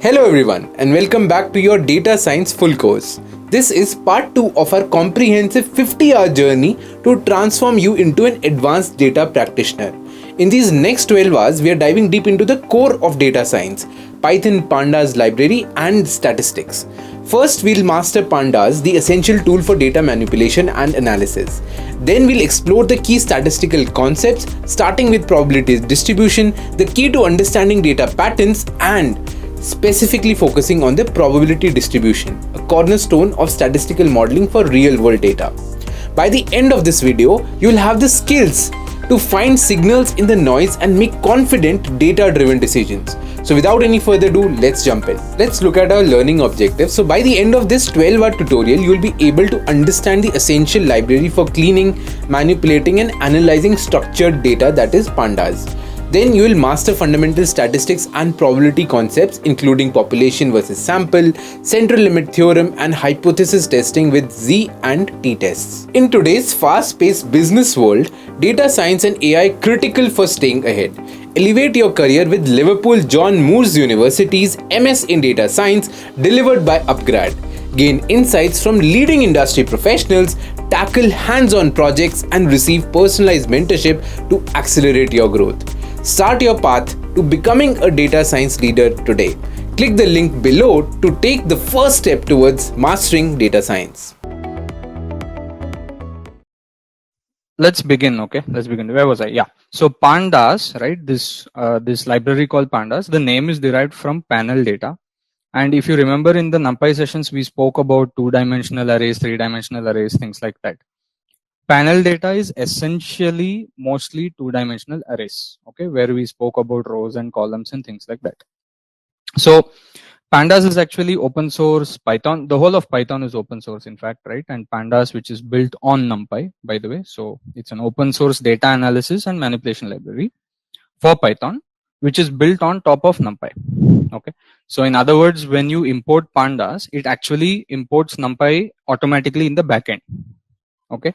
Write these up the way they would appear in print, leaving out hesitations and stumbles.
Hello everyone and welcome back to your data science full course. This is part 2 of our comprehensive 50-hour journey to transform you into an advanced data practitioner. In these next 12 hours, we are diving deep into the core of data science, Python, Pandas library and statistics. First, we'll master Pandas, the essential tool for data manipulation and analysis. Then we'll explore the key statistical concepts, starting with probability distribution, the key to understanding data patterns, and specifically focusing on the probability distribution, a cornerstone of statistical modeling for real-world data. By the end of this video, you'll have the skills to find signals in the noise and make confident data-driven decisions. So without any further ado, let's jump in. Let's look at our learning objectives. So by the end of this 12-hour tutorial, you'll be able to understand the essential library for cleaning, manipulating and analyzing structured data, that is Pandas. Then you will master fundamental statistics and probability concepts including population versus sample, central limit theorem and hypothesis testing with Z and T tests. In today's fast-paced business world, data science and AI are critical for staying ahead. Elevate your career with Liverpool John Moores University's MS in Data Science delivered by upGrad. Gain insights from leading industry professionals, tackle hands-on projects and receive personalized mentorship to accelerate your growth. Start your path to becoming a data science leader today. Click the link below to take the first step towards mastering data science. Let's begin. Okay, let's begin. Where was I? Yeah. So Pandas, right? This library called Pandas. The name is derived from panel data. And if you remember in the NumPy sessions, we spoke about two-dimensional arrays, three-dimensional arrays, things like that. Panel data is essentially mostly two-dimensional arrays, okay, where we spoke about rows and columns and things like that. So Pandas is actually open source Python. The whole of Python is open source, in fact, right? And Pandas, which is built on NumPy, by the way. So it's an open source data analysis and manipulation library for Python, which is built on top of NumPy. Okay. So in other words, when you import Pandas, it actually imports NumPy automatically in the backend. Okay.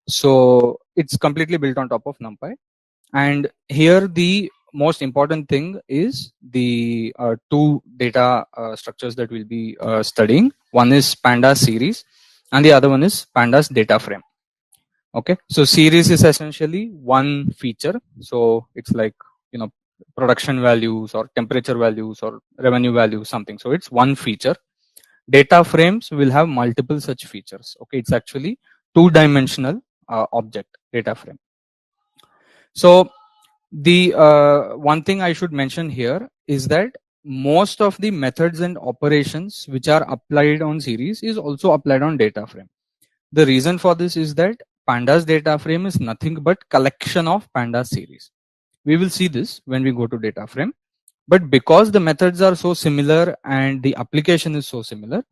So it's completely built on top of NumPy. And here the most important thing is the two data structures that we'll be studying. One is Pandas series and the other one is Pandas DataFrame. Okay. So series is essentially one feature. So it's like, you know, production values or temperature values or revenue values, something. So it's one feature. Data frames will have multiple such features. Okay. It's actually two-dimensional object data frame. So the one thing I should mention here is that most of the methods and operations which are applied on series is also applied on data frame. The reason for this is that Pandas data frame is nothing but collection of Pandas series. We will see this when we go to data frame, but because the methods are so similar and the application is so similar,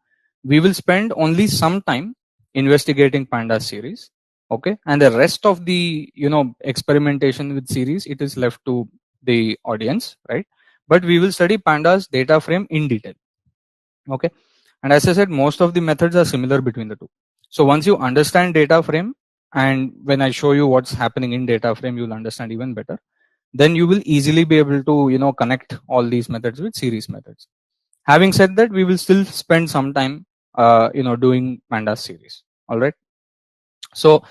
we will spend only some time investigating Pandas series. Okay, and the rest of the experimentation with series, it is left to the audience, right? But we will study Pandas data frame in detail. Okay, and as I said, most of the methods are similar between the two. So once you understand data frame, and when I show you what's happening in data frame, you'll understand even better. Then you will easily be able to connect all these methods with series methods. Having said that, we will still spend some time doing Pandas series. All right. So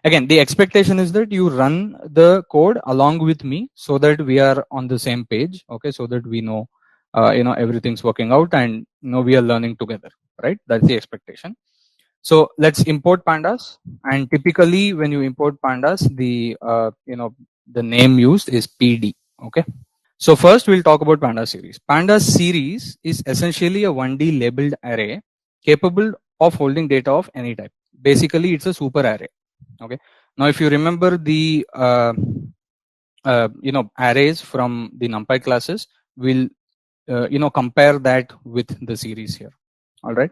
again, the expectation is that you run the code along with me so that we are on the same page. Okay, so that we know everything's working out and we are learning together, right? That's the expectation. So let's import Pandas, and typically when you import Pandas, the name used is PD. Okay. So first we'll talk about Pandas series. Pandas series is essentially a 1D labeled array capable of holding data of any type. Basically, it's a super array. Okay. Now, if you remember the arrays from the NumPy classes, we'll compare that with the series here. All right.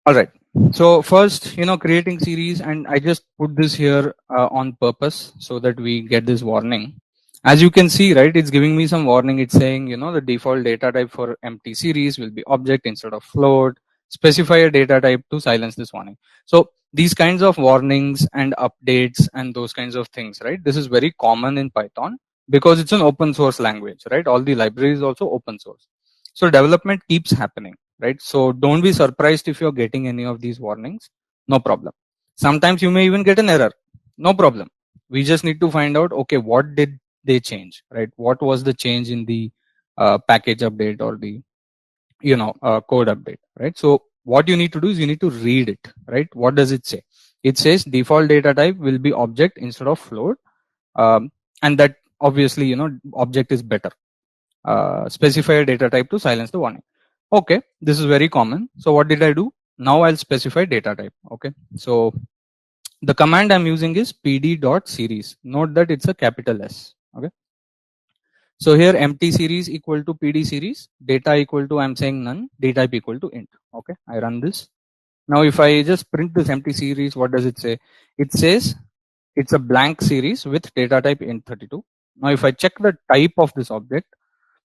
All right. So first, creating series, and I just put this here on purpose so that we get this warning. As you can see, right, it's giving me some warning. It's saying, the default data type for empty series will be object instead of float. Specify a data type to silence this warning. So these kinds of warnings and updates and those kinds of things, right? This is very common in Python because it's an open source language, right? All the libraries is also open source. So development keeps happening, right? So don't be surprised if you're getting any of these warnings. No problem. Sometimes you may even get an error. No problem. We just need to find out, okay, what did they change, right? What was the change in the package update or the code update, right? So what you need to do is you need to read it, right? What does it say? It says default data type will be object instead of float, and that obviously object is better. Specify a data type to silence the warning. Okay, this is very common. So what did I do? Now I'll specify data type. Okay, so the command I'm using is pd.series. Note that it's a capital S. Okay, so here empty series equal to pd series, data equal to, I'm saying none, data type equal to int. Okay, I run this. Now if I just print this empty series, what does it say? It says it's a blank series with data type int32. Now if I check the type of this object,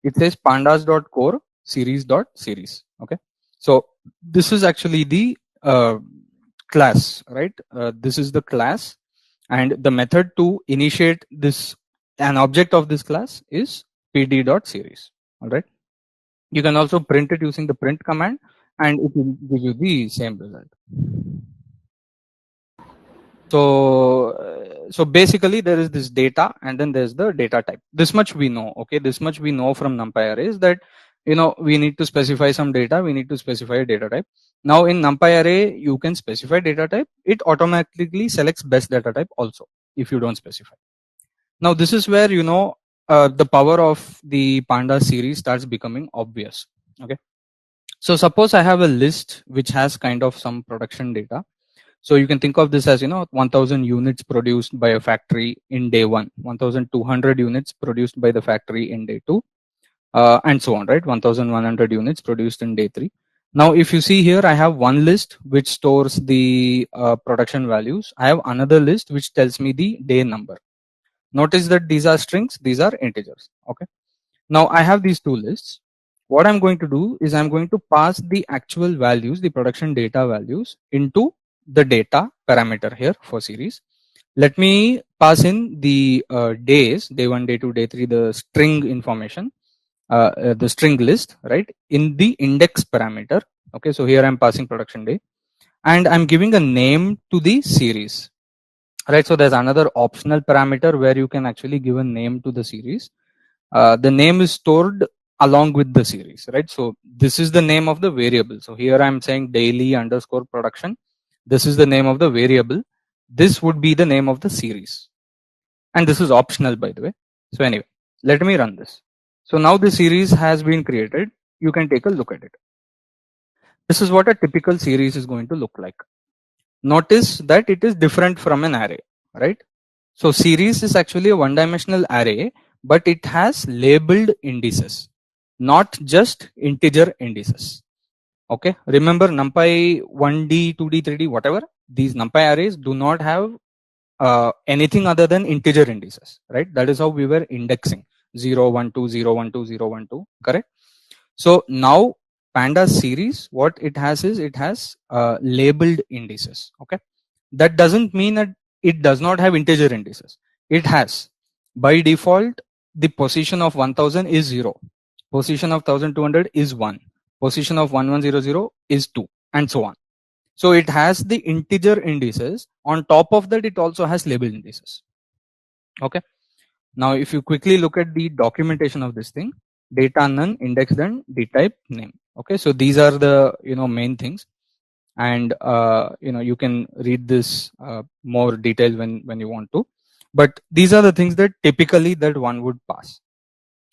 it says pandas.core series.series. Okay, so this is actually the class, right? This is the class, and the method to initiate this an object of this class is pd.series. All right, you can also print it using the print command, and it will give you the same result. So basically there is this data, and then there's the data type. This much we know. Okay, this much we know from NumPy arrays, that we need to specify some data, we need to specify a data type. Now in NumPy array you can specify data type, it automatically selects best data type also if you don't specify. Now this is where the power of the Pandas series starts becoming obvious. Okay, so suppose I have a list which has kind of some production data. So you can think of this as 1000 units produced by a factory in day 1, 1200 units produced by the factory in day 2, and so on, right? 1100 units produced in day 3. Now if you see here, I have one list which stores the production values. I have another list which tells me the day number. Notice that these are strings, these are integers. Okay, now I have these two lists. What I'm going to do is I'm going to pass the actual values, the production data values, into the data parameter here for series. Let me pass in the days, day 1, day 2, day 3, the string information, the string list, right, in the index parameter. Okay, so here I'm passing production day, and I'm giving a name to the series, right? So there's another optional parameter where you can actually give a name to the series. The name is stored along with the series, right? So this is the name of the variable. So here I'm saying daily underscore production. This is the name of the variable. This would be the name of the series, and this is optional, by the way. So anyway, let me run this. So now the series has been created. You can take a look at it. This is what a typical series is going to look like. Notice that it is different from an array, right? So series is actually a one-dimensional array, but it has labeled indices, not just integer indices. Okay, remember NumPy 1D, 2D, 3D, whatever, these NumPy arrays do not have anything other than integer indices, right? That is how we were indexing 0, 1, 2, 0, 1, 2, 0, 1, 2, correct? So now Pandas series, what it has is it has labeled indices. Okay, that doesn't mean that it does not have integer indices. It has. By default, the position of 1000 is 0, position of 1200 is 1, position of 1100 is 2, and so on. So it has the integer indices. On top of that, it also has labeled indices. Okay, now if you quickly look at the documentation of this thing, data none, index done, dtype name. Okay, so these are the main things, and you can read this more detail when you want to, but these are the things that typically that one would pass.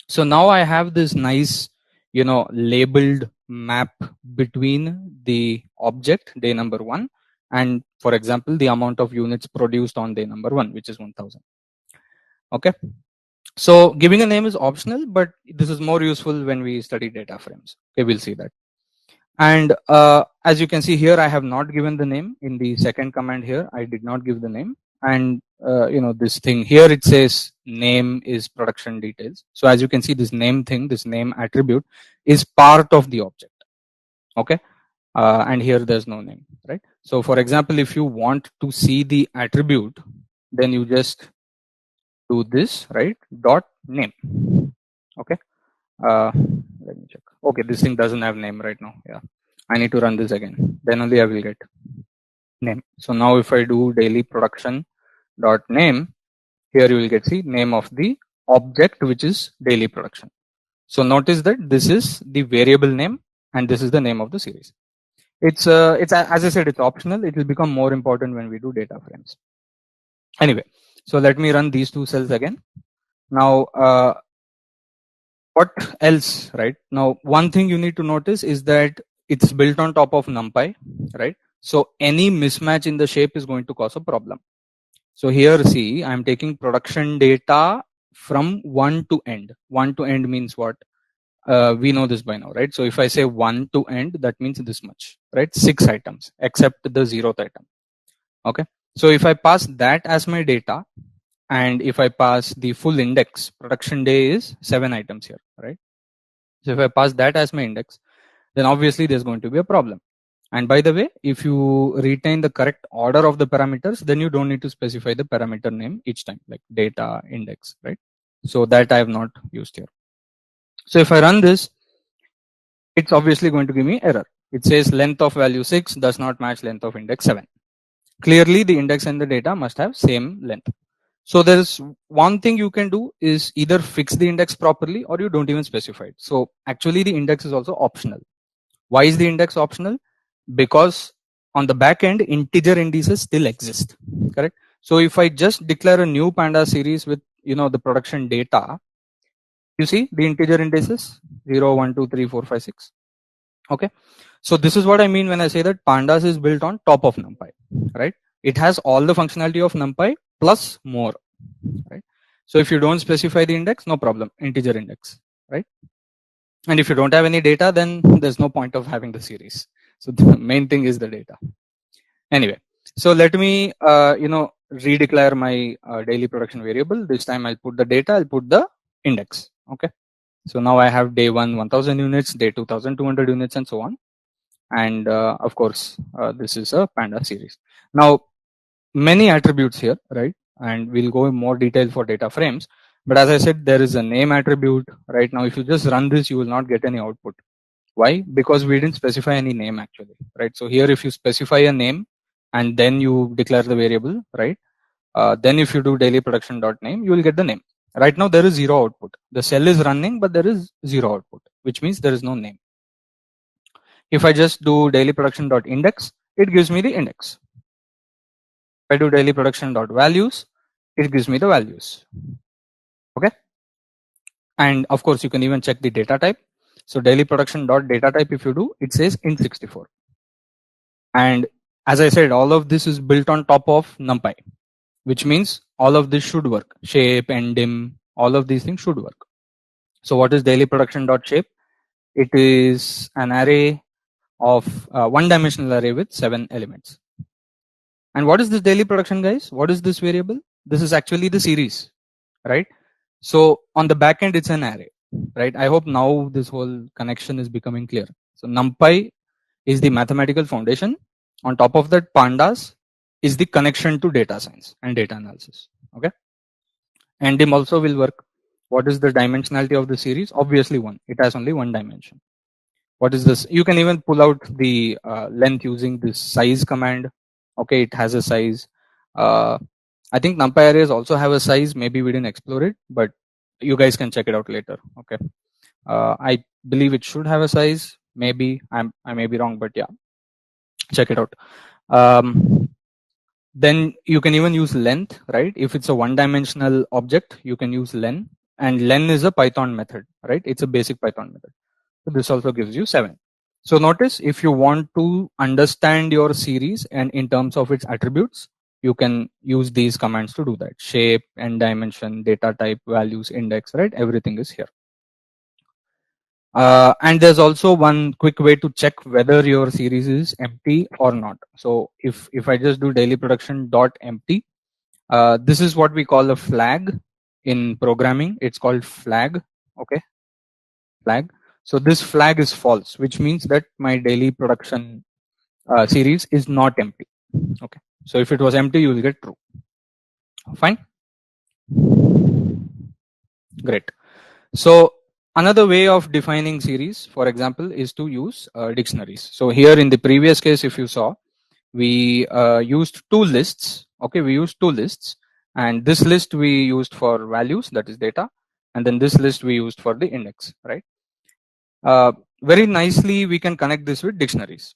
So now I have this nice labeled map between the object day number 1 and, for example, the amount of units produced on day number 1, which is 1000. Okay, so giving a name is optional, but this is more useful when we study data frames. Okay, we'll see that. And as you can see here, I have not given the name in the second command here. I did not give the name, and this thing here, it says name is production details. So as you can see, this name thing, this name attribute is part of the object. Okay, and here there's no name, right? So for example, if you want to see the attribute, then you just do this, right? Dot name. Okay. Let me check. Okay, this thing doesn't have name right now. Yeah, I need to run this again. Then only I will get name. So now if I do daily production dot name, here you will get see name of the object which is daily production. So notice that this is the variable name and this is the name of the series. It's as I said, it's optional. It will become more important when we do data frames. Anyway, so let me run these two cells again. Now, what else, right? Now, one thing you need to notice is that it's built on top of NumPy, right? So any mismatch in the shape is going to cause a problem. So here, see, I'm taking production data from 1 to end. 1 to end means what? We know this by now, right? So if I say 1 to end, that means this much, right? 6 items, except the 0th item. Okay. So if I pass that as my data, and if I pass the full index, production day is 7 items here, right? So if I pass that as my index, then obviously there's going to be a problem. And by the way, if you retain the correct order of the parameters, then you don't need to specify the parameter name each time, like data index, right? So that I have not used here. So if I run this, it's obviously going to give me error. It says length of value 6 does not match length of index 7. Clearly the index and the data must have same length. So there is one thing you can do is either fix the index properly or you don't even specify it. So actually the index is also optional. Why is the index optional? Because on the back end, integer indices still exist, correct? So if I just declare a new Panda series with the production data, you see the integer indices 0, 1, 2, 3, 4, 5, 6. Okay. So this is what I mean when I say that Pandas is built on top of NumPy, right? It has all the functionality of NumPy plus more, right? So if you don't specify the index, no problem, integer index, right? And if you don't have any data, then there's no point of having the series. So the main thing is the data. Anyway, so let me redeclare my daily production variable. This time I'll put the data, I'll put the index. Okay. So now I have day 1 1000 units, day 2 1200 units, and so on. And of course, this is a Panda series. Now, many attributes here, right? And we'll go in more detail for data frames. But as I said, there is a name attribute. Right now, if you just run this, you will not get any output. Why? Because we didn't specify any name actually, right? So here, if you specify a name and then you declare the variable, right? Then if you do daily production dot name, you will get the name. Right now, there is 0 output. The cell is running, but there is 0 output, which means there is no name. If I just do daily production dot index, it gives me the index. If I do daily production dot values, it gives me the values. Okay. And of course, you can even check the data type. So daily production dot data type, if you do, it says int64. And as I said, all of this is built on top of NumPy, which means all of this should work. Shape and dim, all of these things should work. So what is daily production dot shape? It is an array of one-dimensional array with 7 elements. And what is this daily production, guys? What is this variable? This is actually the series, right? So on the back end, it's an array, right? I hope now this whole connection is becoming clear. So NumPy is the mathematical foundation. On top of that, Pandas is the connection to data science and data analysis. Okay. And dim also will work. What is the dimensionality of the series? Obviously 1. It has only 1 dimension. What is this? You can even pull out the length using this size command. Okay, it has a size. I think NumPy arrays also have a size. Maybe we didn't explore it, but you guys can check it out later. Okay, I believe it should have a size. Maybe I may be wrong, but yeah, check it out. Then you can even use length, right? If it's a one-dimensional object, you can use len, and len is a Python method, right? It's a basic Python method. So this also gives you 7. So notice, if you want to understand your series and in terms of its attributes, you can use these commands to do that. Shape and dimension, data type, values, index, right? Everything is here. And there's also one quick way to check whether your series is empty or not. So if I just do daily production dot empty, this is what we call a flag in programming. It's called flag. Okay, flag. So this flag is false, which means that my daily production series is not empty. Okay. So if it was empty, you will get true. Fine. Great. So another way of defining series, for example, is to use dictionaries. So here in the previous case, if you saw, we used two lists. Okay, we used two lists, and this list we used for values, that is data, and then this list we used for the index, right? Very nicely, we can connect this with dictionaries.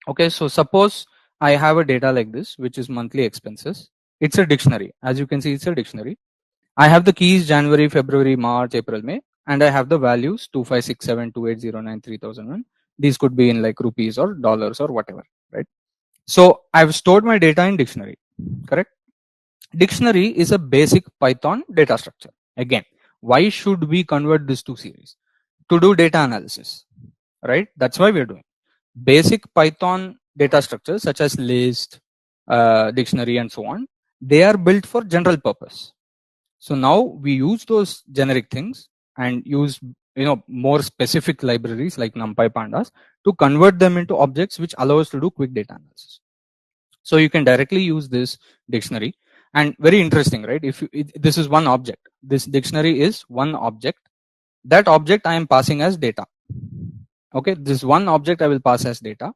Okay, so suppose I have a data like this, which is monthly expenses. It's a dictionary. As you can see, it's a dictionary. I have the keys January, February, March, April, May, and I have the values 2567, 2809, 3001. These could be in like rupees or dollars or whatever, right? So I've stored my data in dictionary, correct? Dictionary is a basic Python data structure. Again, why should we convert this to series? To do data analysis, right? That's why we're doing basic Python data structures such as list, dictionary, and so on. They are built for general purpose. So now we use those generic things and use more specific libraries like NumPy Pandas to convert them into objects which allow us to do quick data analysis. So you can directly use this dictionary, and very interesting, right? If this is one object, this dictionary is one object. That object I am passing as data. Okay, this one object I will pass as data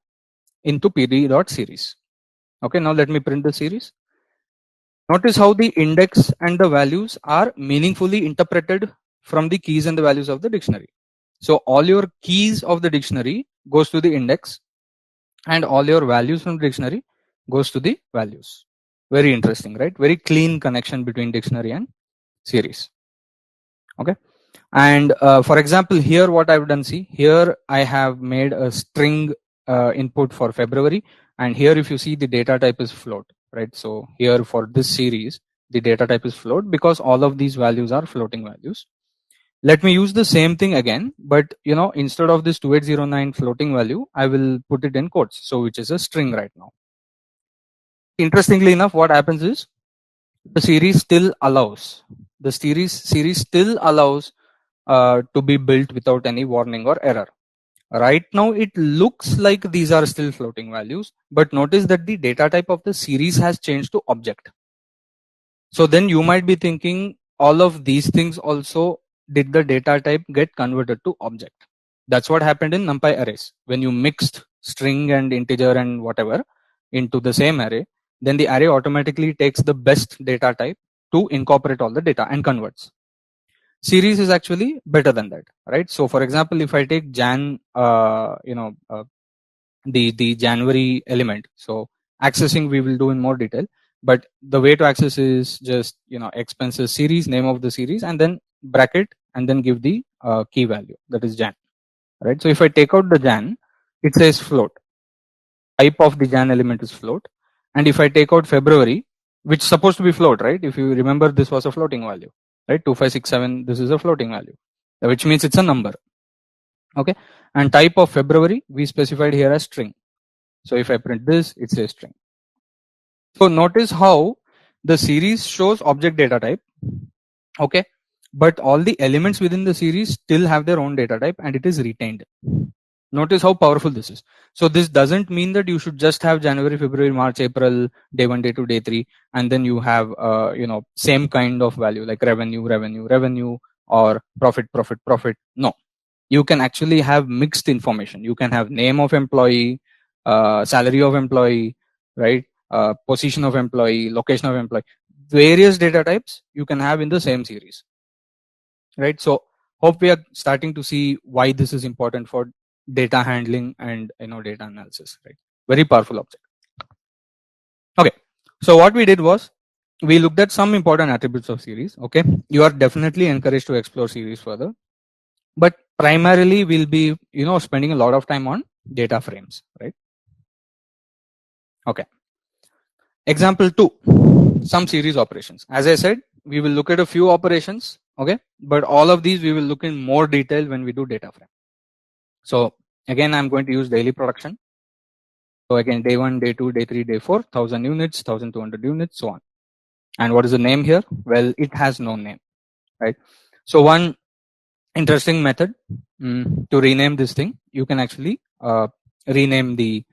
into pd.series. Okay, now let me print the series. Notice how the index and the values are meaningfully interpreted from the keys and the values of the dictionary. So all your keys of the dictionary goes to the index, and all your values from the dictionary goes to the values. Very interesting, right? Very clean connection between dictionary and series. Okay. And for example, here what I've done, see here I have made a string input for February, and here if you see the data type is float, right? So here for this series the data type is float because all of these values are floating values. Let me use the same thing again, but instead of this 2809 floating value I will put it in quotes, so which is a string right now. Interestingly enough, what happens is the series still allows to be built without any warning or error. Right now it looks like these are still floating values, but notice that the data type of the series has changed to object. So then you might be thinking, all of these things also, did the data type get converted to object? That's what happened in NumPy arrays. When you mixed string and integer and whatever into the same array, then the array automatically takes the best data type to incorporate all the data and converts. Series is actually better than that, right? So for example, if I take the January element, so accessing we will do in more detail, but the way to access is just expenses series, name of the series, and then bracket, and then give the key value, that is Jan, right? So if I take out the Jan, it says float. Type of the Jan element is float. And if I take out February, which is supposed to be float, right? If you remember, this was a floating value, right? 2567, this is a floating value, which means it's a number. Okay. And type of February we specified here as string. So if I print this, it says string. So notice how the series shows object data type. Okay. But all the elements within the series still have their own data type and it is retained. Notice how powerful this is. So this doesn't mean that you should just have January, February, March, April, day 1, day 2, day 3, and then you have same kind of value like revenue, or profit. No, you can actually have mixed information. You can have name of employee, salary of employee, right? Position of employee, location of employee, various data types you can have in the same series, right? So hope we are starting to see why this is important for data handling and data analysis, right? Very powerful object. Okay, so what we did was we looked at some important attributes of series. Okay, you are definitely encouraged to explore series further, but primarily we'll be spending a lot of time on data frames, right? Okay, example 2, some series operations. As I said, we will look at a few operations, okay, but all of these we will look in more detail when we do data frame. So again, I'm going to use daily production. So again, day 1, day 2, day 3, day 4, 1000 units, 1200 units, so on. And what is the name here? Well, it has no name, right? So one interesting method to rename this thing, you can actually rename the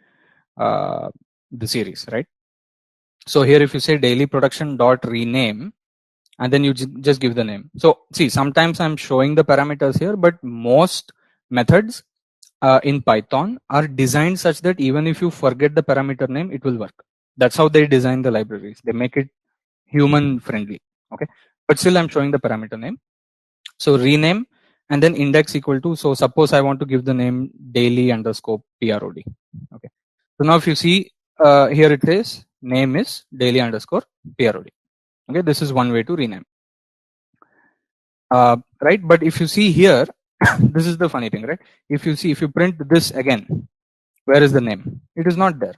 series, right? So here if you say daily production dot rename, and then you just give the name. So see, sometimes I'm showing the parameters here, but most methods in Python are designed such that even if you forget the parameter name, it will work. That's how they design the libraries. They make it human friendly. Okay, but still I'm showing the parameter name. So rename and then index equal to, so suppose I want to give the name daily underscore prod. Okay, so now if you see here it says name is daily underscore prod. Okay, this is one way to rename. Right, but if you see here, this is the funny thing, right? If you print this again, where is the name? It is not there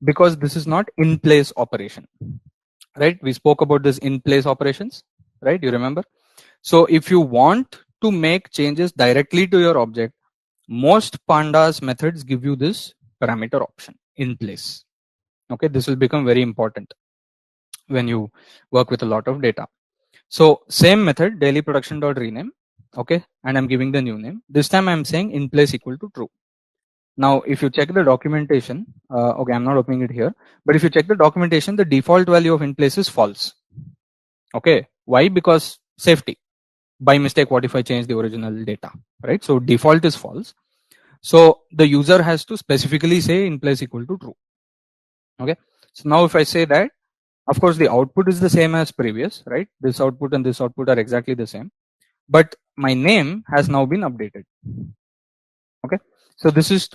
because this is not in place operation, right? We spoke about this in place operations, right? You remember? So if you want to make changes directly to your object, most pandas methods give you this parameter option in place. Okay, this will become very important when you work with a lot of data. So same method, daily production dot rename. Okay, and I'm giving the new name. This time I'm saying in place equal to true. Now, if you check the documentation, okay, I'm not opening it here, but if you check the documentation, the default value of in place is false. Okay, why? Because safety. By mistake, what if I change the original data, right? So default is false. So the user has to specifically say in place equal to true. Okay, so now if I say that, of course, the output is the same as previous, right? This output and this output are exactly the same, but my name has now been updated. Okay, so this is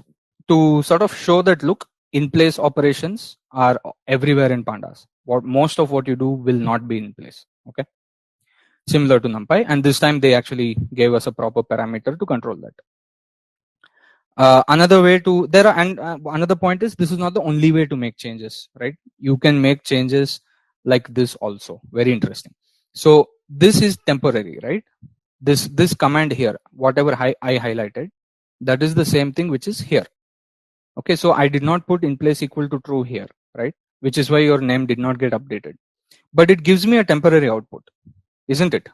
to sort of show that, look, in place operations are everywhere in pandas. Most of what you do will not be in place. Okay, similar to NumPy, and this time they actually gave us a proper parameter to control that. Another way to another point is, this is not the only way to make changes, right? You can make changes like this also. Very interesting. So this is temporary, right? This command here, whatever I highlighted, that is the same thing which is here. Okay, so I did not put in place equal to true here, right? Which is why your name did not get updated. But it gives me a temporary output, isn't it?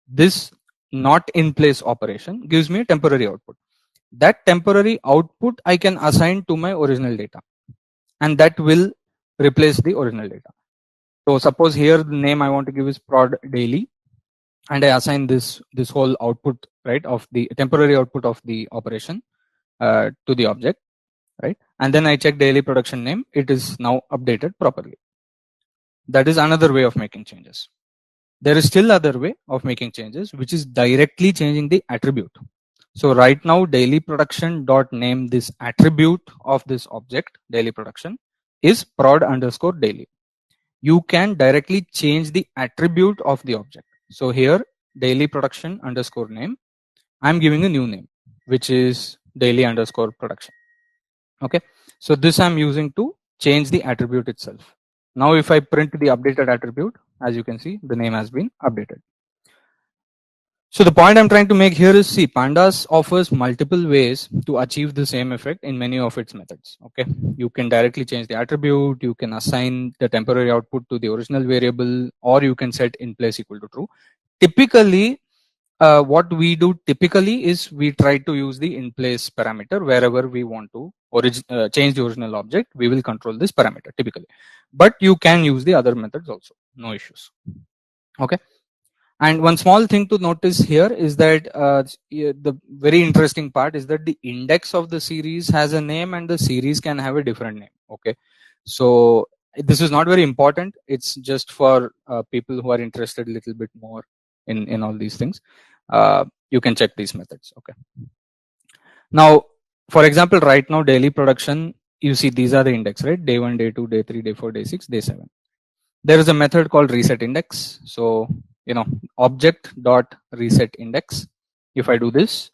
This not in place operation gives me a temporary output. That temporary output I can assign to my original data, and that will replace the original data. So suppose here the name I want to give is prod daily, and I assign this whole output, right, of the temporary output of the operation to the object, right? And then I check daily production name, it is now updated properly. That is another way of making changes. There is still other way of making changes, which is directly changing the attribute. So right now, daily production dot name, this attribute of this object, daily production, is prod underscore daily. You can directly change the attribute of the object. So here, daily production underscore name, I'm giving a new name, which is daily underscore production. Okay, so this I'm using to change the attribute itself. Now if I print the updated attribute, as you can see, the name has been updated. So the point I'm trying to make here is, see, pandas offers multiple ways to achieve the same effect in many of its methods. Okay, you can directly change the attribute, you can assign the temporary output to the original variable, or you can set in place equal to true. Typically, what we do typically is we try to use the in place parameter wherever we want to change the original object. We will control this parameter typically, but you can use the other methods also, no issues. Okay. And one small thing to notice here is that the very interesting part is that the index of the series has a name and the series can have a different name. Okay, so this is not very important. It's just for people who are interested a little bit more in all these things. You can check these methods. Okay. Now, for example, right now daily production, you see these are the index, right? Day 1, day 2, day 3, day 4, day 6, day 7. There is a method called reset index. So object dot reset index. If I do this,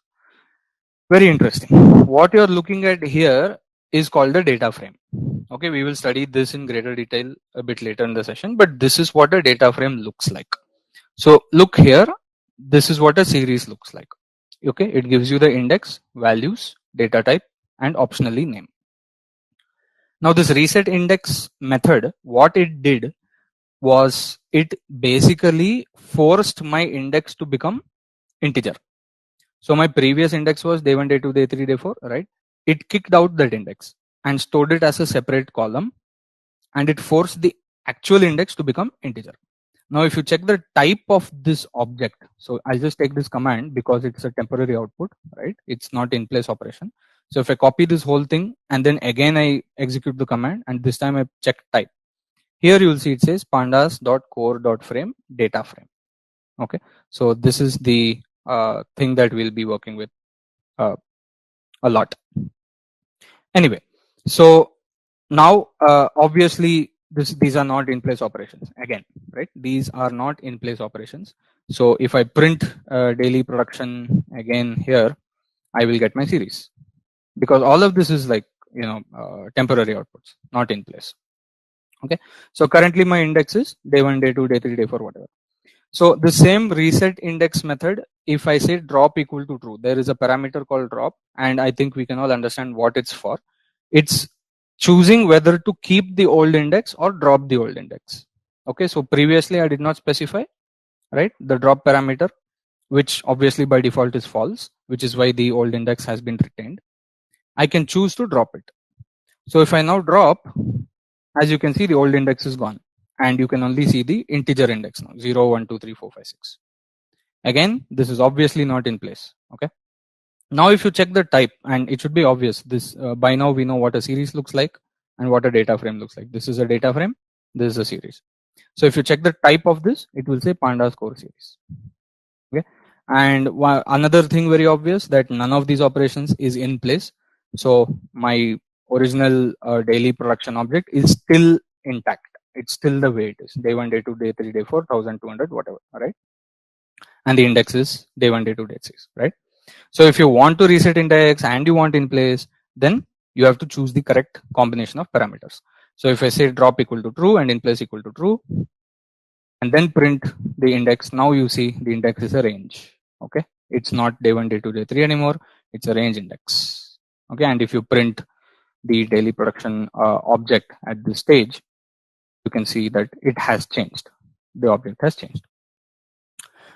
very interesting. What you're looking at here is called the data frame. Okay, we will study this in greater detail a bit later in the session, but this is what a data frame looks like. So look here, this is what a series looks like. Okay, it gives you the index, values, data type, and optionally name. Now this reset index method, what it did was it basically forced my index to become integer. So my previous index was day 1, day 2, day 3, day 4, right? It kicked out that index and stored it as a separate column, and it forced the actual index to become integer. Now if you check the type of this object, so I'll just take this command because it's a temporary output, right? It's not in place operation. So if I copy this whole thing and then again I execute the command and this time I check type, here you will see it says pandas.core.frame data frame. Okay, so this is the thing that we'll be working with a lot. Anyway, so now obviously these are not in place operations again, right? These are not in place operations. So if I print daily production again here, I will get my series, because all of this is like, temporary outputs, not in place. Okay, so currently my index is day 1, day 2, day 3, day 4, whatever. So the same reset index method, if I say drop equal to true, there is a parameter called drop, and I think we can all understand what it's for. It's choosing whether to keep the old index or drop the old index. Okay, so previously I did not specify, right, the drop parameter, which obviously by default is false, which is why the old index has been retained. I can choose to drop it. So if I now drop, as you can see, the old index is gone and you can only see the integer index now, 0, 1, 2, 3, 4, 5, 6. Again, this is obviously not in place. Okay, now if you check the type, and it should be obvious, this by now we know what a series looks like and what a data frame looks like. This is a data frame, this is a series. So if you check the type of this, it will say pandas core series. Okay, and another thing very obvious, that none of these operations is in place. So my original daily production object is still intact. It's still the way it is, day 1, day 2, day 3, day 4, 1200, whatever, right? And the index is day 1, day 2, day 6, right? So if you want to reset index and you want in place, then you have to choose the correct combination of parameters. So if I say drop equal to true and in place equal to true, and then print the index, now you see the index is a range. Okay, it's not day 1, day 2, day 3 anymore, it's a range index. Okay, and if you print the daily production object at this stage, you can see that it has changed. The object has changed.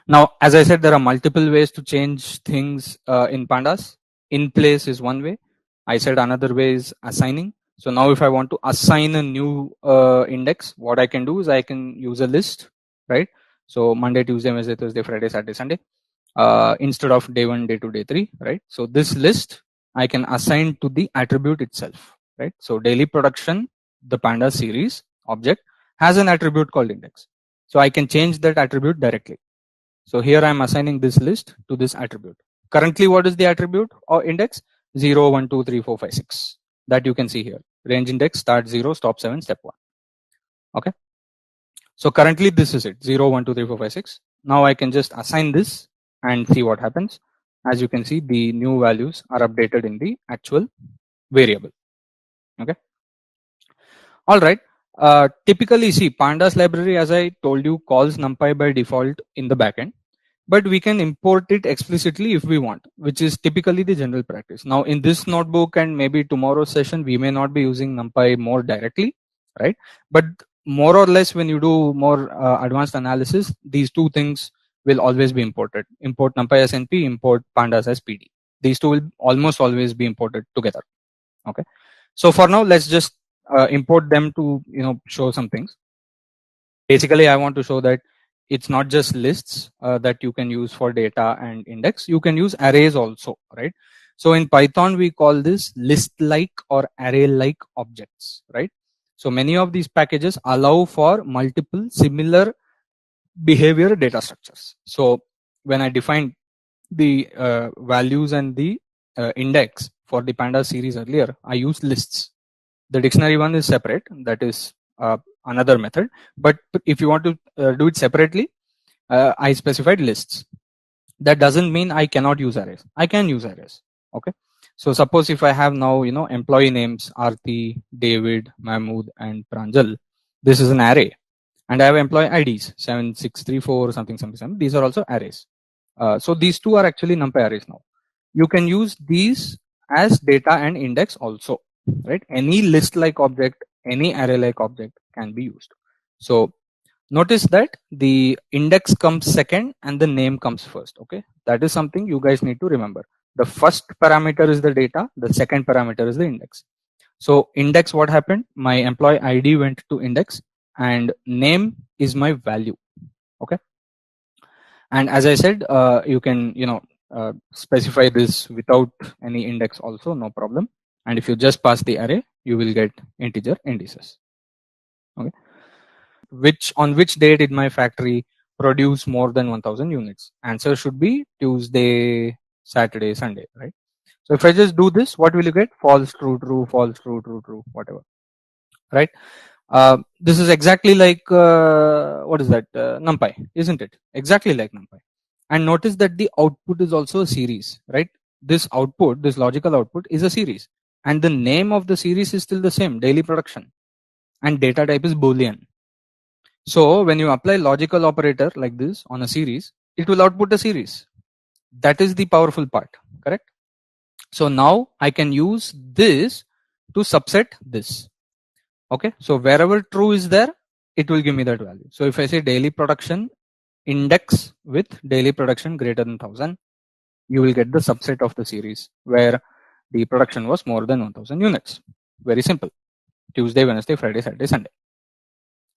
Now, as I said, there are multiple ways to change things in pandas. In place is one way. I said another way is assigning. So now if I want to assign a new index, what I can do is I can use a list, right? So Monday, Tuesday, Wednesday, Thursday, Friday, Saturday, Sunday, instead of day 1, day 2, day 3, right? So this list I can assign to the attribute itself, right? So daily production, the pandas series object has an attribute called index. So I can change that attribute directly. So here I am assigning this list to this attribute. Currently, what is the attribute or index? 0, 1, 2, 3, 4, 5, 6. That you can see here. Range index, start 0, stop 7, step 1. Okay. So currently this is it, 0, 1, 2, 3, 4, 5, 6. Now I can just assign this and see what happens. As you can see, the new values are updated in the actual variable. Okay. All right. Typically, see, pandas library, as I told you, calls NumPy by default in the backend, but we can import it explicitly if we want, which is typically the general practice. Now, in this notebook and maybe tomorrow's session, we may not be using NumPy more directly, right? But more or less, when you do more advanced analysis, these two things will always be imported. Import NumPy as NP, import pandas as PD. These two will almost always be imported together. Okay. So for now, let's just import them to show some things. Basically, I want to show that it's not just lists that you can use for data and index. You can use arrays also, right? So in Python, we call this list-like or array-like objects, right? So many of these packages allow for multiple similar behavior data structures. So when I define the values and the index for the pandas series earlier, I use lists. The dictionary one is separate, that is another method. But if you want to do it separately, I specified lists. That doesn't mean I cannot use arrays. I can use arrays. Okay. So suppose if I have now employee names Arti, David, Mahmood, and Pranjal. This is an array, and I have employee IDs 7634 something something something. These are also arrays. So these two are actually NumPy arrays now. You can use these as data and index also, right? Any list-like object, any array-like object can be used. So notice that the index comes second and the name comes first. Okay, that is something you guys need to remember. The first parameter is the data, the second parameter is the index. So index, what happened? My employee ID went to index and name is my value. Okay, and as I said, you can specify this without any index also, no problem. And if you just pass the array, you will get integer indices. Okay, on which day did my factory produce more than 1000 units? Answer should be Tuesday, Saturday, Sunday, right? So if I just do this, what will you get? False, true, true, false, true, true, true, whatever, right? This is exactly like what is that? NumPy, isn't it? Exactly like NumPy. And notice that the output is also a series, right? This output, this logical output, is a series, and the name of the series is still the same, daily production, and data type is Boolean. So when you apply logical operator like this on a series, it will output a series. That is the powerful part, correct? So now I can use this to subset this. Okay, so wherever true is there, it will give me that value. So if I say daily production index with daily production greater than 1000, you will get the subset of the series where the production was more than 1000 units. Very simple. Tuesday, Wednesday, Friday, Saturday, Sunday.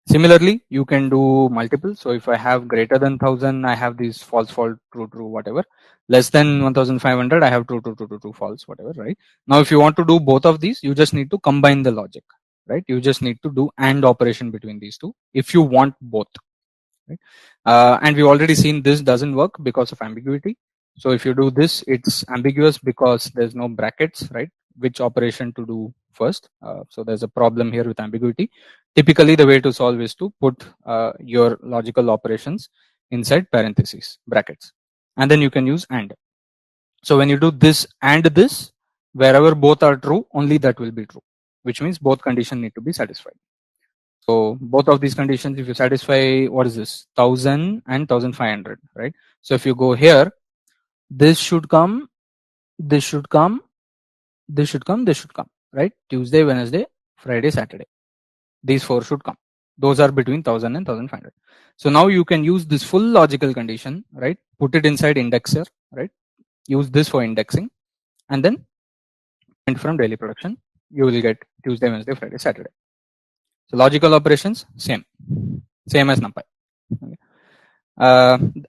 Similarly, you can do multiple. So if I have greater than 1000, I have these false, false, true, true, whatever. Less than 1500, I have true, true, true, true, true, false, whatever, right? Now, if you want to do both of these, you just need to combine the logic, right? You just need to do AND operation between these two if you want both, right? And we've already seen this doesn't work because of ambiguity. So if you do this, it's ambiguous because there's no brackets, right? Which operation to do first. So there's a problem here with ambiguity. Typically, the way to solve is to put your logical operations inside parentheses, brackets, and then you can use AND. So when you do this and this, wherever both are true, only that will be true, which means both conditions need to be satisfied. So both of these conditions, if you satisfy, what is this, 1000 and 1500, right? So if you go here, this should come, this should come, this should come, this should come, right? Tuesday, Wednesday, Friday, Saturday. These four should come. Those are between 1000 and 1500. So now you can use this full logical condition, right? Put it inside indexer, right? Use this for indexing, and then print from daily production. You will get Tuesday, Wednesday, Friday, Saturday. So logical operations, same as NumPy. Okay.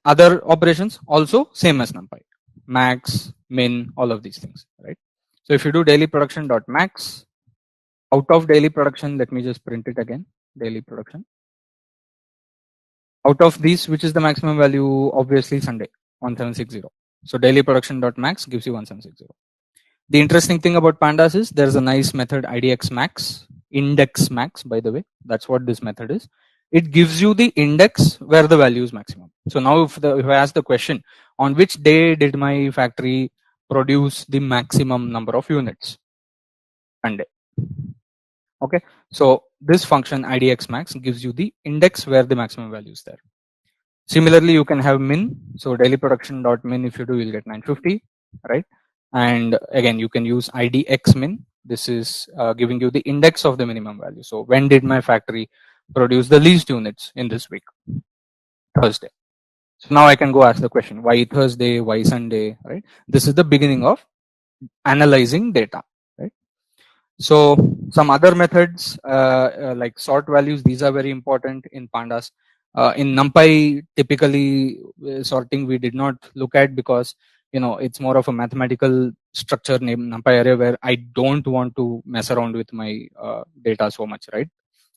Other operations also same as NumPy. Max, min, all of these things, right? So if you do daily production dot max, out of daily production, let me just print it again, daily production. Out of these, which is the maximum value? Obviously Sunday, 1760. So daily production dot max gives you 1760. The interesting thing about pandas is there's a nice method IDX max, index max, by the way. That's what this method is. It gives you the index where the value is maximum. So now if I ask the question, on which day did my factory produce the maximum number of units? Sunday. Okay, so this function IDX max gives you the index where the maximum value is there. Similarly, you can have min. So daily production dot min, if you do, you'll get 950, right? And again, you can use IDX min. This is giving you the index of the minimum value. So when did my factory produce the least units in this week? Thursday. So now I can go ask the question, why Thursday, why Sunday, right? This is the beginning of analyzing data, right? So some other methods like sort values, these are very important in pandas. In NumPy, typically sorting we did not look at because it's more of a mathematical structure named NumPy array where I don't want to mess around with my data so much, right?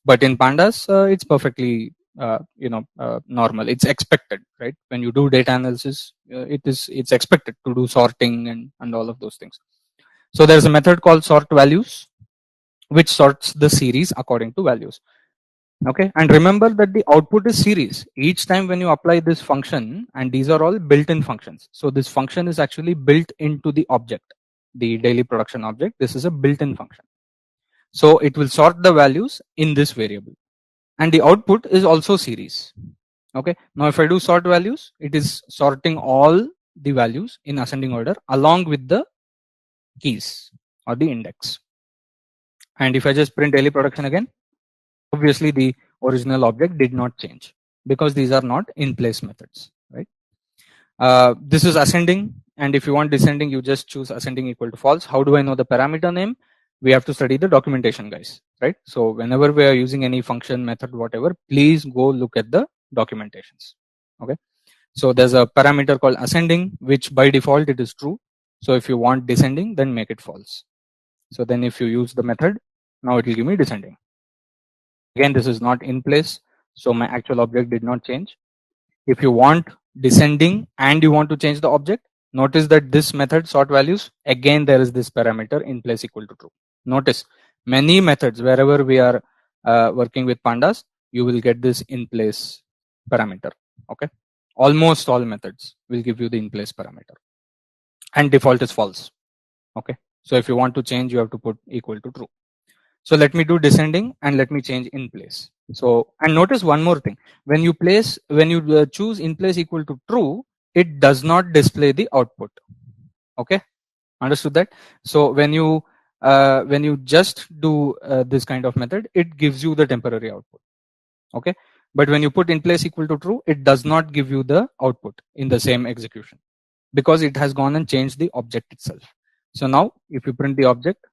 But in pandas, it's perfectly normal. It's expected, right? When you do data analysis, it's expected to do sorting and all of those things. So there's a method called sort values, which sorts the series according to values. Okay, and remember that the output is series. Each time when you apply this function, and these are all built-in functions. So this function is actually built into the object, the daily production object. This is a built-in function. So it will sort the values in this variable. And the output is also series. Okay, now if I do sort values, it is sorting all the values in ascending order along with the keys or the index. And if I just print daily production again, obviously the original object did not change because these are not in place methods, right? This is ascending, and if you want descending, you just choose ascending equal to false. How do I know the parameter name? We have to study the documentation, guys, right? So whenever we are using any function, method, whatever, please go look at the documentations. Okay, so there's a parameter called ascending, which by default it is true. So if you want descending, then make it false. So then if you use the method, now it will give me descending. Again, this is not in place, so my actual object did not change. If you want descending and you want to change the object, notice that this method sort values, again there is this parameter in place equal to true. Notice many methods wherever we are working with pandas, you will get this in place parameter. Okay, almost all methods will give you the in place parameter, and default is false. Okay, so if you want to change, you have to put equal to true. So let me do descending and let me change in place. So, and notice one more thing, when you choose in place equal to true, it does not display the output. Okay, understood that? So when you just do this kind of method, it gives you the temporary output. Okay, but when you put in place equal to true, it does not give you the output in the same execution, because it has gone and changed the object itself. So now if you print the object,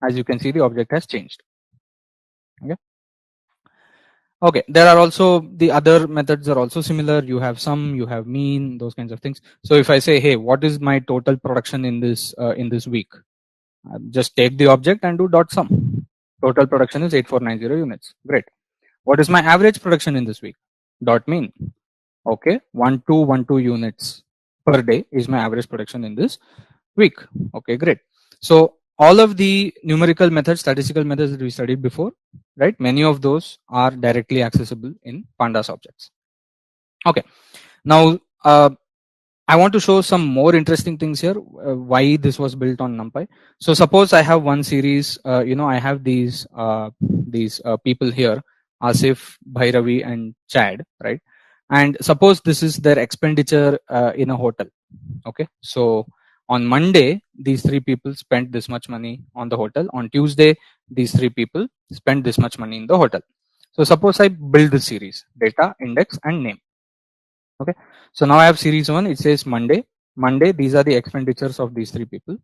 as you can see, the object has changed. Okay, there are also the other methods are also similar. You have sum, you have mean, those kinds of things. So if I say, hey, what is my total production in this week? Just take the object and do dot sum. Total production is 8490 units. Great. What is my average production in this week? Dot mean. Okay, 1212 units per day is my average production in this week. Okay, great. So all of the numerical methods, statistical methods that we studied before, right? Many of those are directly accessible in pandas objects. Okay, now I want to show some more interesting things here, why this was built on NumPy. So suppose I have one series, I have these people here, Asif, Bhairavi and Chad, right? And suppose this is their expenditure in a hotel. Okay, so on Monday, these three people spent this much money on the hotel. On Tuesday, these three people spent this much money in the hotel. So suppose I build this series, data, index and name. Okay, so now I have series 1, it says Monday. Monday, these are the expenditures of these three people.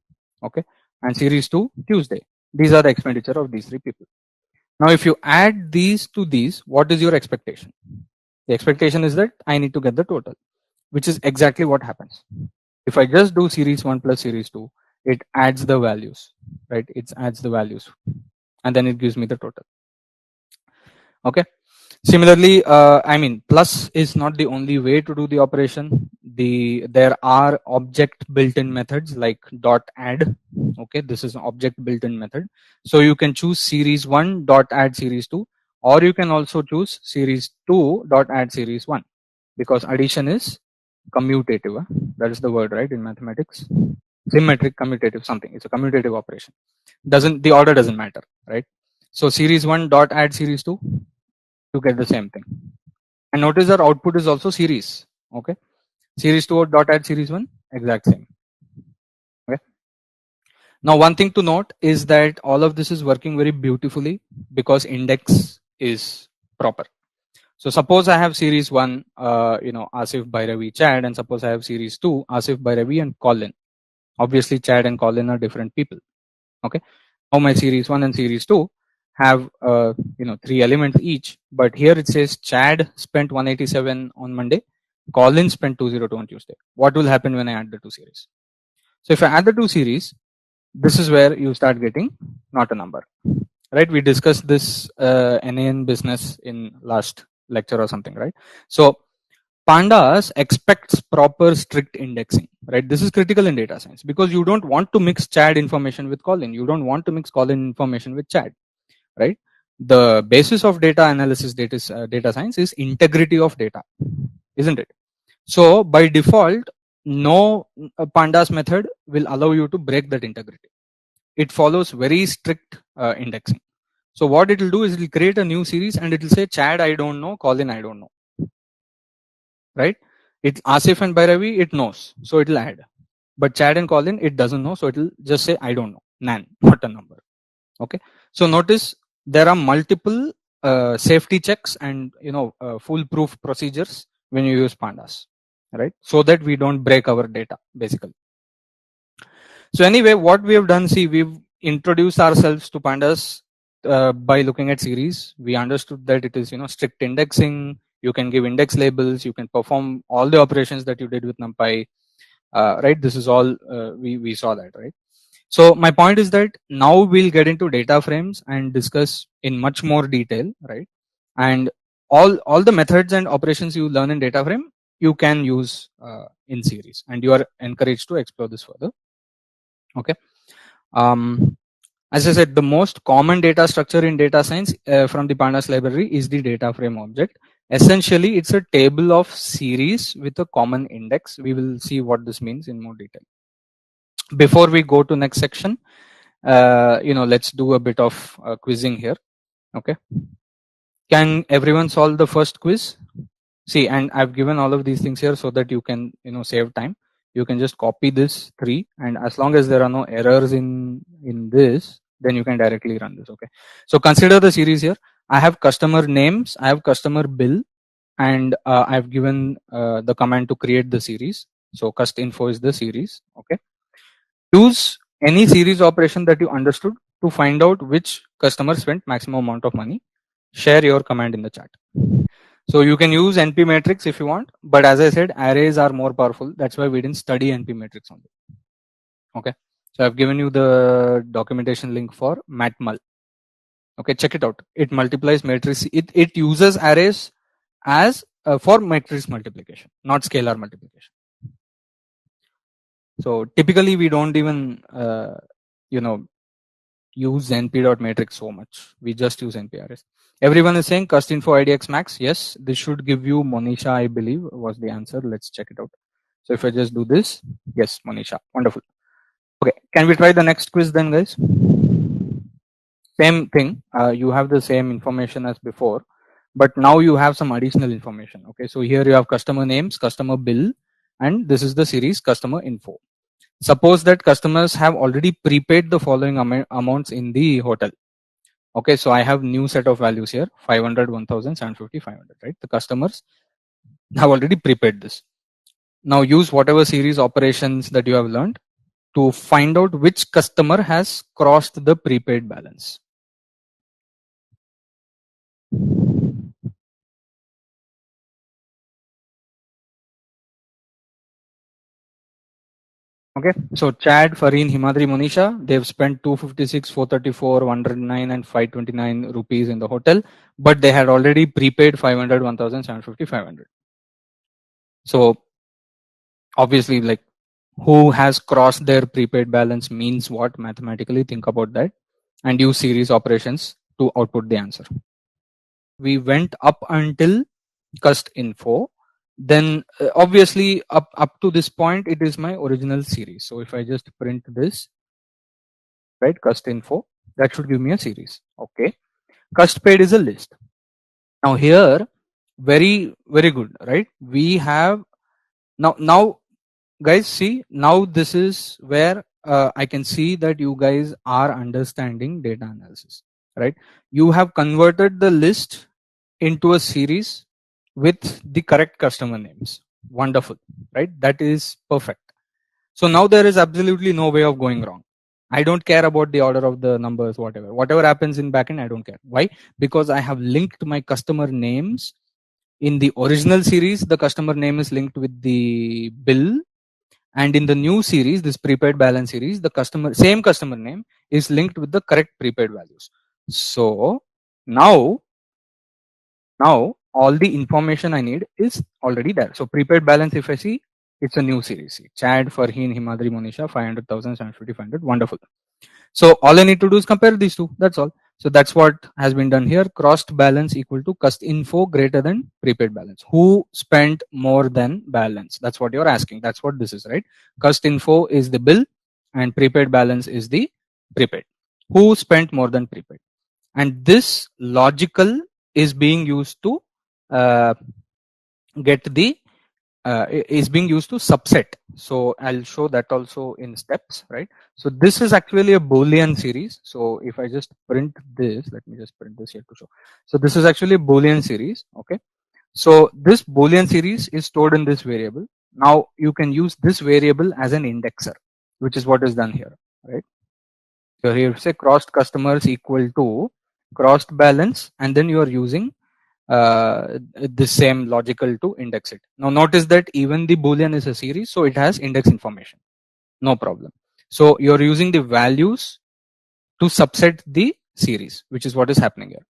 Okay, and series 2, Tuesday, these are the expenditure of these three people. Now if you add these to these, what is your expectation? The expectation is that I need to get the total, which is exactly what happens. If I just do series 1 plus series 2, it adds the values, right? It adds the values and then it gives me the total. Okay, similarly, plus is not the only way to do the operation. There are object built-in methods like dot add. Okay, this is an object built-in method. So you can choose series 1 dot add series 2, or you can also choose series 2 dot add series 1, because addition is commutative. That is the word, right, in mathematics. Symmetric, commutative, something. It's a commutative operation. The order doesn't matter, right? So series 1 dot add series 2, to get the same thing. And notice our output is also series. Okay, series 2 dot add series 1, exact same. Okay, now one thing to note is that all of this is working very beautifully because index is proper. So suppose I have series 1, Asif, Bhairavi, Chad, and suppose I have series 2, Asif, Bhairavi and Colin. Obviously Chad and Colin are different people. Okay, now my series 1 and series 2 have 3 elements each, but here it says Chad spent 187 on Monday, Colin spent 202 on Tuesday. What will happen when I add the two series? So if I add the two series, this is where you start getting not a number, right? We discussed this NAN business in last lecture or something, right? So pandas expects proper strict indexing, right? This is critical in data science because you don't want to mix Chad information with Colin. You don't want to mix Colin information with Chad, right? The basis of data analysis, data science is integrity of data, isn't it? So by default, no pandas method will allow you to break that integrity. It follows very strict indexing. So what it will do is it will create a new series and it will say Chad I don't know, Colin I don't know, right? It Asif and Bhairavi it knows, so it will add. But Chad and Colin it doesn't know, so it will just say I don't know, nan, not a number. Okay, so notice there are multiple safety checks and foolproof procedures when you use pandas, right? So that we don't break our data basically. So anyway, what we have done, see, we've introduced ourselves to pandas by looking at series. We understood that it is strict indexing, You can give index labels, you can perform all the operations that you did with NumPy, right? This is all we saw that, right? So my point is that now we'll get into data frames and discuss in much more detail, right? And all the methods and operations you learn in data frame you can use in series, and you are encouraged to explore this further. Okay. As I said, the most common data structure in data science from the Pandas library is the data frame object. Essentially, it's a table of series with a common index. We will see what this means in more detail. Before we go to next section, let's do a bit of quizzing here. Okay. Can everyone solve the first quiz? See, and I've given all of these things here so that you can, save time. You can just copy this 3, and as long as there are no errors in this, then you can directly run this. Okay. So consider the series here. I have customer names, I have customer bill, and I've given the command to create the series. So cust info is the series. Okay. Use any series operation that you understood to find out which customer spent maximum amount of money. Share your command in the chat. So you can use NP matrix if you want, but as I said, arrays are more powerful. That's why we didn't study NP matrix only. Okay. So I've given you the documentation link for matmul. Okay, check it out. It multiplies matrix. It uses arrays as for matrix multiplication, not scalar multiplication. So typically we don't even use np.matrix so much. We just use np arrays. Everyone is saying cust info idx max. Yes, this should give you Monisha, I believe was the answer. Let's check it out. So if I just do this, yes, Monisha, wonderful. Okay, can we try the next quiz then, guys? Same thing. You have the same information as before, but now you have some additional information. Okay, so here you have customer names, customer bill, and this is the series customer info. Suppose that customers have already prepaid the following amounts in the hotel. Okay, so I have new set of values here, 500, 1000, 750, 500, right? The customers have already prepaid this. Now use whatever series operations that you have learned to find out which customer has crossed the prepaid balance. Okay, so Chad, Fareen, Himadri, Monisha, they've spent 256, 434, 109 and 529 rupees in the hotel, but they had already prepaid 500, 1000, 750, 500. So obviously, like, who has crossed their prepaid balance means what mathematically. Think about that and use series operations to output the answer. We went up until cust info. Then obviously up to this point it is my original series. So if I just print this, right, cust info, that should give me a series. Okay, cust paid is a list. Now here, very good, right? We have now guys, see, now this is where I can see that you guys are understanding data analysis, right? You have converted the list into a series with the correct customer names. Wonderful, right? That is perfect. So now there is absolutely no way of going wrong. I don't care about the order of the numbers, whatever happens in backend, I don't care. Why? Because I have linked my customer names. In the original series, the customer name is linked with the bill, and in the new series, this prepaid balance series, the same customer name is linked with the correct prepaid values. So now all the information I need is already there. So prepaid balance, if I see, it's a new series. See, Chad, Farheen, Himadri, Monisha, 500,000, 750, 500, wonderful. So all I need to do is compare these two. That's all. So that's what has been done here. Crossed balance equal to cust info greater than prepaid balance. Who spent more than balance? That's what you're asking. That's what this is, right? Cust info is the bill and prepaid balance is the prepaid. Who spent more than prepaid? And this logical is being used to get the is being used to subset. So I'll show that also in steps, right? So this is actually a Boolean series. So if I just print this, let me just print this here to show. So this is actually a Boolean series. Okay. So this Boolean series is stored in this variable. Now you can use this variable as an indexer, which is what is done here, right? So here say crossed customers equal to crossed balance, and then you are using the same logical to index it. Now notice that even the Boolean is a series, so it has index information. No problem. So you're using the values to subset the series, which is what is happening here.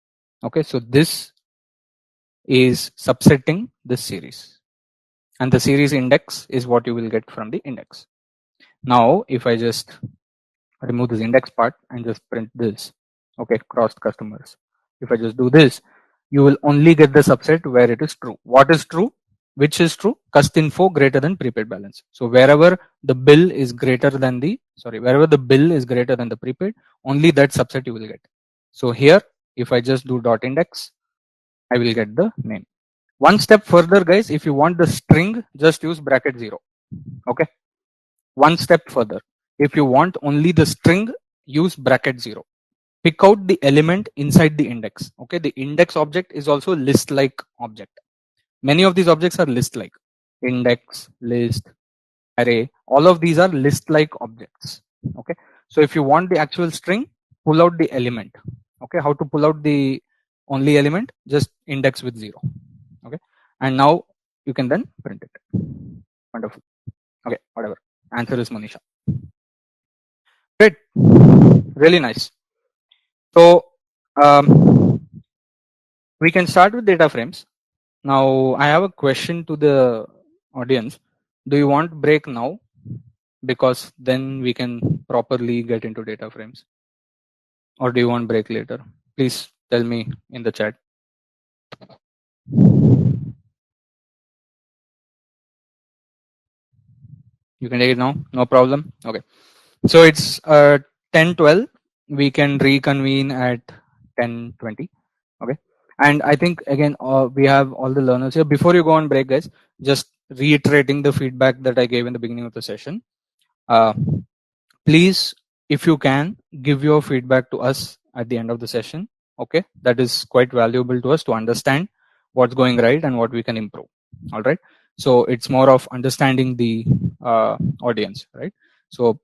Okay, so this is subsetting this series, and the series index is what you will get from the index. Now if I just remove this index part and just print this, okay, crossed customers, if I just do this, you will only get the subset where it is true. What is true? Which is true? Cust info greater than prepaid balance. So wherever the bill is greater than the wherever the bill is greater than the prepaid, only that subset you will get. So here if I just do dot index, I will get the name. One step further, guys, if you want the string, just use bracket 0. Okay, one step further, if you want only the string, use bracket 0. Pick out the element inside the index. Okay, the index object is also list like object. Many of these objects are list like. Index, list, array, all of these are list like objects. Okay, so if you want the actual string, pull out the element. Okay, how to pull out the only element? Just index with 0. Okay, and now you can then print it. Wonderful. Okay, whatever. Answer is Manisha. Great, really nice. So we can start with data frames. Now I have a question to the audience. Do you want break now? Because then we can properly get into data frames. Or do you want break later? Please tell me in the chat. You can take it now, no problem. Okay. So it's 10:12. We can reconvene at 10:20. Okay. And I think again we have all the learners here. Before you go on break, guys, just reiterating the feedback that I gave in the beginning of the session. Please, if you can, give your feedback to us at the end of the session. Okay, that is quite valuable to us to understand what's going right and what we can improve. All right. So it's more of understanding the audience, right? So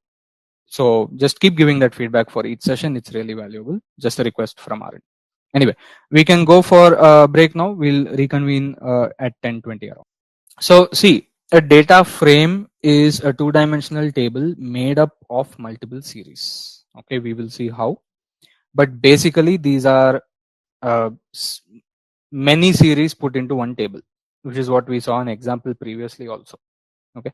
just keep giving that feedback for each session. It's really valuable. Just a request from our end. Anyway, we can go for a break now. We'll reconvene at 10:20 around. So see, a data frame is a two-dimensional table made up of multiple series. Okay, we will see how. But basically, these are many series put into one table, which is what we saw in example previously also. Okay.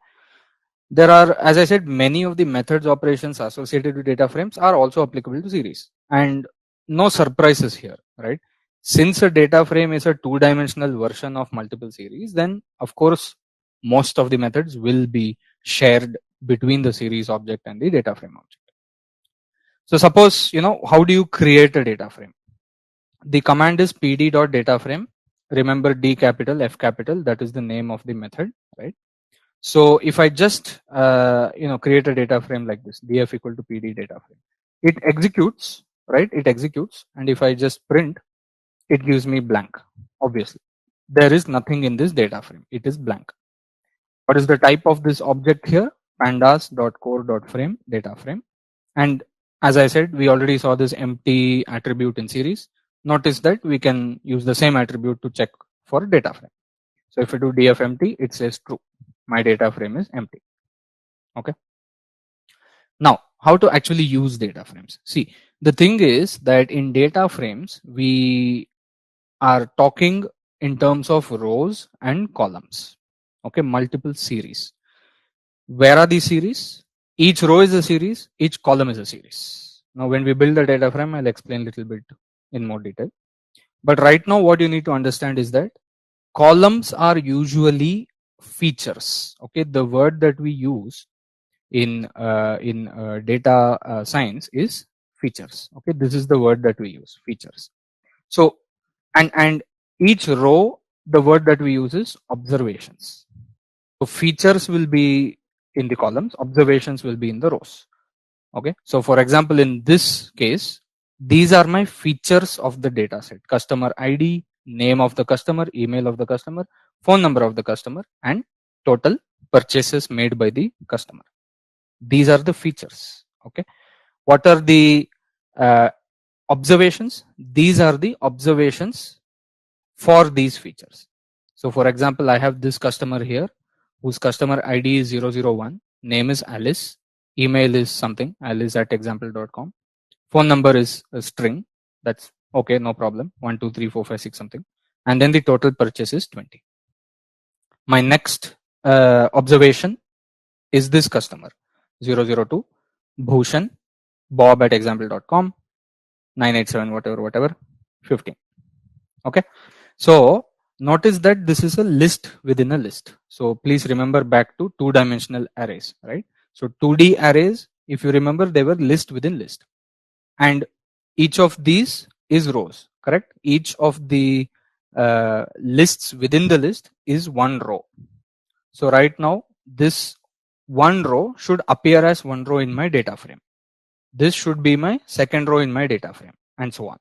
There are, as I said, many of the methods operations associated with data frames are also applicable to series, and no surprises here, right? Since a data frame is a two-dimensional version of multiple series, then of course most of the methods will be shared between the series object and the data frame object. So suppose, how do you create a data frame? The command is pd.dataframe. Remember D capital, F capital, that is the name of the method, right? So if I just create a data frame like this, df equal to pd data frame, it executes, right? It executes, and if I just print, it gives me blank. Obviously, there is nothing in this data frame. It is blank. What is the type of this object here? Pandas.core.frame data frame. And as I said, we already saw this empty attribute in series. Notice that we can use the same attribute to check for data frame. So if I do df empty, it says true. My data frame is empty. Okay. Now, how to actually use data frames? See, the thing is that in data frames, we are talking in terms of rows and columns. Okay, multiple series. Where are these series? Each row is a series, each column is a series. Now, when we build the data frame, I'll explain a little bit in more detail. But right now, what you need to understand is that columns are usually features. Okay, the word that we use in data science is features. Okay, this is the word that we use, features. So and each row, the word that we use is observations. So features will be in the columns, observations will be in the rows. Okay, so for example, in this case, these are my features of the data set: customer ID, name of the customer, email of the customer, phone number of the customer, and total purchases made by the customer. These are the features. Okay, what are the observations? These are the observations for these features. So for example, I have this customer here whose customer ID is 001, name is Alice, email is something, alice@example.com, phone number is a string, that's okay, no problem, 1 2 3 4 5 6 something, and then the total purchase is 20. My next observation is this customer 002 Bhushan, bob@example.com, 987 whatever 15. Okay, so notice that this is a list within a list. So please remember back to two-dimensional arrays, right? So 2D arrays, if you remember, they were list within list, and each of these is rows, correct? Each of the lists within the list is one row. So right now this one row should appear as one row in my data frame. This should be my second row in my data frame, and so on,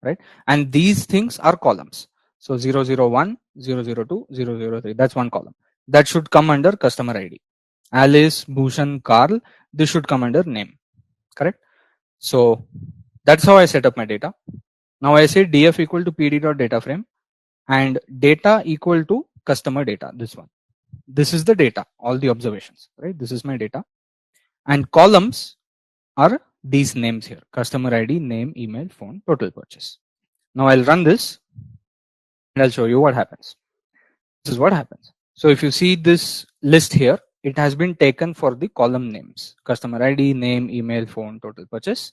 right? And these things are columns. So 001, 002, 003, that's one column. That should come under customer ID. Alice, Bhushan, Carl, this should come under name, correct? So that's how I set up my data. Now I say df equal to pd.dataframe and data equal to customer data, this one. This is the data, all the observations, right? This is my data. And columns are these names here, customer ID, name, email, phone, total purchase. Now I'll run this and I'll show you what happens. This is what happens. So if you see this list here, it has been taken for the column names, customer ID, name, email, phone, total purchase.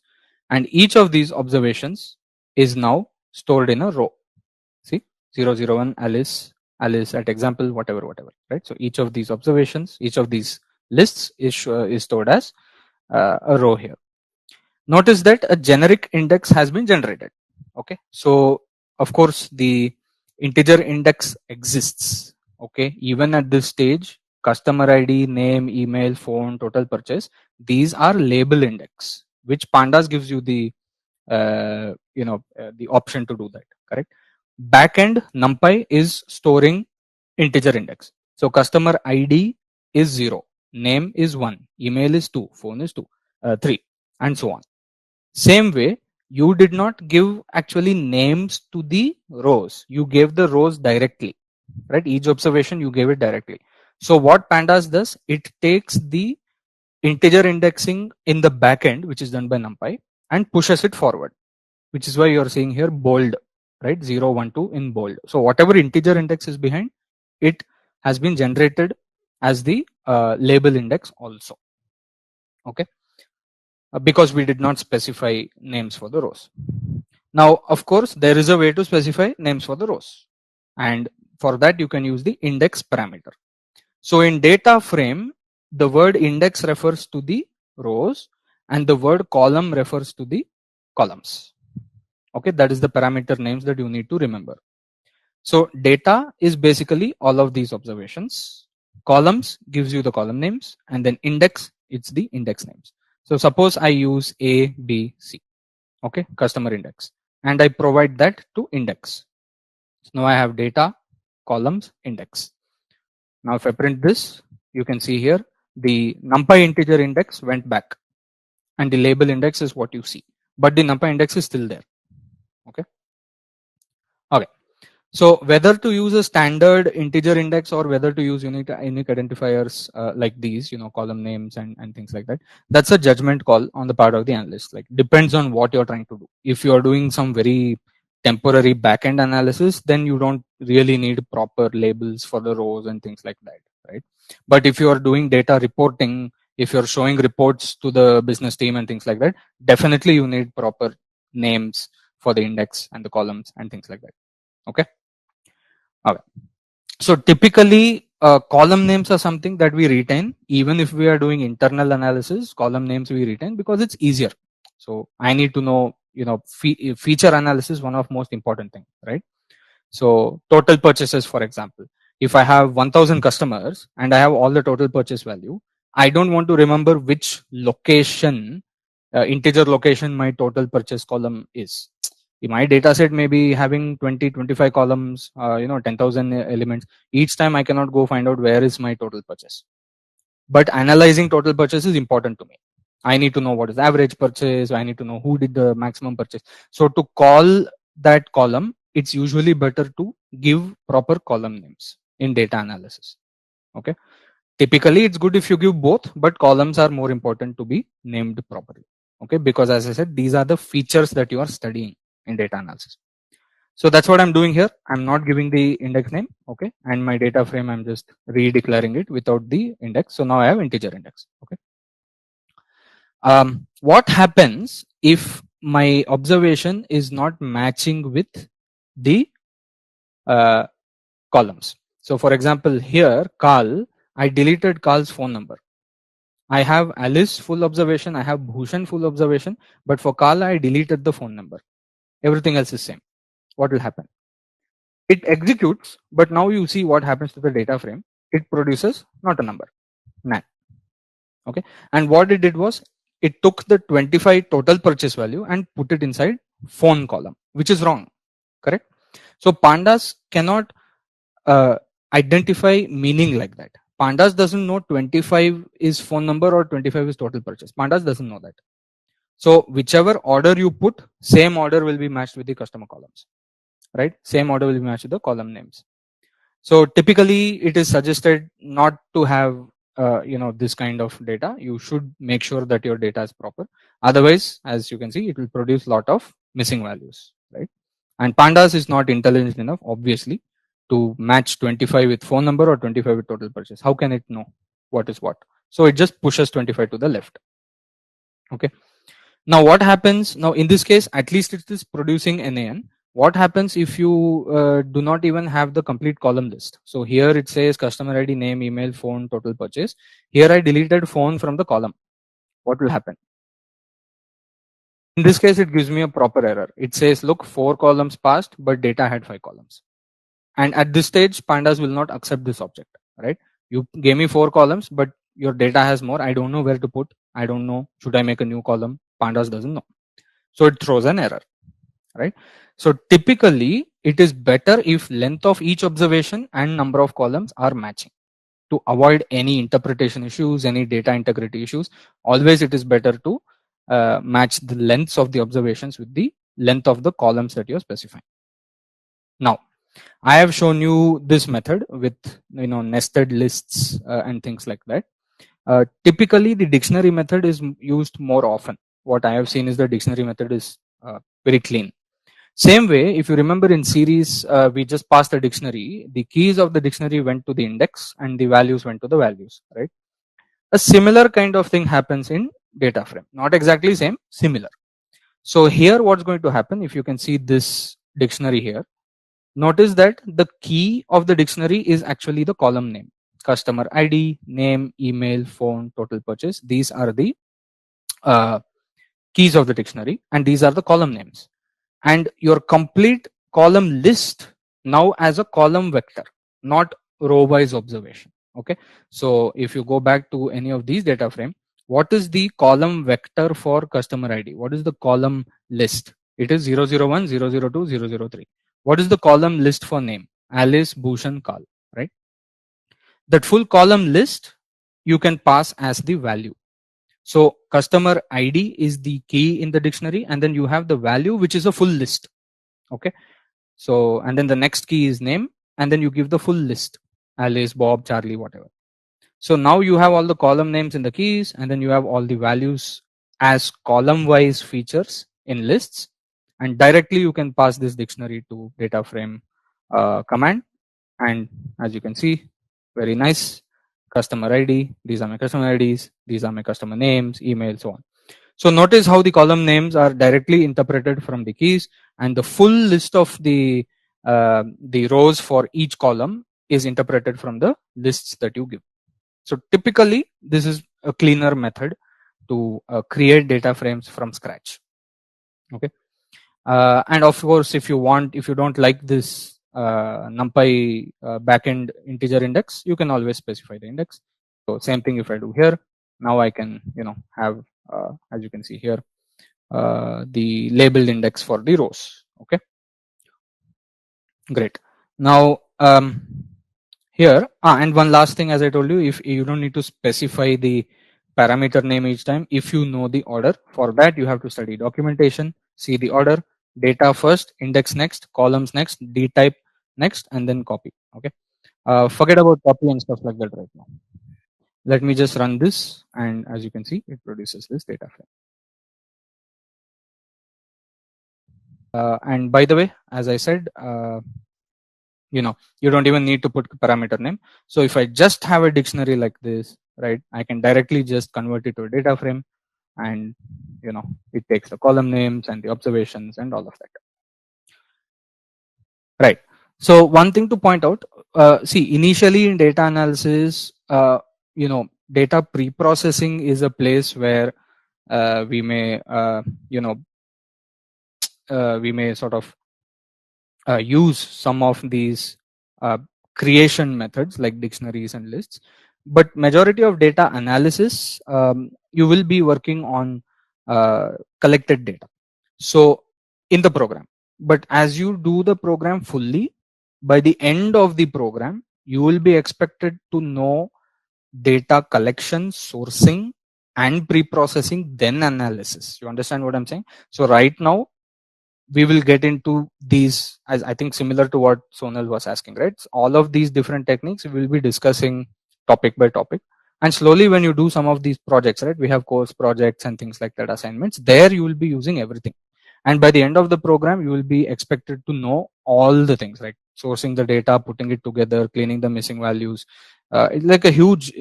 And each of these observations is now stored in a row. See, 001 Alice, Alice at example, whatever, right? So each of these observations, each of these lists is stored as a row here. Notice that a generic index has been generated. Okay, so of course the integer index exists. Okay, even at this stage, customer ID, name, email, phone, total purchase, these are label index, which Pandas gives you the the option to do that, correct? Backend NumPy is storing integer index. So customer ID is 0, name is 1, email is 2, phone is 3, and so on. Same way, you did not give actually names to the rows. You gave the rows directly, right? Each observation you gave it directly. So what Pandas does, it takes the integer indexing in the backend, which is done by NumPy, and pushes it forward, which is why you're seeing here bold, right? 0, 1, 2 in bold. So whatever integer index is behind, it has been generated as the label index also. Okay. Because we did not specify names for the rows. Now, of course, there is a way to specify names for the rows. And for that, you can use the index parameter. So in data frame, the word index refers to the rows and the word column refers to the columns. Okay, that is the parameter names that you need to remember. So data is basically all of these observations. Columns gives you the column names, and then index, it's the index names. So suppose I use A, B, C, okay, customer index, and I provide that to index. So now I have data, columns, index. Now if I print this, you can see here the NumPy integer index went back and the label index is what you see, but the NumPy index is still there. Okay. Okay. So whether to use a standard integer index or whether to use unique identifiers like these, column names and things like that, that's a judgment call on the part of the analyst. Like depends on what you're trying to do. If you're doing some very temporary backend analysis, then you don't really need proper labels for the rows and things like that, right? But if you're doing data reporting, if you're showing reports to the business team and things like that, definitely you need proper names for the index and the columns and things like that. Okay. Okay. So typically column names are something that we retain. Even if we are doing internal analysis, column names we retain because it's easier. So I need to know, feature analysis, one of most important thing, right? So total purchases, for example, if I have 1000 customers and I have all the total purchase value, I don't want to remember which location, integer location my total purchase column is. My data set may be having 20-25 columns, 10,000 elements. Each time I cannot go find out where is my total purchase. But analyzing total purchase is important to me. I need to know what is average purchase. I need to know who did the maximum purchase. So to call that column, it's usually better to give proper column names in data analysis. Okay. Typically, it's good if you give both, but columns are more important to be named properly. Okay, because as I said, these are the features that you are studying in data analysis. So that's what I'm doing here. I'm not giving the index name. Okay, and my data frame, I'm just redeclaring it without the index. So now I have integer index. Okay. What happens if my observation is not matching with the columns? So for example, here Carl, I deleted Carl's phone number. I have Alice full observation, I have Bhushan full observation, but for Carl I deleted the phone number. Everything else is same. What will happen? It executes, but now you see what happens to the data frame. It produces not a number, none. Okay, and what it did was it took the 25 total purchase value and put it inside phone column, which is wrong. Correct? So pandas cannot identify meaning like that. Pandas doesn't know 25 is phone number or 25 is total purchase. Pandas doesn't know that. So whichever order you put, same order will be matched with the customer columns, right? Same order will be matched with the column names. So typically it is suggested not to have this kind of data. You should make sure that your data is proper. Otherwise, as you can see, it will produce lot of missing values, right? And pandas is not intelligent enough, obviously, to match 25 with phone number or 25 with total purchase. How can it know what is what? So it just pushes 25 to the left. Okay. Now what happens? Now in this case, at least it is producing NaN. What happens if you do not even have the complete column list? So here it says customer ID, name, email, phone, total purchase. Here I deleted phone from the column. What will happen? In this case, it gives me a proper error. It says, look, 4 columns passed, but data had 5 columns. And at this stage, pandas will not accept this object, right? You gave me 4 columns, but your data has more. I don't know where to put. I don't know. Should I make a new column? Pandas doesn't know. So it throws an error, right? So typically, it is better if length of each observation and number of columns are matching to avoid any interpretation issues, any data integrity issues. Always it is better to match the lengths of the observations with the length of the columns that you're specifying. Now, I have shown you this method with nested lists and things like that. Typically, the dictionary method is used more often. What I have seen is the dictionary method is very clean. Same way, if you remember in series, we just passed the dictionary. The keys of the dictionary went to the index and the values went to the values, right? A similar kind of thing happens in data frame. Not exactly same, similar. So here what's going to happen, if you can see this dictionary here, notice that the key of the dictionary is actually the column name. Customer ID, name, email, phone, total purchase. These are the keys of the dictionary and these are the column names. And your complete column list now as a column vector, not row wise observation. Okay. So if you go back to any of these data frame, what is the column vector for customer ID? What is the column list? It is 001, 002, 003. What is the column list for name? Alice, Bhushan, Carl, right? That full column list you can pass as the value. So customer ID is the key in the dictionary and then you have the value which is a full list. Okay. So and then the next key is name and then you give the full list. Alice, Bob, Charlie, whatever. So now you have all the column names in the keys and then you have all the values as column wise features in lists and directly you can pass this dictionary to Dataframe command and as you can see, very nice. Customer ID, these are my customer IDs, these are my customer names, email, so on. So notice how the column names are directly interpreted from the keys and the full list of the rows for each column is interpreted from the lists that you give. So typically this is a cleaner method to create data frames from scratch. Okay. And of course, if you don't like this NumPy backend integer index, you can always specify the index. So same thing if I do here, now I can have as you can see here the labeled index for the rows. Okay, great. Now here and one last thing, as I told you, if you don't need to specify the parameter name each time, if you know the order, for that you have to study documentation, see the order, data first, index next, columns next, dtype next, and then copy. Okay. Forget about copy and stuff like that right now. Let me just run this, and as you can see, it produces this data frame. And by the way, as I said, you don't even need to put parameter name. So if I just have a dictionary like this, right, I can directly just convert it to a data frame, and it takes the column names and the observations and all of that. Right. So one thing to point out, see, initially in data analysis, data pre-processing is a place where we may sort of use some of these creation methods like dictionaries and lists, but majority of data analysis, you will be working on collected data, so in the program. But as you do the program fully, by the end of the program, you will be expected to know data collection, sourcing, and pre-processing, then analysis. You understand what I'm saying? So right now we will get into these, as I think similar to what Sonal was asking, right? So all of these different techniques we will be discussing topic by topic, and slowly when you do some of these projects, right, we have course projects and things like that, assignments, there you will be using everything. And by the end of the program, you will be expected to know all the things, like sourcing the data, putting it together, cleaning the missing values. It's like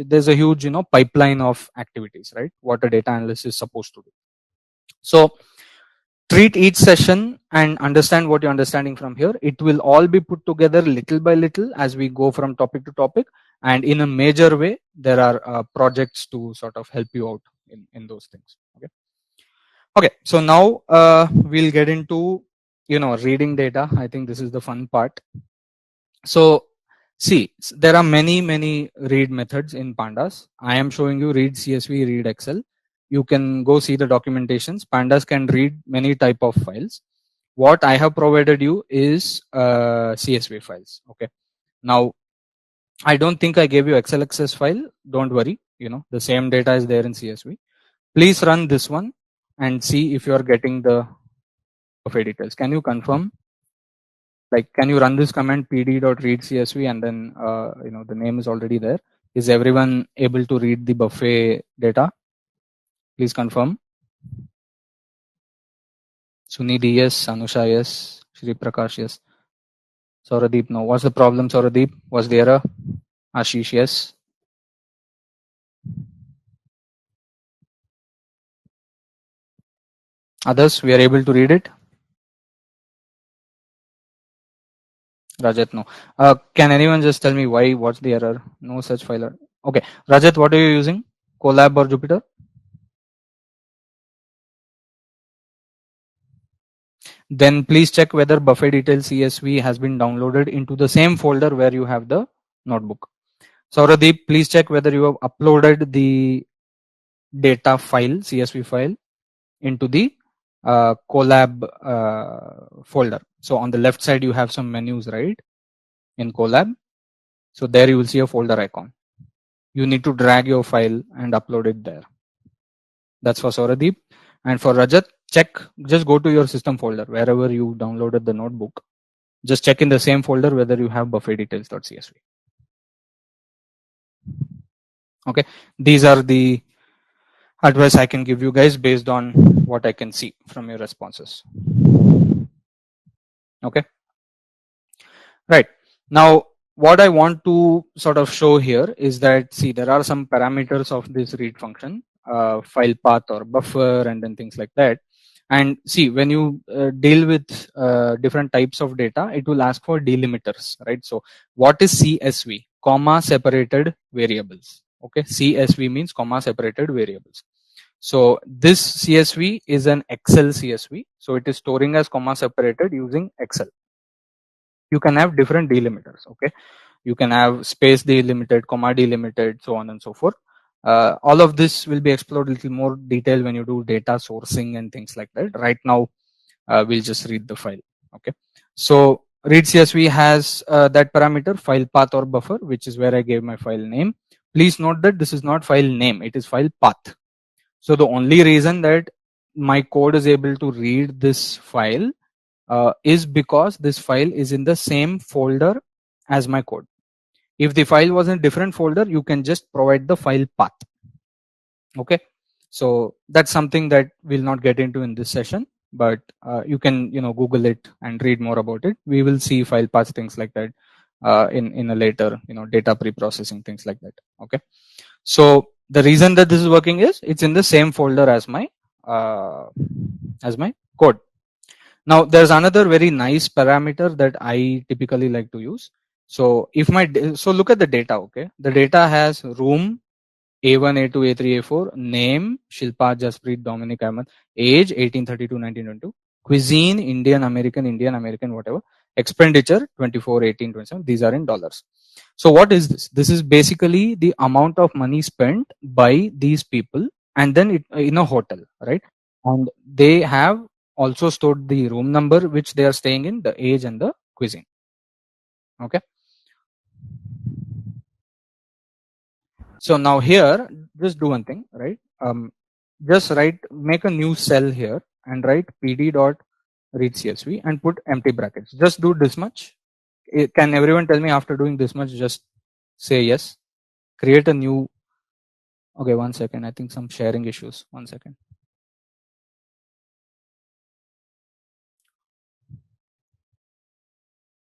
there's a huge pipeline of activities, right, what a data analyst is supposed to do. So treat each session and understand what you're understanding from here. It will all be put together little by little as we go from topic to topic, and in a major way there are projects to sort of help you out in those things. Okay, so now we'll get into reading data. I think this is the fun part. So see, there are many read methods in Pandas. I am showing you read CSV, read Excel. You can go see the documentations. Pandas can read many type of files. What I have provided you is CSV files. Okay. Now, I don't think I gave you Excel access file. Don't worry. The same data is there in CSV. Please run this one and see if you are getting the buffet details. Can you confirm? Like, can you run this command pd.read_csv and then the name is already there? Is everyone able to read the buffet data? Please confirm. Sunidhi, yes. Anusha, yes. Shri Prakash, yes. Sauradeep, no. What's the problem, Sauradeep? Was the error? Ashish, yes. Others, we are able to read it. Rajat, no. Can anyone just tell me why? What's the error? No such file. Okay, Rajat, what are you using? Colab or Jupyter? Then please check whether buffet details CSV has been downloaded into the same folder where you have the notebook. Sauradeep, please check whether you have uploaded the data file, CSV file, into the Colab folder. So on the left side, you have some menus, right, in Colab. So there you will see a folder icon. You need to drag your file and upload it there. That's for Sauradeep. And for Rajat, just go to your system folder, wherever you downloaded the notebook. Just check in the same folder whether you have buffet details.csv. Okay, these are the advice I can give you guys based on what I can see from your responses. Okay, right. Now what I want to sort of show here is that, see, there are some parameters of this read function, file path or buffer and then things like that. And see, when you deal with different types of data, it will ask for delimiters, right? So what is CSV? Comma separated variables. Okay, CSV means comma separated variables. So this CSV is an Excel CSV. So it is storing as comma separated using Excel. You can have different delimiters. Okay, you can have space delimited, comma delimited, so on and so forth. All of this will be explored a little more detail when you do data sourcing and things like that. Right now, we'll just read the file. Okay, so read CSV has that parameter file path or buffer, which is where I gave my file name. Please note that this is not file name, it is file path. So the only reason that my code is able to read this file is because this file is in the same folder as my code. If the file was in a different folder, you can just provide the file path. Okay, so that's something that we'll not get into in this session, but you can Google it and read more about it. We will see file paths, things like that, in a later data pre-processing, things like that. Okay, so the reason that this is working is it's in the same folder as my code. Now there's another very nice parameter that I typically like to use. So if so look at the data. Okay, the data has room A1, A2, A3, A4, name Shilpa, Jaspreet, Dominic, Ahmed, age 1832, 1922, cuisine Indian, American, whatever, expenditure 24, 18, 27. These are in dollars. So what is this? This is basically the amount of money spent by these people, and then it in a hotel, right? And they have also stored the room number which they are staying in, the age and the cuisine. Okay. So now here, just do one thing, right? Just make a new cell here and write pd dot read csv and put empty brackets. Just do this much. Can everyone tell me after doing this much? Just say yes. Create a new. Okay, 1 second. I think some sharing issues. 1 second.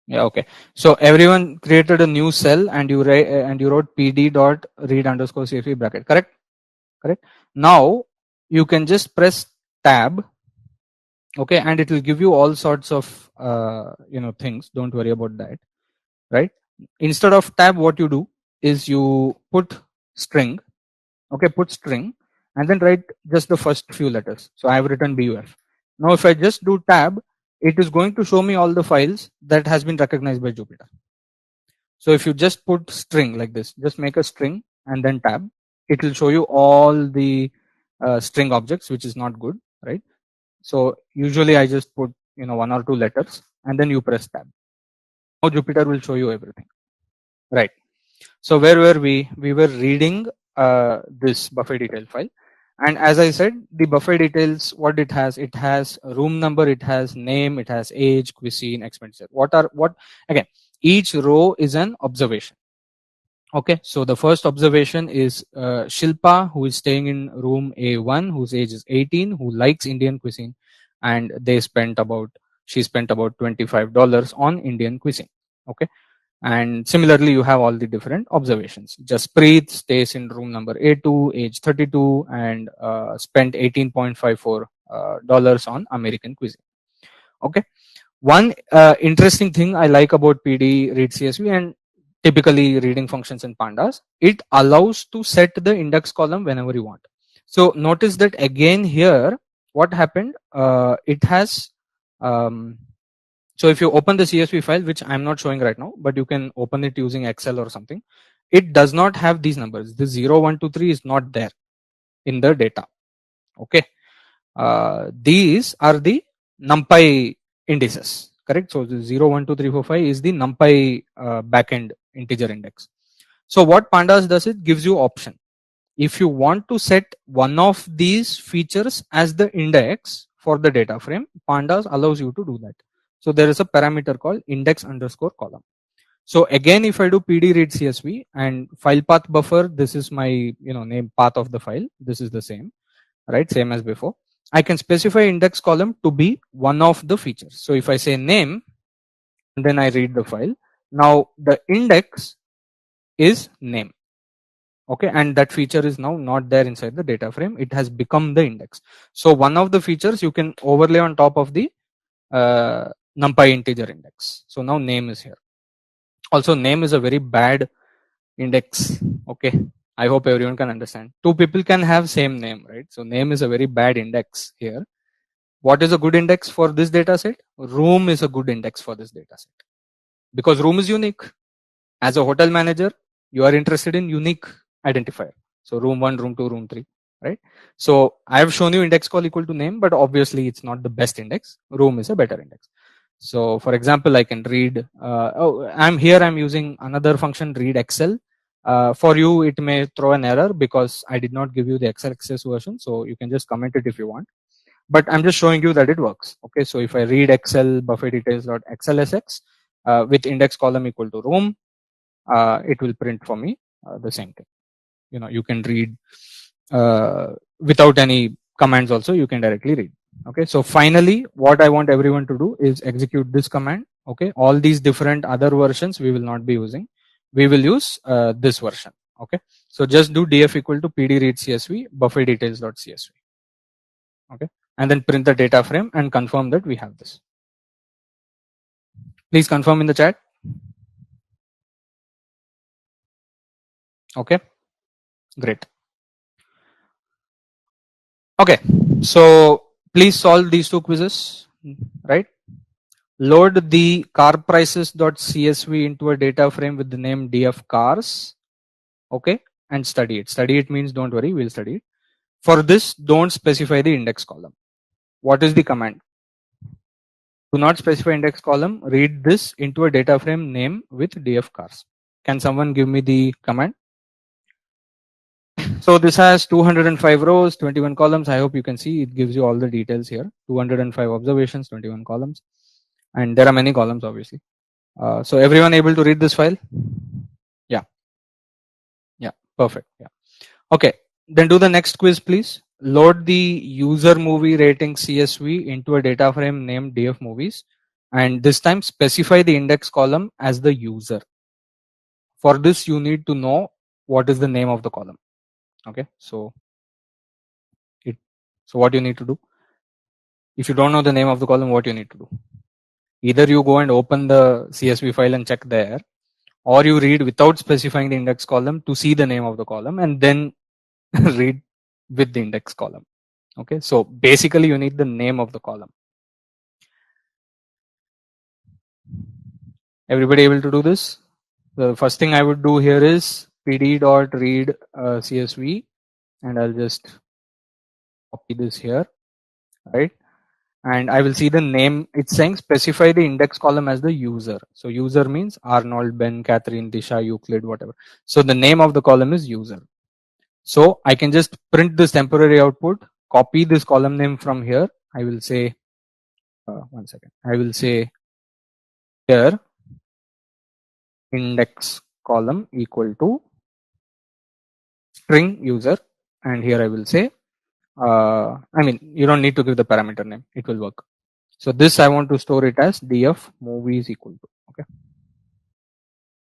Yeah, okay. So everyone created a new cell and you wrote pd dot read underscore csv bracket. Correct? Correct. Now you can just press tab. Okay, and it will give you all sorts of things. Don't worry about that, right? Instead of tab, what you do is you put string. Okay, put string and then write just the first few letters. So I have written buf. Now if I just do tab, it is going to show me all the files that has been recognized by Jupyter. So if you just put string like this, just make a string and then tab, it will show you all the string objects, which is not good, right? So usually I just put 1 or 2 letters and then you press tab. Now Jupyter will show you everything, right? So where were we? We were reading this buffet detail file, and as I said, the buffet details, what it has room number, it has name, it has age, cuisine, expenditure. What again? Each row is an observation. Okay, so the first observation is Shilpa, who is staying in room A1, whose age is 18, who likes Indian cuisine, and she spent about $25 on Indian cuisine. Okay, and similarly you have all the different observations. Jaspreet stays in room number A2, age 32, and spent $18.54 on American cuisine. Okay, one interesting thing I like about pd read csv and typically reading functions in pandas, it allows to set the index column whenever you want. So notice that again here what happened, it has so if you open the csv file, which I'm not showing right now, but you can open it using excel or something, it does not have these numbers. The 0 1 2 3 is not there in the data. Okay, these are the NumPy indices, correct? So the 0 1 2 3 4 5 is the NumPy backend integer index. So what pandas does, it gives you option. If you want to set one of these features as the index for the data frame, pandas allows you to do that. So there is a parameter called index underscore column. So again, if I do pd read csv and file path buffer, this is my name path of the file, this is the same, right? Same as before. I can specify index column to be one of the features. So if I say name and then I read the file, now the index is name. Okay, and that feature is now not there inside the data frame. It has become the index. So one of the features you can overlay on top of the NumPy integer index. So now name is here. Also, name is a very bad index. Okay, I hope everyone can understand. Two people can have same name, right? So name is a very bad index here. What is a good index for this data set? Room is a good index for this data set because room is unique. As a hotel manager, you are interested in unique identifier. So room 1, room 2, room 3, right? So I have shown you index call equal to name, but obviously it's not the best index. Room is a better index. So for example, I can read, I'm using another function, read Excel. For you, it may throw an error because I did not give you the Excel access version. So you can just comment it if you want. but I'm just showing you that it works. Okay, so if I read Excel buffet details.xlsx with index column equal to room, it will print for me the same thing. You can read without any commands also, you can directly read. Okay, so finally what I want everyone to do is execute this command. Okay, all these different other versions we will not be using, we will use this version. Okay, so just do df equal to pd read csv buffet details.csv. Okay, and then print the data frame and confirm that we have this. Please confirm in the chat. Okay, great. Okay, so please solve these two quizzes, right? Load the car prices.csv into a data frame with the name df cars. Okay, and study it. Study it means don't worry, we'll study it. For this, don't specify the index column. What is the command? Do not specify index column. Read this into a data frame name with df cars. Can someone give me the command? So this has 205 rows, 21 columns. I hope you can see it gives you all the details here. 205 observations, 21 columns, and there are many columns obviously. So everyone able to read this file? Yeah, perfect. Yeah. Okay, then do the next quiz please. Load the user movie rating CSV into a data frame named df movies, and this time specify the index column as the user. For this you need to know what is the name of the column. Okay, so what you need to do, if you don't know the name of the column, what you need to do, either you go and open the CSV file and check there, or you read without specifying the index column to see the name of the column and then read with the index column. Okay, so basically you need the name of the column. Everybody able to do this? The first thing I would do here is pd.read CSV, and I'll just copy this here, right? And I will see the name. It's saying specify the index column as the user. So user means Arnold, Ben, Catherine, Disha, Euclid, whatever. So the name of the column is user. So I can just print this temporary output, copy this column name from here. I will say, one second. I will say here index column equal to string user, and here I will say, I mean, you don't need to give the parameter name, it will work. So this I want to store it as df movies equal to. Okay,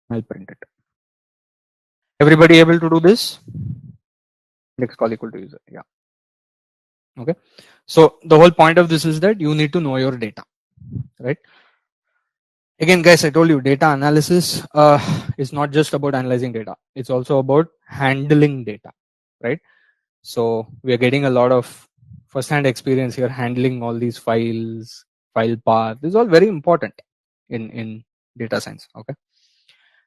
I'll print it. Everybody able to do this? Index call equal to user. Yeah. Okay. So the whole point of this is that you need to know your data, right? Again, guys, I told you data analysis is not just about analyzing data. It's also about handling data, right? So we are getting a lot of first-hand experience here handling all these files, file path. This is all very important in data science. Okay.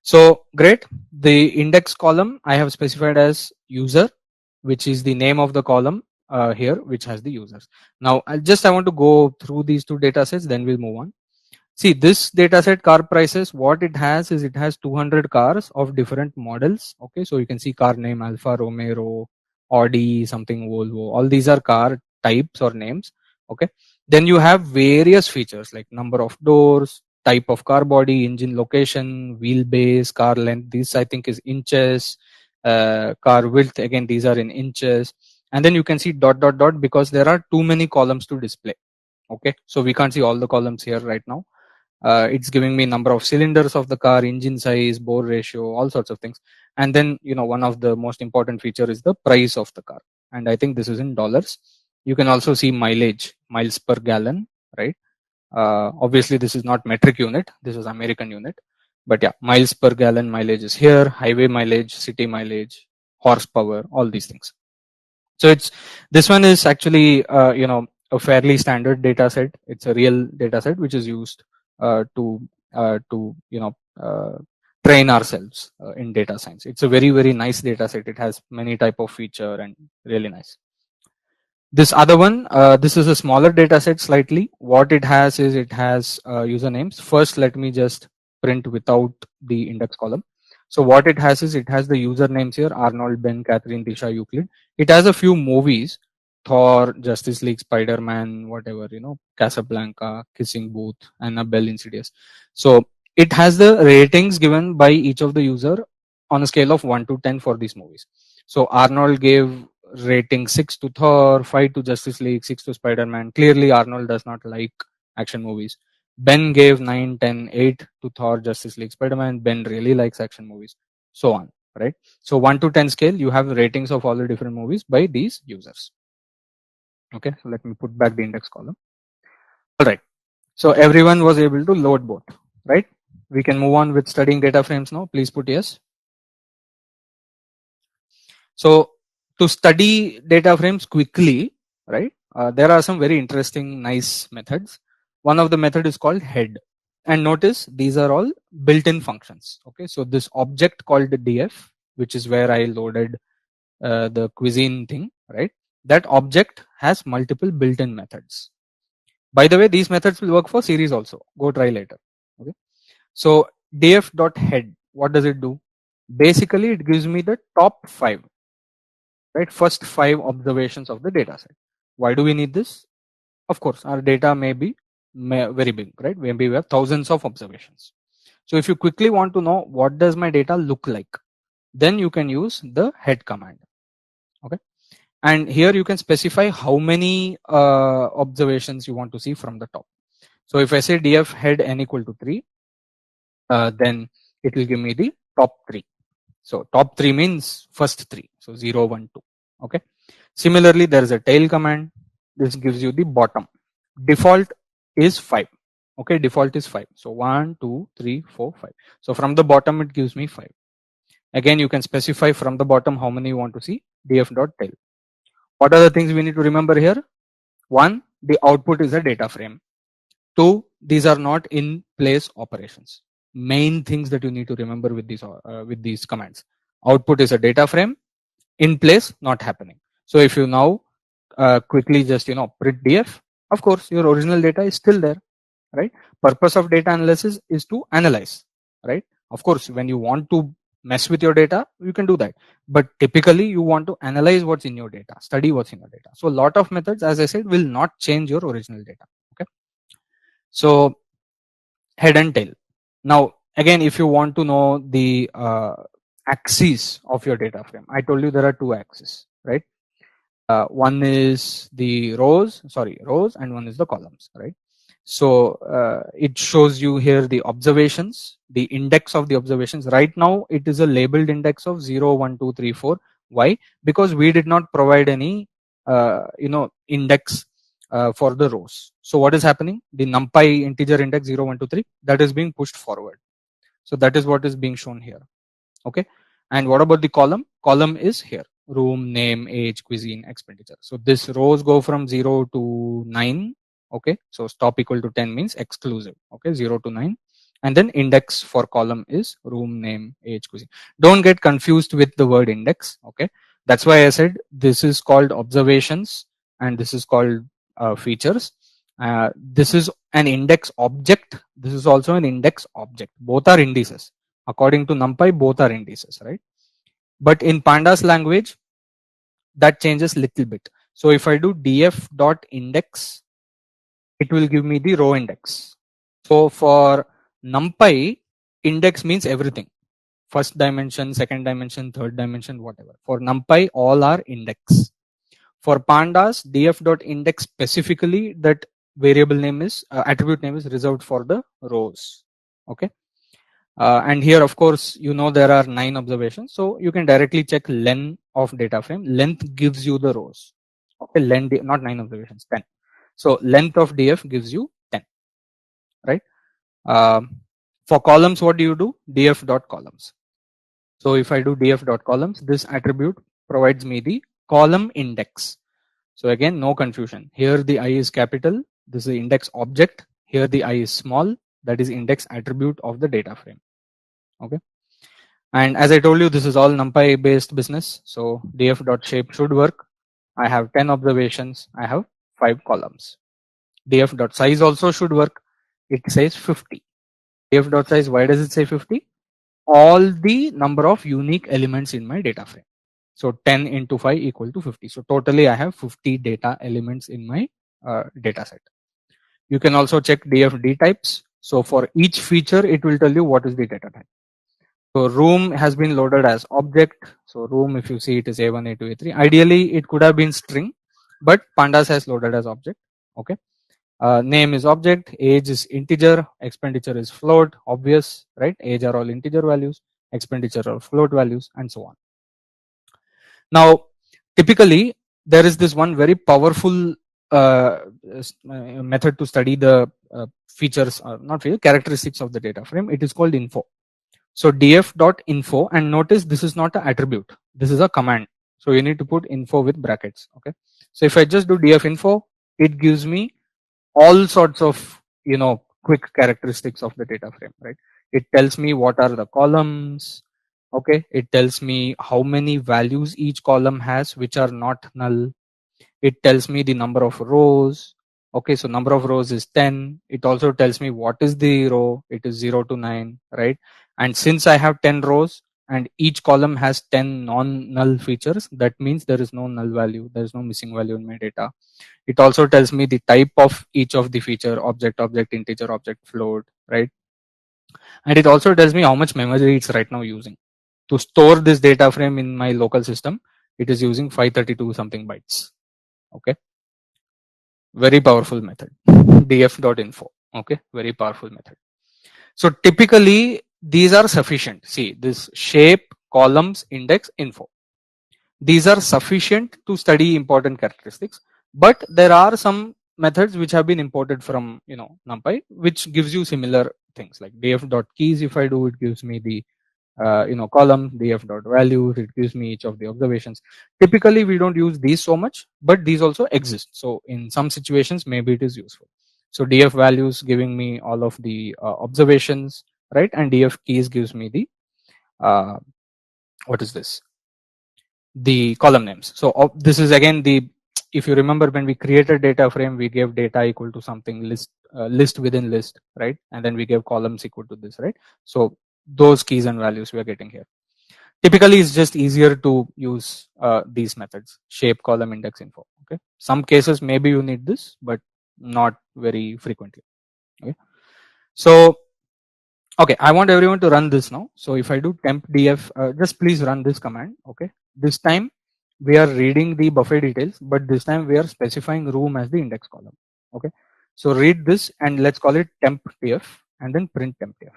So great. The index column I have specified as user, which is the name of the column here, which has the users. Now I want to go through these two data sets, then we'll move on. See, this data set car prices, what it has is it has 200 cars of different models. Okay, so you can see car name Alfa Romeo, Audi, something Volvo. All these are car types or names. Okay, then you have various features like number of doors, type of car body, engine location, wheelbase, car length. This I think is inches. Car width, again these are in inches. And then you can see dot dot dot because there are too many columns to display. Okay, so we can't see all the columns here right now. It's giving me number of cylinders of the car, engine size, bore ratio, all sorts of things. And then, one of the most important feature is the price of the car. And I think this is in dollars. You can also see mileage, miles per gallon, right? Obviously this is not metric unit. This is American unit. But yeah, miles per gallon mileage is here, highway mileage, city mileage, horsepower, all these things. So this one is actually, a fairly standard data set. It's a real data set which is used to train ourselves in data science. It's a very, very nice data set. It has many type of feature and really nice. This other one, this is a smaller data set slightly. What it has is it has usernames. First, let me just print without the index column. So what it has is it has the usernames here: Arnold, Ben, Catherine, Disha, Euclid. It has a few movies. Thor, Justice League, Spider-Man, whatever, Casablanca, Kissing Booth, Annabelle, Insidious. So it has the ratings given by each of the user on a scale of 1 to 10 for these movies. So Arnold gave rating 6 to Thor, 5 to Justice League, 6 to Spider-Man. Clearly Arnold does not like action movies. Ben gave 9, 10, 8 to Thor, Justice League, Spider-Man. Ben really likes action movies. So on, right? So 1 to 10 scale, you have ratings of all the different movies by these users. Okay, so let me put back the index column. All right, so everyone was able to load both, right? We can move on with studying data frames now. Please put yes. So to study data frames quickly, right, there are some very interesting, nice methods. One of the method is called head, and notice these are all built-in functions. Okay, so this object called df, which is where I loaded the cuisine thing, right? That object has multiple built-in methods. By the way, these methods will work for series also. Go try later. Okay. So df.head, what does it do? Basically, it gives me the top 5, right? First 5 observations of the data set. Why do we need this? Of course, our data may be very big, right? Maybe we have thousands of observations. So if you quickly want to know what does my data look like, then you can use the head command. Okay. And here you can specify how many observations you want to see from the top. So if I say df head n equal to 3, then it will give me the top 3. So top 3 means first 3. So 0, 1, 2. Okay. Similarly, there is a tail command. This gives you the bottom. Default is 5. Okay. Default is 5. So 1, 2, 3, 4, 5. So from the bottom, it gives me 5. Again, you can specify from the bottom how many you want to see. df.tail. What are the things we need to remember here? 1, the output is a data frame. 2, these are not in place operations. Main things that you need to remember with these commands. Output is a data frame. In place, not happening. So if you now quickly just print df, of course your original data is still there, right? Purpose of data analysis is to analyze, right? Of course, when you want to mess with your data, you can do that. But typically you want to analyze what's in your data, study what's in your data. So a lot of methods, as I said, will not change your original data. Okay. So head and tail. Now, again, if you want to know the axes of your data frame, I told you there are 2 axes, right? One is the rows, and one is the columns, right? So it shows you here the observations, the index of the observations. Right now, it is a labeled index of 0, 1, 2, 3, 4. Why? Because we did not provide any, index for the rows. So what is happening? The NumPy integer index 0, 1, 2, 3, that is being pushed forward. So that is what is being shown here. Okay. And what about the column? Column is here. Room, name, age, cuisine, expenditure. So this rows go from 0 to 9. Okay. So stop equal to 10 means exclusive. Okay. 0 to 9. And then index for column is room, name, age, cuisine. Don't get confused with the word index. Okay. That's why I said this is called observations and this is called features. This is an index object. This is also an index object. Both are indices. According to NumPy, both are indices, right? But in Pandas language, that changes little bit. So if I do df.index, it will give me the row index. So for NumPy, index means everything. First dimension, second dimension, third dimension, whatever. For NumPy, all are index. For Pandas, df.index specifically, that variable name is, attribute name is reserved for the rows. Okay. And here, of course, there are 9 observations. So you can directly check len of data frame. Length gives you the rows. Okay, len, not 9 observations, 10. So length of df gives you 10, right? For columns, what do you do? df.columns. So if I do df.columns, this attribute provides me the column index. So again, no confusion. Here the I is capital. This is the index object. Here the I is small. That is index attribute of the data frame. Okay. And as I told you, this is all NumPy based business. So df.shape should work. I have 10 observations. I have 5 columns. df.size also should work. It says 50. df.size, why does it say 50? All the number of unique elements in my data frame. So 10 into 5 equal to 50. So totally I have 50 data elements in my data set. You can also check DFD types. So for each feature, it will tell you what is the data type. So room has been loaded as object. So room, if you see, it is A1, A2, A3. Ideally, it could have been string, but Pandas has loaded as object. Okay. Name is object, age is integer, expenditure is float, obvious, right? Age are all integer values, expenditure are float values, and so on. Now, typically, there is this one very powerful method to study the features, not feature, characteristics of the data frame. It is called info. So df.info, and notice this is not an attribute, this is a command. So you need to put info with brackets. Okay. So if I just do df.info, it gives me all sorts of quick characteristics of the data frame, right? It tells me what are the columns. Okay, it tells me how many values each column has which are not null. It tells me the number of rows. Okay, so number of rows is 10. It also tells me what is the row. It is 0 to 9, right? And since I have 10 rows and each column has 10 non-null features, that means there is no null value, there is no missing value in my data. It also tells me the type of each of the feature: object, object, integer, object, float, right? And it also tells me how much memory it's right now using. To store this data frame in my local system, it is using 532 something bytes. Okay, very powerful method, df.info. Okay, very powerful method. So typically these are sufficient. See this shape, columns, index, info. These are sufficient to study important characteristics, but there are some methods which have been imported from NumPy, which gives you similar things like df.keys. If I do, it gives me the column, df.values, it gives me each of the observations. Typically we don't use these so much, but these also exist. So in some situations maybe it is useful. So df values giving me all of the observations, right? And df keys gives me the what is this, the column names. So this is again the, if you remember, when we created data frame, we gave data equal to something, list within list, right? And then we gave columns equal to this, right? So those keys and values we are getting here. Typically it's just easier to use these methods: shape, column, index, info. Okay, some cases maybe you need this, but not very frequently. Okay, so okay, I want everyone to run this now. So if I do temp df, just please run this command. Okay, this time we are reading the buffet details, but this time we are specifying room as the index column. Okay, so read this and let's call it temp df and then print temp df.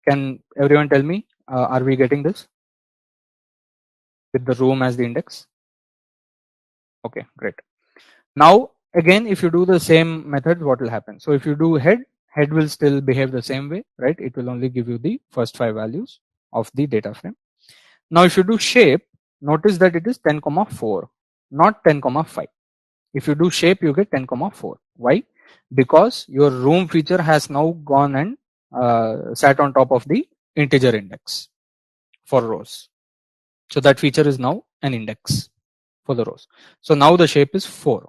Can everyone tell me, are we getting this with the room as the index? Okay, great. Now again, if you do the same method, what will happen? So if you do head will still behave the same way, right? It will only give you the first 5 values of the data frame. Now if you do shape, notice that it is 10,4, not 10,5. If you do shape, you get 10,4. Why? Because your room feature has now gone and sat on top of the integer index for rows. So that feature is now an index for the rows. So now the shape is 4.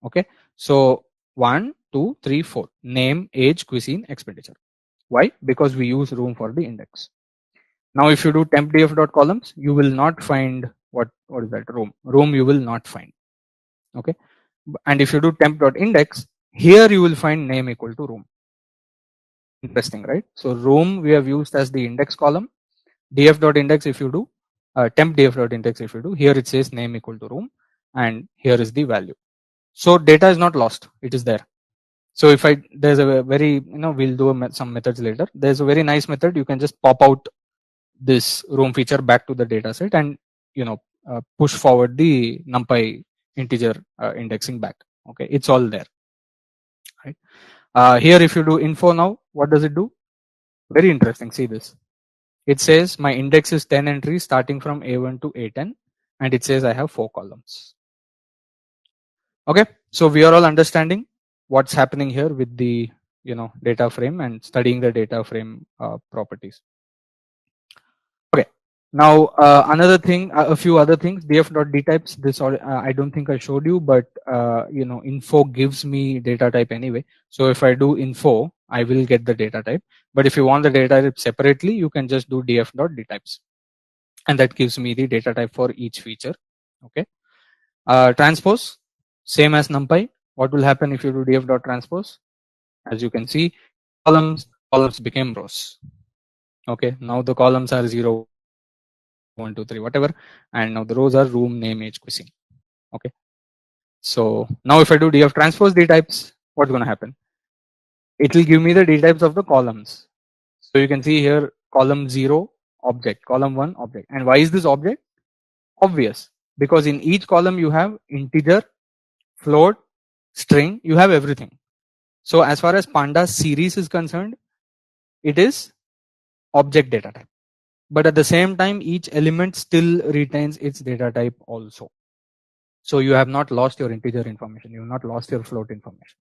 Okay, so 1, 2, 3, 4. Name, age, cuisine, expenditure. Why? Because we use room for the index. Now if you do temp df.columns, you will not find what is that, room. Room you will not find. Okay, and if you do temp.index, here you will find name equal to room. Interesting, right? So room we have used as the index column. df.index, if you do temp df.index, if you do, here it says name equal to room, and here is the value. So data is not lost, it is there. So if there's a very, we'll do some methods later. There's a very nice method. You can just pop out this room feature back to the data set and push forward the NumPy integer indexing back. Okay, it's all there, right? Here if you do info now, what does it do? Very interesting. See this. It says my index is 10 entries starting from A1 to A10, and it says I have 4 columns. Okay, so we are all understanding what's happening here with the data frame and studying the data frame properties. Okay, now another thing, a few other things. df.dtypes, this I don't think I showed you, but info gives me data type anyway. So if I do info, I will get the data type. But if you want the data type separately, you can just do df.dtypes. and that gives me the data type for each feature. Okay. Transpose, same as NumPy. What will happen if you do df.transpose? As you can see, columns became rows. Okay, now the columns are 0, 1, 2, 3, whatever, and now the rows are room, name, age, cuisine. Okay, so now if I do df transpose d types, what's going to happen? It will give me the d types of the columns. So you can see here column 0 object, column 1 object. And why is this object? Obvious, because in each column you have integer, float, string, you have everything. So as far as Pandas series is concerned, it is object data type. But at the same time, each element still retains its data type also. So you have not lost your integer information. You have not lost your float information.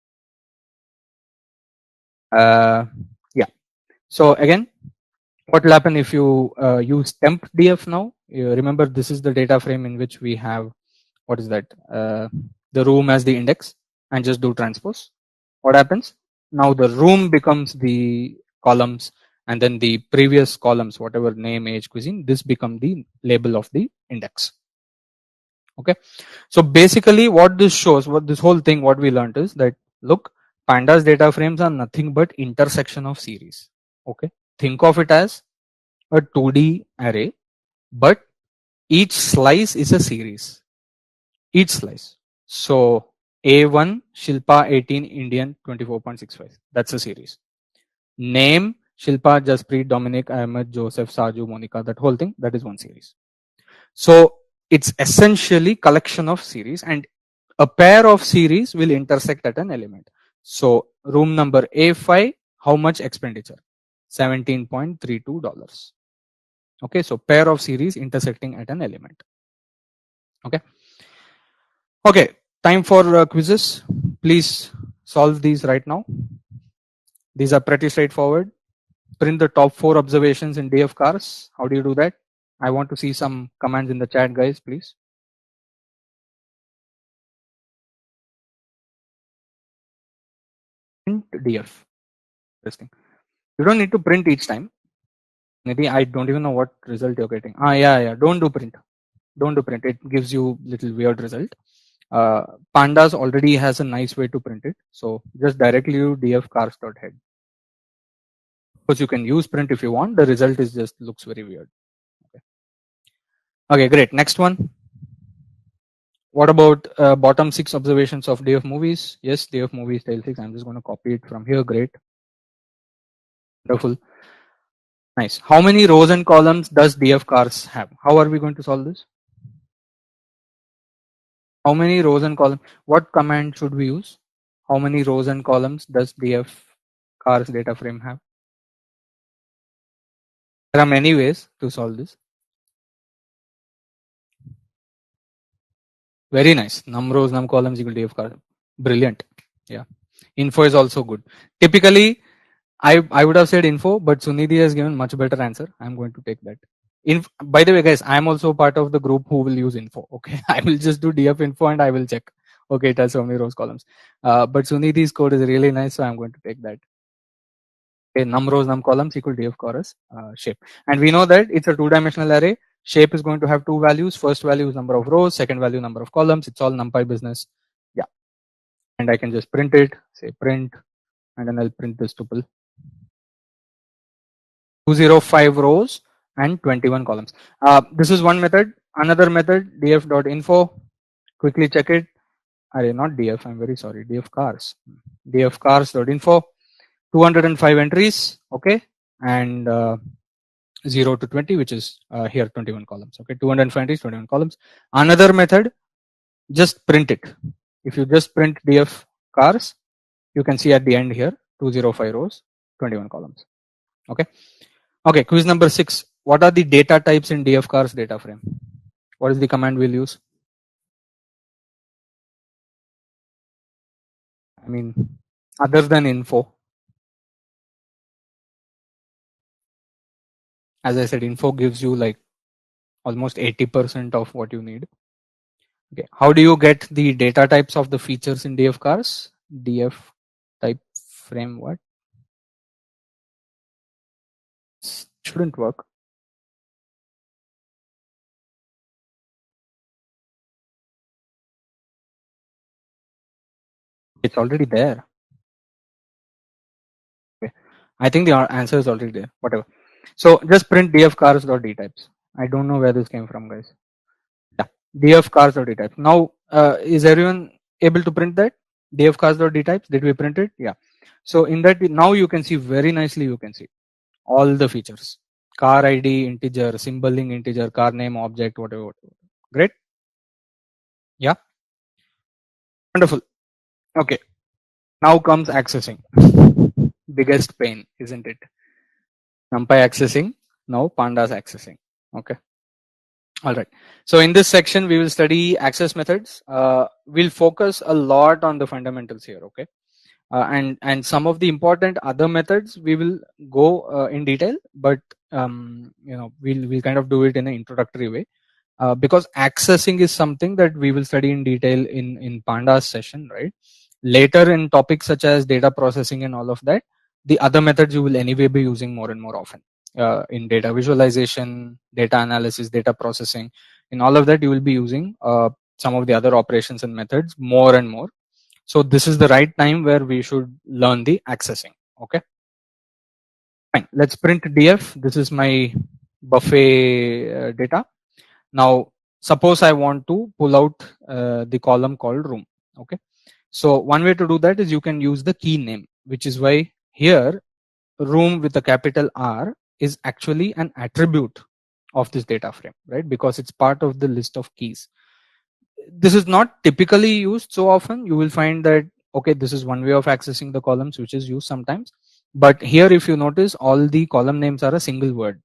Yeah. So again, what will happen if you use temp df now? You remember, this is the data frame in which we have, what is that? The room as the index, and just do transpose. What happens? Now the room becomes the columns, and then the previous columns, whatever name, age, cuisine, this become the label of the index. Okay. So basically what this shows, what this whole thing, what we learned is that, look, Pandas data frames are nothing but intersection of series. Okay. Think of it as a 2D array, but each slice is a series. Each slice. So A1 Shilpa 18 Indian 24.65. That's a series. Name Shilpa Jasprit Dominic Ahmed Joseph Saju Monica. That whole thing, that is one series. So it's essentially collection of series, and a pair of series will intersect at an element. So room number A5, how much expenditure? $17.32. Okay, so pair of series intersecting at an element. Okay. Okay, time for quizzes. Please solve these right now. These are pretty straightforward. Print the top 4 observations in DF cars. How do you do that? I want to see some commands in the chat, guys, please. Print DF. Interesting. You don't need to print each time. Maybe I don't even know what result you're getting. Yeah. Don't do print. Don't do print. It gives you little weird result. Pandas already has a nice way to print it. So just directly do df cars.head. Of course, you can use print if you want. The result is just looks very weird. Okay, great. Next one. What about bottom 6 observations of DF movies? Yes, DF movies tail 6. I'm just going to copy it from here. Great. Wonderful. Nice. How many rows and columns does DF cars have? How are we going to solve this? How many rows and columns? What command should we use? How many rows and columns does DF cars data frame have? There are many ways to solve this. Very nice. Num rows, num columns equal to DF cars. Brilliant. Yeah. Info is also good. Typically, I would have said info, but Sunidhi has given much better answer. I'm going to take that. By the way, guys, I'm also part of the group who will use info. Okay, I will just do df info and I will check. Okay, it has so many rows, columns. But Sunidhi's code is really nice, so I'm going to take that. Okay, num rows, num columns equal df chorus shape, and we know that it's a 2-dimensional array. Shape is going to have 2 values. First value is number of rows. Second value number of columns. It's all NumPy business. Yeah, and I can just print it. Say print, and then I'll print this tuple. 205 rows and 21 columns. This is one method. Another method, df.info. Quickly check it. Array, not df. I'm very sorry. Df cars. Df cars.info. 205 entries. Okay, and 0 to 20, which is here 21 columns. Okay, 205 entries, 21 columns. Another method, just print it. If you just print df cars, you can see at the end here 205 rows, 21 columns. Okay. Okay, quiz number 6. What are the data types in DF cars data frame? What is the command we'll use? I mean, other than info. As I said, info gives you like almost 80% of what you need. Okay, how do you get the data types of the features in DF cars? DF type frame what? Shouldn't work. It's already there. Okay. I think the answer is already there. Whatever. So just print df cars.dtypes. I don't know where this came from, guys. Yeah, df cars.dtypes. Now, is everyone able to print that? Df cars.dtypes. Did we print it? Yeah. So in that, now you can see very nicely. You can see all the features: car ID, integer, symboling integer, car name, object, whatever. Great. Yeah. Wonderful. Okay. Now comes accessing. Biggest pain, isn't it? NumPy accessing. Now pandas accessing. Okay. All right. So in this section, we will study access methods. We'll focus a lot on the fundamentals here. Okay. And some of the important other methods we will go in detail, but we'll kind of do it in an introductory way, because accessing is something that we will study in detail in pandas session, right? Later in topics such as data processing and all of that, the other methods you will anyway be using more and more often, in data visualization, data analysis, data processing. In all of that, you will be using some of the other operations and methods more and more. So this is the right time where we should learn the accessing. Okay, fine. Let's print df. This is my buffet data. Now suppose I want to pull out the column called room. Okay, so one way to do that is you can use the key name, which is why here room with a capital R is actually an attribute of this data frame, right? Because it's part of the list of keys. This is not typically used so often. You will find that, okay, this is one way of accessing the columns, which is used sometimes. But here, if you notice, all the column names are a single word.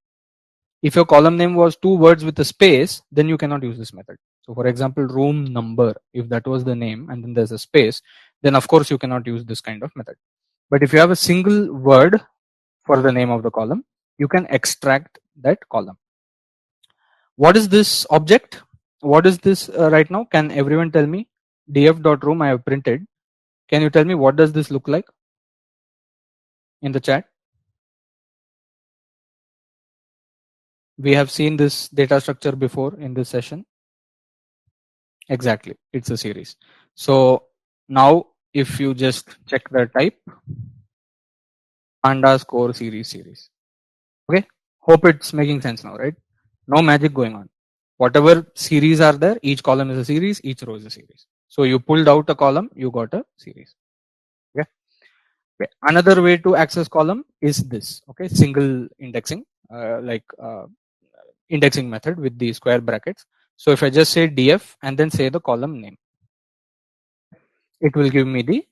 If your column name was two words with a space, then you cannot use this method. So for example, room number, if that was the name and then there's a space, then of course you cannot use this kind of method. But if you have a single word for the name of the column, you can extract that column. What is this object? What is this right now? Can everyone tell me? df.room I have printed. Can you tell me what does this look like in the chat? We have seen this data structure before in this session. Exactly, it's a series. So now if you just check the type, pandas core series. Okay, hope it's making sense now, right? No magic going on. Whatever series are there, each column is a series, each row is a series. So you pulled out a column, you got a series. Okay. Okay. Another way to access column is this. Okay, single indexing, indexing method with the square brackets. So if I just say df and then say the column name, it will give me the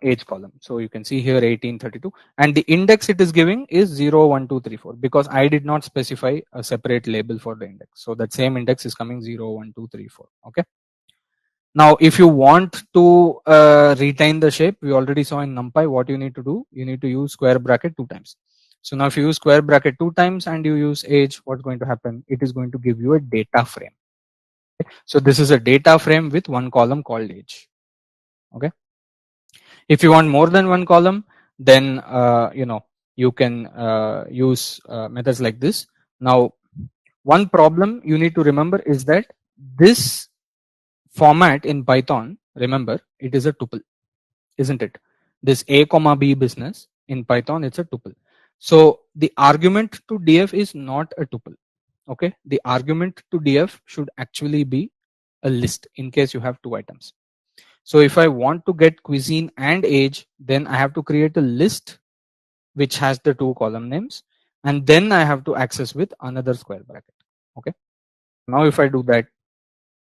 age column. So you can see here 1832, and the index it is giving is 0, 1, 2, 3, 4, because I did not specify a separate label for the index. So that same index is coming 0, 1, 2, 3, 4. Okay. Now, if you want to retain the shape, we already saw in NumPy what you need to do. You need to use square bracket 2 times. So now if you use square bracket 2 times and you use age, what's going to happen? It is going to give you a data frame. Okay. So this is a data frame with one column called age. Okay. If you want more than one column, then you can use methods like this. Now, one problem you need to remember is that this format in Python, remember, it is a tuple, isn't it? This a comma b business in Python, it's a tuple. So the argument to df is not a tuple. Okay, the argument to df should actually be a list in case you have two items. So if I want to get cuisine and age, then I have to create a list which has the two column names, and then I have to access with another square bracket. Okay, now if I do that,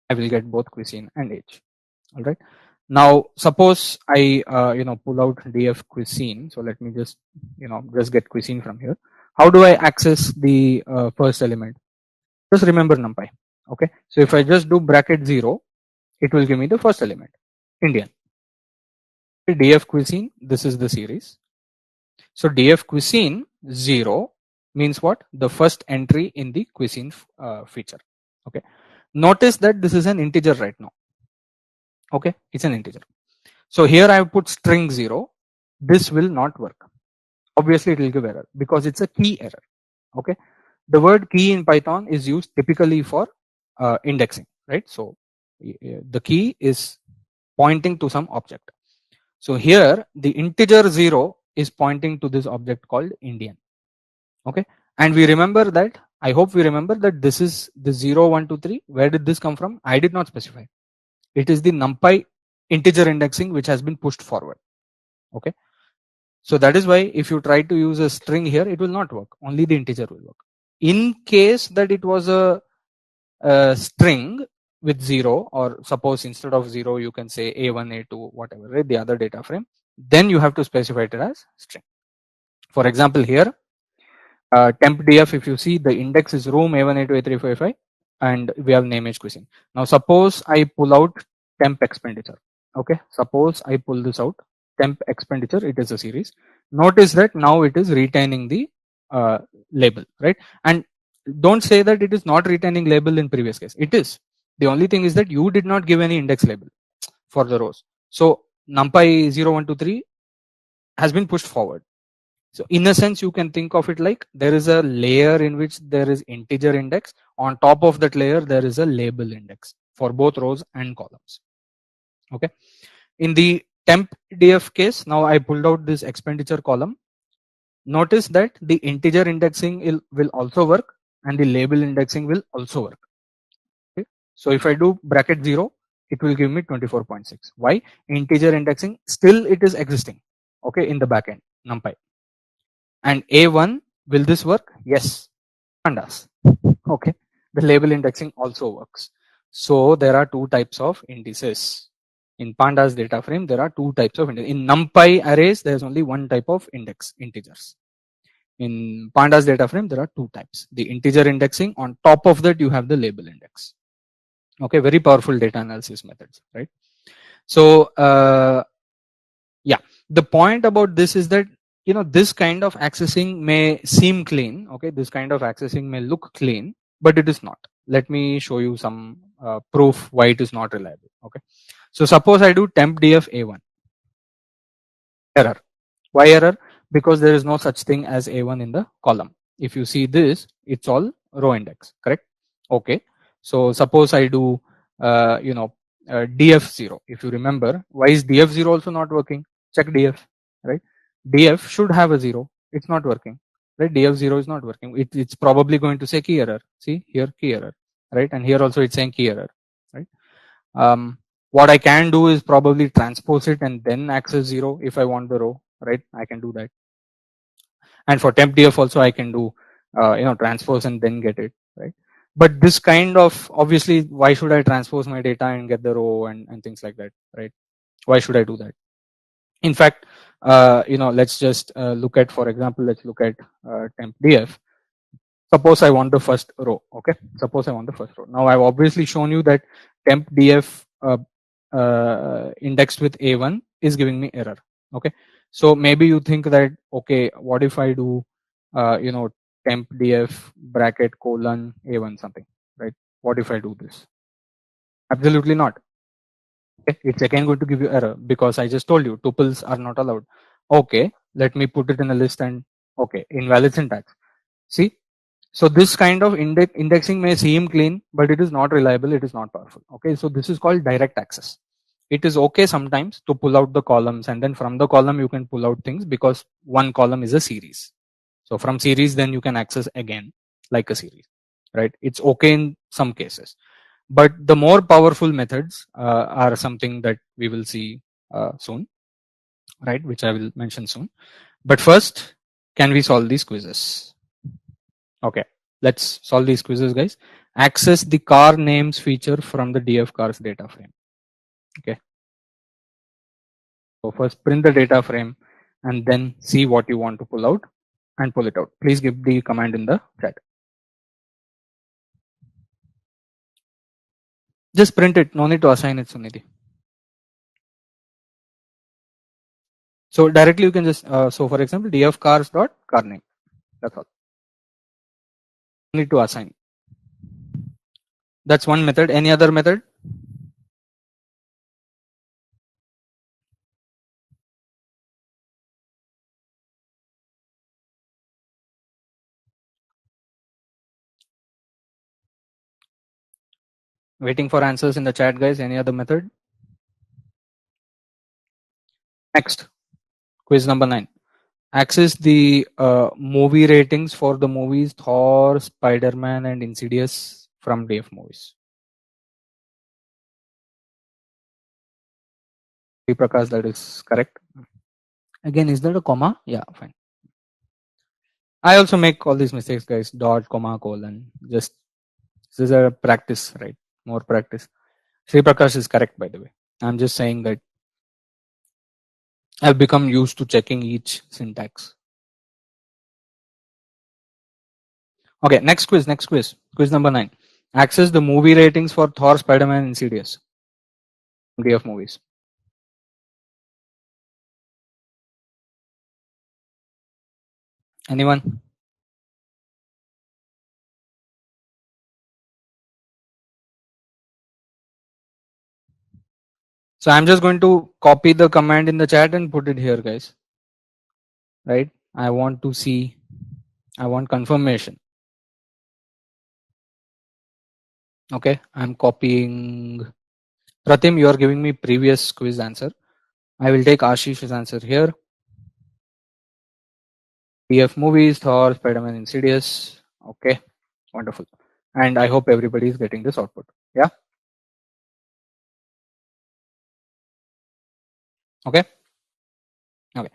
I will get both cuisine and age. All right. Now suppose I pull out df cuisine. So let me just just get cuisine from here. How do I access the first element? Just remember NumPy. Okay. So if I just do bracket 0, it will give me the first element, Indian. df cuisine, this is the series. So df cuisine 0 means what? The first entry in the cuisine feature. Okay. Notice that this is an integer right now. Okay, it's an integer. So here I have put string 0. This will not work. Obviously it will give error because it's a key error. Okay, the word key in Python is used typically for indexing, right? So the key is pointing to some object. So here the integer 0 is pointing to this object called Indian. Okay, and we remember that, I hope we remember that this is the 0 1 2 3. Where did this come from? I did not specify. It is the NumPy integer indexing which has been pushed forward. Okay, so that is why if you try to use a string here, it will not work. Only the integer will work. In case that it was a string with 0, or suppose instead of 0 you can say a1 a2 whatever, right, the other data frame, then you have to specify it as string. For example, here temp df, if you see, the index is room a1 a2 a3 a4 a5, and we have name age cuisine. Now suppose I pull out temp expenditure. Okay, suppose I pull this out, temp expenditure, it is a series. Notice that now it is retaining the label, right? And don't say that it is not retaining label in previous case. It is. The only thing is that you did not give any index label for the rows. So NumPy 0 1 2 3 has been pushed forward. So in a sense, you can think of it like there is a layer in which there is integer index. On top of that layer, there is a label index for both rows and columns. Okay. In the temp df case, now I pulled out this expenditure column. Notice that the integer indexing will also work and the label indexing will also work. Okay. So if I do bracket 0, it will give me 24.6. Why? Integer indexing still it is existing. Okay, in the backend NumPy. And A1, will this work? Yes, Pandas. Okay, the label indexing also works. So there are two types of indices. In Pandas data frame, there are two types of indices. In NumPy arrays, there is only one type of index, integers. In Pandas data frame, there are two types. The integer indexing, on top of that, you have the label index. Okay, very powerful data analysis methods, right? So, yeah, the point about this is that, you know, this kind of accessing may seem clean. Okay, this kind of accessing may look clean, but it is not. Let me show you some proof why it is not reliable. Okay, so suppose I do temp df a1, error. Why error? Because there is no such thing as a1 in the column. If you see this, it's all row index, correct? Okay, so suppose I do df0. If you remember, why is df0 also not working? Check df, right? Df should have a 0. It's not working, right? Df0 is not working. It's probably going to say key error. See here, key error, right? And here also it's saying key error, right? What I can do is probably transpose it and then access 0 if I want the row, right? I can do that. And for temp df also I can do transpose and then get it, right? But this kind of, obviously, why should I transpose my data and get the row and things like that, right? Why should I do that? In fact, let's just look at, for example, let's look at temp df. Suppose I want the first row. Okay, suppose I want the first row. Now I've obviously shown you that temp df indexed with a1 is giving me error. Okay, so maybe you think that, okay, what if I do temp df bracket colon a1 something, right? What if I do this? Absolutely not. Okay, it's again going to give you error because I just told you tuples are not allowed. Okay, let me put it in a list and, okay, invalid syntax. See, so this kind of indexing may seem clean, but it is not reliable. It is not powerful. Okay, so this is called direct access. It is okay sometimes to pull out the columns, and then from the column you can pull out things because one column is a series. So from series, then you can access again like a series, right? It's okay in some cases, but the more powerful methods are something that we will see soon, right? Which I will mention soon. But first, can we solve these quizzes? Okay, let's solve these quizzes, guys. Access the car names feature from the df cars data frame. Okay, so first print the data frame and then see what you want to pull out and pull it out. Please give the command in the chat. Just print it, no need to assign it, Sunidhi. So directly you can just, so for example, df cars dot car name. That's all. No need to assign. That's one method. Any other method? Waiting for answers in the chat, guys. Any other method? Next, quiz number 9. Access the movie ratings for the movies Thor, Spider-Man, and Insidious from DF Movies. Prakash, that is correct. Again, is that a comma? Yeah, fine. I also make all these mistakes, guys. Dot, comma, colon. Just this is a practice, right? More practice. Sri Prakash is correct, by the way. I'm just saying that I've become used to checking each syntax. Okay, next quiz. Quiz number 9. Access the movie ratings for Thor, Spider-Man, and Insidious. DF Movies. Anyone? So I'm just going to copy the command in the chat and put it here, guys. Right? I want to see, I want confirmation. Okay, I'm copying. Pratim, you are giving me previous quiz answer. I will take Ashish's answer here. DF Movies, Thor, Spider-Man, Insidious. Okay, wonderful. And I hope everybody is getting this output. Yeah. Okay. Okay.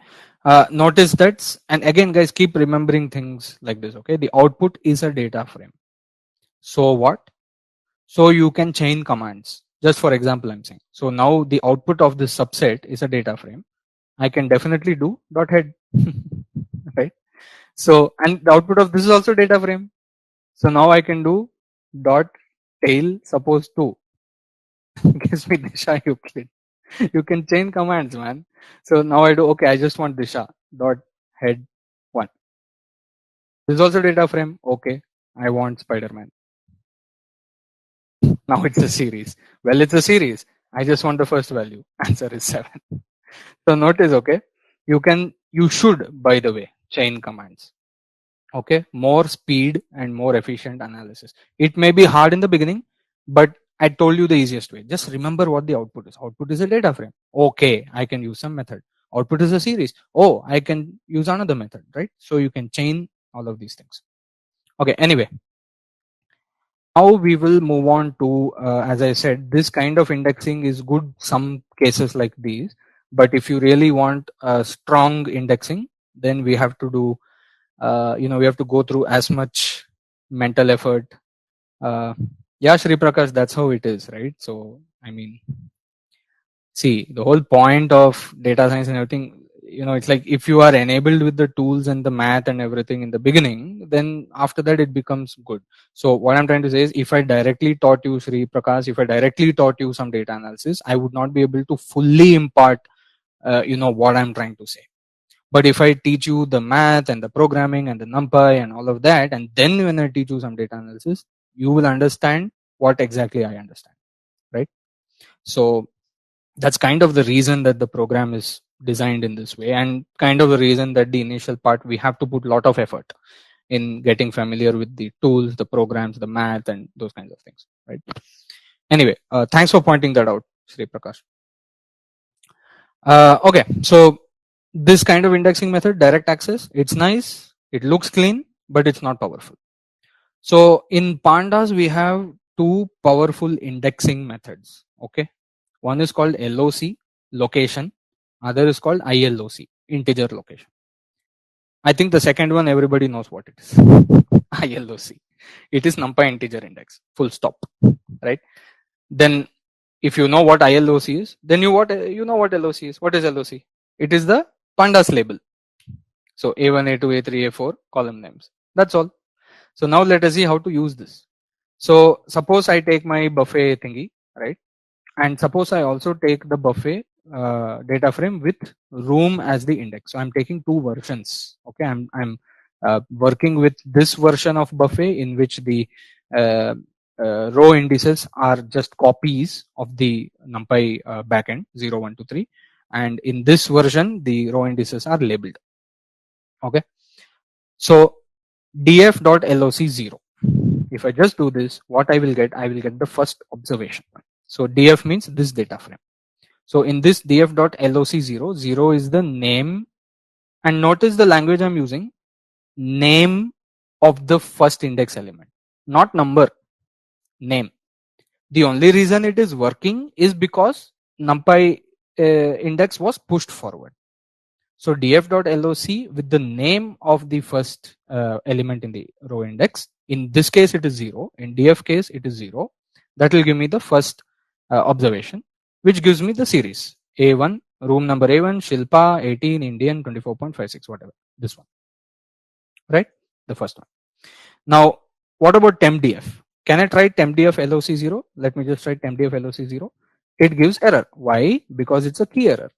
Notice that, and again, guys, keep remembering things like this. Okay, the output is a data frame. So what? So you can chain commands. Just for example, I'm saying. So now the output of this subset is a data frame. I can definitely do dot head, right? So, and the output of this is also data frame. So now I can do dot tail suppose 2 gives me Disha Euclid. You can chain commands, man. So now I do, okay, I just want Disha dot head 1. This is also data frame. Okay, I want Spider-Man. Now it's a series. Well, it's a series. I just want the first value. Answer is 7. So notice, okay, you should, by the way, chain commands. Okay, more speed and more efficient analysis. It may be hard in the beginning, but I told you the easiest way. Just remember what the output is. Output is a data frame. Okay, I can use some method. Output is a series. Oh, I can use another method, right? So you can chain all of these things. Okay, anyway. Now we will move on to, as I said, this kind of indexing is good some cases like these. But if you really want a strong indexing, then we have to do, we have to go through as much mental effort. Yeah, Shri Prakash, that's how it is, right? So, I mean, see, the whole point of data science and everything, it's like if you are enabled with the tools and the math and everything in the beginning, then after that it becomes good. So what I'm trying to say is, if I directly taught you, Sri Prakash, if I directly taught you some data analysis, I would not be able to fully impart what I'm trying to say. But if I teach you the math and the programming and the NumPy and all of that, and then when I teach you some data analysis, you will understand what exactly I understand, right? So that's kind of the reason that the program is designed in this way, and kind of the reason that the initial part we have to put a lot of effort in getting familiar with the tools, the programs, the math, and those kinds of things, right? Anyway, thanks for pointing that out, Sri Prakash. Okay, so this kind of indexing method, direct access, it's nice, it looks clean, but it's not powerful. So in Pandas we have two powerful indexing methods. Okay, one is called LOC, location, other is called ILOC, integer location. I think the second one everybody knows what it is. ILOC, it is NumPy integer index, full stop, right? Then if you know what ILOC is, then you know what LOC is. What is LOC? It is the Pandas label. So A1, A2, A3, A4 column names. That's all. So now let us see how to use this. So suppose I take my buffet thingy, right? And suppose I also take the buffet data frame with room as the index. So I'm taking two versions. Okay, I'm working with this version of buffet in which the row indices are just copies of the NumPy backend 0, 1, 2, 3, and in this version the row indices are labeled. Okay, so df.loc 0. If I just do this, what I will get the first observation. So df means this data frame. So in this df.loc0, 0 is the name, and notice the language I'm using, name of the first index element, not number, name. The only reason it is working is because NumPy index was pushed forward. So df.loc with the name of the first element in the row index. In this case, it is 0. In df case, it is 0. That will give me the first observation, which gives me the series A1, room number A1, Shilpa, 18, Indian, 24.56, whatever. This one, right? The first one. Now, what about tempdf? Can I try tempdf loc0? Let me just try tempdf loc0. It gives error. Why? Because it's a key error.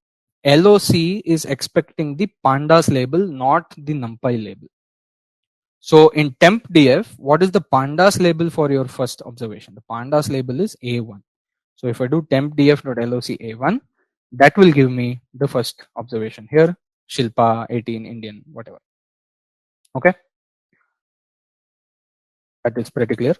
LOC is expecting the pandas label, not the NumPy label. So in tempdf, what is the pandas label for your first observation? The pandas label is A1. So if I do tempdf.loc A1, that will give me the first observation here, Shilpa, 18, Indian, whatever. Okay. That is pretty clear.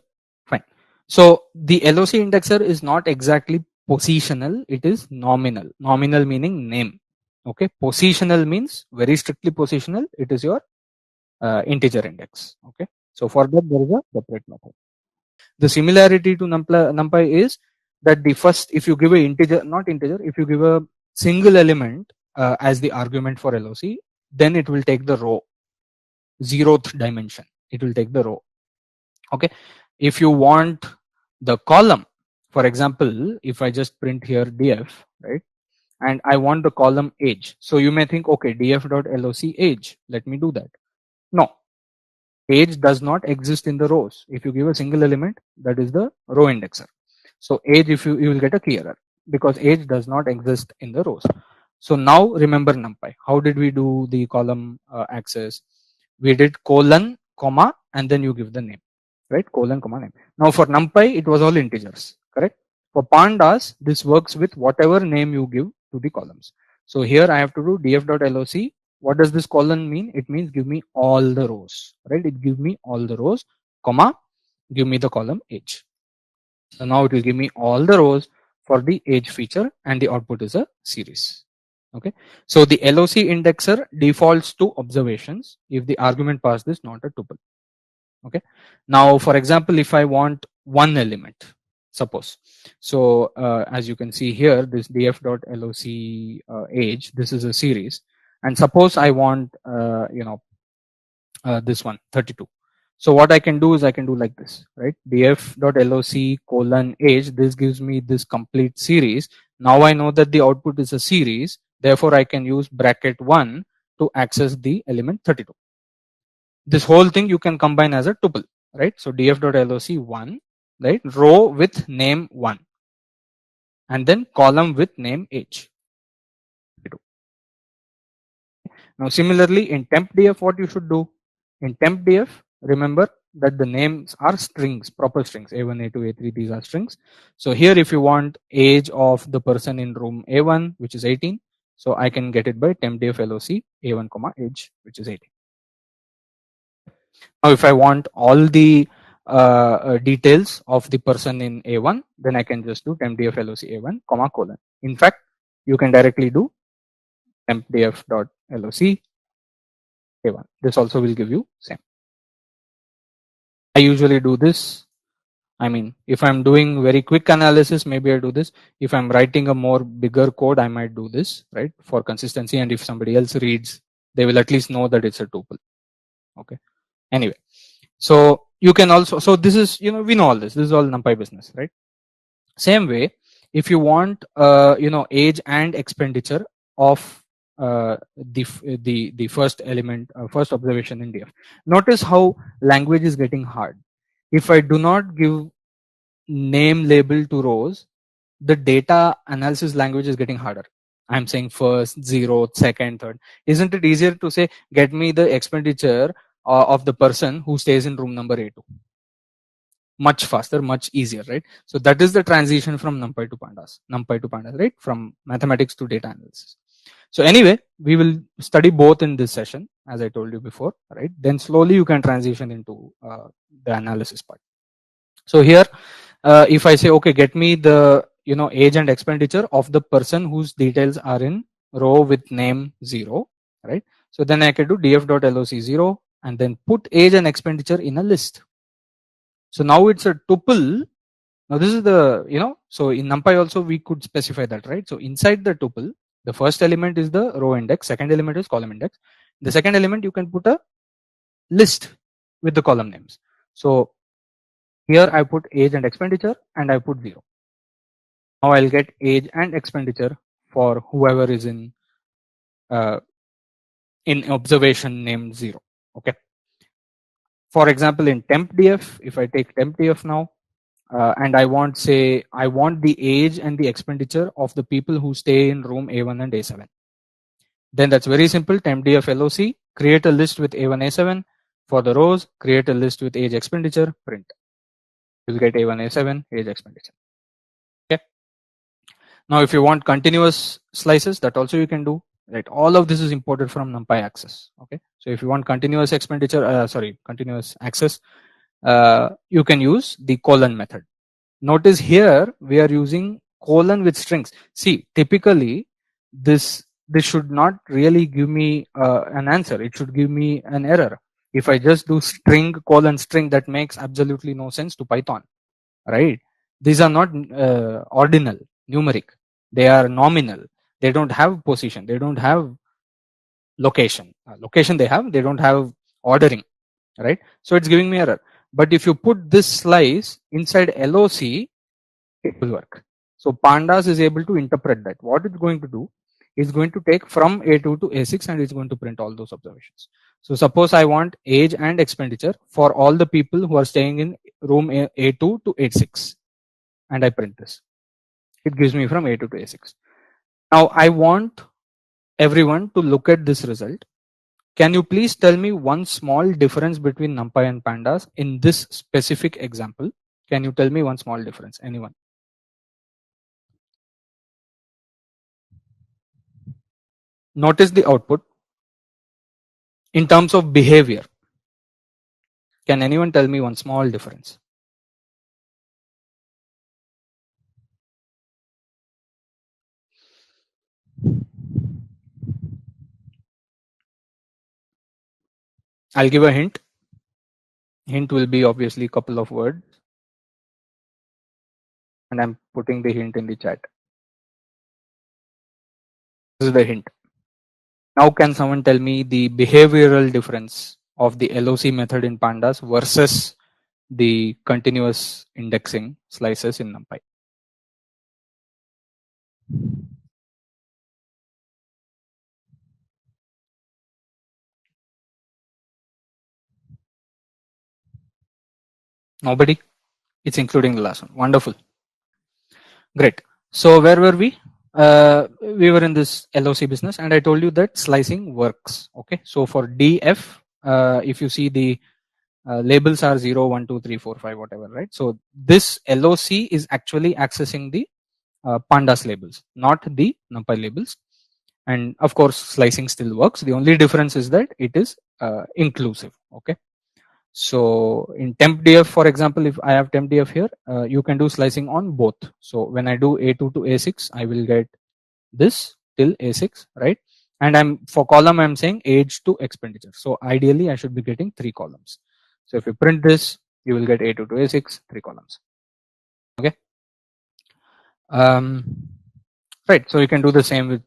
Fine. So the LOC indexer is not exactly positional, it is nominal. Nominal meaning name. Okay. Positional means very strictly positional, it is your integer index. Okay. So for that there is a separate method. The similarity to NumPy is that the first, if you give a integer, not integer, if you give a single element as the argument for LOC, then it will take the row, 0th dimension. It will take the row. Okay. If you want the column, for example, if I just print here df, right, and I want the column age, so you may think, okay, df.loc age, let me do that. No, age does not exist in the rows. If you give a single element, that is the row indexer. So age, if you will get a key error because age does not exist in the rows. So now remember NumPy. How did we do the column access? We did colon, comma, and then you give the name, right? Colon, comma, name. Now for NumPy, it was all integers, correct? For pandas, this works with whatever name you give to the columns. So here I have to do df.loc. What does this colon mean? It means give me all the rows, right? It gives me all the rows, comma, give me the column age. So now it will give me all the rows for the age feature, and the output is a series. Okay. So the LOC indexer defaults to observations if the argument passed is not a tuple. Okay. Now, for example, if I want one element, suppose, so as you can see here, this df.loc age, this is a series, and suppose I want this one 32. So what I can do is I can do like this, right? df.loc colon age, this gives me this complete series. Now I know that the output is a series, therefore I can use bracket 1 to access the element 32. This whole thing you can combine as a tuple, right? So df.loc 1, right? Row with name 1, and then column with name age. Now similarly in tempdf, what you should do? In tempdf, remember that the names are strings, proper strings, A1, A2, A3, these are strings. So here if you want age of the person in room A1, which is 18, so I can get it by tempdf loc A1, comma age, which is 18. Now if I want all the details of the person in A1, then I can just do tempdf loc A1, comma colon. In fact, you can directly do tempdf.loc A1. This also will give you same. I usually do this. I mean, if I'm doing very quick analysis, maybe I do this. If I'm writing a more bigger code, I might do this, right? For consistency. And if somebody else reads, they will at least know that it's a tuple. Okay. Anyway, so you can also, so this is, we know all this. This is all NumPy business, right? Same way, if you want, age and expenditure of the first element, first observation in df. Notice how language is getting hard. If I do not give name label to rows, the data analysis language is getting harder. I'm saying first, 0th, second, third. Isn't it easier to say, get me the expenditure of the person who stays in room number A2? Much faster, much easier, right? So that is the transition from NumPy to pandas, right? From mathematics to data analysis. So anyway, we will study both in this session, as I told you before, right? Then slowly you can transition into the analysis part. So here, if I say, okay, get me the age and expenditure of the person whose details are in row with name 0, right? So then I can do df.loc0 and then put age and expenditure in a list. So now it's a tuple. Now this is the, so in NumPy also we could specify that, right? So inside the tuple, the first element is the row index, second element is column index. The second element you can put a list with the column names. So here I put age and expenditure and I put 0. Now I'll get age and expenditure for whoever is in observation named 0. Okay. For example, in tempdf, if I take tempdf now, and I want the age and the expenditure of the people who stay in room A1 and A7. Then that's very simple. Tempdf loc, create a list with A1, A7. For the rows, create a list with age expenditure, print. You'll get A1, A7, age expenditure. Okay. Now, if you want continuous slices, that also you can do. Right. All of this is imported from NumPy access. Okay. So if you want continuous expenditure, continuous access, you can use the colon method. Notice here we are using colon with strings. See, typically this should not really give me an answer. It should give me an error. If I just do string colon string, that makes absolutely no sense to Python, right? These are not ordinal, numeric. They are nominal. They don't have position. They don't have location. Location they have. They don't have ordering, right? So it's giving me error. But if you put this slice inside LOC, it will work. So Pandas is able to interpret that. What it's going to do is going to take from A2 to A6 and it's going to print all those observations. So suppose I want age and expenditure for all the people who are staying in room A2 to A6 and I print this. It gives me from A2 to A6. Now I want everyone to look at this result. Can you please tell me one small difference between NumPy and Pandas in this specific example? Can you tell me one small difference? Anyone? Notice the output in terms of behavior. Can anyone tell me one small difference? I'll give a hint. Hint will be obviously a couple of words. And I'm putting the hint in the chat. This is the hint. Now can someone tell me the behavioral difference of the LOC method in Pandas versus the continuous indexing slices in NumPy? Nobody? It's including the last one. Wonderful. Great. So where were we? We were in this LOC business and I told you that slicing works. Okay. So for DF, if you see the labels are 0, 1, 2, 3, 4, 5, whatever, right? So this LOC is actually accessing the Pandas labels, not the NumPy labels. And of course, slicing still works. The only difference is that it is inclusive. Okay. So in tempdf, for example, if I have tempdf here, you can do slicing on both. So when I do A2 to A6, I will get this till A6, right? And for column, I'm saying age to expenditure. So ideally, I should be getting 3 columns. So if you print this, you will get A2 to A6, 3 columns. Okay. Right. So you can do the same with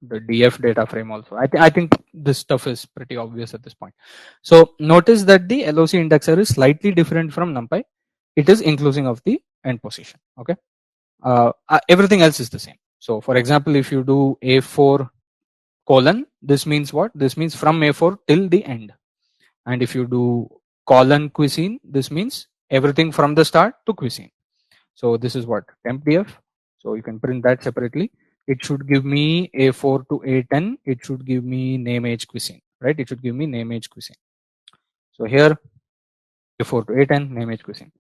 the DF data frame also. I think this stuff is pretty obvious at this point. So notice that the LOC indexer is slightly different from NumPy. It is inclusive of the end position. Okay. Everything else is the same. So for example, if you do A4 colon, this means what? This means from A4 till the end. And if you do colon cuisine, this means everything from the start to cuisine. So this is what tempdf. So you can print that separately. It should give me A4 to A10. It should give me name age cuisine, right? It should give me name age cuisine. So here A4 to A10 name age cuisine.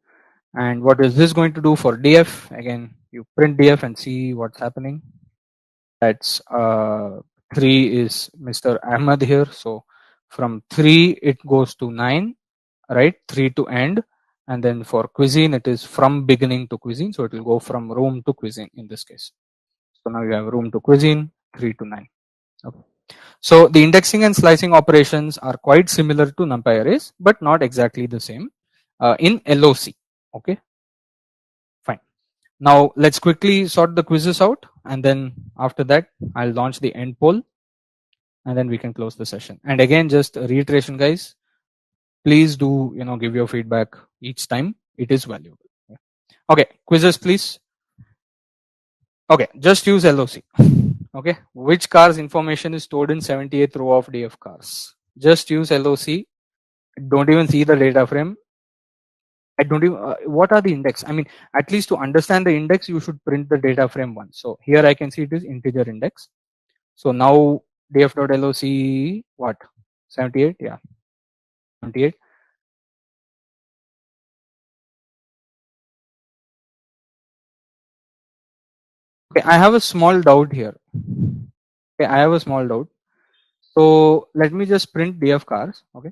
And what is this going to do for DF? Again, you print DF and see what's happening. That's 3 is Mr. Ahmad here. So from 3 it goes to 9, right? 3 to end. And then for cuisine, it is from beginning to cuisine. So it will go from room to cuisine in this case. So now you have room to cuisine, 3 to 9. Okay. So the indexing and slicing operations are quite similar to NumPy arrays, but not exactly the same in LOC. Okay, fine. Now let's quickly sort the quizzes out, and then after that I'll launch the end poll, and then we can close the session. And again, just a reiteration, guys, please do give your feedback each time. It is valuable. Okay, quizzes please. Okay, just use LOC. Okay, which car's information is stored in 78th row of DF cars? Just use LOC. Don't even see the data frame. I don't even what are the index? I mean, at least to understand the index, you should print the data frame one. So here I can see it is integer index. So now df.loc what 78? Yeah, 78. Okay, I have a small doubt here. Okay, I have a small doubt. So let me just print df cars. Okay.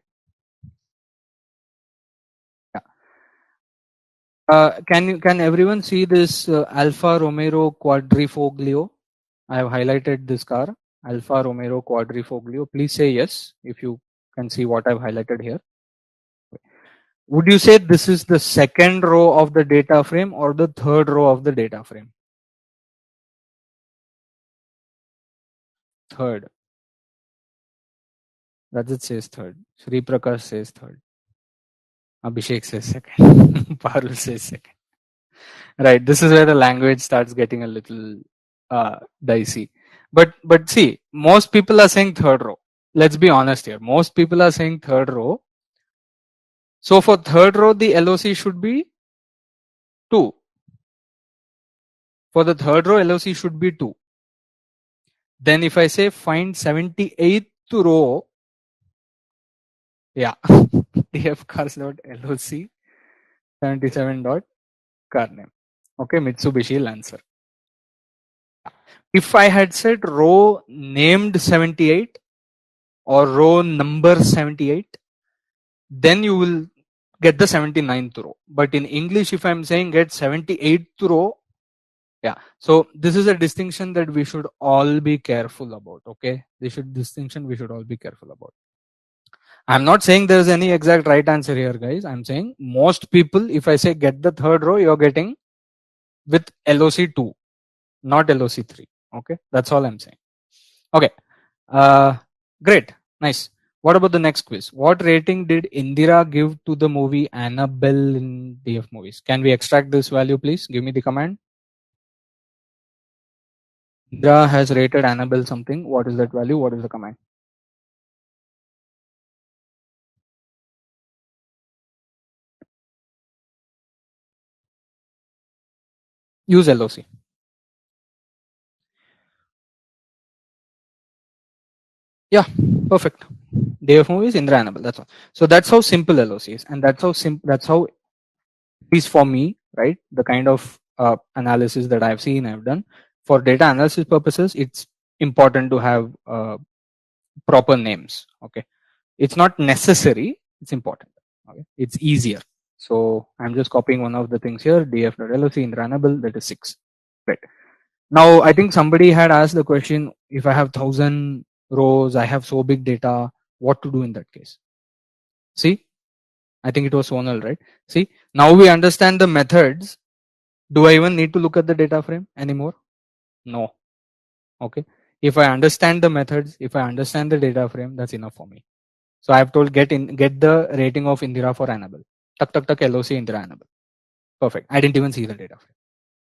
Yeah. Can everyone see this Alfa Romero Quadrifoglio? I have highlighted this car, Alfa Romero Quadrifoglio. Please say yes if you can see what I've highlighted here. Would you say this is the second row of the data frame or the third row of the data frame? Third. Rajat says third. Sri Prakash says third. Abhishek says second. Parul says second. Right. This is where the language starts getting a little dicey. But see, most people are saying third row. Let's be honest here. Most people are saying third row. So for third row, the LOC should be 2. For the third row, LOC should be 2. Then if I say find 78th row, yeah, df cars.loc 77.car name. Okay, Mitsubishi Lancer. If I had said row named 78 or row number 78, then you will get the 79th row. But in English, if I'm saying get 78th row, yeah. So this is a distinction that we should all be careful about. Okay, distinction we should all be careful about. I'm not saying there's any exact right answer here, guys. I'm saying most people, if I say get the third row, you're getting with LOC2, not LOC3. Okay, that's all I'm saying. Okay, great, nice. What about the next quiz? What rating did Indira give to the movie Annabelle in DF movies? Can we extract this value, please? Give me the command. Indira has rated Annabelle something. What is that value? What is the command? Use LOC. Yeah, perfect. DF movies, Indra Annabelle. That's all. So that's how simple LOC is, and that's how it is for me, right? The kind of analysis that I've seen, I've done for data analysis purposes. It's important to have proper names. Okay, it's not necessary. It's important. Okay, it's easier. So I'm just copying one of the things here. df.loc Indra Annabelle. That is 6. Right. Now I think somebody had asked the question: if I have 1,000 rows, I have so big data, what to do in that case? See, I think it was Sonal, right? See, now we understand the methods. Do I even need to look at the data frame anymore? No. Okay. If I understand the methods, if I understand the data frame, that's enough for me. So I have told get the rating of Indira for Annabelle. Tuck LOC Indira Annabelle. Perfect. I didn't even see the data frame.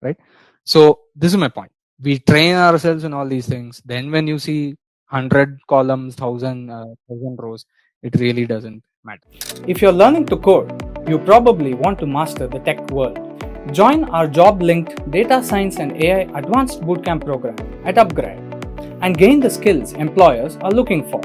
Right. So this is my point. We train ourselves in all these things. Then when you see 100 columns, 1,000 rows, it really doesn't matter. If you're learning to code, you probably want to master the tech world. Join our job-linked Data Science and AI Advanced Bootcamp program at upGrad and gain the skills employers are looking for.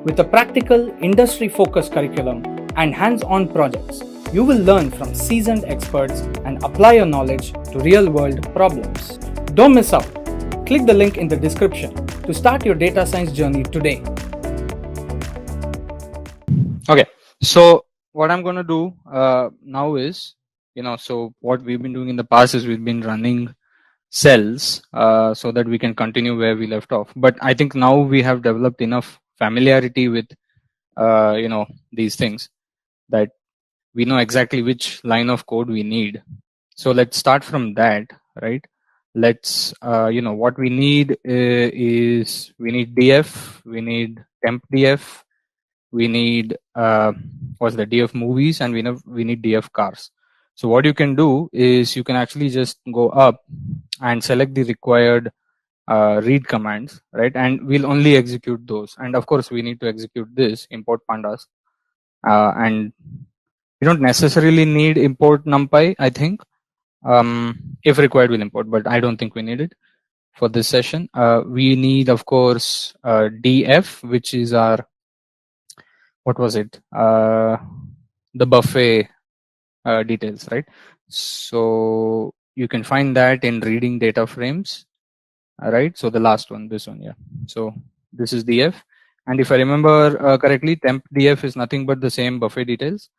With a practical, industry-focused curriculum and hands-on projects, you will learn from seasoned experts and apply your knowledge to real-world problems. Don't miss out. Click the link in the description to start your data science journey today. Okay, so what I'm going to do now is, so what we've been doing in the past is we've been running cells so that we can continue where we left off. But I think now we have developed enough familiarity with these things that we know exactly which line of code we need. So let's start from that, right? Let's what we need is we need df, we need temp df, we need what's the df movies, and we need df cars. So what you can do is you can actually just go up and select the required read commands, right? And we'll only execute those. And of course we need to execute this import pandas, and we don't necessarily need import numpy. I think if required we'll import, but I don't think we need it for this session. We need, of course, df, which is our, what was it, the buffet details, right? So you can find that in reading data frames, right? So the last one, this one, yeah. So this is df, and if I remember correctly, temp df is nothing but the same buffet details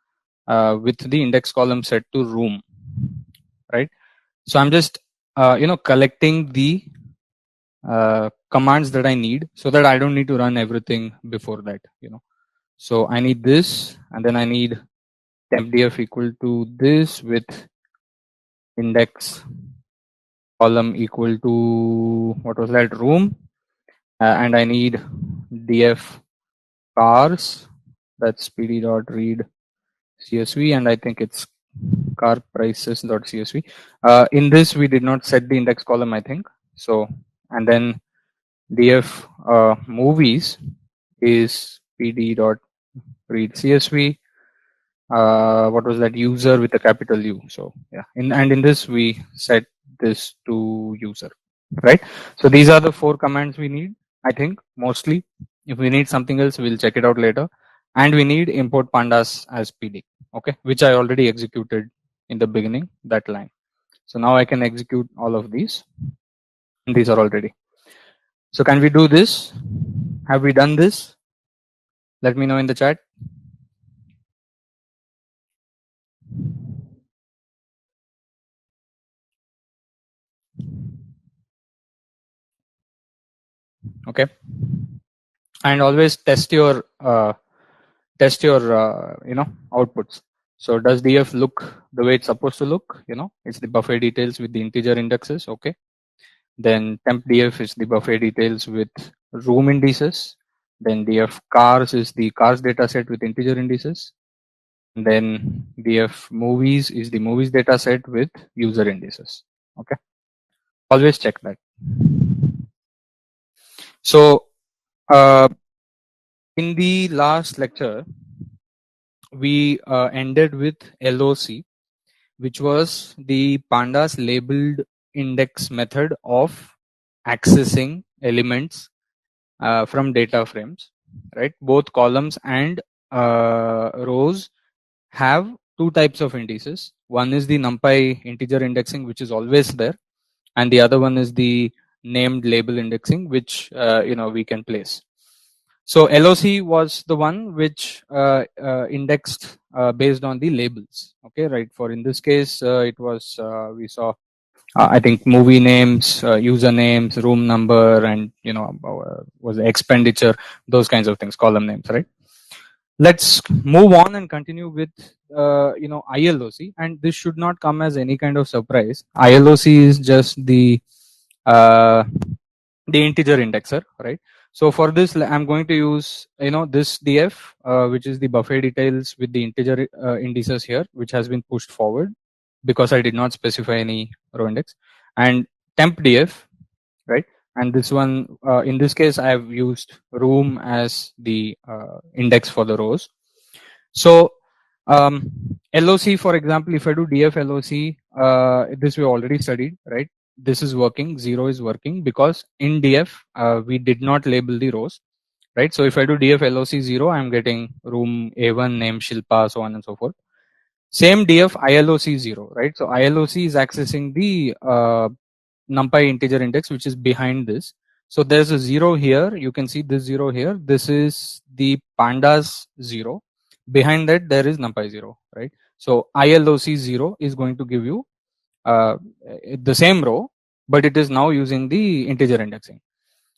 with the index column set to room, right? So I'm just collecting the commands that I need so that I don't need to run everything before that, So I need this, and then I need tempdf equal to this with index column equal to, what was that, room, and I need df cars, that's pd.read csv, and I think it's car prices.csv. In this we did not set the index column, I think. So, and then df movies is pd.read csv. What was that, user with a capital U. So yeah, and in this we set this to user, right? So these are the 4 commands we need, I think, mostly. If we need something else, we'll check it out later. And we need import pandas as pd, okay, which I already executed in the beginning, that line. So now I can execute all of these, and these are all ready. So can we do this? Have we done this? Let me know in the chat. Okay, and always test your outputs. So does df look the way it's supposed to look? It's the buffet details with the integer indexes. Okay, then temp df is the buffet details with room indices. Then df cars is the cars data set with integer indices. And then df movies is the movies data set with user indices. Okay, always check that. So in the last lecture we ended with LOC, which was the pandas labeled index method of accessing elements from data frames, right? Both columns and rows have 2 types of indices. One is the NumPy integer indexing, which is always there, and the other one is the named label indexing, which we can place. So LOC was the one which indexed based on the labels. Okay, right? For in this case, it was we saw I think movie names, user names, room number, and was the expenditure, those kinds of things, column names, right? Let's move on and continue with ILOC, and this should not come as any kind of surprise. ILOC is just the integer indexer, right? So for this, I'm going to use this df, which is the buffet details with the integer indices here, which has been pushed forward because I did not specify any row index, and temp df, right? And this one, in this case, I have used room as the index for the rows. So LOC, for example, if I do df LOC, this we already studied, right? This is working, 0 is working because in df we did not label the rows, right? So if I do df LOC 0, I'm getting room A1, name Shilpa, so on and so forth. Same df ILOC 0, right? So ILOC is accessing the NumPy integer index, which is behind this. So there's a 0 here. You can see this 0 here. This is the pandas 0. behind that there is NumPy 0, right? So iLoc 0 is going to give you the same row, but it is now using the integer indexing.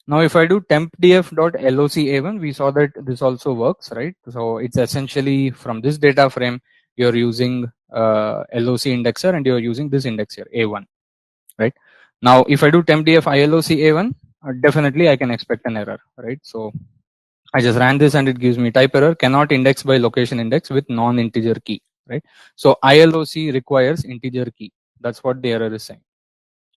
Now if I do tempdf.loc_a1, we saw that this also works, right? So it's essentially from this data frame, you're using LOC indexer and you're using this index here, a1, right? Now if I do tempdf iLoc_a1, definitely I can expect an error, right? So I just ran this and it gives me type error, cannot index by location index with non-integer key, right? So iLoc requires integer key. That's what the error is saying.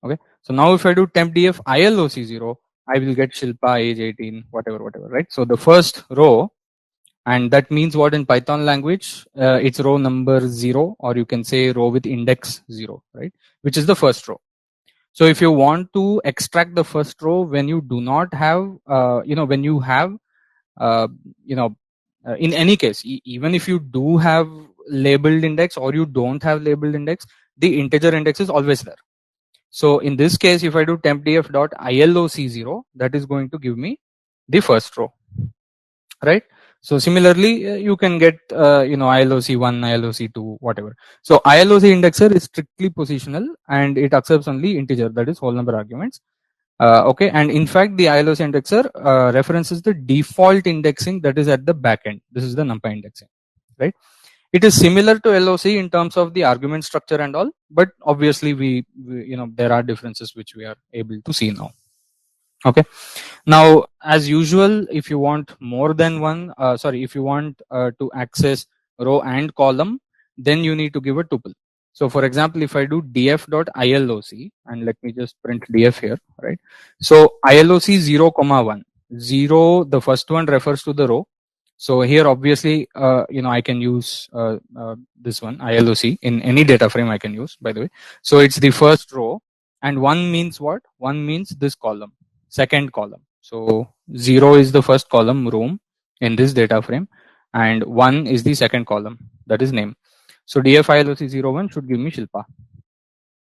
Okay. So now if I do tempdf iLoc0, I will get Shilpa age 18, whatever, right? So the first row, and that means what in Python language, it's row number 0, or you can say row with index 0, right? Which is the first row. So if you want to extract the first row when you do not have, when you have, in any case, even if you do have labeled index or you don't have labeled index, the integer index is always there. So in this case, if I do tempdf.iloc0, that is going to give me the first row, right? So similarly, you can get, iloc1, iloc2, whatever. So iloc indexer is strictly positional and it accepts only integer, that is whole number arguments. Okay, and in fact, the iloc indexer references the default indexing that is at the back end. This is the NumPy indexing, right? It is similar to LOC in terms of the argument structure and all, but obviously we there are differences which we are able to see now. Okay. Now, as usual, if you want more than one, if you want to access row and column, then you need to give a tuple. So for example, if I do df.iloc, and let me just print df here, right? So iloc 0,1, 0, the first one refers to the row. So here, obviously, I can use this one, iLoc, in any data frame I can use, by the way. So it's the first row, and 1 means what? 1 means this column, second column. So 0 is the first column, room, in this data frame, and 1 is the second column, that is name. So df iLoc 01 should give me Shilpa,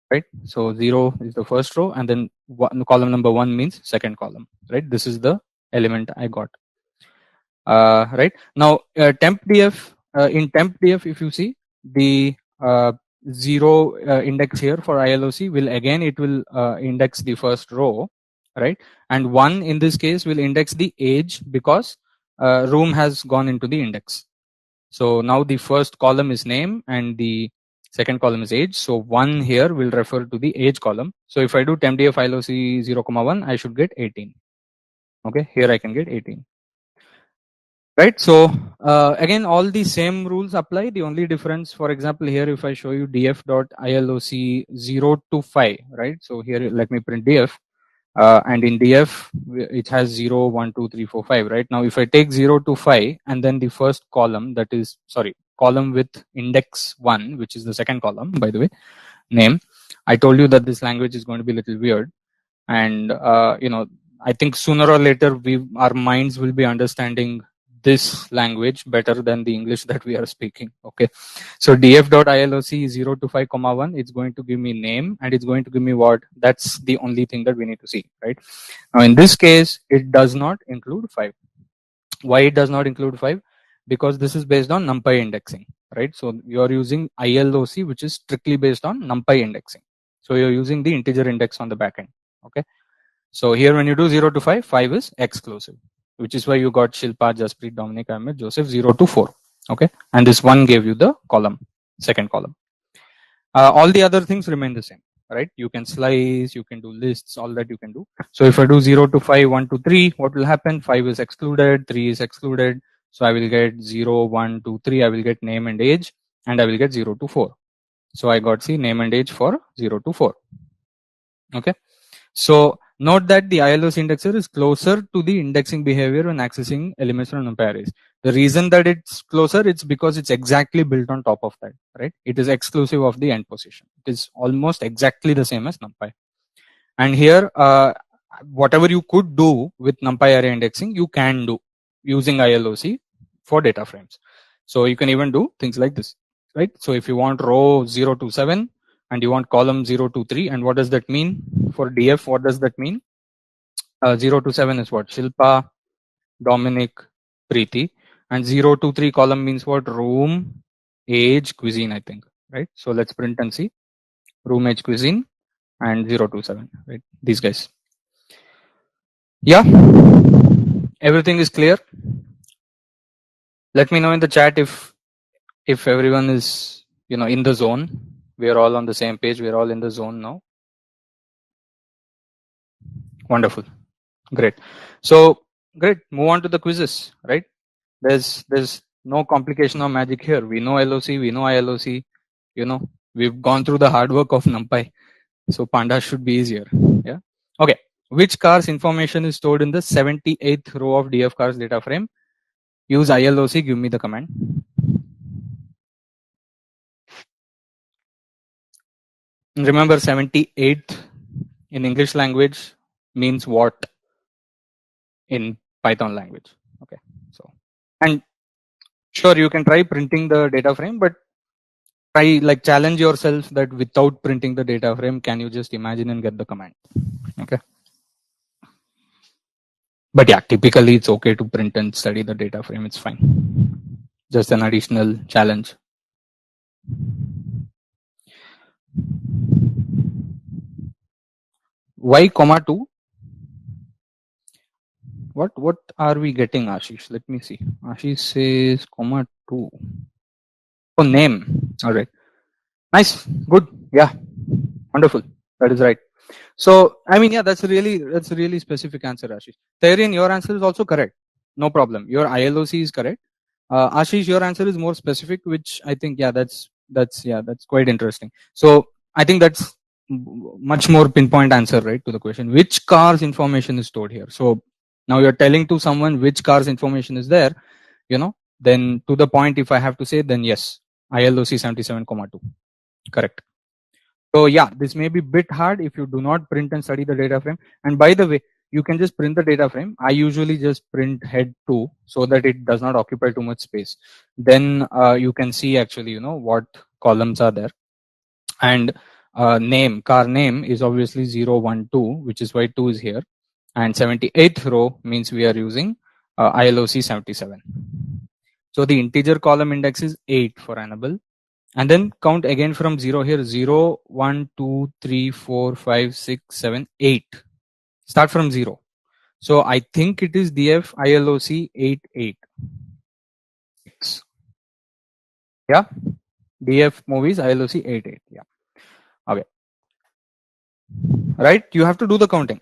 right? So 0 is the first row, and then column number 1 means second column, right? This is the element I got. Right now, tempdf, in tempdf, if you see the 0 index here for iLoc will again, it will index the first row, right? And 1 in this case will index the age because room has gone into the index. So now the first column is name and the second column is age. So 1 here will refer to the age column. So if I do tempdf iLoc 0,1, I should get 18. Okay, here I can get 18. Right. So again, all the same rules apply. The only difference, for example, here if I show you df.iloc 0 to 5, right? So here let me print df, and in df it has 0, 1, 2, 3, 4, 5. Right now, if I take 0 to 5 and then the first column, that is column with index 1, which is the second column, by the way, name. I told you that this language is going to be a little weird, and I think sooner or later our minds will be understanding this language better than the English that we are speaking. Okay, so df.iloc 0 to 5,1, it's going to give me name and it's going to give me what? That's the only thing that we need to see, right? Now in this case, it does not include 5. Why it does not include 5? Because this is based on NumPy indexing, right? So you are using iLoc, which is strictly based on NumPy indexing. So you're using the integer index on the backend. Okay. So here when you do 0 to 5, 5 is exclusive, which is why you got Shilpa, Jaspreet, Dominic, Ahmed, Joseph 0 to 4. Okay. And this 1 gave you the column, second column. All the other things remain the same, right? You can slice, you can do lists, all that you can do. So if I do 0 to 5, 1 to 3, what will happen? 5 is excluded, 3 is excluded. So I will get 0, 1, 2, 3. I will get name and age, and I will get 0 to 4. So I got name and age for 0 to 4. Okay. So note that the iLoc indexer is closer to the indexing behavior when accessing elements from NumPy arrays. The reason that it's closer, it's because it's exactly built on top of that, right? It is exclusive of the end position. It is almost exactly the same as NumPy. And here, whatever you could do with NumPy array indexing, you can do using iLoc for data frames. So you can even do things like this, right? So if you want row 0 to 7, and you want column 0 to 3, and what does that mean for df? What does that mean? 0 to 7 is what? Shilpa, Dominic, Preeti, And 0 to 3 column means what? Room, age, cuisine, I think, right? So let's print and see. Room, age, cuisine, and 0 to 7, right? These guys. Yeah, everything is clear. Let me know in the chat if everyone is in the zone. We are all on the same page. We are all in the zone now. Wonderful, great. So great. Move on to the quizzes, right? There's no complication or magic here. We know LOC, we know iLoc. We've gone through the hard work of NumPy, so Pandas should be easier. Yeah. Okay. Which car's information is stored in the 78th row of DF cars data frame? Use iLoc. Give me the command. Remember, 78th in English language means what in Python language? Okay. So, and sure, you can try printing the data frame, but try challenge yourself that without printing the data frame, can you just imagine and get the command? Okay. But yeah, typically it's okay to print and study the data frame. It's fine. Just an additional challenge. Y, 2. What are we getting, Ashish? Let me see. Ashish says, 2. Oh, name. All right. Nice. Good. Yeah. Wonderful. That is right. So, I mean, yeah, that's a really specific answer, Ashish. Theorian, your answer is also correct. No problem. Your iLoc is correct. Ashish, your answer is more specific, which I think, yeah, that's quite interesting. So I think that's much more pinpoint answer, right, to the question. Which car's information is stored here? So now you're telling to someone which car's information is there, then to the point, if I have to say, then yes, iLoc 77,2. Correct. So yeah, this may be a bit hard if you do not print and study the data frame. And by the way, you can just print the data frame. I usually just print head 2 so that it does not occupy too much space. Then you can see actually, what columns are there. And car name is obviously 0, 1, 2, which is why 2 is here. And 78th row means we are using iLoc 77. So the integer column index is 8 for Annabelle. And then count again from 0 here. 0, 1, 2, 3, 4, 5, 6, 7, 8. Start from 0. So I think it is DF iLoc 88. Yeah. DF movies iLoc 88. Yeah. Okay. Right. You have to do the counting.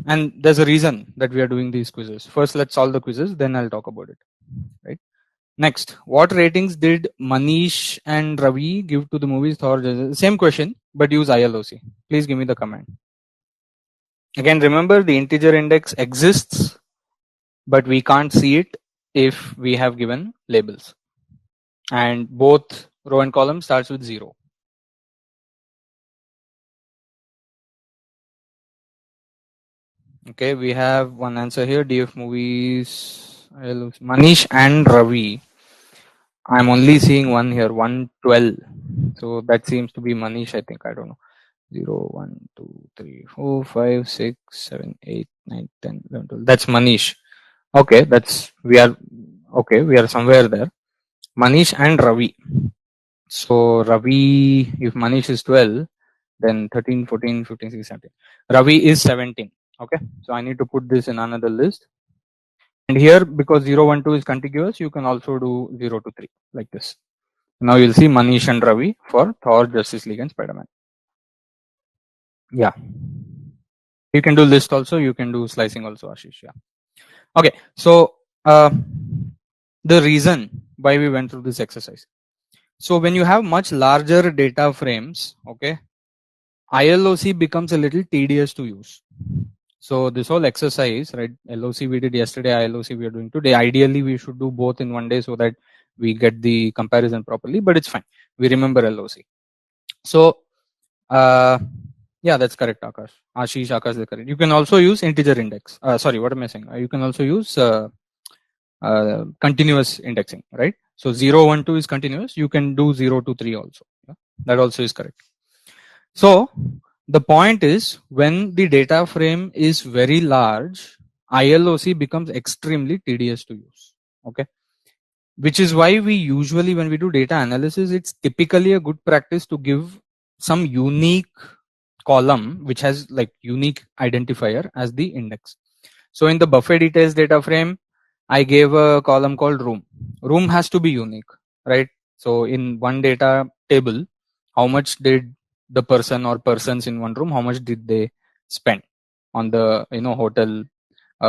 And there's a reason that we are doing these quizzes. First, let's solve the quizzes. Then I'll talk about it. Right. Next, what ratings did Manish and Ravi give to the movies Thor? Same question, but use iLoc. Please give me the command. Again, remember the integer index exists, but we can't see it if we have given labels. And both row and column starts with 0. Okay, we have one answer here. DF movies, Manish and Ravi. I'm only seeing one here, 112. So that seems to be Manish, I think. I don't know. 0, 1, 2, 3, 4, 5, 6, 7, 8, 9, 10, 11, 12. That's Manish. Okay, we are somewhere there. Manish and Ravi. So Ravi, if Manish is 12, then 13, 14, 15, 16, 17. Ravi is 17. Okay, so I need to put this in another list. And here, because 0, 1, 2 is contiguous, you can also do 0 to 3 like this. Now you'll see Manish and Ravi for Thor, Justice League, and Spider-Man. Yeah. You can do list also. You can do slicing also, Ashish. Yeah. Okay. So the reason why we went through this exercise. So when you have much larger data frames, okay, iLoc becomes a little tedious to use. So this whole exercise, right? LOC we did yesterday, iLoc we are doing today. Ideally, we should do both in one day so that we get the comparison properly, but it's fine. We remember LOC. So yeah, that's correct, Akash. Akash is correct. You can also use integer index. Sorry, what am I saying? You can also use continuous indexing, right? So 0, 1, 2 is continuous. You can do 0 to 3 also. Yeah? That also is correct. So the point is, when the data frame is very large, iLoc becomes extremely tedious to use. Okay. which is why we usually, when we do data analysis, it's typically a good practice to give some unique column which has like unique identifier as the index. So in the buffet details data frame, I gave a column called room. Room has to be unique, right? So in one data table, how much did the person or persons in one room, how much did they spend on the hotel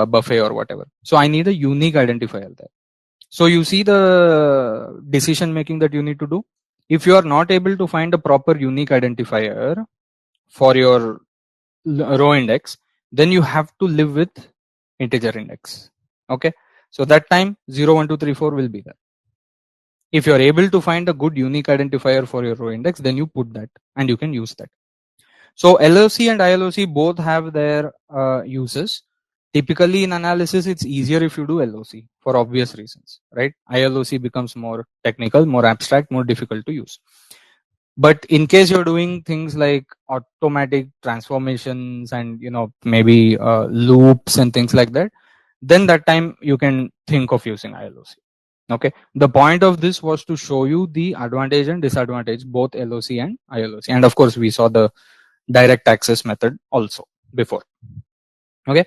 buffet or whatever? So I need a unique identifier there. So you see the decision making that you need to do. If you are not able to find a proper unique identifier for your row index, then you have to live with integer index. Okay, so that time 0 1 2 3 4 will be there. If you are able to find a good unique identifier for your row index, then you put that and you can use that. So LOC and iLOC both have their uses. Typically in analysis, it's easier if you do LOC for obvious reasons, right? iLOC becomes more technical, more abstract, more difficult to use. But in case you're doing things like automatic transformations and maybe loops and things like that, then that time you can think of using iLOC. Okay, the point of this was to show you the advantage and disadvantage, both LOC and iLOC, and of course we saw the direct access method also before. Okay,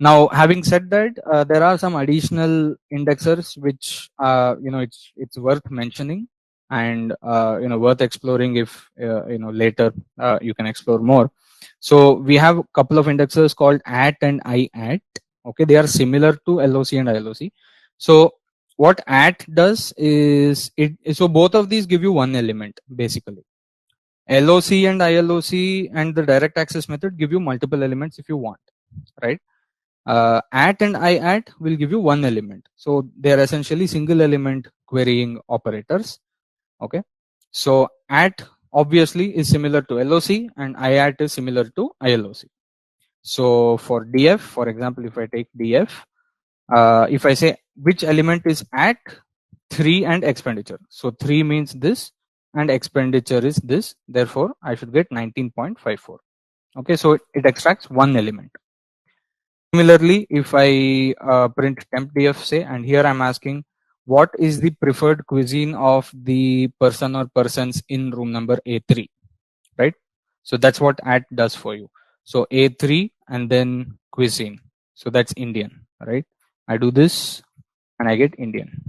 now having said that, there are some additional indexers which it's worth mentioning and worth exploring if later you can explore more. So we have a couple of indexers called at and iat. Okay, they are similar to LOC and iLOC. So what at does is so both of these give you one element basically. LOC and iLOC and the direct access method give you multiple elements if you want, right? At and iat will give you one element. So they are essentially single element querying operators. Okay. So at obviously is similar to LOC and iat is similar to iLOC. So for df, for example, if I take df, if I say which element is at 3 and expenditure. So 3 means this and expenditure is this. Therefore, I should get 19.54. Okay, so it extracts one element. Similarly, if I print tempdf say, and here I'm asking what is the preferred cuisine of the person or persons in room number A3, right? So that's what at does for you. So A3 and then cuisine. So that's Indian, right? I do this and I get Indian.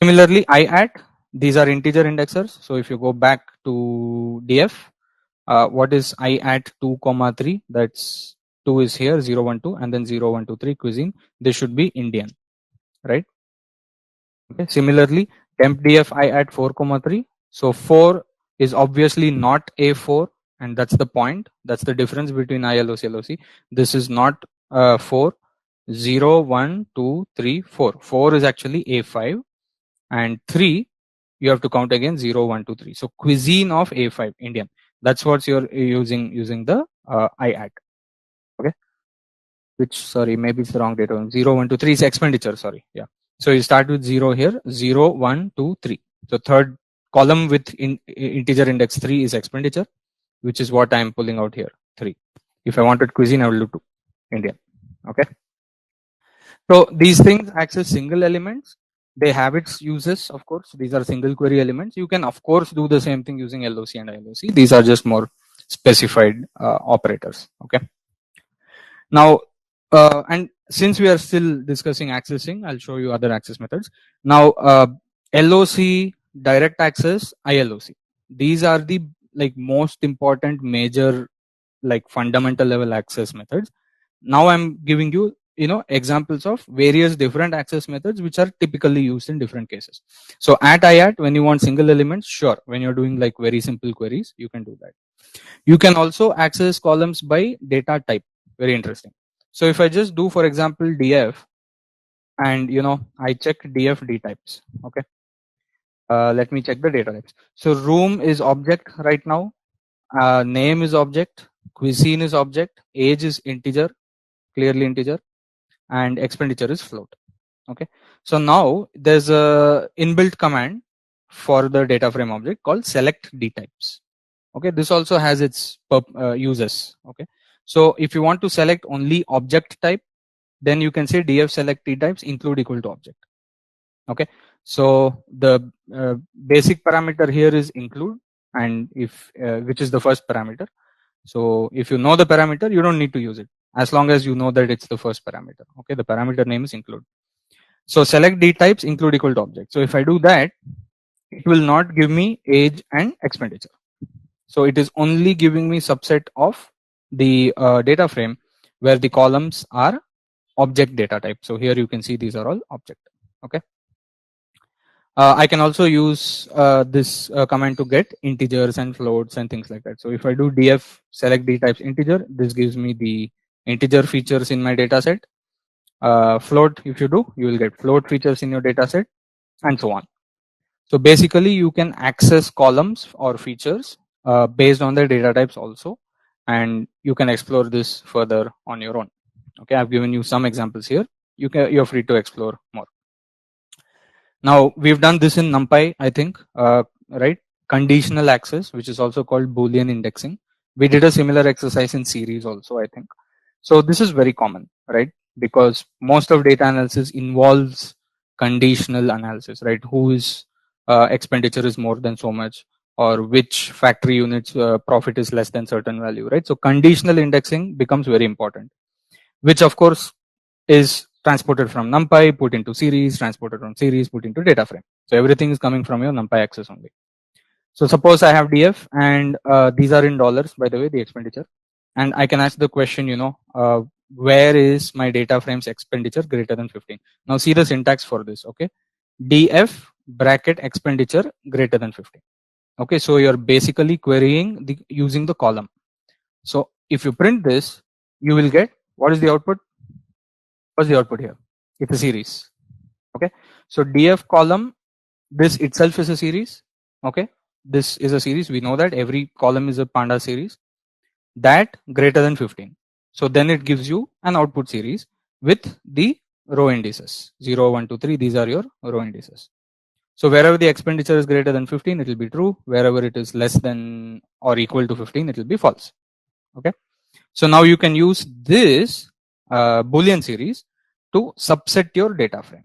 Similarly, iat, these are integer indexers. So if you go back to df, what is iat 2 comma 3? That's 2 is here, 0 1 2 and then 0 1 2 3 cuisine. This should be Indian, right? Okay. Similarly, tempdf iat 4 comma 3. So 4 is obviously not A4, and that's the point. That's the difference between iLOC LOC. This is not 4. 0 1 2 3 4. 4 is actually A5. And 3 you have to count again 0 1 2 3. So cuisine of A5 Indian, that's what you're using the iat. Okay, which sorry maybe it's the wrong data. 0 1 2 3 is expenditure, sorry. Yeah, so you start with 0 here, 0 1 2 3. So third column with integer index 3 is expenditure, which is what I'm pulling out here, 3. If I wanted cuisine, I will do 2 Indian. Okay, so these things access single elements. They have its uses, of course. These are single query elements. You can, of course, do the same thing using LOC and iLOC. These are just more specified operators. Okay. Now, and since we are still discussing accessing, I'll show you other access methods. Now, LOC, direct access, iLOC. These are the like most important major like fundamental level access methods. Now I'm giving you examples of various different access methods which are typically used in different cases. So at iat, when you want single elements, sure, when you're doing like very simple queries, you can do that. You can also access columns by data type. Very interesting. So if I just do, for example, df and I check df d types. Okay, let me check the data types. So room is object right now, name is object, cuisine is object, age is integer, clearly integer, and expenditure is float. Okay, so now there's a inbuilt command for the data frame object called select d types. Okay, this also has its uses. Okay, so if you want to select only object type, then you can say df select d types include equal to object. Okay, so the basic parameter here is include, and if which is the first parameter. So if you know the parameter, you don't need to use it as long as you know that it's the first parameter. Okay, the parameter name is include. So select D types include equal to object. So if I do that, it will not give me age and expenditure. So it is only giving me subset of the data frame where the columns are object data type. So here you can see these are all object. Okay. I can also use this command to get integers and floats and things like that. So if I do df select d types integer, this gives me the integer features in my data set. Float, if you do, you will get float features in your data set, and so on. So basically you can access columns or features based on the data types also, and you can explore this further on your own. Okay, I've given you some examples here. You're free to explore more. Now we've done this in NumPy, I think, right? Conditional access, which is also called Boolean indexing. We did a similar exercise in series also, I think. So this is very common, right? Because most of data analysis involves conditional analysis, right? Whose expenditure is more than so much, or which factory units profit is less than certain value, right? So conditional indexing becomes very important, which of course is transported from NumPy, put into series, transported from series, put into Dataframe. So everything is coming from your NumPy access only. So suppose I have DF, and these are in dollars, by the way, the expenditure, and I can ask the question, where is my data frame's expenditure greater than 15? Now see the syntax for this. Okay, DF bracket expenditure greater than 15. Okay, so you're basically querying using the column. So if you print this, you will get, what is the output? What's the output here? It's a series. Okay, so DF column, this itself is a series. Okay, this is a series. We know that every column is a Pandas series. That greater than 15. So then it gives you an output series with the row indices 0, 1, 2, 3. These are your row indices. So wherever the expenditure is greater than 15, it will be true. Wherever it is less than or equal to 15, it will be false. Okay. So now you can use this Boolean series to subset your data frame,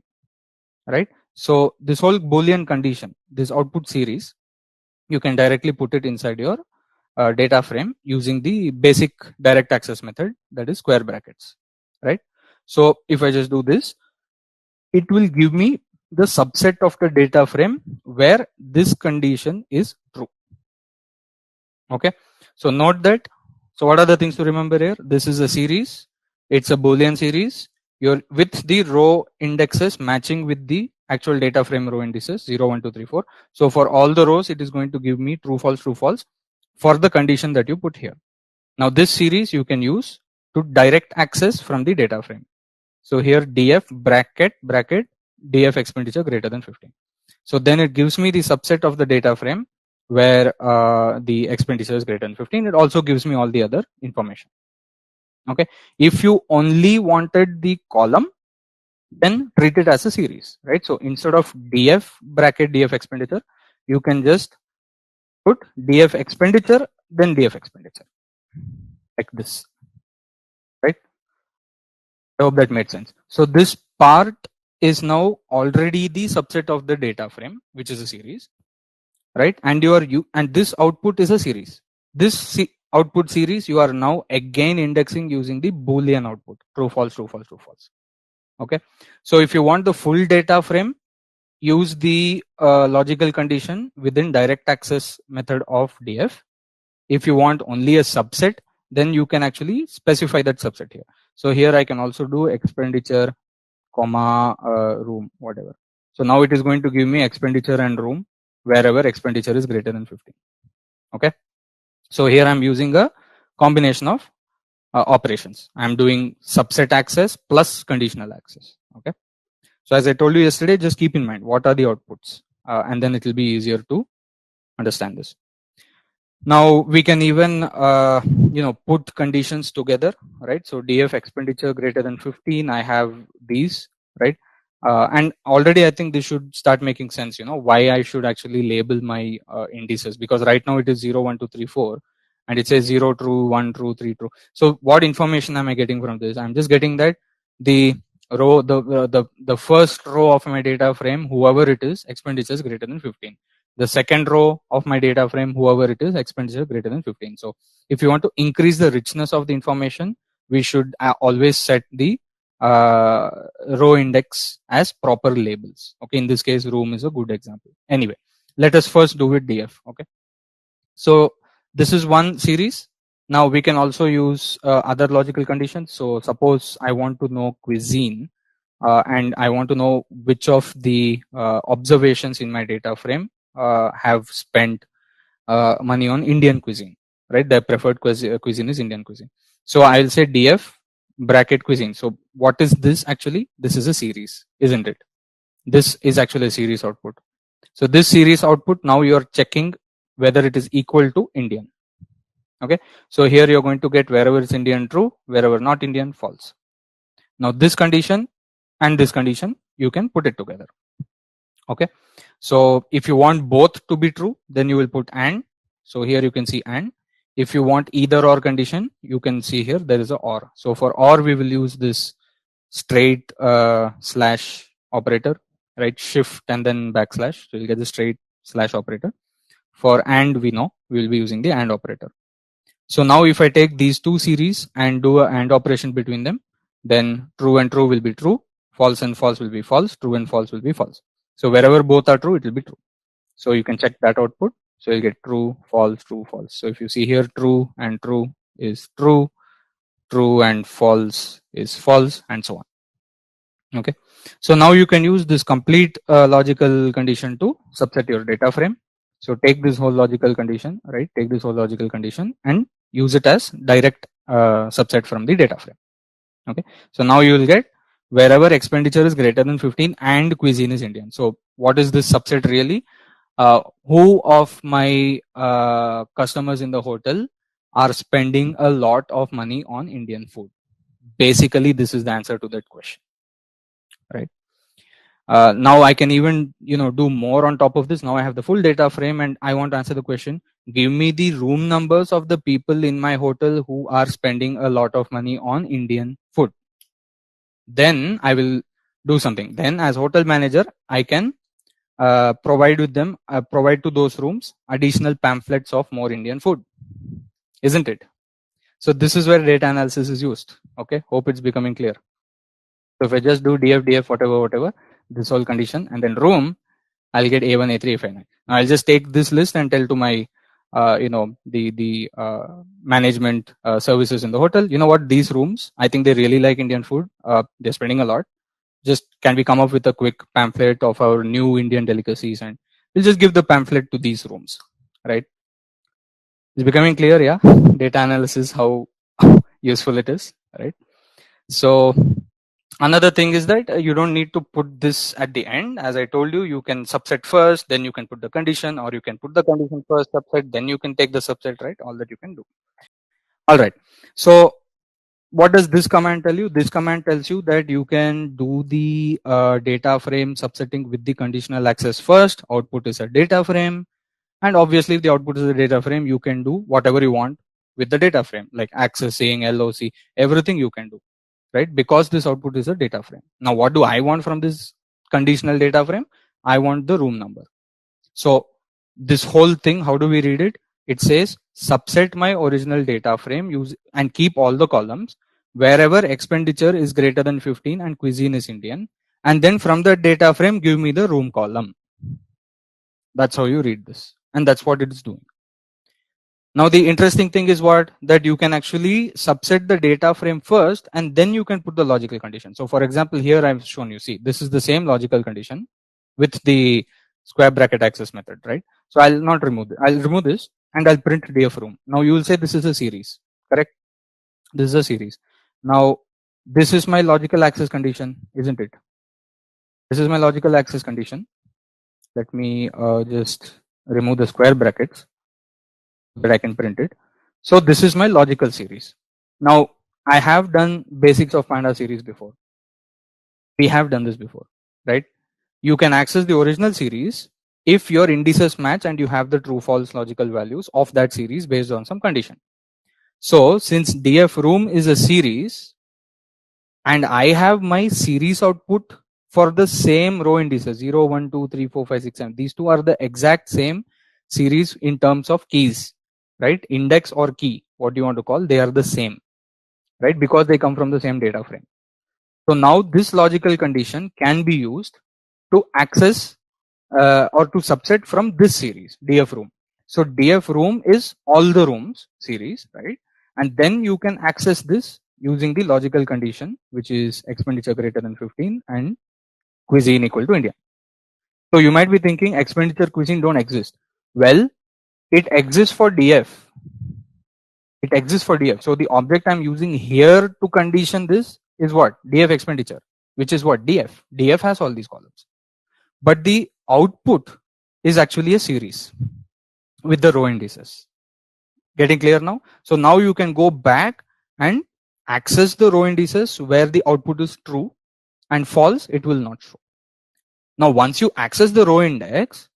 right? So this whole Boolean condition, this output series, you can directly put it inside your data frame using the basic direct access method, that is square brackets, right? So if I just do this, it will give me the subset of the data frame where this condition is true. Okay, so note that. So what are the things to remember here? This is a series, it's a Boolean series. You're with the row indexes matching with the actual data frame row indices 0, 1, 2, 3, 4. So for all the rows, it is going to give me true, false for the condition that you put here. Now this series you can use to direct access from the data frame. So here df bracket df expenditure greater than 15. So then it gives me the subset of the data frame where the expenditure is greater than 15. It also gives me all the other information. Okay, if you only wanted the column, then treat it as a series, right? So instead of df bracket df expenditure, you can just put df expenditure then df expenditure like this, right? I hope that made sense. So this part is now already the subset of the data frame, which is a series, right? And and this output is a series. This output series you are now again indexing using the Boolean output, true, false, true, false, true, false. Okay, so if you want the full data frame, use the logical condition within direct access method of df. If you want only a subset, then you can actually specify that subset here. So here I can also do expenditure comma room, whatever. So now it is going to give me expenditure and room wherever expenditure is greater than 15. Okay, so here I'm using a combination of operations. I'm doing subset access plus conditional access. Okay, so as I told you yesterday, just keep in mind what are the outputs, and then it will be easier to understand this. Now we can even put conditions together, right? So df expenditure greater than 15, I have these, right? And already I think this should start making sense, why I should actually label my indices, because right now it is 0, 1, 2, 3, 4, and it says 0 true, 1 true, 3 true. So what information am I getting from this? I'm just getting that the row, the first row of my data frame, whoever it is, expenditure is greater than 15. The second row of my data frame, whoever it is, expenditure greater than 15. So if you want to increase the richness of the information, we should always set the row index as proper labels. Okay, in this case, room is a good example. Anyway, let us first do with df. Okay, so this is one series. Now we can also use other logical conditions. So suppose I want to know cuisine, and I want to know which of the observations in my data frame have spent money on Indian cuisine, right? Their preferred cuisine is Indian cuisine. So I'll say df bracket cuisine. So what is this actually? This is a series, isn't it? This is actually a series output. So this series output, now you're checking whether it is equal to Indian. Okay, so here you're going to get wherever it's Indian true, wherever not Indian false. Now this condition and this condition, you can put it together. Okay, so if you want both to be true, then you will put and. So here you can see and. If you want either or condition, you can see here there is a or. So for or, we will use this straight slash operator, right? Shift and then backslash. So you'll get the straight slash operator. For and, we know we will be using the and operator. So now if I take these two series and do a and operation between them, then true and true will be true, false and false will be false, true and false will be false. So wherever both are true, it will be true. So you can check that output. So you get true, false, true, false. So if you see here, true and true is true, true and false is false, and so on. Okay. So now you can use this complete logical condition to subset your data frame. So take this whole logical condition, right? Take this whole logical condition and use it as direct subset from the data frame. Okay. So now you will get wherever expenditure is greater than 15 and cuisine is Indian. So what is this subset really? Who of my customers in the hotel are spending a lot of money on Indian food? Basically, this is the answer to that question, right? Now I can even do more on top of this. Now I have the full data frame and I want to answer the question, give me the room numbers of the people in my hotel who are spending a lot of money on Indian food. Then I will do something. Then as hotel manager, I can provide to those rooms additional pamphlets of more Indian food, isn't it? So this is where data analysis is used. Okay, hope it's becoming clear. So if I just do df whatever, this whole condition and then room, I'll get A1, A3, A5. Now I'll just take this list and tell to my the management services in the hotel, you know what, these rooms, I think they really like Indian food. They're spending a lot. Just can we come up with a quick pamphlet of our new Indian delicacies, and we'll just give the pamphlet to these rooms, right? It's becoming clear, yeah? Data analysis, how useful it is, right? So another thing is that you don't need to put this at the end. As I told you, you can subset first, then you can put the condition, or you can put the condition first, subset, then you can take the subset, right? All that you can do. All right. So what does this command tell you? This command tells you that you can do the data frame subsetting with the conditional access first. Output is a data frame. And obviously, if the output is a data frame, you can do whatever you want with the data frame, like accessing, LOC, everything you can do, right? Because this output is a data frame. Now, what do I want from this conditional data frame? I want the room number. So this whole thing, how do we read it? It says subset my original data frame, use and keep all the columns wherever expenditure is greater than 15 and cuisine is Indian. And then from the data frame, give me the room column. That's how you read this. And that's what it is doing. Now the interesting thing is what? That you can actually subset the data frame first and then you can put the logical condition. So for example, here I've shown you, see, this is the same logical condition with the square bracket access method, right? So I'll not remove it. I'll remove this and I'll print df room. Now you will say this is a series, correct? This is a series. Now this is my logical access condition, isn't it? This is my logical access condition. Let me just remove the square brackets so that I can print it. So this is my logical series. Now I have done basics of Pandas series before. We have done this before, right? You can access the original series if your indices match and you have the true false logical values of that series based on some condition. So since df room is a series and I have my series output for the same row indices 0, 1, 2, 3, 4, 5, 6, 7. These two are the exact same series in terms of keys, right? Index or key, what you want to call, they are the same, right? Because they come from the same data frame. So now this logical condition can be used to access or to subset from this series, DF room. So DF room is all the rooms series, right? And then you can access this using the logical condition, which is expenditure greater than 15 and cuisine equal to India. So you might be thinking expenditure cuisine don't exist. Well, it exists for DF. It exists for DF. So the object I'm using here to condition this is what? DF expenditure, which is what? DF. DF has all these columns. But the output is actually a series with the row indices. Getting clear now? So now you can go back and access the row indices where the output is true and false, it will not show. Now, once you access the row index,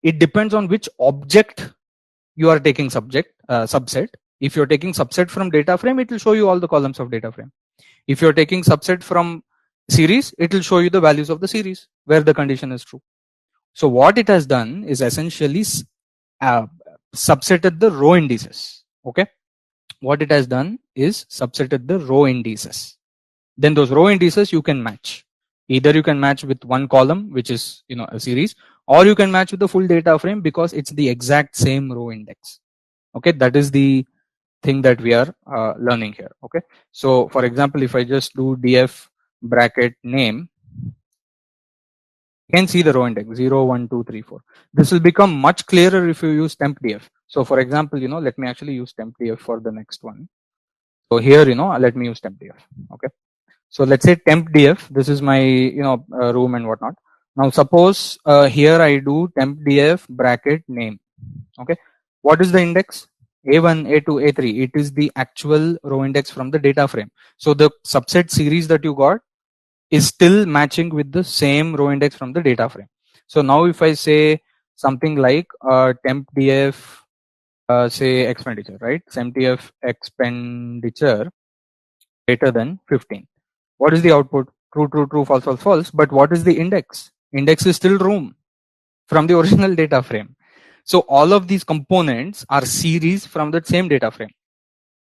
it depends on which object you are taking subset. If you're taking subset from data frame, it will show you all the columns of data frame. If you're taking subset from series, it will show you the values of the series where the condition is true. So what it has done is essentially subsetted the row indices. Okay. What it has done is subsetted the row indices. Then those row indices you can match. Either you can match with one column, which is a series, or you can match with the full data frame because it's the exact same row index. Okay, that is the thing that we are learning here. Okay, so for example, if I just do df bracket name, you can see the row index 0, 1, 2, 3, 4. This will become much clearer if you use tempdf. So for example, let me actually use tempdf for the next one. So here, let me use tempdf. Okay. So let's say tempdf, this is my, room and whatnot. Now suppose here I do tempdf bracket name. Okay. What is the index? A1, A2, A3. It is the actual row index from the data frame. So the subset series that you got is still matching with the same row index from the data frame. So now if I say something like tempdf, say expenditure, right? Tempdf expenditure greater than 15. What is the output? True, true, true, false, false, false. But what is the index? Index is still room from the original data frame. So all of these components are series from that same data frame.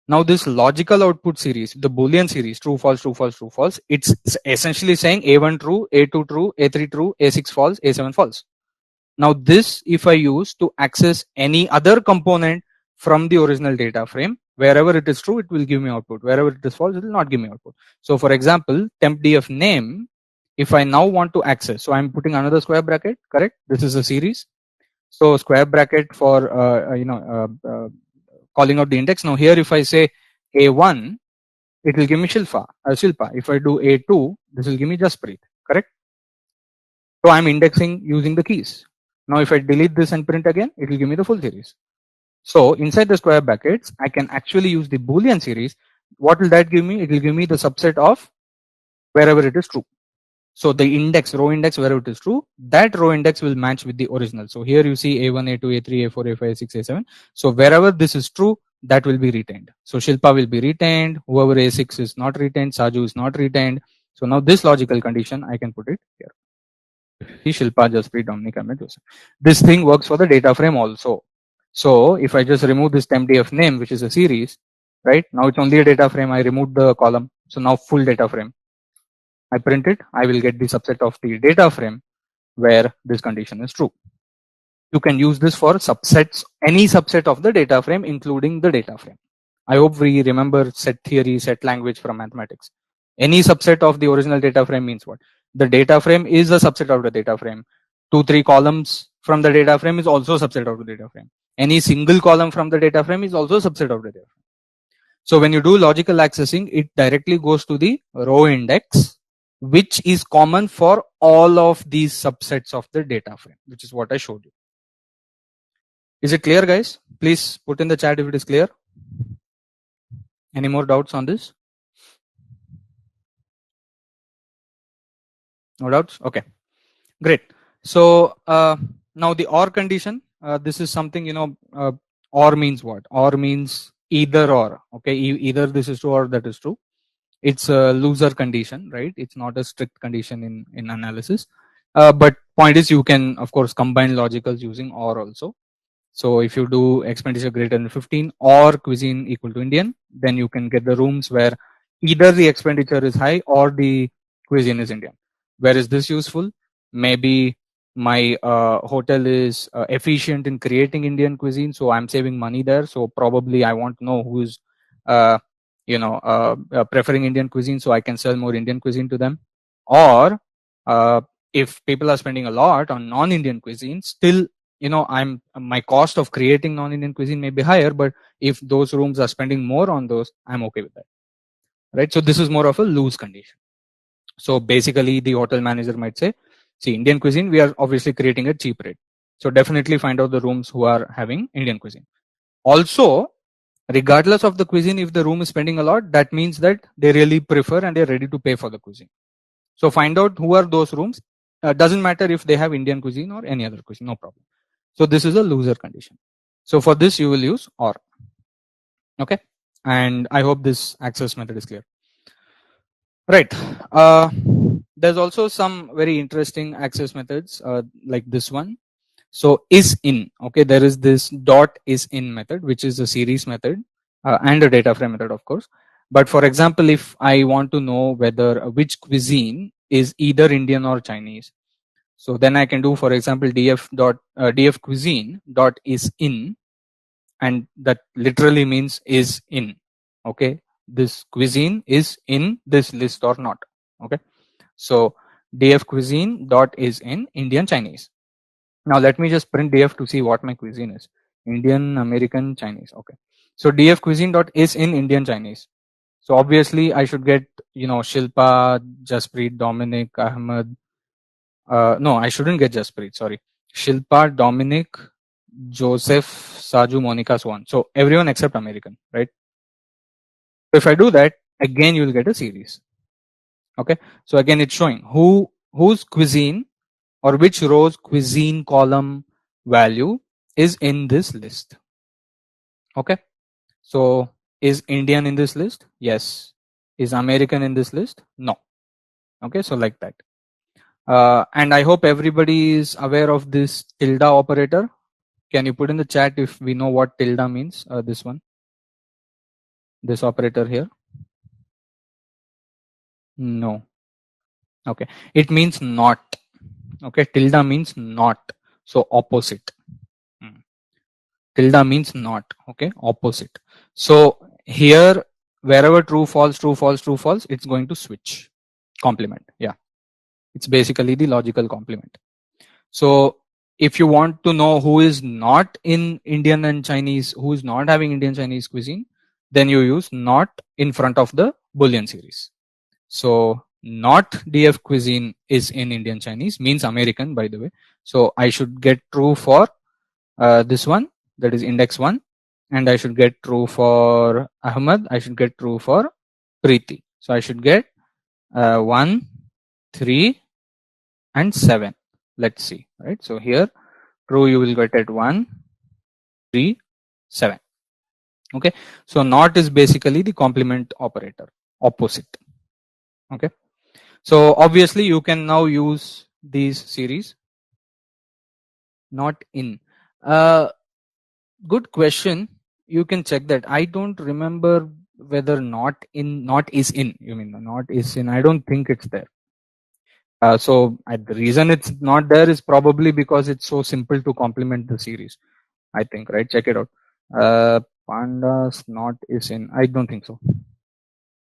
Now this logical output series, the Boolean series, true, false, true, false, true, false, it's essentially saying A1 true, A2 true, A3 true, A6 false, A7 false. Now this, if I use to access any other component from the original data frame, wherever it is true, it will give me output. Wherever it is false, it will not give me output. So for example, tempdf name, if I now want to access, so I'm putting another square bracket, correct? This is a series. So square bracket for, calling out the index. Now here, if I say A1, it will give me Shilpa. If I do A2, this will give me Jasprit, correct? So I'm indexing using the keys. Now if I delete this and print again, it will give me the full series. So inside the square brackets, I can actually use the Boolean series. What will that give me? It will give me the subset of wherever it is true. So the index, row index, wherever it is true, that row index will match with the original. So here you see A1, A2, A3, A4, A5, A6, A7. So wherever this is true, that will be retained. So Shilpa will be retained. Whoever A6 is not retained, Saju is not retained. So now this logical condition, I can put it here. Shilpa, Jasprit, Dominic, Ahmed, Joseph. This thing works for the data frame also. So if I just remove this tempdf name, which is a series, right? Now it's only a data frame. I removed the column. So now full data frame. I print it. I will get the subset of the data frame where this condition is true. You can use this for subsets, any subset of the data frame, including the data frame. I hope we remember set theory, set language from mathematics. Any subset of the original data frame means what? The data frame is a subset of the data frame. 2-3 columns from the data frame is also a subset of the data frame. Any single column from the data frame is also a subset of the data frame. So when you do logical accessing, it directly goes to the row index, which is common for all of these subsets of the data frame, which is what I showed you. Is it clear, guys? Please put in the chat if it is clear. Any more doubts on this? No doubts? Okay, great. So now the OR condition, this is something, OR means what? OR means either or, okay? Either this is true or that is true. it's a looser condition, right? It's not a strict condition in analysis. But point is, you can of course combine logicals using or also. So if you do expenditure greater than 15 or cuisine equal to Indian, then you can get the rooms where either the expenditure is high or the cuisine is Indian. Where is this useful? Maybe my hotel is efficient in creating Indian cuisine, so I'm saving money there. So probably I want to know who's uh, preferring Indian cuisine, so I can sell more Indian cuisine to them. Or if people are spending a lot on non-Indian cuisine, still my cost of creating non-Indian cuisine may be higher, but if those rooms are spending more on those, I'm okay with that, right? So this is more of a loose condition. So basically the hotel manager might say, see, Indian cuisine, we are obviously creating a cheap rate, so definitely find out the rooms who are having Indian cuisine. Also, regardless of the cuisine, if the room is spending a lot, that means that they really prefer and they're ready to pay for the cuisine. So find out who are those rooms. Doesn't matter if they have Indian cuisine or any other cuisine, no problem. So this is a looser condition. So for this you will use or. Okay, and I hope this access method is clear. Right. There's also some very interesting access methods like this one. So is in, okay, there is this dot is in method, which is a series method and a data frame method, of course. But for example, if I want to know whether which cuisine is either Indian or Chinese, so then I can do, for example, df cuisine dot is in, and that literally means is in. Okay, this cuisine is in this list or not. Okay, so df cuisine dot is in Indian Chinese. Now let me just print df to see what my cuisine is. Indian, American, Chinese. Okay, so df cuisine dot is in Indian Chinese. So obviously I should get, Shilpa, Jaspreet, Dominic, Ahmed. No, I shouldn't get Jaspreet. Sorry, Shilpa, Dominic, Joseph, Saju, Monica, so on. So everyone except American, right? If I do that, again you will get a series. Okay, so again it's showing whose cuisine or which row's cuisine column value is in this list. Okay, so is Indian in this list? Yes. Is American in this list? No. Okay, so like that. And I hope everybody is aware of this tilde operator. Can you put in the chat if we know what tilde means? This one, this operator here. No. Okay, it means not. Okay, tilde means not, so opposite. Tilde means not. Okay, opposite. So here, wherever true, false, true, false, true, false, it's going to switch. Complement. Yeah, it's basically the logical complement. So if you want to know who is not in Indian and Chinese, who is not having Indian Chinese cuisine, then you use not in front of the Boolean series. So not df cuisine is in Indian Chinese means American, by the way. So I should get true for this one, that is index 1, and I should get true for Ahmad. I should get true for Preeti. So I should get 1, 3, and 7. Let's see, right? So here true you will get at 1, 3, 7. Okay, so not is basically the complement operator, opposite. Okay, so obviously you can now use these series. Not in. Good question. You can check that. I don't remember whether not is in. You mean not is in? I don't think it's there. So the reason it's not there is probably because it's so simple to complement the series. I think, right? Check it out. Pandas not is in. I don't think so.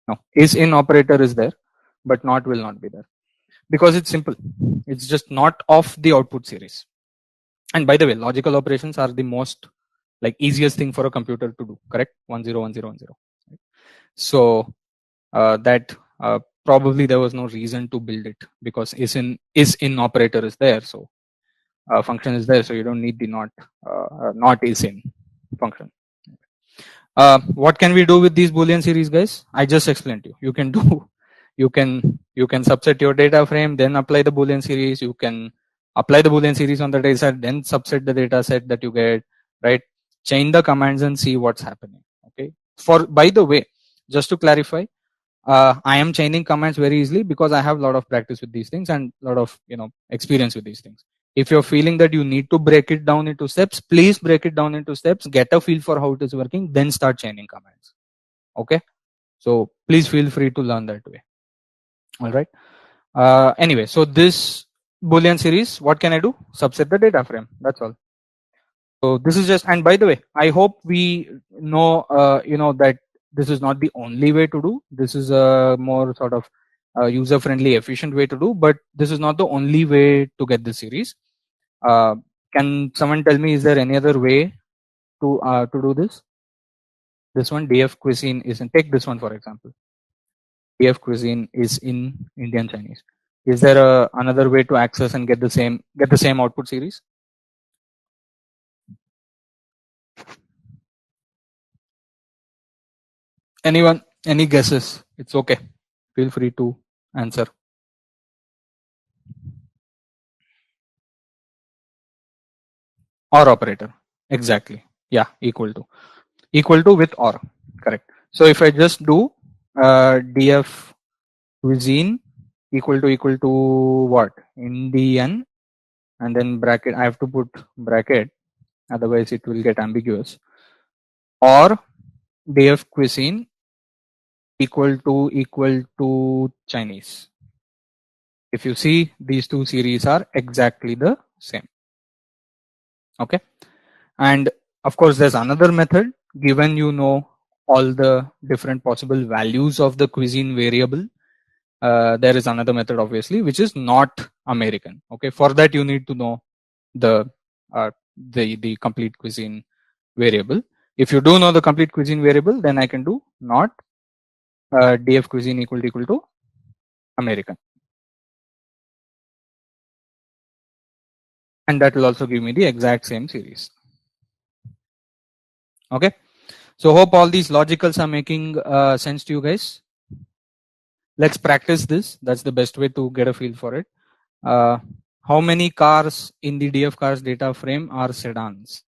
No, is in operator is there, but not will not be there because it's simple. It's just not of the output series. And by the way, logical operations are the most easiest thing for a computer to do. Correct? 101010. So that probably there was no reason to build it because is in operator is there. So function is there. So you don't need the not is in function. What can we do with these Boolean series, guys? I just explained to you. You can do, you can subset your data frame, then apply the Boolean series. You can apply the Boolean series on the data set, then subset the data set that you get, right? Chain the commands and see what's happening. Okay. By the way, just to clarify, I am chaining commands very easily because I have a lot of practice with these things and a lot of experience with these things. If you're feeling that you need to break it down into steps, please break it down into steps, get a feel for how it is working, then start chaining commands. Okay, so please feel free to learn that way. All right. Anyway, so this Boolean series, what can I do? Subset the data frame. That's all. So this is just, and by the way, I hope we know, that this is not the only way to do. This is a more sort of user-friendly, efficient way to do, but this is not the only way to get this series. Can someone tell me, is there any other way to do this? This one, DF cuisine is in, take this one for example. DF cuisine is in Indian Chinese. Is there another way to access and get the same output series? Anyone? Any guesses? It's okay. Feel free to answer. Or operator. Exactly. Yeah, equal to with or. Correct. So if I just do df cuisine equal to what? Indian, and then bracket, I have to put bracket, otherwise it will get ambiguous. Or df cuisine equal to Chinese. If you see, these two series are exactly the same. Okay, and of course there's another method. Given all the different possible values of the cuisine variable, there is another method obviously which is not American. Okay, for that you need to know the complete cuisine variable. If you do know the complete cuisine variable, then I can do not df cuisine equal to American, and that will also give me the exact same series. Okay, so hope all these logicals are making sense to you guys. Let's practice this. That's the best way to get a feel for it. How many cars in the DF cars data frame are sedans?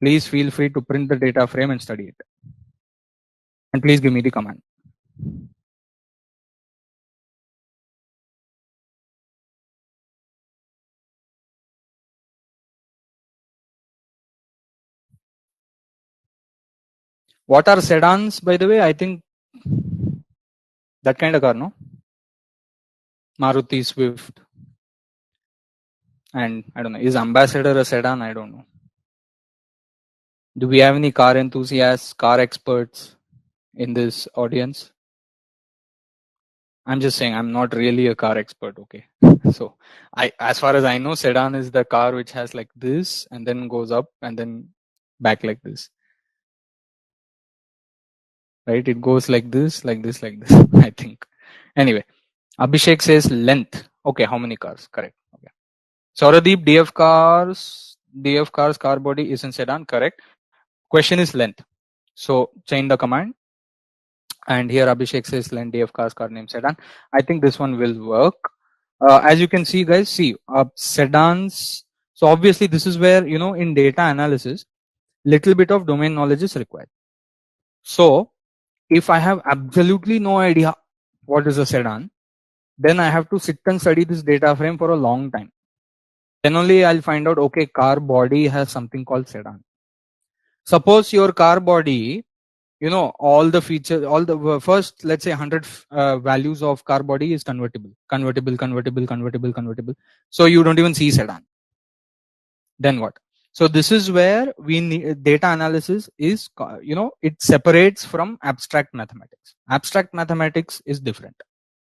Please feel free to print the data frame and study it. And please give me the command. What are sedans, by the way? I think that kind of car, no? Maruti Swift. And I don't know, is Ambassador a sedan? I don't know. Do we have any car enthusiasts, car experts in this audience? I'm just saying, I'm not really a car expert, okay? So as far as I know, sedan is the car which has like this and then goes up and then back like this. Right? It goes like this, like this, like this, I think. Anyway, Abhishek says length. Okay, how many cars? Correct. Okay. Sauradeep, DF cars car body is in sedan. Correct. Question is length. So change the command. And here Abhishek says length DF cars car name sedan. I think this one will work. As you can see, guys, sedans. So obviously this is where, in data analysis, little bit of domain knowledge is required. So if I have absolutely no idea what is a sedan, then I have to sit and study this data frame for a long time. Then only I'll find out, okay, car body has something called sedan. Suppose your car body, all the features, all the first, let's say 100 values of car body is convertible. So you don't even see sedan. Then what? So this is where we need data analysis is, it separates from abstract mathematics. Abstract mathematics is different.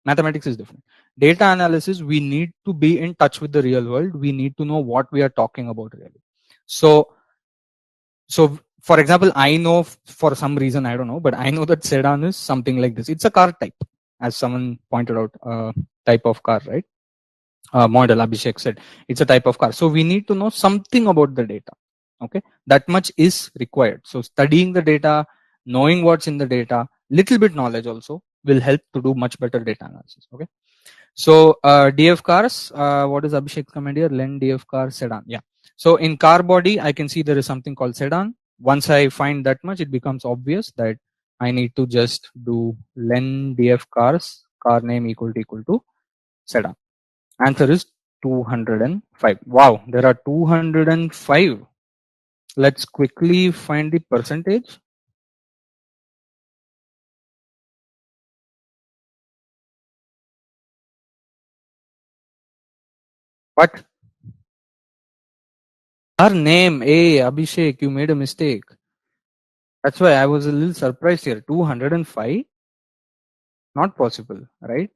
Mathematics is different. Data analysis, we need to be in touch with the real world. We need to know what we are talking about really. So for example, I know for some reason, I don't know, but I know that sedan is something like this. It's a car type, as someone pointed out, type of car, right? Model, Abhishek said it's a type of car. So we need to know something about the data. Okay, that much is required. So studying the data, knowing what's in the data, little bit knowledge also will help to do much better data analysis. Okay, so DF cars, what is Abhishek's command here? Len DF car sedan. Yeah. So in car body, I can see there is something called sedan. Once I find that much, it becomes obvious that I need to just do len df cars car name equal to sedan. Answer is 205. Wow, there are 205. Let's quickly find the percentage. What? Her name, Abhishek, you made a mistake. That's why I was a little surprised here. 205? Not possible, right?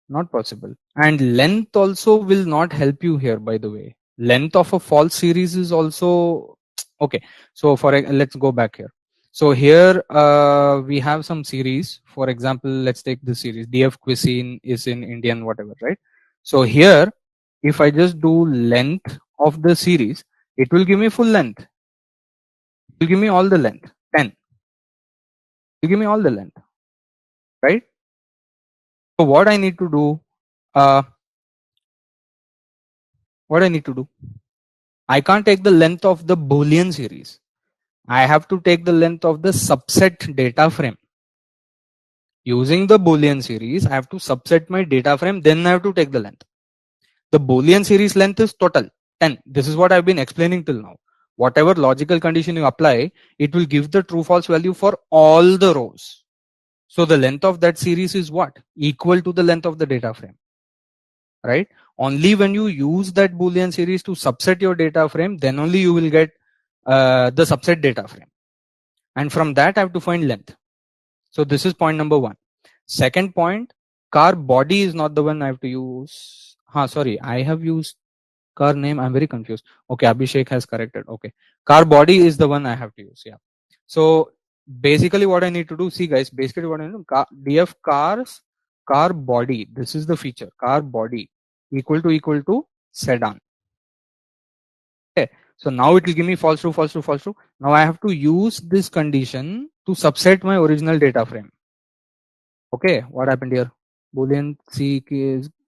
Not possible. And length also will not help you here, by the way. Length of a false series is also okay. So let's go back here. So here we have some series. For example, let's take this series. DF cuisine is in Indian, whatever, right? So here, if I just do length of the series, it will give me full length. It will give me all the length. 10. It will give me all the length, right? So what I need to do? What I need to do? I can't take the length of the Boolean series. I have to take the length of the subset data frame. Using the Boolean series, I have to subset my data frame, then I have to take the length. The Boolean series length is total 10. This is what I've been explaining till now. Whatever logical condition you apply, it will give the true false value for all the rows. So the length of that series is what? Equal to the length of the data frame. Right? Only when you use that Boolean series to subset your data frame, then only you will get the subset data frame. And from that I have to find length. So this is point number 1. Second point, car body is not the one I have to use. Sorry, I have used car name. I'm very confused. Okay, Abhishek has corrected. Okay, car body is the one I have to use. Yeah. So basically what I need to do, see guys, basically what I need to do, df cars car body. This is the feature, car body equal to sedan. Okay. So now it will give me false true, false true, false true. Now I have to use this condition to subset my original data frame. Okay, what happened here? Boolean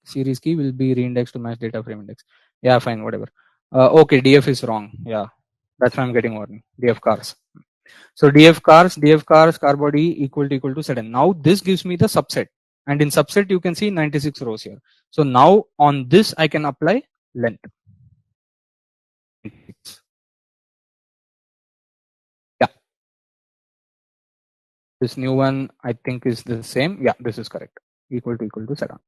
series key will be reindexed to match data frame index. Yeah, fine, whatever. Okay, df is wrong. Yeah, that's why I'm getting warning. Df cars. So df cars car body equal to sedan. Now this gives me the subset, and in subset you can see 96 rows here. So now on this I can apply length. Yeah, this new one I think is the same. Yeah, this is correct. Equal to sedan.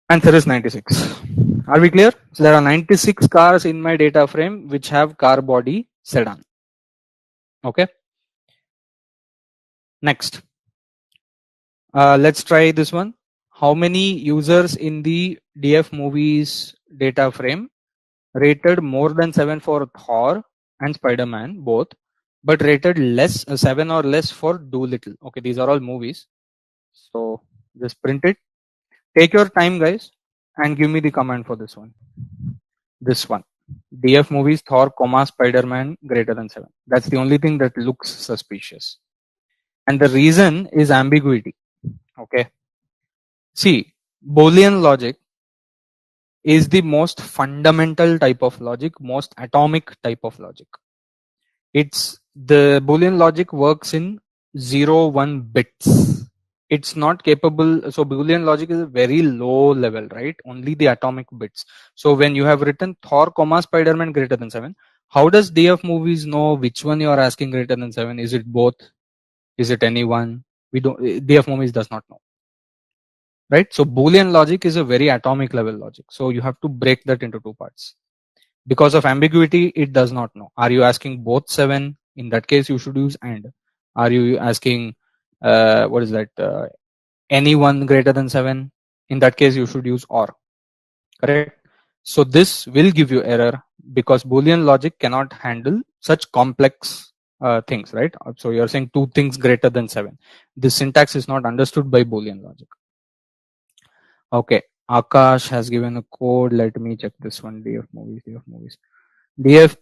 Answer is 96. Are we clear? So there are 96 cars in my data frame which have car body sedan. Okay. Next, let's try this one. How many users in the DF movies data frame rated more than 7 for Thor and Spider-Man both, but rated less 7 or less for Doolittle? Okay, these are all movies. So just print it. Take your time, guys, and give me the command for this one. This one. DF movies Thor, Spider-Man greater than 7. That's the only thing that looks suspicious. And the reason is ambiguity. Okay. See, Boolean logic is the most fundamental type of logic, most atomic type of logic. It's the Boolean logic works in 0, 1 bits. It's not capable. So Boolean logic is a very low level, right? Only the atomic bits. So when you have written Thor, Spider-Man greater than 7, how does DF movies know which one you are asking greater than 7? Is it both? Is it any one? We don't. DF movies does not know. Right? So Boolean logic is a very atomic level logic. So you have to break that into 2 parts. Because of ambiguity, it does not know. Are you asking both 7? In that case, you should use AND. Are you asking, what is that? Any one greater than 7? In that case, you should use OR. Correct? So this will give you error because Boolean logic cannot handle such complex things, right? So you're saying 2 things greater than 7. This syntax is not understood by Boolean logic. Okay, Akash has given a code. Let me check this one. DF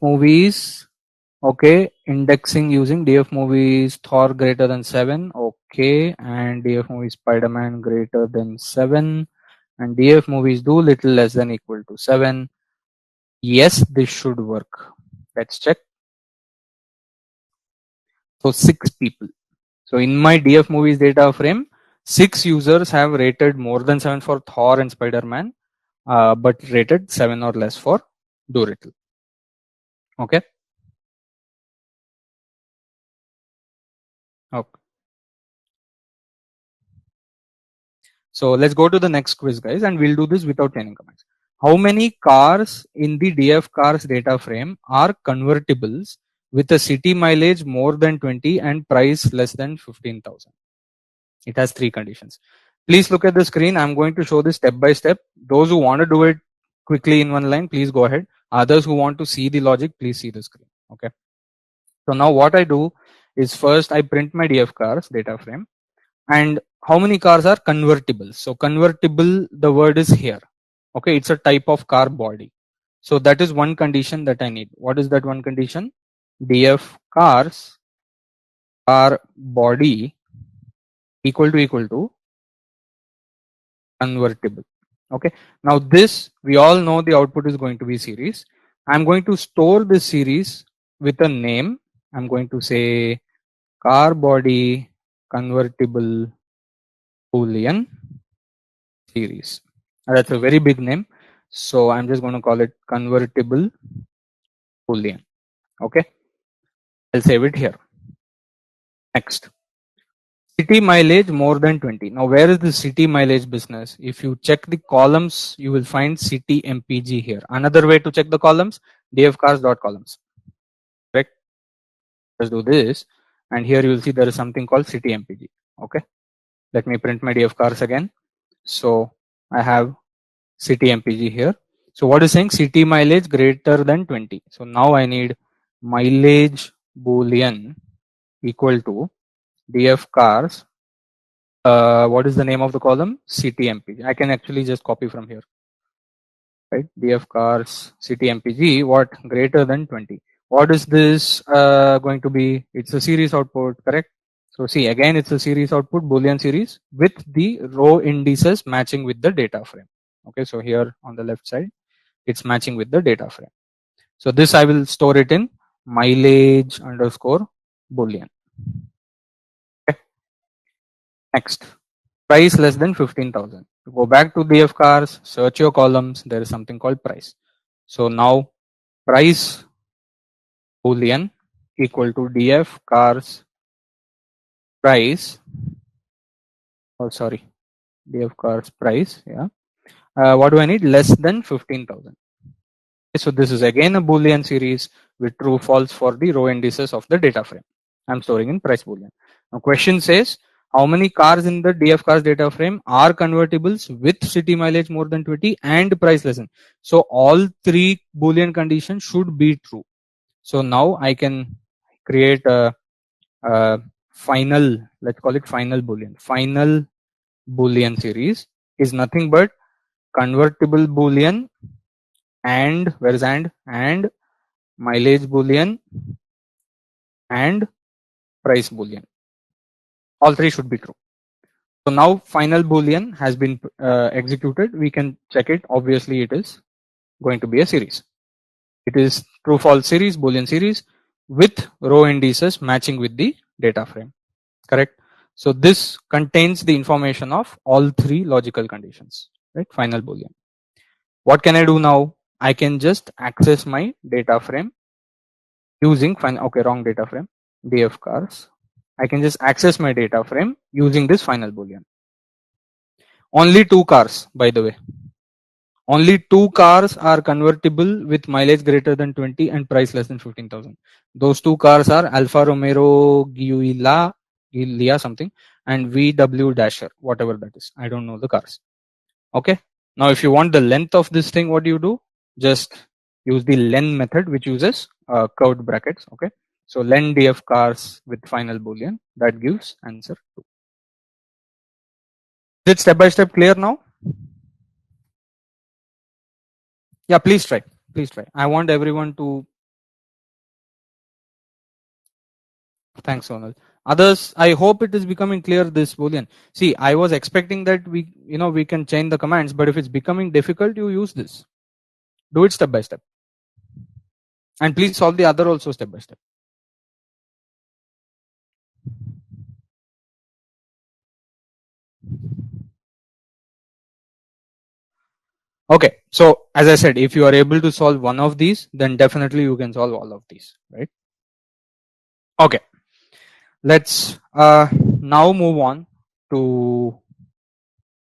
movies. Okay, indexing using DF movies Thor greater than 7. Okay, and DF movies Spider-Man greater than 7. And DF movies Doolittle less than equal to 7. Yes, this should work. Let's check. So 6 people. So in my DF movies data frame, 6 users have rated more than 7 for Thor and Spider-Man, but rated 7 or less for Doolittle. Okay. Okay. So let's go to the next quiz, guys, and we'll do this without chaining commands. How many cars in the DF cars data frame are convertibles with a city mileage more than 20 and price less than 15,000? It has 3 conditions. Please look at the screen. I'm going to show this step by step. Those who want to do it quickly in one line, please go ahead. Others who want to see the logic, please see the screen. Okay. So now what I do is first I print my DF cars data frame, and how many cars are convertible. So convertible, the word is here. Okay, it's a type of car body. So that is one condition that I need. What is that one condition? DF cars are body equal to convertible. Okay, now this we all know the output is going to be series. I'm going to store this series with a name. I'm going to say car body convertible Boolean series. That's a very big name, so I'm just going to call it convertible Boolean. Okay, I'll save it here. Next, city mileage more than 20. Now where is the city mileage business? If you check the columns, you will find city mpg here. Another way to check the columns, dfcars.columns. Correct. Let's do this, and here you will see there is something called city mpg. Okay, let me print my dfcars again. So I have city mpg here. So what is saying? City mileage greater than 20. So now I need mileage boolean equal to df cars. What is the name of the column? City mpg. I can actually just copy from here, right? df cars city mpg. What greater than 20? What is this going to be? It's a series output, correct? So see, again it's a series output, Boolean series with the row indices matching with the data frame. Okay, so here on the left side, it's matching with the data frame. So this I will store it in mileage underscore Boolean. Okay. Next, price less than 15,000. Go back to DF cars, search your columns. There is something called price. So now price Boolean equal to DF cars price. Oh, sorry, DF cars price. Yeah. What do I need? Less than 15,000. So this is again a Boolean series with true false for the row indices of the data frame. I'm storing in price Boolean. Now question says how many cars in the DF cars data frame are convertibles with city mileage more than 20 and price less than. So all 3 Boolean conditions should be true. So now I can create a final, let's call it final Boolean. Final Boolean series is nothing but convertible Boolean and where is and mileage Boolean and price Boolean. All 3 should be true. So now final Boolean has been executed. We can check it. Obviously it is going to be a series. It is true false series, Boolean series with row indices matching with the data frame. Correct. So this contains the information of all 3 logical conditions, right? Final Boolean. What can I do now? I can just access my data frame using wrong data frame, df cars. I can just access my data frame using this final Boolean. Only 2 cars, by the way. Only 2 cars are convertible with mileage greater than 20 and price less than 15,000. Those 2 cars are Alfa Romeo Giulia something and VW Dasher, whatever that is. I don't know the cars. Okay. Now if you want the length of this thing, what do you do? Just use the len method, which uses curved brackets. Okay. So len df cars with final Boolean, that gives answer 2. Is it step by step clear now? Yeah, please try. Please try. I want everyone to. Thanks, Sonal. Others, I hope it is becoming clear this Boolean. See, I was expecting that we can change the commands, but if it's becoming difficult, you use this. Do it step by step. And please solve the other also step by step. Okay, so as I said, if you are able to solve one of these, then definitely you can solve all of these, right? Okay, let's now move on to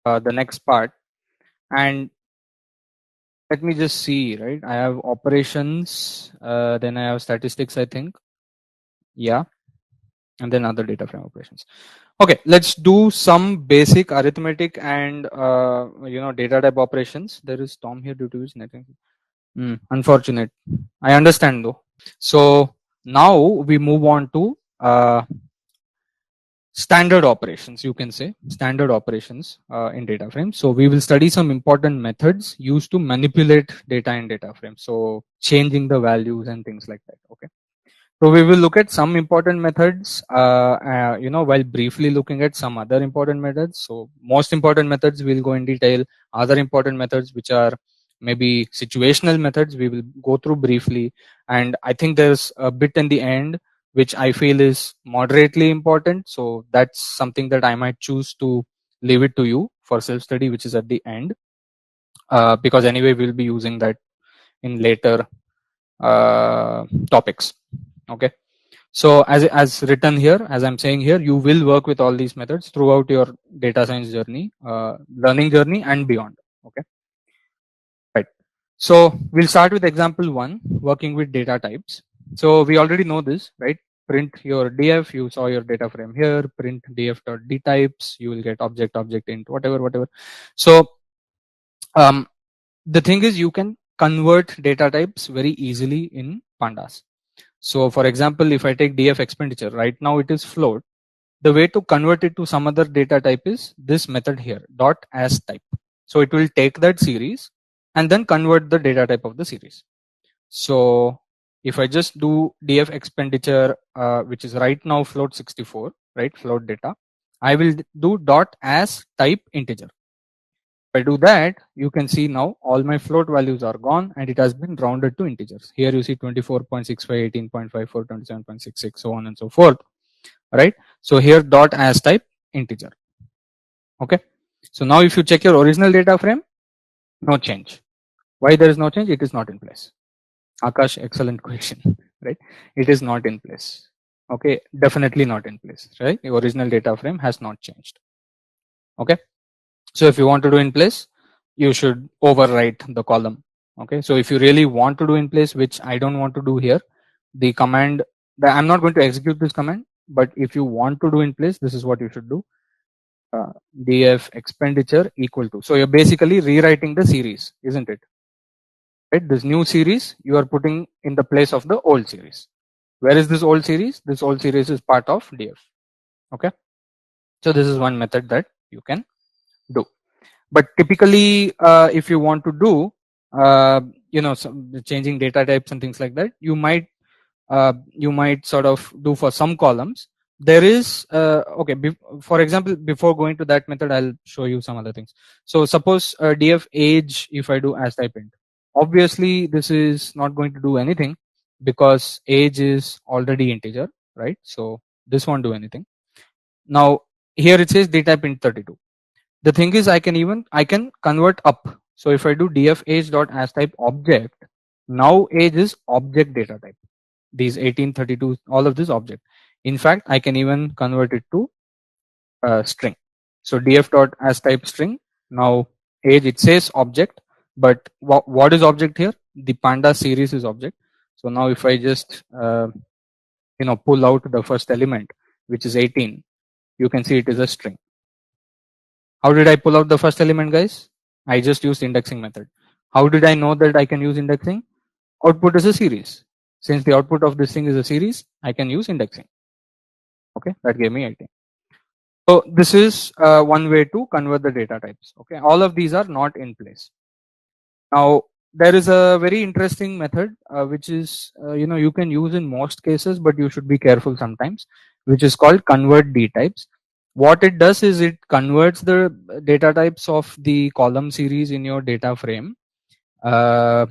the next part, and let me just see, right? I have operations, then I have statistics, I think, yeah, and then other data frame operations. Okay, let's do some basic arithmetic and data type operations. There is Tom here due to his network. Unfortunate. I understand though. So now we move on to standard operations. You can say standard operations in data frame. So we will study some important methods used to manipulate data in data frame. So changing the values and things like that. Okay. So we will look at some important methods, while briefly looking at some other important methods. So most important methods we'll go in detail. Other important methods which are maybe situational methods we will go through briefly. And I think there's a bit in the end which I feel is moderately important. So that's something that I might choose to leave it to you for self-study, which is at the end, because anyway we'll be using that in later topics. Okay, so as written here, as I'm saying here, you will work with all these methods throughout your data science journey, learning journey and beyond. Okay, right. So we'll start with example 1, working with data types. So we already know this, right? Print your df, you saw your data frame here, print df.dtypes, you will get object int, whatever. So the thing is, you can convert data types very easily in pandas. So for example, if I take df expenditure, right now it is float. The way to convert it to some other data type is this method here, dot as type. So it will take that series and then convert the data type of the series. So if I just do df expenditure, which is right now float 64, right, float data, I will do dot as type integer. If I do that, you can see now all my float values are gone and it has been rounded to integers. Here you see 24.65, 18.54, 27.66, so on and so forth, right? So here dot as type integer. Okay. So now if you check your original data frame, no change. Why there is no change? It is not in place. Akash, excellent question, right? It is not in place. Okay, definitely not in place, right? The original data frame has not changed. Okay. So if you want to do in place, you should overwrite the column. Okay, so if you really want to do in place, which I don't want to do here, the command that I'm not going to execute this command, but if you want to do in place, this is what you should do. Df expenditure equal to, so you're basically rewriting the series, isn't it? Right, this new series you are putting in the place of the old series. Where is this old series? This old series is part of df. Okay, so this is one method that you can do. But typically if you want to do some changing data types and things like that, you might sort of do for some columns. There is okay, for example, before going to that method, I'll show you some other things. So suppose df age, if I do as type int, obviously this is not going to do anything because age is already integer, right? So this won't do anything. Now here it says dtype int 32. The thing is, I can convert up. So if I do df age dot as type object, now age is object data type. These 1832, all of this object. In fact, I can even convert it to string. So df dot as type string. Now age, it says object, but what is object here? The panda series is object. So now if I just pull out the first element, which is 18, you can see it is a string. How did I pull out the first element, guys? I just used indexing method. How did I know that I can use indexing? Output is a series. Since the output of this thing is a series, I can use indexing. Okay, that gave me 18. So this is one way to convert the data types. Okay, all of these are not in place. Now there is a very interesting method which is you can use in most cases, but you should be careful sometimes, which is called convert d types. What it does is it converts the data types of the column series in your data frame to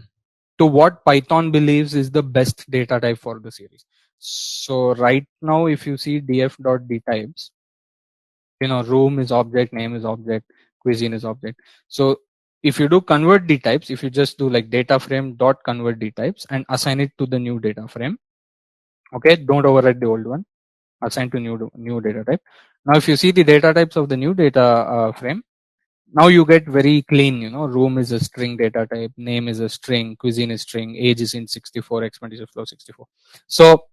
what Python believes is the best data type for the series. So right now, if you see df.dtypes, room is object, name is object, cuisine is object. So if you do convert d types, if you just do like data frame dot convert d types and assign it to the new data frame, okay, don't override the old one, assign to new data type. Now if you see the data types of the new data frame, now you get very clean. Room is a string data type, name is a string, cuisine is string, age is in 64, expenditure flow 64. So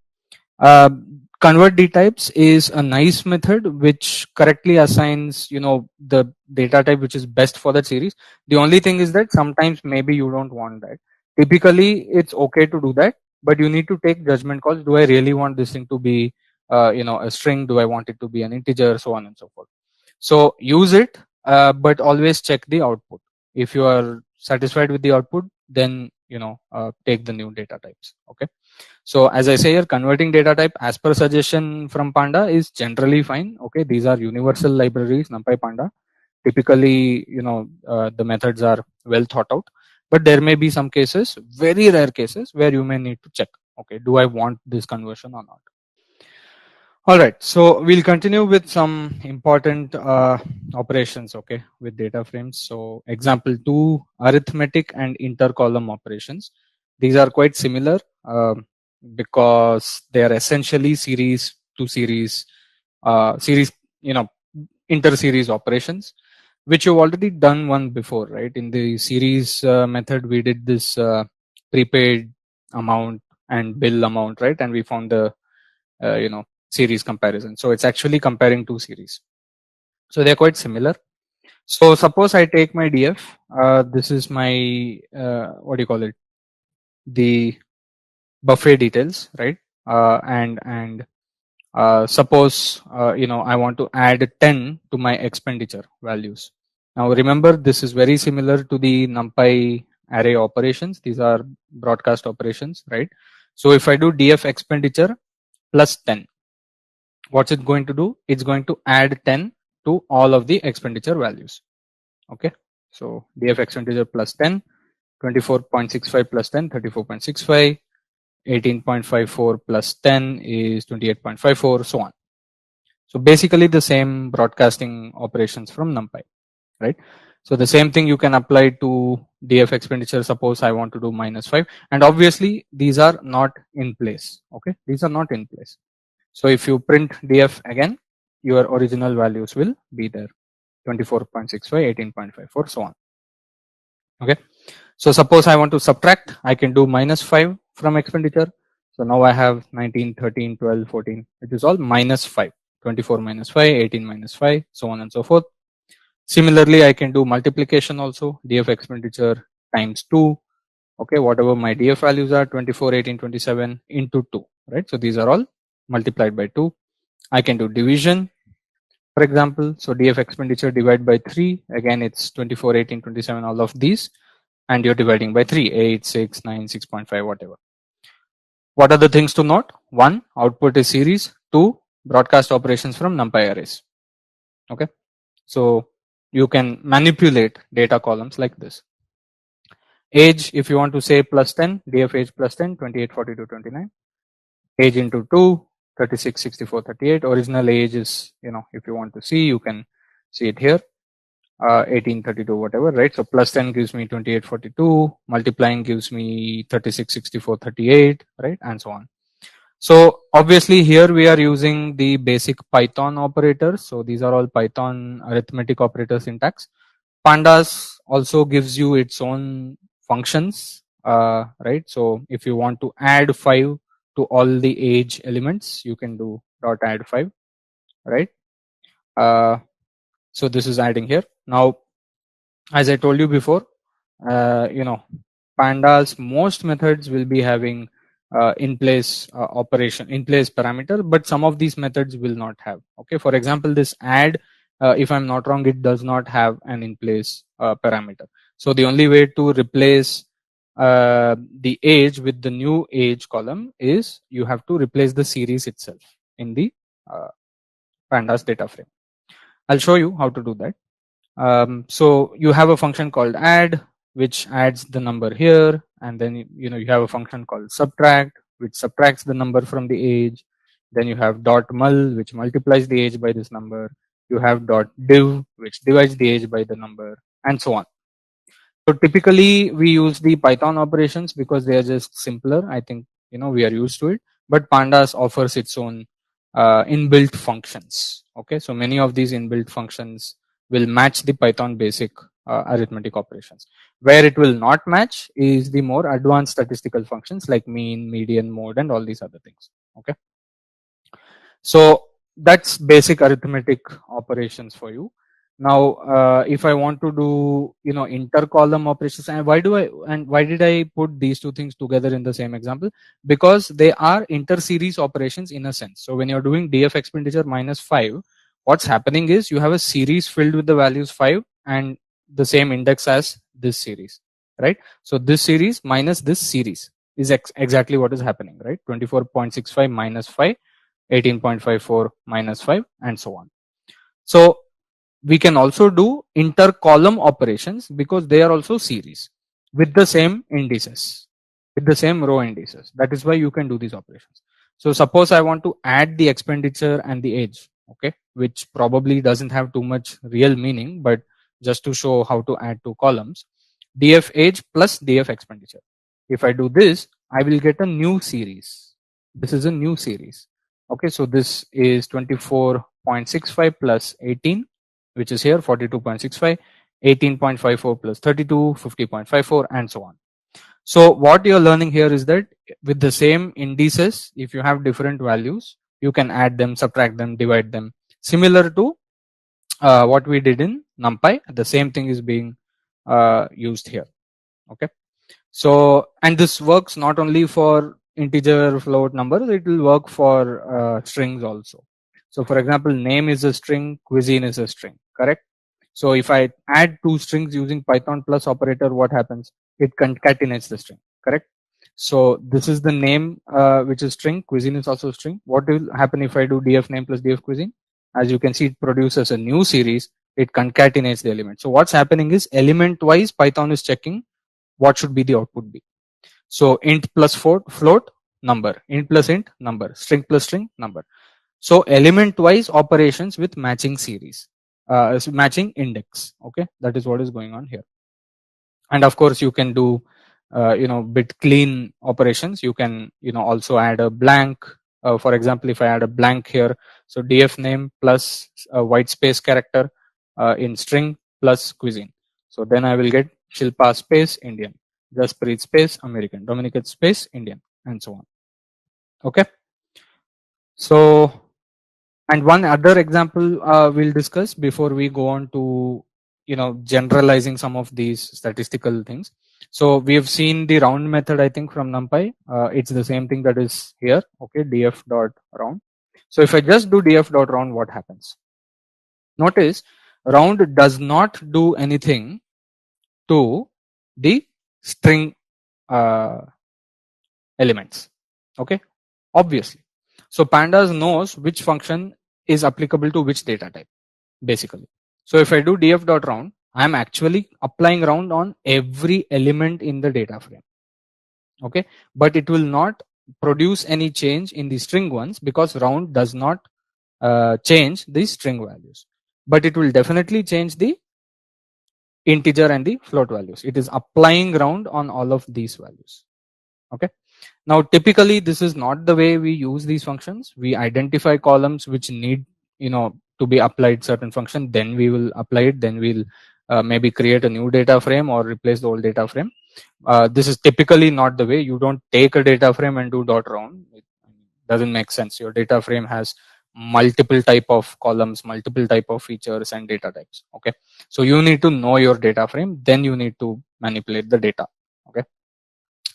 convert d types is a nice method which correctly assigns the data type which is best for that series. The only thing is that sometimes maybe you don't want that. Typically it's okay to do that, but you need to take judgment calls. Do I really want this thing to be a string? Do I want it to be an integer? So on and so forth. So use it, but always check the output. If you are satisfied with the output, then take the new data types. Okay. So as I say here, converting data type as per suggestion from Panda is generally fine. Okay, these are universal libraries, NumPy, Panda. Typically, the methods are well thought out, but there may be some cases, very rare cases, where you may need to check. Okay, do I want this conversion or not? All right, so we'll continue with some important operations, okay, with data frames. So example 2, arithmetic and intercolumn operations. These are quite similar because they are essentially series to series, inter-series operations, which you've already done one before, right? In the series method, we did this prepaid amount and bill amount, right? And we found the, series comparison. So it's actually comparing two series. So they're quite similar. So suppose I take my DF. This is my what do you call it? The buffet details, right? And suppose I want to add 10 to my expenditure values. Now remember, this is very similar to the NumPy array operations. These are broadcast operations, right? So if I do DF expenditure plus 10, what's it going to do? It's going to add 10 to all of the expenditure values. Okay, so DF expenditure plus 10, 24.65 plus 10, 34.65, 18.54 plus 10 is 28.54, so on. So basically the same broadcasting operations from NumPy, right? So the same thing you can apply to DF expenditure. Suppose I want to do -5, and obviously these are not in place. Okay, these are not in place. So if you print DF again, your original values will be there, 24.65, 18.54, so on. Okay. So suppose I want to subtract, I can do -5 from expenditure. So now I have 19, 13, 12, 14. It is all -5, 24 -5, 18 -5, so on and so forth. Similarly, I can do multiplication also, DF expenditure times 2. Okay, whatever my DF values are, 24, 18, 27 into 2, right? So these are all multiplied by 2. I can do division, for example. So DF expenditure divided by 3. Again, it's 24, 18, 27, all of these. And you're dividing by 3, 8, 6, 9, 6.5, whatever. What are the things to note? 1, output is series. 2, broadcast operations from NumPy arrays. Okay. So you can manipulate data columns like this. Age, if you want to say plus 10, DF age plus 10, 28, 42, 29. Age into 2, 36, 64, 38. Original age is, if you want to see, you can see it here. 18, 32, whatever, right? So plus 10 gives me 28, 42. Multiplying gives me 36, 64, 38, right? And so on. So obviously here we are using the basic Python operators. So these are all Python arithmetic operator syntax. Pandas also gives you its own functions, right? So if you want to add 5 to all the age elements, you can do .add 5, right? So this is adding here. Now, as I told you before, Pandas, most methods will be having in place parameter, but some of these methods will not have. Okay, for example, this add, if I'm not wrong, it does not have an in place parameter. So the only way to replace the age with the new age column is you have to replace the series itself in the Pandas data frame. I'll show you how to do that. So you have a function called add, which adds the number here, and then you have a function called subtract, which subtracts the number from the age. Then you have .mul, which multiplies the age by this number. You have dot div, which divides the age by the number, and so on. So typically we use the Python operations because they are just simpler. I think we are used to it. But Pandas offers its own inbuilt functions. Okay, so many of these inbuilt functions will match the Python basic arithmetic operations. Where it will not match is the more advanced statistical functions like mean, median, mode, and all these other things. Okay, so that's basic arithmetic operations for you. Now if I want to do inter-column operations, and why did I put these two things together in the same example? Because they are inter-series operations in a sense. So when you're doing df expenditure minus 5, what's happening is you have a series filled with the values 5 and the same index as this series, right? So this series minus this series is exactly what is happening, right? 24.65 minus 5, 18.54 minus 5, and so on. So we can also do inter-column operations because they are also series with the same indices, with the same row indices. That is why you can do these operations. So suppose I want to add the expenditure and the age, okay, which probably doesn't have too much real meaning, but just to show how to add two columns, df age plus df expenditure. If I do this, I will get a new series. This is a new series. Okay, so this is 24.65 plus 18, which is here 42.65, 18.54 plus 32, 50.54, and so on. So what you're learning here is that with the same indices, if you have different values, you can add them, subtract them, divide them. Similar to what we did in NumPy, the same thing is being used here. Okay. So, and this works not only for integer, float, numbers, it will work for strings also. So for example, name is a string, cuisine is a string, correct? So if I add two strings using Python plus operator, what happens? It concatenates the string, correct? So this is the name, which is string, cuisine is also string. What will happen if I do df name plus df cuisine? As you can see, it produces a new series. It concatenates the element. So what's happening is element wise, Python is checking what should be the output be. So int plus float number, int plus int number, string plus string number. So element wise operations with matching series, matching index. Okay, that is what is going on here. And of course you can do bit clean operations. You can also add a blank. For example, if I add a blank here, so df name plus a white space character in string plus cuisine. So then I will get Shilpa space Indian, Jaspreet space American, Dominic space Indian, and so on. Okay. So, and one other example we'll discuss before we go on to generalizing some of these statistical things. So we have seen the round method, I think, from NumPy. It's the same thing that is here. Okay, df dot round. So if I just do df dot round, what happens? Notice round does not do anything to the string elements. Okay, obviously. So Pandas knows which function is applicable to which data type, basically. So if I do df dot round, I am actually applying round on every element in the data frame. Okay, but it will not produce any change in the string ones because round does not change the string values, but it will definitely change the integer and the float values. It is applying round on all of these values. Okay. Now typically this is not the way we use these functions. We identify columns which need to be applied certain function, then we will apply it, then we'll maybe create a new data frame or replace the old data frame. This is typically not the way. You don't take a data frame and do dot round. It doesn't make sense. Your data frame has multiple type of columns, multiple type of features and data types. Okay, so you need to know your data frame, then you need to manipulate the data. Okay,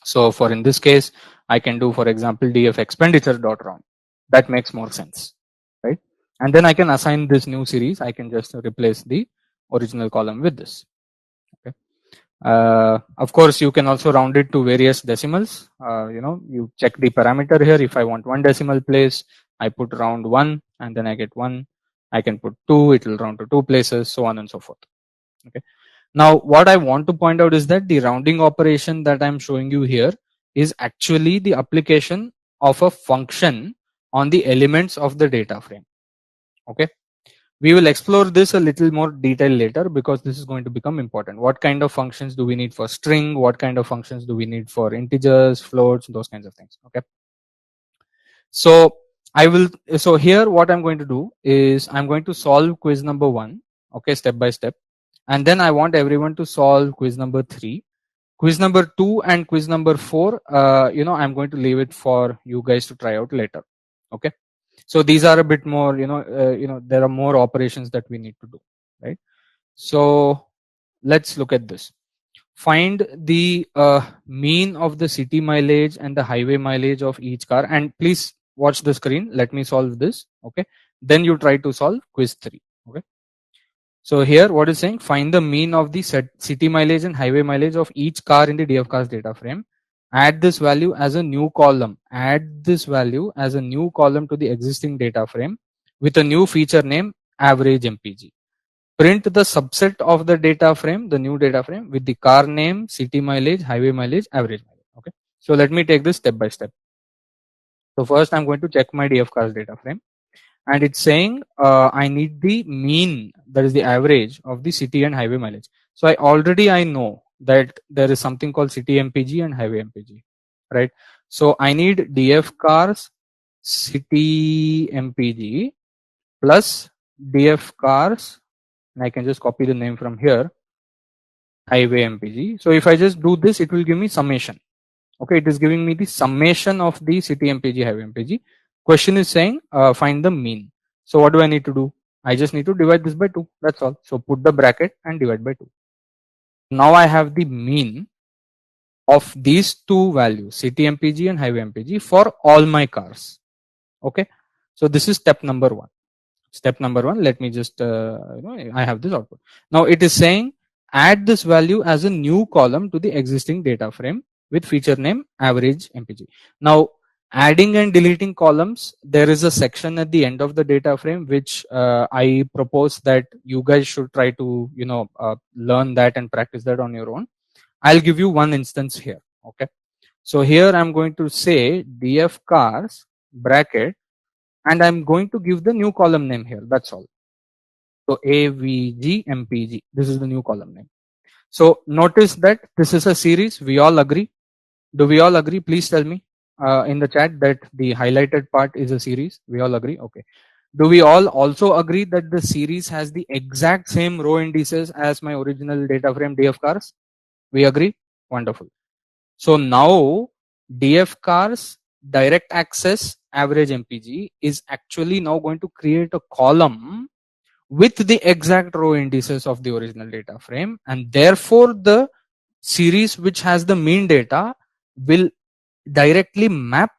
so for in this case I can do, for example, df expenditure dot round. That makes more sense, right? And then I can assign this new series. I can just replace the original column with this. Okay. Of course you can also round it to various decimals. You check the parameter here. If I want one decimal place, I put round 1 and then I get 1. I can put 2, it will round to 2 places, so on and so forth. Okay. Now what I want to point out is that the rounding operation that I'm showing you here is actually the application of a function on the elements of the data frame. Okay. We will explore this a little more detail later because this is going to become important. What kind of functions do we need for string? What kind of functions do we need for integers, floats, those kinds of things. Okay. So so here what I'm going to do is I'm going to solve quiz number 1, okay, step by step. And then I want everyone to solve quiz number 3. Quiz number 2 and quiz number 4, I'm going to leave it for you guys to try out later. Okay. So these are a bit more, there are more operations that we need to do, right? So let's look at this. Find the mean of the city mileage and the highway mileage of each car, and please watch the screen. Let me solve this. Okay. Then you try to solve quiz 3. Okay. So here what is saying, find the mean of the city mileage and highway mileage of each car in the DF cars data frame. Add this value as a new column. Add this value as a new column to the existing data frame with a new feature name average MPG. Print the subset of the data frame, the new data frame, with the car name, city mileage, highway mileage, average mileage. Okay. So let me take this step by step. So first I'm going to check my DF cars data frame. And it's saying I need the mean, that is the average of the city and highway mileage. So I know that there is something called city MPG and highway MPG, right? So I need DF cars city MPG plus DF cars, and I can just copy the name from here, highway MPG. So if I just do this, it will give me summation. Okay, it is giving me the summation of the city MPG, highway MPG. Question is saying find the mean. So what do I need to do? I just need to divide this by 2. That's all. So put the bracket and divide by 2. Now I have the mean of these two values, city MPG and highway MPG, for all my cars. Okay. So this is step number 1. Step number 1. Let me just I have this output. Now it is saying add this value as a new column to the existing data frame with feature name average MPG. Now adding and deleting columns, there is a section at the end of the data frame which I propose that you guys should try to learn that and practice that on your own. I'll give you one instance here. Okay, so here I'm going to say df cars bracket and I'm going to give the new column name here. That's all. So avg mpg, this is the new column name. So notice that this is a series. We all agree. Do we all agree? Please tell me in the chat that the highlighted part is a series. We all agree? Okay. Do we all also agree that the series has the exact same row indices as my original data frame DF cars? We agree? Wonderful. So now DF cars direct access average MPG is actually now going to create a column with the exact row indices of the original data frame, and therefore the series which has the mean data will directly map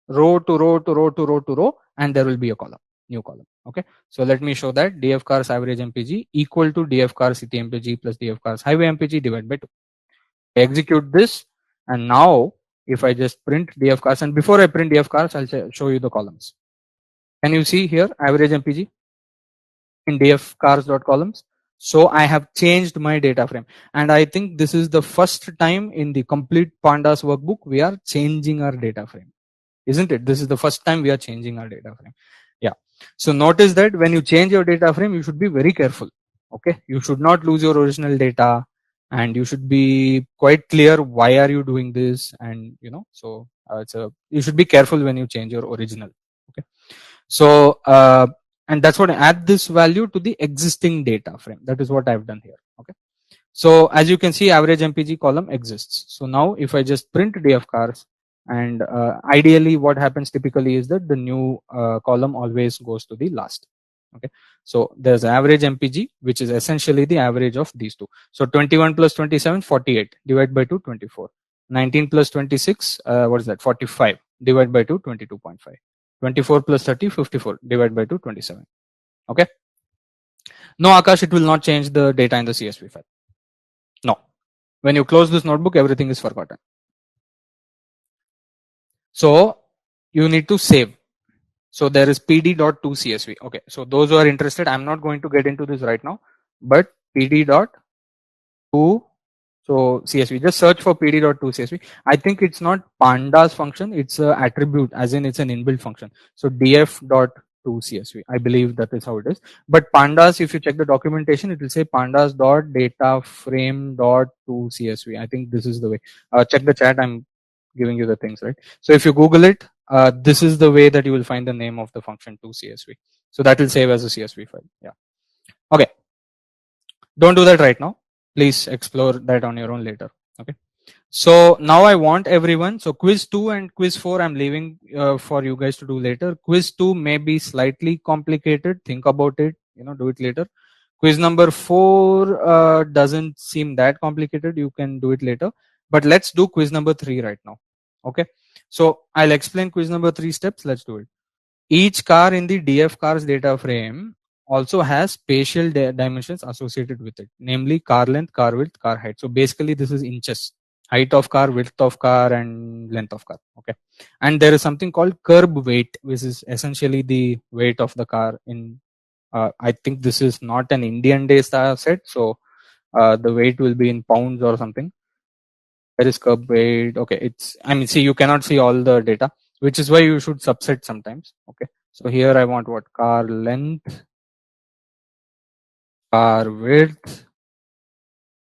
row to row to row to row to row, and there will be a column, new column. Okay, so let me show that df cars average MPG equal to df cars city MPG plus df cars highway MPG divided by 2. I execute this, and now if I just print df cars, and before I print df cars, I'll show you the columns. Can you see here average MPG in df cars.columns? So I have changed my data frame, and I think this is the first time in the complete pandas workbook we are changing our data frame, isn't it? This is the first time we are changing our data frame. Yeah. So notice that when you change your data frame, you should be very careful. Okay, you should not lose your original data, and you should be quite clear why are you doing this, and so you should be careful when you change your original. Okay, so and that's what I add this value to the existing data frame. That is what I've done here. Okay, so as you can see, average MPG column exists. So now if I just print df cars, and ideally what happens typically is that the new column always goes to the last. Okay, so there's average MPG, which is essentially the average of these two. So 21 plus 27, 48, divide by 2, 24. 19 plus 26, what is that? 45, divide by 2, 22.5. 24 plus 30, 54, divide by 2, 27. Okay. No, Akash, it will not change the data in the CSV file. No. When you close this notebook, everything is forgotten. So you need to save. So there is pd.toCSV. Okay. So those who are interested, I'm not going to get into this right now, but pd.to, so CSV, just search for pd.toCSV. I think it's not pandas function, it's an attribute, as in it's an inbuilt function. So df.to to CSV. I believe that is how it is. But pandas, if you check the documentation, it will say pandas dot dataframe dot to CSV. I think this is the way. Check the chat. I'm giving you the things, right? So if you Google it, this is the way that you will find the name of the function to CSV. So that will save as a CSV file. Yeah. Okay. Don't do that right now. Please explore that on your own later. Okay. So now I want everyone. So quiz 2 and quiz 4 I'm leaving for you guys to do later. Quiz 2 may be slightly complicated. Think about it. Do it later. Quiz number 4 doesn't seem that complicated. You can do it later. But let's do quiz number 3 right now. Okay. So I'll explain quiz number 3 steps. Let's do it. Each car in the DF cars data frame also has spatial dimensions associated with it, namely car length, car width, car height. So basically this is inches. Height of car, width of car, and length of car. Okay. And there is something called curb weight, which is essentially the weight of the car in I think this is not an Indian data set, so the weight will be in pounds or something. Where is curb weight? Okay, see, you cannot see all the data, which is why you should subset sometimes. Okay, so here I want what? Car length, car width,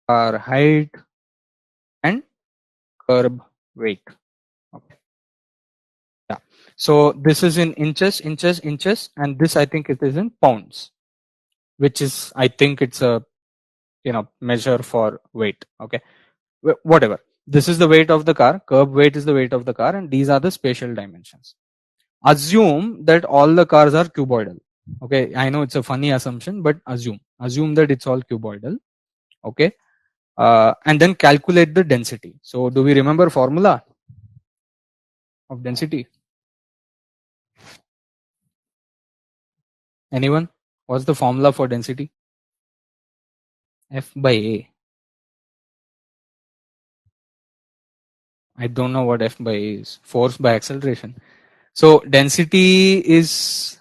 car height, and curb weight. Okay. Yeah. So this is in inches, and this I think it is in pounds, which is I think it's a measure for weight. Okay, whatever. This is the weight of the car. Curb weight is the weight of the car, and these are the spatial dimensions. Assume that all the cars are cuboidal. Okay, I know it's a funny assumption, but assume that it's all cuboidal. Okay, and then calculate the density. So do we remember formula of density? Anyone? What's the formula for density? F by A. I don't know what F by A is. Force by acceleration. So density is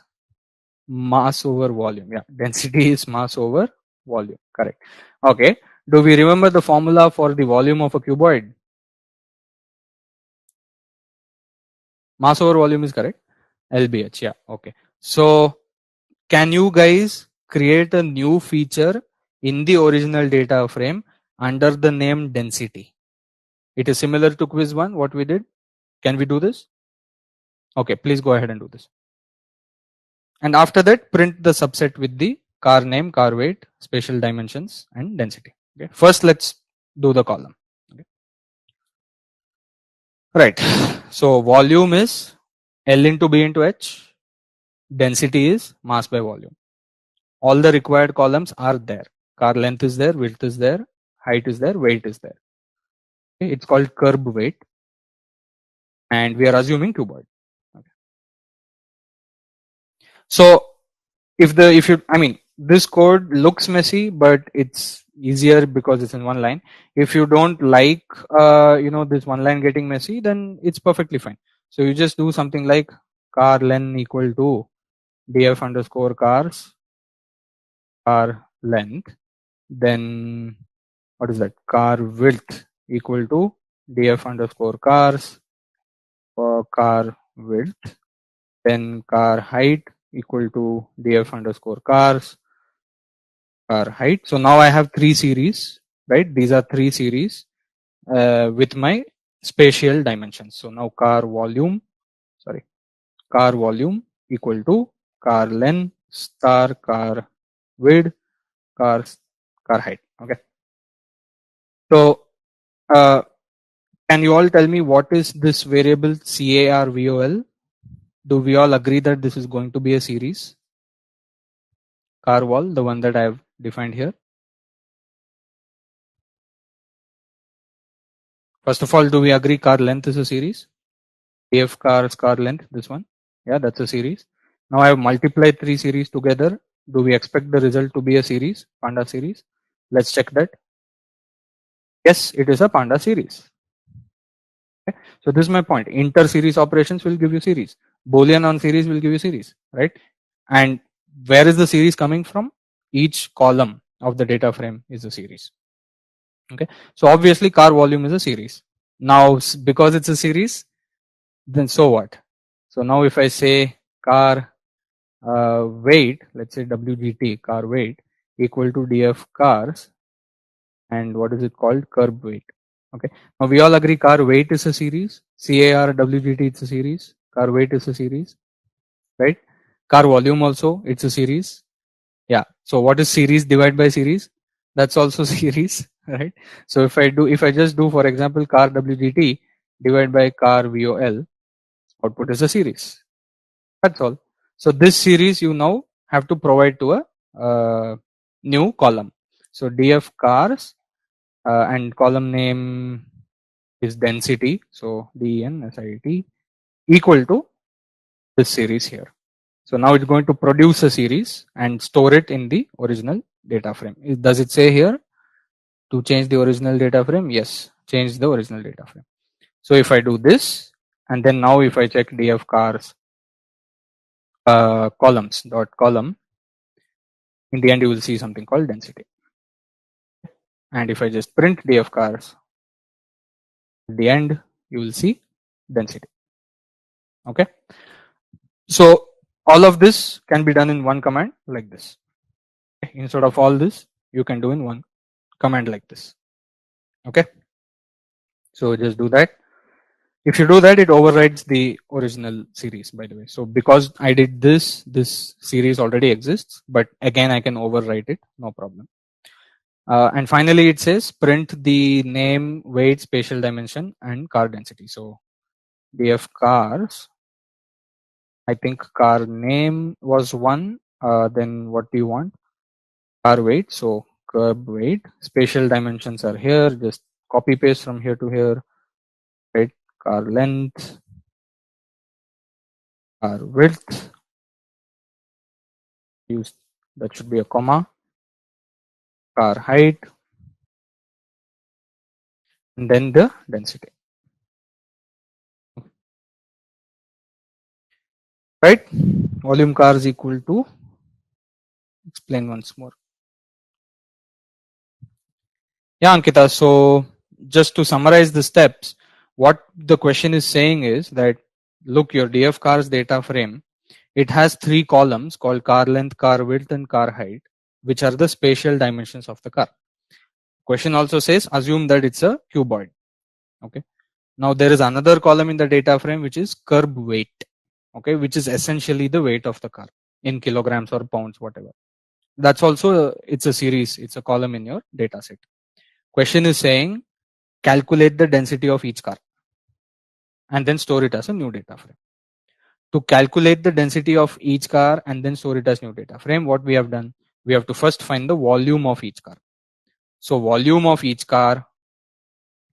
mass over volume. Yeah, density is mass over volume. Correct. Okay. Do we remember the formula for the volume of a cuboid? Mass over volume is correct. LBH. Yeah. Okay. So can you guys create a new feature in the original data frame under the name density? It is similar to quiz 1, what we did. Can we do this? Okay, please go ahead and do this. And after that, print the subset with the car name, car weight, spatial dimensions, and density. Okay. First, let's do the column. Okay. Right. So volume is L into B into H. Density is mass by volume. All the required columns are there. Car length is there, width is there, height is there, weight is there. Okay. It's called curb weight, and we are assuming cuboid. Okay. So this code looks messy, but it's easier because it's in one line. If you don't like this one line getting messy, then it's perfectly fine. So you just do something like car length equal to df underscore cars car length, then what is that? Car width equal to df underscore cars for car width, then car height equal to df underscore cars car height. So now I have 3 series, right? These are 3 series with my spatial dimensions. So now car volume equal to car length star car width car height. Okay. So can you all tell me what is this variable CARVOL? Do we all agree that this is going to be a series? Car wall, the one that I have defined here. First of all, do we agree car length is a series? AF cars car length, this one. Yeah, that's a series. Now I have multiplied 3 series together. Do we expect the result to be a series, panda series? Let's check that. Yes, it is a panda series. Okay. So this is my point. Inter-series operations will give you series. Boolean on series will give you series, right? And where is the series coming from? Each column of the data frame is a series. Okay. So obviously car volume is a series. Now because it's a series, then so what? So now if I say car weight, let's say WGT, car weight, equal to df cars, and what is it called, curb weight. Okay, now we all agree car weight is a series, car WGT is a series, car weight is a series, right? Car volume also, it's a series. Yeah, so what is series divided by series? That's also series, right? So if I just do, for example, car WGT divided by car VOL, output is a series. That's all. So this series you now have to provide to a new column. So df cars and column name is density. So density equal to this series here. So now it's going to produce a series and store it in the original data frame. Does it say here to change the original data frame? Yes, change the original data frame. So if I do this, and then now if I check df cars columns dot column, in the end you will see something called density. And if I just print df cars, at the end you will see density. Okay, so all of this can be done in one command like this. Instead of all this, you can do in one command like this. Okay, so just do that. If you do that, it overrides the original series, by the way. So because I did this series already exists, but again I can overwrite it, no problem. And finally it says print the name, weight, spatial dimension, and car density. So df cars, I think car name was 1, then what do you want? Car weight, so curb weight, spatial dimensions are here, just copy paste from here to here, right? Car length, car width, use that should be a comma, car height, and then the density, right? Volume cars equal to, explain once more. Yeah, Ankita, so just to summarize the steps, what the question is saying is that look, your df cars data frame, it has 3 columns called car length, car width, and car height, which are the spatial dimensions of the car. Question also says assume that it's a cuboid. Okay, now there is another column in the data frame which is curb weight, okay, which is essentially the weight of the car in kilograms or pounds, whatever. That's also it's a series, it's a column in your data set. Question is saying calculate the density of each car and then store it as a new data frame. To calculate the density of each car and then store it as new data frame, what we have done, we have to first find the volume of each car. So volume of each car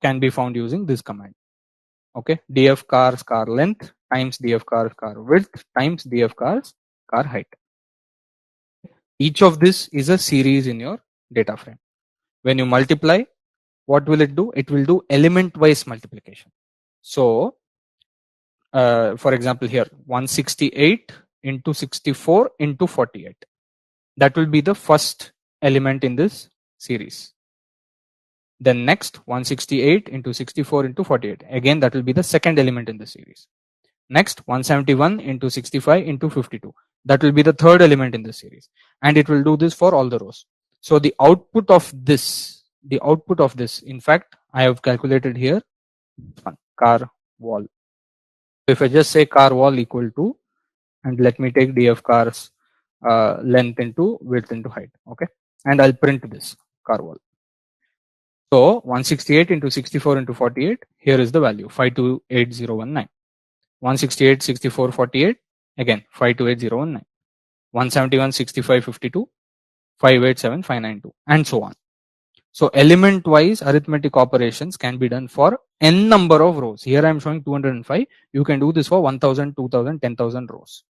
can be found using this command. Okay, df cars car length times df cars car width times df cars car height. Each of this is a series in your data frame. When you multiply, what will it do? It will do element wise multiplication. So for example here 168 into 64 into 48, that will be the first element in this series. Then next 168 into 64 into 48, again that will be the second element in the series. Next 171 into 65 into 52, that will be the third element in the series, and it will do this for all the rows. So the output of this, in fact I have calculated here, car wall. If I just say car wall equal to, and let me take df cars length into width into height, okay, and I'll print this car wall. So 168 into 64 into 48, here is the value 528019. 168 64 48, again 528019. 171 65 52, 587 592, and so on. So element wise arithmetic operations can be done for n number of rows. Here I am showing 205. You can do this for 1000, 2000, 10,000 rows.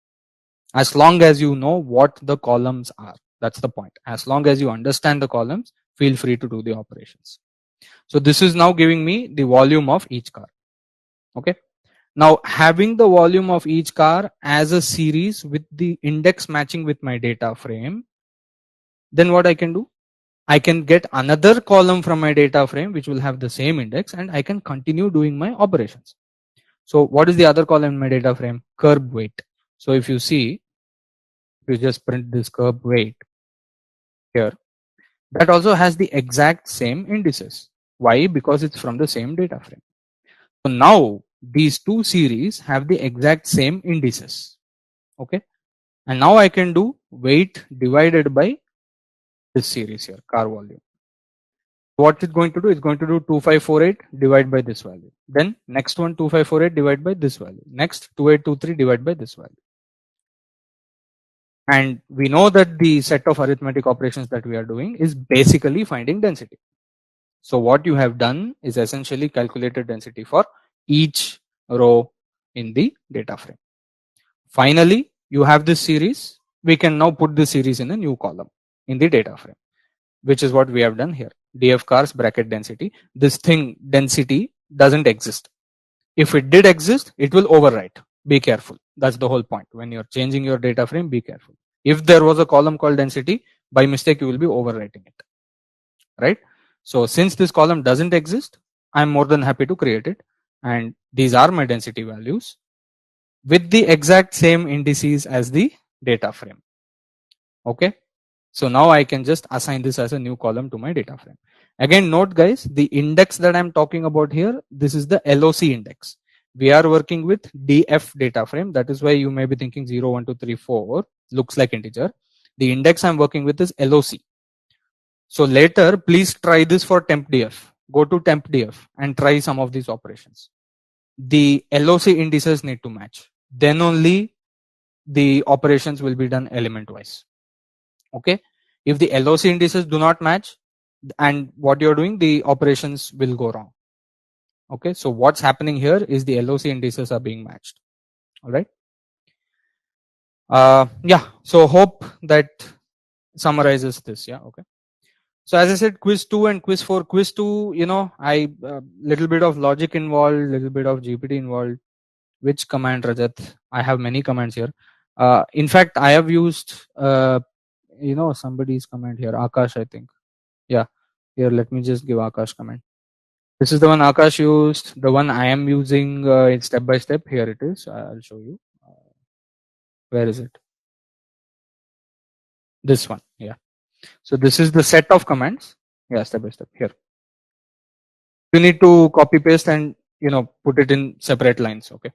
As long as you know what the columns are. That's the point. As long as you understand the columns, feel free to do the operations. So this is now giving me the volume of each car. Okay. Now having the volume of each car as a series with the index matching with my data frame, then what I can do? I can get another column from my data frame which will have the same index, and I can continue doing my operations. So what is the other column in my data frame? Curb weight. So if you see, you just print this curve weight here, that also has the exact same indices. Why? Because it's from the same data frame. So now these two series have the exact same indices. Okay. And now I can do weight divided by this series here, car volume. What it's going to do is going to do 2548 divide by this value. Then next one 2548 divide by this value. Next 2823 divide by this value. And we know that the set of arithmetic operations that we are doing is basically finding density. So what you have done is essentially calculated density for each row in the data frame. Finally, you have this series. We can now put this series in a new column in the data frame, which is what we have done here. df cars bracket density. This thing density doesn't exist. If it did exist, it will overwrite. Be careful. That's the whole point. When you're changing your data frame, be careful. If there was a column called density, by mistake you will be overwriting it, right? So since this column doesn't exist, I'm more than happy to create it, and these are my density values with the exact same indices as the data frame. Okay, so now I can just assign this as a new column to my data frame. Again, note guys, the index that I'm talking about here, this is the LOC index. We are working with DF data frame. That is why you may be thinking 0, 1, 2, 3, 4 looks like integer. The index I'm working with is LOC. So later, please try this for tempdf. Go to tempdf and try some of these operations. The LOC indices need to match. Then only the operations will be done element wise. Okay. If the LOC indices do not match and what you're doing, the operations will go wrong. Okay. So what's happening here is the LOC indices are being matched. All right. Yeah. So hope that summarizes this. Yeah. Okay. So as I said, quiz 2 and quiz 4. Quiz 2, you know, little bit of logic involved, little bit of GPT involved. Which command, Rajat? I have many commands here. In fact, I have used, you know, somebody's command here, Akash, I think. Yeah. Here, let me just give Akash command. This is the one Akash used. The one I am using in step by step. Here it is. I'll show you. Where is it? This one. Yeah. So this is the set of commands. Yeah, step by step here. You need to copy paste and, you know, put it in separate lines. Okay.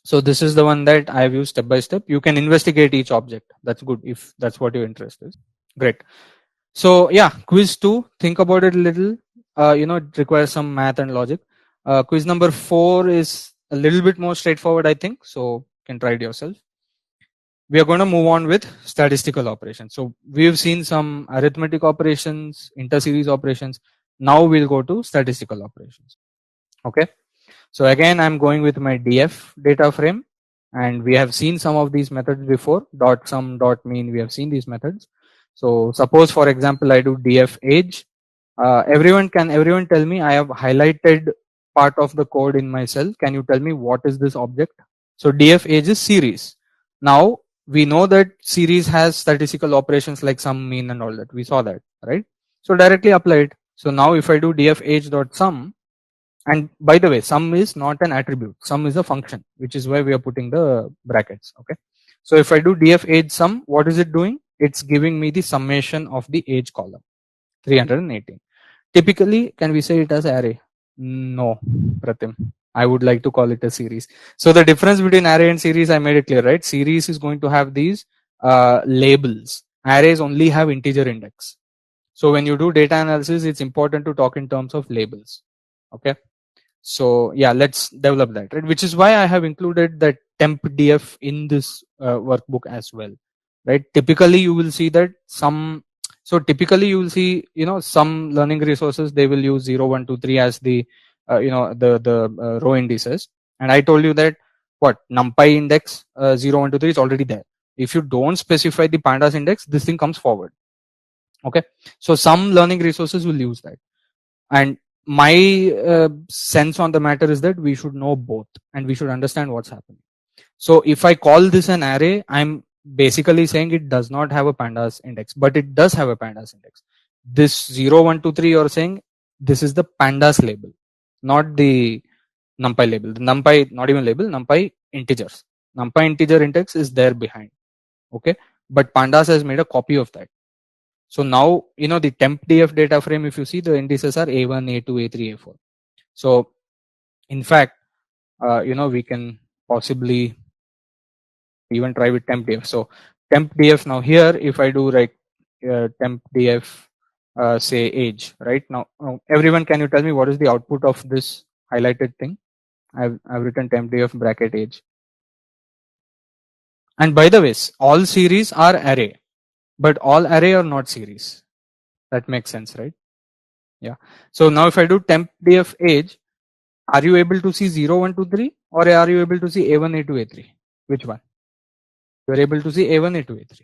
So this is the one that I have used step by step. You can investigate each object. That's good if that's what your interest is. Great. So yeah, quiz 2. Think about it a little. You know, it requires some math and logic. Quiz number 4 is a little bit more straightforward, I think. So you can try it yourself. We are going to move on with statistical operations. So we've seen some arithmetic operations, inter-series operations. Now we'll go to statistical operations. Okay. So again, I'm going with my DF data frame, and we have seen some of these methods before. Dot sum, dot mean. We have seen these methods. So suppose, for example, I do DF age. Everyone tell me? I have highlighted part of the code in my cell. Can you tell me what is this object? So DF age is series. Now we know that series has statistical operations like sum, mean, and all that. We saw that, right? So directly apply it. So now if I do DF age dot sum, and by the way, sum is not an attribute. Sum is a function, which is why we are putting the brackets. Okay. So if I do df age sum, what is it doing? It's giving me the summation of the age column, 318. Typically, can we say it as array? No, Pratim. I would like to call it a series. So the difference between array and series, I made it clear, right? Series is going to have these labels. Arrays only have integer index. So when you do data analysis, it's important to talk in terms of labels. Okay. So yeah, let's develop that, right? Which is why I have included that temp df in this workbook as well, right? Typically you will see that some, so typically you will see, you know, some learning resources, they will use 0, 1, 2, 3 as the, you know, the row indices. And I told you that what NumPy index 0, 1, 2, 3 is already there. If you don't specify the pandas index, this thing comes forward. Okay. So some learning resources will use that. And my sense on the matter is that we should know both and we should understand what's happening. So if I call this an array, I'm basically saying it does not have a pandas index, but it does have a pandas index. This 0, 1, 2, 3, you're saying this is the pandas label, not the NumPy label. The NumPy, not even label, NumPy integers. NumPy integer index is there behind. Okay. but Pandas has made a copy of that. So now, the temp df data frame, if you see, the indices are A1, A2, A3, A4. So in fact, we can possibly even try with temp df. So temp df, now here, if I do like temp df, say age, right now, everyone, can you tell me what is the output of this highlighted thing? I've written temp df bracket age. And by the way, all series are array, but all array are not series. That makes sense, right? Yeah. So now if I do temp df age, are you able to see 0, 1, 2, 3, or are you able to see A1, A2, A3? Which one? You are able to see A1, A2, A3,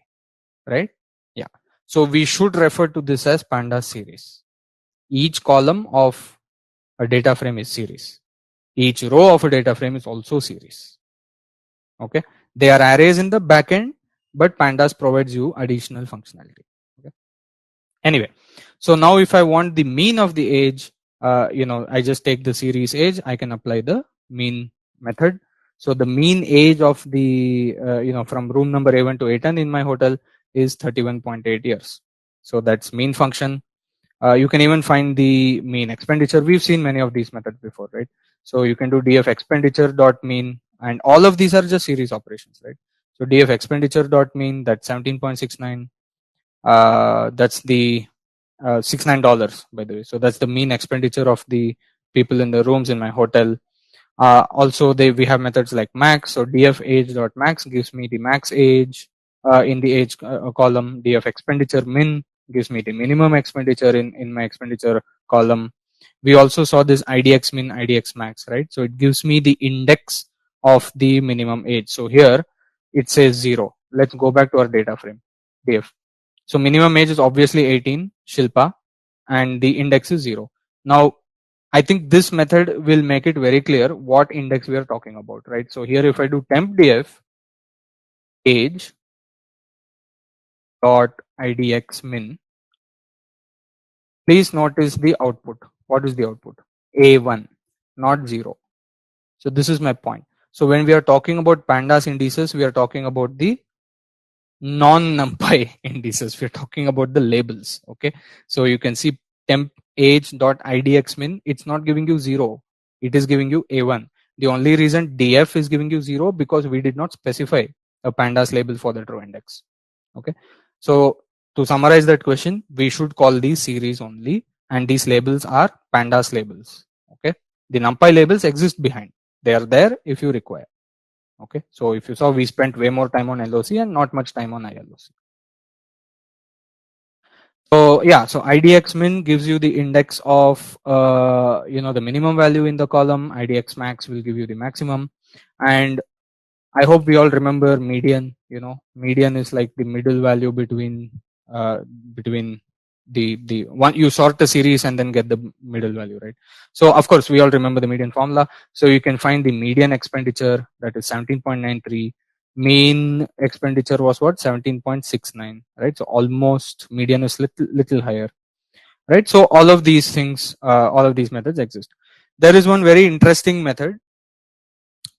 right? Yeah. So we should refer to this as Pandas series. Each column of a data frame is series. Each row of a data frame is also series. Okay. They are arrays in the backend, but Pandas provides you additional functionality. Okay. Anyway, so now if I want the mean of the age, I just take the series age. I can apply the mean method. So the mean age of the, from room number A1 to A10 in my hotel is 31.8 years. So that's mean function. You can even find the mean expenditure. We've seen many of these methods before, right? So you can do df expenditure dot mean, and all of these are just series operations, right? So df expenditure dot mean, that's 17.69. That's the $69, by the way. So that's the mean expenditure of the people in the rooms in my hotel. Also, we have methods like max. So df age dot max gives me the max age in the age column. Df expenditure min gives me the minimum expenditure in my expenditure column. We also saw this idx min, idx max, right? So it gives me the index of the minimum age. So here it says 0. Let's go back to our data frame df. So minimum age is obviously 18, Shilpa, and the index is 0. Now, I think this method will make it very clear what index we are talking about, right? So here, if I do temp df age dot idx min, please notice the output. What is the output? A1, not 0. So this is my point. So when we are talking about Pandas indices, we are talking about the non-NumPy indices. We're talking about the labels. Okay, so you can see temp age dot idx min, it's not giving you 0, it is giving you A1. The only reason df is giving you 0 because we did not specify a Pandas label for that row index. Okay, so to summarize that question, we should call these series only, and these labels are Pandas labels. Okay, the NumPy labels exist behind, they are there if you require. Okay, so if you saw, we spent way more time on LOC and not much time on iLoc. So yeah, so idx min gives you the index of the minimum value in the column. Idx max will give you the maximum, and I hope we all remember median. Median is like the middle value between the one, you sort the series and then get the middle value, right? So of course we all remember the median formula. So you can find the median expenditure, that is 17.93. Mean expenditure was what? 17.69, right? So almost median is little higher, right? So all of these things, all of these methods exist. There is one very interesting method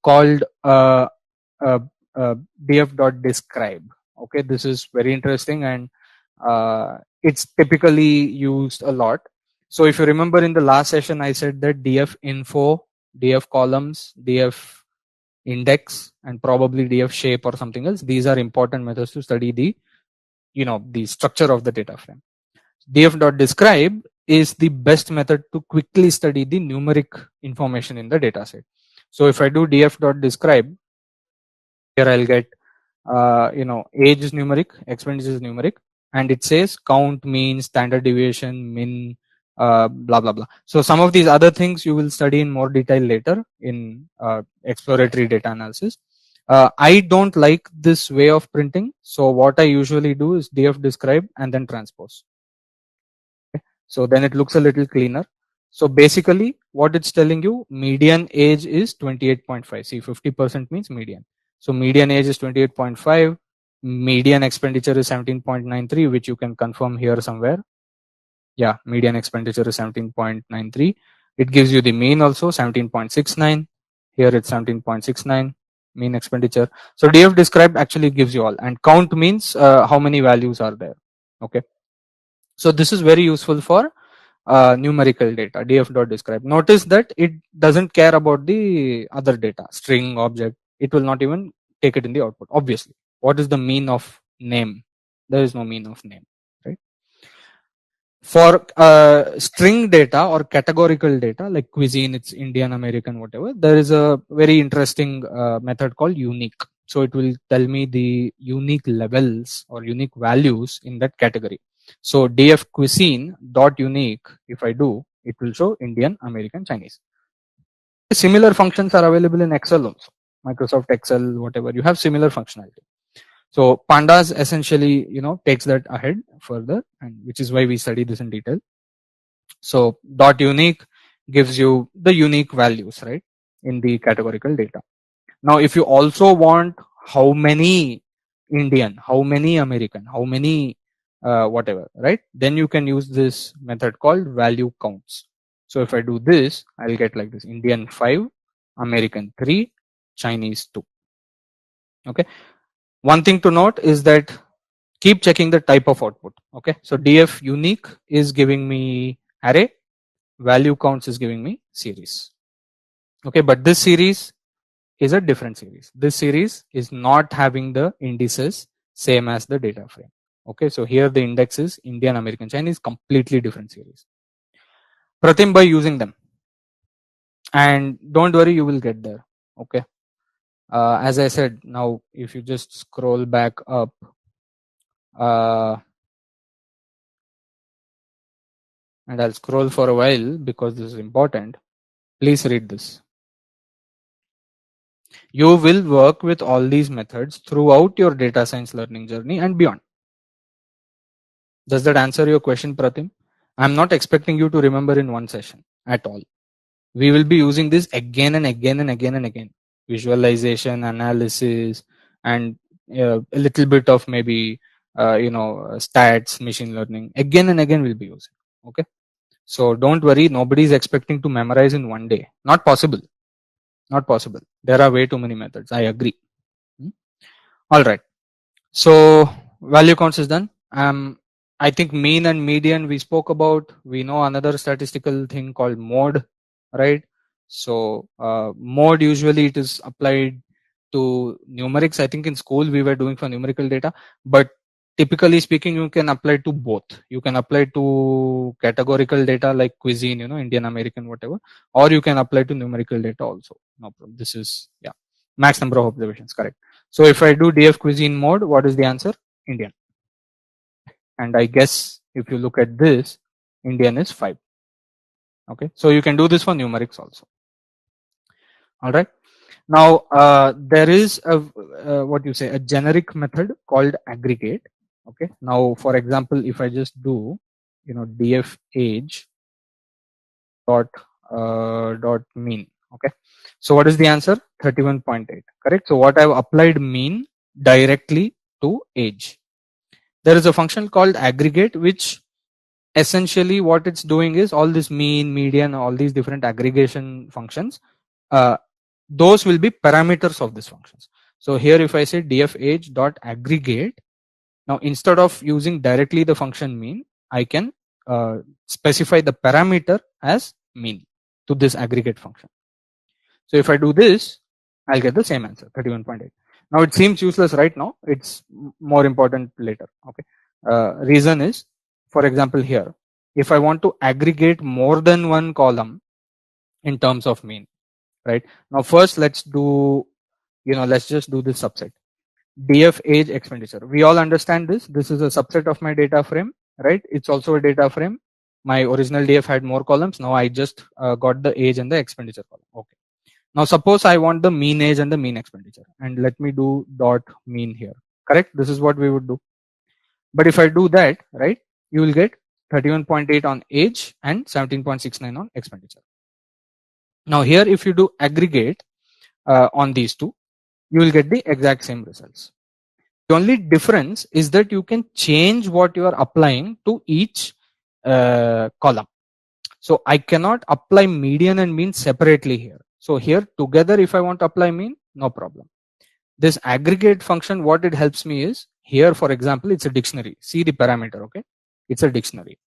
called df.describe. Okay, this is very interesting, and it's typically used a lot. So if you remember in the last session, I said that df info, df columns, df index, and probably df shape or something else, these are important methods to study the the structure of the data frame. df.describe is the best method to quickly study the numeric information in the dataset. So if I do df.describe, here I'll get age is numeric, expenditure is numeric, and it says count, mean, standard deviation, min, blah blah blah. So some of these other things you will study in more detail later in exploratory data analysis. I don't like this way of printing, so what I usually do is df describe and then transpose. Okay. So then it looks a little cleaner. So basically what it's telling you, median age is 28.5. See, 50% means median. So median age is 28.5. Median expenditure is 17.93, which you can confirm here somewhere. Yeah, median expenditure is 17.93. It gives you the mean also, 17.69. Here it's 17.69. mean expenditure. So df describe actually gives you all, and count means how many values are there. Okay, so this is very useful for numerical data. Df.describe. Notice that it doesn't care about the other data, string, object. It will not even take it in the output. Obviously, what is the mean of name? There is no mean of name, right? For string data or categorical data like cuisine, it's Indian, American, whatever, there is a very interesting method called unique. So it will tell me the unique levels or unique values in that category. So df cuisine dot unique, if I do, it will show Indian, American, Chinese. Similar functions are available in Excel also. Microsoft Excel, whatever, you have similar functionality. So pandas essentially, takes that ahead further, and which is why we study this in detail. So dot unique gives you the unique values, right, in the categorical data. Now, if you also want how many Indian, how many American, how many whatever, right, then you can use this method called value counts. So if I do this, I'll get like this: Indian 5, American 3, Chinese 2. Okay. One thing to note is that keep checking the type of output. Okay, so df unique is giving me array, value counts is giving me series. Okay, but this series is a different series. This series is not having the indices same as the data frame. Okay, so here the index is Indian, American, Chinese, completely different series. Pratim, by using them, and don't worry, you will get there. Okay, as I said, now if you just scroll back up, and I'll scroll for a while because this is important. Please read this. You will work with all these methods throughout your data science learning journey and beyond. Does that answer your question, Pratim? I'm not expecting you to remember in one session at all. We will be using this again and again and again and again. Visualization, analysis, and a little bit of maybe stats, machine learning. Again and again we'll be using. Okay. So don't worry, nobody is expecting to memorize in one day. Not possible. Not possible. There are way too many methods. I agree. All right. So value counts is done. I think mean and median we spoke about. We know another statistical thing called mode, right? So mode usually it is applied to numerics. I think in school we were doing for numerical data, but typically speaking, you can apply to both. You can apply to categorical data like cuisine, Indian, American, whatever, or you can apply to numerical data also. No problem. This is, yeah, max number of observations, correct. So if I do df cuisine mode, what is the answer? Indian. And I guess if you look at this, Indian is 5. Okay, so you can do this for numerics also. All right. Now there is a a generic method called aggregate. Okay. Now, for example, if I just do df age dot mean. Okay. So what is the answer? 31.8. Correct. So what I've applied mean directly to age. There is a function called aggregate, which essentially what it's doing is all this mean, median, all these different aggregation functions. Those will be parameters of these functions. So here if I say df age dot aggregate, now instead of using directly the function mean, I can specify the parameter as mean to this aggregate function. So if I do this, I'll get the same answer, 31.8. Now it seems useless right now. It's more important later. Okay. Reason is, for example, here, if I want to aggregate more than one column in terms of mean, right? Now first let's do, let's just do this subset. df age expenditure. We all understand this. This is a subset of my data frame, right? It's also a data frame. My original df had more columns. Now I just got the age and the expenditure column. Okay. Now suppose I want the mean age and the mean expenditure, and let me do dot mean here. Correct? This is what we would do. But if I do that, right, you will get 31.8 on age and 17.69 on expenditure. Now here, if you do aggregate on these two, you will get the exact same results. The only difference is that you can change what you are applying to each column. So I cannot apply median and mean separately here. So here together, if I want to apply mean, no problem. This aggregate function, what it helps me is, here for example, it's a dictionary. See the parameter, okay? It's a dictionary.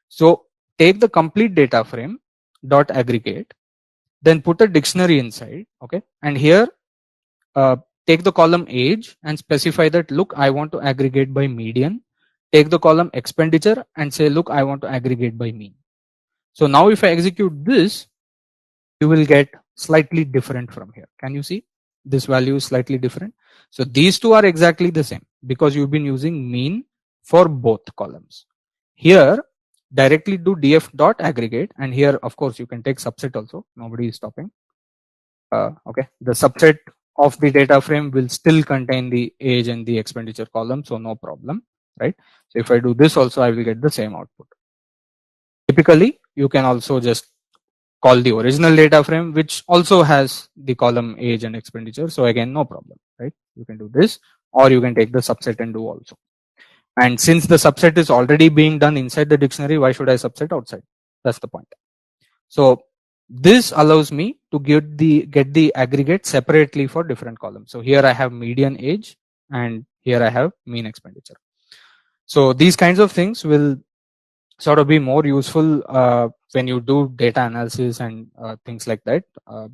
So take the complete data frame dot aggregate, then put a dictionary inside, okay? And here take the column age and specify that, look, I want to aggregate by median. Take the column expenditure and say, look, I want to aggregate by mean. So now if I execute this, you will get slightly different from here. Can you see? This value is slightly different. So these two are exactly the same because you've been using mean for both columns. Here, directly do df dot aggregate, and here of course you can take subset also. Nobody is stopping. Okay, the subset of the data frame will still contain the age and the expenditure column, so no problem, right? So if I do this also, I will get the same output. Typically, you can also just call the original data frame, which also has the column age and expenditure. So again, no problem, right? You can do this, or you can take the subset and do also. And since the subset is already being done inside the dictionary, why should I subset outside? That's the point. So this allows me to get the aggregate separately for different columns. So here I have median age and here I have mean expenditure. So these kinds of things will sort of be more useful when you do data analysis and things like that,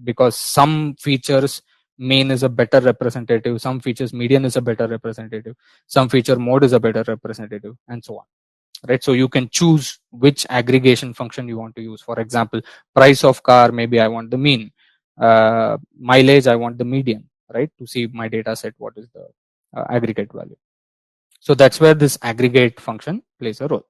because some features mean is a better representative, some features median is a better representative, some feature mode is a better representative, and so on, right? So you can choose which aggregation function you want to use. For example, price of car, maybe I want the mean, mileage I want the median, right? To see my data set, what is the aggregate value. So that's where this aggregate function plays a role.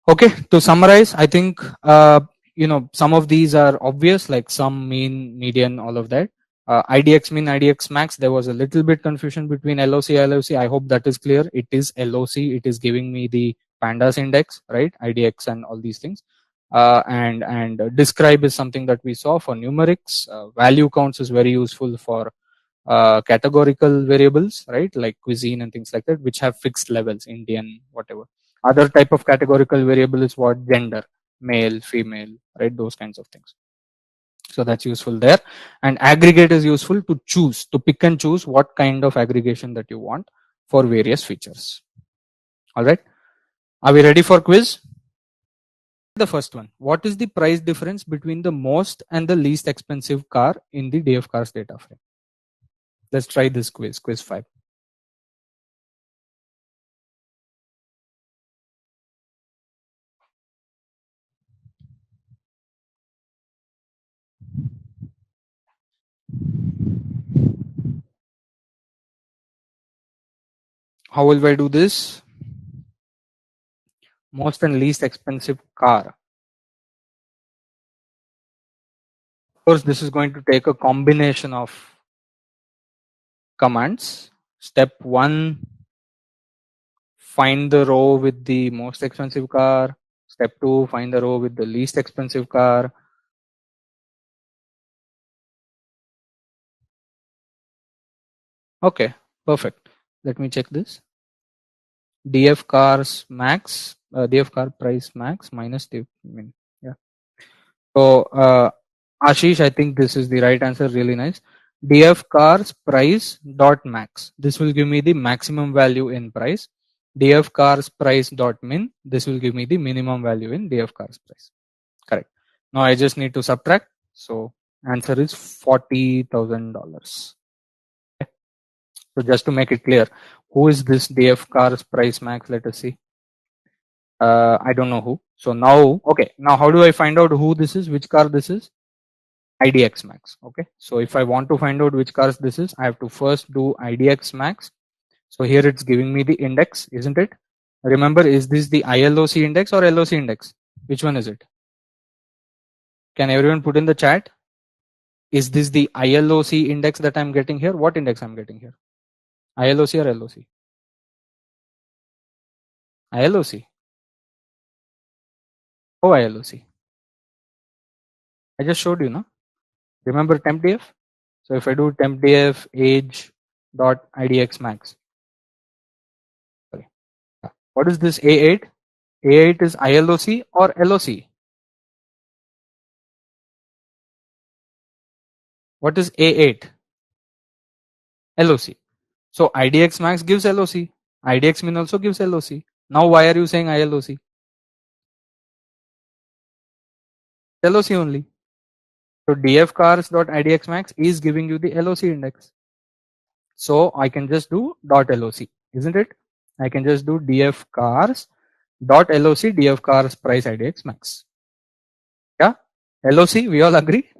Okay, to summarize, I think some of these are obvious, like sum, mean, median, all of that. IDX min, IDX max, there was a little bit confusion between LOC, LOC. I hope that is clear. It is LOC. It is giving me the pandas index, right? IDX and all these things. And describe is something that we saw for numerics. Value counts is very useful for categorical variables, right? Like cuisine and things like that, which have fixed levels, Indian, whatever. Other type of categorical variable is what? Gender, male, female, right? Those kinds of things. So that's useful there. And aggregate is useful to choose, to pick and choose what kind of aggregation that you want for various features. All right. Are we ready for quiz? The first one. What is the price difference between the most and the least expensive car in the DF cars data frame? Let's try this quiz, quiz 5. How will I do this? Most and least expensive car. Of course, this is going to take a combination of commands. Step 1, find the row with the most expensive car. Step 2, find the row with the least expensive car. Okay, perfect. Let me check this. DF cars max, DF car price max minus the min. Yeah. So Ashish, I think this is the right answer. Really nice. DF cars price dot max. This will give me the maximum value in price. DF cars price dot min. This will give me the minimum value in DF cars price. Correct. Now I just need to subtract. So answer is $40,000. Okay. So just to make it clear, who is this DF cars price max? Let us see. I don't know who. So now, okay. Now how do I find out who this is? Which car this is? IDX max. Okay. So if I want to find out which cars this is, I have to first do IDX max. So here it's giving me the index, isn't it? Remember, is this the iLoc index or LOC index? Which one is it? Can everyone put in the chat? Is this the iLoc index that I'm getting here? What index I'm getting here? iLoc or LOC? iLoc. Oh, iLoc. I just showed you, no? Remember tempdf? So if I do tempdf age dot idx max. Sorry. What is this A8? A8 is iLoc or LOC? What is A8? LOC. So IDX max gives LOC. IDX min also gives LOC. Now why are you saying ILOC? LOC only. So df cars.idx max is giving you the LOC index. So I can just do dot LOC, isn't it? I can just do df cars dot LOC df cars price IDX max. Yeah, LOC, we all agree?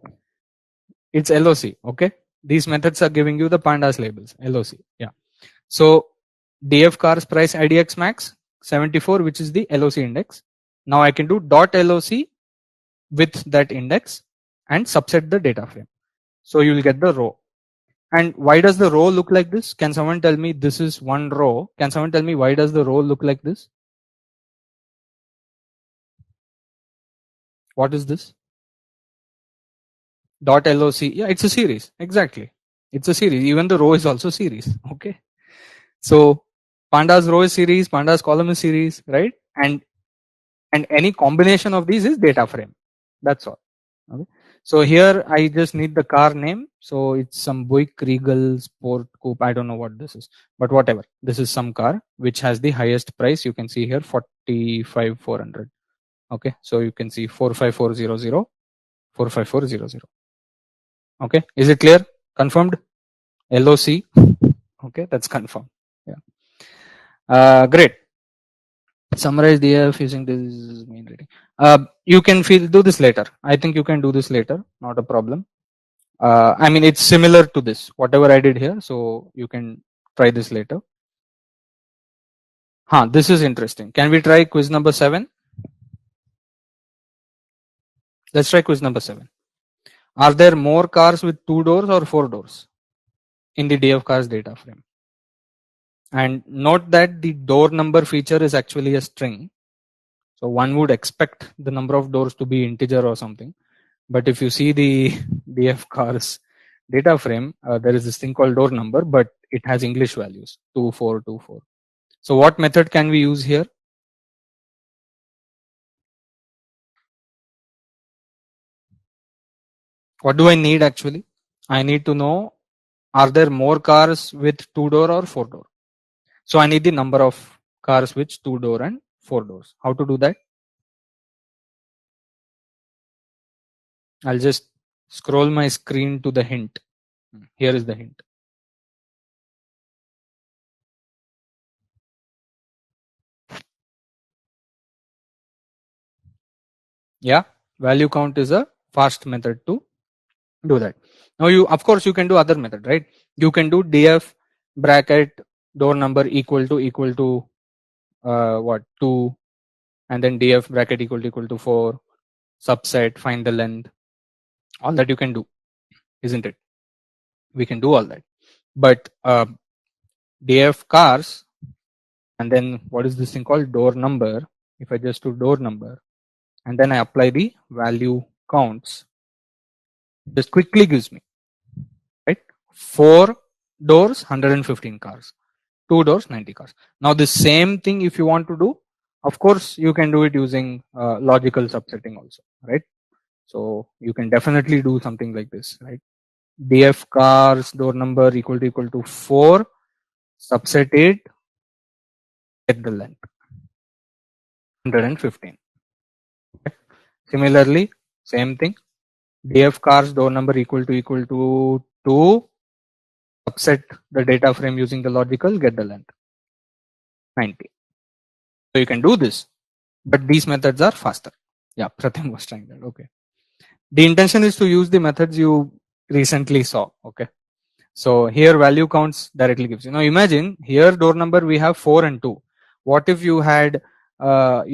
It's LOC, okay? These methods are giving you the pandas labels, LOC, yeah. So df cars price IDX max 74, which is the LOC index. Now I can do dot LOC with that index and subset the data frame. So you will get the row. And why does the row look like this? Can someone tell me this is one row? Can someone tell me why does the row look like this? What is this? Dot LOC. Yeah, it's a series. Exactly. It's a series. Even the row is also series. Okay. So pandas row is series, pandas column is series, right? And any combination of these is data frame. That's all. Okay. So here I just need the car name. So it's some Buick Regal Sport Coupe. I don't know what this is, but whatever. This is some car which has the highest price. You can see here 45,400. Okay. So you can see 45400, 45400. Okay. Is it clear? Confirmed? LOC. Okay. That's confirmed. Yeah. Great. Summarize DF using this main reading. You can do this later. I think you can do this later. Not a problem. I mean, it's similar to this, whatever I did here. So you can try this later. This is interesting. Can we try quiz number 7? Let's try quiz number 7. Are there more cars with 2 doors or 4 doors in the DF cars data frame? And note that the door number feature is actually a string. So one would expect the number of doors to be integer or something. But if you see the DF cars data frame, there is this thing called door number, but it has English values 2424. So what method can we use here? What do I need actually? I need to know, are there more cars with 2 door or 4 door? So I need the number of cars with 2 door and 4 doors. How to do that? I'll just scroll my screen to the hint. Here is the hint. Yeah, value count is a fast method to do that. Now of course you can do other method, right? You can do df bracket door number equal to what 2, and then df bracket equal to 4, subset, find the length. All that you can do, isn't it? We can do all that. But df cars, and then what is this thing called door number? If I just do door number and then I apply the value counts, just quickly gives me, right? 4 doors 115 cars, 2 doors 90 cars. Now the same thing if you want to do, of course you can do it using logical subsetting also, right? So you can definitely do something like this, right? df cars door number equal to 4, subset it, get the length 115. Okay. Similarly, same thing, df cars door number equal to 2, subset the data frame using the logical, get the length 90. So you can do this, but these methods are faster. Yeah, Pratham was trying that. Okay. The intention is to use the methods you recently saw. Okay. So here value counts directly gives you. Now imagine here door number we have 4 and 2. What if you had a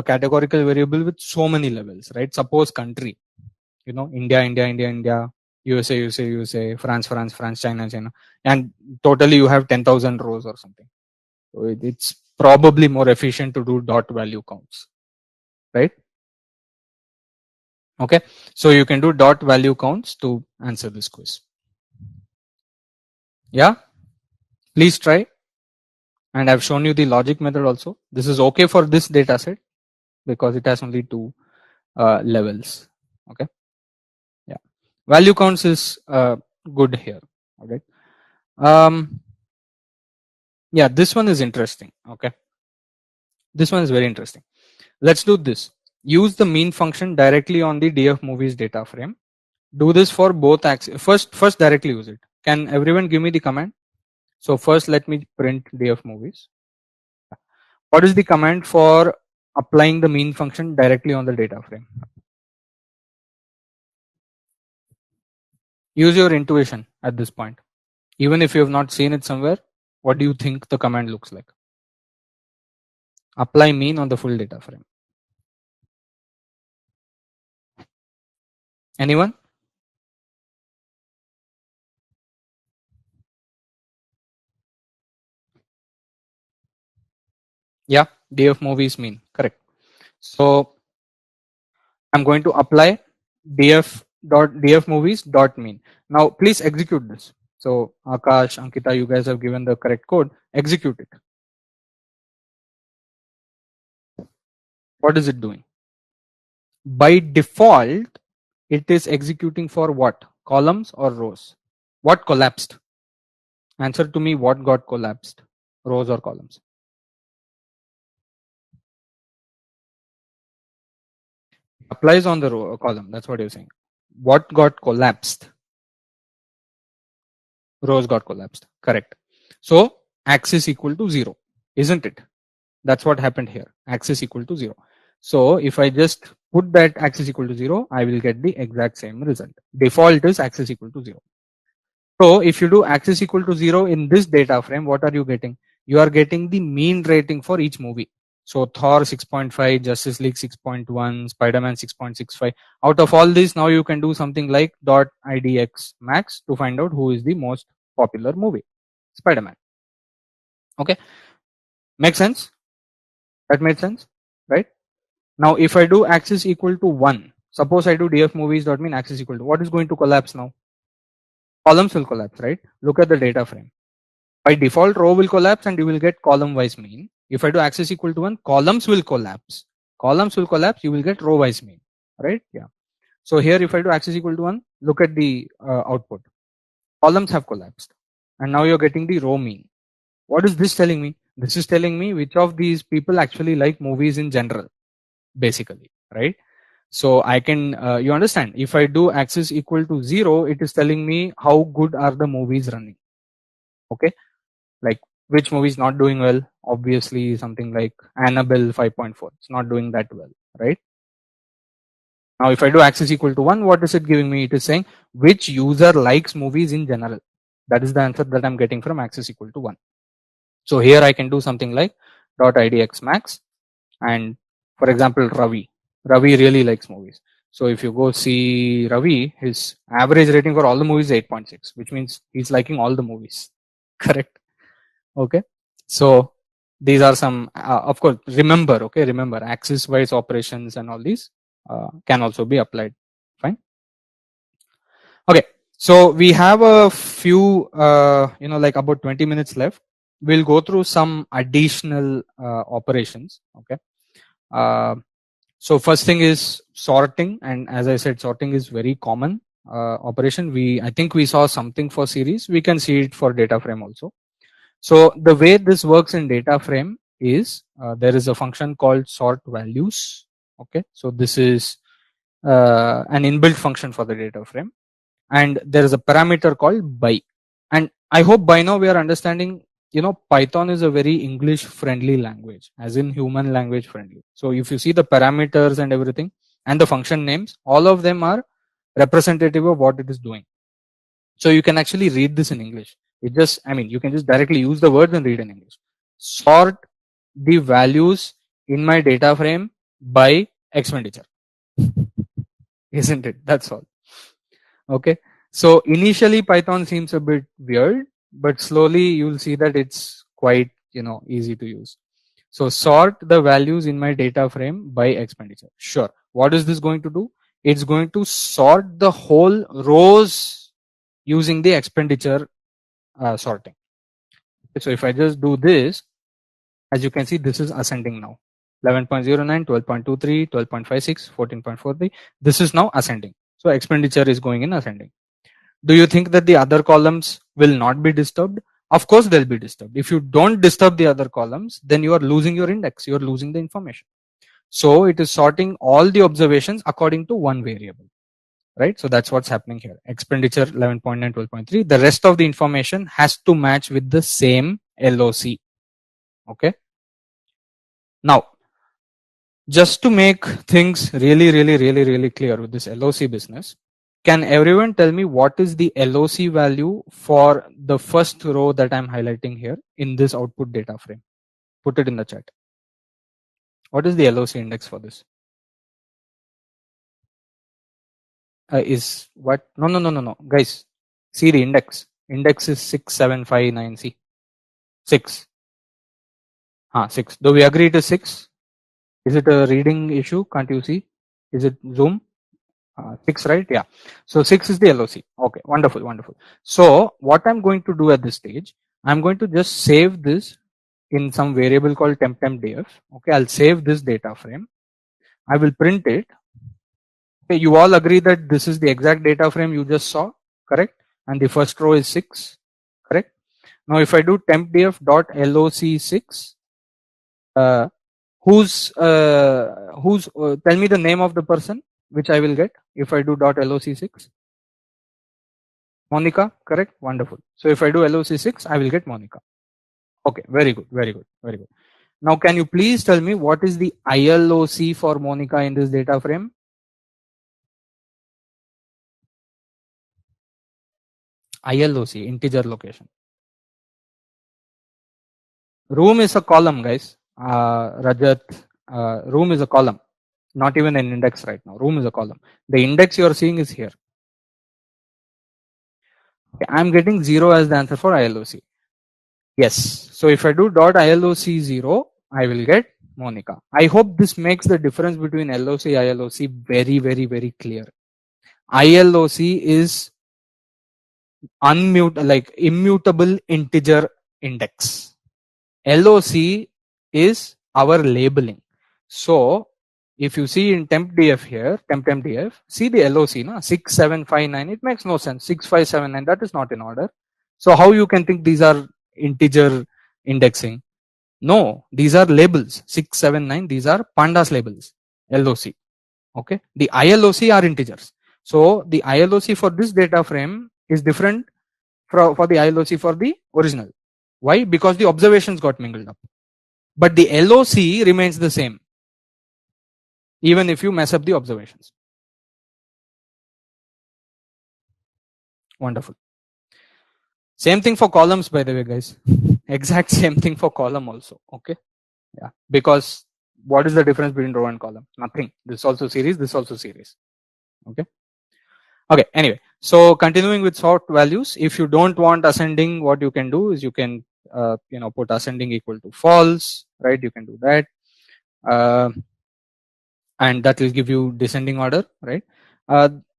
categorical variable with so many levels, right? Suppose country, India, USA, France, China, and totally you have 10,000 rows or something. So it's probably more efficient to do dot value counts, right? Okay, so you can do dot value counts to answer this quiz. Yeah, please try. And I've shown you the logic method also. This is okay for this data set because it has only 2 levels. Okay, yeah, value counts is good here. All right. Yeah, this one is interesting. Okay, this one is very interesting. Let's do this. Use the mean function directly on the df movies data frame. Do this for both axes. First directly use it. Can everyone give me the command? So first let me print df movies. What is the command for applying the mean function directly on the data frame? Use your intuition at this point. Even if you have not seen it somewhere, what do you think the command looks like? Apply mean on the full data frame. Anyone? Yeah, df movies mean, correct. So I'm going to apply df movies dot mean. Now please execute this. So Akash, Ankita, you guys have given the correct code. Execute it. What is it doing? By default, it is executing for what? Columns or rows? What collapsed? Answer to me, what got collapsed? Rows or columns? Applies on the row or column. That's what you're saying. What got collapsed? Rows got collapsed. Correct. So axis equal to 0, isn't it? That's what happened here. Axis equal to 0. So if I just put that axis equal to 0, I will get the exact same result. Default is axis equal to 0. So if you do axis equal to 0 in this data frame, what are you getting? You are getting the mean rating for each movie. So Thor 6.5, Justice League 6.1, Spider-Man 6.65. Out of all this, now you can do something like .idx max to find out who is the most popular movie. Spider-Man. Okay. Make sense? That made sense, right? Now if I do axis equal to 1, suppose I do df movies dot mean axis equal to, what is going to collapse now? Columns will collapse, right? Look at the data frame. By default, row will collapse and you will get column wise mean. If I do axis equal to 1, columns will collapse. Columns will collapse, you will get row wise mean, right? Yeah. So here if I do axis equal to 1, look at the output. Columns have collapsed and now you're getting the row mean. What is this telling me? This is telling me which of these people actually like movies in general, basically, right? So I can, you understand, if I do axis equal to 0, it is telling me how good are the movies running. Okay, like which movie is not doing well? Obviously something like Annabelle 5.4, it's not doing that well, right? Now if I do axis equal to 1, what is it giving me? It is saying which user likes movies in general. That is the answer that I'm getting from axis equal to 1. So here I can do something like .idx max, and for example Ravi really likes movies. So if you go see Ravi, his average rating for all the movies is 8.6, which means he's liking all the movies. Correct. Okay. So these are some, of course, remember axis wise operations and all these can also be applied. Fine. Okay. So we have a few, like about 20 minutes left. We'll go through some additional operations. Okay. So first thing is sorting, and as I said, sorting is very common operation. I think we saw something for series. We can see it for data frame also. So the way this works in data frame is there is a function called sort values. Okay, so this is an inbuilt function for the data frame, and there is a parameter called by. And I hope by now we are understanding, Python is a very English friendly language, as in human language friendly. So if you see the parameters and everything and the function names, all of them are representative of what it is doing. So you can actually read this in English. You can just directly use the words and read in English. Sort the values in my data frame by expenditure. Isn't it? That's all. Okay. So initially Python seems a bit weird, but slowly you'll see that it's quite, easy to use. So sort the values in my data frame by expenditure. Sure. What is this going to do? It's going to sort the whole rows using the expenditure sorting. So if I just do this, as you can see, this is ascending now. 11.09, 12.23, 12.56, 14.43. This is now ascending. So expenditure is going in ascending. Do you think that the other columns will not be disturbed? Of course they'll be disturbed. If you don't disturb the other columns, then you are losing your index, you are losing the information. So it is sorting all the observations according to one variable, right? So that's what's happening here. Expenditure 11.9, 12.3. The rest of the information has to match with the same LOC. Okay. Now, just to make things really clear with this LOC business, can everyone tell me what is the LOC value for the first row that I'm highlighting here in this output data frame? Put it in the chat. What is the LOC index for this? Is what? No. Guys, see the index. Index is 6759. See, 6. 6. Do we agree it is 6? Is it a reading issue? Can't you see? Is it zoom? 6, right? Yeah. So 6 is the LOC. Okay, wonderful. So what I'm going to do at this stage, I'm going to just save this in some variable called temp.df. Okay, I'll save this data frame. I will print it. Okay, you all agree that this is the exact data frame you just saw, correct? And the first row is 6, correct? Now if I do temp.df.loc6, tell me the name of the person which I will get if I do .loc6. Monica, correct? Wonderful. So if I do LOC6, I will get Monica. Okay, very good. Now can you please tell me what is the iLoc for Monica in this data frame? iLoc, integer location. Room is a column, guys. Rajat, room is a column, not even an index right now. Room is a column. The index you are seeing is here. Okay, I'm getting 0 as the answer for iLoc. Yes. So if I do .iloc0, I will get Monica. I hope this makes the difference between LOC and iLoc very clear. iLoc is immutable integer index. LOC is our labeling. So if you see in temp.df here, temp.df, see the LOC, 6759, it makes no sense. 6579, that is not in order. So how you can think these are integer indexing? No, these are labels. 679, these are pandas labels, LOC. Okay, the iLoc are integers. So the iLoc for this data frame is different for the iLoc for the original. Why? Because the observations got mingled up. But the LOC remains the same, even if you mess up the observations. Wonderful. Same thing for columns, by the way, guys. Exact same thing for column also. Okay. Yeah. Because what is the difference between row and column? Nothing. This also series, this also series. Okay. Okay. Anyway, so continuing with sort values, if you don't want ascending, what you can do is you can put ascending equal to false, right? You can do that. And that will give you descending order, right?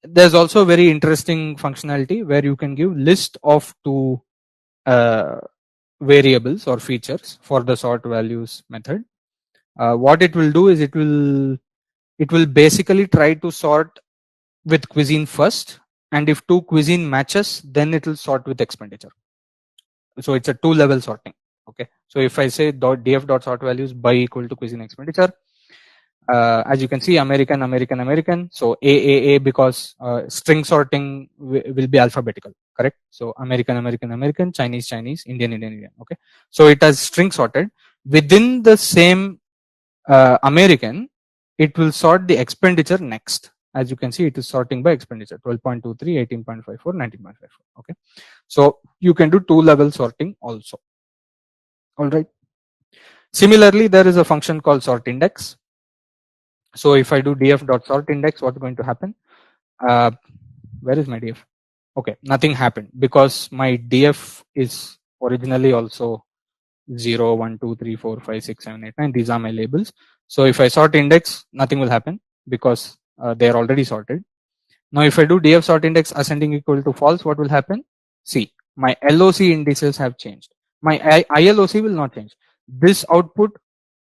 There's also a very interesting functionality where you can give list of two variables or features for the sort values method. What it will do is it will basically try to sort with cuisine first, and if two cuisine matches, then it will sort with expenditure. So it's a 2-level sorting. Okay, so if I say df.sort values by equal to cuisine expenditure, as you can see, American. So A because string sorting will be alphabetical, correct? So American, Chinese, Indian. Okay, so it has string sorted within the same American. It will sort the expenditure next. As you can see, it is sorting by expenditure 12.23, 18.54, 19.54. Okay, so you can do 2-level sorting also. All right. Similarly, there is a function called sort index. So if I do df.sort index, what's going to happen? Where is my df? Okay, nothing happened because my df is originally also 0, 1, 2, 3, 4, 5, 6, 7, 8, 9. These are my labels. So if I sort index, nothing will happen because they are already sorted. Now if I do df sort index ascending equal to false, what will happen? See, my LOC indices have changed. My iLoc will not change. This output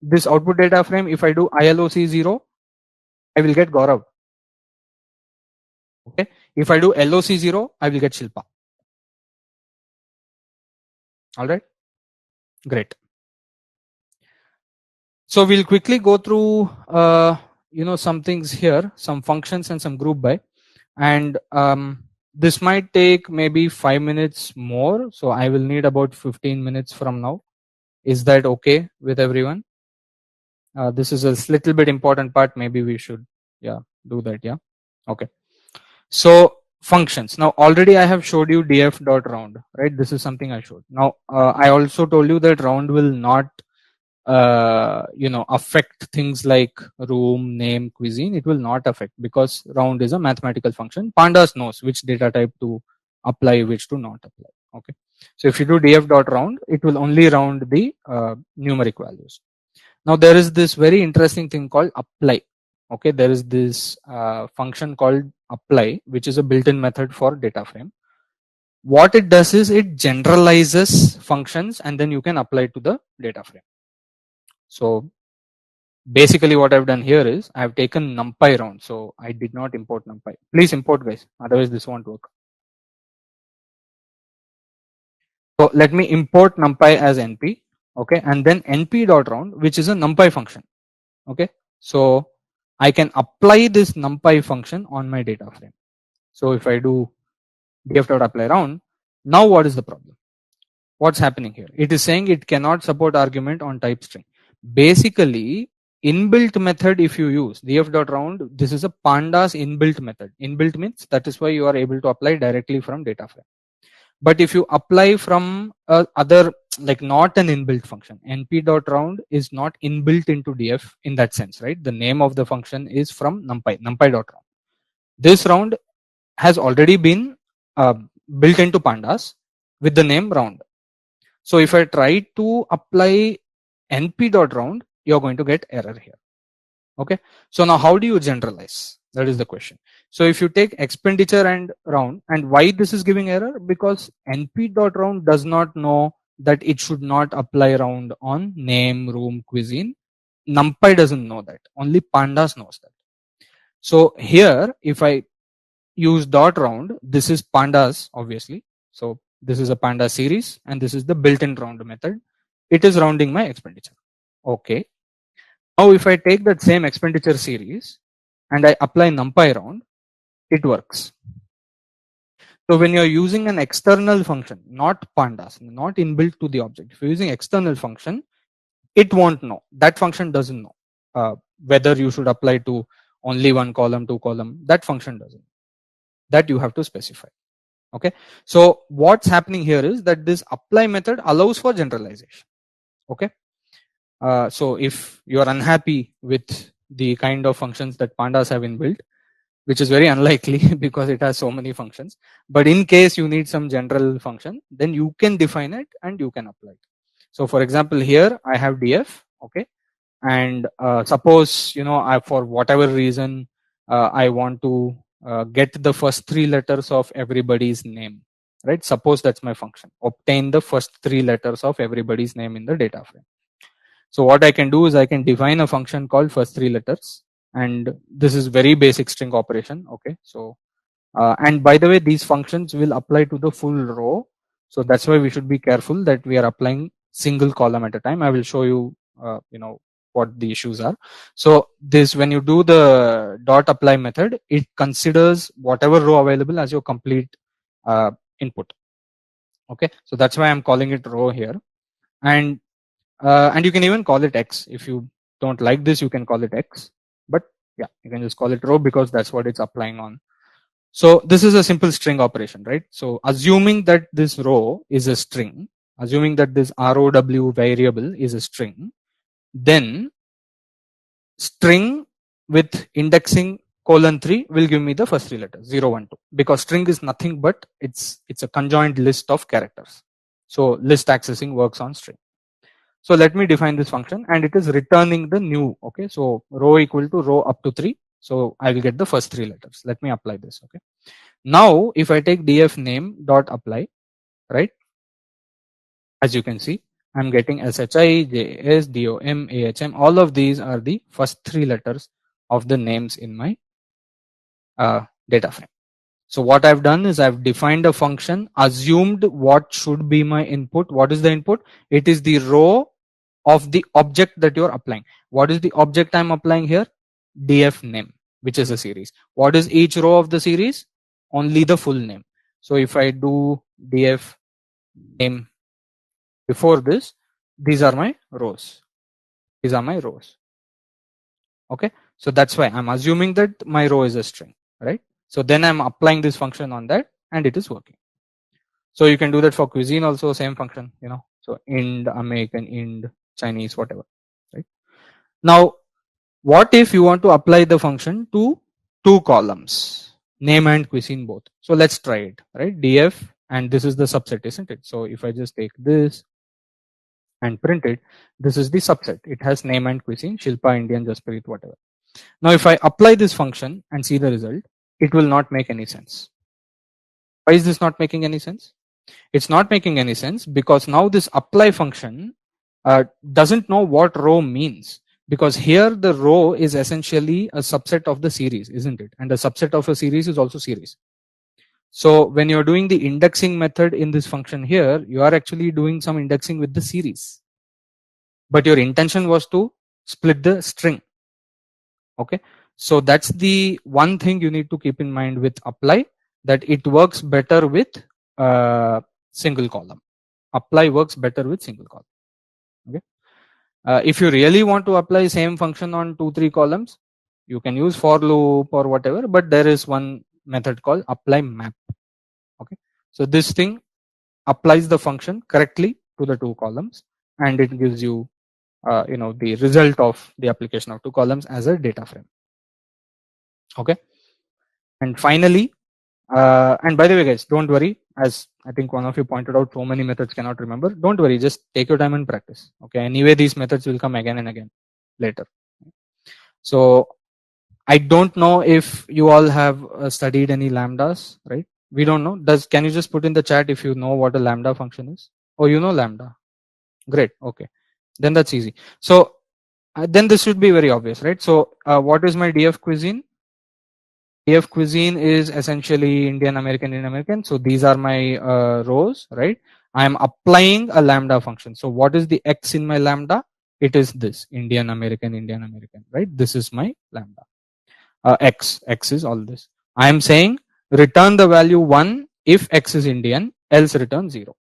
data frame, if I do iLoc 0, I will get Gaurav. Okay. If I do LOC0, I will get Shilpa. All right. Great. So we'll quickly go through, some things here, some functions and some group by, and this might take maybe 5 minutes more. So I will need about 15 minutes from now. Is that okay with everyone? This is a little bit important part. Maybe we should, do that. Yeah. Okay. So functions. Now already I have showed you df.round, right? This is something I showed. Now I also told you that round will not affect things like room, name, cuisine. It will not affect because round is a mathematical function. Pandas knows which data type to apply, which to not apply. Okay. So if you do df.round, it will only round the numeric values. Now there is this very interesting thing called apply. Okay, there is this function called apply, which is a built-in method for Dataframe. What it does is it generalizes functions and then you can apply to the Dataframe. So basically what I've done here is I've taken NumPy round. So I did not import NumPy. Please import, guys, otherwise this won't work. So let me import NumPy as NP. Okay, and then np.round, which is a NumPy function. Okay, so I can apply this NumPy function on my data frame. So if I do df.apply round, now what is the problem? What's happening here? It is saying it cannot support argument on type string. Basically, inbuilt method, if you use df.round, this is a pandas inbuilt method. Inbuilt means that is why you are able to apply directly from data frame. But if you apply from other, like not an inbuilt function, np.round is not inbuilt into df in that sense, right? The name of the function is from numpy.round. This round has already been built into pandas with the name round. So if I try to apply np.round, you're going to get error here. Okay. So now how do you generalize? That is the question. So if you take expenditure and round, and why this is giving error? Because np.round does not know that it should not apply round on name, room, cuisine. NumPy doesn't know that. Only pandas knows that. So here, if I use dot round, this is pandas, obviously. So this is a panda series, and this is the built-in round method. It is rounding my expenditure. Okay. Now if I take that same expenditure series and I apply NumPy round, it works. So when you're using an external function, not pandas, not inbuilt to the object, if you're using external function, it won't know. That function doesn't know whether you should apply to only one column, two column. That function doesn't. That you have to specify. Okay. So what's happening here is that this apply method allows for generalization. Okay. So if you are unhappy with the kind of functions that pandas have inbuilt, which is very unlikely because it has so many functions, but in case you need some general function, then you can define it and you can apply it. So for example, here I have df. Okay. And suppose, for whatever reason, I want to get the first three letters of everybody's name, right? Suppose that's my function. Obtain the first three letters of everybody's name in the data frame. So what I can do is I can define a function called first three letters, and this is very basic string operation. Okay. So and by the way, these functions will apply to the full row. So that's why we should be careful that we are applying single column at a time. I will show you, what the issues are. So this, when you do the dot apply method, it considers whatever row available as your complete input. Okay. So that's why I'm calling it row here. And you can even call it X. If you don't like this, you can call it X. But yeah, you can just call it row because that's what it's applying on. So this is a simple string operation, right? So assuming that this row is a string, assuming that this ROW variable is a string, then string with indexing :3 will give me the first three letters 0, 1, 2, because string is nothing but it's a conjoined list of characters. So list accessing works on string. So let me define this function, and it is returning the new. Okay. So row equal to row up to 3. So I will get the first three letters. Let me apply this. Okay. Now if I take df name dot apply, right, as you can see, I'm getting SHI, JS, DOM, AHM. All of these are the first three letters of the names in my data frame. So what I've done is I've defined a function, assumed what should be my input. What is the input? It is the row of the object that you're applying. What is the object I'm applying here? Df name, which is a series. What is each row of the series? Only the full name. So if I do df name before this, these are my rows. These are my rows. Okay. So that's why I'm assuming that my row is a string, right? So then I'm applying this function on that and it is working. So you can do that for cuisine also, same function, you know. So ind American, ind Chinese, whatever, right? Now, what if you want to apply the function to two columns, name and cuisine both? So let's try it, right? Df, and this is the subset, isn't it? So if I just take this and print it, this is the subset. It has name and cuisine, Shilpa, Indian, Jasprit, whatever. Now, if I apply this function and see the result, it will not make any sense. Why is this not making any sense? It's not making any sense because now this apply function doesn't know what row means, because here the row is essentially a subset of the series, isn't it? And a subset of a series is also series. So when you're doing the indexing method in this function here, you are actually doing some indexing with the series, but your intention was to split the string. Okay, so that's the one thing you need to keep in mind with apply, that it works better with single column. Apply works better with single column. Okay, if you really want to apply same function on 2-3 columns, you can use for loop or whatever, but there is one method called apply map. Okay, so this thing applies the function correctly to the 2 columns and it gives you the result of the application of 2 columns as a data frame. Okay, and finally, and by the way guys, don't worry, as I think one of you pointed out, so many methods cannot remember. Don't worry, just take your time and practice. Okay, anyway these methods will come again and again later. So I don't know if you all have studied any lambdas, right? We don't know. Can you just put in the chat if you know what a lambda function is? Oh, you know lambda. Great. Okay, then that's easy. So then this should be very obvious, right? So what is my df cuisine? Df cuisine is essentially Indian American. So these are my rows, right? I am applying a lambda function. So what is the x in my lambda? It is this Indian American, right? This is my lambda. X is all this. I am saying return the value 1 if x is Indian, else return 0.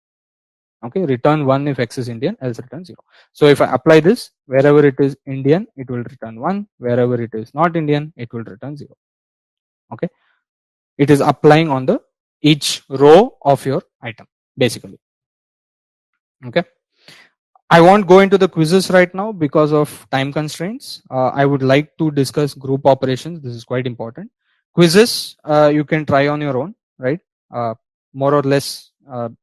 Okay, return 1 if x is Indian, else return 0. So if I apply this, wherever it is Indian, it will return 1. Wherever it is not Indian, it will return 0. Okay, it is applying on the each row of your item basically. Okay, I won't go into the quizzes right now because of time constraints. I would like to discuss group operations. This is quite important. Quizzes you can try on your own, right? More or less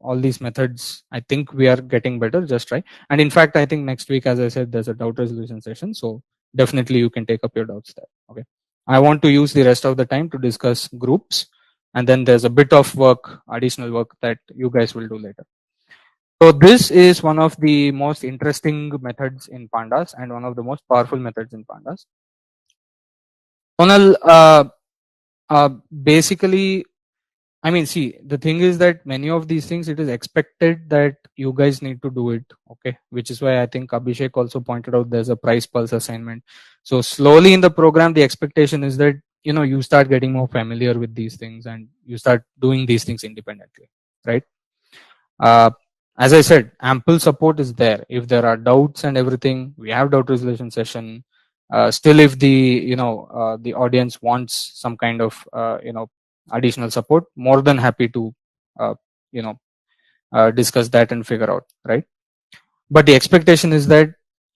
all these methods, I think we are getting better. Just try. And in fact, I think next week, as I said, there's a doubt resolution session. So definitely you can take up your doubts there. Okay, I want to use the rest of the time to discuss groups, and then there's a bit of work, additional work that you guys will do later. So this is one of the most interesting methods in Pandas and one of the most powerful methods in Pandas. Sonal, basically, I mean, see, the thing is that many of these things, it is expected that you guys need to do it. Okay, which is why I think Abhishek also pointed out there's a price pulse assignment. So slowly in the program, the expectation is that you start getting more familiar with these things and you start doing these things independently, right? As I said, ample support is there. If there are doubts and everything, we have doubt resolution session. Still, if the the audience wants some kind of additional support, more than happy to discuss that and figure out, right? But the expectation is that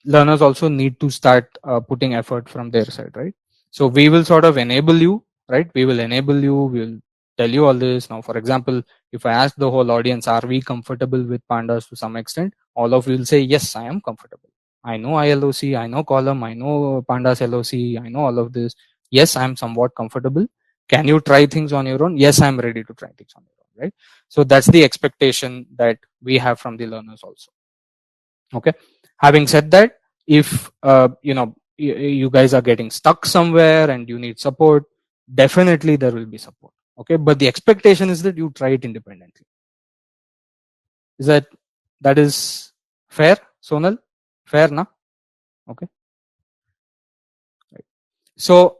learners also need to start putting effort from their side, right? So we will sort of enable you, right? We will enable you. We will tell you all this. Now, for example, if I ask the whole audience, are we comfortable with pandas to some extent? All of you will say, yes, I am comfortable. I know iLoc, I know column, I know pandas LOC, I know all of this. Yes, I'm somewhat comfortable. Can you try things on your own? Yes, I'm ready to try things on your own, right? So that's the expectation that we have from the learners also. Okay. Having said that, if you guys are getting stuck somewhere and you need support, definitely there will be support. Okay, but the expectation is that you try it independently. Is that is fair, Sonal? Fair, na? Okay. Right. So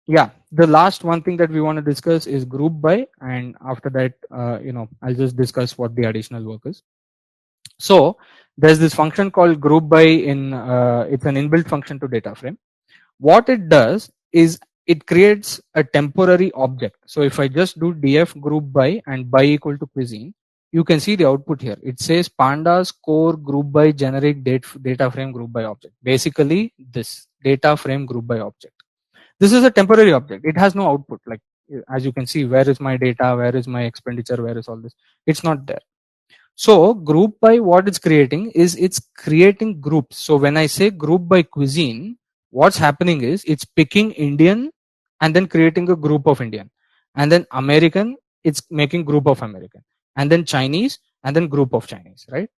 yeah, the last one thing that we want to discuss is group by, and after that, I'll just discuss what the additional work is. So there's this function called group by in it's an inbuilt function to Dataframe. What it does is it creates a temporary object. So if I just do df group by and by equal to cuisine, you can see the output here. It says pandas core group by generic data frame group by object. Basically this data frame group by object. This is a temporary object. It has no output. Like as you can see, where is my data? Where is my expenditure? Where is all this? It's not there. So group by, what it's creating is it's creating groups. So when I say group by cuisine, what's happening is it's picking Indian and then creating a group of Indian, and then American, it's making group of American, and then Chinese, and then group of Chinese, right?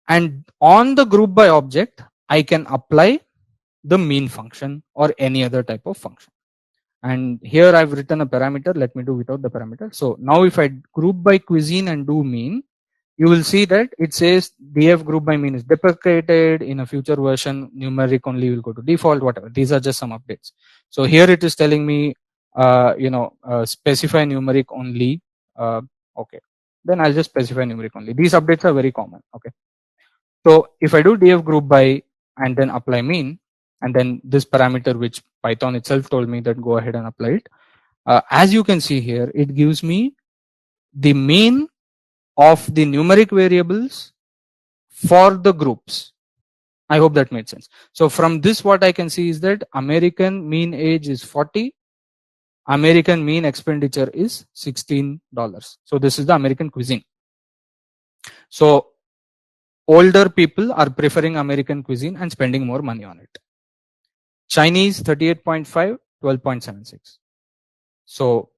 And on the group by object, I can apply the mean function or any other type of function. And here I've written a parameter. Let me do without the parameter. So now if I group by cuisine and do mean, you will see that it says df group by mean is deprecated. In a future version, numeric only will go to default, whatever. These are just some updates. So here it is telling me, specify numeric only. Okay, then I'll just specify numeric only. These updates are very common. Okay, so if I do df group by and then apply mean, and then this parameter which Python itself told me that go ahead and apply it, as you can see here, it gives me the mean of the numeric variables for the groups. I hope that made sense. So from this, what I can see is that American mean age is 40. American mean expenditure is $16. So this is the American cuisine. So older people are preferring American cuisine and spending more money on it. Chinese 38.5, 12.76. So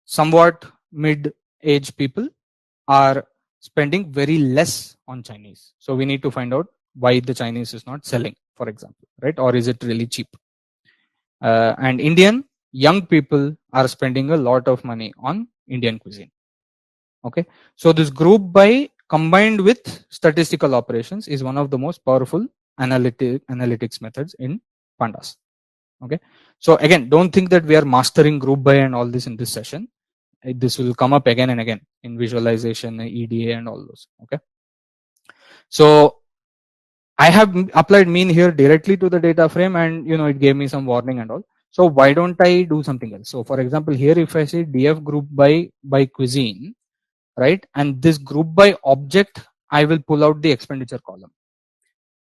somewhat mid-age people are spending very less on Chinese. So we need to find out why the Chinese is not selling, for example, right? Or is it really cheap? And Indian young people are spending a lot of money on Indian cuisine. Okay, so this group by combined with statistical operations is one of the most powerful analytics methods in Pandas. Okay, so again, don't think that we are mastering group by and all this in this session. This will come up again and again in visualization, EDA, and all those. Okay, so I have applied mean here directly to the data frame, and it gave me some warning and all. So why don't I do something else? So for example, here if I say df group by cuisine, right, and this group by object, I will pull out the expenditure column.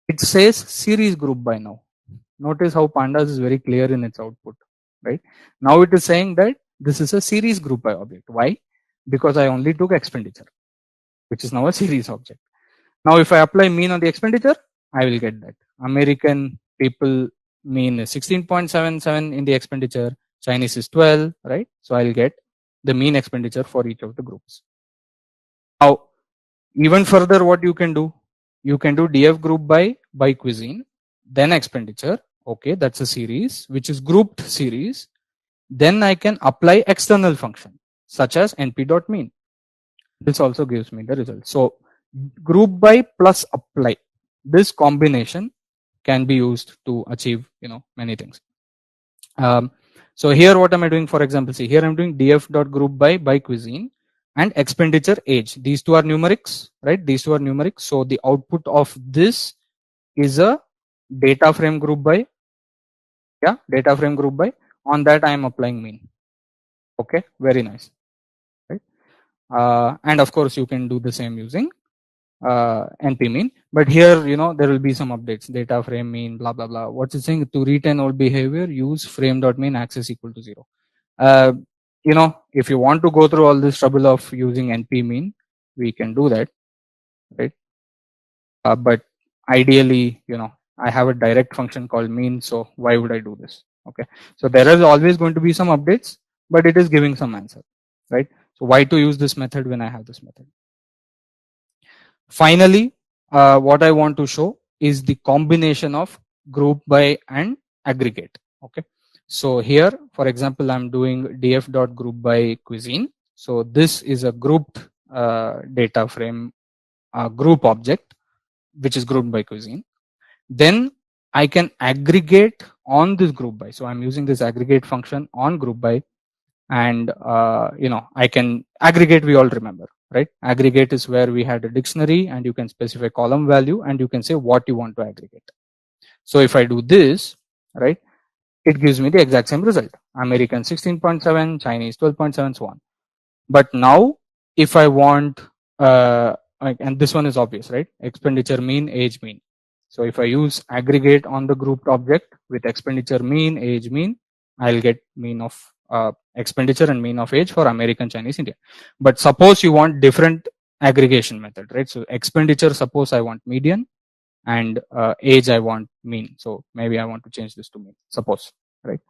It says series group by now. Notice how Pandas is very clear in its output, right? Now it is saying that this is a series group by object. Why? Because I only took expenditure, which is now a series object. Now if I apply mean on the expenditure, I will get that. American people mean is 16.77 in the expenditure, Chinese is 12, right? So I'll get the mean expenditure for each of the groups. Now, even further, what you can do df group by cuisine, then expenditure. Okay, that's a series which is grouped series. Then I can apply external function such as np.mean. This also gives me the result. So group by plus apply, this combination can be used to achieve many things. So here what am I doing? For example, see here I'm doing df.group by cuisine and expenditure age. These two are numerics, right? These two are numerics. So the output of this is a data frame group by. Yeah, data frame group by. On that I am applying mean. Okay, very nice, right? And of course you can do the same using np mean, but here there will be some updates. Data frame mean blah blah blah. What's it saying? To retain old behavior, use frame.mean access equal to 0. If you want to go through all this trouble of using np mean, we can do that, right? But ideally, I have a direct function called mean, so why would I do this? Okay, so there is always going to be some updates, but it is giving some answer, right? So why to use this method when I have this method? Finally, what I want to show is the combination of group by and aggregate. Okay, So here, for example, I'm doing df.group by cuisine. So this is a grouped data frame group object, which is grouped by cuisine. Then I can aggregate on this group by. So I'm using this aggregate function on group by, and I can aggregate. We all remember, right? Aggregate is where we had a dictionary, and you can specify column value, and you can say what you want to aggregate. So if I do this, right, it gives me the exact same result. American 16.7, Chinese 12.7, so on. But now if I want, and this one is obvious, right? Expenditure mean, age mean. So if I use aggregate on the grouped object with expenditure mean, age mean, I'll get mean of expenditure and mean of age for American, Chinese, India. But suppose you want different aggregation method, right? So expenditure, suppose I want median, and age I want mean. So maybe I want to change this to mean, suppose, right?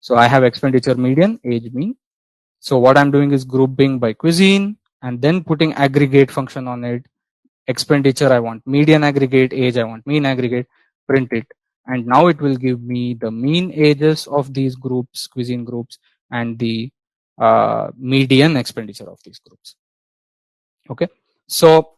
So I have expenditure median, age mean. So what I'm doing is grouping by cuisine and then putting aggregate function on it. Expenditure I want median aggregate, age I want mean aggregate, print it. And now it will give me the mean ages of these groups, cuisine groups, and the median expenditure of these groups. Okay. So,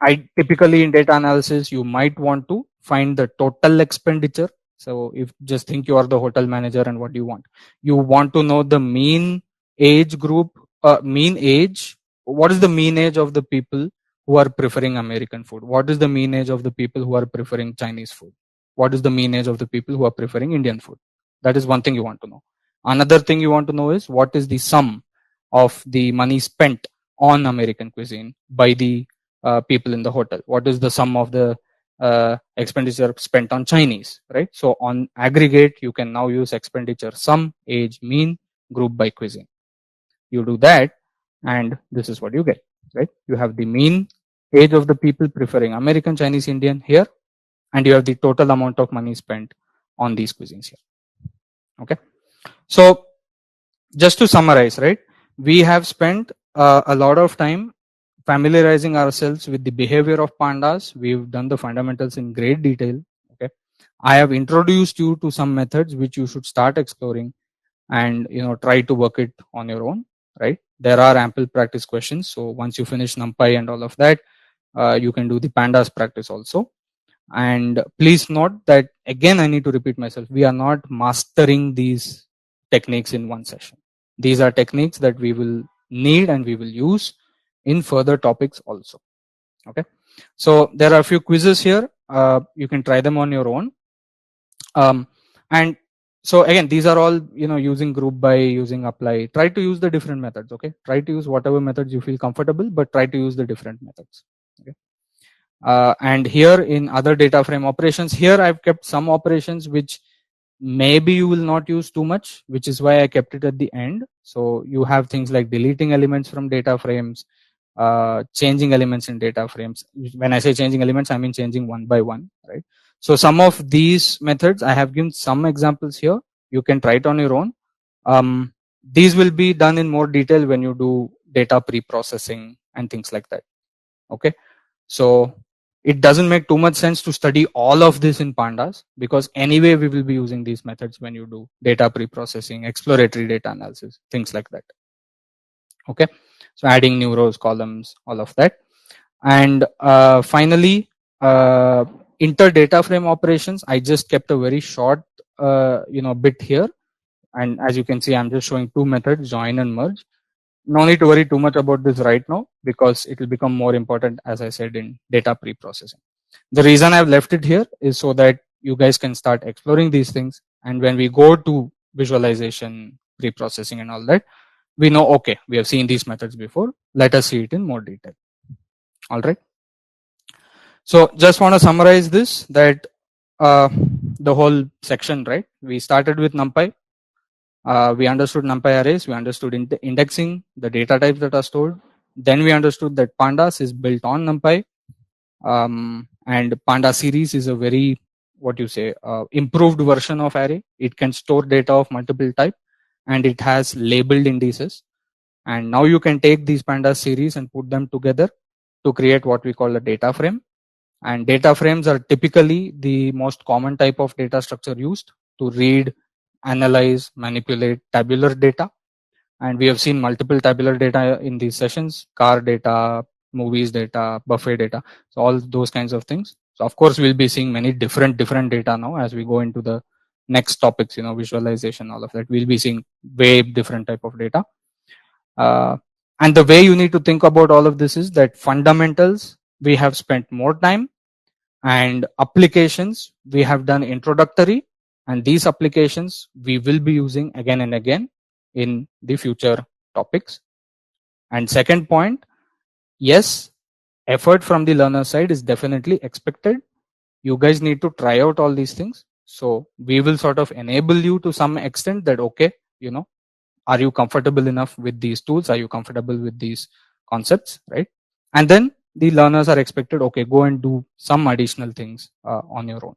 I typically in data analysis, you might want to find the total expenditure. So if just think you are the hotel manager, and what do you want? You want to know the mean age group, mean age. What is the mean age of the people who are preferring American food? What is the mean age of the people who are preferring Chinese food? What is the mean age of the people who are preferring Indian food? That is one thing you want to know. Another thing you want to know is what is the sum of the money spent on American cuisine by the people in the hotel. What is the sum of the expenditure spent on Chinese, right? So on aggregate, you can now use expenditure sum, age, mean, group by cuisine. You do that, and this is what you get, right? You have the mean age of the people preferring American, Chinese, Indian here, and you have the total amount of money spent on these cuisines here. Okay. So just to summarize, right? We have spent a lot of time familiarizing ourselves with the behavior of pandas. We've done the fundamentals in great detail. Okay, I have introduced you to some methods which you should start exploring, and try to work it on your own. Right? There are ample practice questions. So once you finish NumPy and all of that, you can do the pandas practice also. And please note that, again, I need to repeat myself. We are not mastering these techniques in one session. These are techniques that we will need and we will use in further topics also. Okay. So there are a few quizzes here. You can try them on your own. And so again, these are all, using group by, using apply. Try to use the different methods. Okay. Try to use whatever methods you feel comfortable, but try to use the different methods. Okay. And here in other data frame operations, here I've kept some operations which maybe you will not use too much, which is why I kept it at the end. So you have things like deleting elements from data frames, changing elements in data frames. When I say changing elements, I mean changing one by one, right? So some of these methods, I have given some examples here. You can try it on your own. These will be done in more detail when you do data pre-processing and things like that. Okay. So it doesn't make too much sense to study all of this in pandas, because anyway we will be using these methods when you do data pre-processing, exploratory data analysis, things like that. Okay, so adding new rows, columns, all of that. And finally, inter data frame operations, I just kept a very short bit here, and as you can see, I'm just showing two methods, join and merge. No need to worry too much about this right now, because it will become more important, as I said, in data pre-processing. The reason I've left it here is so that you guys can start exploring these things, and when we go to visualization, pre-processing and all that, we know, okay, we have seen these methods before, let us see it in more detail. All right. So just want to summarize this, that the whole section, right? We started with NumPy. We understood NumPy arrays, we understood indexing, the data types that are stored. Then we understood that pandas is built on NumPy, and panda series is a very, improved version of array. It can store data of multiple type, and it has labeled indices. And now you can take these pandas series and put them together to create what we call a data frame. And data frames are typically the most common type of data structure used to read analyze, manipulate tabular data. And we have seen multiple tabular data in these sessions: car data, movies data, buffet data, so all those kinds of things. So of course we'll be seeing many different data now as we go into the next topics, visualization, all of that. We'll be seeing way different type of data. And the way you need to think about all of this is that fundamentals we have spent more time, and applications we have done introductory, and these applications we will be using again and again in the future topics. And second point, yes, effort from the learner side is definitely expected. You guys need to try out all these things. So we will sort of enable you to some extent that, okay, are you comfortable enough with these tools? Are you comfortable with these concepts, right? And then the learners are expected, okay, go and do some additional things on your own.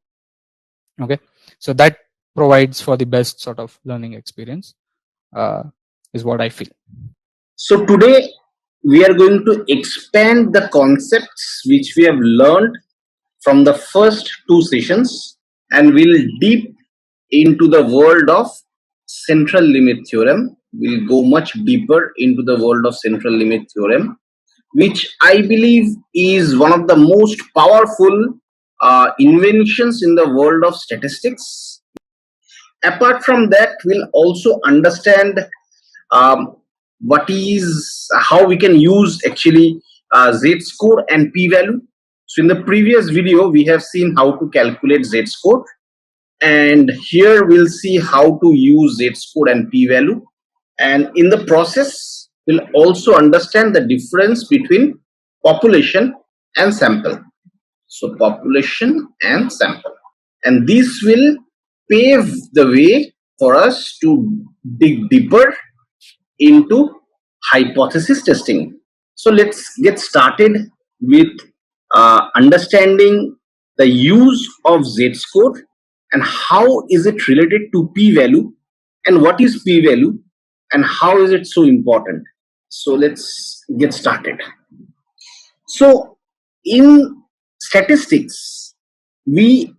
Okay, so that provides for the best sort of learning experience, is what I feel. So today we are going to expand the concepts which we have learned from the first two sessions, and we'll deep into the world of central limit theorem. We'll go much deeper into the world of central limit theorem, which I believe is one of the most powerful inventions in the world of statistics. Apart from that, we'll also understand how we can use actually z-score and p-value. So in the previous video, we have seen how to calculate z-score, and here we'll see how to use z-score and p-value. And in the process, we'll also understand the difference between population and sample. So population and sample. And this will pave the way for us to dig deeper into hypothesis testing. So let's get started with understanding the use of z-score and how is it related to p-value, and what is p-value and how is it so important. So let's get started. So in statistics, we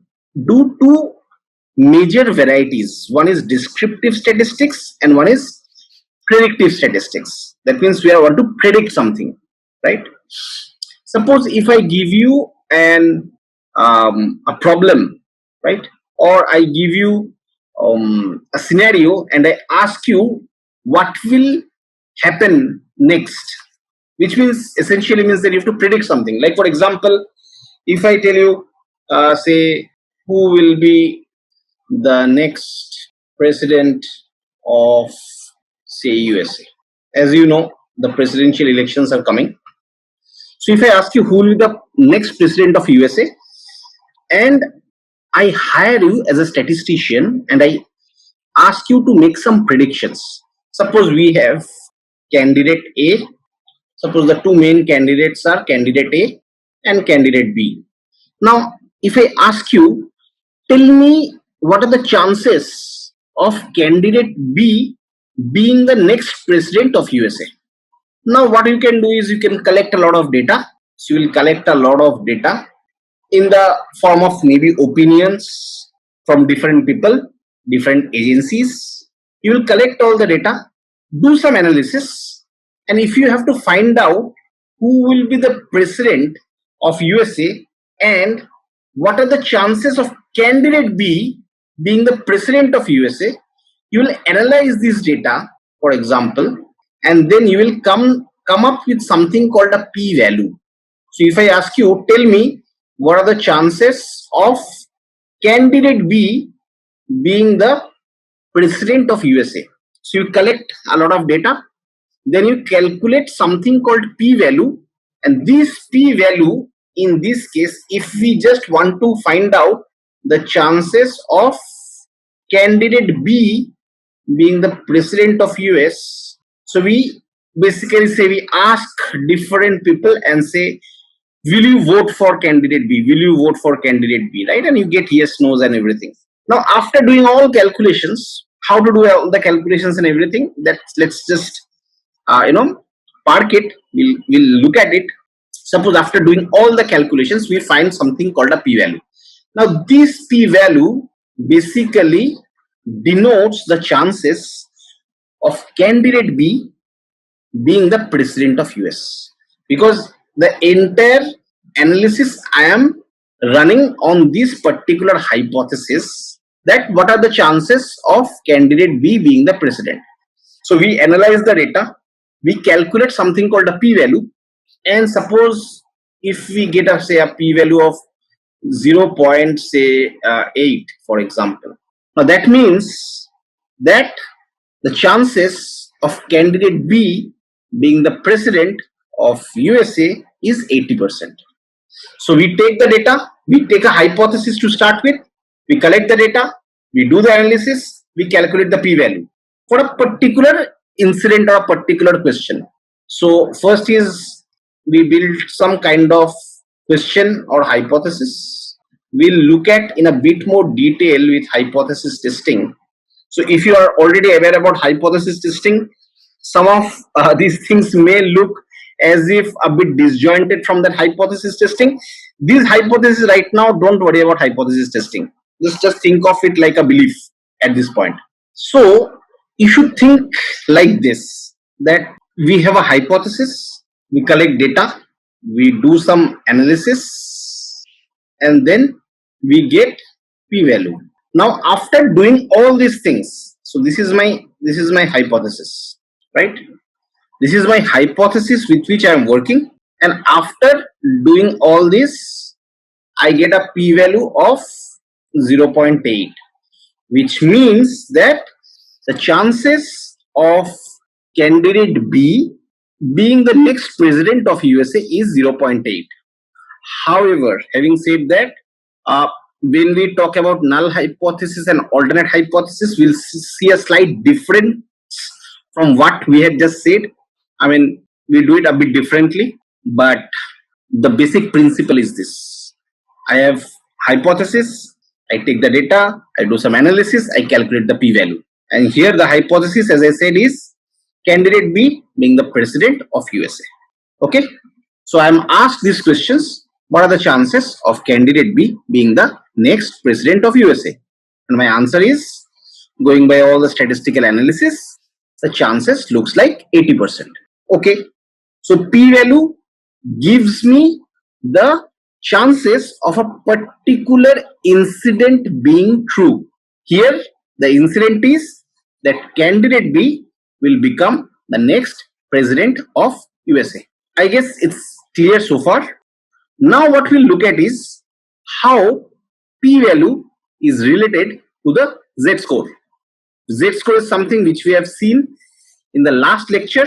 do two major varieties. One is descriptive statistics and one is predictive statistics. That means we want to predict something, right? Suppose if I give you a problem, right, or I give you a scenario and I ask you what will happen next, which means essentially means that you have to predict something. Like for example, if I tell you, say, who will be the next president of, say, USA. As you know, the presidential elections are coming. So if I ask you who will be the next president of USA, and I hire you as a statistician and I ask you to make some predictions. Suppose we have candidate A. Suppose the two main candidates are candidate A and candidate B. Now, if I ask you, tell me what are the chances of candidate B being the next president of USA. Now what you can do is you can collect a lot of data. So you will collect a lot of data in the form of maybe opinions from different people, different agencies. You will collect all the data, do some analysis, and if you have to find out who will be the president of USA and what are the chances of candidate B being the president of USA, you will analyze this data, for example, and then you will come up with something called a p-value. So if I ask you, tell me what are the chances of candidate B being the president of USA. So you collect a lot of data, then you calculate something called p-value, and this p-value, in this case, if we just want to find out the chances of candidate B being the president of US, so we basically say, we ask different people and say, will you vote for candidate B? Will you vote for candidate B, right? And you get yes, no's and everything. Now after doing all calculations, how to do all the calculations and everything, that let's just park it. We'll look at it. Suppose after doing all the calculations, we find something called a p-value. Now this p-value basically denotes the chances of candidate B being the president of US, because the entire analysis I am running on this particular hypothesis, that what are the chances of candidate B being the president. So we analyze the data, we calculate something called a p-value, and suppose if we get a say a p-value of 0.8 for example, now that means that the chances of candidate B being the president of USA is 80%. So we take the data, we take a hypothesis to start with, we collect the data, we do the analysis, we calculate the p-value for a particular incident or a particular question. So first is we build some kind of question or hypothesis. We'll look at in a bit more detail with hypothesis testing. So if you are already aware about hypothesis testing, some of these things may look as if a bit disjointed from that hypothesis testing. These hypotheses right now, don't worry about hypothesis testing. Just think of it like a belief at this point. So you should think like this, that we have a hypothesis, we collect data, we do some analysis, and then we get p-value. Now after doing all these things, so this is my hypothesis, right? This is my hypothesis with which I am working, and after doing all this I get a p-value of 0.8, which means that the chances of candidate B being the next president of USA is 0.8. However, having said that, when we talk about null hypothesis and alternate hypothesis, we'll see a slight difference from what we had just said. I mean, we do it a bit differently, but the basic principle is this. I have hypothesis, I take the data, I do some analysis, I calculate the p-value. And here the hypothesis, as I said, is candidate B being the president of USA. Okay, so I am asked these questions: what are the chances of candidate B being the next president of USA? And my answer is, going by all the statistical analysis, the chances looks like 80%. Okay, so p-value gives me the chances of a particular incident being true. Here the incident is that candidate B will become the next president of USA. I guess it's clear so far. Now what we'll look at is how p-value is related to the z-score. Z-score is something which we have seen in the last lecture.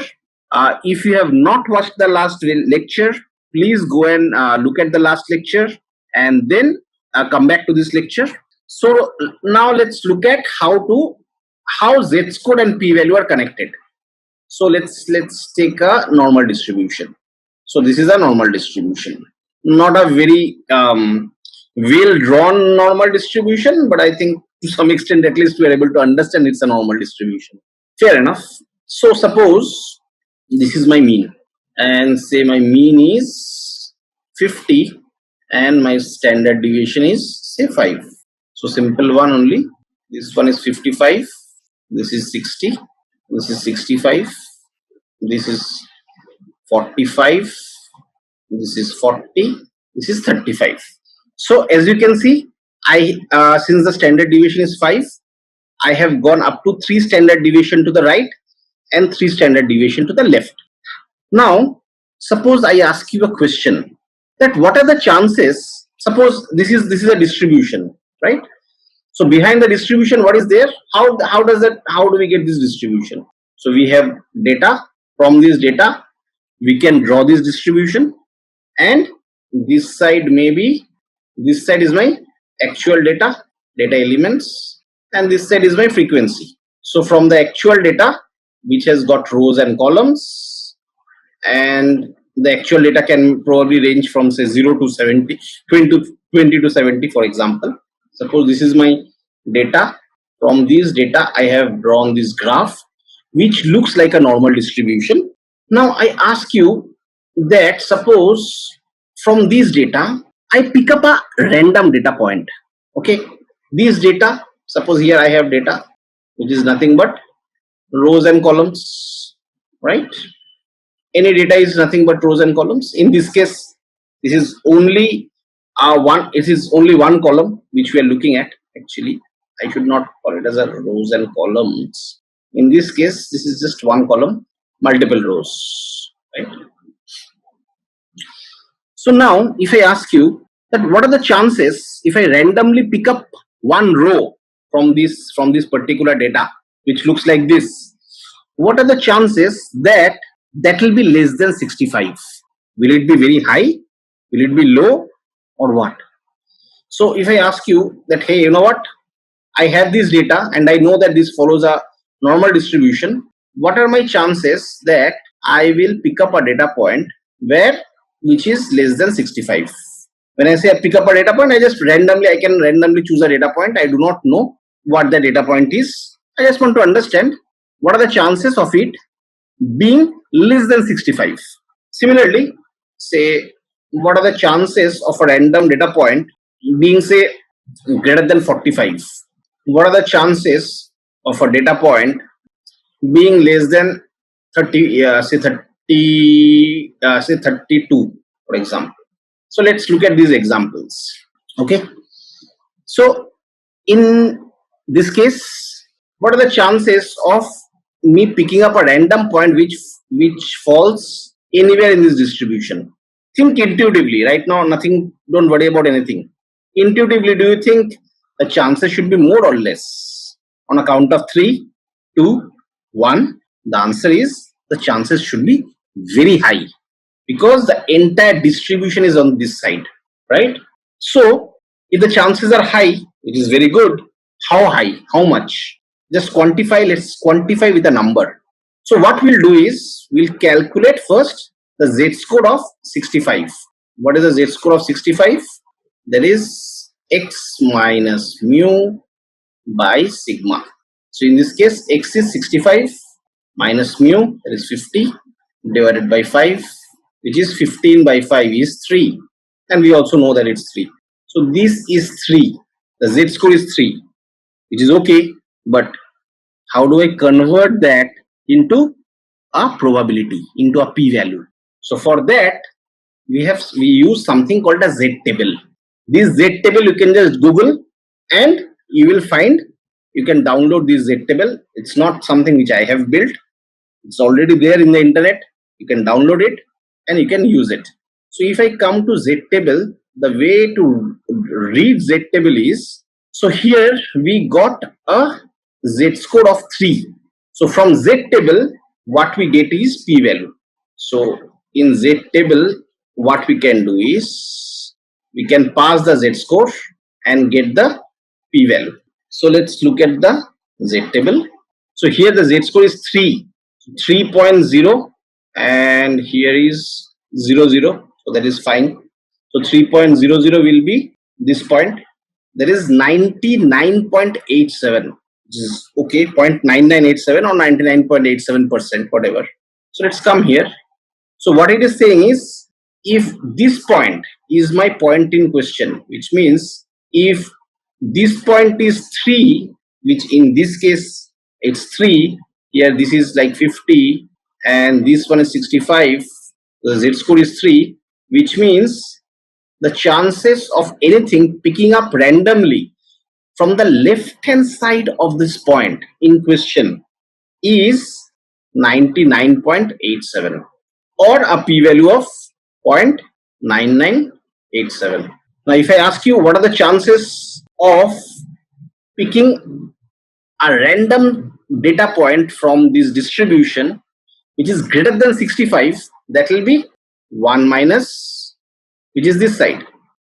If you have not watched the last lecture, please go and look at the last lecture and then come back to this lecture. So now let's look at how z-score and p-value are connected. So let's take a normal distribution. So this is a normal distribution, not a very well drawn normal distribution, but I think to some extent at least we are able to understand it's a normal distribution. Fair enough. So suppose this is my mean, and say my mean is 50 and my standard deviation is say 5. So simple one only. This one is 55, this is 60, this is 65, this is 45, this is 40, this is 35. So as you can see, I since the standard deviation is 5, I have gone up to 3 standard deviation to the right and 3 standard deviation to the left. Now suppose I ask you a question, that what are the chances, suppose this is a distribution, right? So behind the distribution, what is there? How do we get this distribution? So we have data. From this data we can draw this distribution, and this side this side is my actual data elements, and this side is my frequency. So from the actual data, which has got rows and columns, and the actual data can probably range from say 0 to 70, 20 to 70 for example. Suppose this is my data. From this data I have drawn this graph which looks like a normal distribution. Now I ask you that suppose from these data I pick up a random data point. Okay, these data Suppose here I have data which is nothing but rows and columns, right? Any data is nothing but rows and columns. In this case, this is only it is only one column which we are looking at. Actually, I should not call it as a rows and columns. In this case, this is just one column, multiple rows, right? So now, if I ask you that what are the chances if I randomly pick up one row from this particular data, which looks like this, what are the chances that that will be less than 65? Will it be very high? Will it be low, or what? So if I ask you that, hey, you know what? I have this data and I know that this follows a normal distribution. What are my chances that I will pick up a data point which is less than 65? When I say I pick up a data point, I can randomly choose a data point. I do not know what the data point is. I just want to understand what are the chances of it being less than 65. Similarly, say what are the chances of a random data point being, say, greater than 45? What are the chances of a data point being less than 30, say 32, for example? So let's look at these examples. Okay. So in this case, what are the chances of me picking up a random point which falls anywhere in this distribution? Think intuitively. Right now, nothing. Don't worry about anything. Intuitively, do you think the chances should be more or less? On a count of 3, 2, 1. The answer is the chances should be very high, because the entire distribution is on this side, right? So if the chances are high, it is very good. How high? How much? Just quantify. Let's quantify with a number. So what we'll do is we'll calculate first the z-score of 65. What is the z-score of 65? That is x minus mu by sigma. So in this case, x is 65 minus mu, that is 50, divided by 5, which is 15 by 5 is 3. And we also know that it's 3. So this is 3. The z-score is 3, which is okay. But how do I convert that into a probability, into a p-value? So for that, we use something called a z-table. This z-table you can just Google and you will find. You can download this z-table. It's not something which I have built. It's already there in the internet. You can download it and you can use it. So if I come to z-table, the way to read z-table is, so here we got a z-score of 3. So from z-table, what we get is p-value. So in z-table, what we can do is we can pass the z-score and get the p-value. So let's look at the z-table. So here the z-score is 3.0, and here is 0, 0. So that is fine. So 3.00 will be this point. That is 99.87, which is okay, 0.9987 or 99.87%, whatever. So let's come here. So what it is saying is, if this point is my point in question, which means if this point is 3, which in this case it's 3, here this is like 50 and this one is 65, the z-score is 3, which means the chances of anything picking up randomly from the left hand side of this point in question is 99.87 or a p-value of 0.9987. Now if I ask you what are the chances of picking a random data point from this distribution which is greater than 65, that will be 1 minus, which is this side.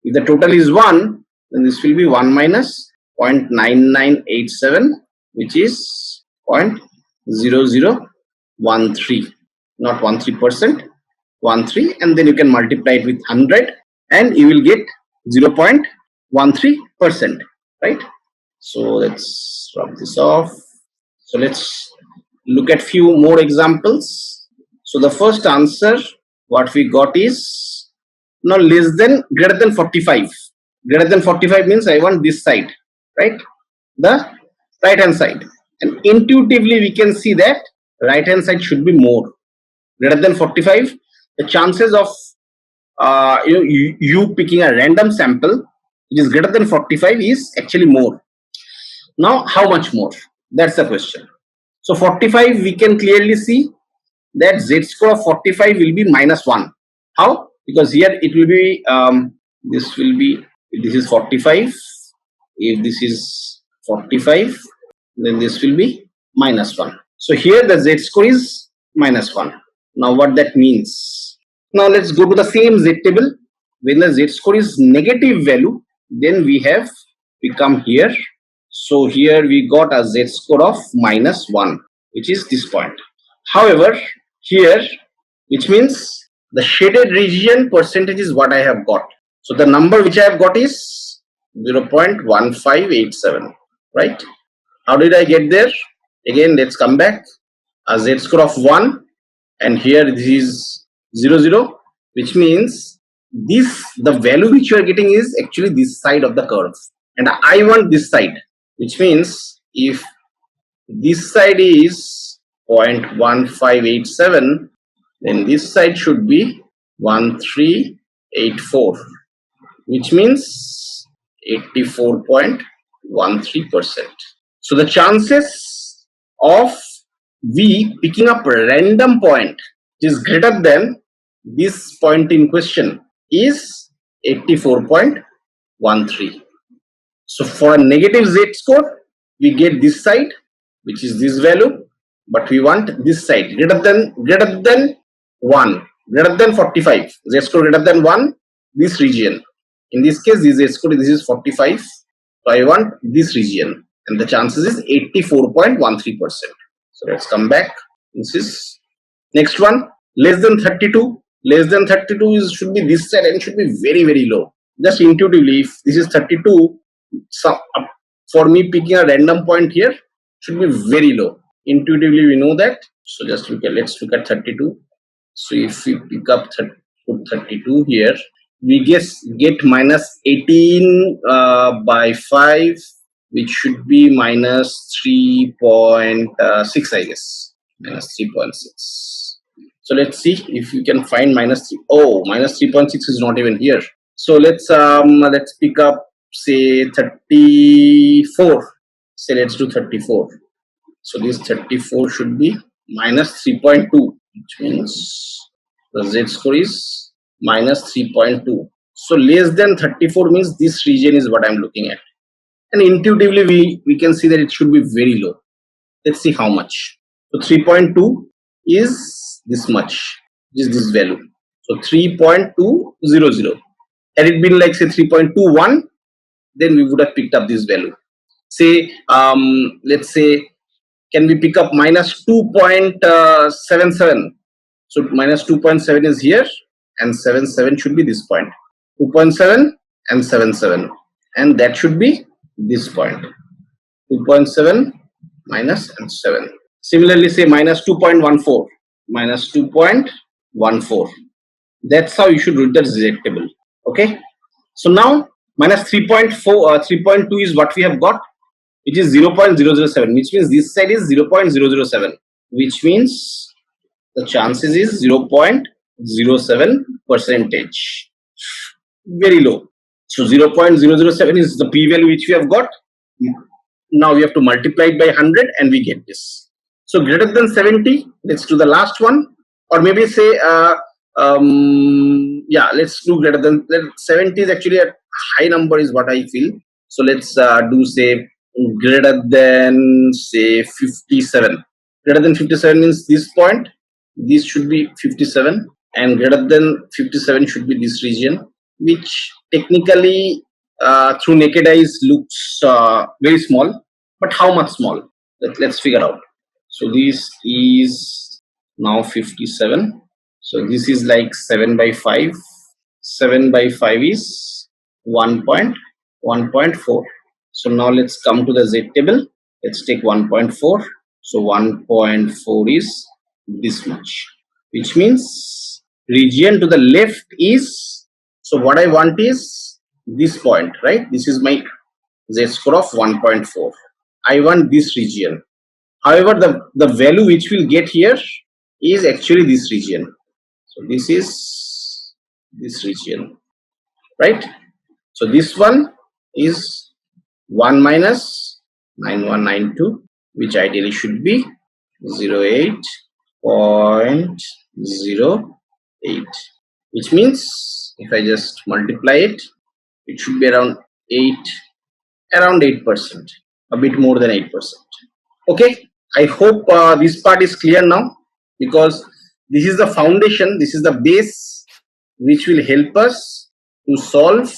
If the total is 1, then this will be 1 minus 0.9987, which is 0.0013, not 13%, 13, and then you can multiply it with 100 and you will get 0.13%, right? So let's rub this off. So let's look at few more examples. So the first answer what we got is now greater than 45. Greater than 45 means I want this side, right? the right hand side, and intuitively we can see that right hand side should be more, greater than 45. The chances of you picking a random sample which is greater than 45 is actually more. Now how much more? That's the question. So 45, we can clearly see that z score of 45 will be -1. How? Because here it will be this will be, if this is 45, if this is 45, then this will be -1. So here the z score is -1. Now what that means? Now let's go to the same z table. When the z score is negative value, then we come here. So here we got a z score of -1, which is this point. However, here, which means the shaded region percentage is what I have got. So the number which I have got is 0.1587, right? How did I get there? Again, let's come back. A z score of 1, and here this is 0, which means the value which you are getting is actually this side of the curve, and I want this side, which means if this side is 0.1587, then this side should be 1384, which means 84.13%. So the chances of we picking up a random point which is greater than this point in question is 84.13. So for a negative z score, we get this side, which is this value, but we want this side greater than 1, greater than 45, z score greater than 1, this region. In this case, this z score, this is 45, so I want this region, and the chances is 84.13%. So let's come back. This is next one, less than 32. Less than 32 should be this side and should be very, very low. Just intuitively, if this is 32, for me picking a random point here should be very low. Intuitively we know that. So just let's look at 32. So if we pick up 32 here, we get -18 by 5, which should be -3.6, I guess. -3.6. So let's see if we can find -3. Oh, -3.6 is not even here. So let's pick up, say, 34. Say let's do 34. So this 34 should be -3.2, which means the z score is -3.2. So less than 34 means this region is what I'm looking at, and intuitively we can see that it should be very low. Let's see how much. So 3.2 is this much, which is this value. So 3.200. Had it been like say 3.21, then we would have picked up this value. Say let's say, can we pick up -2.77? So -2.7 is here, and 77 should be this point. 2.7 and 77, and that should be this point. 2.7 minus and 7. Similarly, say -2.14. -2.14. That's how you should read the z table. Okay. So now -3.4, 3.2 is what we have got, which is 0.007, which means this side is 0.007, which means the chances is 0.07%. Very low. So 0.007 is the p-value which we have got. Now we have to multiply it by 100 and we get this. So greater than 70, let's do the last one, or maybe say yeah, let's do greater than 70 is actually a high number is what I feel. So let's do say greater than say 57. Greater than 57 means this point, this should be 57, and greater than 57 should be this region, which technically through naked eyes looks very small, but how much small? Let's figure out. So this is now 57. So this is like 7 by 5. 7 by 5 is 1.4. So now let's come to the z table. Let's take 1.4. So 1.4 is this much, which means region to the left is, so what I want is this point, right? This is my z-score of 1.4. I want this region. However, the value which we'll get here is actually this region. So this is this region, right? So this one is 1 minus 9192, which ideally should be 08.08, which means if I just multiply it, it should be around 8%, a bit more than 8%. Okay, I hope this part is clear now, because this is the foundation, this is the base which will help us to solve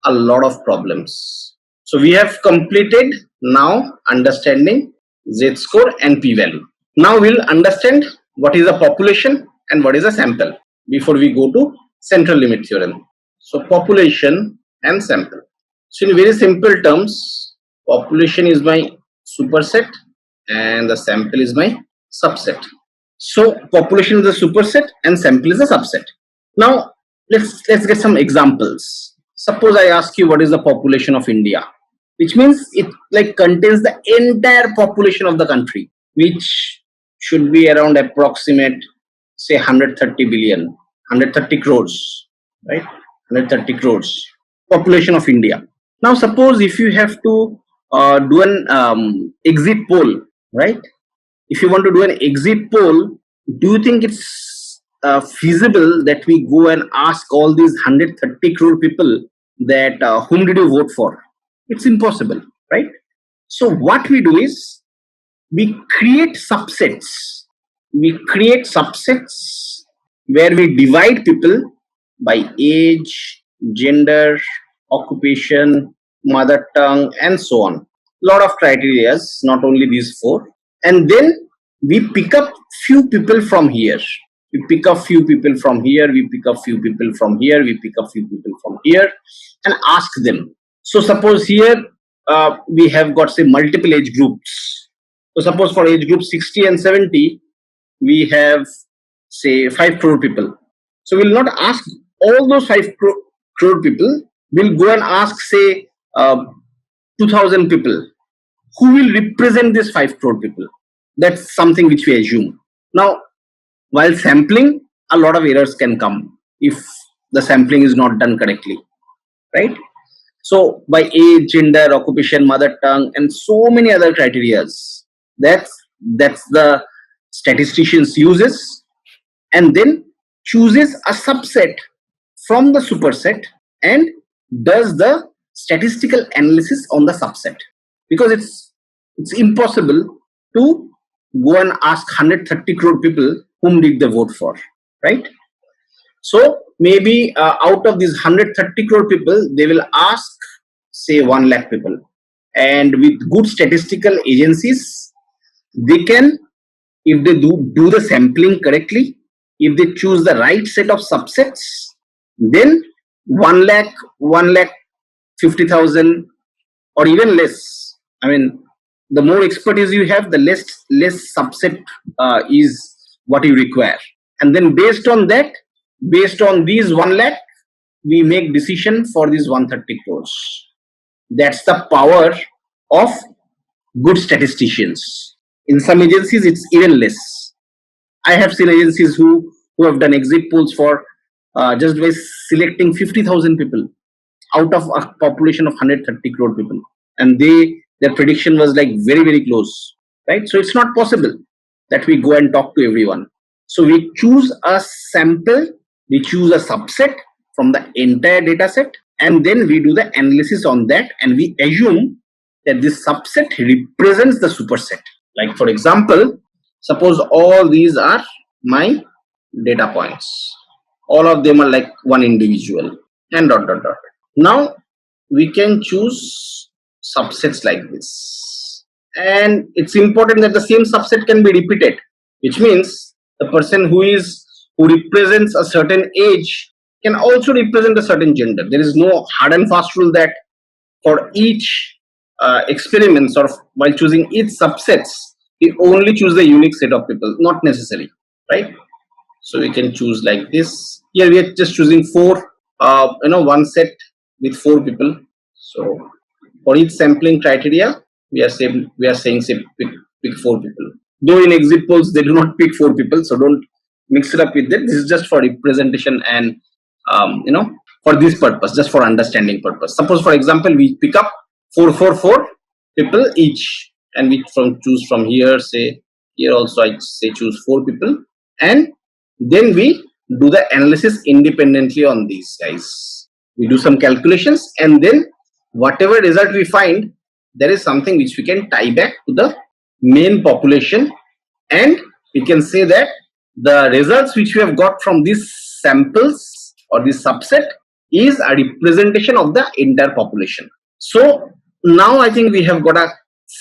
a lot of problems. So we have completed now understanding z-score and p-value. Now we'll understand what is a population and what is a sample before we go to central limit theorem. So population and sample. So in very simple terms, population is my superset and the sample is my subset. So population is a superset and sample is a subset. Now let's get some examples. Suppose I ask you what is the population of India, which means it like contains the entire population of the country, which should be around approximate say 130 billion, 130 crores, right? 130 crores population of India. Now suppose if you have to do an exit poll, right? If you want to do an exit poll, do you think it's feasible that we go and ask all these 130 crore people that whom did you vote for? It's impossible, right? So what we do is we create subsets. We create subsets where we divide people by age, gender, occupation, mother tongue, and so on. Lot of criteria, not only these four. And then we pick up few people from here. We pick up few people from here. We pick up few people from here. We pick up few people from here and ask them. So suppose here we have got say multiple age groups. So suppose for age group 60 and 70, we have say 5 crore people. So we'll not ask all those 5 crore people. We'll go and ask say 2000 people who will represent this 5 crore people. That's something which we assume. Now, while sampling, a lot of errors can come if the sampling is not done correctly, right? So by age, gender, occupation, mother tongue, and so many other criterias, that's the statisticians uses, and then chooses a subset from the superset and does the statistical analysis on the subset, because it's impossible to go and ask 130 crore people whom did they vote for, right? So maybe out of these 130 crore people, they will ask say 1 lakh people, and with good statistical agencies, they can, if they do the sampling correctly, if they choose the right set of subsets, then 1 lakh 50,000 or even less. I mean, the more expertise you have, the less subset is what you require. And then based on that, based on these 1 lakh, we make decision for these 130 crores. That's the power of good statisticians. In some agencies, it's even less. I have seen agencies who have done exit polls for just by selecting 50,000 people out of a population of 130 crore people, and their prediction was like very, very close, right? So it's not possible that we go and talk to everyone. So we choose a sample, we choose a subset from the entire data set, and then we do the analysis on that, and we assume that this subset represents the superset. Like for example, suppose all these are my data points. All of them are like one individual and ... Now we can choose subsets like this, and it's important that the same subset can be repeated, which means the person who represents a certain age can also represent a certain gender. There is no hard and fast rule that for each experiments or while choosing each subsets, we only choose the unique set of people. Not necessary, right? So we can choose like this. Here we are just choosing 4, one set with 4 people. So For each sampling criteria, we are saying say pick 4 people. Though in exit polls they do not pick 4 people, so don't mix it up with that. This is just for representation and for this purpose, just for understanding purpose. Suppose for example we pick up 4 people each, and we choose from here. Say here also I say choose 4 people, and then we do the analysis independently on these guys. We do some calculations, and then whatever result we find, there is something which we can tie back to the main population, and we can say that the results which we have got from these samples or this subset is a representation of the entire population. So now I think we have got a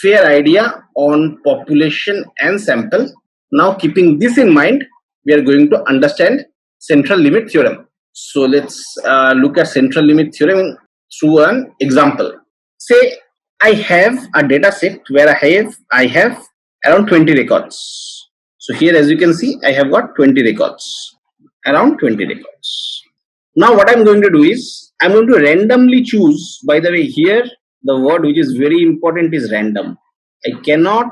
fair idea on population and sample. Now keeping this in mind, we are going to understand central limit theorem. So let's look at central limit theorem through an example. Say I have a data set where I have around 20 records. So here, as you can see, I have got 20 records, around 20 records. Now what I'm going to do is I'm going to randomly choose. By the way, here the word which is very important is random. I cannot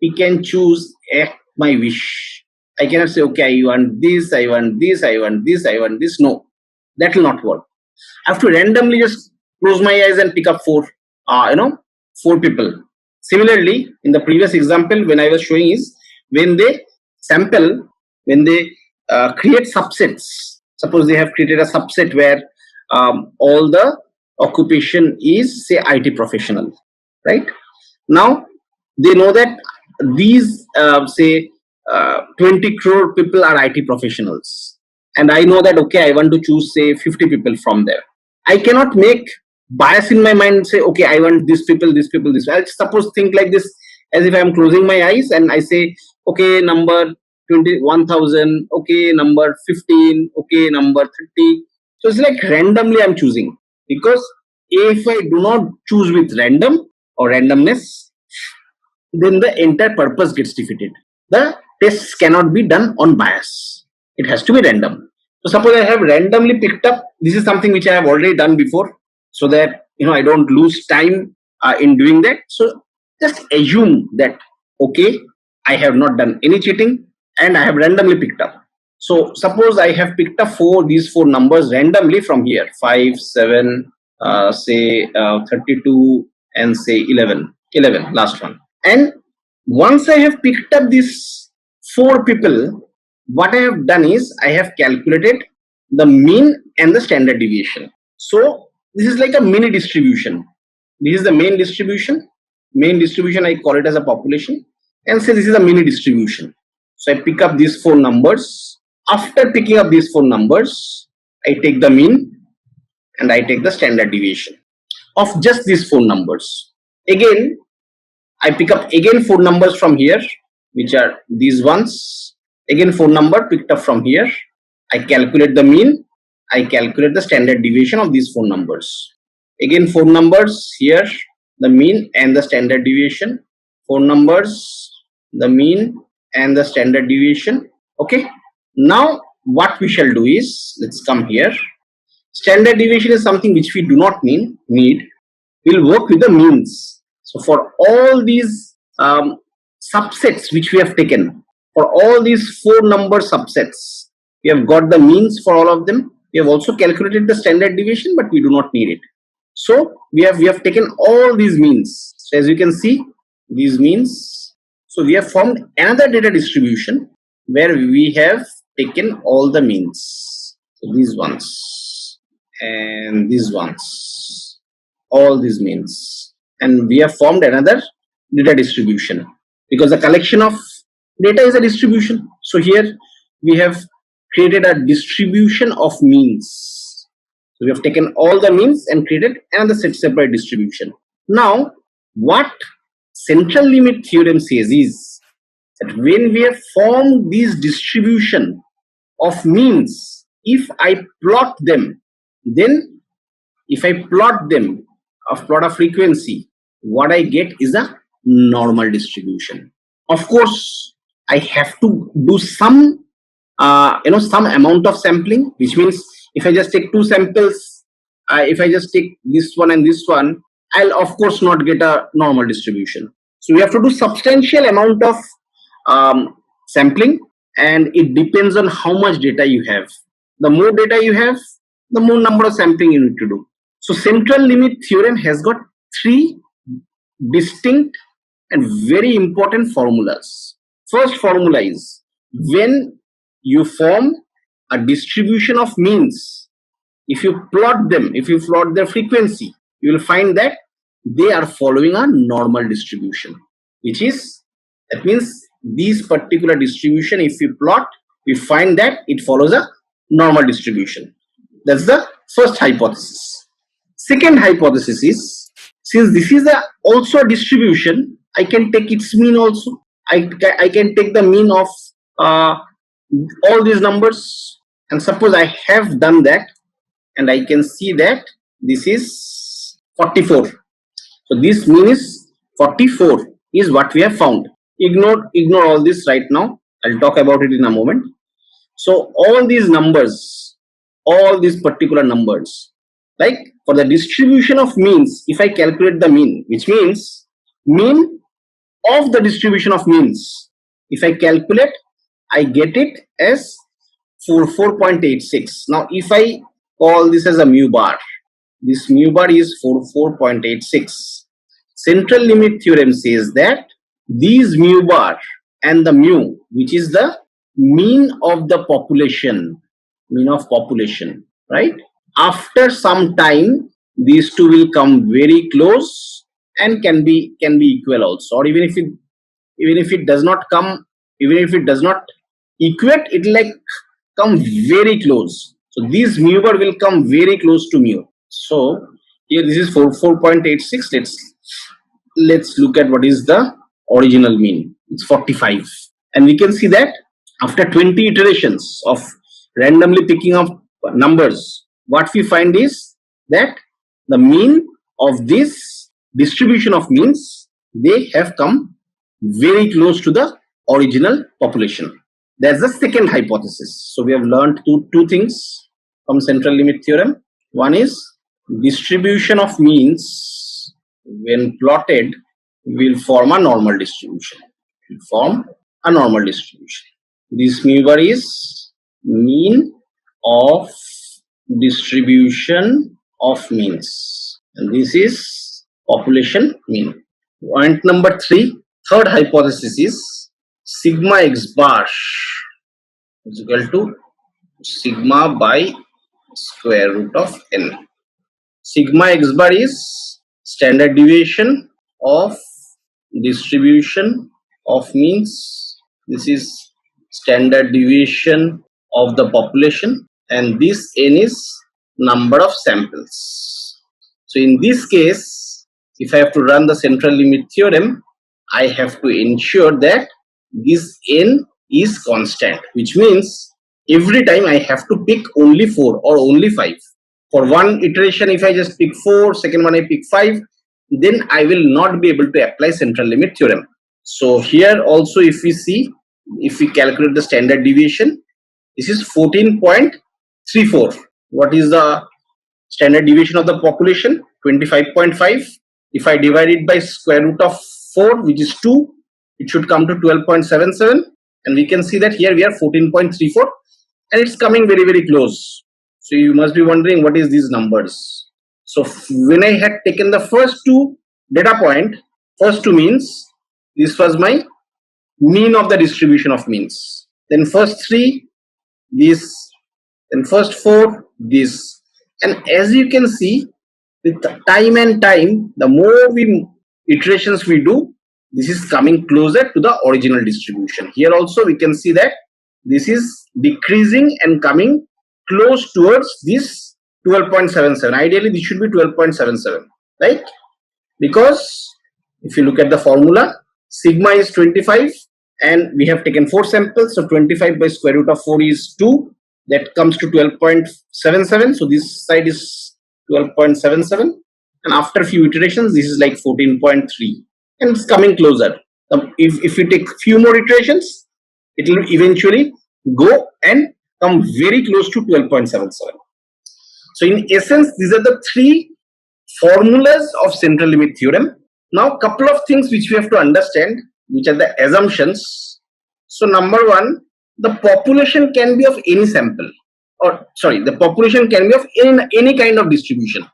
pick and choose at my wish. I cannot say, okay, I want this, I want this, I want this, I want this. No, that will not work. I have to randomly just close my eyes and pick up 4 people. Similarly, in the previous example, when I was showing is when they sample, when they create subsets. Suppose they have created a subset where all the occupation is say IT professional, right? Now they know that these 20 crore people are IT professionals, and I know that okay, I want to choose say 50 people from there. I cannot make bias in my mind, say okay, I want these people, this. I'll suppose think like this, as if I am closing my eyes and I say okay, number 21,000, okay, number 15, okay, number 30. So it's like randomly I'm choosing, because if I do not choose with random or randomness, then the entire purpose gets defeated. The tests cannot be done on bias. It has to be random. So suppose I have randomly picked up, this is something which I have already done before, so that I don't lose time in doing that. So just assume that okay, I have not done any cheating and I have randomly picked up. So suppose I have picked up these four numbers randomly from here, 5, 7, 32 and say 11, last one. And once I have picked up these 4 people, what I have done is I have calculated the mean and the standard deviation. So this is like a mini distribution. This is the main distribution. Main distribution, I call it as a population, and say this is a mini distribution. So I pick up these 4 numbers. After picking up these 4 numbers, I take the mean and I take the standard deviation of just these 4 numbers. Again, I pick up again 4 numbers from here, which are these ones. Again 4 number picked up from here. I calculate the mean. I calculate the standard deviation of these 4 numbers. Again 4 numbers here, the mean and the standard deviation. 4 numbers, the mean and the standard deviation. Okay. Now what we shall do is, let's come here. Standard deviation is something which we do not need. We'll work with the means. So for all these subsets which we have taken, for all these 4 number subsets, we have got the means for all of them. We have also calculated the standard deviation, but we do not need it. So we have taken all these means. So as you can see, these means. So we have formed another data distribution where we have taken all the means. So these ones and these ones, all these means, and we have formed another data distribution, because the collection of data is a distribution. So here we have created a distribution of means. So we have taken all the means and created another separate distribution. Now what central limit theorem says is that when we have formed this distribution of means, if I plot them, then if I plot them of plot of frequency, what I get is a normal distribution. Of course, I have to do some some amount of sampling, which means if I just take 2 samples, if I just take this one and this one, I'll of course not get a normal distribution. So we have to do substantial amount of sampling, and it depends on how much data you have. The more data you have, the more number of sampling you need to do. So central limit theorem has got three distinct and very important formulas. First formula is when you form a distribution of means, if you plot them, if you plot their frequency, you will find that they are following a normal distribution, which is, that means these particular distribution, if you plot, we find that it follows a normal distribution. That's the first hypothesis. Second hypothesis is, since this is also a distribution, I can take its mean also. I can take the mean of all these numbers, and suppose I have done that, and I can see that this is 44. So this mean is 44 is what we have found. Ignore all this right now. I'll talk about it in a moment. So all these numbers, all these particular numbers, like for the distribution of means, if I calculate the mean, which means mean of the distribution of means, if I calculate, I get it as 44.86. Now if I call this as a mu bar, this mu bar is 44.86. Central limit theorem says that these mu bar and the mu, which is the mean of the population, right? After some time, these two will come very close and can be equal also, or even if it does not come, even if it does not equate, it will like come very close. So this mu bar will come very close to mu. So here this is 4.86. Let's look at what is the original mean. It's 45, and we can see that after 20 iterations of randomly picking up numbers, what we find is that the mean of this distribution of means, they have come very close to the original population. That's the second hypothesis. So we have learned two things from central limit theorem. One is distribution of means when plotted will form a normal distribution. This mu bar is mean of distribution of means, and this is population mean. Point number 3, third hypothesis is sigma x bar is equal to sigma by square root of n. Sigma x bar is standard deviation of distribution of means. This is standard deviation of the population, and this n is number of samples. So in this case, if I have to run the central limit theorem, I have to ensure that this n is constant, which means every time I have to pick only 4 or only 5. For one iteration, if I just pick 4, second one I pick 5, then I will not be able to apply central limit theorem. So here also, if we see, if we calculate the standard deviation, this is 14.34. What is the standard deviation of the population? 25.5. If I divide it by square root of 4, which is 2, it should come to 12.77. And we can see that here we are 14.34, and it's coming very, very close. So you must be wondering, what is these numbers? So when I had taken the first two data point, first two means, this was my mean of the distribution of means. Then first 3, this, then first 4, this. And as you can see, with time and time, the more iterations we do, this is coming closer to the original distribution. Here also we can see that this is decreasing and coming close towards this 12.77. Ideally this should be 12.77, right? Because if you look at the formula, sigma is 25 and we have taken 4 samples, so 25 by square root of 4 is 2, that comes to 12.77. so this side is 12.77, and after a few iterations this is like 14.3, and it's coming closer. If you take few more iterations, it will eventually go and come very close to 12.77. So in essence, these are the 3 formulas of central limit theorem. Now, couple of things which we have to understand, which are the assumptions. So, number one, the population can be of any sample, or sorry, the population can be of any kind of distribution.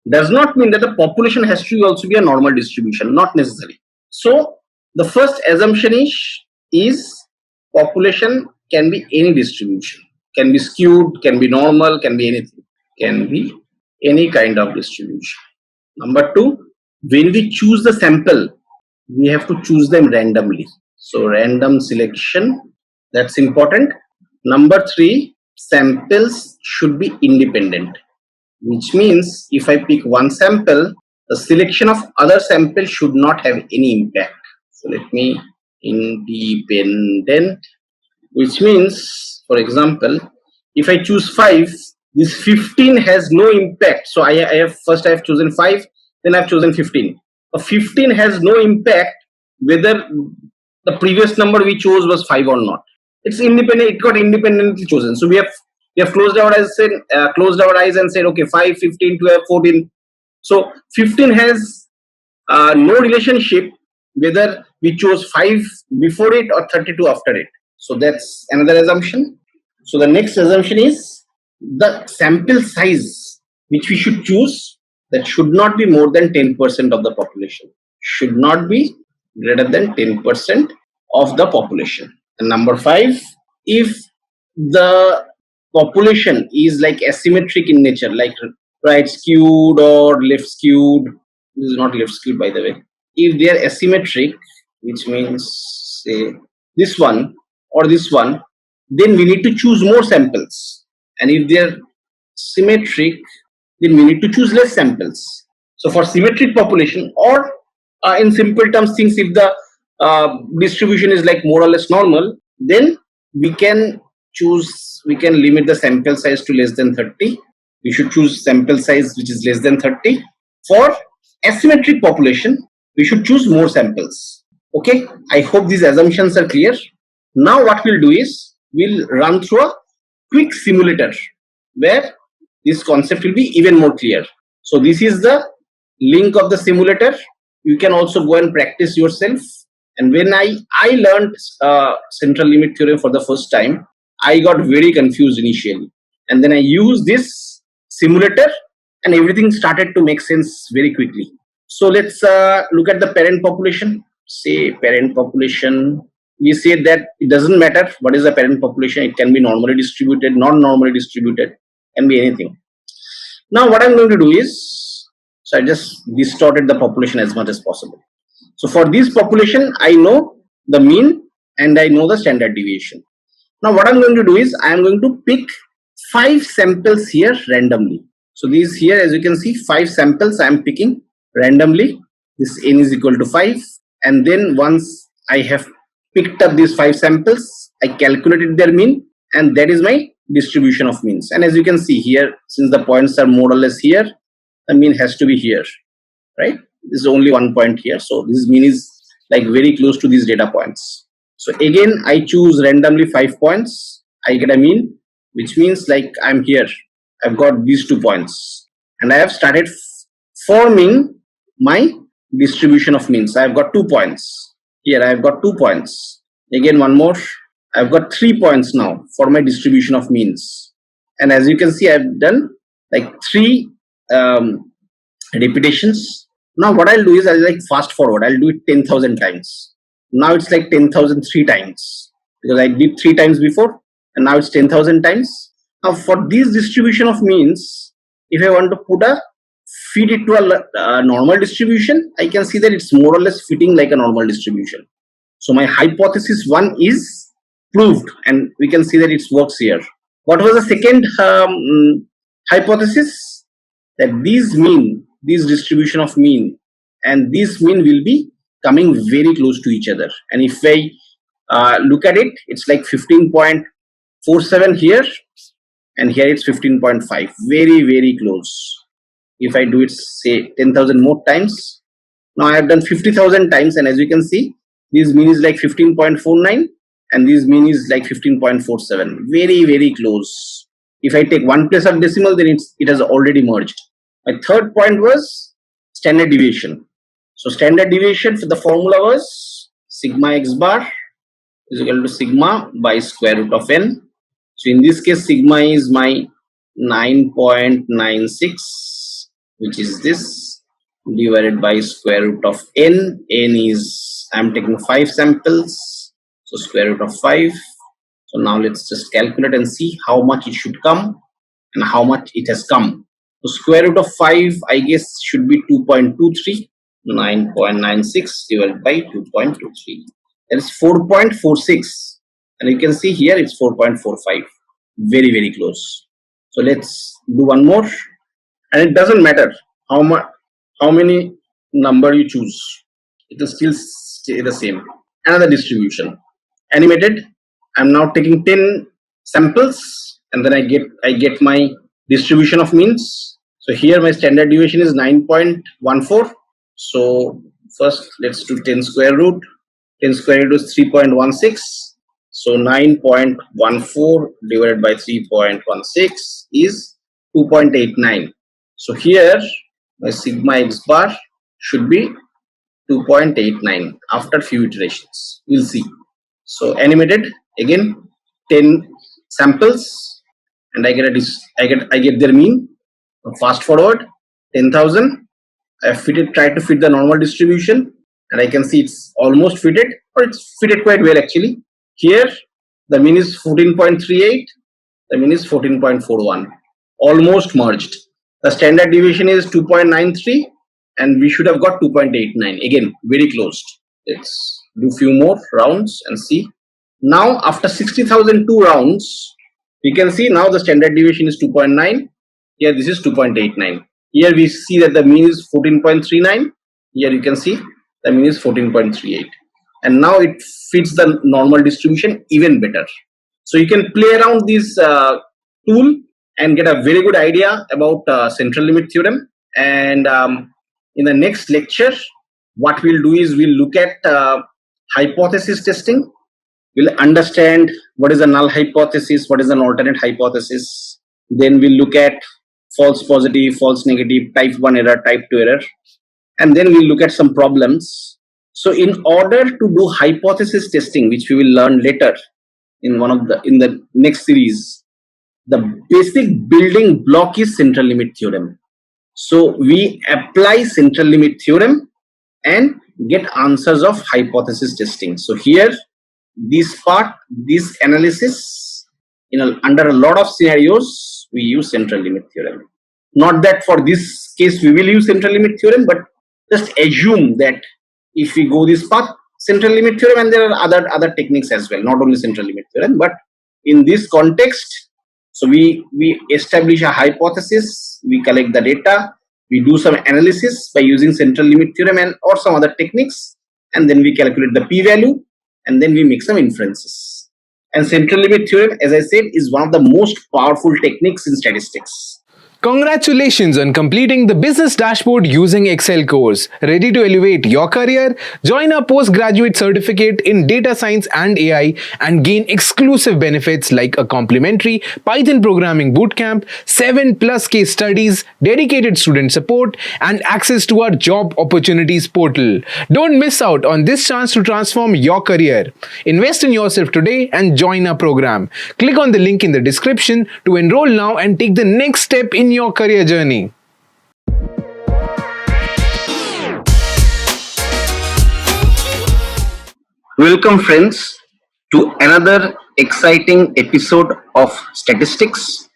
Does not mean that the population has to also be a normal distribution, not necessary. So, the first assumption is population can be any distribution, can be skewed, can be normal, can be anything, can be any kind of distribution. Number two, when we choose the sample, we have to choose them randomly. So random selection, that's important. Number three, samples should be independent, which means if I pick one sample, the selection of other samples should not have any impact. So let me independent, which means, for example, if I choose 5, this 15 has no impact. So I have chosen 5, then I've chosen 15. 15 has no impact whether the previous number we chose was 5 or not. It's independent. It got independently chosen. So we have closed our eyes and said, okay, 5, 15, 12, 14. So 15 has no relationship whether we chose 5 before it or 32 after it. So that's another assumption. So the next assumption is the sample size which we should choose, that should not be more than 10% of the population, should not be greater than 10% of the population. And number 5, if the population is like asymmetric in nature, like right skewed or left skewed, this is not left skewed by the way, if they are asymmetric, which means say this one or this one, then we need to choose more samples. And if they are symmetric, then we need to choose less samples. So for symmetric population, or in simple terms, things, if the distribution is like more or less normal, then we can limit the sample size to less than 30. We should choose sample size which is less than 30. For asymmetric population, we should choose more samples. Okay, I hope these assumptions are clear. Now what we'll do is we'll run through a quick simulator where this concept will be even more clear. So this is the link of the simulator. You can also go and practice yourself. And when I learned central limit theorem for the first time, I got very confused initially. And then I used this simulator and everything started to make sense very quickly. So let's look at the parent population. Say parent population. We say that it doesn't matter what is the parent population. It can be normally distributed, non-normally distributed, can be anything. Now what I'm going to do is, so I just distorted the population as much as possible. So for this population, I know the mean and I know the standard deviation. Now what I'm going to do is I am going to pick 5 samples here randomly. So these here, as you can see, 5 samples I am picking randomly. This n is equal to 5. And then once I have picked up these 5 samples, I calculated their mean, and that is my distribution of means. And as you can see here, since the points are more or less here, the mean has to be here, right? This is only one point here. So this mean is like very close to these data points. So again, I choose randomly 5 points. I get a mean, which means like I'm here. I've got these 2 points and I have started forming my distribution of means. I've got 2 points. Here I've got 2 points. Again, one more. I've got 3 points now for my distribution of means. And as you can see, I've done like 3 repetitions. Now what I'll do is I'll like fast forward. I'll do it 10,000 times. Now it's like 10,003 times because I did 3 times before and now it's 10,000 times. Now for this distribution of means, if I want to feed it to a normal distribution, I can see that it's more or less fitting like a normal distribution. So my hypothesis 1 is proved and we can see that it works here. What was the second hypothesis? That this distribution of mean and this mean will be coming very close to each other. And if I look at it, it's like 15.47 here and here it's 15.5. Very, very close. If I do it say 10,000 more times, now I have done 50,000 times, and as you can see, this mean is like 15.49 and this mean is like 15.47. Very, very close. If I take one place of decimal, then it has already merged. My third point was standard deviation. So standard deviation for the formula was sigma x bar is equal to sigma by square root of n. So in this case, sigma is my 9.96, which is this, divided by square root of n. N is, I'm taking 5 samples, so square root of 5. So now let's just calculate and see how much it should come and how much it has come. So square root of 5, I guess, should be 2.23. 9.96 divided by 2.23. That is 4.46. And you can see here it's 4.45. Very, very close. So let's do one more. And it doesn't matter how many number you choose. It will still stay the same. Another distribution. Animated. I'm now taking 10 samples and then I get my distribution of means. So here my standard deviation is 9.14. So first let's do 10 square root. 10 square root is 3.16. So 9.14 divided by 3.16 is 2.89. So here my sigma x bar should be 2.89 after few iterations. We'll see. So animated again, 10 samples and I get their mean. Fast forward 10,000. I tried to fit the normal distribution and I can see it's almost fitted, or it's fitted quite well actually. Here the mean is 14.38, the mean is 14.41, almost merged. The standard deviation is 2.93 and we should have got 2.89, again very close. Let's do few more rounds and see. Now after 60,002 rounds, we can see now the standard deviation is 2.9. Here this is 2.89. Here we see that the mean is 14.39. Here you can see the mean is 14.38. And now it fits the normal distribution even better. So you can play around this tool and get a very good idea about central limit theorem. And in the next lecture, what we'll do is we'll look at hypothesis testing. We'll understand what is a null hypothesis, what is an alternate hypothesis. Then we'll look at false positive, false negative, type 1 error, type 2 error. And then we'll look at some problems. So in order to do hypothesis testing, which we will learn later in the next series, the basic building block is central limit theorem. So we apply central limit theorem and get answers of hypothesis testing. So here, this analysis, under a lot of scenarios, we use central limit theorem. Not that for this case we will use central limit theorem, but just assume that if we go this path, central limit theorem, and there are other techniques as well, not only central limit theorem, but in this context, so we establish a hypothesis, we collect the data, we do some analysis by using central limit theorem and or some other techniques, and then we calculate the p-value, and then we make some inferences. And central limit theorem, as I said, is one of the most powerful techniques in statistics. Congratulations on completing the business dashboard using Excel course. Ready to elevate your career? Join our postgraduate certificate in data science and AI and gain exclusive benefits like a complimentary Python programming bootcamp, 7+ case studies, dedicated student support, and access to our job opportunities portal. Don't miss out on this chance to transform your career. Invest in yourself today and join our program. Click on the link in the description to enroll now and take the next step in your career journey. Welcome friends to another exciting episode of statistics.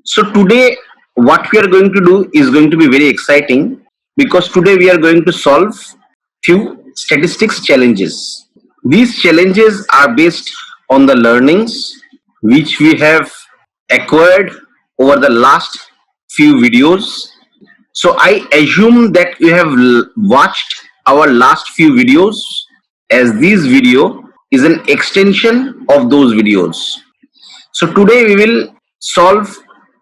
So today what we are going to do is going to be very exciting, because today we are going to solve few statistics challenges. These challenges are based on the learnings which we have acquired over the last few videos. So I assume that you have watched our last few videos, as this video is an extension of those videos. So today we will solve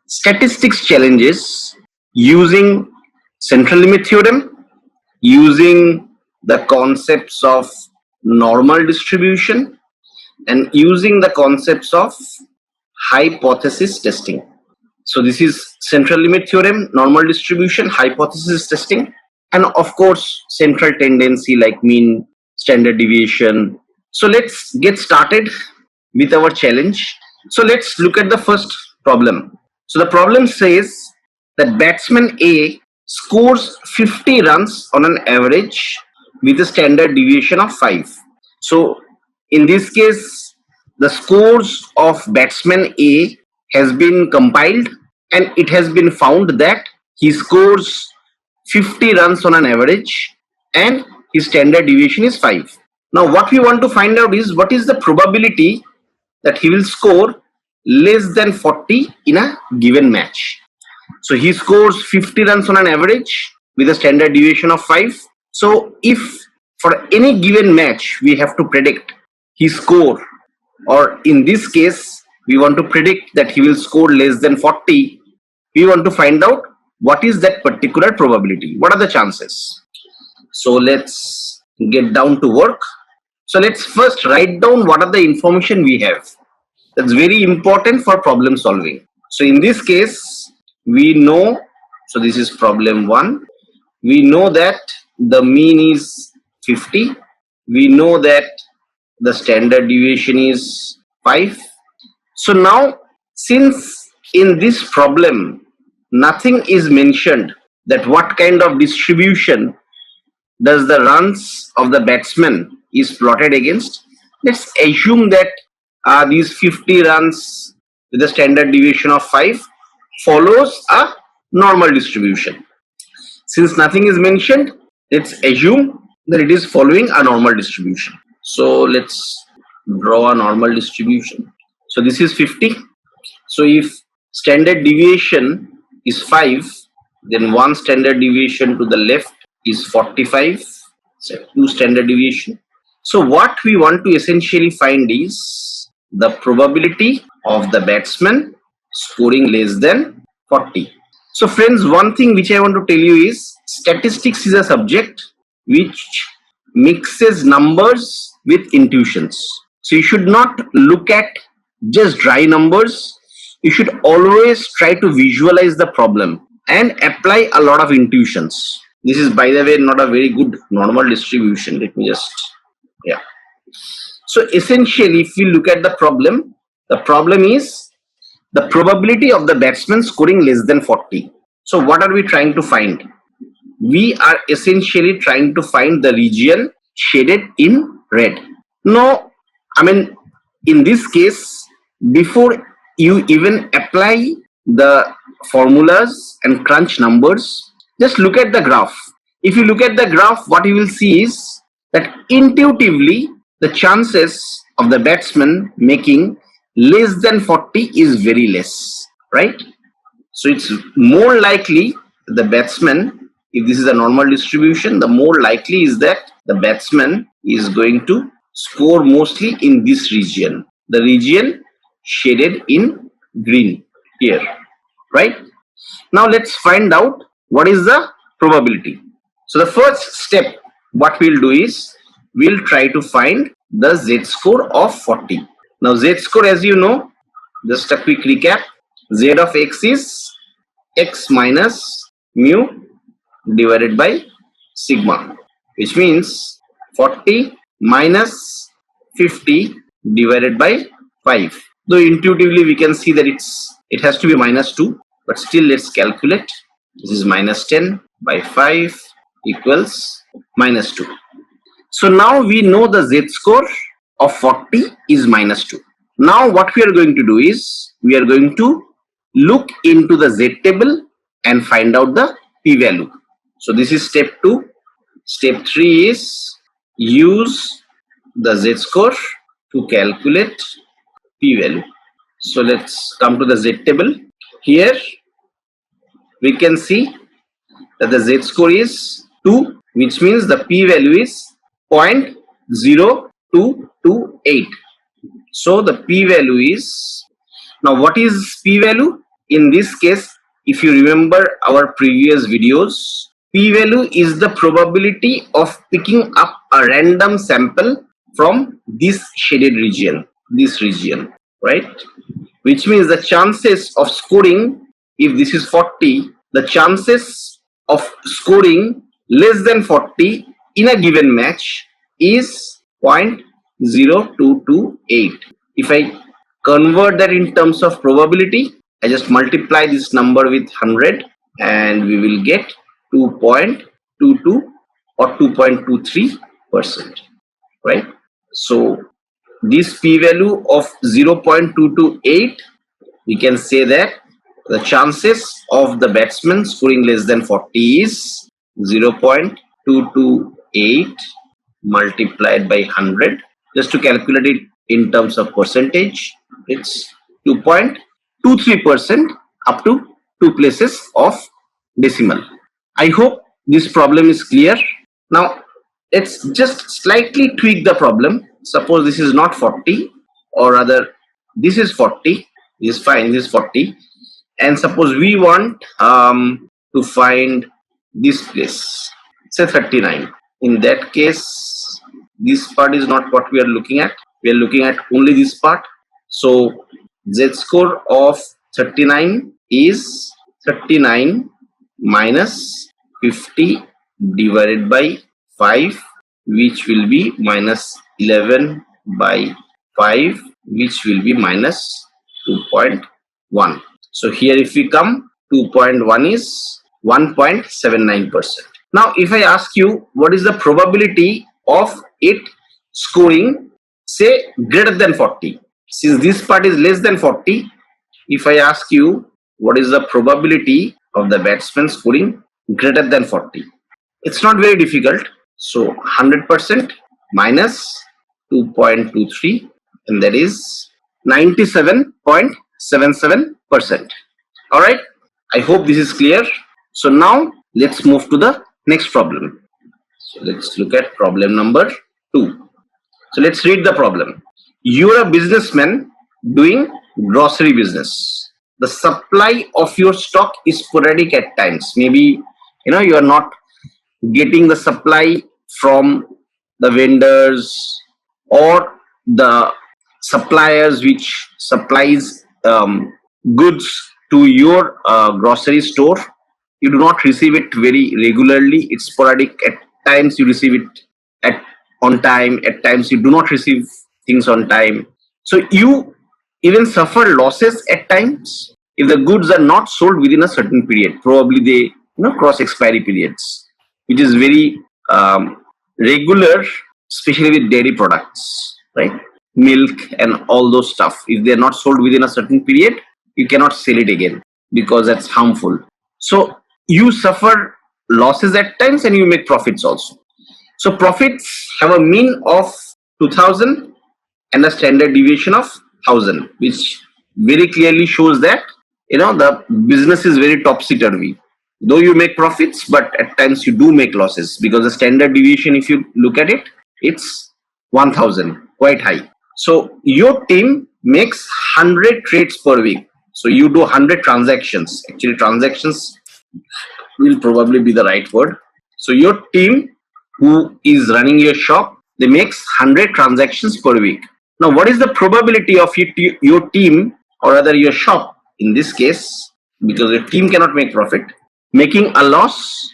statistics challenges using central limit theorem, using the concepts of normal distribution, and using the concepts of hypothesis testing. So this is central limit theorem, normal distribution, hypothesis testing, and of course central tendency like mean, standard deviation. So let's get started with our challenge. So let's look at the first problem. So the problem says that batsman A scores 50 runs on an average with a standard deviation of 5. So in this case, the scores of batsman A has been compiled and it has been found that he scores 50 runs on an average and his standard deviation is 5. Now what we want to find out is what is the probability that he will score less than 40 in a given match. So he scores 50 runs on an average with a standard deviation of 5. So if for any given match we have to predict his score, or in this case we want to predict that he will score less than 40, we want to find out what is that particular probability, what are the chances. So let's get down to work. So let's first write down what are the information we have. That's very important for problem solving. So in this case we know, so this is problem 1, we know that the mean is 50, we know that the standard deviation is 5. So now since in this problem nothing is mentioned that what kind of distribution does the runs of the batsman is plotted against, let's assume that these 50 runs with a standard deviation of 5 follows a normal distribution. Since nothing is mentioned, let's assume that it is following a normal distribution. So let's draw a normal distribution. So this is 50. So if standard deviation is 5, then one standard deviation to the left is 45. So 2 standard deviation. So what we want to essentially find is the probability of the batsman scoring less than 40. So friends, one thing which I want to tell you is statistics is a subject which mixes numbers with intuitions. So you should not look at just dry numbers. You should always try to visualize the problem and apply a lot of intuitions. This is, by the way, not a very good normal distribution. Let me just, yeah. So essentially, if you look at the problem is the probability of the batsman scoring less than 40. So what are we trying to find? We are essentially trying to find the region shaded in red. No, I mean, in this case, before you even apply the formulas and crunch numbers, just look at the graph. If you look at the graph, what you will see is that intuitively the chances of the batsman making less than 40 is very less, right? So it's more likely the batsman, if this is a normal distribution, the more likely is that the batsman is going to score mostly in this region, the region shaded in green here, right? Now let's find out what is the probability. So the first step, what we'll do is we'll try to find the z-score of 40. Now z-score, as you know, just a quick recap, z of x is x minus mu divided by sigma, which means 40 minus 50 divided by 5. Though intuitively we can see that it has to be minus 2, but still let's calculate. This is minus 10 by 5 equals minus 2. So now we know the z-score of 40 is minus 2. Now what we are going to do is we are going to look into the z table and find out the p-value. So this is step 2. Step 3 is use the z-score to calculate p-value. So let's come to the z table. Here we can see that the z-score is 2, which means the p-value is 0.0228. So the p-value is, now what is p-value? In this case, if you remember our previous videos, p-value is the probability of picking up a random sample from this shaded region, this region, right? Which means the chances of scoring if this is 40, the chances of scoring less than 40 in a given match is 0.0228. If I convert that in terms of probability, I just multiply this number with 100 and we will get 2.22 or 2.23%, right? So this p-value of 0.228, we can say that the chances of the batsman scoring less than 40 is 0.228 multiplied by 100. Just to calculate it in terms of percentage, it's 2.23% up to 2 places of decimal. I hope this problem is clear. Now let's just slightly tweak the problem. Suppose this is not 40, or rather this is 40, this is fine, this is 40, and suppose we want to find this place, say 39. In that case, this part is not what we are looking at. We are looking at only this part. So z score of 39 is 39 minus 50 divided by 5, which will be minus 11 by 5, which will be minus 2.1. So here if we come, 2.1 is 1.79%. Now if I ask you what is the probability of it scoring, say, greater than 40, since this part is less than 40, if I ask you what is the probability of the batsman scoring greater than 40, it's not very difficult. So 100% minus 2.23, and that is 97.77%. All right, I hope this is clear. So now let's move to the next problem. So let's look at problem number 2. So let's read the problem. You're a businessman doing grocery business. The supply of your stock is sporadic at times. Maybe you are not getting the supply from the vendors or the suppliers which supplies goods to your grocery store. You do not receive it very regularly. It's sporadic. At times you receive it on time. At times you do not receive things on time. So you even suffer losses at times if the goods are not sold within a certain period. Probably they cross expiry periods, which is very regular, especially with dairy products, right? Milk and all those stuff. If they are not sold within a certain period, you cannot sell it again because that's harmful. So you suffer losses at times and you make profits also. So profits have a mean of 2000 and a standard deviation of 1000, which very clearly shows that the business is very topsy-turvy. Though you make profits, but at times you do make losses because the standard deviation, if you look at it, it's 1000, quite high. So your team makes 100 trades per week. So you do 100 transactions. Actually, transactions will probably be the right word. So your team who is running your shop, they makes 100 transactions per week. Now, what is the probability of your team, or rather your shop in this case, because your team cannot make profit, making a loss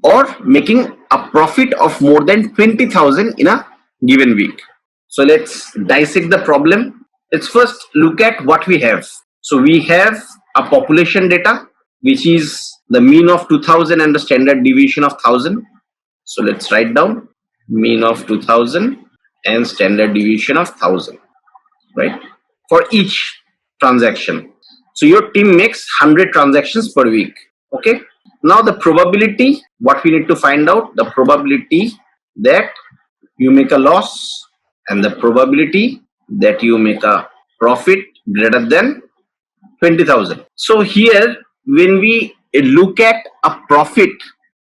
or making a profit of more than 20,000 in a given week? So let's dissect the problem. Let's first look at what we have. So we have a population data, which is the mean of 2000 and the standard deviation of 1000. So let's write down mean of 2000 and standard deviation of 1000, right, for each transaction. So your team makes 100 transactions per week. Okay. Now the probability, what we need to find out, the probability that you make a loss and the probability that you make a profit greater than 20,000. So here, when we look at a profit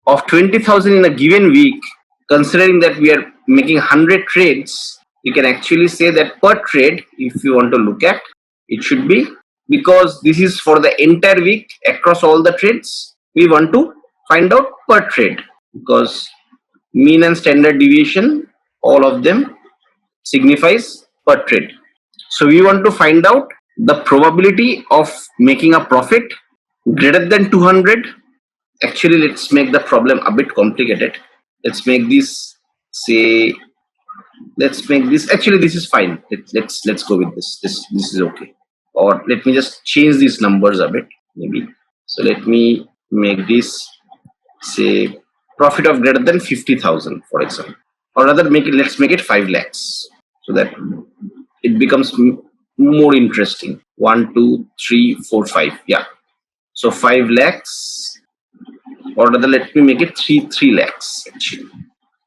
of 20,000 in a given week, considering that we are making 100 trades, you can actually say that per trade, if you want to look at, it should be, because this is for the entire week across all the trades, we want to find out per trade, because mean and standard deviation, all of them signifies per trade. So we want to find out the probability of making a profit greater than 200. Actually, let's make the problem a bit complicated. Let's make this, say, let's make this, actually this is fine. Let's go with this is okay. Or let me just change these numbers a bit, maybe. So let me make this, say, profit of greater than 50,000, for example. Or rather, let's make it 5 lakhs, so that it becomes more interesting. 1, 2, 3, 4, 5. Yeah. So 5 lakhs, or rather, let me make it 3 lakhs actually.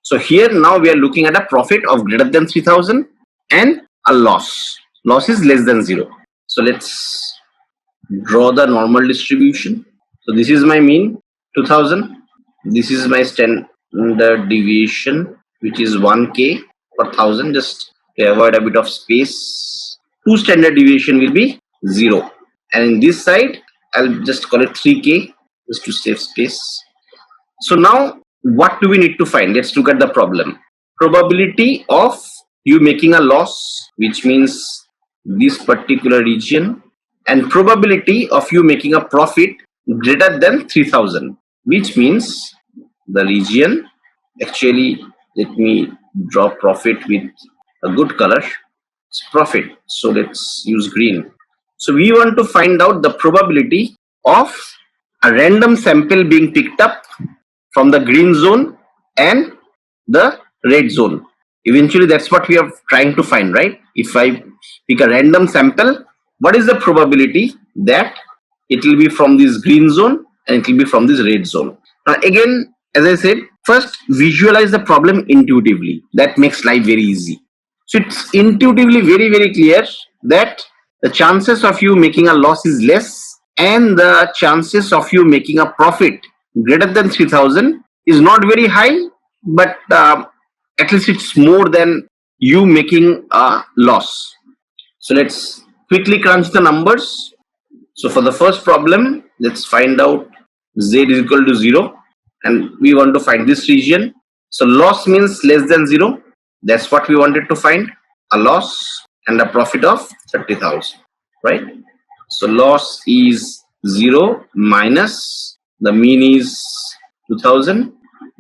So here now we are looking at a profit of greater than 3,000 and a loss. Loss is less than 0. So let's draw the normal distribution. So this is my mean, 2000. This is my standard deviation, which is 1k per 1000. Just to avoid a bit of space, 2 standard deviation will be 0. And in this side, I'll just call it 3k just to save space. So now what do we need to find? Let's look at the problem. Probability of you making a loss, which means this particular region, and probability of you making a profit greater than 3000, which means the region. Actually, let me draw profit with a good color. It's profit, so let's use green. So we want to find out the probability of a random sample being picked up from the green zone and the red zone. Eventually that's what we are trying to find, right? If I pick a random sample, what is the probability that it will be from this green zone and it will be from this red zone? Now again, as I said, first visualize the problem intuitively. That makes life very easy. So it's intuitively very clear that the chances of you making a loss is less, and the chances of you making a profit greater than 3000 is not very high, but at least it's more than you making a loss. So let's quickly crunch the numbers. So for the first problem, let's find out z is equal to 0, and we want to find this region. So loss means less than 0. That's what we wanted to find, a loss and a profit of 30,000, right? So loss is 0 minus the mean is 2000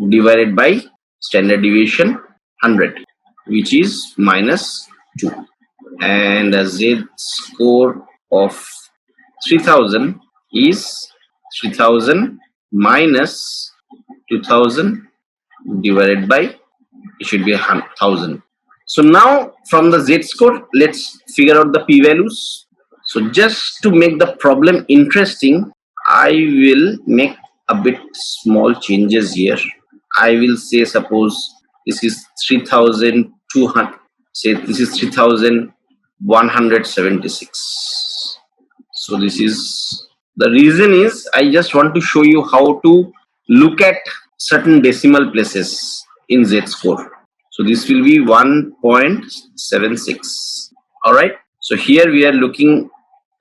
divided by standard deviation 100, which is minus 2. And a z score of 3000 is 3000 minus 2000 divided by, it should be 1000. So now from the z score, let's figure out the p-values. So just to make the problem interesting, I will make a bit small changes here. I will say, suppose this is 3200, say this is 3176. So this is, the reason is I just want to show you how to look at certain decimal places in z score. So this will be 1.76. all right. So here we are looking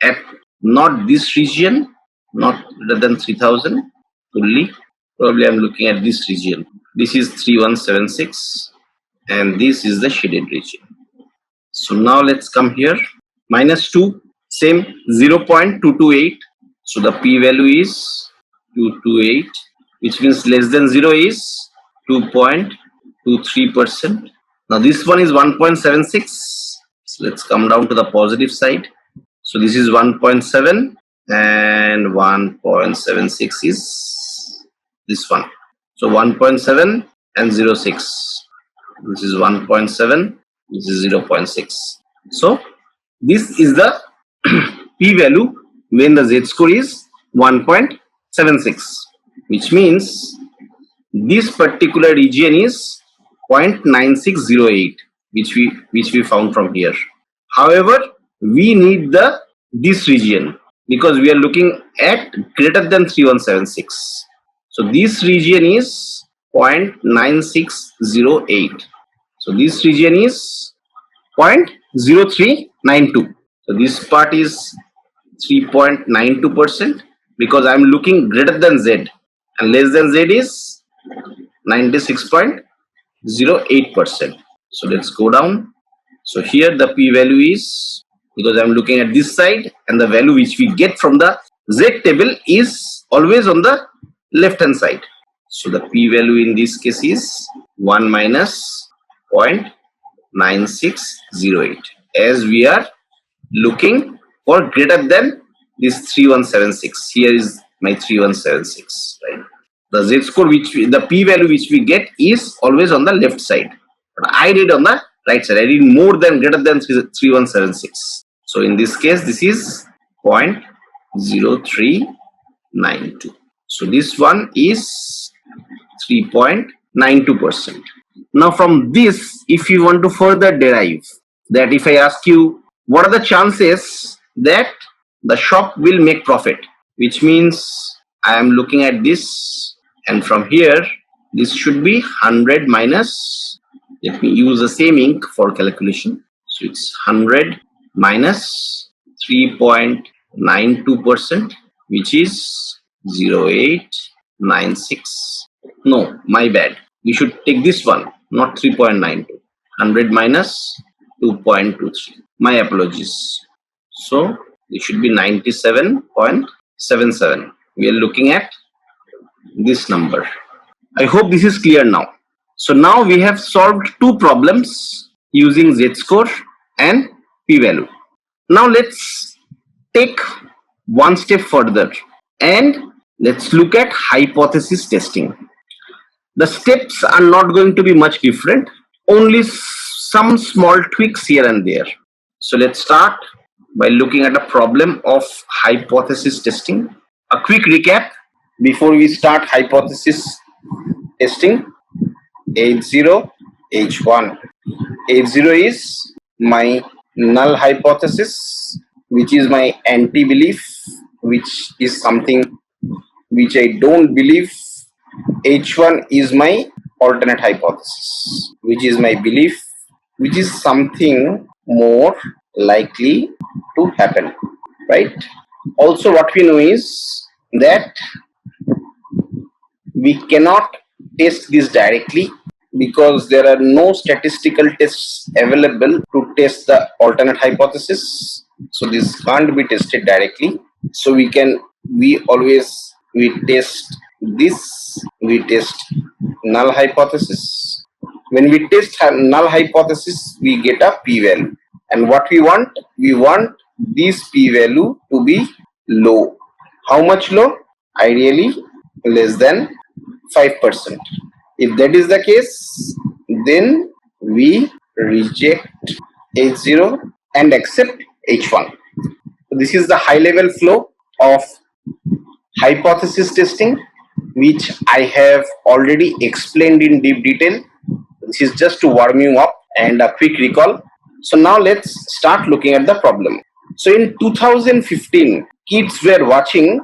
at not this region, not greater than 3000 fully. Probably I'm looking at this region. This is 3176 and this is the shaded region. So now let's come here, minus 2, same 0.228. So the p-value is 228, which means less than 0 is 2.23%. Now this one is 1.76. So let's come down to the positive side. So this is 1.7 and 1.76 is this one. So 1.7 and 0.6. This is 1.7. This is 0.6. So this is the p-value when the z-score is 1.76, which means this particular region is 0.9608, which we found from here. However, we need this region because we are looking at greater than 3176. So this region is 0.9608. So this region is 0.0392. So this part is 3.92% because I am looking greater than z, and less than z is 96.08%. So let's go down. So here the p-value is, because I am looking at this side, and the value which we get from the Z table is always on the left hand side. So the p-value in this case is 1 minus 0.9608, as we are looking for greater than this 3176. Here is my 3176, right? The z-score the p-value which we get is always on the left side, but I did on the right side. I did more than greater than 3176. So in this case, this is 0.0392. So this one is 3.92%. Now from this, if you want to further derive that, if I ask you what are the chances that the shop will make profit, which means I am looking at this, and from here this should be 100 minus, let me use the same ink for calculation, so it's 100 minus 3.92%, which is 0896. No, my bad, we should take this one, not 3.92. 100 minus 2.23, my apologies. So it should be 97.77. we are looking at this number. I hope this is clear now. So now we have solved two problems using z-score and p-value. Now let's take one step further and let's look at hypothesis testing. The steps are not going to be much different, only some small tweaks here and there. So let's start by looking at a problem of hypothesis testing. A quick recap before we start hypothesis testing. H0, H1. H0 is my null hypothesis, which is my anti-belief, which is something which I don't believe. H1 is my alternate hypothesis, which is my belief, which is something more likely to happen, right? Also, what we know is that we cannot test this directly because there are no statistical tests available to test the alternate hypothesis. So this can't be tested directly. So we test this, we test null hypothesis. When we test null hypothesis, we get a p-value. And what we want this p-value to be low. How much low? Ideally less than 5%. If that is the case, then we reject H0 and accept H1. So this is the high level flow of hypothesis testing, which I have already explained in deep detail. This is just to warm you up and a quick recall. So now let's start looking at the problem. So in 2015, kids were watching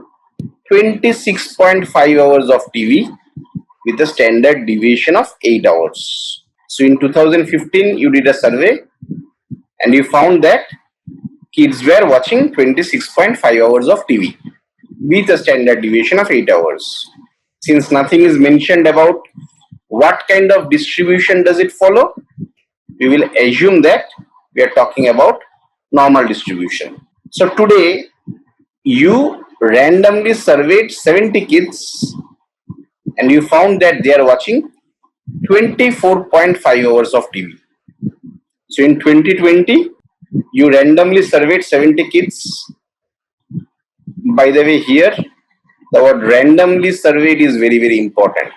26.5 hours of TV with a standard deviation of 8 hours. So in 2015, you did a survey and you found that kids were watching 26.5 hours of TV with a standard deviation of 8 hours. Since nothing is mentioned about what kind of distribution does it follow, we will assume that we are talking about normal distribution. So today, you randomly surveyed 70 kids and you found that they are watching 24.5 hours of TV. So in 2020, you randomly surveyed 70 kids. By the way, here the word randomly surveyed is very, very important.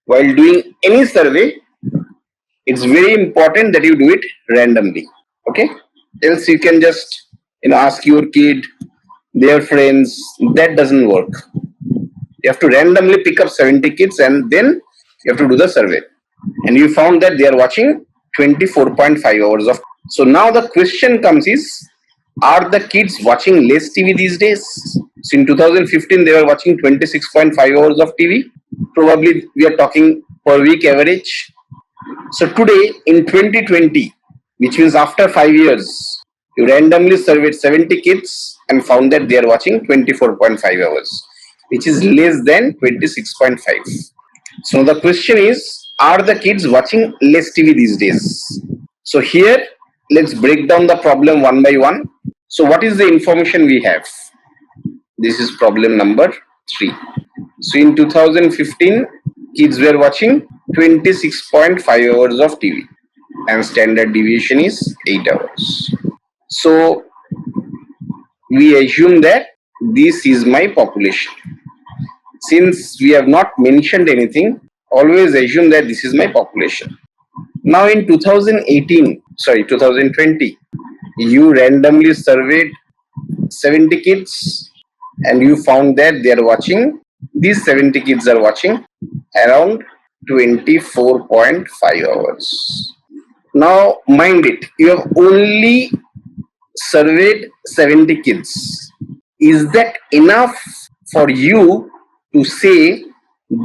While doing any survey, it's very important that you do it randomly. Okay? Else you can just ask your kid, their friends. That doesn't work. You have to randomly pick up 70 kids and then you have to do the survey. And you found that they are watching 24.5 hours of. So now the question comes is, are the kids watching less TV these days? So in 2015, they were watching 26.5 hours of TV. Probably we are talking per week average. So today in 2020, which means after 5 years, you randomly surveyed 70 kids and found that they are watching 24.5 hours, which is less than 26.5. So the question is, are the kids watching less TV these days? So here, let's break down the problem one by one. So what is the information we have? This is problem number 3. So in 2015, kids were watching 26.5 hours of TV and standard deviation is 8 hours. So we assume that this is my population. Since we have not mentioned anything, always assume that this is my population. Now in 2020, you randomly surveyed 70 kids and you found that these 70 kids are watching around 24.5 hours. Now mind it, you have only surveyed 70 kids. Is that enough for you to say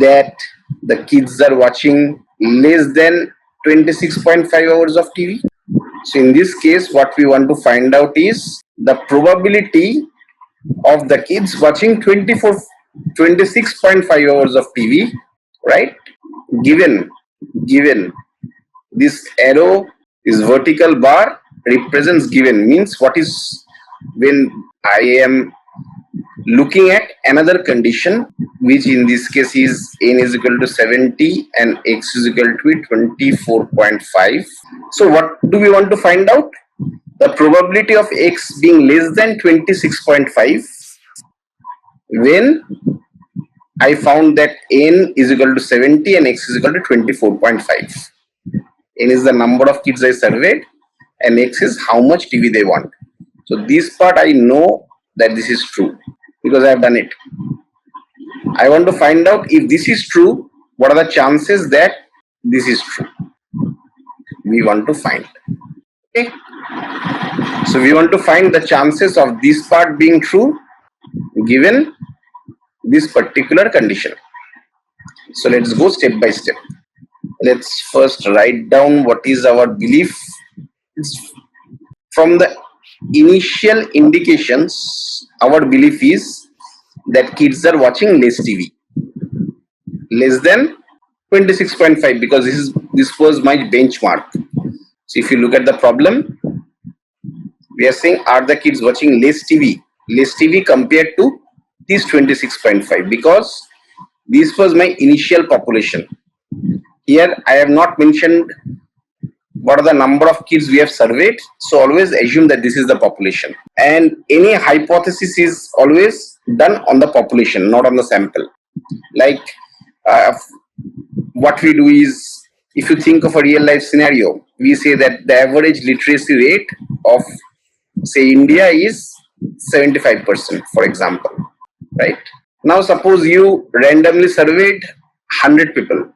that the kids are watching less than 26.5 hours of TV? So in this case, what we want to find out is the probability of the kids watching 26.5 hours of TV, right? Given this arrow, this vertical bar represents given, means what is when I am looking at another condition, which in this case is n is equal to 70 and x is equal to 24.5. So what do we want to find out? The probability of x being less than 26.5 when I found that n is equal to 70 and x is equal to 24.5. N is the number of kids I surveyed and x is how much TV they want. So this part I know that this is true because I have done it. I want to find out if this is true, what are the chances that this is true? We want to find. Okay. So we want to find the chances of this part being true given this particular condition. So let's go step by step. Let's first write down what is our belief. It's from the initial indications, our belief is that kids are watching less TV, less than 26.5, because this was my benchmark. So if you look at the problem, we are saying, are the kids watching less TV compared to this 26.5, because this was my initial population. Here I have not mentioned what are the number of kids we have surveyed, so always assume that this is the population, and any hypothesis is always done on the population, not on the sample. Like what we do is, if you think of a real life scenario, we say that the average literacy rate of, say, India is 75%, for example, right? Now suppose you randomly surveyed 100 people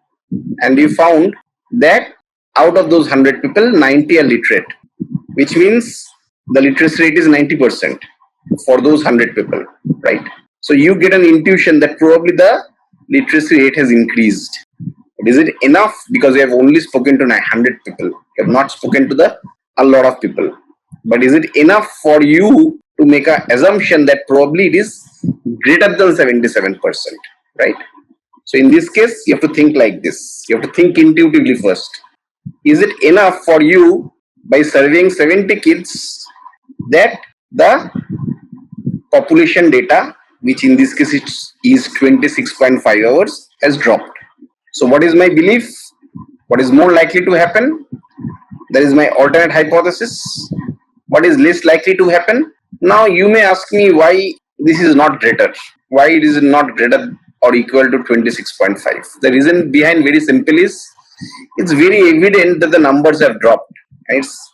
and you found that out of those 100 people, 90 are literate, which means the literacy rate is 90% for those 100 people, right? So you get an intuition that probably the literacy rate has increased. But is it enough? Because you have only spoken to 100 people, you have not spoken to a lot of people. But is it enough for you to make an assumption that probably it is greater than 77%, right? So in this case, you have to think like this. You have to think intuitively first. Is it enough for you, by surveying 70 kids, that the population data, which in this case is 26.5 hours, has dropped? So what is my belief? What is more likely to happen? That is my alternate hypothesis. What is less likely to happen? Now you may ask me why this is not greater. Why it is not greater or equal to 26.5? The reason behind very simple is, it's very evident that the numbers have dropped. And it's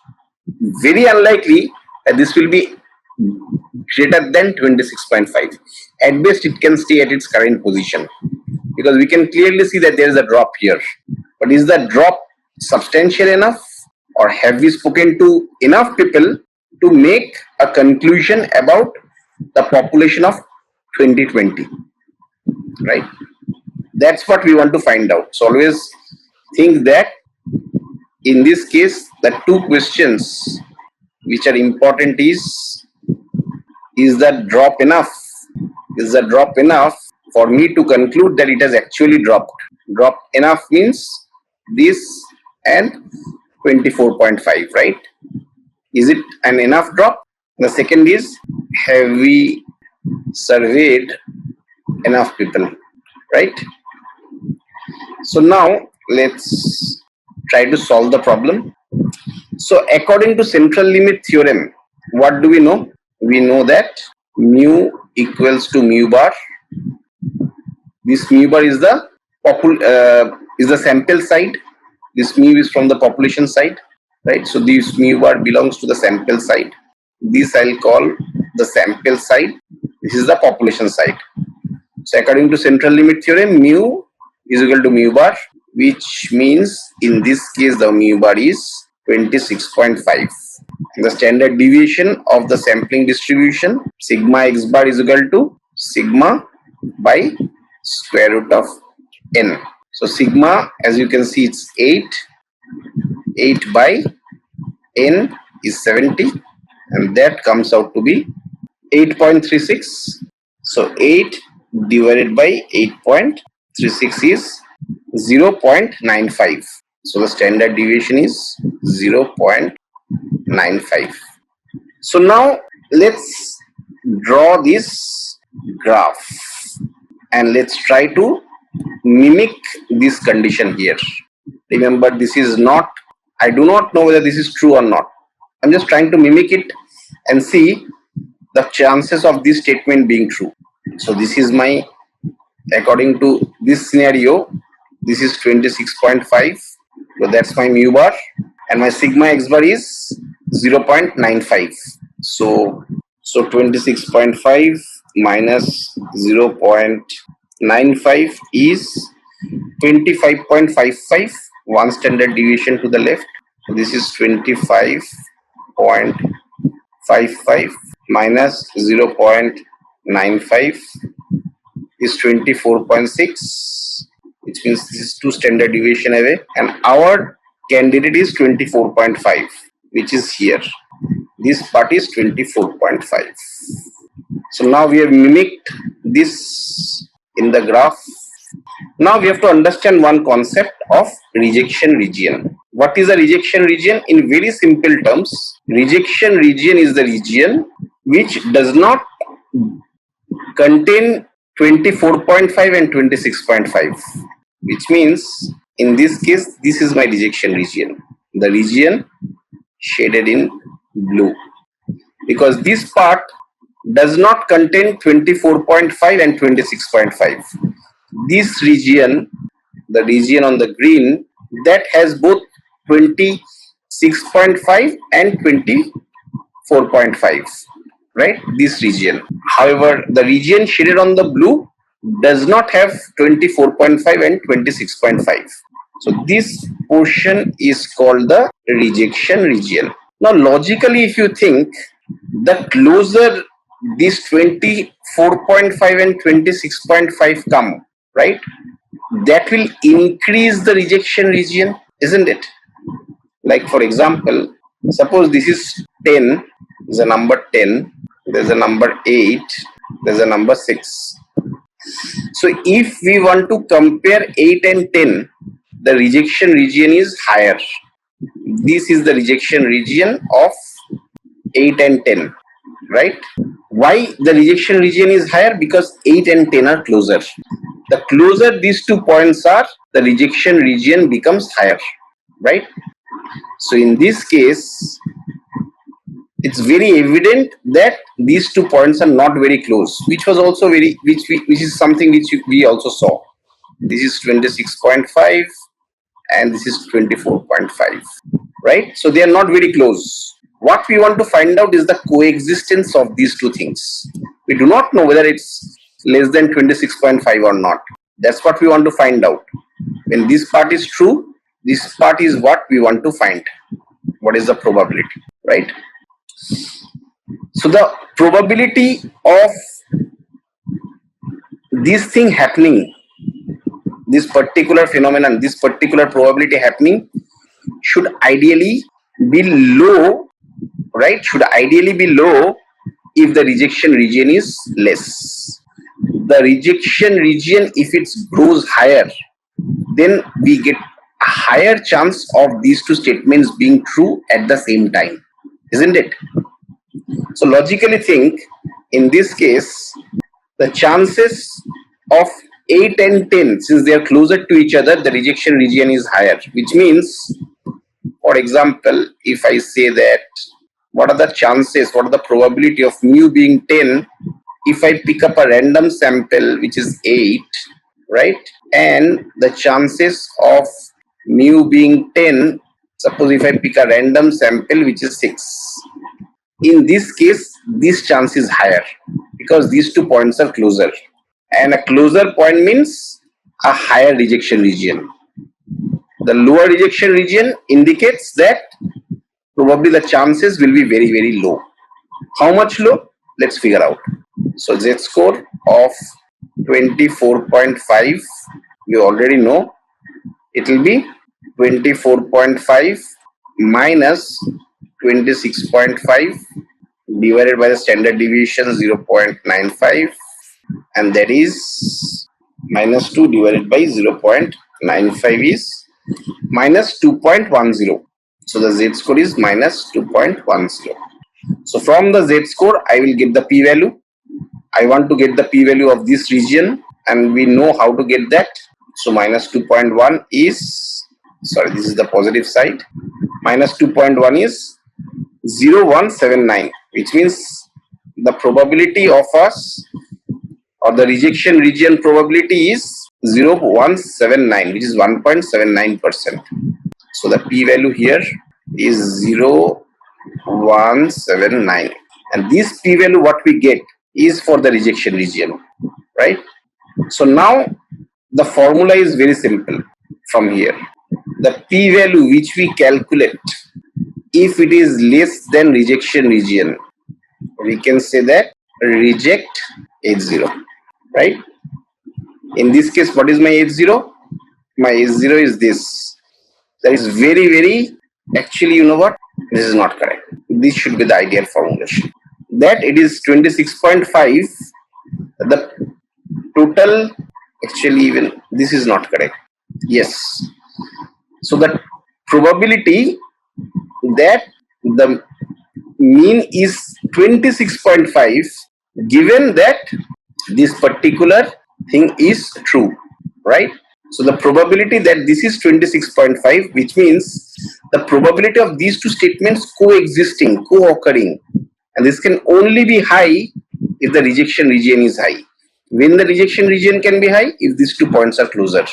very unlikely that this will be greater than 26.5. At best, it can stay at its current position, because we can clearly see that there is a drop here. But is the drop substantial enough, or have we spoken to enough people to make a conclusion about the population of 2020, right? That's what we want to find out. So always think that in this case, the two questions which are important is the drop enough? Is the drop enough for me to conclude that it has actually dropped? Drop enough means this and 24.5, right? Is it an enough drop? The second is, have we surveyed enough people, right? So now let's try to solve the problem. So according to central limit theorem, what do we know? We know that mu equals to mu bar. This mu bar is the sample side. This mu is from the population side, right? So this mu bar belongs to the sample side. This I'll call the sample side. This is the population side. So according to central limit theorem, mu is equal to mu bar, which means in this case the mu bar is 26.5. The standard deviation of the sampling distribution, sigma x bar, is equal to sigma by square root of n. So sigma, as you can see, it's 8 by n is 70, and that comes out to be 8.36. So 8 divided by 8.36 is 0.95. So the standard deviation is 0.95. So now let's draw this graph and let's try to mimic this condition here. Remember, this is not, I do not know whether this is true or not. I'm just trying to mimic it and see the chances of this statement being true. So this is my, according to this scenario, this is 26.5. So that's my mu bar, and my sigma x bar is 0.95. So 26.5 minus 0.95 is 25.55. One standard deviation to the left. So this is 25.55 minus 0.95 is 24.6, which means this is 2 standard deviation away, and our candidate is 24.5, which is here. This part is 24.5. So now we have mimicked this in the graph. Now we have to understand one concept of rejection region. What is a rejection region? In very simple terms, rejection region is the region which does not contain 24.5 and 26.5, which means in this case this is my rejection region, the region shaded in blue, because this part does not contain 24.5 and 26.5. This region, the region on the green, that has both 26.5 and 24.5, right? This region. However, the region shaded on the blue does not have 24.5 and 26.5. So this portion is called the rejection region. Now logically, if you think, the closer this 24.5 and 26.5 come, right, that will increase the rejection region, isn't it? Like for example, suppose this is 10, there's a number 10, there's a number 8, there's a number 6. So if we want to compare 8 and 10, the rejection region is higher. This is the rejection region of 8 and 10, right? Why the rejection region is higher? Because 8 and 10 are closer. The closer these 2 points are, the rejection region becomes higher, right? So in this case, it's very evident that these 2 points are not very close, which was also which is something which we also saw. This is 26.5 and this is 24.5, right? So they are not very close. What we want to find out is the coexistence of these 2 things. We do not know whether it's less than 26.5 or not. That's what we want to find out. When this part is true, this part is what we want to find. What is the probability, right? So the probability of this thing happening, this particular phenomenon, this particular probability happening, should ideally be low, right? Should ideally be low if the rejection region is less. The rejection region, if it grows higher, then we get a higher chance of these 2 statements being true at the same time, isn't it? So logically think, in this case, the chances of 8 and 10, since they are closer to each other, the rejection region is higher, which means, for example, if I say that what are the chances, what are the probability of mu being 10 if I pick up a random sample which is 8, right? And the chances of mu being 10, suppose if I pick a random sample which is 6. In this case, this chance is higher because these 2 points are closer. And a closer point means a higher rejection region. The lower rejection region indicates that probably the chances will be very, very low. How much low? Let's figure out. So Z score of 24.5, you already know, it will be 24.5 minus 26.5 divided by the standard deviation 0.95, and that is minus 2 divided by 0.95 is minus 2.10. So the Z score is minus 2.10. So from the Z score, I will get the p-value. I want to get the p-value of this region, and we know how to get that. So minus 2.1 is, sorry, this is the positive side. Minus 2.1 is 0.179, which means the probability of us, or the rejection region probability is 0.179, which is 1.79%. So the p-value here is 0.179, and this p-value what we get is for the rejection region, right? So now the formula is very simple from here. The p-value which we calculate, if it is less than rejection region, we can say that reject H0, right? In this case, what is my H0? My H0 is this. That is very, very, actually, you know what? This is not correct. This should be the ideal formulation. That it is 26.5, the total, actually even this is not correct. Yes. So the probability that the mean is 26.5 given that this particular thing is true, right? So the probability that this is 26.5, which means the probability of these 2 statements coexisting, co-occurring, and this can only be high if the rejection region is high. When the rejection region can be high? If these 2 points are closer.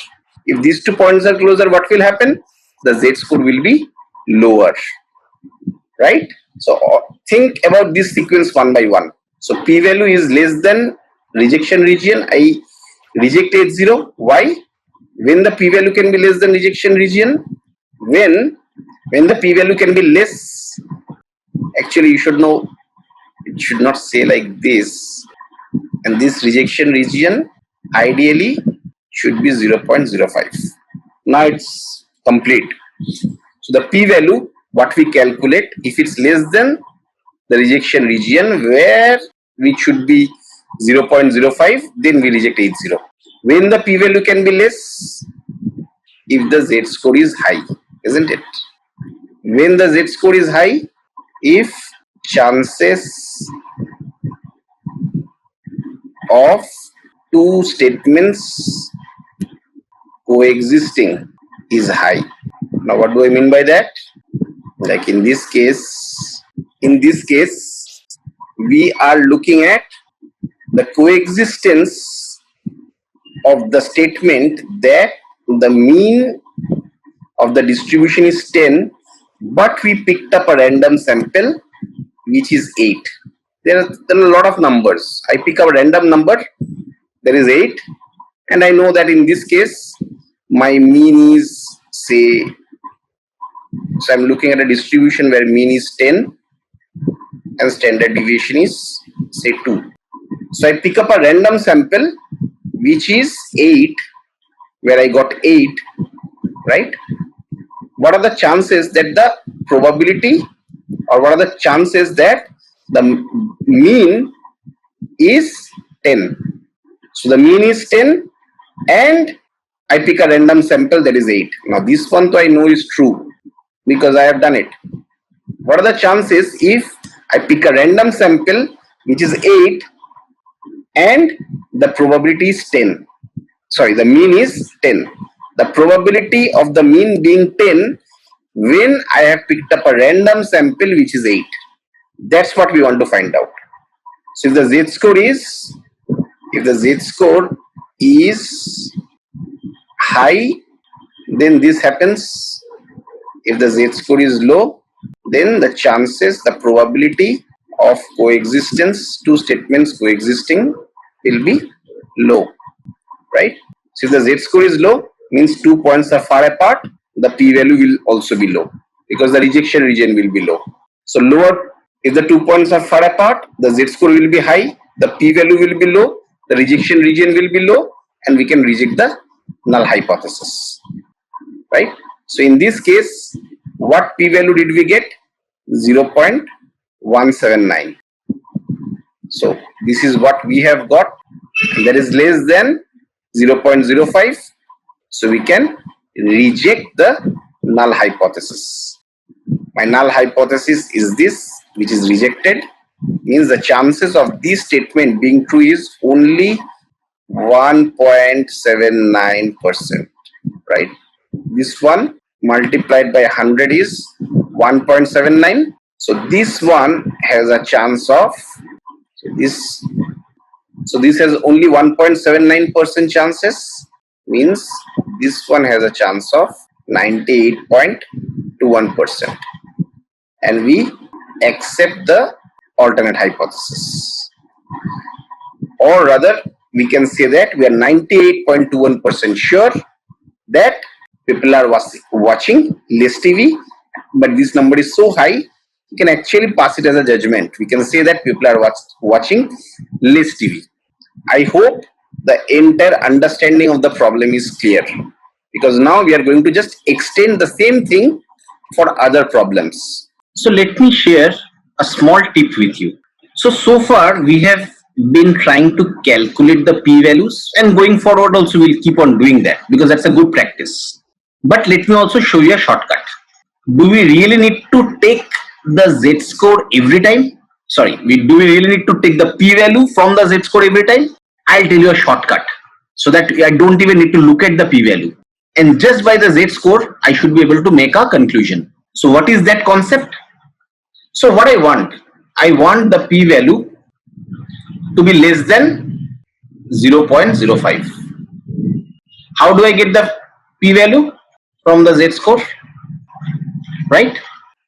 If these 2 points are closer, what will happen? The Z score will be lower, right? So think about this sequence one by one. So p-value is less than rejection region, I reject H0. Why? When the p-value can be less than rejection region, when the p-value can be less, actually you should know, it should not say like this, and this rejection region ideally should be 0.05. Now it's complete. So the p-value what we calculate, if it's less than the rejection region where which should be 0.05, then we reject H0. When the p-value can be less, if the Z score is high, isn't it? When the Z score is high, if chances of 2 statements coexisting is high. Now what do I mean by that? Like in this case, we are looking at the coexistence of the statement that the mean of the distribution is 10, but we picked up a random sample which is 8. There are a lot of numbers. I pick up a random number, there is 8, and I know that in this case my mean is, say, so I'm looking at a distribution where mean is 10 and standard deviation is, say, 2. So I pick up a random sample which is 8, where I got 8, right? What are the chances that the probability, or what are the chances that the mean is 10? So the mean is 10 and I pick a random sample that is 8. Now this one though I know is true because I have done it. What are the chances if I pick a random sample which is 8, and the probability is 10. Sorry, the mean is 10. The probability of the mean being 10 when I have picked up a random sample which is 8. That's what we want to find out. So if the z-score is high, then this happens. If the z-score is low, then the chances, the probability of coexistence, two statements coexisting, will be low, right? So if the z-score is low, means 2 points are far apart, the p-value will also be low because the rejection region will be low. So lower, if the 2 points are far apart, the z-score will be high, the p-value will be low, the rejection region will be low, and we can reject the null hypothesis, right? So in this case, what p-value did we get? 0.179. So this is what we have got, that is less than 0.05. So we can reject the null hypothesis. My null hypothesis is this, which is rejected, means the chances of this statement being true is only 1.79%, right? This one multiplied by 100 is 1.79. So this one has a chance of, this has only 1.79% chances, means this one has a chance of 98.21%, and we accept the alternate hypothesis, or rather we can say that we are 98.21% sure that people are watching less TV, but this number is so high, we can actually pass it as a judgment. We can say that people are watching less TV. I hope the entire understanding of the problem is clear, because now we are going to just extend the same thing for other problems. So let me share a small tip with you. So far we have been trying to calculate the p-values, and going forward also we'll keep on doing that because that's a good practice. But let me also show you a shortcut. Do we really need to take the z-score every time? Sorry, do we really need to take the p-value from the z-score every time? I'll tell you a shortcut so that I don't even need to look at the p-value. And just by the z-score, I should be able to make a conclusion. So what is that concept? So what I want the p-value to be less than 0.05. How do I get the p-value from the z-score? Right?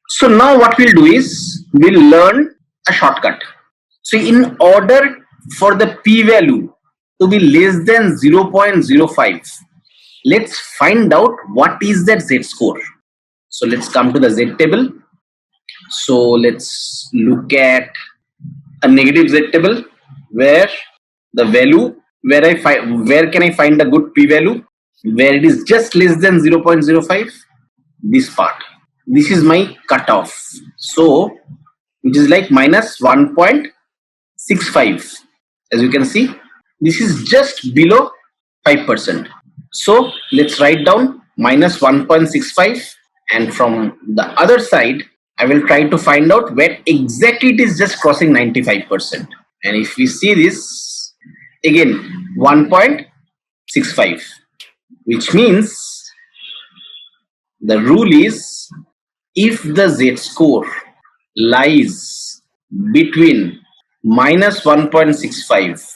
So now what we'll do is we'll learn a shortcut. So in order for the p-value to be less than 0.05, let's find out what is that z-score. So let's come to the z table. So let's look at a negative z table where the value, where can I find a good p-value where it is just less than 0.05? This part. This is my cutoff. So which is like minus 1.65. As you can see, this is just below 5%. So let's write down minus 1.65, and from the other side I will try to find out where exactly it is just crossing 95%. And if we see this again, 1.65, which means the rule is if the z-score lies between minus 1.65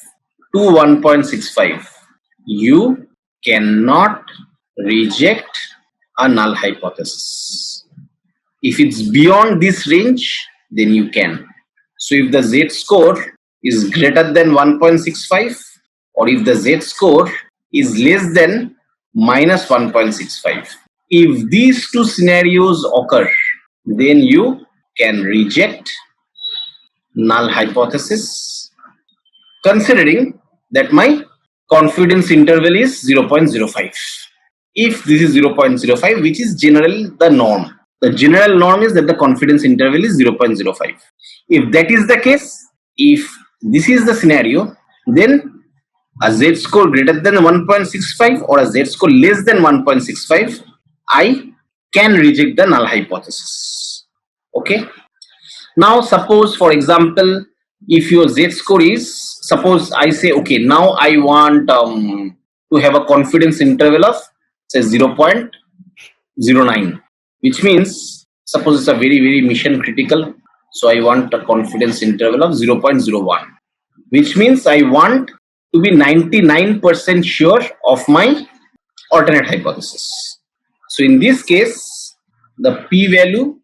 to 1.65, you cannot reject a null hypothesis. If it's beyond this range, then you can. So if the z-score is greater than 1.65, or if the z-score is less than minus 1.65, if these two scenarios occur, then you can reject null hypothesis, considering that my confidence interval is 0.05. If this is 0.05, which is generally the norm. The general norm is that the confidence interval is 0.05. If that is the case, if this is the scenario, then a z-score greater than 1.65 or a z-score less than 1.65, I can reject the null hypothesis. Okay. Now suppose, for example, if your Z score is, suppose I say, okay, now I want to have a confidence interval of say 0.09, which means suppose it's a very mission critical. So I want a confidence interval of 0.01, which means I want to be 99% sure of my alternate hypothesis. So in this case, the p-value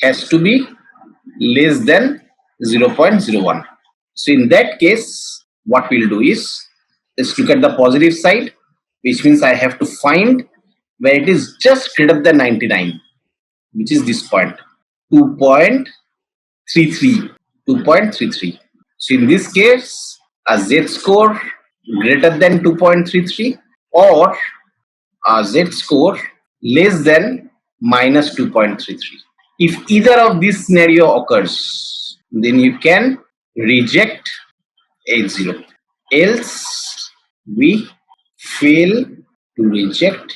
has to be less than 0.01. So in that case, what we'll do is, let's look at the positive side, which means I have to find where it is just greater than 99, which is this point, 2.33. 2.33. So in this case, a Z score greater than 2.33 or a Z score less than minus 2.33. If either of these scenario occurs, then you can reject H0. Else, we fail to reject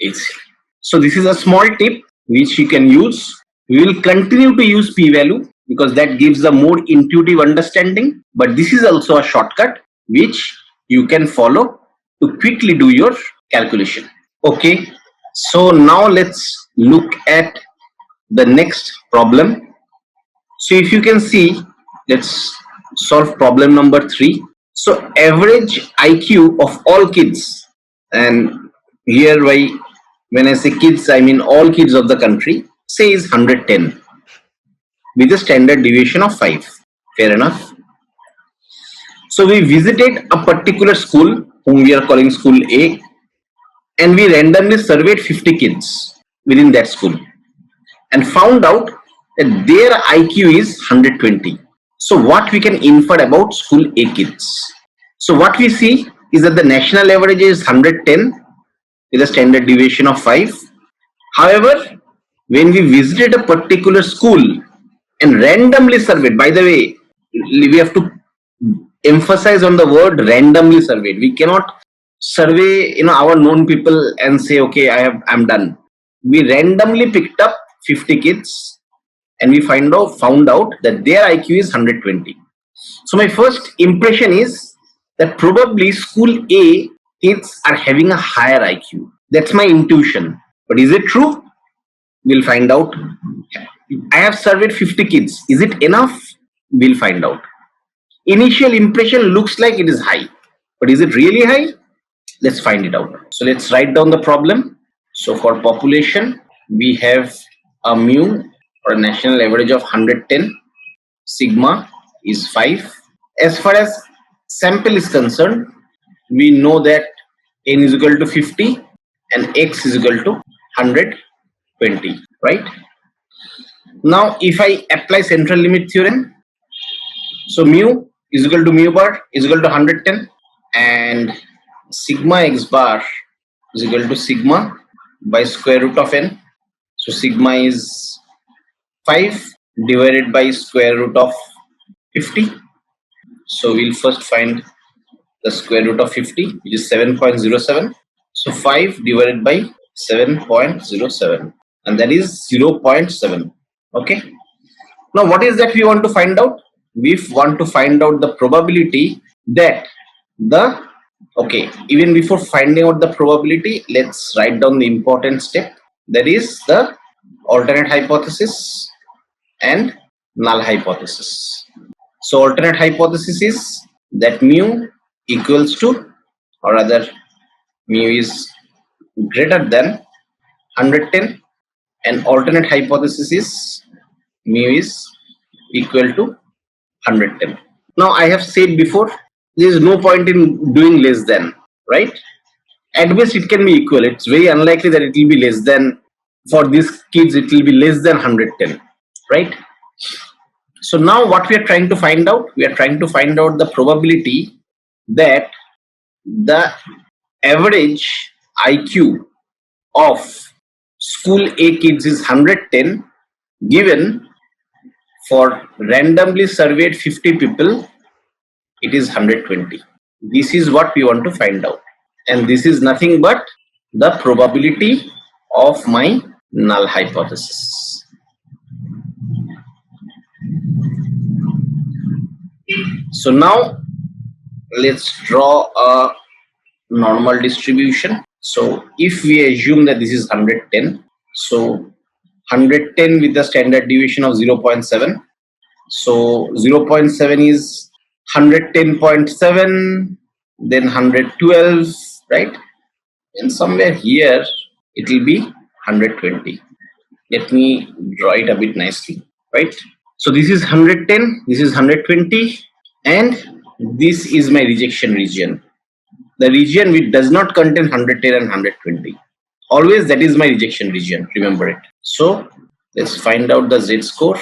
H0. So this is a small tip which you can use. We will continue to use p-value because that gives a more intuitive understanding. But this is also a shortcut which you can follow to quickly do your calculation. Okay. So now let's look at the next problem. So if you can see, let's solve problem number 3. So average IQ of all kids, and here when I say kids, I mean all kids of the country, say is 110 with a standard deviation of 5. Fair enough. So we visited a particular school whom we are calling school A, and we randomly surveyed 50 kids within that school and found out that their IQ is 120. So what we can infer about school A kids? So what we see is that the national average is 110 with a standard deviation of 5. However, when we visited a particular school and randomly surveyed, by the way, we have to emphasize on the word randomly surveyed. We cannot survey our known people and say, okay, I'm done. We randomly picked up 50 kids and we found out that their IQ is 120. So my first impression is that probably school A kids are having a higher IQ. That's my intuition. But is it true? We'll find out. I have surveyed 50 kids. Is it enough? We'll find out. Initial impression looks like it is high. But is it really high? Let's find it out. So let's write down the problem. So for population, we have a mu or a national average of 110. Sigma is 5. As far as sample is concerned, we know that n is equal to 50 and x is equal to 120, right? Now if I apply central limit theorem, so mu is equal to mu bar is equal to 110 and sigma x bar is equal to sigma by square root of n. So sigma is 5 divided by square root of 50. So we'll first find the square root of 50, which is 7.07. So 5 divided by 7.07, and that is 0.7. Okay. Now what is that we want to find out? We want to find out the probability that even before finding out the probability, let's write down the important step. That is the alternate hypothesis and null hypothesis. So alternate hypothesis is that mu equals to, or rather mu is greater than 110, and alternate hypothesis is mu is equal to 110. Now I have said before, there is no point in doing less than, right? At best it can be equal. It's very unlikely that it will be less than, for these kids it will be less than 110, right? So now what we are trying to find out? We are trying to find out the probability that the average IQ of school A kids is 110 given for randomly surveyed 50 people it is 120. This is what we want to find out, and this is nothing but the probability of my null hypothesis. So now let's draw a normal distribution. So if we assume that this is 110, so 110 with the standard deviation of 0.7. So 0.7 is 110.7, then 112, right? And somewhere here it will be 120. Let me draw it a bit nicely, right? So this is 110, this is 120, and this is my rejection region. The region which does not contain 110 and 120. Always that is my rejection region, remember it. So let's find out the z-score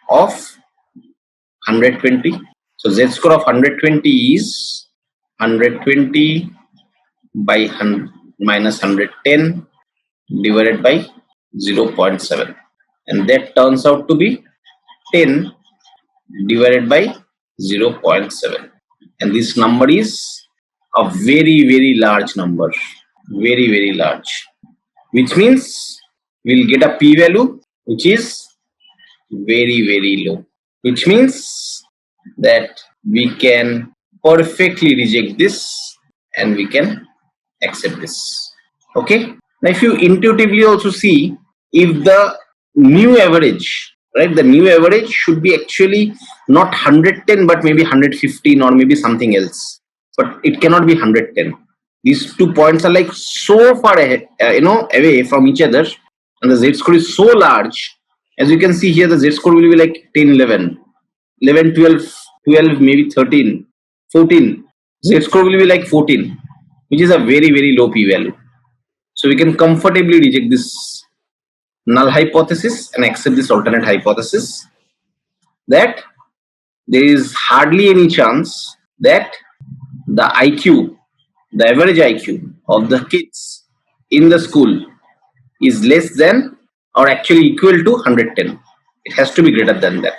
of 120. So z-score of 120 is 120 by 100 minus 110 divided by 0.7, and that turns out to be 10 divided by 0.7, and this number is a very large number, very large, which means we'll get a p-value which is very low, which means that we can perfectly reject this and we can accept this. Okay, now if you intuitively also see, if the new average, right, the new average should be actually not 110 but maybe 115 or maybe something else, but it cannot be 110. These 2 points are like so far ahead, away from each other, and the z-score is so large. As you can see here, the z-score will be like 10, 11, 11, 12, 12, maybe 13, 14. Z-score will be like 14, which is a very low p-value. So we can comfortably reject this null hypothesis and accept this alternate hypothesis, that there is hardly any chance that the IQ, the average IQ of the kids in the school is less than or actually equal to 110. It has to be greater than that.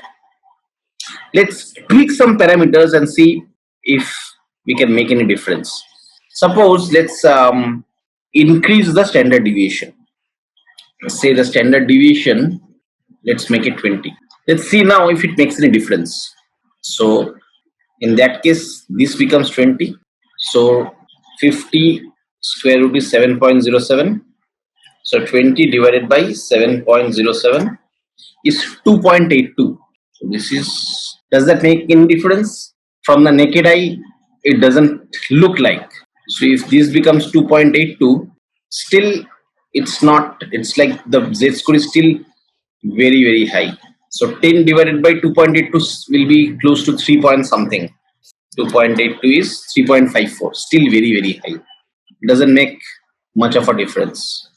Let's tweak some parameters and see if we can make any difference. Suppose let's increase the standard deviation. Say the standard deviation, let's make it 20. Let's see now if it makes any difference. So in that case, this becomes 20. So 50 square root is 7.07. So 20 divided by 7.07 is 2.82. So this is, does that make any difference? From the naked eye, it doesn't look like. So if this becomes 2.82, still it's not, it's like the z-score is still very high. So 10 divided by 2.82 will be close to 3 point something. 2.82 is 3.54, still very high. It doesn't make much of a difference.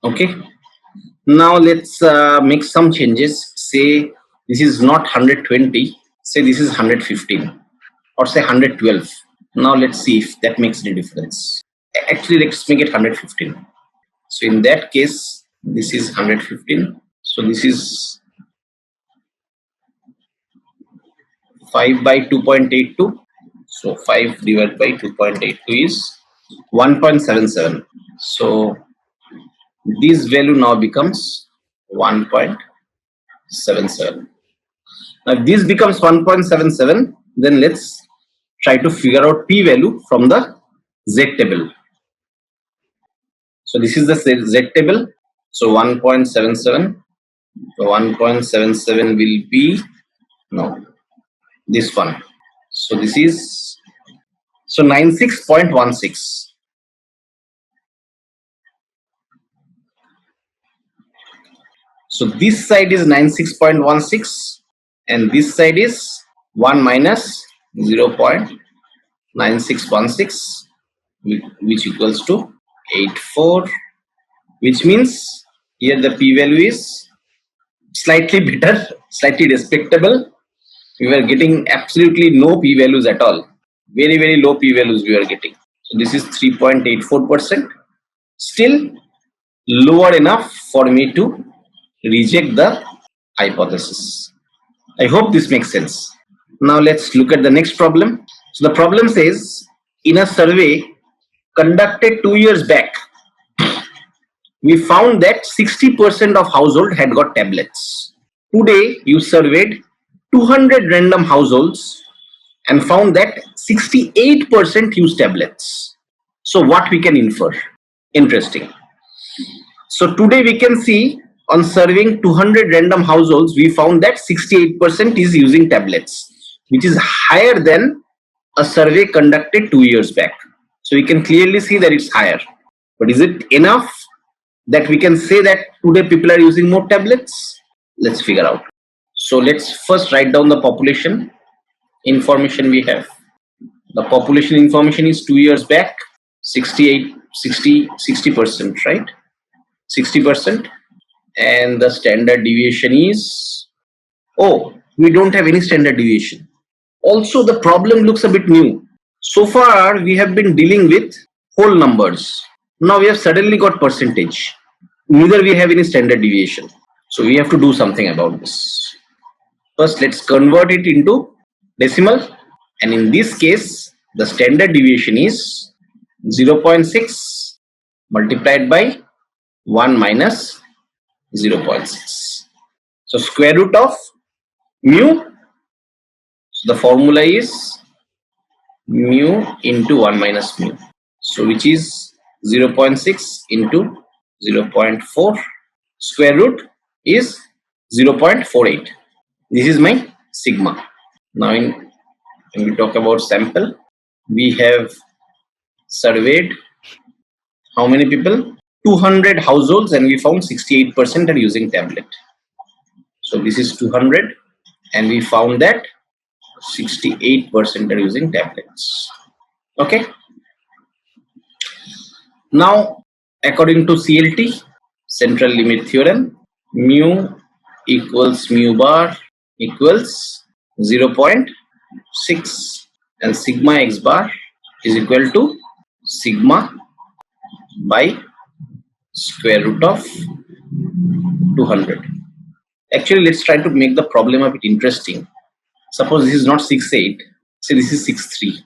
Okay, now let's make some changes. Say this is not 120, say this is 115, or say 112. Now let's see if that makes any difference. Actually, let's make it 115. So in that case, this is 115. So this is 5 by 2.82. So 5 divided by 2.82 is 1.77. So this value now becomes 1.77. Now if this becomes 1.77, then let's try to figure out p-value from the z table. So this is the z table. So 1.77. So 1.77 will be, no, this one. So this is, so 96.16. So this side is 96.16 and this side is 1 minus 0.9616, which equals to 84, which means here the p-value is slightly better, slightly respectable. We were getting absolutely no p-values at all. Very low p-values we were getting. So this is 3.84%. Still lower enough for me to reject the hypothesis. I hope this makes sense. Now let's look at the next problem. So the problem says, in a survey conducted 2 years back, we found that 60% of households had got tablets. Today you surveyed 200 random households and found that 68% use tablets. So what we can infer? Interesting. So today we can see on surveying 200 random households, we found that 68% is using tablets, which is higher than a survey conducted 2 years back. So we can clearly see that it's higher. But is it enough that we can say that today people are using more tablets? Let's figure out. So let's first write down the population information we have. The population information is 2 years back, 60%, right? 60%. And the standard deviation is, oh, we don't have any standard deviation. Also, the problem looks a bit new. So far, we have been dealing with whole numbers. Now we have suddenly got percentage. Neither we have any standard deviation. So we have to do something about this. First, let's convert it into decimal. And in this case, the standard deviation is 0.6 multiplied by 1 minus 0.6. So square root of mu. So the formula is mu into 1 minus mu. So which is 0.6 into 0.4. Square root is 0.48. This is my sigma. Now when we talk about sample, we have surveyed how many people? 200 households, and we found 68% are using tablet. So this is 200, and we found that 68% are using tablets. Okay. Now, according to CLT, central limit theorem, mu equals mu bar equals 0.6, and sigma x bar is equal to sigma by square root of 200. Actually, let's try to make the problem a bit interesting. Suppose this is not 6.8, say this is 6.3.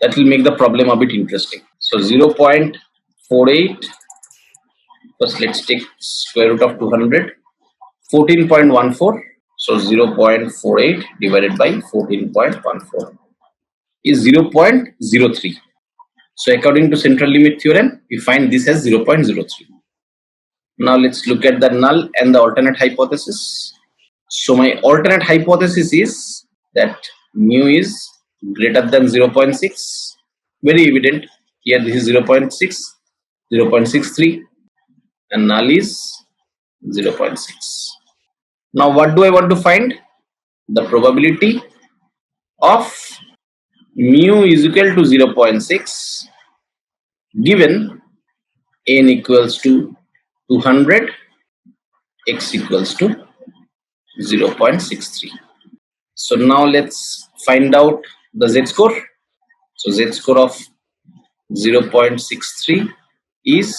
That will make the problem a bit interesting. So 0.48, first let's take square root of 200, 14.14. So 0.48 divided by 14.14 is 0.03. So according to central limit theorem, we find this as 0.03. Now let's look at the null and the alternate hypothesis. So my alternate hypothesis is that mu is greater than 0.6. Very evident. Here this is 0.6, 0.63, and null is 0.6. Now what do I want to find? The probability of mu is equal to 0.6 given n equals to 200, x equals to 0.63. So now let's find out the z-score. So z-score of 0.63 is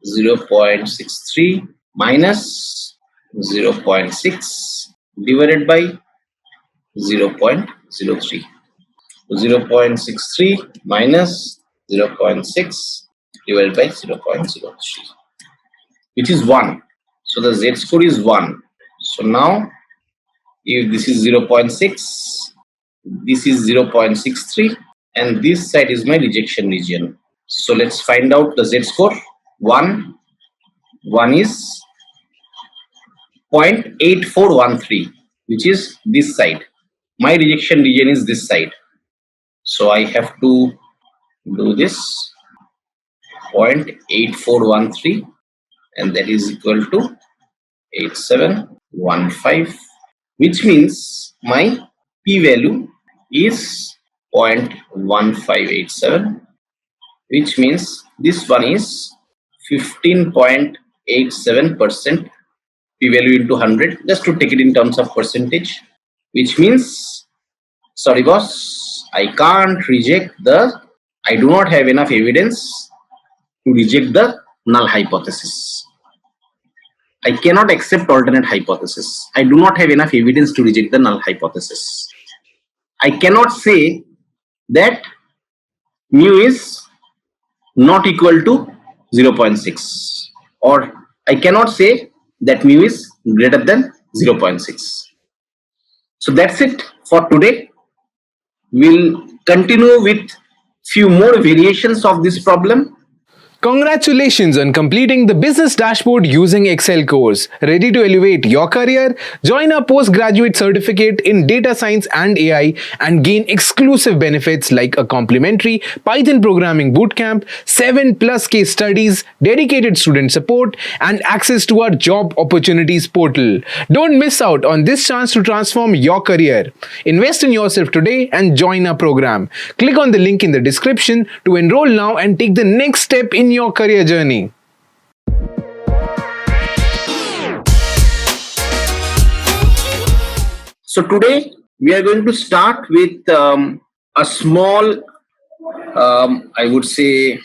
0.63 minus 0.6 divided by 0.03. 0.63 minus 0.6 divided by 0.03, which is 1. So the z-score is 1. So now if this is 0.6, this is 0.63, and this side is my rejection region. So let's find out the z-score. 1 is 0.8413, which is this side. My rejection region is this side. So I have to do this 0.8413, and that is equal to 8715, which means my p-value is 0.1587, which means this one is 15.87% p-value into 100, just to take it in terms of percentage, which means, sorry boss, I can't reject I do not have enough evidence to reject the null hypothesis. I cannot accept alternate hypothesis. I do not have enough evidence to reject the null hypothesis. I cannot say that mu is not equal to 0.6, or I cannot say that mu is greater than 0.6. So that's it for today. we'll continue with few more variations of this problem. Congratulations on completing the business dashboard using Excel course. Ready to elevate your career? Join our postgraduate certificate in data science and AI and gain exclusive benefits like a complimentary Python programming bootcamp, 7+ case studies, dedicated student support, and access to our job opportunities portal. Don't miss out on this chance to transform your career. Invest in yourself today and join our program. Click on the link in the description to enroll now and take the next step in your career journey. So today we are going to start with a small, I would say,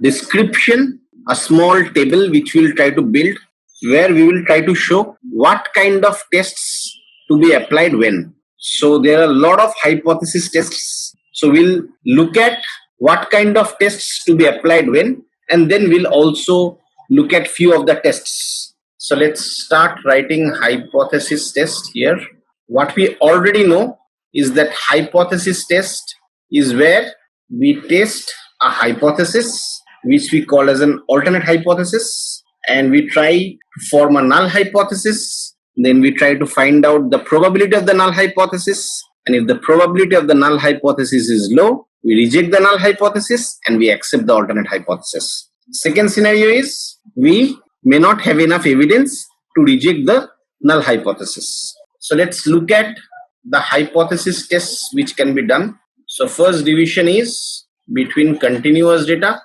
description, a small table which we will try to build, where we will try to show what kind of tests to be applied when. So there are a lot of hypothesis tests. So we'll look at what kind of tests to be applied when, and then we'll also look at few of the tests. So let's start writing hypothesis test here. What we already know is that hypothesis test is where we test a hypothesis which we call as an alternate hypothesis, and we try to form a null hypothesis. Then we try to find out the probability of the null hypothesis, and if the probability of the null hypothesis is low, we reject the null hypothesis and we accept the alternate hypothesis. Second scenario is we may not have enough evidence to reject the null hypothesis. So let's look at the hypothesis tests which can be done. So first division is between continuous data,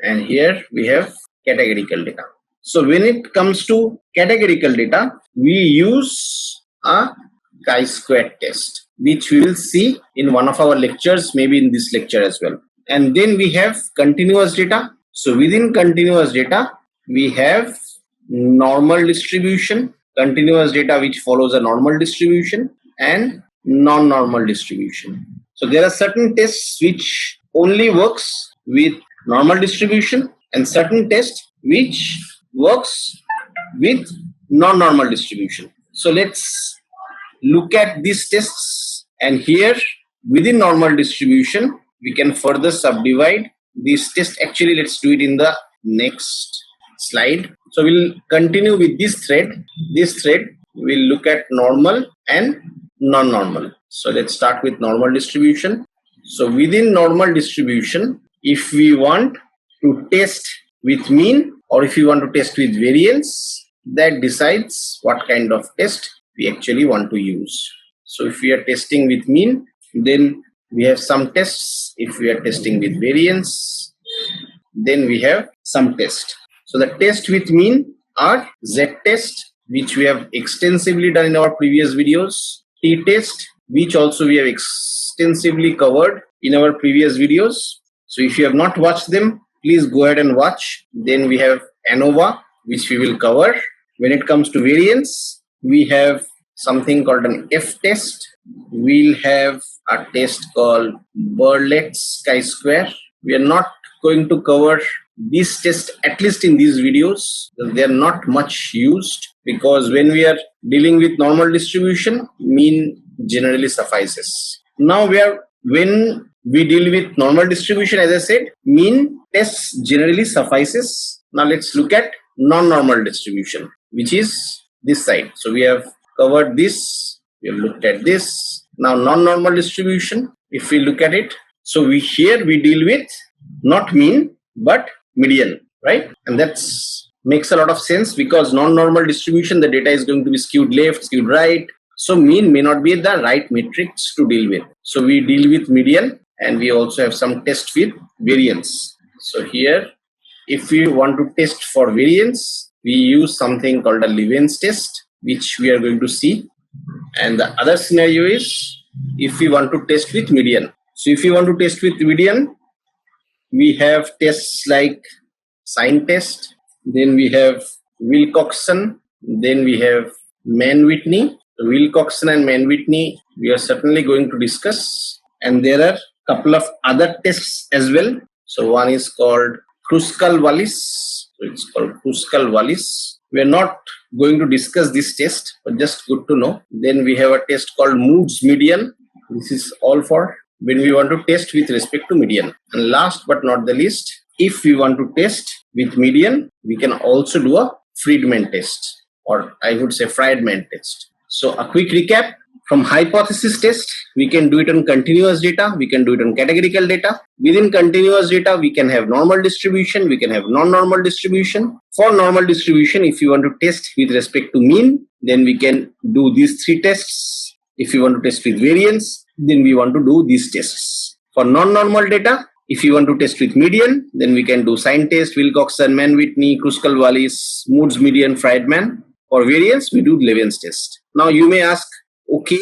and here we have categorical data. So when it comes to categorical data, we use a chi-square test, which we will see in one of our lectures, maybe in this lecture as well. And then we have continuous data. So within continuous data, we have normal distribution, continuous data which follows a normal distribution, and non-normal distribution. So there are certain tests which only works with normal distribution and certain tests which works with non-normal distribution. So let's look at these tests, and here within normal distribution we can further subdivide these tests. Actually, let's do it in the next slide. So we'll continue with this thread. This thread will look at normal and non-normal. So let's start with normal distribution. So within normal distribution, if we want to test with mean or if you want to test with variance, that decides what kind of test we actually want to use. So if we are testing with mean, then we have some tests. If we are testing with variance, then we have some test. So the test with mean are z-test, which we have extensively done in our previous videos, t-test, which also we have extensively covered in our previous videos. So if you have not watched them, please go ahead and watch. Then we have ANOVA, which we will cover. When it comes to variance, we have something called an F-test. We'll have a test called Berlet's chi-square. We are not going to cover these tests, at least in these videos. They are not much used because when we are dealing with normal distribution, mean generally suffices. Now when we deal with normal distribution, as I said, mean tests generally suffices. Now let's look at non-normal distribution, which is this side. So we have covered this, we have looked at this. Now non-normal distribution, if we look at it, so here we deal with not mean but median, right? And that's makes a lot of sense because non-normal distribution, the data is going to be skewed left, skewed right. So mean may not be the right matrix to deal with. So we deal with median, and we also have some test with variance. So here, if we want to test for variance, we use something called a Levene's test, which we are going to see. And the other scenario is if we want to test with median. So if you want to test with median, we have tests like sign test, then we have Wilcoxon, then we have Mann-Whitney. Wilcoxon and Mann-Whitney we are certainly going to discuss, and there are a couple of other tests as well. So one is called Kruskal-Wallis. So it's called Kruskal-Wallis. We are not going to discuss this test, but just good to know. Then we have a test called Moore's median. This is all for when we want to test with respect to median. And last but not the least, if we want to test with median, we can also do a Friedman test, or I would say Friedman test. So a quick recap. From hypothesis test, we can do it on continuous data, we can do it on categorical data. Within continuous data, we can have normal distribution, we can have non-normal distribution. For normal distribution, if you want to test with respect to mean, then we can do these three tests. If you want to test with variance, then we want to do these tests. For non-normal data, if you want to test with median, then we can do sign test, Wilcoxon, Mann-Whitney, Kruskal-Wallis, Moore's median, Friedman. For variance, we do Levene's test. Now you may ask, okay,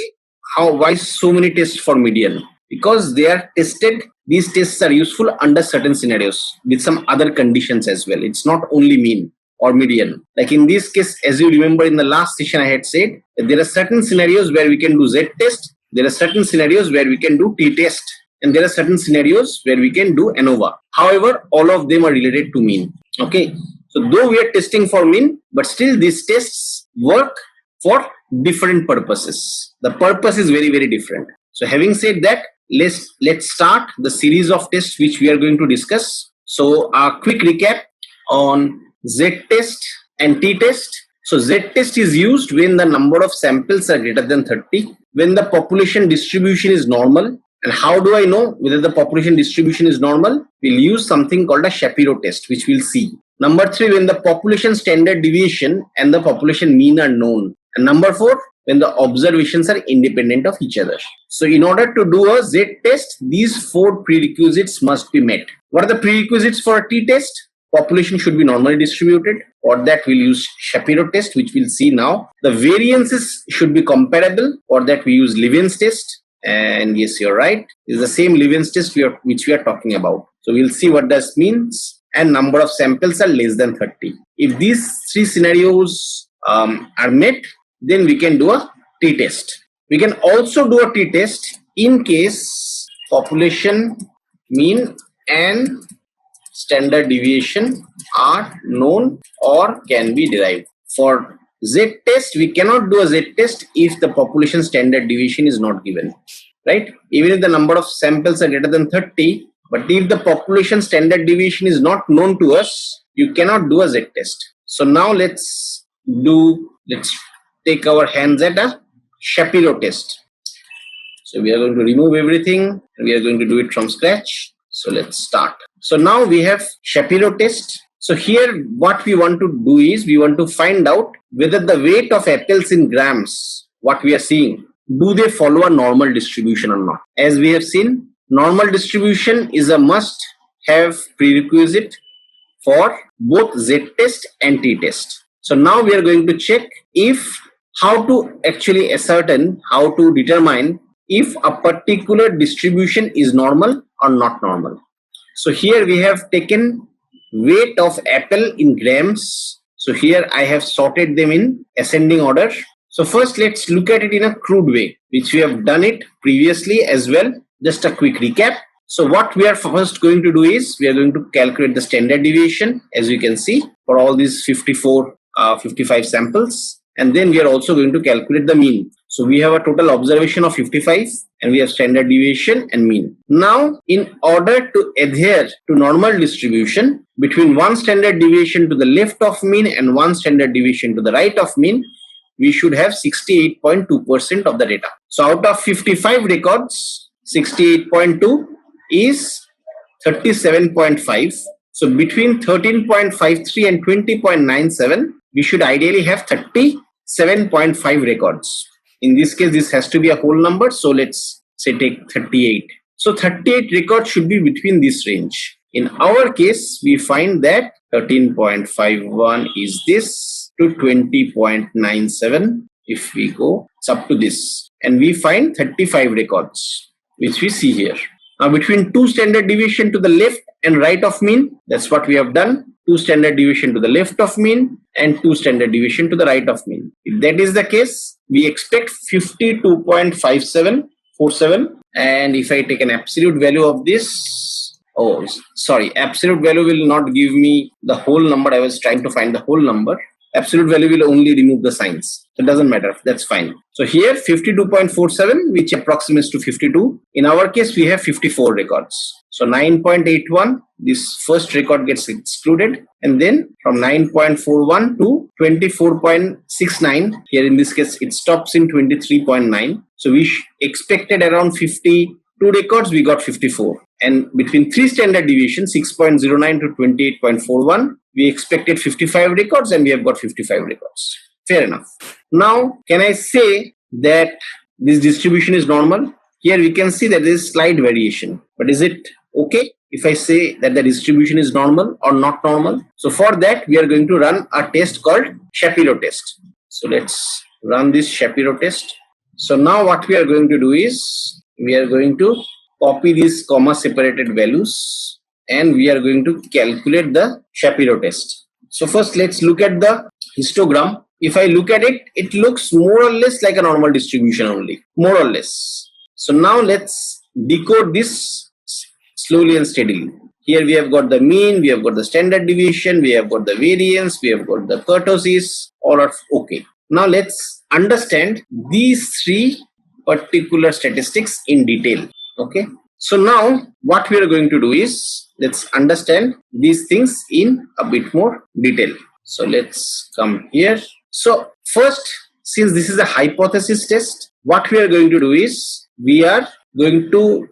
why so many tests for median? Because they are tested, these tests are useful under certain scenarios with some other conditions as well. It's not only mean or median. Like in this case, as you remember in the last session I had said, that there are certain scenarios where we can do Z test, there are certain scenarios where we can do T test, and there are certain scenarios where we can do ANOVA. However, all of them are related to mean. Okay, so though we are testing for mean, but still these tests work for different purposes. The purpose is very, very different. So having said that, let's start the series of tests which we are going to discuss. So a quick recap on Z test and T test. So Z test is used when the number of samples are greater than 30, when the population distribution is normal. And how do I know whether the population distribution is normal? We'll use something called a Shapiro test, which we'll see. Number 3, when the population standard deviation and the population mean are known. And number 4, when the observations are independent of each other. So in order to do a Z test, these 4 prerequisites must be met. What are the prerequisites for a T test? Population should be normally distributed. For that we'll use Shapiro test, which we'll see now. The variances should be comparable. For that we use Levene's test. And yes, you're right. It's the same Levene's test which we are talking about. So we'll see what this means. And number of samples are less than 30. If these 3 scenarios are met, then we can do a T test. We can also do a T test in case population mean and standard deviation are known or can be derived. For Z test, we cannot do a Z test if the population standard deviation is not given, right? Even if the number of samples are greater than 30, but if the population standard deviation is not known to us, you cannot do a Z test. So now let's take our hands at a Shapiro test. So we are going to remove everything. We are going to do it from scratch. So let's start. So now we have Shapiro test. So here what we want to do is we want to find out whether the weight of apples in grams, what we are seeing, do they follow a normal distribution or not. As we have seen, normal distribution is a must have prerequisite for both Z test and T test. So now we are going to check how to determine if a particular distribution is normal or not normal. So here we have taken weight of apple in grams. So here I have sorted them in ascending order. So first let's look at it in a crude way, which we have done it previously as well. Just a quick recap. So what we are first going to do is we are going to calculate the standard deviation, as you can see, for all these 55 samples. And then we are also going to calculate the mean. So we have a total observation of 55 and we have standard deviation and mean. Now, in order to adhere to normal distribution between one standard deviation to the left of mean and one standard deviation to the right of mean, we should have 68.2% of the data. So out of 55 records, 68.2 is 37.5. So between 13.53 and 20.97, we should ideally have 37.5 records. In this case, this has to be a whole number. So let's say take 38. So 38 records should be between this range. In our case, we find that 13.51 is this to 20.97. If we go, it's up to this. And we find 35 records, which we see here. Now between 2 standard deviation to the left and right of mean, that's what we have done. 2 standard deviation to the left of mean and 2 standard deviation to the right of mean. If that is the case, we expect 52.5747. And if I take an absolute value of this, absolute value will not give me the whole number. I was trying to find the whole number. absolute value will only remove the signs. So it doesn't matter. That's fine. So here 52.47, which approximates to 52. In our case, we have 54 records. So 9.81, this first record gets excluded. And then from 9.41 to 24.69, here in this case, it stops in 23.9. So we expected around 52 records, we got 54. And between 3 standard deviations, 6.09 to 28.41, we expected 55 records and we have got 55 records. Fair enough. Now, can I say that this distribution is normal? Here we can see that there is slight variation. But is it okay if I say that the distribution is normal or not normal? So for that, we are going to run a test called Shapiro test. So let's run this Shapiro test. So now what we are going to do is, we are going to copy these comma separated values and we are going to calculate the Shapiro test. So first let's look at the histogram. If I look at it, it looks more or less like a normal distribution only, more or less. So now let's decode this slowly and steadily. Here we have got the mean, we have got the standard deviation, we have got the variance, we have got the kurtosis, all are okay. Now let's understand these 3 particular statistics in detail. Okay. So now what we are going to do is, let's understand these things in a bit more detail. So let's come here. So first, since this is a hypothesis test, what we are going to do is, we are going to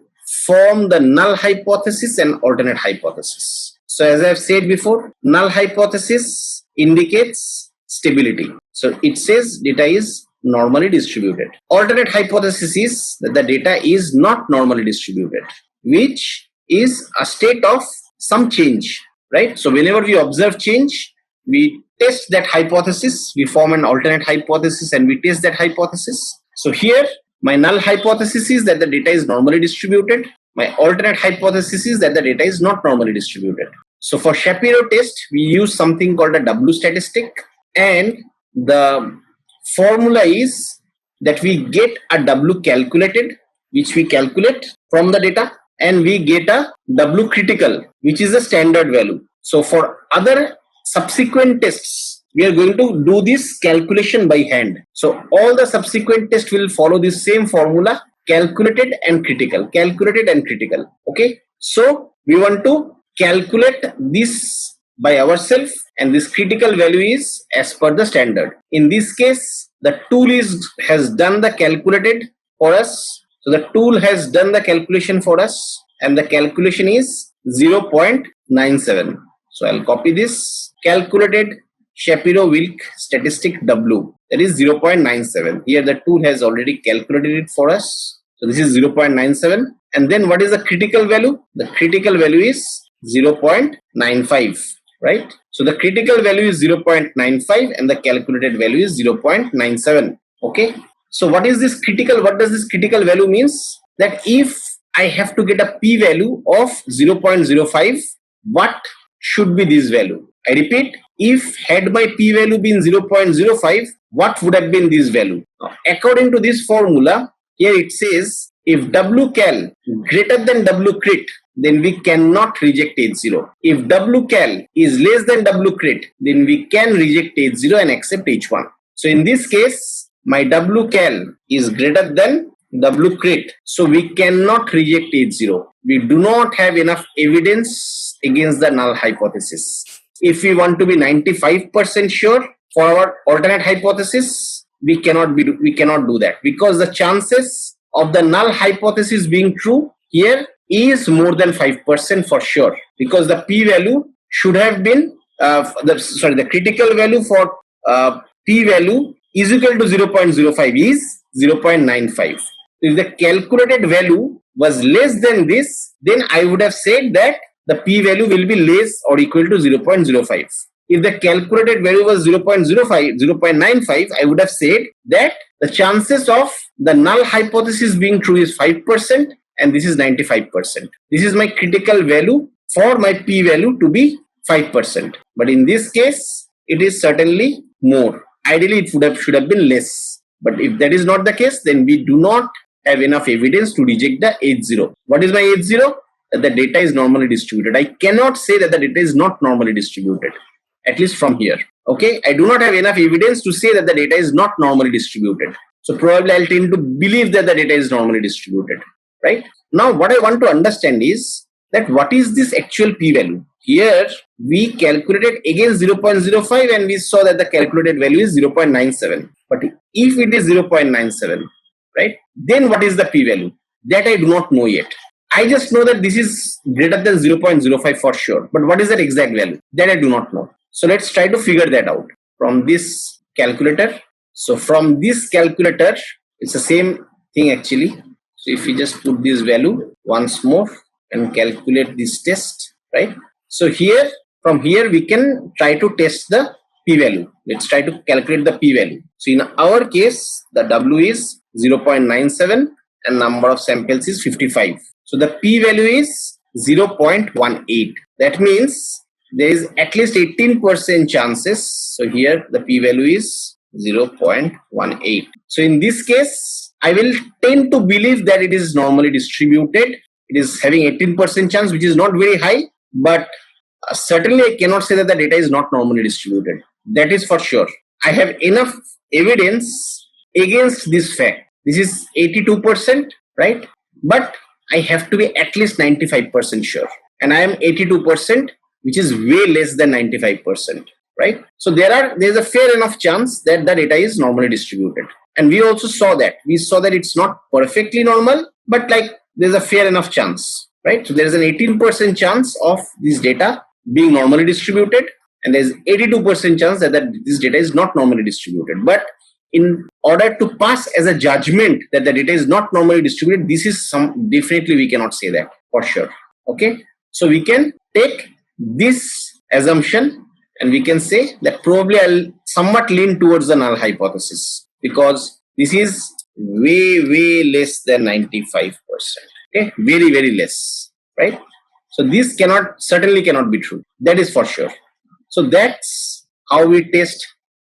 form the null hypothesis and alternate hypothesis. So as I have said before, null hypothesis indicates stability. So it says data is normally distributed. Alternate hypothesis is that the data is not normally distributed, which is a state of some change, right? So whenever we observe change, we test that hypothesis, we form an alternate hypothesis and we test that hypothesis. So here my null hypothesis is that the data is normally distributed. My alternate hypothesis is that the data is not normally distributed. So for Shapiro test, we use something called a W statistic, and the formula is that we get a W calculated, which we calculate from the data, and we get a W critical, which is a standard value. So for other subsequent tests, we are going to do this calculation by hand. So all the subsequent tests will follow this same formula, calculated and critical, calculated and critical. Okay. So we want to calculate this by ourselves, and this critical value is as per the standard. In this case, the tool has done the calculated for us. So the tool has done the calculation for us, and the calculation is 0.97. So I'll copy this calculated Shapiro-Wilk statistic W, that is 0.97. Here the tool has already calculated it for us. So this is 0.97. And then what is the critical value? The critical value is 0.95, right? So the critical value is 0.95 and the calculated value is 0.97. Okay. So what is this critical? What does this critical value means? That if I have to get a p-value of 0.05, what should be this value? I repeat, if had my p-value been 0.05, what would have been this value? Now, according to this formula, here it says if wcal greater than wcrit, then we cannot reject h0. If wcal is less than wcrit, then we can reject h0 and accept h1. So in this case, my wcal is greater than wcrit, so we cannot reject h0. We do not have enough evidence against the null hypothesis. If we want to be 95% sure for our alternate hypothesis, we cannot do that, because the chances of the null hypothesis being true here is more than 5% for sure, because the p-value should have been the critical value for p-value is equal to 0.05 is 0.95. If the calculated value was less than this, then I would have said that the p-value will be less or equal to 0.05. If the calculated value was 0.95, I would have said that the chances of the null hypothesis being true is 5% and this is 95%. This is my critical value for my p-value to be 5%. But in this case, it is certainly more. Ideally, it should have been less. But if that is not the case, then we do not have enough evidence to reject the H0. What is my H0? That the data is normally distributed. I cannot say that the data is not normally distributed. at least from here. Okay, I do not have enough evidence to say that the data is not normally distributed. So probably I'll tend to believe that the data is normally distributed, right? Now what I want to understand is that what is this actual p-value? Here we calculated again 0.05 and we saw that the calculated value is 0.97. But if it is 0.97, right, then what is the p-value? That I do not know yet. I just know that this is greater than 0.05 for sure. But what is that exact value? That I do not know. So let's try to figure that out from this calculator. So from this calculator, it's the same thing actually. So if we just put this value once more and calculate this test, right? So here, from here, we can try to test the p-value. Let's try to calculate the p-value. So in our case, the W is 0.97 and number of samples is 55. So the p-value is 0.18. That means there is at least 18% chances. So here the p-value is 0.18. So in this case, I will tend to believe that it is normally distributed. It is having 18% chance, which is not very high, but certainly I cannot say that the data is not normally distributed. That is for sure. I have enough evidence against this fact. This is 82%, right? But I have to be at least 95% sure. And I am 82%, which is way less than 95%, right? So there's a fair enough chance that the data is normally distributed. And we also saw that. We saw that it's not perfectly normal, but like there's a fair enough chance, right? So there's an 18% chance of this data being normally distributed, and there's 82% chance that this data is not normally distributed. But in order to pass as a judgment that the data is not normally distributed, this is definitely we cannot say that for sure. Okay, so we can take this assumption and we can say that probably I'll somewhat lean towards the null hypothesis, because this is way less than 95%. Okay, very less, right? So this certainly cannot be true. That is for sure. So that's how we test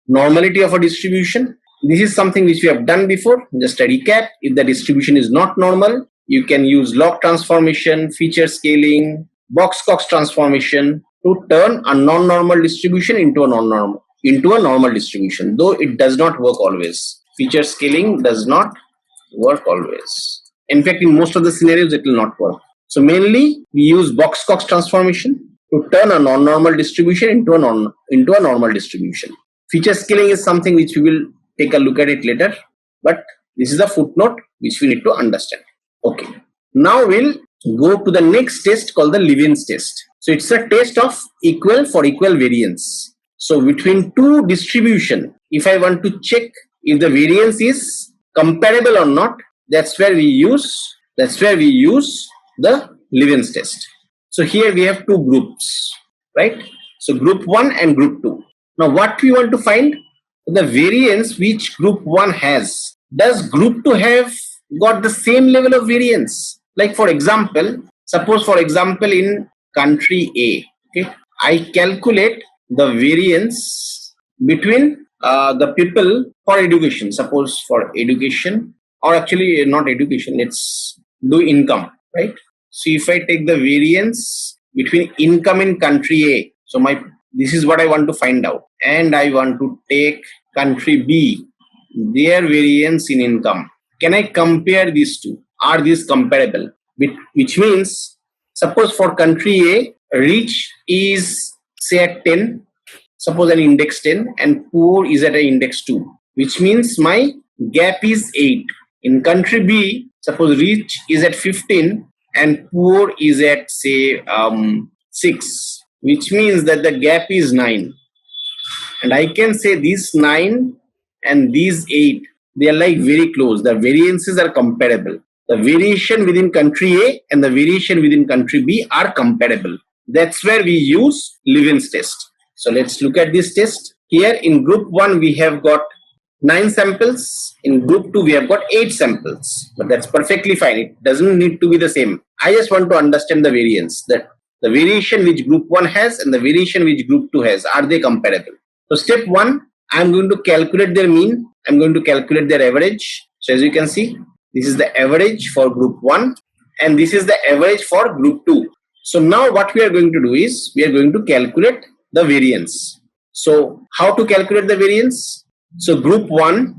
normality of a distribution. This is something which we have done before. Just a recap: if the distribution is not normal, you can use log transformation, feature scaling, Box-Cox transformation to turn a non-normal distribution into a normal distribution. Though it does not work always. Feature scaling does not work always. In fact, in most of the scenarios, it will not work. So mainly we use Box-Cox transformation to turn a non-normal distribution into a normal distribution. Feature scaling is something which we will take a look at it later, but this is a footnote which we need to understand. Okay, now we'll go to the next test called the Levene's test. So it's a test of equal for equal variance. So between two distribution, if I want to check if the variance is comparable or not, that's where we use the Levene's test. So here we have two groups, right? So group 1 and group 2. Now what we want to find, the variance which group 1 has. Does group 2 have got the same level of variance? Like for example, suppose for example in country A, okay, I calculate the variance between the people for education. Suppose for education, or actually not education, let's do income, right? So if I take the variance between income in country A, so this is what I want to find out, and I want to take country B, their variance in income. Can I compare these two? Are these comparable? Which means, suppose for country A, rich is say at 10, suppose an index 10, and poor is at an index 2, which means my gap is 8. In country B, suppose rich is at 15 and poor is at say 6, which means that the gap is 9. And I can say these 9 and these 8, they are like very close. The variances are comparable. The variation within country A and the variation within country B are comparable. That's where we use Levene's test. So let's look at this test. Here in group 1 we have got 9 samples. In group 2 we have got 8 samples. But that's perfectly fine. It doesn't need to be the same. I just want to understand the variance, that the variation which group 1 has and the variation which group 2 has, are they comparable? So step 1, I'm going to calculate their mean. I'm going to calculate their average. So as you can see, this is the average for group 1 and this is the average for group 2. So now what we are going to do is we are going to calculate the variance. So how to calculate the variance? So group 1,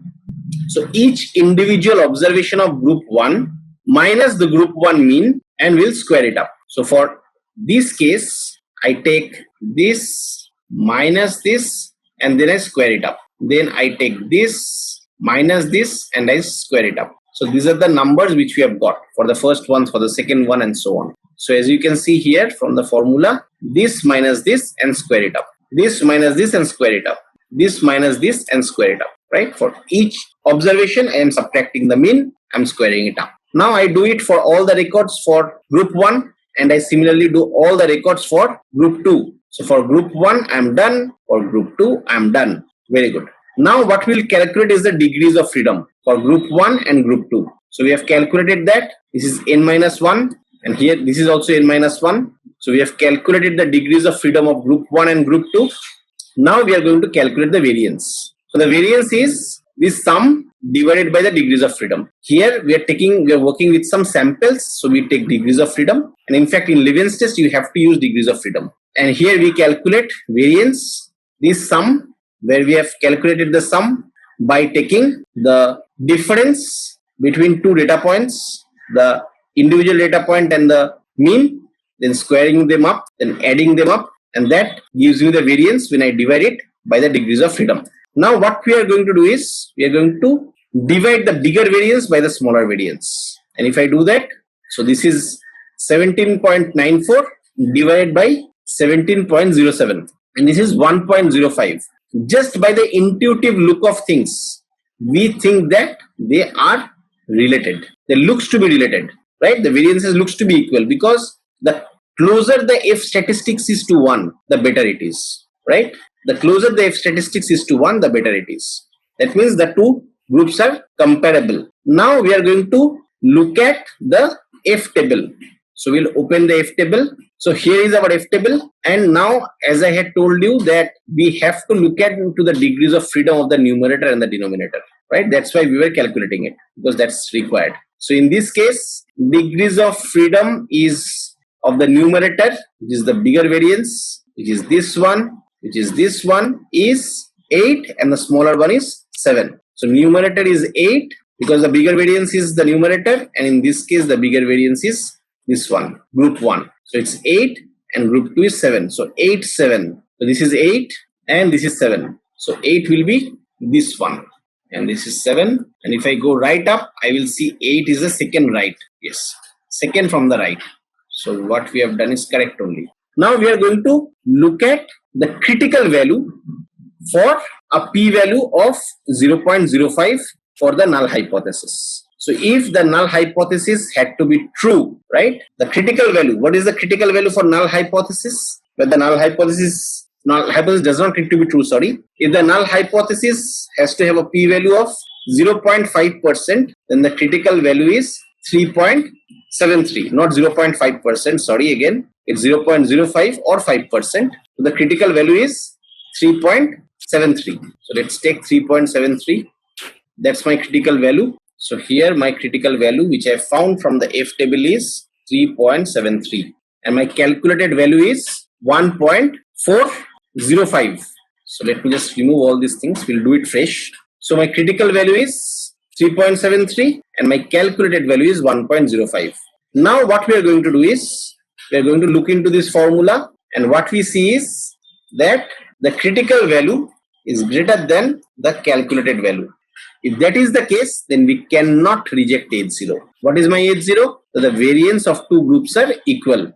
so each individual observation of group 1 minus the group 1 mean, and we'll square it up. So for this case, I take this minus this and then I square it up. Then I take this minus this and I square it up. So these are the numbers which we have got for the first one, for the second one, and so on. So as you can see here from the formula, this minus this and square it up. This minus this and square it up. This minus this and square it up. Right? For each observation, I am subtracting the mean, I am squaring it up. Now I do it for all the records for group 1, and I similarly do all the records for group 2. So for group 1, I am done. For group 2, I am done. Very good. Now what we'll calculate is the degrees of freedom for group 1 and group 2. So we have calculated that. This is n minus 1, and here this is also n minus 1. So we have calculated the degrees of freedom of group 1 and group 2. Now we are going to calculate the variance. So the variance is this sum divided by the degrees of freedom. Here we are working with some samples, so we take degrees of freedom. And in fact, in Levene's test, you have to use degrees of freedom. And here we calculate variance, this sum, where we have calculated the sum by taking the difference between two data points, the individual data point and the mean, then squaring them up, then adding them up, and that gives me the variance when I divide it by the degrees of freedom. Now what we are going to do is, we are going to divide the bigger variance by the smaller variance. And if I do that, so this is 17.94 divided by 17.07, and this is 1.05. Just by the intuitive look of things, we think that they are related. They looks to be related, right? The variances looks to be equal, because the closer the F statistics is to 1, the better it is, right? The closer the F statistics is to 1, the better it is. That means the two groups are comparable. Now we are going to look at the F table. So we'll open the F table. So here is our F table. And now, as I had told you, that we have to look at into the degrees of freedom of the numerator and the denominator, right? That's why we were calculating it, because that's required. So in this case, degrees of freedom is of the numerator, which is the bigger variance, which is this one, is 8, and the smaller one is 7. So numerator is 8, because the bigger variance is the numerator, and in this case the bigger variance is this one, group 1. So it's 8 and group 2 is 7. So 8, 7. So this is 8 and this is 7. So 8 will be this one, and this is 7. And if I go right up, I will see 8 is the second right. Yes, second from the right. So what we have done is correct only. Now we are going to look at the critical value for a p-value of 0.05 for the null hypothesis. So if the null hypothesis had to be true, right? The critical value, what is the critical value for null hypothesis? Where the null hypothesis does not need to be true, sorry. If the null hypothesis has to have a p-value of 0.5%, then the critical value is 3.73, not 0.5%, sorry, again, it's 0.05 or 5%. So the critical value is 3.73. So let's take 3.73. That's my critical value. So here my critical value, which I found from the F table, is 3.73. And my calculated value is 1.405. So let me just remove all these things. We'll do it fresh. So my critical value is 3.73 and my calculated value is 1.05. Now what we are going to do is, we are going to look into this formula, and what we see is that the critical value is greater than the calculated value. If that is the case, then we cannot reject H0. What is my H0? So the variance of two groups are equal.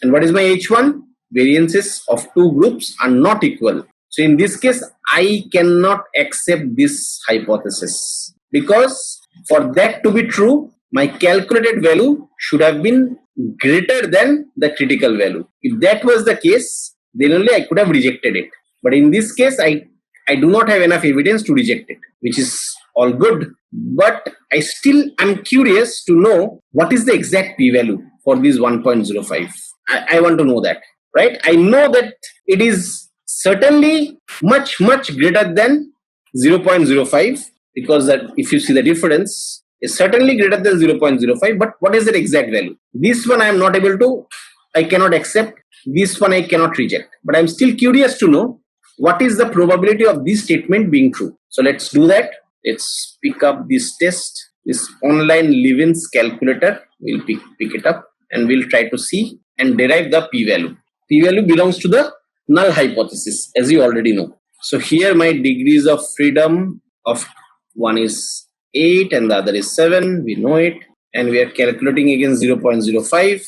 And what is my H1? Variances of two groups are not equal. So in this case, I cannot accept this hypothesis, because for that to be true, my calculated value should have been greater than the critical value. If that was the case, then only I could have rejected it. But in this case, I do not have enough evidence to reject it, which is all good. But I still am curious to know what is the exact p-value for this 1.05. I want to know that, right? I know that it is certainly much greater than 0.05, because that, if you see the difference, is certainly greater than 0.05. But what is the exact value? This one I am not able to, I cannot accept. This one I cannot reject. But I am still curious to know what is the probability of this statement being true. So let's do that. Let's pick up this test, this online Levene's calculator. We'll pick it up and we'll try to see and derive the p-value. P-value belongs to the null hypothesis, as you already know. So here my degrees of freedom of one is 8 and the other is 7. We know it. And we are calculating against 0.05.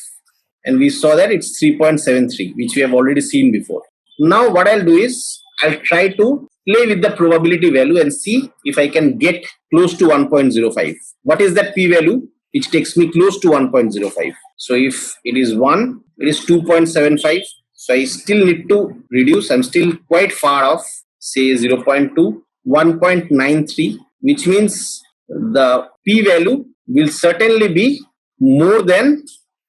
And we saw that it's 3.73, which we have already seen before. Now what I'll do is I'll try to play with the probability value and see if I can get close to 1.05. What is that p-value which takes me close to 1.05? So if it is 1, it is 2.75. So I still need to reduce. I'm still quite far off, say 0.2, 1.93, which means the p-value will certainly be more than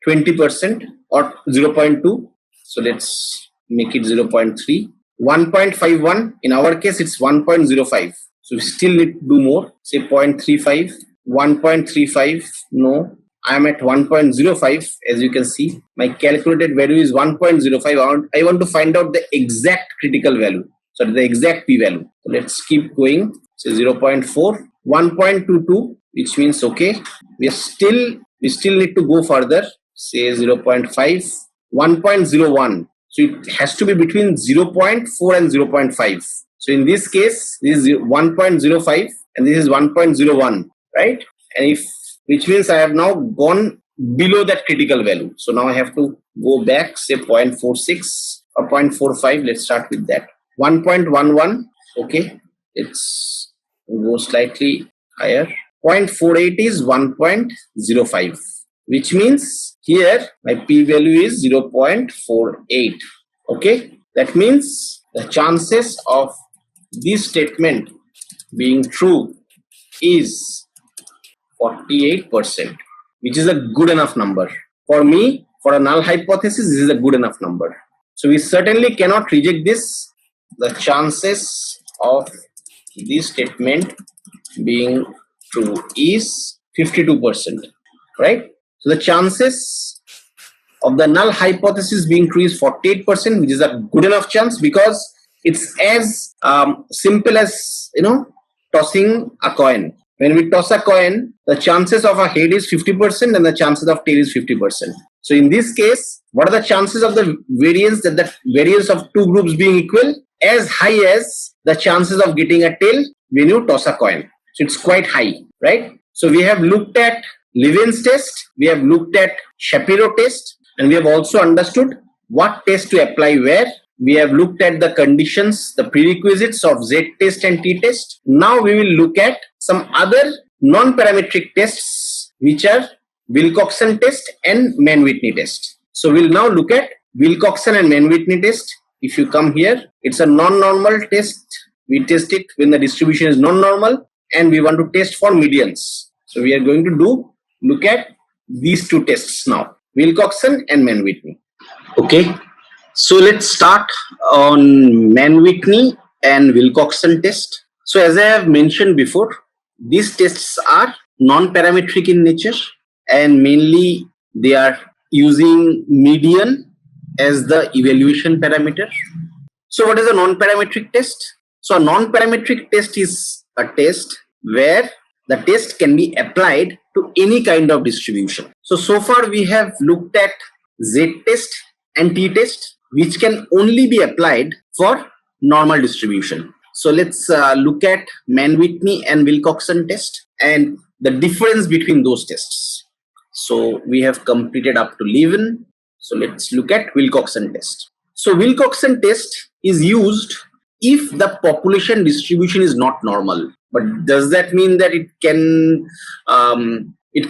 20% or 0.2. So let's make it 0.3. 1.51, in our case it's 1.05. So we still need to do more, say 0.35, 1.35, no. I am at 1.05. As you can see, my calculated value is 1.05. I want to find out the exact critical value. So the exact p-value. So let's keep going. So 0.4, 1.22, which means okay. We still need to go further. Say 0.5, 1.01. So it has to be between 0.4 and 0.5. So in this case, this is 1.05 and this is 1.01, right? And which means I have now gone below that critical value. So now I have to go back, say 0.46 or 0.45. Let's start with that. 1.11. Okay, let's go slightly higher. 0.48 is 1.05, which means here my p-value is 0.48. Okay, that means the chances of this statement being true is 48%, which is a good enough number. For me, for a null hypothesis, this is a good enough number. So we certainly cannot reject this. The chances of this statement being true is 52%, right? So the chances of the null hypothesis being true is 48%, which is a good enough chance because it's as simple as, tossing a coin. When we toss a coin, the chances of a head is 50% and the chances of tail is 50%. So in this case, what are the chances of the variance, that the variance of two groups being equal? As high as the chances of getting a tail when you toss a coin. So it's quite high, right? So we have looked at Levene's test, we have looked at Shapiro test, and we have also understood what test to apply where. We have looked at the conditions, the prerequisites of Z-test and T-test. Now we will look at some other non-parametric tests, which are Wilcoxon test and Mann-Whitney test. So we'll now look at Wilcoxon and Mann-Whitney test. If you come here, it's a non-normal test. We test it when the distribution is non-normal and we want to test for medians. So we are going to look at these two tests now, Wilcoxon and Mann-Whitney. Okay. So let's start on Mann-Whitney and Wilcoxon test. So as I have mentioned before, these tests are non-parametric in nature and mainly they are using median as the evaluation parameter. So what is a non-parametric test? So a non-parametric test is a test where the test can be applied to any kind of distribution. So far we have looked at Z-test and T-test, which can only be applied for normal distribution. So let's look at Mann-Whitney and Wilcoxon test and the difference between those tests. So we have completed up to Levene. So let's look at Wilcoxon test. So Wilcoxon test is used if the population distribution is not normal. But does that mean that it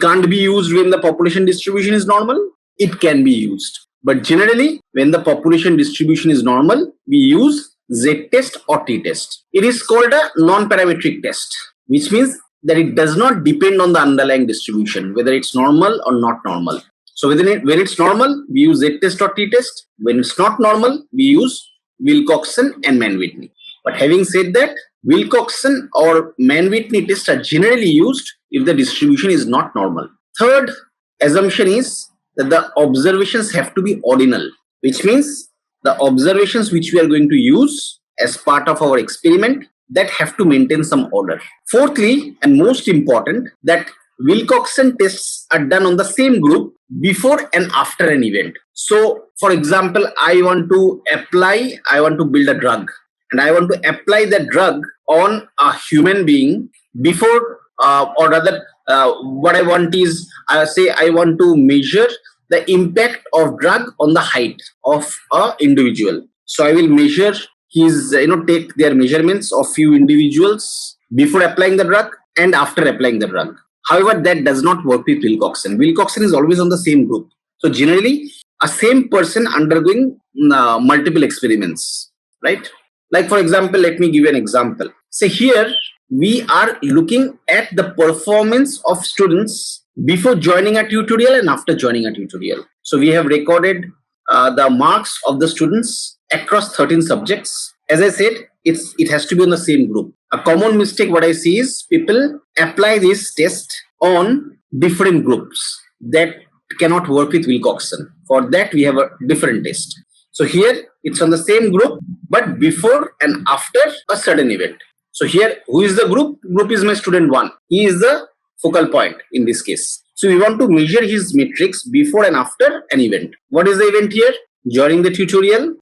can't be used when the population distribution is normal? It can be used. But generally, when the population distribution is normal, we use Z-test or T-test. It is called a non-parametric test, which means that it does not depend on the underlying distribution, whether it's normal or not normal. So when it's normal, we use Z-test or T-test. When it's not normal, we use Wilcoxon and Mann-Whitney. But having said that, Wilcoxon or Mann-Whitney tests are generally used if the distribution is not normal. Third assumption is that the observations have to be ordinal, which means the observations which we are going to use as part of our experiment that have to maintain some order. Fourthly, and most important, that Wilcoxon tests are done on the same group before and after an event. So, for example, I want to build a drug, and I want to apply the drug on a human being before, or rather, what I want is, I want to measure the impact of drug on the height of a individual. So I will measure take their measurements of few individuals before applying the drug and after applying the drug. However, that does not work with Wilcoxon. Wilcoxon is always on the same group. So generally, a same person undergoing multiple experiments, right? Like, for example, let me give you an example. So here we are looking at the performance of students before joining a tutorial and after joining a tutorial. So we have recorded the marks of the students across 13 subjects. As I said, it has to be on the same group. A common mistake what I see is people apply this test on different groups. That cannot work with Wilcoxon. For that we have a different test. So here it's on the same group but before and after a certain event. So here, who is the group? Group is my student 1. He is the focal point in this case. So we want to measure his metrics before and after an event. What is the event here? During the tutorial.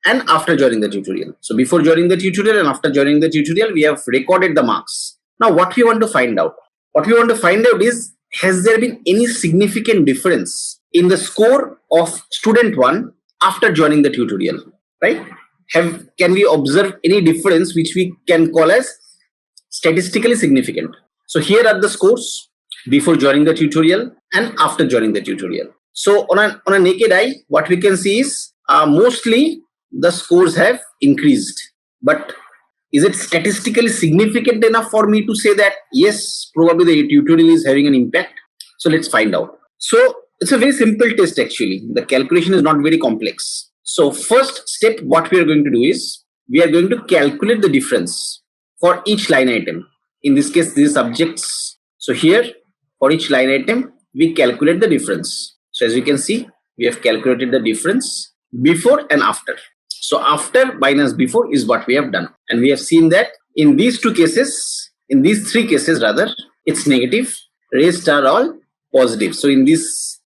And after joining the tutorial. So before joining the tutorial and after joining the tutorial, we have recorded the marks. Now what we want to find out? What we want to find out is, has there been any significant difference in the score of student 1 after joining the tutorial, right? Can we observe any difference which we can call as statistically significant? So here are the scores before joining the tutorial and after joining the tutorial. So on a naked eye, what we can see is mostly the scores have increased. But is it statistically significant enough for me to say that yes, probably the tutorial is having an impact? So let's find out. So it's a very simple test actually. The calculation is not very complex. So first step, what we are going to do is, we are going to calculate the difference for each line item. In this case, these subjects. So here, for each line item, we calculate the difference. So as you can see, we have calculated the difference before and after. So after minus before is what we have done. And we have seen that in these three cases rather, it's negative. Rest are all positive. So in these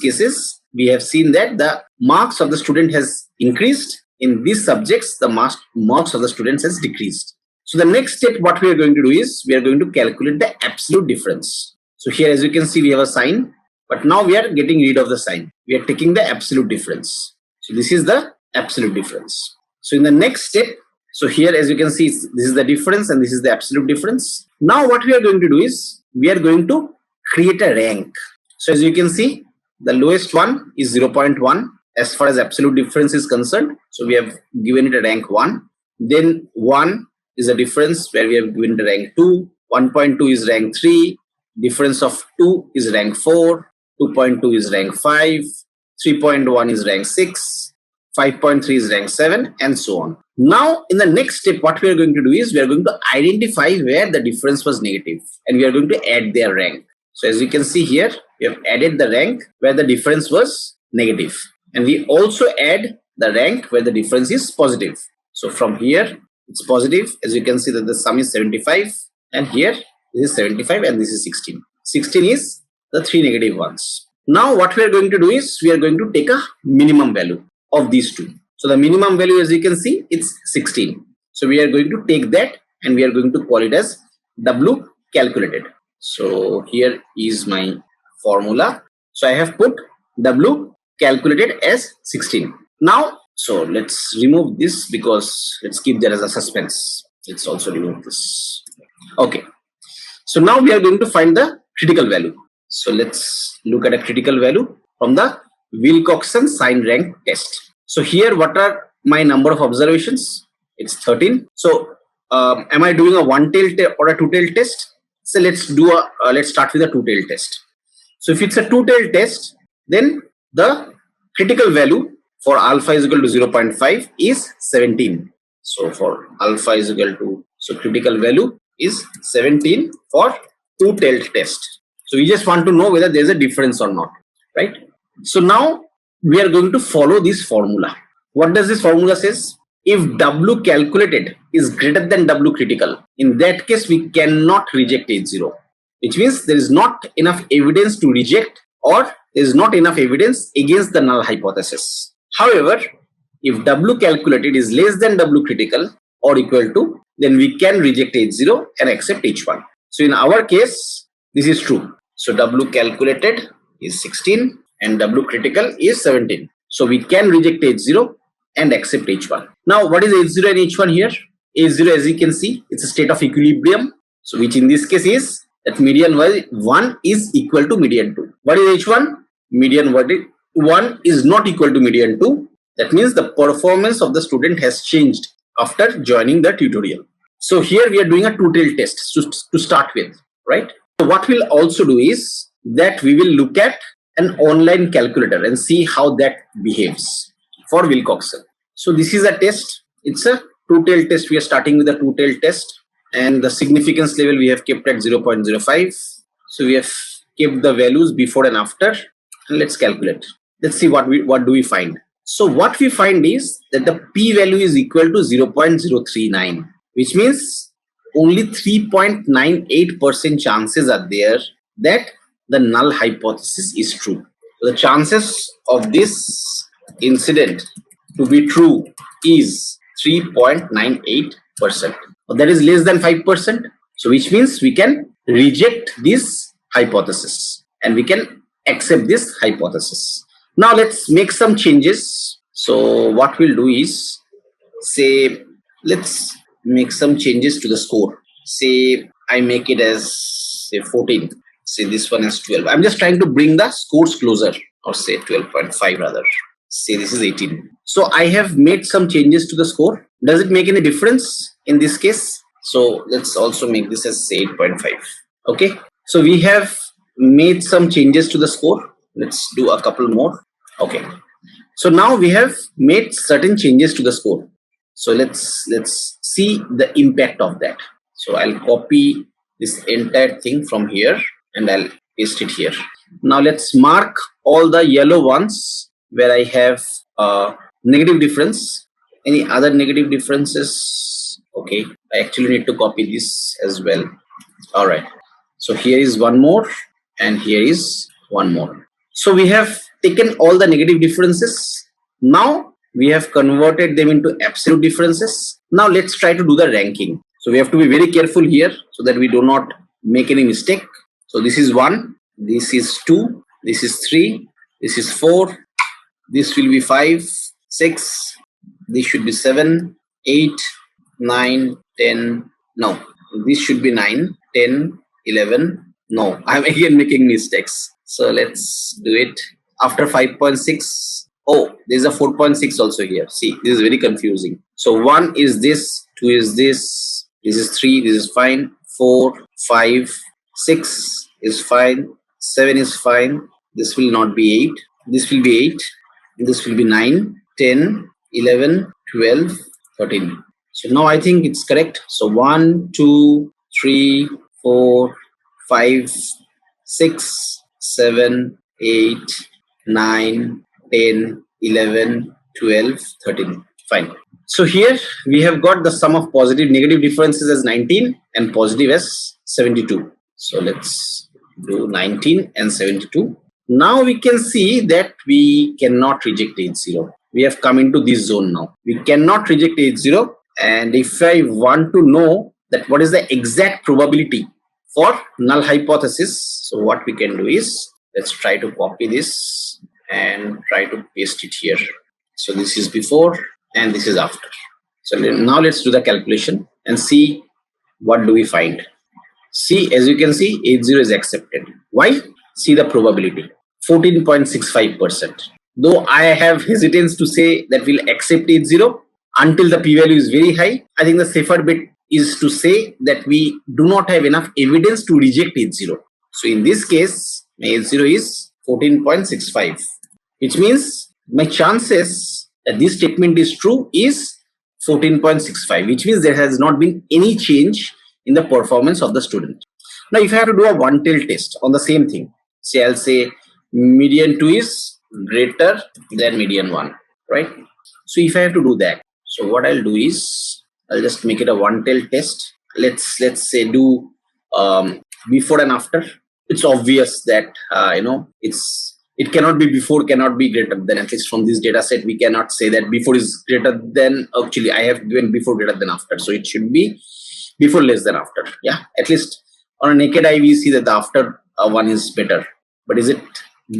cases, we have seen that the marks of the student has increased. In these subjects, the marks of the students has decreased. So the next step, what we are going to do is, we are going to calculate the absolute difference. So here, as you can see, we have a sign, but now we are getting rid of the sign. We are taking the absolute difference. So this is the absolute difference. So in the next step, so here, as you can see, this is the difference and this is the absolute difference. Now what we are going to do is, we are going to create a rank. So as you can see, the lowest one is 0.1 as far as absolute difference is concerned. So we have given it a rank 1. Then 1 is a difference where we have given it a rank 2. 1.2 is rank 3. Difference of 2 is rank 4. 2.2 is rank 5. 3.1 is rank 6. 5.3 is rank 7 and so on. Now in the next step, what we are going to do is, we are going to identify where the difference was negative and we are going to add their rank. So as you can see here, we have added the rank where the difference was negative. And we also add the rank where the difference is positive. So from here, it's positive. As you can see that the sum is 75. And here, this is 75 and this is 16. 16 is the 3 negative ones. Now what we are going to do is, we are going to take a minimum value of these two. So the minimum value, as you can see, it's 16. So we are going to take that and we are going to call it as W calculated. So here is my formula. So I have put W calculated as 16. Now, so let's remove this because let's keep that as a suspense. Let's also remove this. Okay. So now we are going to find the critical value. So let's look at a critical value from the Wilcoxon sign rank test. So here, what are my number of observations? It's 13. So am I doing a one-tailed or a two-tailed test? So let's start with a two-tailed test. So if it's a two-tailed test, then the critical value for alpha is equal to 0.5 is 17. So for alpha is equal to, so critical value is 17 for two-tailed test. So we just want to know whether there's a difference or not, right? So now we are going to follow this formula. What does this formula says? if W calculated is greater than W critical, in that case we cannot reject H0, which means there is not enough evidence to reject, or there is not enough evidence against the null hypothesis. However, if W calculated is less than W critical or equal to, then we can reject H0 and accept H1. So in our case, this is true. So W calculated is 16 and W critical is 17. So we can reject H0 and accept H1. Now what is H0 and H1 here? H0, as you can see, it's a state of equilibrium. So which in this case is that median 1 is equal to median 2. What is H1? Median 1 is not equal to median 2. That means the performance of the student has changed after joining the tutorial. So here we are doing a two-tailed test to start with, right? So what we'll also do is that we will look at an online calculator and see how that behaves for Wilcoxon. So this is a test. It's a two-tailed test. We are starting with a two-tailed test, and the significance level we have kept at 0.05. So we have kept the values before and after, and let's calculate. Let's see what do we find. So what we find is that the p-value is equal to 0.039, which means only 3.98% chances are there that the null hypothesis is true. So the chances of this incident to be true is 3.98%. That is less than 5%. So which means we can reject this hypothesis and we can accept this hypothesis. Now let's make some changes. So what we'll do is, say, let's make some changes to the score. Say I make it as, say, 14. Say this one as 12. I'm just trying to bring the scores closer, or say 12.5 rather. Say this is 18. So I have made some changes to the score. Does it make any difference in this case? So let's also make this as, say, 8.5. Okay. So we have made some changes to the score. Let's do a couple more. Okay. So now we have made certain changes to the score. So let's see the impact of that. So I'll copy this entire thing from here and I'll paste it here. Now let's mark all the yellow ones where I have a negative difference. Any other negative differences? Okay, I actually need to copy this as well. All right. So here is one more and here is one more. So we have taken all the negative differences. Now we have converted them into absolute differences. Now let's try to do the ranking. So we have to be very careful here so that we do not make any mistake. So this is 1, this is 2, this is 3, this is 4, this will be 5, 6, this should be 7, 8, 9, 10, no, this should be 9, 10, 11, no, I'm again making mistakes. So let's do it after 5.6. Oh, there's a 4.6 also here. See, this is very confusing. So 1 is this, 2 is this is 3, this is fine, 4, 5, 6 is fine, 7 is fine, this will not be 8, this will be 8, this will be 9, 10, 11, 12, 13. So now I think it's correct. So 1, 2, 3, 4, 5, 6, 7, 8, 9, 10, 11, 12, 13. Fine. So here we have got the sum of positive negative differences as 19 and positive as 72. So let's do 19 and 72. Now we can see that we cannot reject H0. We have come into this zone now. We cannot reject H0. And if I want to know that what is the exact probability for null hypothesis, so what we can do is, let's try to copy this and try to paste it here. So this is before and this is after. So now let's do the calculation and see what do we find. See, as you can see, H0 is accepted. Why? See the probability, 14.65%. Though I have hesitance to say that we'll accept H0 until the p-value is very high, I think the safer bet is to say that we do not have enough evidence to reject H0. So in this case, my H0 is 14.65, which means my chances that this statement is true is 14.65, which means there has not been any change in the performance of the student. Now, if I have to do a one-tailed test on the same thing, say I'll say median 2 is greater than median 1, right? So if I have to do that, So what I'll do is I'll just make it a one-tailed test. Let's say do before and after. It's obvious that it cannot be before, cannot be greater than. At least from this data set, we cannot say that before is greater than. Actually, I have given before greater than after, so it should be before less than after. Yeah, at least on a naked eye we see that the after one is better. But is it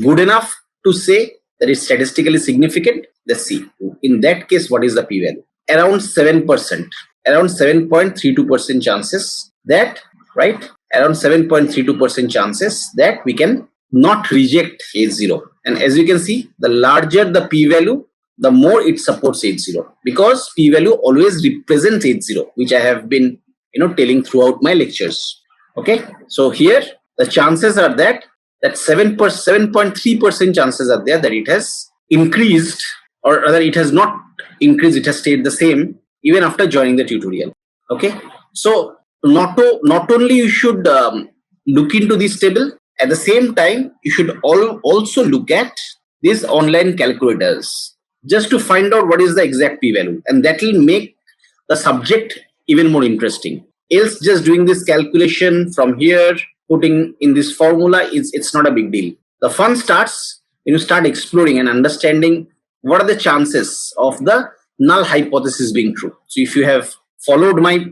good enough to say that it's statistically significant? Let's see. In that case, what is the p-value? Around 7%, around 7.32% chances that, right? Around 7.32% chances that we can not reject H0. And as you can see, the larger the p-value, the more it supports H0, because p-value always represents H0, which I have been telling throughout my lectures. Okay, so here the chances are that 7.3% chances are there that it has increased, or rather it has not increased, it has stayed the same even after joining the tutorial. Okay, so not only you should look into this table, at the same time you should also look at these online calculators just to find out what is the exact p-value, and that will make the subject even more interesting. Else just doing this calculation from here, putting in this formula, it's not a big deal. The fun starts when you start exploring and understanding what are the chances of the null hypothesis being true. So if you have followed my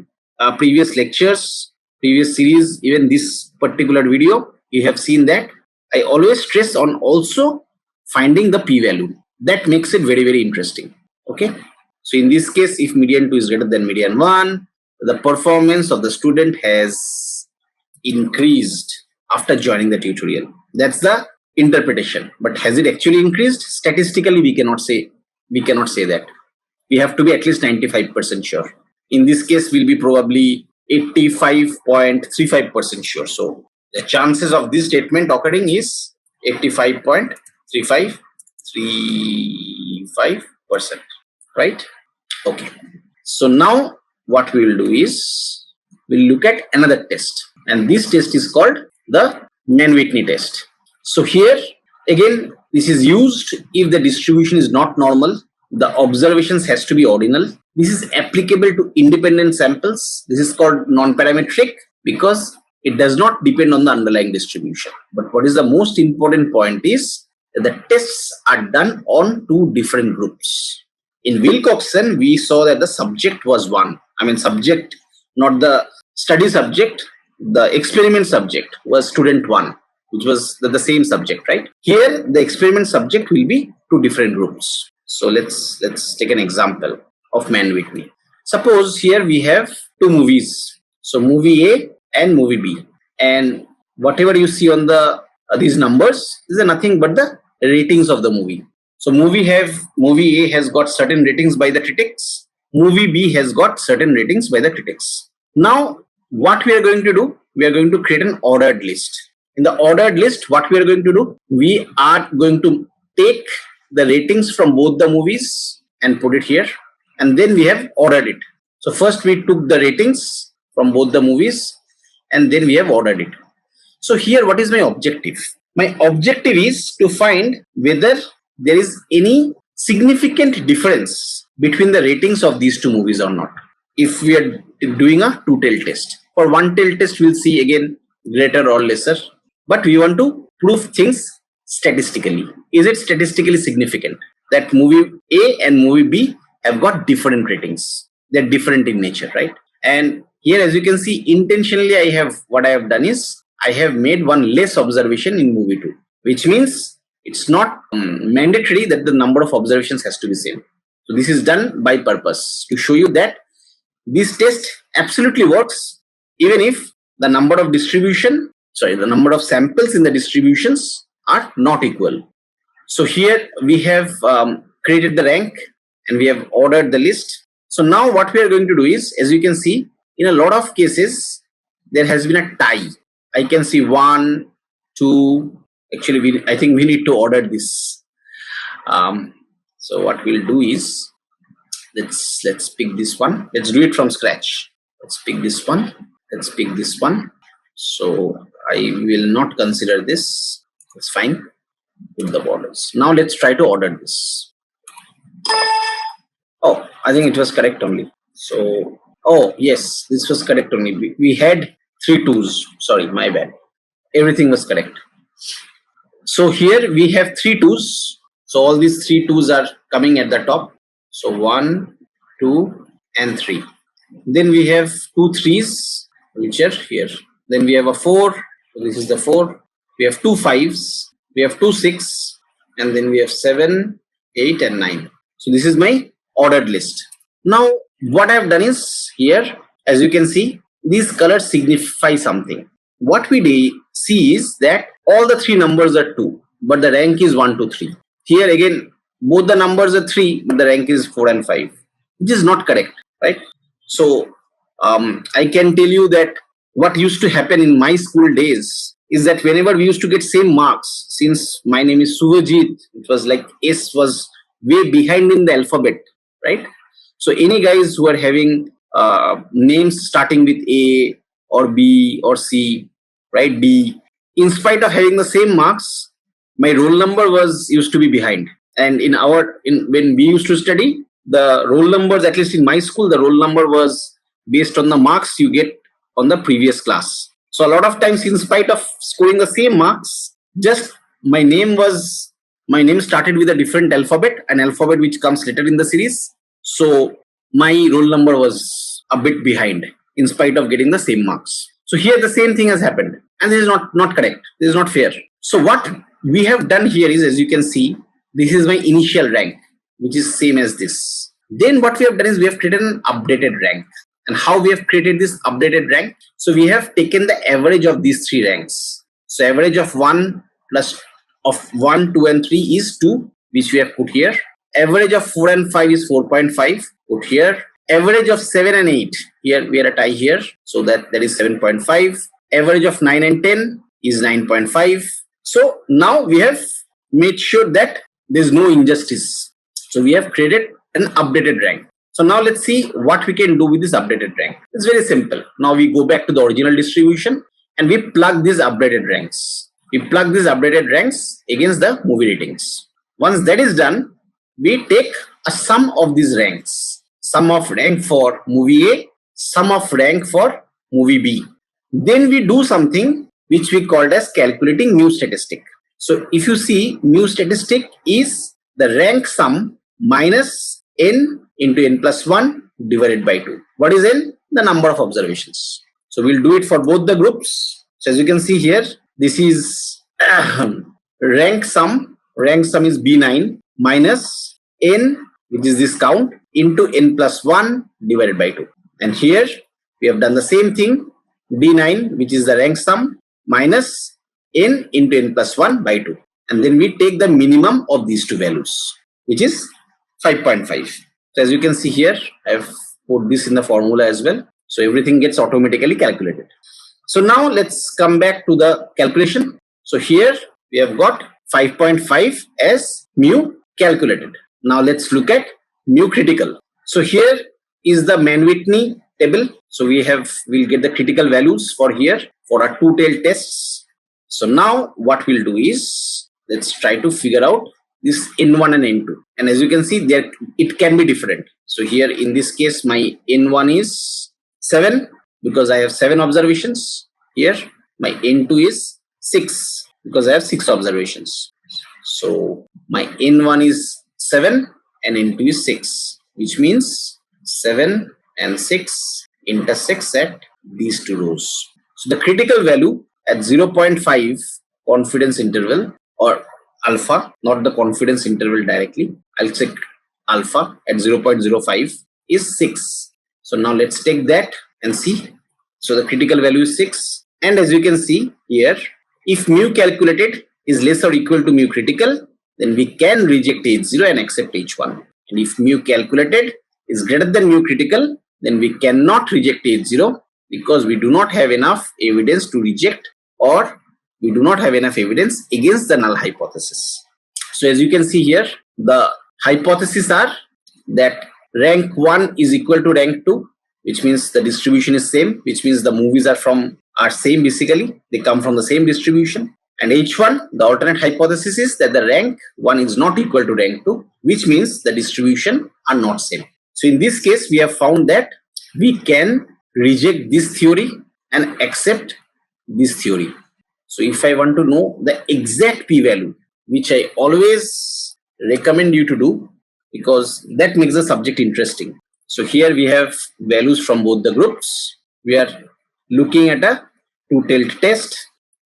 previous lectures, previous series, even this particular video, you have seen that I always stress on also finding the p-value. That makes it very, very interesting. Okay, so in this case, if median 2 is greater than median 1, the performance of the student has increased after joining the tutorial. That's the interpretation. But has it actually increased? Statistically, we cannot say that. We have to be at least 95% sure. In this case, we'll be probably 85.35% sure. So the chances of this statement occurring is 85.35%, right? Okay. So now what we will do is we'll look at another test, and this test is called the Mann-Whitney test. So here again, this is used if the distribution is not normal, the observations has to be ordinal. This is applicable to independent samples. This is called non-parametric because it does not depend on the underlying distribution. But what is the most important point is that the tests are done on two different groups. In Wilcoxon, we saw that the subject was one. I mean, subject, not the study subject, the experiment subject was student 1, which was the same subject, right? Here, the experiment subject will be two different groups. So let's take an example of Mann-Whitney. Suppose here we have two movies. So movie A and movie B. And whatever you see on the these numbers, these are nothing but the ratings of the movie. So movie A has got certain ratings by the critics. Movie B has got certain ratings by the critics. Now, what we are going to do? We are going to create an ordered list. In the ordered list, what we are going to do? We are going to take the ratings from both the movies and put it here. And then we have ordered it. So first we took the ratings from both the movies and then we have ordered it. So here, what is my objective? My objective is to find whether there is any significant difference between the ratings of these two movies or not. If we are doing a two-tailed test. For one-tailed test, we'll see again greater or lesser. But we want to prove things statistically. Is it statistically significant that movie A and movie B have got different ratings? They're different in nature, right? And here, as you can see, intentionally I have done is I have made one less observation in movie 2, which means it's not mandatory that the number of observations has to be same. So this is done by purpose to show you that this test absolutely works even if the number of samples in the distributions are not equal. So here we have created the rank and we have ordered the list. So now what we are going to do is, as you can see, in a lot of cases, there has been a tie. I can see 1, 2. Actually, I think we need to order this. So what we'll do is, let's pick this one. Let's do it from scratch. Let's pick this one. Let's pick this one. So I will not consider this. It's fine. Put the borders. Now let's try to order this. Oh, I think it was correct only. So, oh yes, this was correct only. We had 3 twos. Sorry, my bad. Everything was correct. So here we have 3 twos. So all these 3 twos are coming at the top. So 1, 2, and 3. Then we have 2 threes, which are here. Then we have a 4. So this is the 4. We have 2 5s. We have 2 6, and then we have 7, 8, and 9. So this is my ordered list. Now what I have done is here, as you can see, these colors signify something. What we see is that all the 3 numbers are 2, but the rank is 1, 2, 3. Here again, both the numbers are 3, but the rank is 4 and 5, which is not correct, right? So I can tell you that what used to happen in my school days is that whenever we used to get same marks, since my name is Suvajit, it was like S was way behind in the alphabet, right? So any guys who are having names starting with A or B or C, right, D, in spite of having the same marks, my roll number used to be behind. And when we used to study, the roll numbers, at least in my school, the roll number was based on the marks you get on the previous class. So a lot of times, in spite of scoring the same marks, just my name started with a different alphabet, an alphabet which comes later in the series. So my roll number was a bit behind in spite of getting the same marks. So here the same thing has happened, and this is not correct. This is not fair. So what we have done here is, as you can see, this is my initial rank, which is same as this. Then what we have done is we have created an updated rank. And how we have created this updated rank? So we have taken the average of these 3 ranks. So average of 1, 2, and 3 is 2, which we have put here. Average of 4 and 5 is 4.5, put here. Average of 7 and 8, here we are a tie here, so that is 7.5. Average of 9 and 10 is 9.5. So now we have made sure that there is no injustice. So we have created an updated rank. So now let's see what we can do with this updated rank. It's very simple. Now we go back to the original distribution and we plug these updated ranks. We plug these updated ranks against the movie ratings. Once that is done, we take a sum of these ranks. Sum of rank for movie A, sum of rank for movie B. Then we do something which we called as calculating mu statistic. So if you see, mu statistic is the rank sum minus n into n plus 1 divided by 2. What is n? The number of observations. So we'll do it for both the groups. So as you can see here, this is rank sum. Rank sum is B9 minus n, which is this count, into n plus 1 divided by 2. And here we have done the same thing. D9, which is the rank sum, minus n into n plus 1 by 2. And then we take the minimum of these 2 values, which is 5.5. So as you can see here, I have put this in the formula as well. So everything gets automatically calculated. So now let's come back to the calculation. So here we have got 5.5 as mu calculated. Now let's look at mu critical. So here is the Mann-Whitney table. So we'll get the critical values for here for our 2-tailed tests. So now what we'll do is, let's try to figure out this N1 and N2. And as you can see there, it can be different. So here in this case, my N1 is 7 because I have 7 observations. Here my N2 is 6 because I have 6 observations. So my N1 is 7 and N2 is 6, which means 7 and 6 intersects at these 2 rows. So the critical value at 0.5 confidence interval, or alpha, not the confidence interval directly, I'll check alpha at 0.05 is 6. So now let's take that and see. So the critical value is 6. And as you can see here, if mu calculated is less or equal to mu critical, then we can reject H0 and accept H1. And if mu calculated is greater than mu critical, then we cannot reject H0 because we do not have enough evidence to reject, or we do not have enough evidence against the null hypothesis. So as you can see here, the hypotheses are that rank 1 is equal to rank 2, which means the distribution is same, which means the movies are same basically. They come from the same distribution. And H1, the alternate hypothesis is that the rank 1 is not equal to rank 2, which means the distribution are not same. So in this case, we have found that we can reject this theory and accept this theory. So if I want to know the exact p-value, which I always recommend you to do, because that makes the subject interesting. So here we have values from both the groups. We are looking at a two-tailed test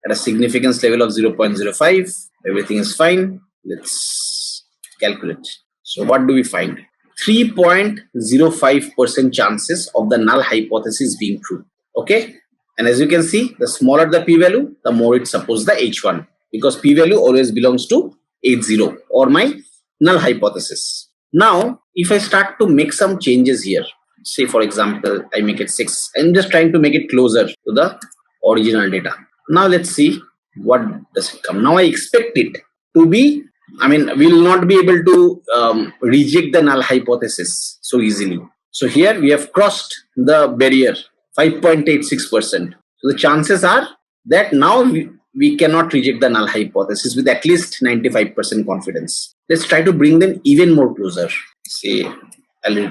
at a significance level of 0.05. Everything is fine. Let's calculate. So what do we find? 3.05% chances of the null hypothesis being true. Okay. And as you can see, the smaller the p-value, the more it supports the H1, because p-value always belongs to H0 or my null hypothesis. Now, if I start to make some changes here, say for example, I make it 6. I'm just trying to make it closer to the original data. Now let's see what does it come. Now I expect it to be, we will not be able to reject the null hypothesis so easily. So here we have crossed the barrier, 5.86%. So the chances are that now we cannot reject the null hypothesis with at least 95% confidence. Let's try to bring them even more closer. Say, I'll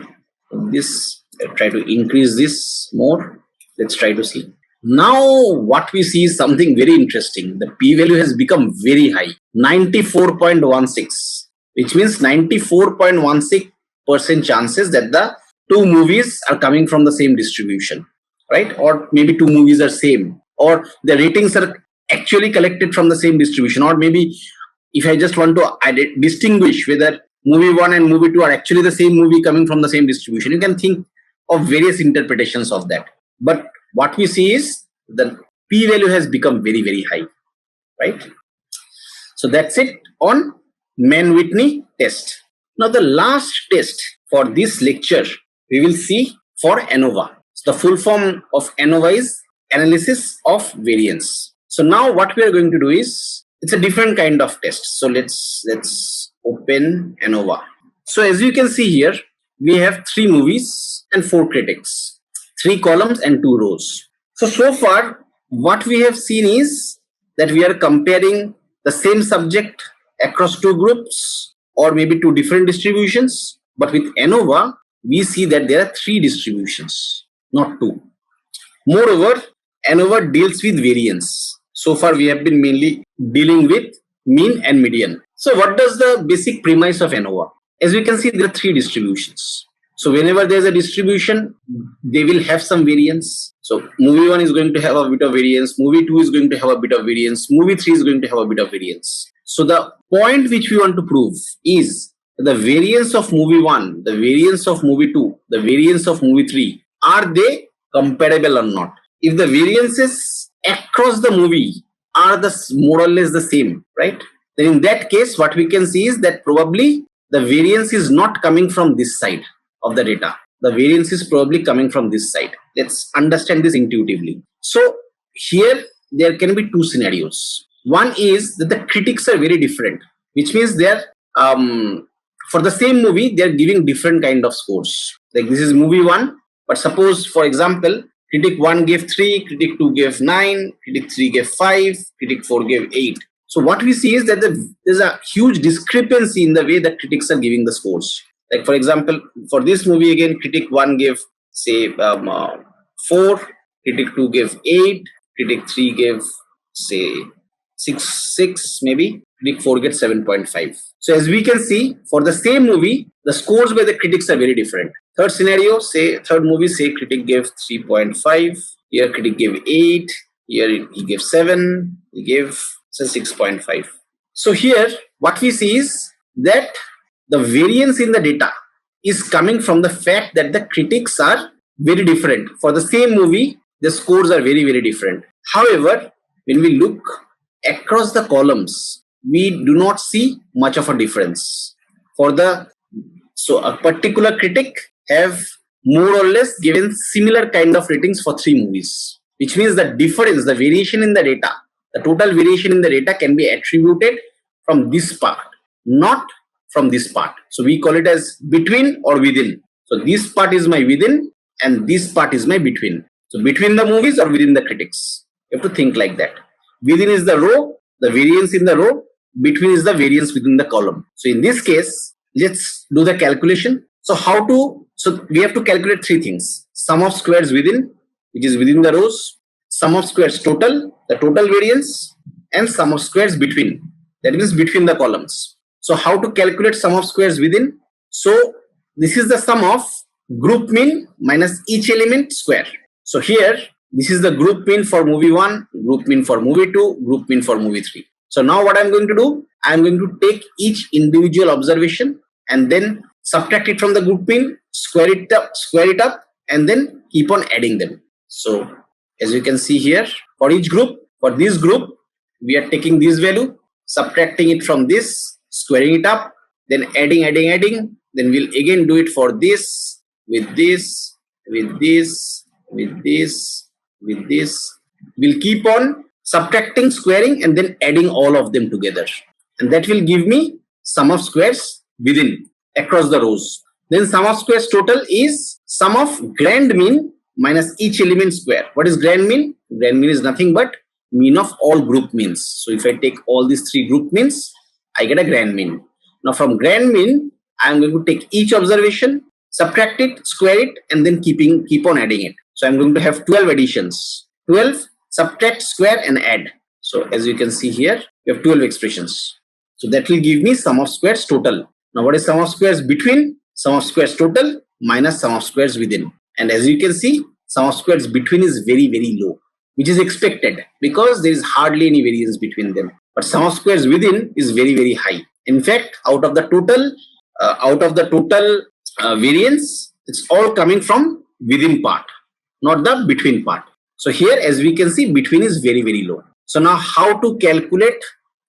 try to increase this more. Let's try to see. Now what we see is something very interesting. The p-value has become very high, 94.16, which means 94.16% chances that the two movies are coming from the same distribution, right? Or maybe two movies are same, or the ratings are actually collected from the same distribution. Or maybe if I just want to distinguish whether movie 1 and movie 2 are actually the same movie coming from the same distribution, you can think of various interpretations of that. But what we see is the p-value has become very, very high, right? So that's it on Mann-Whitney test. Now the last test for this lecture, we will see for ANOVA. So the full form of ANOVA is analysis of variance. So now what we are going to do is, it's a different kind of test. So let's open ANOVA. So as you can see here, we have 3 movies and 4 critics, 3 columns and 2 rows. So far what we have seen is that we are comparing the same subject across 2 groups or maybe 2 different distributions. But with ANOVA, we see that there are 3 distributions, not 2. Moreover, ANOVA deals with variance. So far we have been mainly dealing with mean and median. So what does the basic premise of ANOVA? As we can see, there are 3 distributions. So whenever there is a distribution, they will have some variance. So movie 1 is going to have a bit of variance, movie 2 is going to have a bit of variance, movie 3 is going to have a bit of variance. So the point which we want to prove is the variance of movie 1, the variance of movie 2, the variance of movie 3, are they comparable or not? If the variances across the movie are more or less the same, right? Then in that case, what we can see is that probably the variance is not coming from this side of the data. The variance is probably coming from this side. Let's understand this intuitively. So here there can be 2 scenarios. One is that the critics are very different, which means they are for the same movie they are giving different kind of scores. Like this is movie 1, but suppose for example critic 1 gave 3, critic 2 gave 9, critic 3 gave 5, critic 4 gave 8. So what we see is that there's a huge discrepancy in the way that critics are giving the scores. Like for example, for this movie again, critic 1 gave say 4, critic 2 gave 8, critic 3 gave say 6 maybe, critic 4 gets 7.5. So as we can see, for the same movie, the scores by the critics are very different. Third scenario, third movie, critic gave 3.5, here critic gave 8, here he gave 7, he gave 6.5. So here what we see is that the variance in the data is coming from the fact that the critics are very different. For the same movie, the scores are very, very different. However, when we look across the columns, we do not see much of a difference. So a particular critic have more or less given similar kind of ratings for 3 movies, which means the difference, the variation in the data, the total variation in the data can be attributed from this part, not from this part. So we call it as between or within. So this part is my within and this part is my between. So between the movies or within the critics. You have to think like that. Within is the row the variance in the row, between is the variance within the column. So in this case, let's do the calculation. So we have to calculate three things: sum of squares within, which is within the rows, sum of squares total, the total variance, and sum of squares between, that means between the columns. So how to calculate sum of squares within? So this is the sum of group mean minus each element square. So here, this is the group mean for movie 1, group mean for movie 2, group mean for movie 3. So now what I'm going to do, I'm going to take each individual observation and then subtract it from the group mean, square it up, and then keep on adding them. So as you can see here, for each group, for this group, we are taking this value, subtracting it from this, squaring it up, then adding. Then we'll again do it for this, with this, with this, with this, with this. We'll keep on subtracting, squaring, and then adding all of them together. And that will give me sum of squares within, across the rows. Then sum of squares total is sum of grand mean minus each element square. What is grand mean? Grand mean is nothing but mean of all group means. So if I take all these three group means, I get a grand mean. Now from grand mean, I am going to take each observation, subtract it, square it, and then keep on adding it. So I'm going to have 12 additions. 12, subtract, square, and add. So as you can see here, we have 12 expressions. So that will give me sum of squares total. Now what is sum of squares between? Sum of squares total minus sum of squares within. And as you can see, sum of squares between is very, very low, which is expected because there is hardly any variance between them. But sum of squares within is very, very high. In fact, out of the total variance, it's all coming from within part, not the between part. So here, as we can see, between is very, very low. So now how to calculate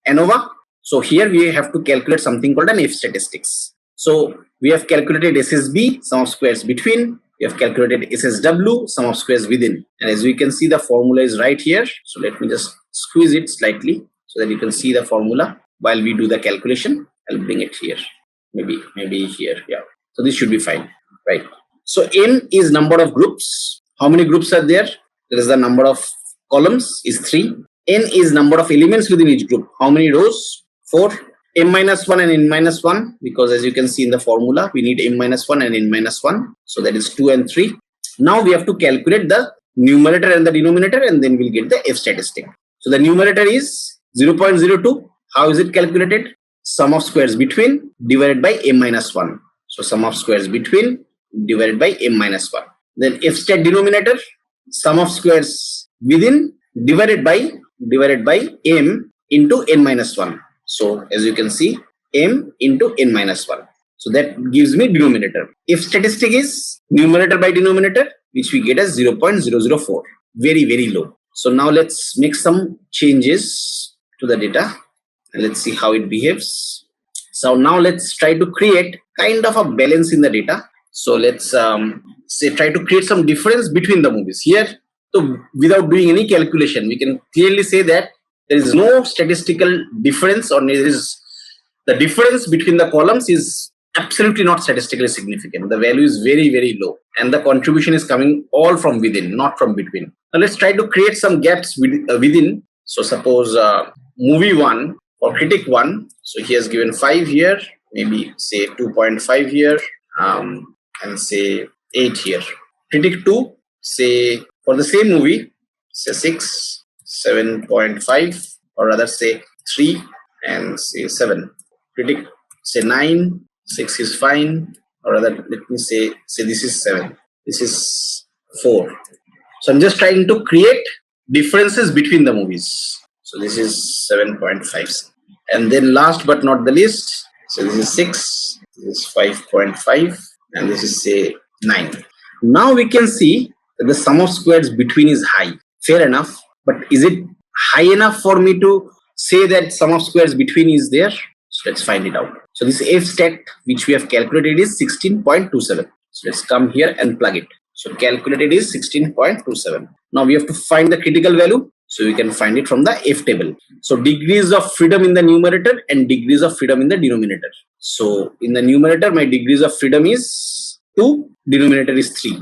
ANOVA? So here we have to calculate something called an F statistics. So we have calculated SSB, sum of squares between. We have calculated SSW, sum of squares within. And as we can see, the formula is right here. So let me just squeeze it slightly so that you can see the formula while we do the calculation. I'll bring it here. Maybe here. Yeah. So this should be fine. Right. So N is number of groups. How many groups are there? There is the number of columns is 3. N is number of elements within each group. How many rows? 4. M-1 and N-1, because as you can see in the formula, we need M-1 and N-1. So that is 2 and 3. Now we have to calculate the numerator and the denominator, and then we'll get the F statistic. So the numerator is 0.02. How is it calculated? Sum of squares between divided by M-1. So sum of squares between divided by M-1. Then F stat denominator, sum of squares within divided by M into N-1. So as you can see, M into N-1. So that gives me denominator. If statistic is numerator by denominator, which we get as 0.004. Very, very low. So now let's make some changes to the data and let's see how it behaves. So now let's try to create kind of a balance in the data. So let's try to create some difference between the movies here. So without doing any calculation, we can clearly say that there is no statistical difference, or there is the difference between the columns is absolutely not statistically significant. The value is very, very low, and the contribution is coming all from within, not from between. Now let's try to create some gaps within. So suppose movie 1 or critic 1. So he has given 5 here, maybe say 2.5 here, and say 8 here. Critic 2, say for the same movie, say 6. 7.5, or rather say 3 and say 7. Critic say 9, 6 is fine, or rather let me say this is 7, this is 4. So I'm just trying to create differences between the movies. So this is 7.5, and then last but not the least, so this is 6, this is 5.5, and this is say 9. Now we can see that the sum of squares between is high. Fair enough. But is it high enough for me to say that sum of squares between is there? So let's find it out. So this F stat which we have calculated is 16.27. So let's come here and plug it. So calculated is 16.27. Now we have to find the critical value. So we can find it from the F table. So degrees of freedom in the numerator and degrees of freedom in the denominator. So in the numerator, my degrees of freedom is 2, denominator is 3.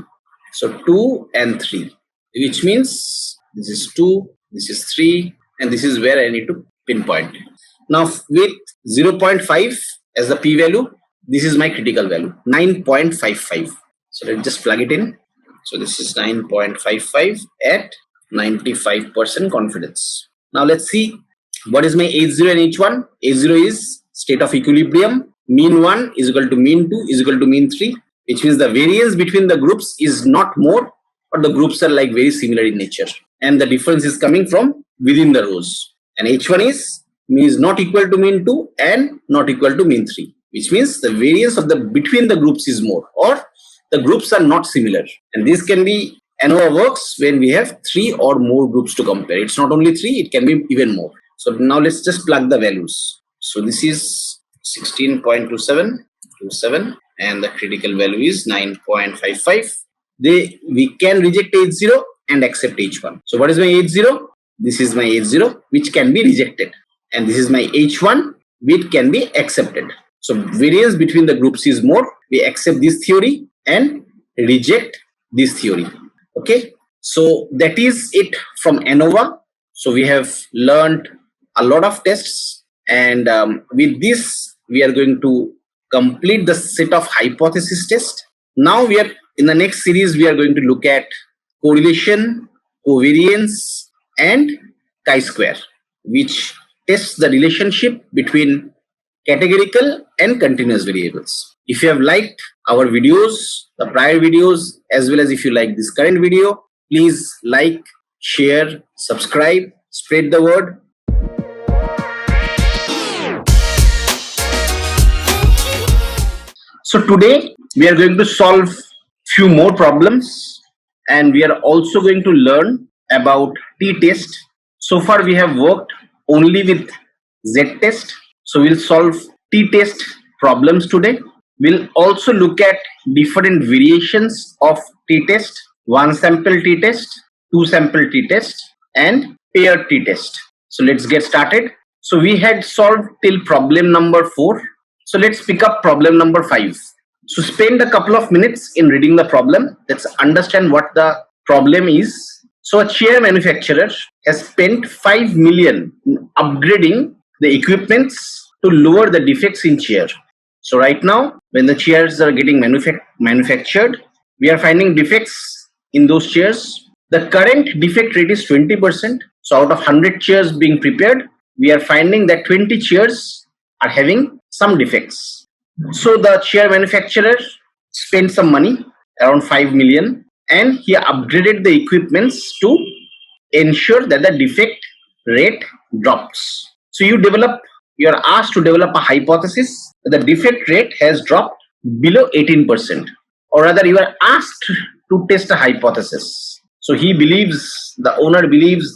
So 2 and 3, which means this is 2, this is 3, and this is where I need to pinpoint. Now with 0.5 as the p-value, this is my critical value, 9.55. So let's just plug it in. So this is 9.55 at 95% confidence. Now let's see what is my H0 and H1. H0 is state of equilibrium. Mean 1 is equal to mean 2 is equal to mean 3, which means the variance between the groups is not more, but the groups are like very similar in nature. And the difference is coming from within the rows. And H1 is mean is not equal to mean 2 and not equal to mean 3, which means the variance of the between the groups is more, or the groups are not similar. And this can be ANOVA works when we have 3 or more groups to compare. It's not only 3, it can be even more. So now let's just plug the values. So this is 16.27 and the critical value is 9.55. We can reject H0 and accept H1. So what is my H0? This is my H0 which can be rejected, and this is my H1 which can be accepted. So variance between the groups is more. We accept this theory and reject this theory. Okay, so that is it from ANOVA. So we have learned a lot of tests, and with this we are going to complete the set of hypothesis test. Now we are in the next series we are going to look at correlation, covariance and chi-square, which tests the relationship between categorical and continuous variables. If you have liked our videos, the prior videos, as well as if you like this current video, please like, share, subscribe, spread the word. So today we are going to solve few more problems, and we are also going to learn about t-test. So far we have worked only with z-test. So we'll solve t-test problems today. We'll also look at different variations of t-test, one sample t-test, two sample t-test and pair t-test. So let's get started. So we had solved till problem number 4. So let's pick up problem number 5. So spend a couple of minutes in reading the problem. Let's understand what the problem is. So a chair manufacturer has spent 5 million in upgrading the equipments to lower the defects in chair. So right now, when the chairs are getting manufactured, we are finding defects in those chairs. The current defect rate is 20%. So out of 100 chairs being prepared, we are finding that 20 chairs are having some defects. So the chair manufacturer spent some money, around 5 million, and he upgraded the equipments to ensure that the defect rate drops. So you are asked to develop a hypothesis that the defect rate has dropped below 18%, or rather you are asked to test a hypothesis. So the owner believes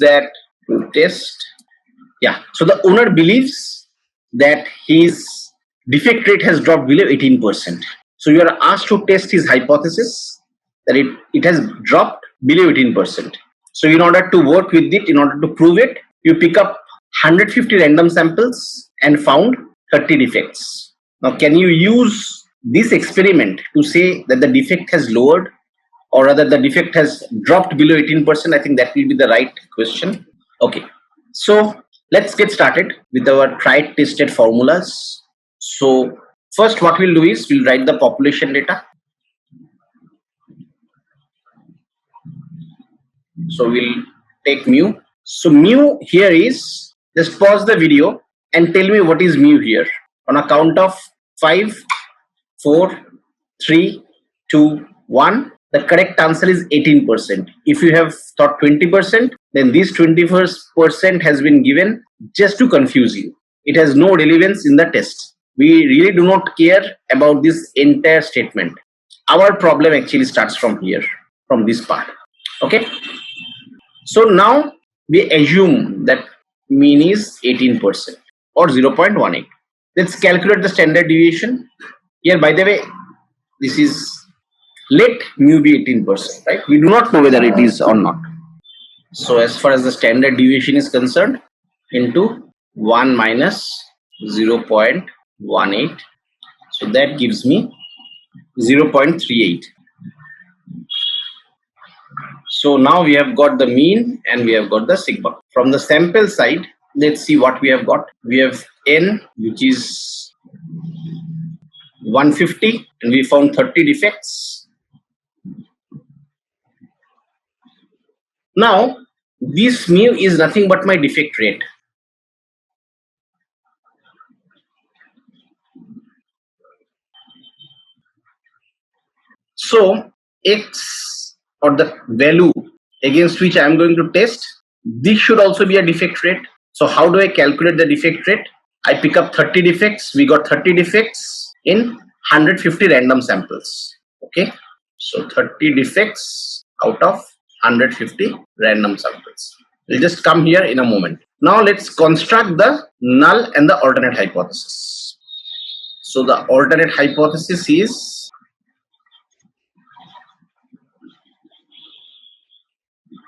that his defect rate has dropped below 18%. So you are asked to test his hypothesis that it has dropped below 18%. So in order to work with it, in order to prove it, you pick up 150 random samples and found 30 defects. Now can you use this experiment to say that the defect has lowered, or rather the defect has dropped below 18%? I think that will be the right question. Okay, so let's get started with our tried tested formulas. So first what we'll do is we'll write the population data. So we'll take mu. So mu here is, just pause the video and tell me what is mu here. On a count of 5, 4, 3, 2, 1. The correct answer is 18%. If you have thought 20%, then this 21% has been given just to confuse you. It has no relevance in the test. We really do not care about this entire statement. Our problem actually starts from here, from this part. Okay. So now we assume that mean is 18% or 0.18. Let's calculate the standard deviation. Here, by the way, this is, let mu be 18%, right? We do not know whether it is or not. So as far as the standard deviation is concerned, into 1 minus 0.18. So that gives me 0.38. So now we have got the mean and we have got the sigma. From the sample side, let's see what we have got. We have n, which is 150, and we found 30 defects. Now this mu is nothing but my defect rate. So x, or the value against which I am going to test, this should also be a defect rate. So how do I calculate the defect rate? I pick up 30 defects. We got 30 defects in 150 random samples. Okay, so 30 defects out of 150 random samples. We'll just come here in a moment. Now let's construct the null and the alternate hypothesis. So the alternate hypothesis is,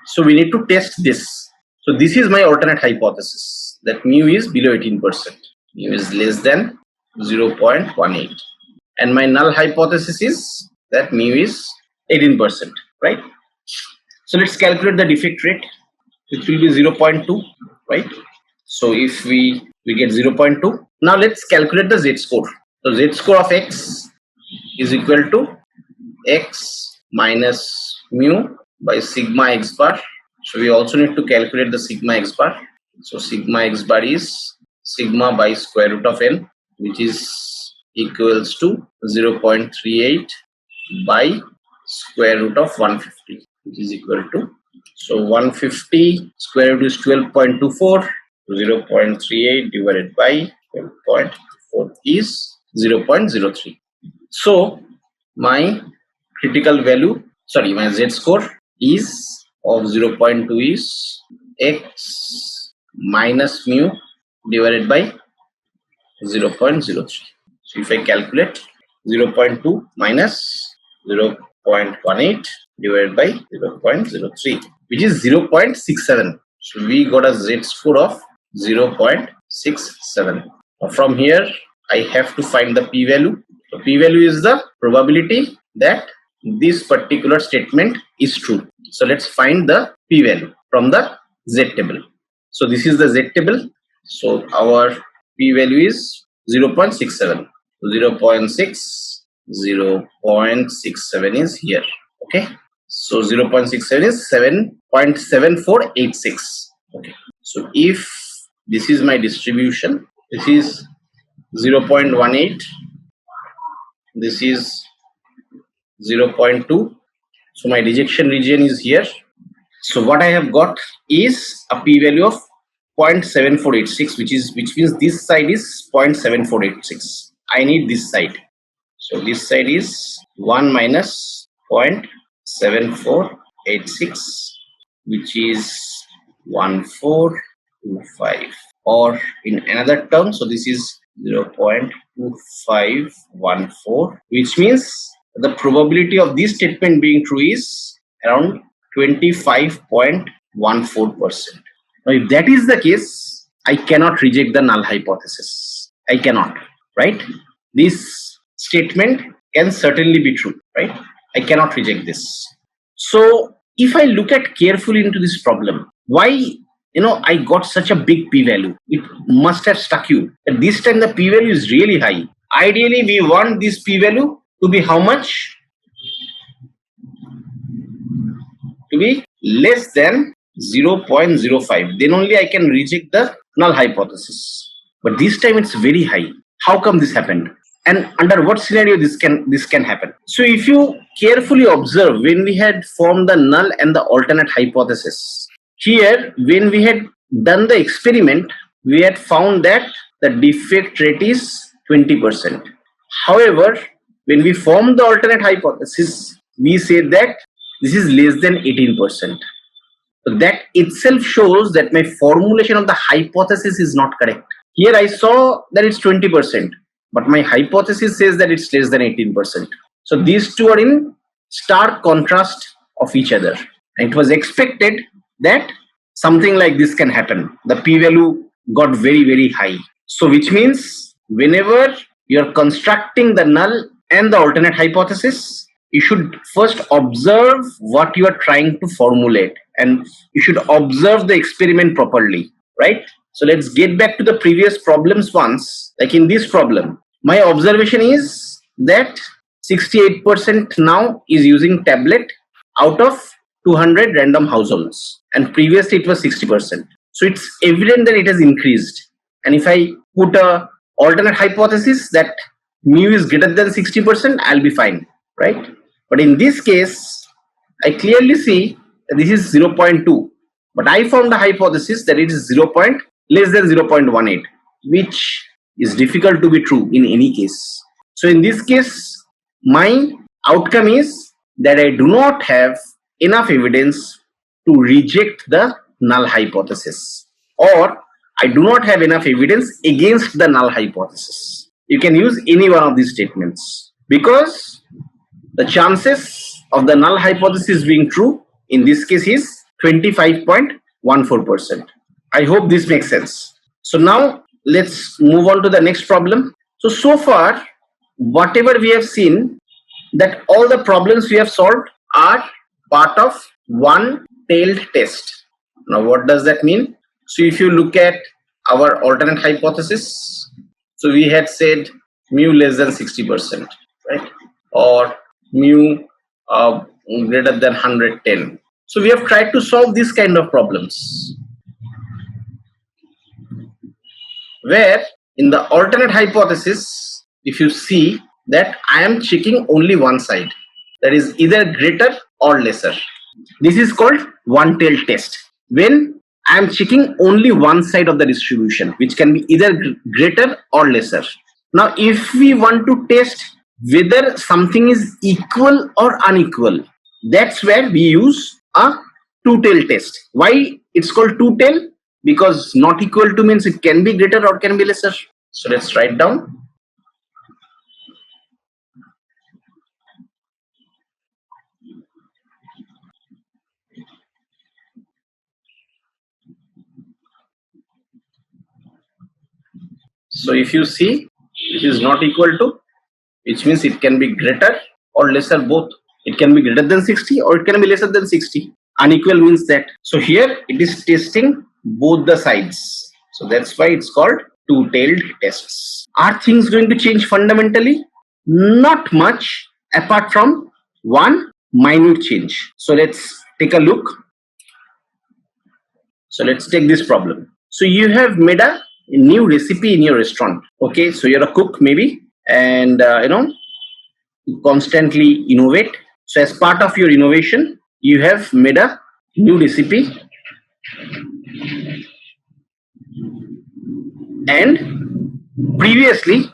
so we need to test this. So this is my alternate hypothesis, that mu is below 18%, mu is less than 0.18, and my null hypothesis is that mu is 18%, right? So let's calculate the defect rate, which will be 0.2, right? So if we get 0.2, now let's calculate the z-score. So z-score of x is equal to x minus mu by sigma x bar. So we also need to calculate the sigma x bar. So sigma x bar is sigma by square root of n, which is equals to 0.38 by square root of 150, which is equal to, so 150 square root is 12.24, 0.38 divided by 12.24 is 0.03. So my critical value, sorry, my z-score is of 0.2 is x minus mu divided by 0.03. So if I calculate 0.2 minus 0.18 divided by 0.03, which is 0.67. So we got a z-score of 0.67. From here I have to find the p-value. So p-value is the probability that this particular statement is true. So let's find the p-value from the z table. So this is the z table. So our p-value is 0.67. 0.67 is here. Okay. So 0.67 is 7.7486. Okay. So if this is my distribution, this is 0.18. This is 0.2. So my rejection region is here. So what I have got is a p-value of 0.7486, which means this side is 0.7486. I need this side. So this side is 1 minus 0.7486, which is 1425, or in another term, so this is 0.2514, which means the probability of this statement being true is around 25.14%. Now if that is the case, I cannot reject the null hypothesis. I cannot, right? This statement can certainly be true, right? I cannot reject this. So if I look at carefully into this problem, why I got such a big p-value? It must have struck you that this time the p-value is really high. Ideally we want this p-value to be how much? To be less than 0.05. Then only I can reject the null hypothesis. But this time it's very high. How come this happened? And under what scenario this can happen? So if you carefully observe, when we had formed the null and the alternate hypothesis, here when we had done the experiment, we had found that the defect rate is 20%. However, when we formed the alternate hypothesis, we said that this is less than 18%. So that itself shows that my formulation of the hypothesis is not correct. Here I saw that it's 20%, but my hypothesis says that it's less than 18%. So these two are in stark contrast of each other. And it was expected that something like this can happen. The p-value got very, very high. So which means whenever you're constructing the null and the alternate hypothesis, you should first observe what you are trying to formulate, and you should observe the experiment properly, right? So let's get back to the previous problems once. Like in this problem, my observation is that 68% now is using tablet out of 200 random households, and previously it was 60%. So it's evident that it has increased. And if I put a alternate hypothesis that mu is greater than 60%, I'll be fine, right? But in this case, I clearly see that this is 0.2. But I found a hypothesis that it is less than 0.18, which is difficult to be true in any case. So in this case, my outcome is that I do not have enough evidence to reject the null hypothesis, or I do not have enough evidence against the null hypothesis. You can use any one of these statements because the chances of the null hypothesis being true in this case is 25.14%. I hope this makes sense. So now let's move on to the next problem. So far, whatever we have seen, that all the problems we have solved are part of one-tailed test. Now what does that mean? So if you look at our alternate hypothesis, so we had said mu less than 60%, right? Or mu greater than 110. So we have tried to solve this kind of problems, where in the alternate hypothesis, if you see that I am checking only one side, that is either greater or lesser. This is called one-tailed test, when I am checking only one side of the distribution, which can be either greater or lesser. Now if we want to test whether something is equal or unequal, that's where we use a two-tailed test. Why it's called two-tailed? Because not equal to means it can be greater or can be lesser. So let's write down. So if you see, it is not equal to, which means it can be greater or lesser both. It can be greater than 60 or it can be lesser than 60. Unequal means that. So here it is testing both the sides. So that's why it's called two-tailed tests. Are things going to change fundamentally? Not much, apart from one minute change. So let's take a look. So let's take this problem. So you have made a new recipe in your restaurant. Okay, so you're a cook maybe, and you constantly innovate. So as part of your innovation, you have made a new recipe, and previously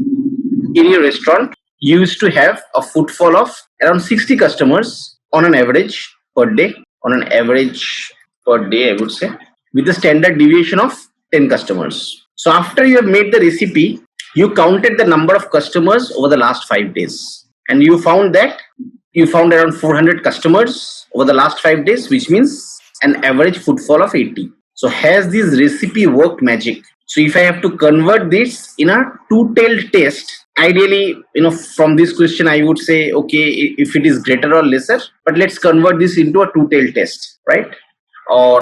in your restaurant you used to have a footfall of around 60 customers on an average per day, I would say, with a standard deviation of 10 customers. So after you have made the recipe, you counted the number of customers over the last 5 days, and you found around 400 customers over the last 5 days, which means an average footfall of 80. So has this recipe worked magic? So if I have to convert this in a two-tailed test, ideally, from this question I would say, okay, if it is greater or lesser, but let's convert this into a two-tailed test, right? Or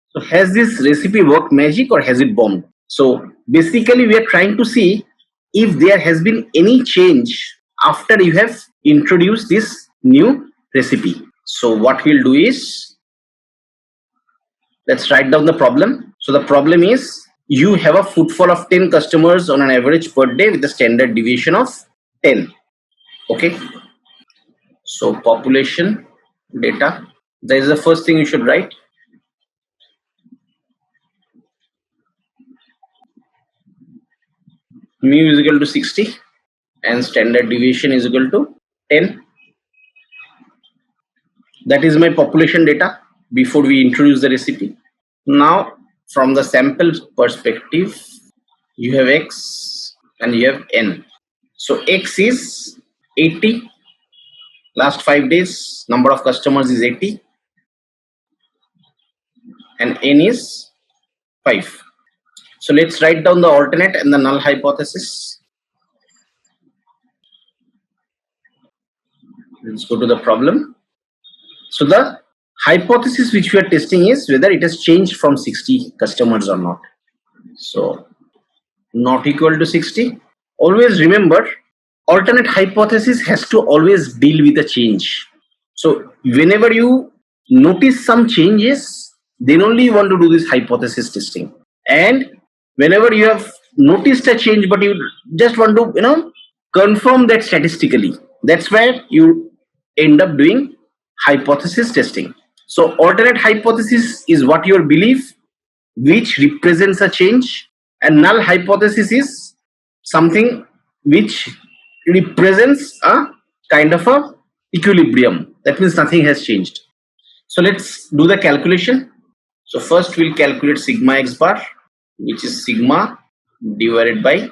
so has this recipe worked magic or has it bombed? So basically we are trying to see if there has been any change after you have introduced this new recipe. So what we'll do is, let's write down the problem. So the problem is, you have a footfall of 10 customers on an average per day with a standard deviation of 10. Okay. So population data, that is the first thing you should write. Mu is equal to 60 and standard deviation is equal to 10. That is my population data before we introduce the recipe. Now from the sample perspective, you have X and you have N. So X is 80, last 5 days number of customers is 80, and N is 5. So let's write down the alternate and the null hypothesis. Let's go to the problem. So the hypothesis which we are testing is whether it has changed from 60 customers or not. So not equal to 60. Always remember, alternate hypothesis has to always deal with a change. So whenever you notice some changes, then only you want to do this hypothesis testing. And whenever you have noticed a change but you just want to confirm that statistically, that's where you end up doing hypothesis testing. So alternate hypothesis is what your belief which represents a change, and null hypothesis is something which represents a kind of a equilibrium. That means nothing has changed. So let's do the calculation. So first we'll calculate sigma x bar, which is sigma divided by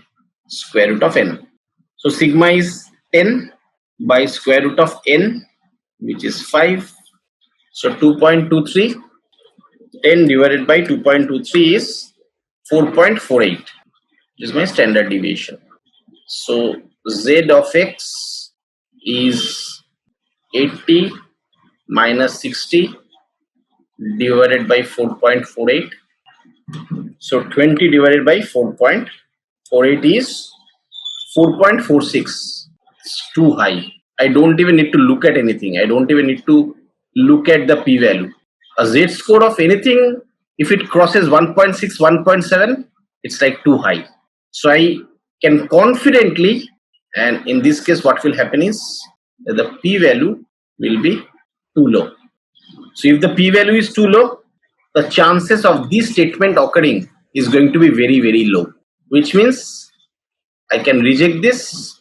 square root of n. So sigma is 10 by square root of n, which is 5. So 2.23. 10 divided by 2.23 is 4.48. This is my standard deviation. So z of x is 80 minus 60 divided by 4.48. So 20 divided by 4.48 is 4.46. It's too high. I don't even need to look at anything. I don't even need to look at the p-value. A z-score of anything, if it crosses 1.6, 1.7, it's like too high. So I can confidently, and in this case what will happen is that the p-value will be too low. So if the p-value is too low, the chances of this statement occurring is going to be very, very low, which means I can reject this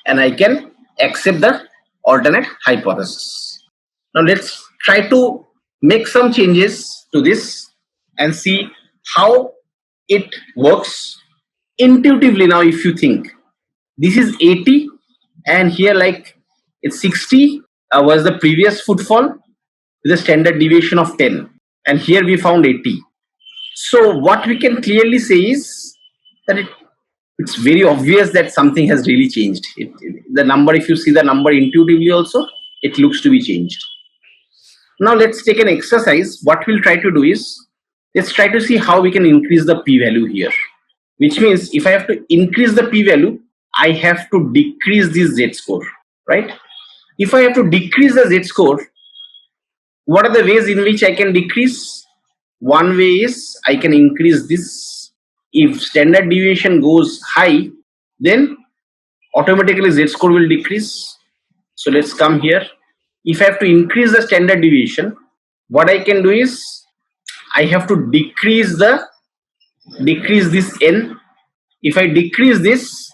and I can accept the alternate hypothesis. Now let's try to make some changes to this and see how it works intuitively. Now if you think this is 80 and here like it's 60 was the previous footfall with a standard deviation of 10, and here we found 80. So what we can clearly say is that it's very obvious that something has really changed. The number, if you see the number intuitively also, it looks to be changed. Now let's take an exercise. What we'll try to do is, let's try to see how we can increase the p-value here. Which means if I have to increase the p-value, I have to decrease this z-score, right? If I have to decrease the z-score, what are the ways in which I can decrease? One way is I can increase this. If standard deviation goes high, then automatically z-score will decrease. So let's come here. If I have to increase the standard deviation, what I can do is I have to decrease this n. If I decrease this,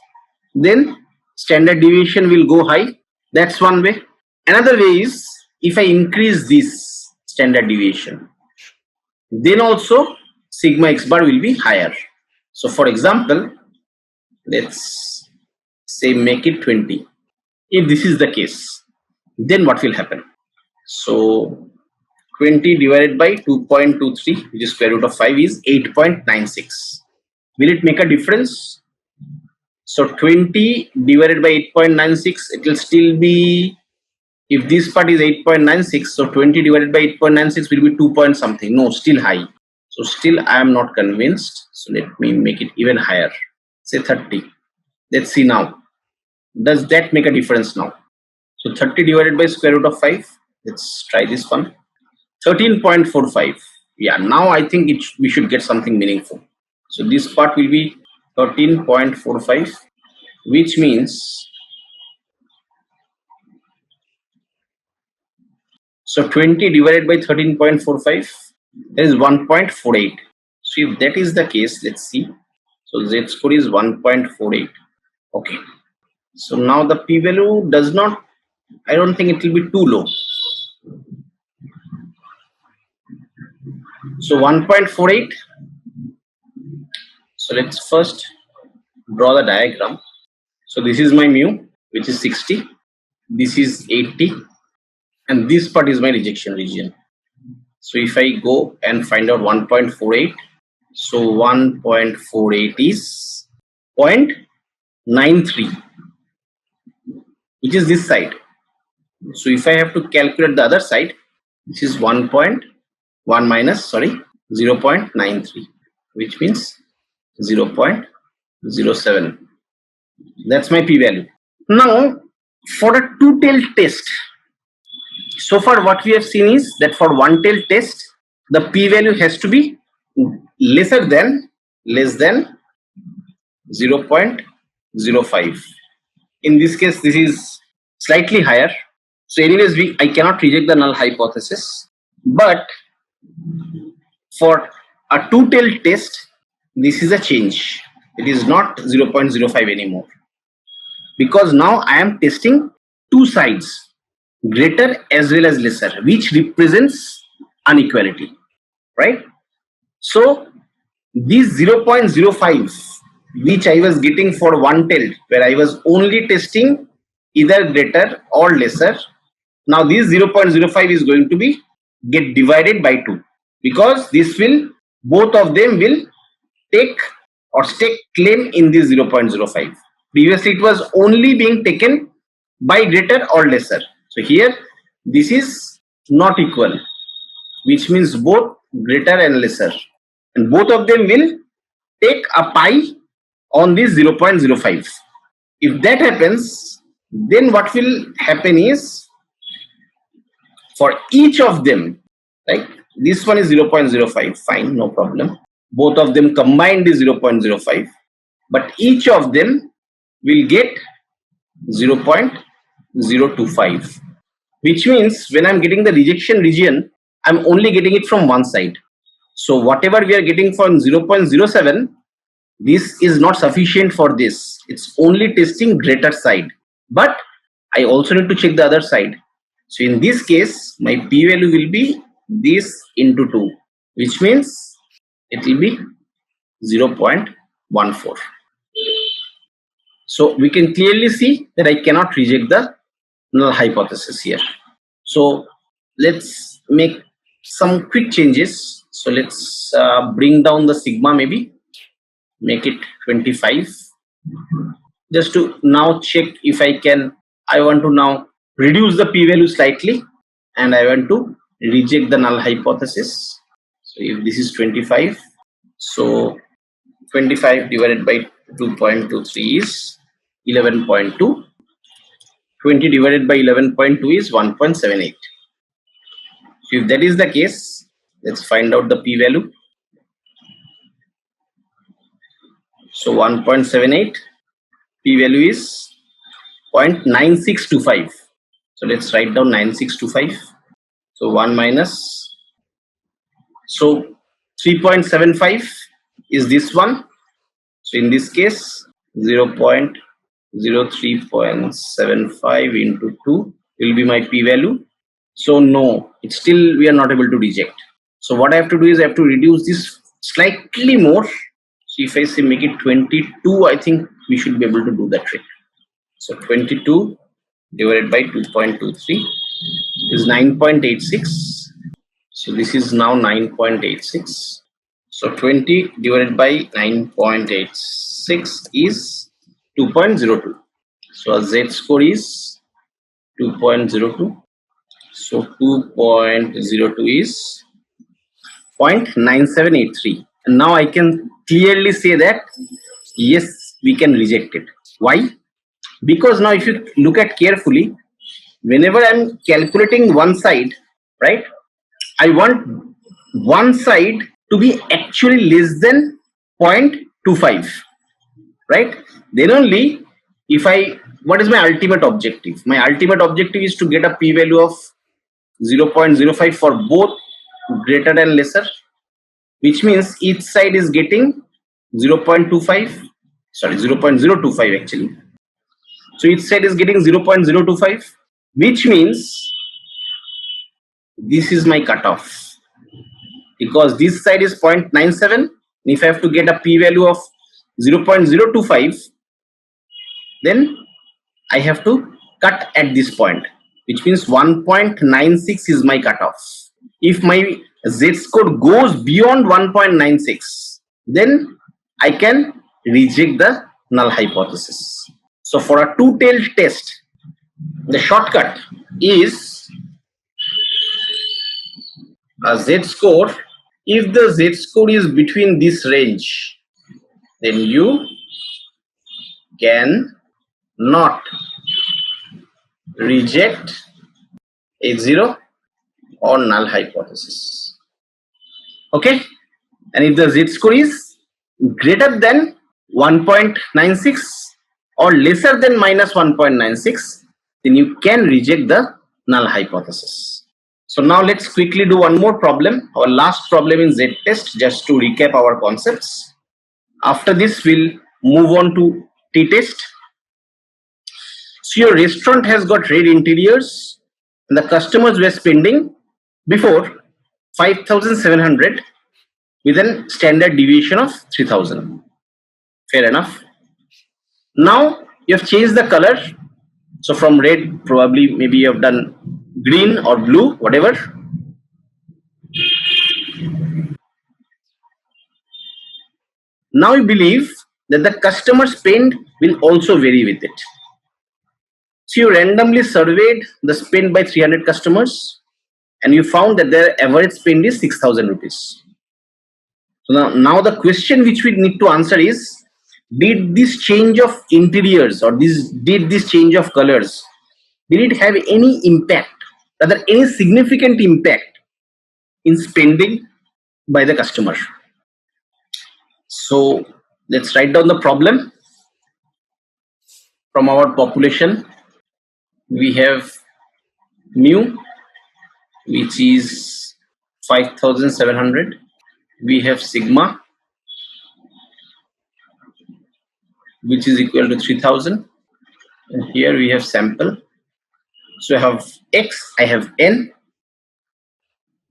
then standard deviation will go high. That's one way. Another way is if I increase this standard deviation, then also sigma x bar will be higher. So for example, let's say make it 20. If this is the case, then what will happen? So 20 divided by 2.23, which is square root of 5, is 8.96. Will it make a difference? So 20 divided by 8.96, it will still be, if this part is 8.96, so 20 divided by 8.96 will be 2 point something. No, still high. So still I am not convinced. So let me make it even higher. Say 30. Let's see now. Does that make a difference now? So 30 divided by square root of 5. Let's try this one. 13.45. Yeah, now I think we should get something meaningful. So this part will be 13.45, which means, so 20 divided by 13.45, that is 1.48. So if that is the case, let's see. So z score is 1.48. Okay. So now the p-value does not, I don't think it will be too low. So 1.48. So let's first draw the diagram. So this is my mu, which is 60. This is 80. And this part is my rejection region. So if I go and find out 1.48, so 1.48 is 0.93, which is this side. So if I have to calculate the other side, this is 1.1 minus 0.93, which means 0.07. That's my p-value. Now for a two-tailed test, so far what we have seen is that for one-tailed test the p-value has to be less than 0.05. In this case this is slightly higher, so anyways I cannot reject the null hypothesis. But for a two-tailed test this is a change. It is not 0.05 anymore, because now I am testing two sides, greater as well as lesser, which represents inequality, right? So this 0.05 which I was getting for one-tailed, where I was only testing either greater or lesser, now this 0.05 is going to be get divided by 2, because this will, both of them will take or stake claim in this 0.05. Previously it was only being taken by greater or lesser. So here this is not equal, which means both greater and lesser, and both of them will take a pi on this 0.05. If that happens, then what will happen is for each of them, like this one is 0.05, fine, no problem. Both of them combined is 0.05, but each of them will get 0.025, which means when I'm getting the rejection region, I'm only getting it from one side. So whatever we are getting from 0.07, this is not sufficient for this. It's only testing greater side, but I also need to check the other side. So in this case my p-value will be this into 2, which means it will be 0.14. So we can clearly see that I cannot reject the null hypothesis here. So let's make some quick changes. So let's bring down the sigma, maybe make it 25, just to now check if I want to now reduce the p-value slightly, and I want to reject the null hypothesis. So if this is 25, so 25 divided by 2.23 is 11.2. 20 divided by 11.2 is 1.78. So if that is the case, let's find out the p-value. So 1.78, p-value is 0.9625. So let's write down 9625. So 1 minus, so 3.75 is this one. So in this case 0.03.75 into 2 will be my p-value. So no, it's still we are not able to reject. So what I have to do is I have to reduce this slightly more. So if I say make it 22, I think we should be able to do that trick. So 22 divided by 2.23 is 9.86. So this is now 9.86. So 20 divided by 9.86 is 2.02. So our Z score is 2.02. So 2.02 is 0.9783. And now I can clearly say that yes, we can reject it. Why? Because now if you look at carefully, whenever I'm calculating one side, right, I want one side to be actually less than 0.25, right? Then only if what is my ultimate objective? My ultimate objective is to get a p-value of 0.05 for both greater and lesser, which means each side is getting 0.25, sorry, 0.025 actually. So each side is getting 0.025, which means this is my cutoff, because this side is 0.97. If I have to get a p-value of 0.025, then I have to cut at this point, which means 1.96 is my cutoff. If my Z score goes beyond 1.96, then I can reject the null hypothesis. So for a two-tailed test, the shortcut is a Z score. If the Z score is between this range, then you can not reject H0 or null hypothesis. Okay, and if the z-score is greater than 1.96 or lesser than minus 1.96, then you can reject the null hypothesis. So now let's quickly do one more problem, our last problem in z-test, just to recap our concepts. After this we'll move on to t-test. So your restaurant has got red interiors and the customers were spending before 5,700 with a standard deviation of 3,000. Fair enough. Now you have changed the color. So from red, probably maybe you have done green or blue, whatever. Now you believe that the customer spend will also vary with it. So you randomly surveyed the spend by 300 customers and you found that their average spend is 6,000 rupees. So now the question which we need to answer is, did this change of interiors or did this change of colors, did it have any impact, rather any significant impact in spending by the customer? So let's write down the problem. From our population, we have mu, which is 5,700. We have sigma, which is equal to 3,000. And here we have sample. So I have x, I have n.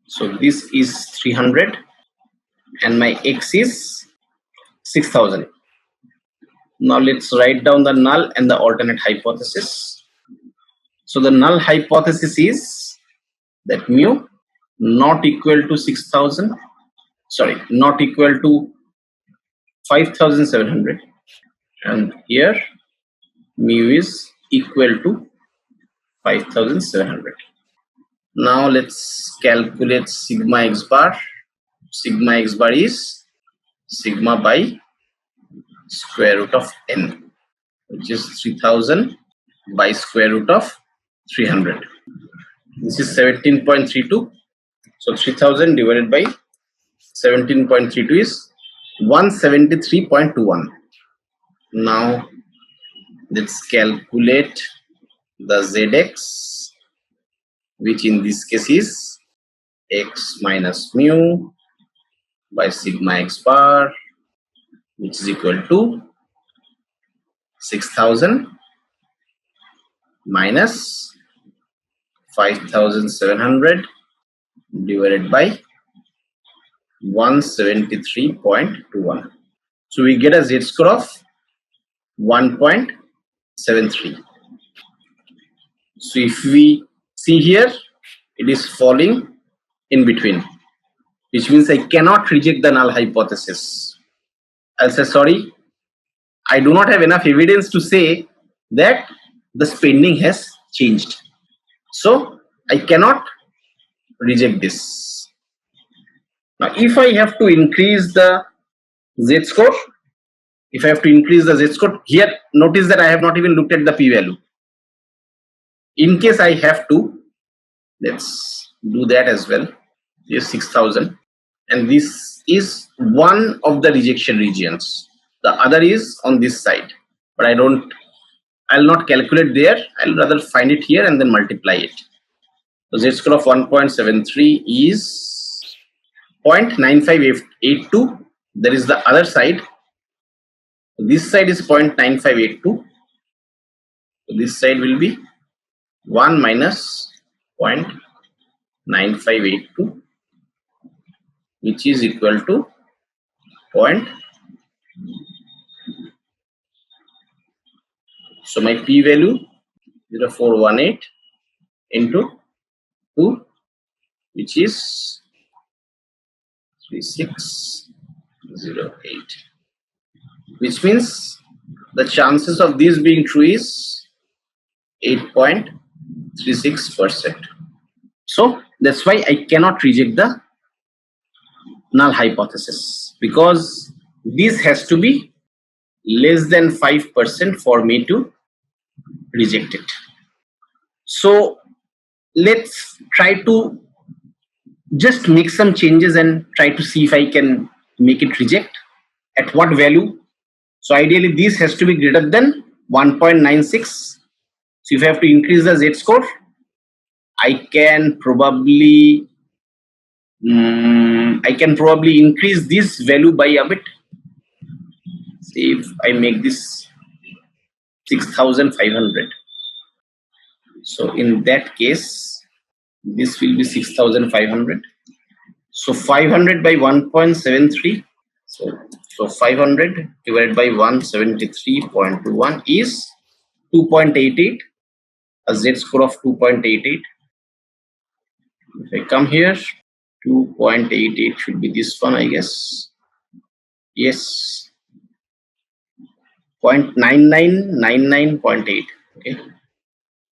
So this is 300 and my x is 6,000. Now let's write down the null and the alternate hypothesis. So the null hypothesis is that mu not equal to 6,000, sorry, not equal to 5,700, and here mu is equal to 5,700. Now let's calculate sigma x bar. Sigma x bar is sigma by square root of n, which is 3,000 by square root of 300. This is 17.32. So 3,000 divided by 17.32 is 173.21. Now let's calculate the zx, which in this case is x minus mu by sigma x bar, which is equal to 6,000 minus 5,700 divided by 173.21. So we get a z-score of 1.73. So if we see here, it is falling in between, which means I cannot reject the null hypothesis. I'll say, sorry, I do not have enough evidence to say that the spending has changed. So I cannot reject this. Now if I have to increase the z-score, here notice that I have not even looked at the p-value. In case I have to, let's do that as well. Here's 6,000, and this is one of the rejection regions. The other is on this side, but I'll not calculate there. I'll rather find it here and then multiply it. So z-score of 1.73 is 0.9582. There is the other side. This side is 0.9582. So this side will be 1 minus 0.9582, which is equal to 0. So my p-value 0.418 into 2, which is 3608, which means the chances of this being true is 8.36%. So that's why I cannot reject the null hypothesis, because this has to be less than 5% for me to reject it. So let's try to just make some changes and try to see if I can make it reject. At what value? So ideally this has to be greater than 1.96. So if I have to increase the z-score, I can probably increase this value by a bit. See if I make this 6,500. So in that case, this will be 6,500. So 500 by 1.73. So 500 divided by 173.21 is 2.88. A z-score of 2.88. If I come here, 2.88 should be this one, I guess. Yes, 0.9999.8. Okay,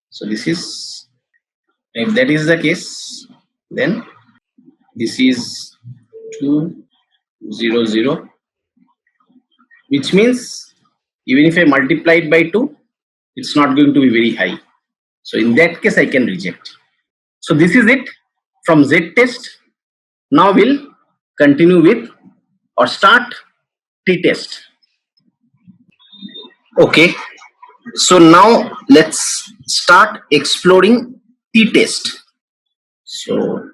so this is, if that is the case, then this is 200, which means even if I multiply it by 2, it's not going to be very high. So in that case I can reject. So this is it from z-test. Now we'll continue with or start t-test. Okay, so now let's start exploring t-test. So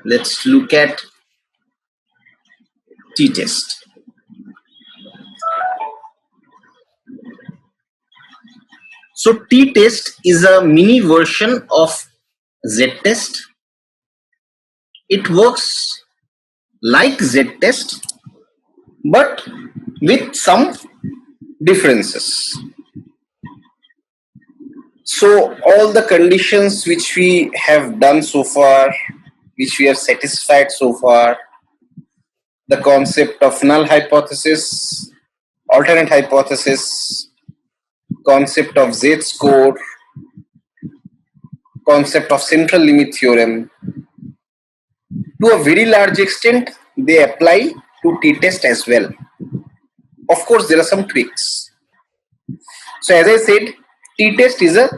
let's look at t-test. So t-test is a mini version of z-test. It works like z-test but with some differences. So all the conditions which we have done so far, which we have satisfied so far, the concept of null hypothesis, alternate hypothesis, concept of z-score, concept of central limit theorem, to a very large extent they apply to t-test as well. Of course there are some tweaks. So as I said, t-test is a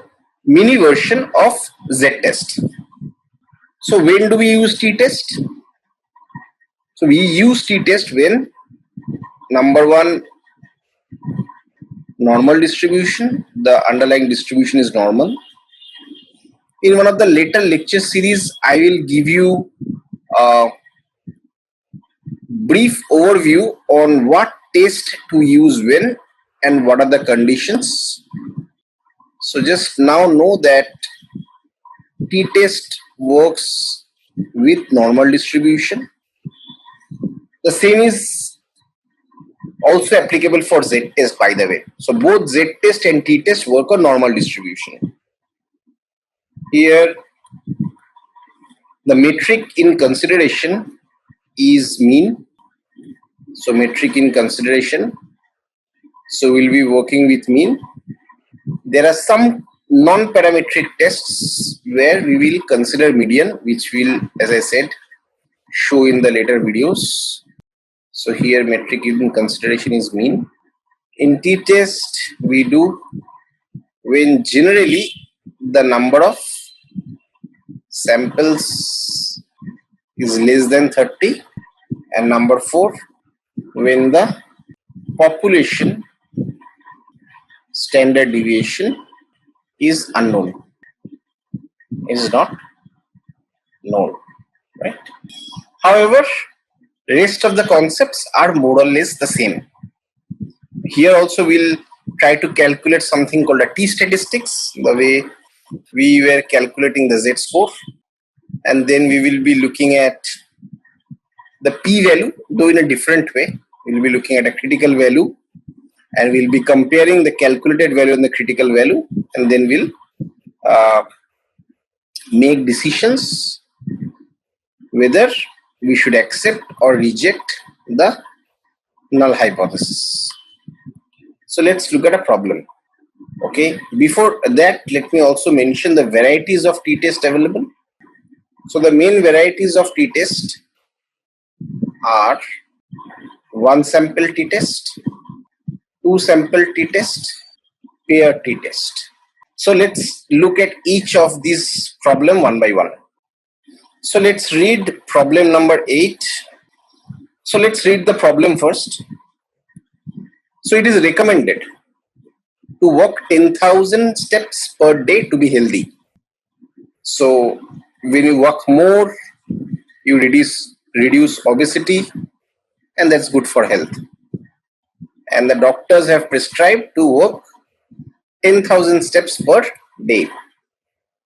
mini version of z-test. So when do we use t-test? So we use t-test when, number one, normal distribution, the underlying distribution is normal. In one of the later lecture series, I will give you a brief overview on what test to use when and what are the conditions. So just now know that t-test works with normal distribution. The same is also applicable for z-test, by the way. So both z-test and t-test work on normal distribution. Here the metric in consideration is mean. So metric in consideration, so we'll be working with mean. There are some non-parametric tests where we will consider median, which will, as I said, show in the later videos. So here metric in consideration is mean. In t-test we do when generally the number of samples is less than 30, and number 4, when the population standard deviation is unknown, is not known, right? However, rest of the concepts are more or less the same. Here also we'll try to calculate something called a t-statistics, the way we were calculating the z-score, and then we will be looking at the p-value, though in a different way. We'll be looking at a critical value and we'll be comparing the calculated value and the critical value, and then we'll make decisions whether we should accept or reject the null hypothesis. So let's look at a problem. Okay, before that, let me also mention the varieties of t-test available. So the main varieties of t-test are one sample t-test, two sample t-test, pair t-test. So let's look at each of these problem one by one. So let's read problem number 8. So let's read the problem first. So it is recommended to walk 10,000 steps per day to be healthy. So when you walk more, you reduce obesity, and that's good for health. And the doctors have prescribed to walk 10,000 steps per day.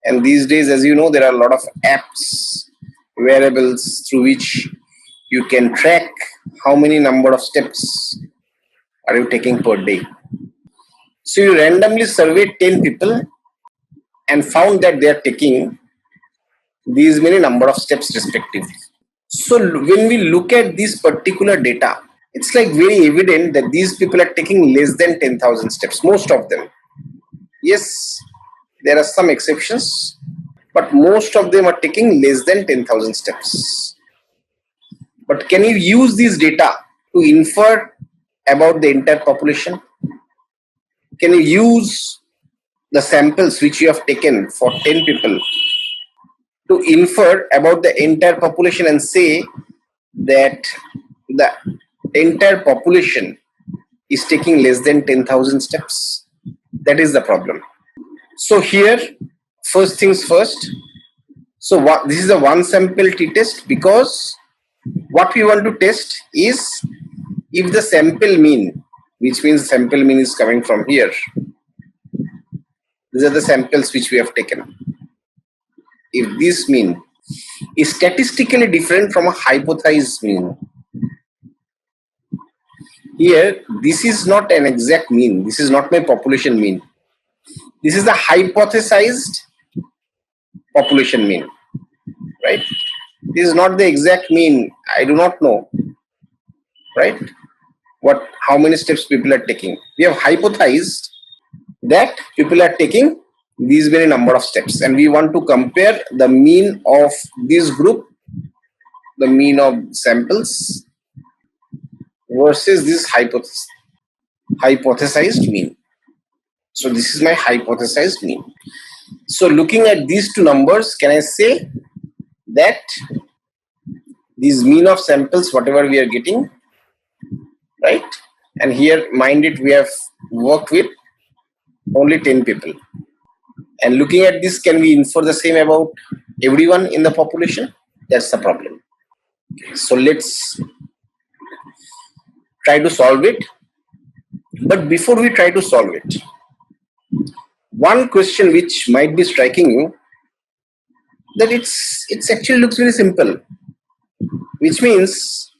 And these days, as you know, there are a lot of apps, wearables through which you can track how many number of steps are you taking per day. So you randomly surveyed 10 people and found that they are taking these many number of steps respectively. So when we look at this particular data, it's like very evident that these people are taking less than 10,000 steps, most of them. Yes, there are some exceptions, but most of them are taking less than 10,000 steps. But can you use this data to infer about the entire population? Can you use the samples which you have taken for 10 people to infer about the entire population and say that the entire population is taking less than 10,000 steps? That is the problem. So here, first things first. So this is a one sample t-test, because what we want to test is if the sample mean, which means sample mean is coming from here. These are the samples which we have taken. If this mean is statistically different from a hypothesized mean. Here, this is not an exact mean. This is not my population mean. This is the hypothesized population mean, right? This is not the exact mean. I do not know, right? How many steps people are taking. We have hypothesized that people are taking these many number of steps, and we want to compare the mean of this group, the mean of samples, versus this hypothesized mean. So this is my hypothesized mean. So looking at these two numbers, can I say that this mean of samples, whatever we are getting, right? And here, mind it, we have worked with only 10 people. And looking at this, can we infer the same about everyone in the population? That's the problem. So let's try to solve it. But before we try to solve it, one question which might be striking you, that it actually looks very simple, which means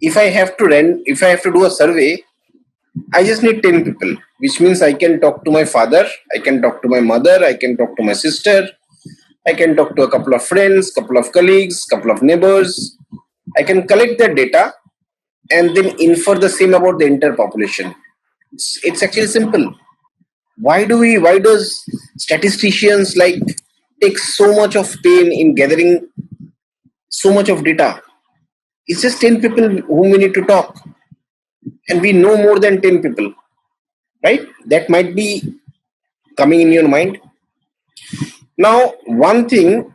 if I have to do a survey, I just need 10 people, which means I can talk to my father, I can talk to my mother, I can talk to my sister, I can talk to a couple of friends, couple of colleagues, couple of neighbors. I can collect their data and then infer the same about the entire population. It's actually simple. Why does statisticians take so much of pain in gathering so much of data? It's just 10 people whom we need to talk, and we know more than 10 people, right? That might be coming in your mind. Now, one thing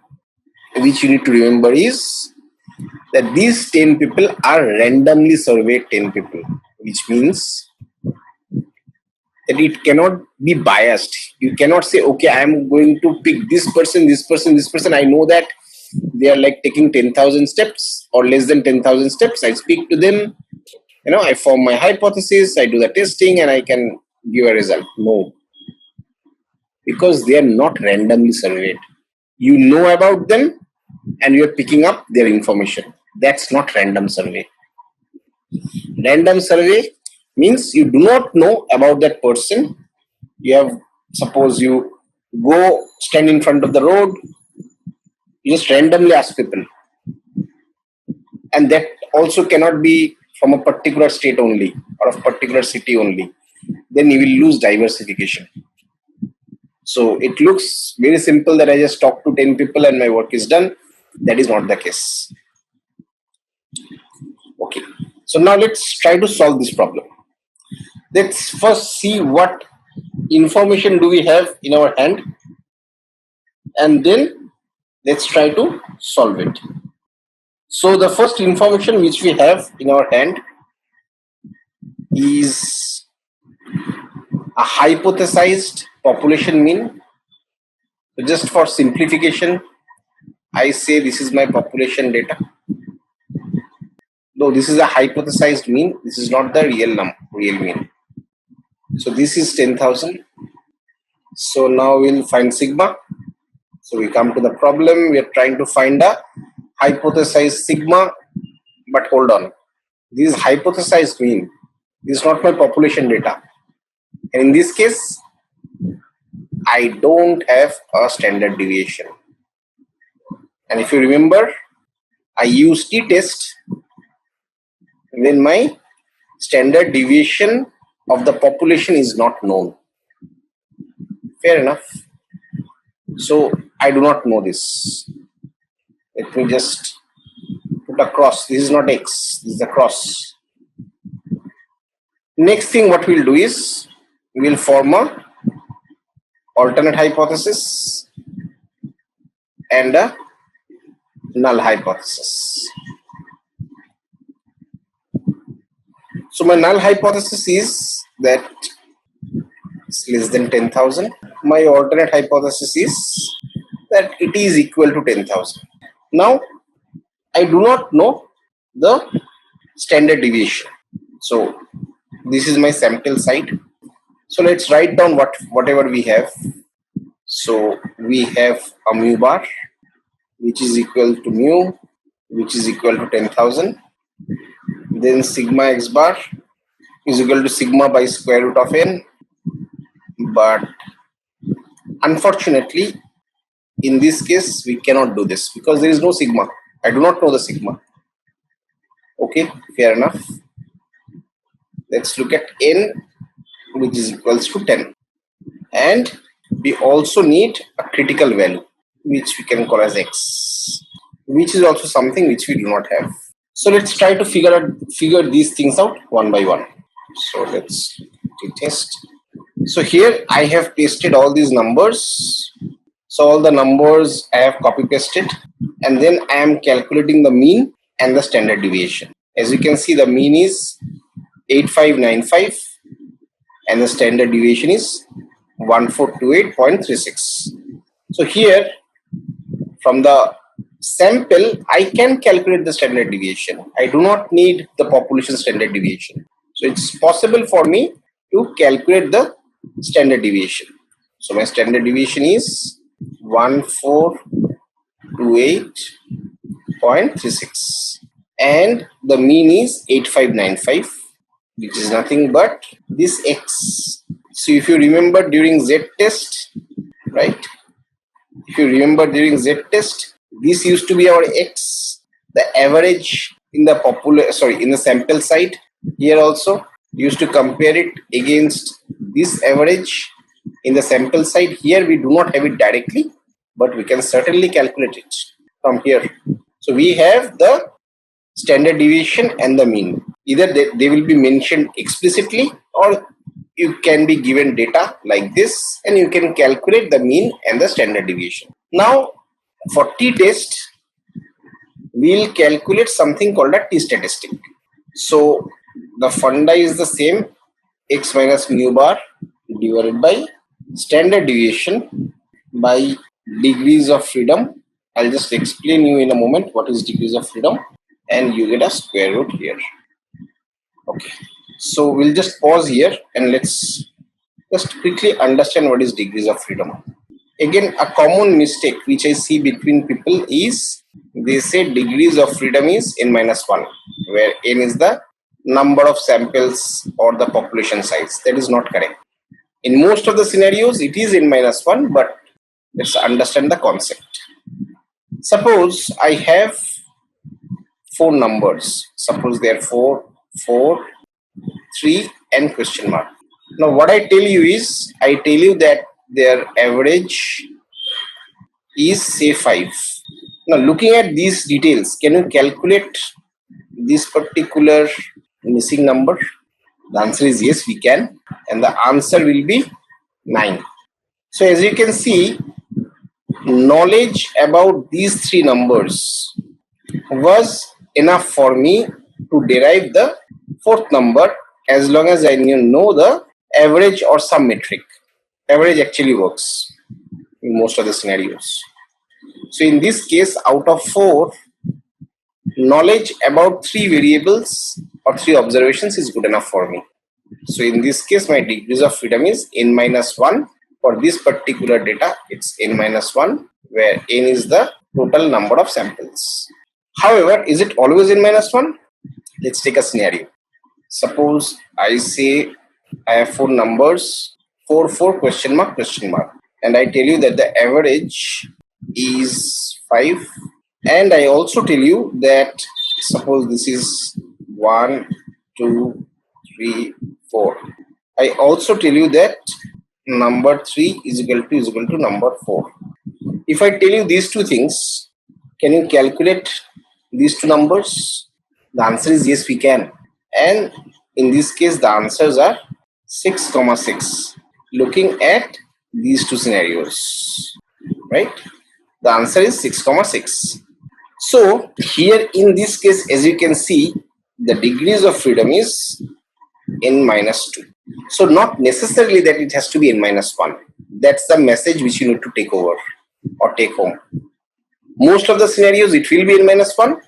which you need to remember is that these 10 people are randomly surveyed 10 people, which means that it cannot be biased. You cannot say, okay, I am going to pick this person, this person, this person. I know that they are taking 10,000 steps or less than 10,000 steps. I speak to them, I form my hypothesis, I do the testing, and I can give a result. No, because they are not randomly surveyed. You know about them and you are picking up their information. That's not random survey. Random survey means you do not know about that person. Suppose you go stand in front of the road, you just randomly ask people, and that also cannot be from a particular state only or a particular city only. Then you will lose diversification. So it looks very simple that I just talk to 10 people and my work is done. That is not the case. Okay. So now let's try to solve this problem. Let's first see what information do we have in our hand, and then let's try to solve it. So the first information which we have in our hand is a hypothesized population mean. So just for simplification, I say this is my population data. Though this is a hypothesized mean, this is not the real mean. So this is 10,000. So now we'll find sigma. So we come to the problem. We are trying to find a hypothesized sigma, but hold on. This is hypothesized mean. This is not my population data. And in this case, I don't have a standard deviation. And if you remember, I use t-test when my standard deviation of the population is not known. Fair enough. So I do not know this. Let me just put a cross. This is not x, this is a cross. Next thing what we'll do is we'll form a alternate hypothesis and a null hypothesis. So my null hypothesis is that it's less than 10,000. My alternate hypothesis is that it is equal to 10,000. Now I do not know the standard deviation. So this is my sample site. So let's write down whatever we have. So we have a mu bar, which is equal to mu, which is equal to 10,000. Then sigma x bar is equal to sigma by square root of n. But unfortunately, in this case, we cannot do this because there is no sigma. I do not know the sigma. Okay, fair enough. Let's look at n, which is equals to 10. And we also need a critical value, which we can call as x, which is also something which we do not have. So let's try to figure these things out one by one. So let's test. So here I have pasted all these numbers. So all the numbers I have copy pasted, and then I am calculating the mean and the standard deviation. As you can see, the mean is 8595 and the standard deviation is 1428.36. So here from the sample I can calculate the standard deviation. I do not need the population standard deviation. So it's possible for me to calculate the standard deviation. So my standard deviation is 1428.36 and the mean is 8595, which is nothing but this x. So if you remember during z-test, right? If you remember during z-test, this used to be our x, the average in the in the sample site. Here also used to compare it against this average in the sample site. Here we do not have it directly, but we can certainly calculate it from here. So we have the standard deviation and the mean. Either they will be mentioned explicitly, or you can be given data like this and you can calculate the mean and the standard deviation. Now for t-test, we'll calculate something called a t-statistic. So the funda is the same, x minus mu bar divided by standard deviation by degrees of freedom. I'll just explain you in a moment what is degrees of freedom, and you get a square root here. Okay, so we'll just pause here and let's just quickly understand what is degrees of freedom. Again, a common mistake which I see between people is they say degrees of freedom is n minus 1, where n is the number of samples or the population size. That is not correct. In most of the scenarios, it is n minus 1, but let's understand the concept. Suppose I have 4 numbers. Suppose there are 4, 3 and question mark. Now what I tell you is, I tell you that their average is say 5. Now looking at these details, can you calculate this particular missing number? The answer is yes, we can, and the answer will be 9. So as you can see, knowledge about these three numbers was enough for me to derive the fourth number, as long as I know the average or some metric. Average actually works in most of the scenarios. So in this case, out of 4, knowledge about 3 variables or 3 observations is good enough for me. So in this case, my degrees of freedom is n minus 1. For this particular data, it's n minus 1, where n is the total number of samples. However, is it always n minus 1? Let's take a scenario. Suppose I say I have 4 numbers, 4 question mark, and I tell you that the average is 5, and I also tell you that suppose this is 1, 2, 3, 4. I also tell you that number 3 is equal to number 4. If I tell you these two things, can you calculate these two numbers? The answer is yes, we can. And in this case, the answers are 6, 6. Looking at these two scenarios, right? The answer is 6, 6. So here in this case, as you can see, the degrees of freedom is n minus 2. So not necessarily that it has to be n minus 1. That's the message which you need to take over or take home. Most of the scenarios it will be n minus 1,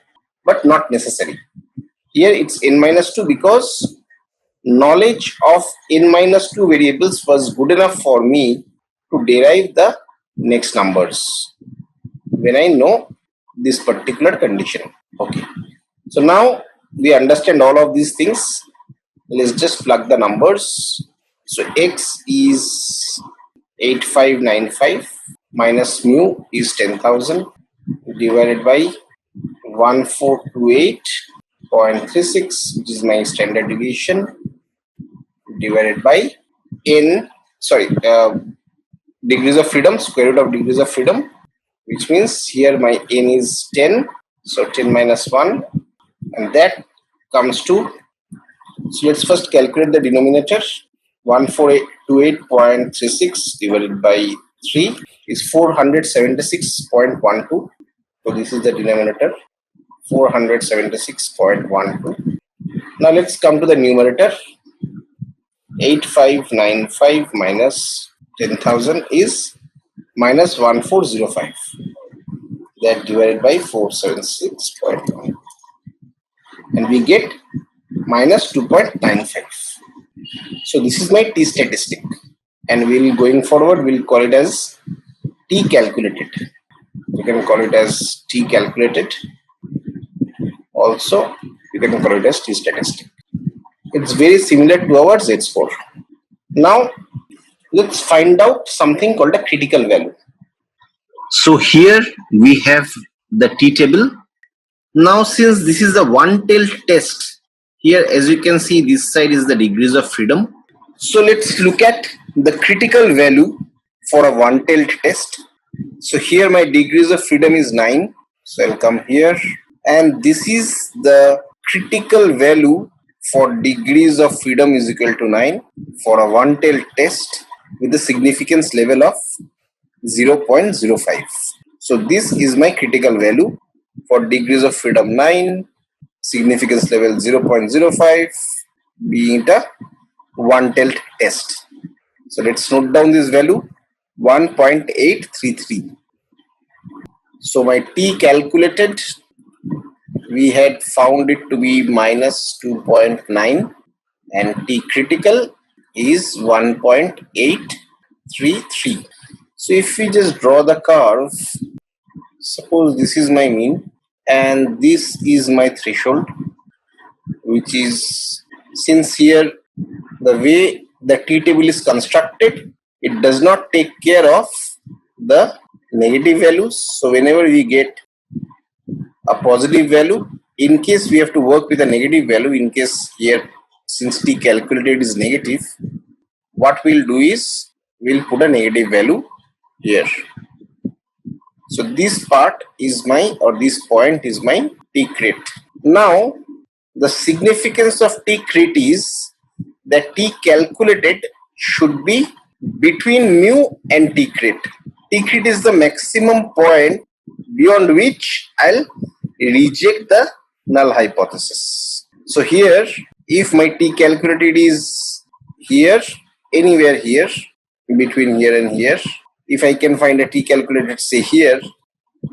but not necessary. Here it's n minus 2 because knowledge of n minus 2 variables was good enough for me to derive the next numbers when I know this particular condition. Okay. So now we understand all of these things. Let's just plug the numbers. So x is 8595 minus mu is 10,000 divided by 1428.36, which is my standard deviation, divided by degrees of freedom, square root of degrees of freedom, which means here my n is 10, so 10 minus 1, and that comes to, so let's first calculate the denominator. 1428.36 divided by 3 is 476.12. So this is the denominator, 476.12. Now let's come to the numerator. 8595 minus 10,000 is minus 1405. That divided by 476.1. And we get minus 2.95. So this is my t statistic, and we'll going forward we'll call it as t calculated. You can call it as t calculated. Also, you can call it as t statistic. It's very similar to our z-score. Now, let's find out something called a critical value. So here we have the t table. Now, since this is the one-tailed test, here as you can see, this side is the degrees of freedom. So let's look at the critical value for a one-tailed test. So here my degrees of freedom is 9. So I'll come here, and this is the critical value for degrees of freedom is equal to 9 for a one-tailed test with the significance level of 0.05. So this is my critical value for degrees of freedom 9, significance level 0.05, being it a one-tailed test. So let's note down this value, 1.833. So my t calculated, we had found it to be minus 2.9, and t critical is 1.833. So if we just draw the curve, suppose this is my mean and this is my threshold, which is, since here the way the t table is constructed, it does not take care of the negative values. So whenever we get a positive value, in case we have to work with a negative value, in case here since t calculated is negative, what we'll do is we'll put a negative value here. So this part is my, or this point is my t crit. Now the significance of T-crit is that T calculated should be between mu and T-crit. T-crit is the maximum point beyond which I'll reject the null hypothesis. So here, if my T calculated is here, anywhere here, between here and here, if I can find a T calculated say here,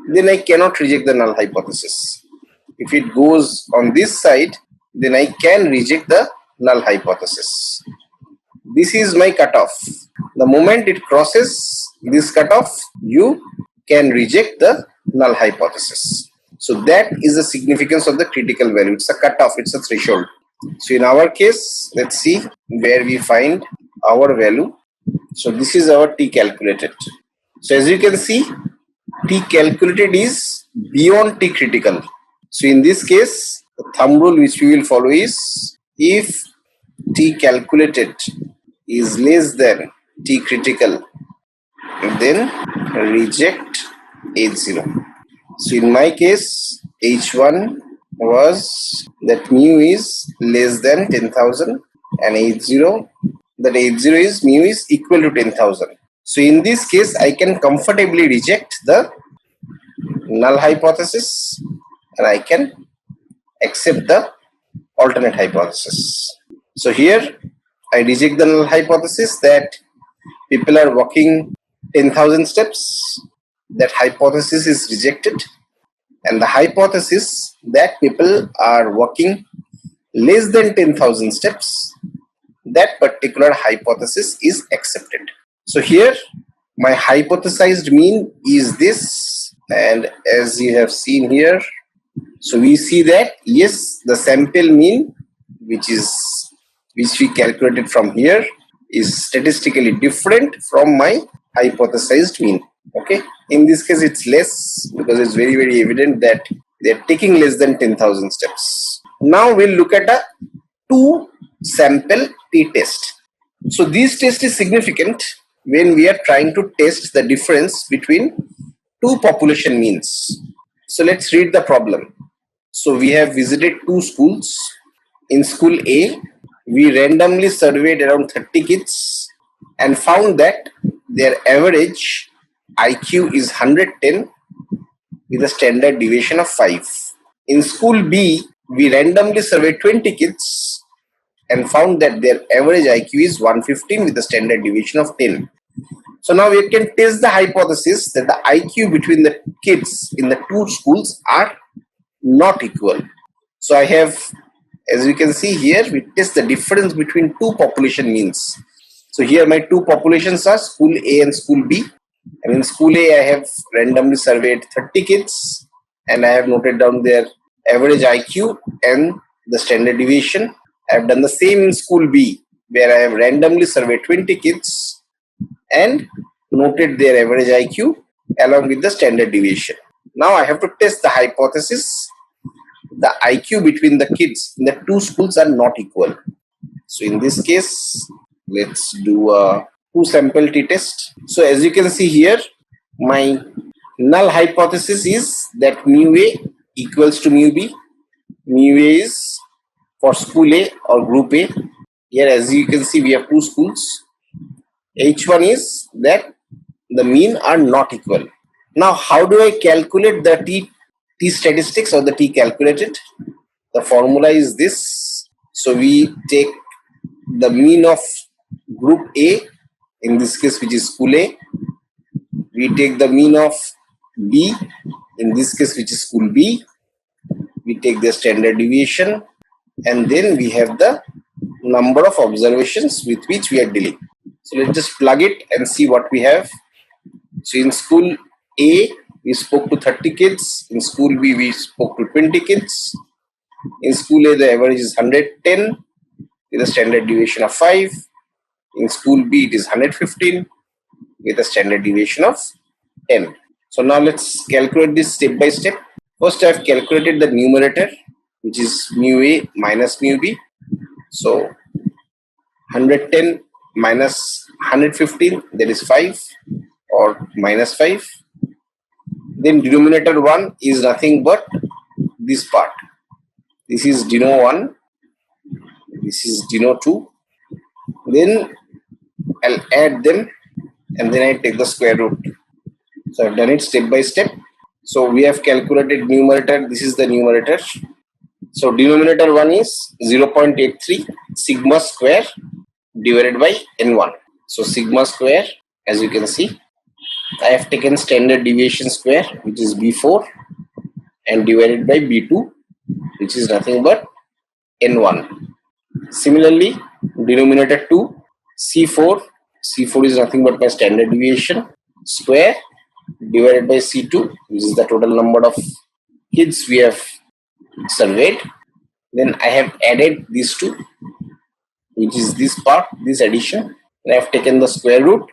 then I cannot reject the null hypothesis. If it goes on this side, then I can reject the null hypothesis. This is my cutoff. The moment it crosses this cutoff, you can reject the null hypothesis. So that is the significance of the critical value. It's a cutoff, it's a threshold. So in our case, let's see where we find our value. So this is our T calculated. So as you can see, T calculated is beyond T critical. So in this case, the thumb rule which we will follow is, if T calculated is less than T critical, then reject H0. So in my case, H1 was that mu is less than 10,000 and H0, that H0 is mu is equal to 10,000. So in this case, I can comfortably reject the null hypothesis and I can accept the alternate hypothesis. So here I reject the null hypothesis that people are walking 10,000 steps. That hypothesis is rejected, and the hypothesis that people are walking less than 10,000 steps, that particular hypothesis is accepted. So here my hypothesized mean is this, and as you have seen here, so we see that yes, the sample mean which we calculated from here is statistically different from my hypothesized mean. Okay, in this case it's less because it's very, very evident that they're taking less than 10,000 steps. Now we'll look at a two sample t-test. So this test is significant when we are trying to test the difference between two population means. So let's read the problem. So we have visited two schools. In school A, we randomly surveyed around 30 kids and found that their average IQ is 110 with a standard deviation of 5. In school B, we randomly surveyed 20 kids and found that their average IQ is 115 with a standard deviation of 10. So now we can test the hypothesis that the IQ between the kids in the two schools are not equal. So I have, as you can see here, we test the difference between two population means. So here my two populations are school A and school B. And in school A, I have randomly surveyed 30 kids and I have noted down their average IQ and the standard deviation. I have done the same in school B, where I have randomly surveyed 20 kids and noted their average IQ along with the standard deviation. Now I have to test the hypothesis. The IQ between the kids in the two schools are not equal. So in this case, let's do a two sample t-test. So as you can see here, my null hypothesis is that mu A equals to mu B. Mu A is for school A or group A. Here as you can see, we have two schools. H1 is that the mean are not equal. Now how do I calculate the t statistics or the t calculated? The formula is this. So we take the mean of group A, in this case which is school A. We take the mean of B, in this case which is school B. We take the standard deviation and then we have the number of observations with which we are dealing. So let's just plug it and see what we have. So in school A, we spoke to 30 kids. In school B, we spoke to 20 kids. In school A, the average is 110 with a standard deviation of 5. In school B, it is 115 with a standard deviation of 10. So now let's calculate this step by step. First, I have calculated the numerator, which is mu A minus mu B. So 110 minus 115, that is 5 or minus 5. Then denominator 1 is nothing but this part. This is deno 1. This is deno 2. Then I'll add them and then I take the square root. So I've done it step by step. So we have calculated numerator. This is the numerator. So denominator 1 is 0.83 sigma square divided by n1. So sigma square, as you can see, I have taken standard deviation square, which is b4, and divided by b2, which is nothing but n1. Similarly, denominator 2, c4 is nothing but my standard deviation square divided by c2, which is the total number of kids we have surveyed. Then I have added these two, which is this part, this addition, and I have taken the square root,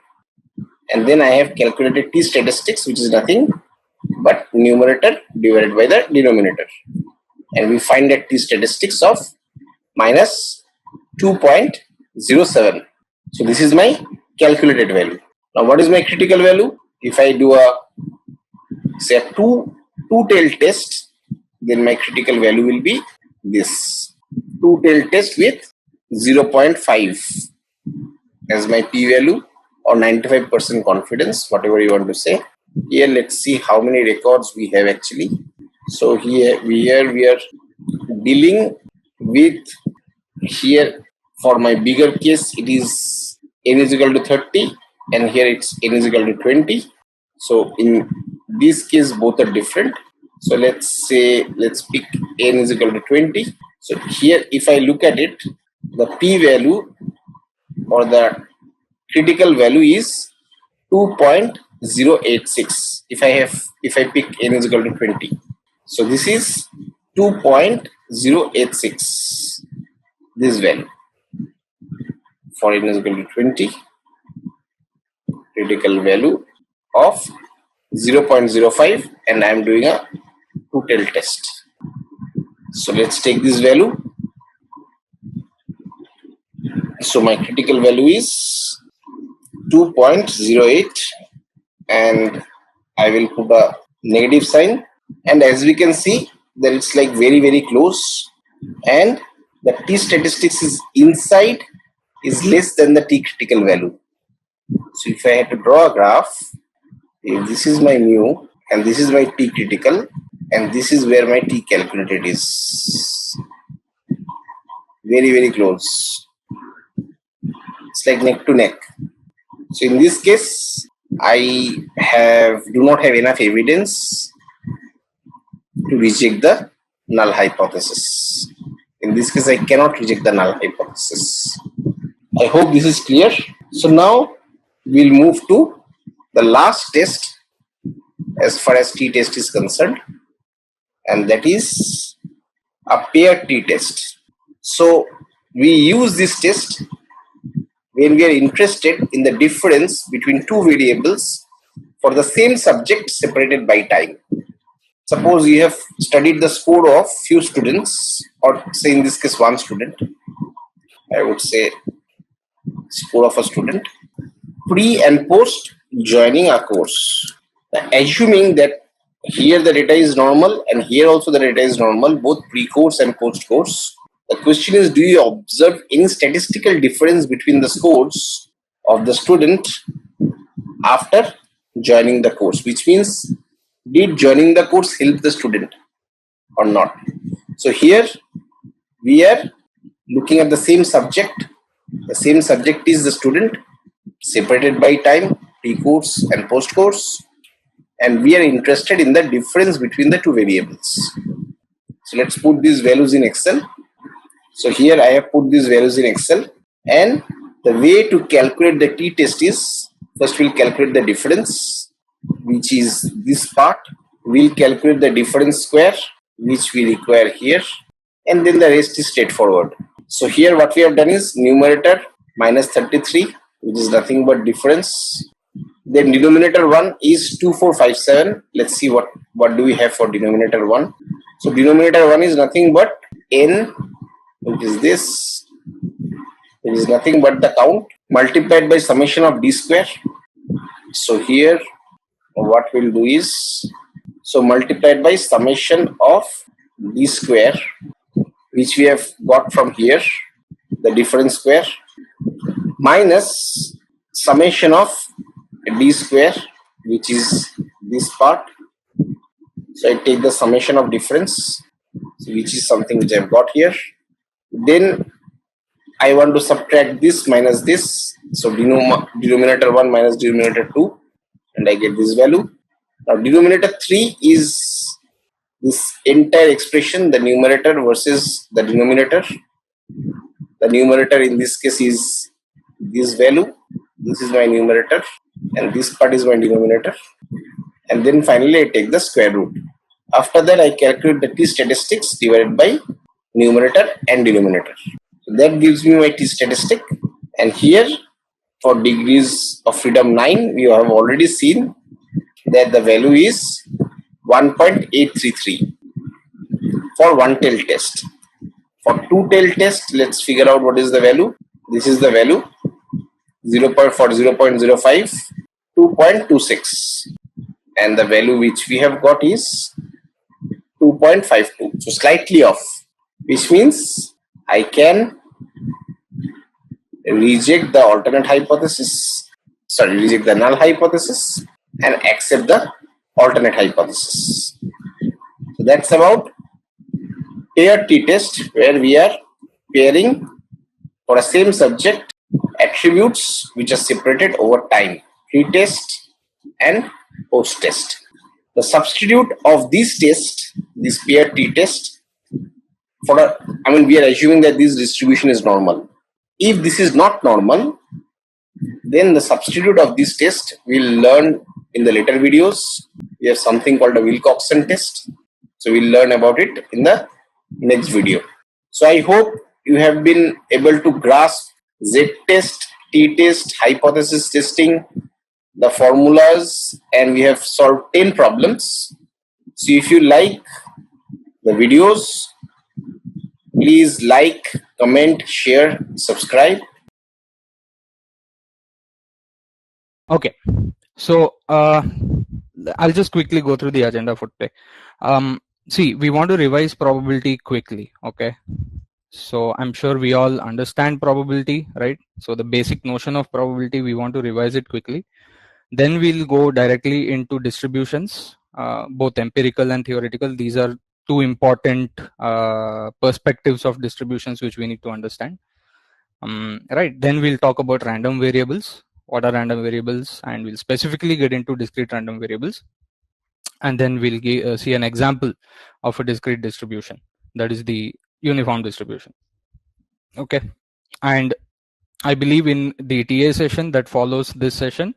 and then I have calculated t statistics, which is nothing but numerator divided by the denominator, and we find that t statistics of minus 2.07. So this is my calculated value. Now what is my critical value? If I do a say a two-tailed test, then my critical value will be this two-tailed test with 0.5 as my p-value, or 95% confidence, whatever you want to say. Here let's see how many records we have actually. So here we are dealing with, here for my bigger case it is n is equal to 30 and here it's n is equal to 20. So in this case both are different. So let's pick n is equal to 20. So here if I look at it, the p-value or the critical value is 2.086 if I pick n is equal to 20. So this is 2.086, this value for n is equal to 20, critical value of 0.05, and I am doing a two-tailed test. So let's take this value. So my critical value is 2.08 and I will put a negative sign, and as we can see that it's like very close, and the t statistics is inside is less than the t critical value. So if I had to draw a graph, if this is my mu and this is my t critical and this is where my t calculated is, very close, it's like neck to neck. So in this case I do not have enough evidence to reject the null hypothesis. In this case I cannot reject the null hypothesis. I hope this is clear. So now we'll move to the last test as far as t-test is concerned, and that is a pair t-test. So we use this test when we are interested in the difference between two variables for the same subject separated by time. Suppose you have studied the score of few students, or say in this case one student, I would say score of a student, pre and post joining a course. Assuming that here the data is normal and here also the data is normal, both pre-course and post-course, the question is, do you observe any statistical difference between the scores of the student after joining the course? Which means, did joining the course help the student or not? So here we are looking at the same subject. The same subject is the student separated by time, pre-course and post-course, and we are interested in the difference between the two variables. So let's put these values in Excel. So here I have put these values in Excel, and the way to calculate the t-test is, first we'll calculate the difference, which is this part. We'll calculate the difference square, which we require here, and then the rest is straightforward. So here what we have done is numerator minus 33, which is nothing but difference. Then denominator 1 is 2457. Let's see what do we have for denominator 1. So denominator 1 is nothing but n, which is this. It is nothing but the count multiplied by summation of d square. So here what we'll do is, so multiplied by summation of d square which we have got from here, the difference square, minus summation of d square, which is this part. So I take the summation of difference, which is something which I've got here. Then I want to subtract this minus this. So denominator 1 minus denominator 2, and I get this value. Now denominator 3 is this entire expression, the numerator versus the denominator. The numerator in this case is this value. This is my numerator, and this part is my denominator. And then finally I take the square root. After that I calculate the t statistics divided by numerator and denominator. So that gives me my t statistic. And here for degrees of freedom 9, we have already seen that the value is 1.833 for one tail test. For two tail test, let's figure out what is the value. This is the value, 0.05, 2.26, and the value which we have got is 2.52, so slightly off, which means I can reject the alternate hypothesis, reject the null hypothesis and accept the alternate hypothesis. So that's about pair t-test, where we are pairing for a same subject attributes which are separated over time, pre-test and post-test. The substitute of this test, this pair t-test, we are assuming that this distribution is normal. If this is not normal, then the substitute of this test we'll learn in the later videos. We have something called a Wilcoxon test, so we'll learn about it in the next video. So I hope you have been able to grasp z-test, t-test, hypothesis testing, the formulas, and we have solved 10 problems. So if you like the videos, please like, comment, share, subscribe. Okay, so I'll just quickly go through the agenda for today. See, we want to revise probability quickly. Okay, so I'm sure we all understand probability, right? So the basic notion of probability, we want to revise it quickly. Then we'll go directly into distributions, both empirical and theoretical. These are two important perspectives of distributions which we need to understand. Right, then we'll talk about random variables. What are random variables? And we'll specifically get into discrete random variables. And then we'll see an example of a discrete distribution, that is the uniform distribution. Okay, and I believe in the TA session that follows this session,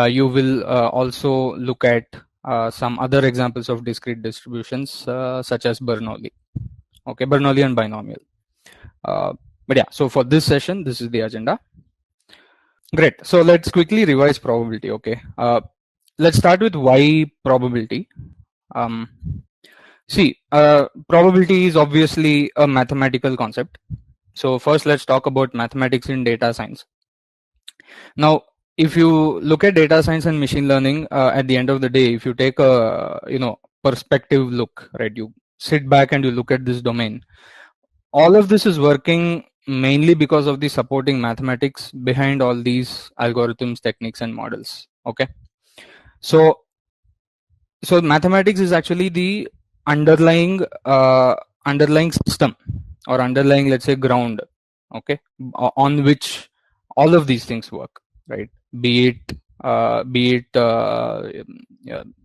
you will also look at some other examples of discrete distributions such as Bernoulli. Okay, Bernoulli and binomial. But yeah, so for this session, this is the agenda. Great. So let's quickly revise probability. Okay. Let's start with why probability. Probability is obviously a mathematical concept. So first, let's talk about mathematics in data science. Now, if you look at data science and machine learning, at the end of the day, if you take a perspective look, right, you sit back and you look at this domain, all of this is working mainly because of the supporting mathematics behind all these algorithms, techniques, and models. Okay, so mathematics is actually the underlying system, or underlying, let's say, ground, okay, on which all of these things work, right? Be it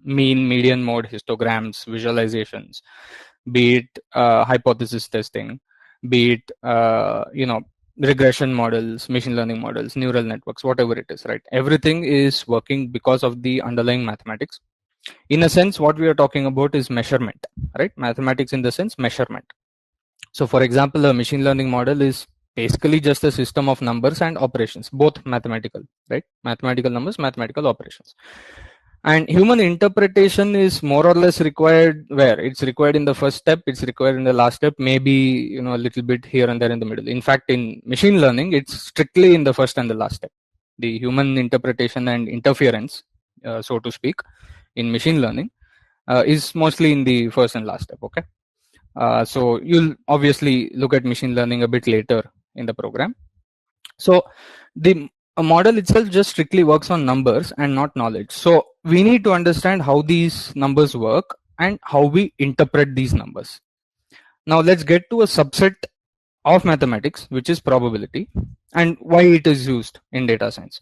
mean, median, mode, histograms, visualizations, be it hypothesis testing, be it regression models, machine learning models, neural networks, whatever it is, right? Everything is working because of the underlying mathematics. In a sense, what we are talking about is measurement, right? Mathematics in the sense measurement. So for example, a machine learning model is basically just a system of numbers and operations, both mathematical, right? Mathematical numbers, mathematical operations. And human interpretation is more or less required where? It's required in the first step, it's required in the last step, maybe a little bit here and there in the middle. In fact, in machine learning, it's strictly in the first and the last step. The human interpretation and interference, so to speak, in machine learning is mostly in the first and last step. Okay, So you'll obviously look at machine learning a bit later in the program. So the model itself just strictly works on numbers and not knowledge. So we need to understand how these numbers work and how we interpret these numbers. Now let's get to a subset of mathematics, which is probability, and why it is used in data science.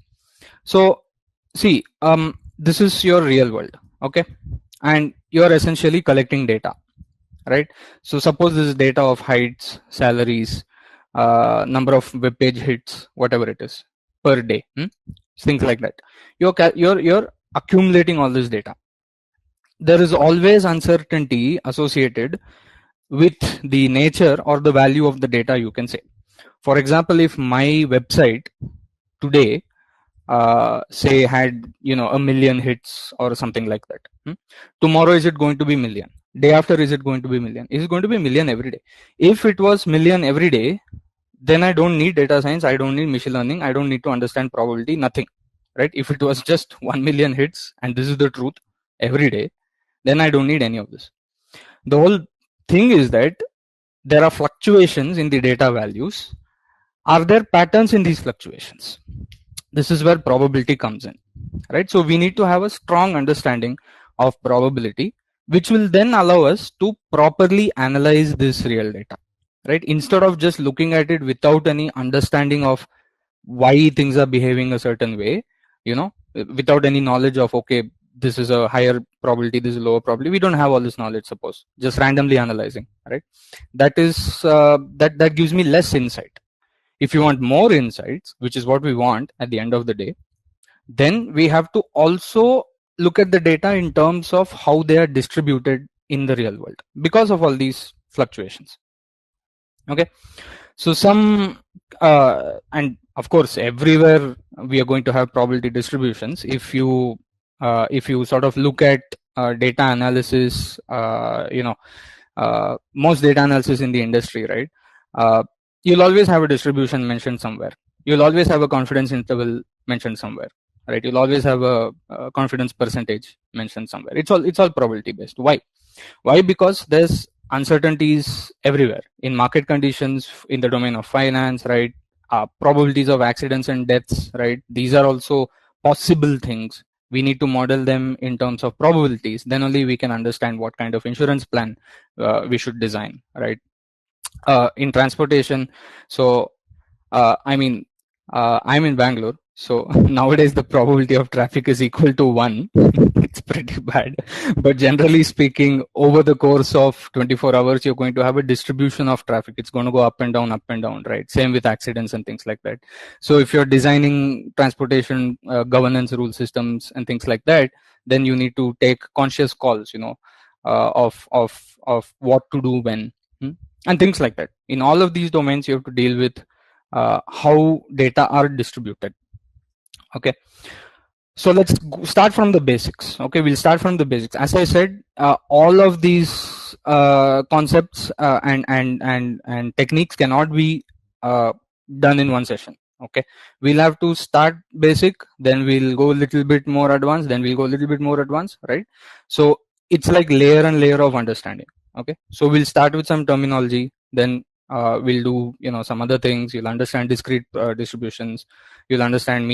So see, this is your real world, okay, and you're essentially collecting data, right? So suppose this is data of heights, salaries, number of web page hits, whatever it is per day, things like that. You're accumulating all this data. There is always uncertainty associated with the nature or the value of the data, you can say. For example, if my website today say had a million hits or something like that, tomorrow is it going to be million? Day after, is it going to be million? Is it going to be million every day? If it was million every day, then I don't need data science, I don't need machine learning, I don't need to understand probability, nothing, right? If it was just 1 million hits and this is the truth every day, then I don't need any of this. The whole thing is that there are fluctuations in the data values. Are there patterns in these fluctuations? This is where probability comes in, right? So we need to have a strong understanding of probability, which will then allow us to properly analyze this real data, right? Instead of just looking at it without any understanding of why things are behaving a certain way, without any knowledge of, okay, this is a higher probability, this is lower probability. We don't have all this knowledge, suppose, just randomly analyzing, right? That is that gives me less insight. If you want more insights, which is what we want at the end of the day, then we have to also look at the data in terms of how they are distributed in the real world because of all these fluctuations. Okay, so and of course everywhere we are going to have probability distributions. If you sort of look at data analysis, most data analysis in the industry, right, you'll always have a distribution mentioned somewhere. You'll always have a confidence interval mentioned somewhere, right? You'll always have a confidence percentage mentioned somewhere. It's all probability based. Why? Because there's uncertainties everywhere in market conditions, in the domain of finance, right? Probabilities of accidents and deaths, right? These are also possible things. We need to model them in terms of probabilities. Then only we can understand what kind of insurance plan we should design, right? In transportation, so I'm in Bangalore, so nowadays the probability of traffic is equal to 1. It's pretty bad, but generally speaking, over the course of 24 hours you're going to have a distribution of traffic. It's going to go up and down, right? Same with accidents and things like that. So if you're designing transportation governance rule systems and things like that, then you need to take conscious calls, of what to do when, and things like that. In all of these domains you have to deal with how data are distributed. Okay, so let's start from the basics. Okay, we'll start from the basics. As I said, all of these concepts and techniques cannot be done in one session. Okay, we'll have to start basic, then we'll go a little bit more advanced, then we'll go a little bit more advanced, right? So it's like layer and layer of understanding. Okay, so we'll start with some terminology, then we'll do some other things. You'll understand discrete distributions, you'll understand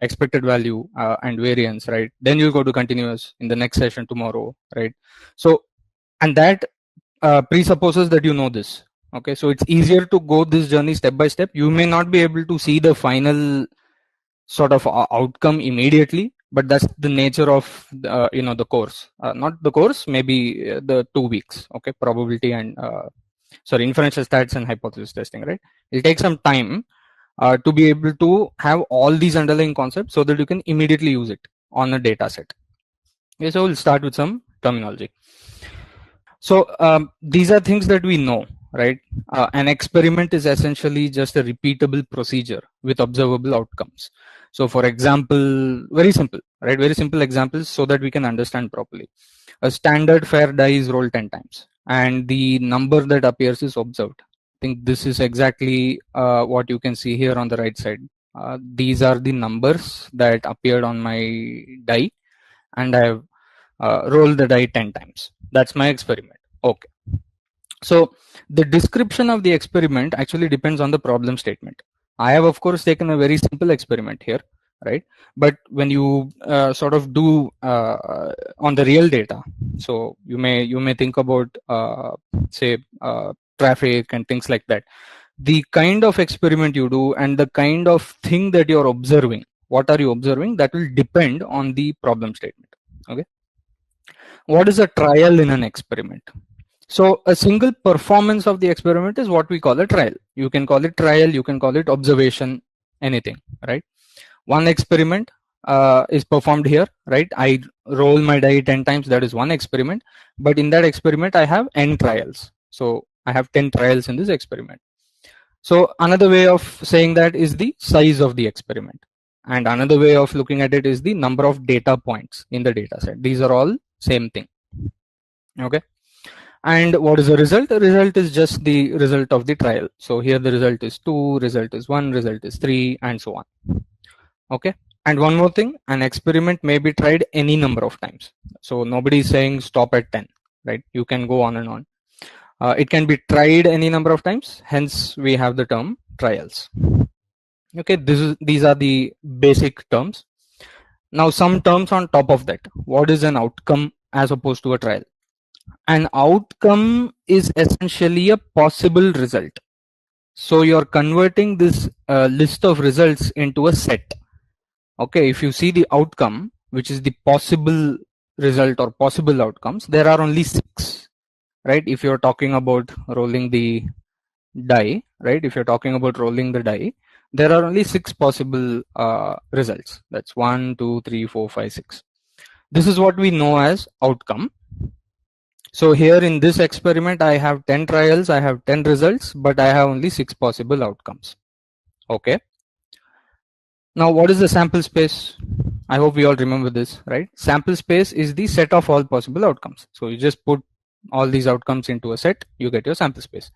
expected value and variance, right? Then you'll go to continuous in the next session tomorrow, right? So, and that presupposes that you know this. Okay, so it's easier to go this journey step by step. You may not be able to see the final sort of outcome immediately, but that's the nature of the course. Not the course, maybe the 2 weeks. Okay, probability and inferential stats and hypothesis testing, right? It'll take some time to be able to have all these underlying concepts so that you can immediately use it on a data set. Okay, so we'll start with some terminology. So these are things that we know, right? An experiment is essentially just a repeatable procedure with observable outcomes. So for example, very simple, right? Very simple examples so that we can understand properly. A standard fair die is rolled 10 times and the number that appears is observed. I think this is exactly what you can see here on the right side. These are the numbers that appeared on my die, and I have rolled the die 10 times. That's my experiment. Okay. So the description of the experiment actually depends on the problem statement. I have of course taken a very simple experiment here, right? But when you sort of do on the real data, so you may think about say traffic and things like that. The kind of experiment you do and the kind of thing that you're observing, what are you observing, that will depend on the problem statement. Okay, what is a trial in an experiment? So a single performance of the experiment is what we call a trial. You can call it trial, you can call it observation, anything, right? One experiment is performed here, right? I roll my die 10 times, that is one experiment. But in that experiment, I have n trials. So I have 10 trials in this experiment. So another way of saying that is the size of the experiment. And another way of looking at it is the number of data points in the data set. These are all same thing. Okay. And what is the result? The result is just the result of the trial. So here the result is 2, result is 1, result is 3, and so on. Okay. And one more thing, an experiment may be tried any number of times. So nobody is saying stop at 10, right? You can go on and on. It can be tried any number of times. Hence, we have the term trials. Okay, these are the basic terms. Now, some terms on top of that. What is an outcome as opposed to a trial? An outcome is essentially a possible result. So you're converting this list of results into a set. Okay, if you see the outcome, which is the possible result or possible outcomes, there are only 6, right? If you're talking about rolling the die, right? If you're talking about rolling the die, there are only 6 possible results. That's 1, 2, 3, 4, 5, 6. This is what we know as outcome. So here in this experiment, I have 10 trials, I have 10 results, but I have only 6 possible outcomes. Okay. Now, what is the sample space? I hope we all remember this, right? Sample space is the set of all possible outcomes. So you just put all these outcomes into a set, you get your sample space.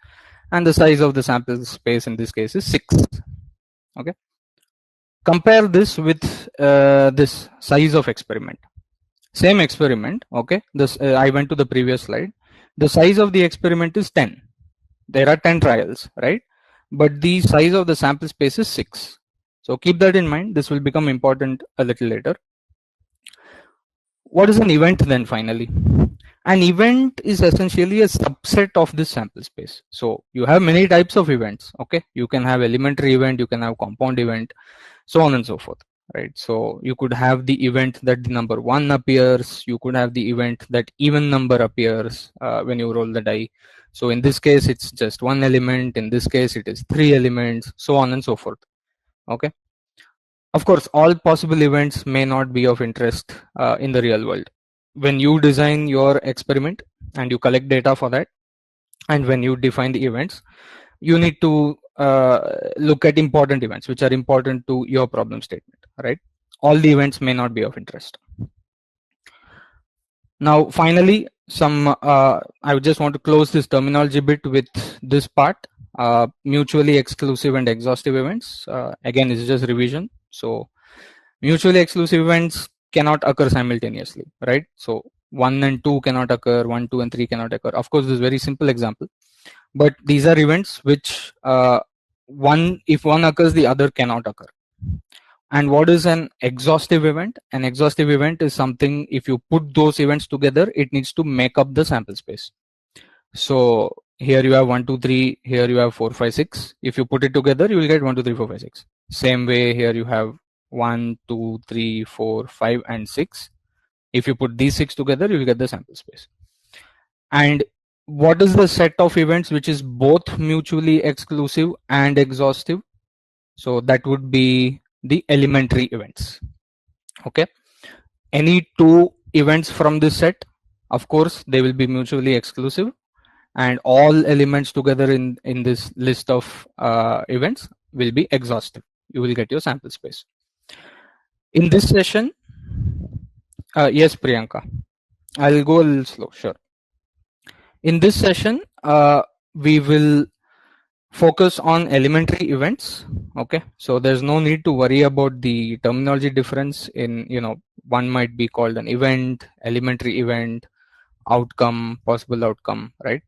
And the size of the sample space in this case is 6. Okay. Compare this with this size of experiment. Same experiment, okay. This I went to the previous slide. The size of the experiment is 10. There are 10 trials, right? But the size of the sample space is 6. So keep that in mind. This will become important a little later. What is an event then finally? An event is essentially a subset of this sample space. So you have many types of events, okay? You can have elementary event, you can have compound event, so on and so forth. Right, so you could have the event that the number 1 appears, you could have the event that even number appears when you roll the die. So in this case it's just 1 element, in this case it is 3 elements, so on and so forth. Okay, of course all possible events may not be of interest in the real world. When you design your experiment and you collect data for that, and when you define the events, you need to look at important events which are important to your problem statement, right? All the events may not be of interest. Now finally, some I would just want to close this terminology bit with this part. Mutually exclusive and exhaustive events, again it's just revision. So mutually exclusive events cannot occur simultaneously, right? So 1 and 2 cannot occur, 1, 2 and 3 cannot occur. Of course, this is a very simple example, but these are events which if one occurs, the other cannot occur. And what is an exhaustive event? An exhaustive event is something, if you put those events together, it needs to make up the sample space. So here you have 1, 2, 3, here you have 4, 5, 6. If you put it together, you will get 1, 2, 3, 4, 5, 6. Same way here you have 1, 2, 3, 4, 5 and 6. If you put these 6 together, you will get the sample space. And what is the set of events which is both mutually exclusive and exhaustive? So that would be the elementary events. Okay, any 2 events from this set, of course they will be mutually exclusive, and all elements together in this list of events will be exhaustive. You will get your sample space. In this session, yes Priyanka, I'll go a little slow, sure. In this session, we will focus on elementary events. Okay, so there's no need to worry about the terminology difference in, one might be called an event, elementary event, outcome, possible outcome, right?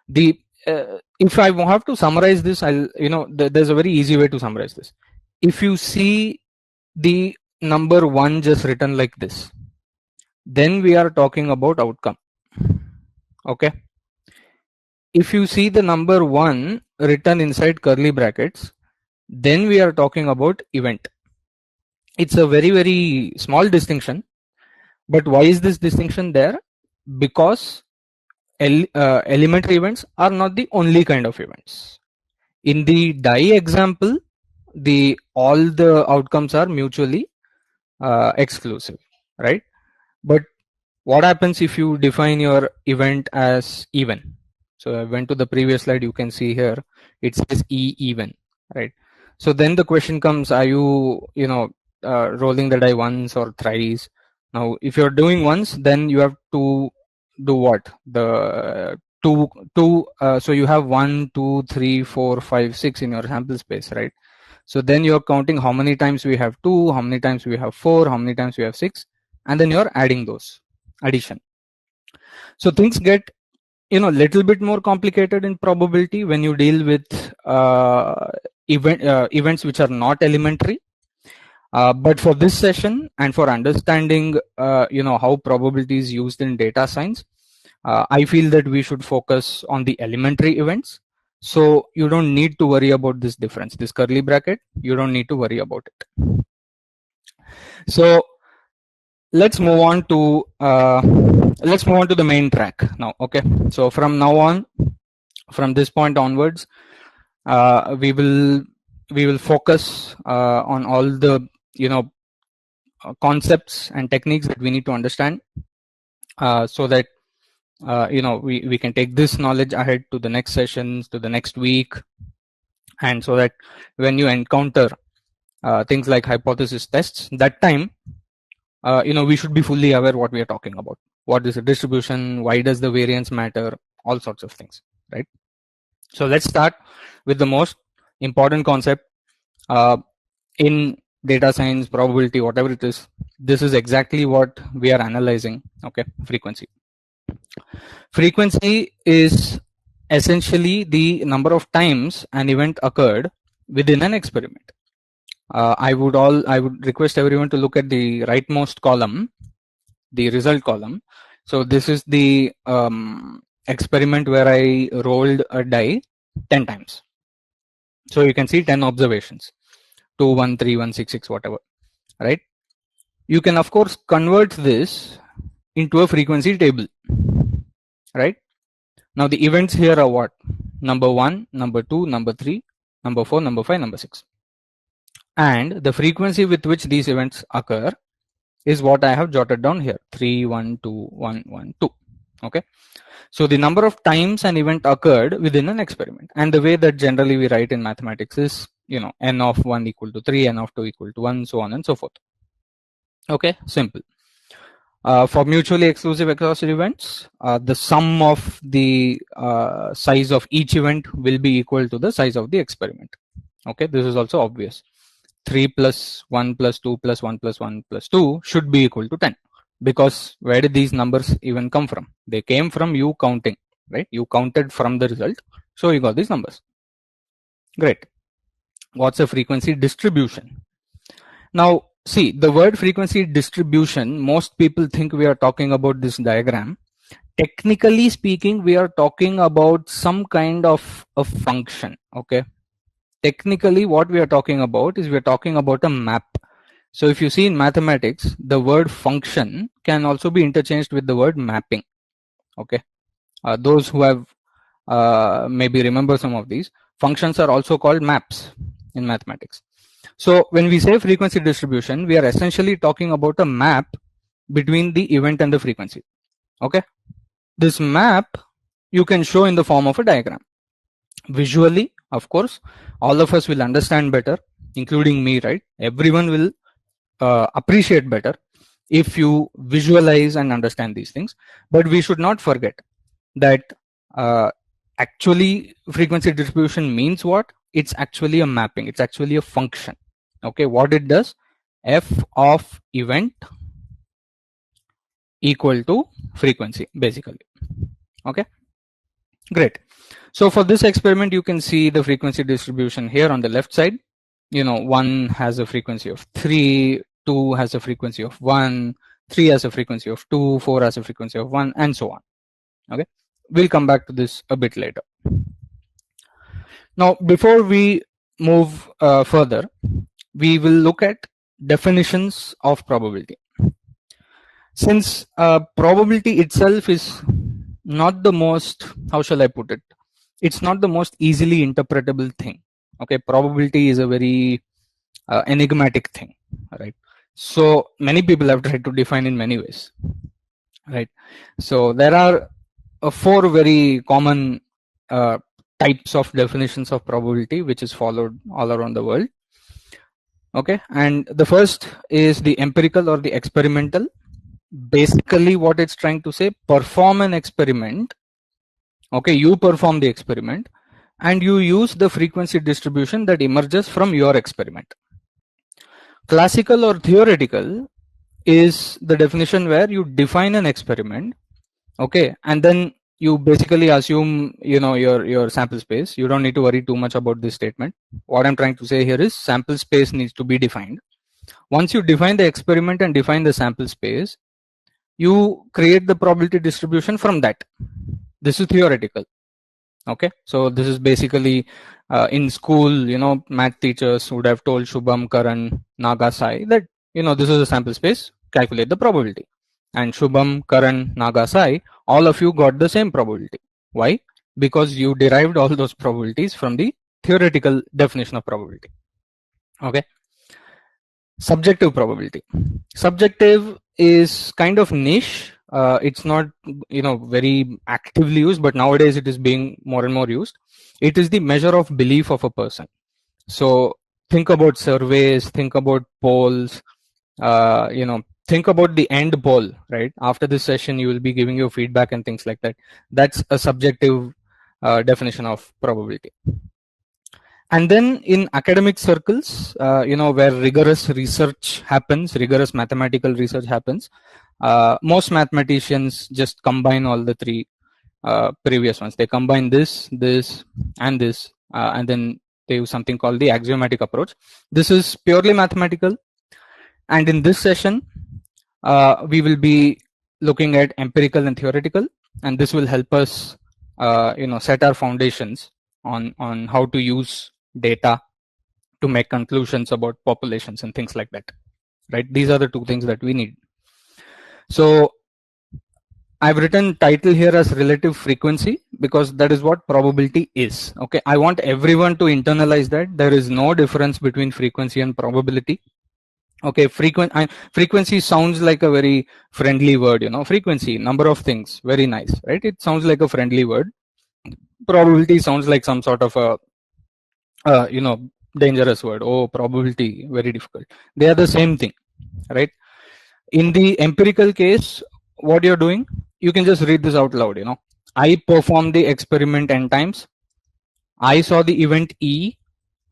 The if I have to summarize this, I'll there's a very easy way to summarize this. If you see the number 1 just written like this, then we are talking about outcome. Okay. If you see the number 1 written inside curly brackets, then we are talking about event. It's a very, very small distinction, but why is this distinction there? Because elementary events are not the only kind of events. In the die example, all the outcomes are mutually exclusive, right? But what happens if you define your event as even? So I went to the previous slide, you can see here it says even, right? So then the question comes, are you rolling the die once or thrice? Now if you're doing once, then you have to do what? The two so you have 1 2 3 4 5 6 in your sample space, right? So then you're counting how many times we have 2, how many times we have 4, how many times we have 6, and then you're adding those addition. So things get little bit more complicated in probability when you deal with events which are not elementary. But for this session and for understanding how probability is used in data science, I feel that we should focus on the elementary events. So you don't need to worry about this difference, this curly bracket, you don't need to worry about it. So let's move on to the main track now. Okay, so from now on, from this point onwards, we will focus on all the concepts and techniques that we need to understand, so that we can take this knowledge ahead to the next sessions, to the next week, and so that when you encounter things like hypothesis tests, that time we should be fully aware what we are talking about. What is the distribution? Why does the variance matter? All sorts of things, right? So let's start with the most important concept in data science, probability, whatever it is. This is exactly what we are analyzing. Okay, frequency. Frequency is essentially the number of times an event occurred within an experiment. I would request everyone to look at the rightmost column, the result column. So this is the experiment where I rolled a die 10 times. So you can see 10 observations, 2 1 3 1 6 6 whatever, right? You can of course convert this into a frequency table, right? Now the events here are what? Number 1, number 2, number 3, number 4, number 5, number 6, and the frequency with which these events occur is what I have jotted down here, 3 1 2 1 1 2. Okay, so the number of times an event occurred within an experiment, and the way that generally we write in mathematics is n of 1 equal to 3, n of 2 equal to 1, so on and so forth. Okay, simple. For mutually exclusive exhaustive events, the sum of the size of each event will be equal to the size of the experiment. Okay, this is also obvious. 3 plus 1 plus 2 plus 1 plus 1 plus 2 should be equal to 10, because where did these numbers even come from? They came from you counting, right? You counted from the result, so you got these numbers. Great. What's a frequency distribution? Now see, the word frequency distribution, most people think we are talking about this diagram. Technically speaking, we are talking about some kind of a function. Okay, technically what we are talking about is we are talking about a map. So if you see in mathematics, the word function can also be interchanged with the word mapping. Okay, those who have maybe remember some of these functions are also called maps in mathematics. So when we say frequency distribution, we are essentially talking about a map between the event and the frequency. Okay, this map you can show in the form of a diagram. Visually, of course, all of us will understand better, including me, right? Everyone will appreciate better if you visualize and understand these things. But we should not forget that actually frequency distribution means what? It's actually a mapping. It's actually a function. Okay, what it does? F of event equal to frequency, basically. Okay, Great. So for this experiment, you can see the frequency distribution here on the left side. 1 has a frequency of 3, 2 has a frequency of 1, 3 has a frequency of 2, 4 has a frequency of 1, and so on. Okay, we'll come back to this a bit later. Now, before we move further, we will look at definitions of probability. Since probability itself is not the most, how shall I put it, it's not the most easily interpretable thing. Okay, probability is a very enigmatic thing, right? So many people have tried to define in many ways, right? So there are 4 very common types of definitions of probability which is followed all around the world. Okay, and the first is the empirical or the experimental. Basically what it's trying to say, perform an experiment. Okay, you perform the experiment and you use the frequency distribution that emerges from your experiment. Classical or theoretical is the definition where you define an experiment, okay, and then you basically assume your sample space. You don't need to worry too much about this statement. What I'm trying to say here is sample space needs to be defined. Once you define the experiment and define the sample space, you create the probability distribution from that. This is theoretical. Okay, so this is basically in school, math teachers would have told Shubham, Karan, Naga, Sai that this is a sample space, calculate the probability. And Shubham, Karan, Naga, Sai, all of you got the same probability. Why? Because you derived all those probabilities from the theoretical definition of probability. Okay. Subjective probability. Subjective is kind of niche. It's not very actively used, but nowadays it is being more and more used. It is the measure of belief of a person. So think about surveys, think about polls, think about the end poll, right? After this session you will be giving your feedback and things like that. That's a subjective definition of probability. And then in academic circles, where rigorous research happens, rigorous mathematical research happens, most mathematicians just combine all the 3 previous ones. They combine this, and this, and then they use something called the axiomatic approach. This is purely mathematical. And in this session, we will be looking at empirical and theoretical, and this will help us, set our foundations on how to use data to make conclusions about populations and things like that, right? These are the 2 things that we need. So I've written title here as relative frequency because that is what probability is. Okay, I want everyone to internalize that there is no difference between frequency and probability. Okay, frequency sounds like a very friendly word, frequency, number of things, very nice, right? It sounds like a friendly word. Probability sounds like some sort of a dangerous word. Oh, probability, very difficult. They are the same thing, right? In the empirical case, what you're doing, you can just read this out loud. I performed the experiment n times. I saw the event E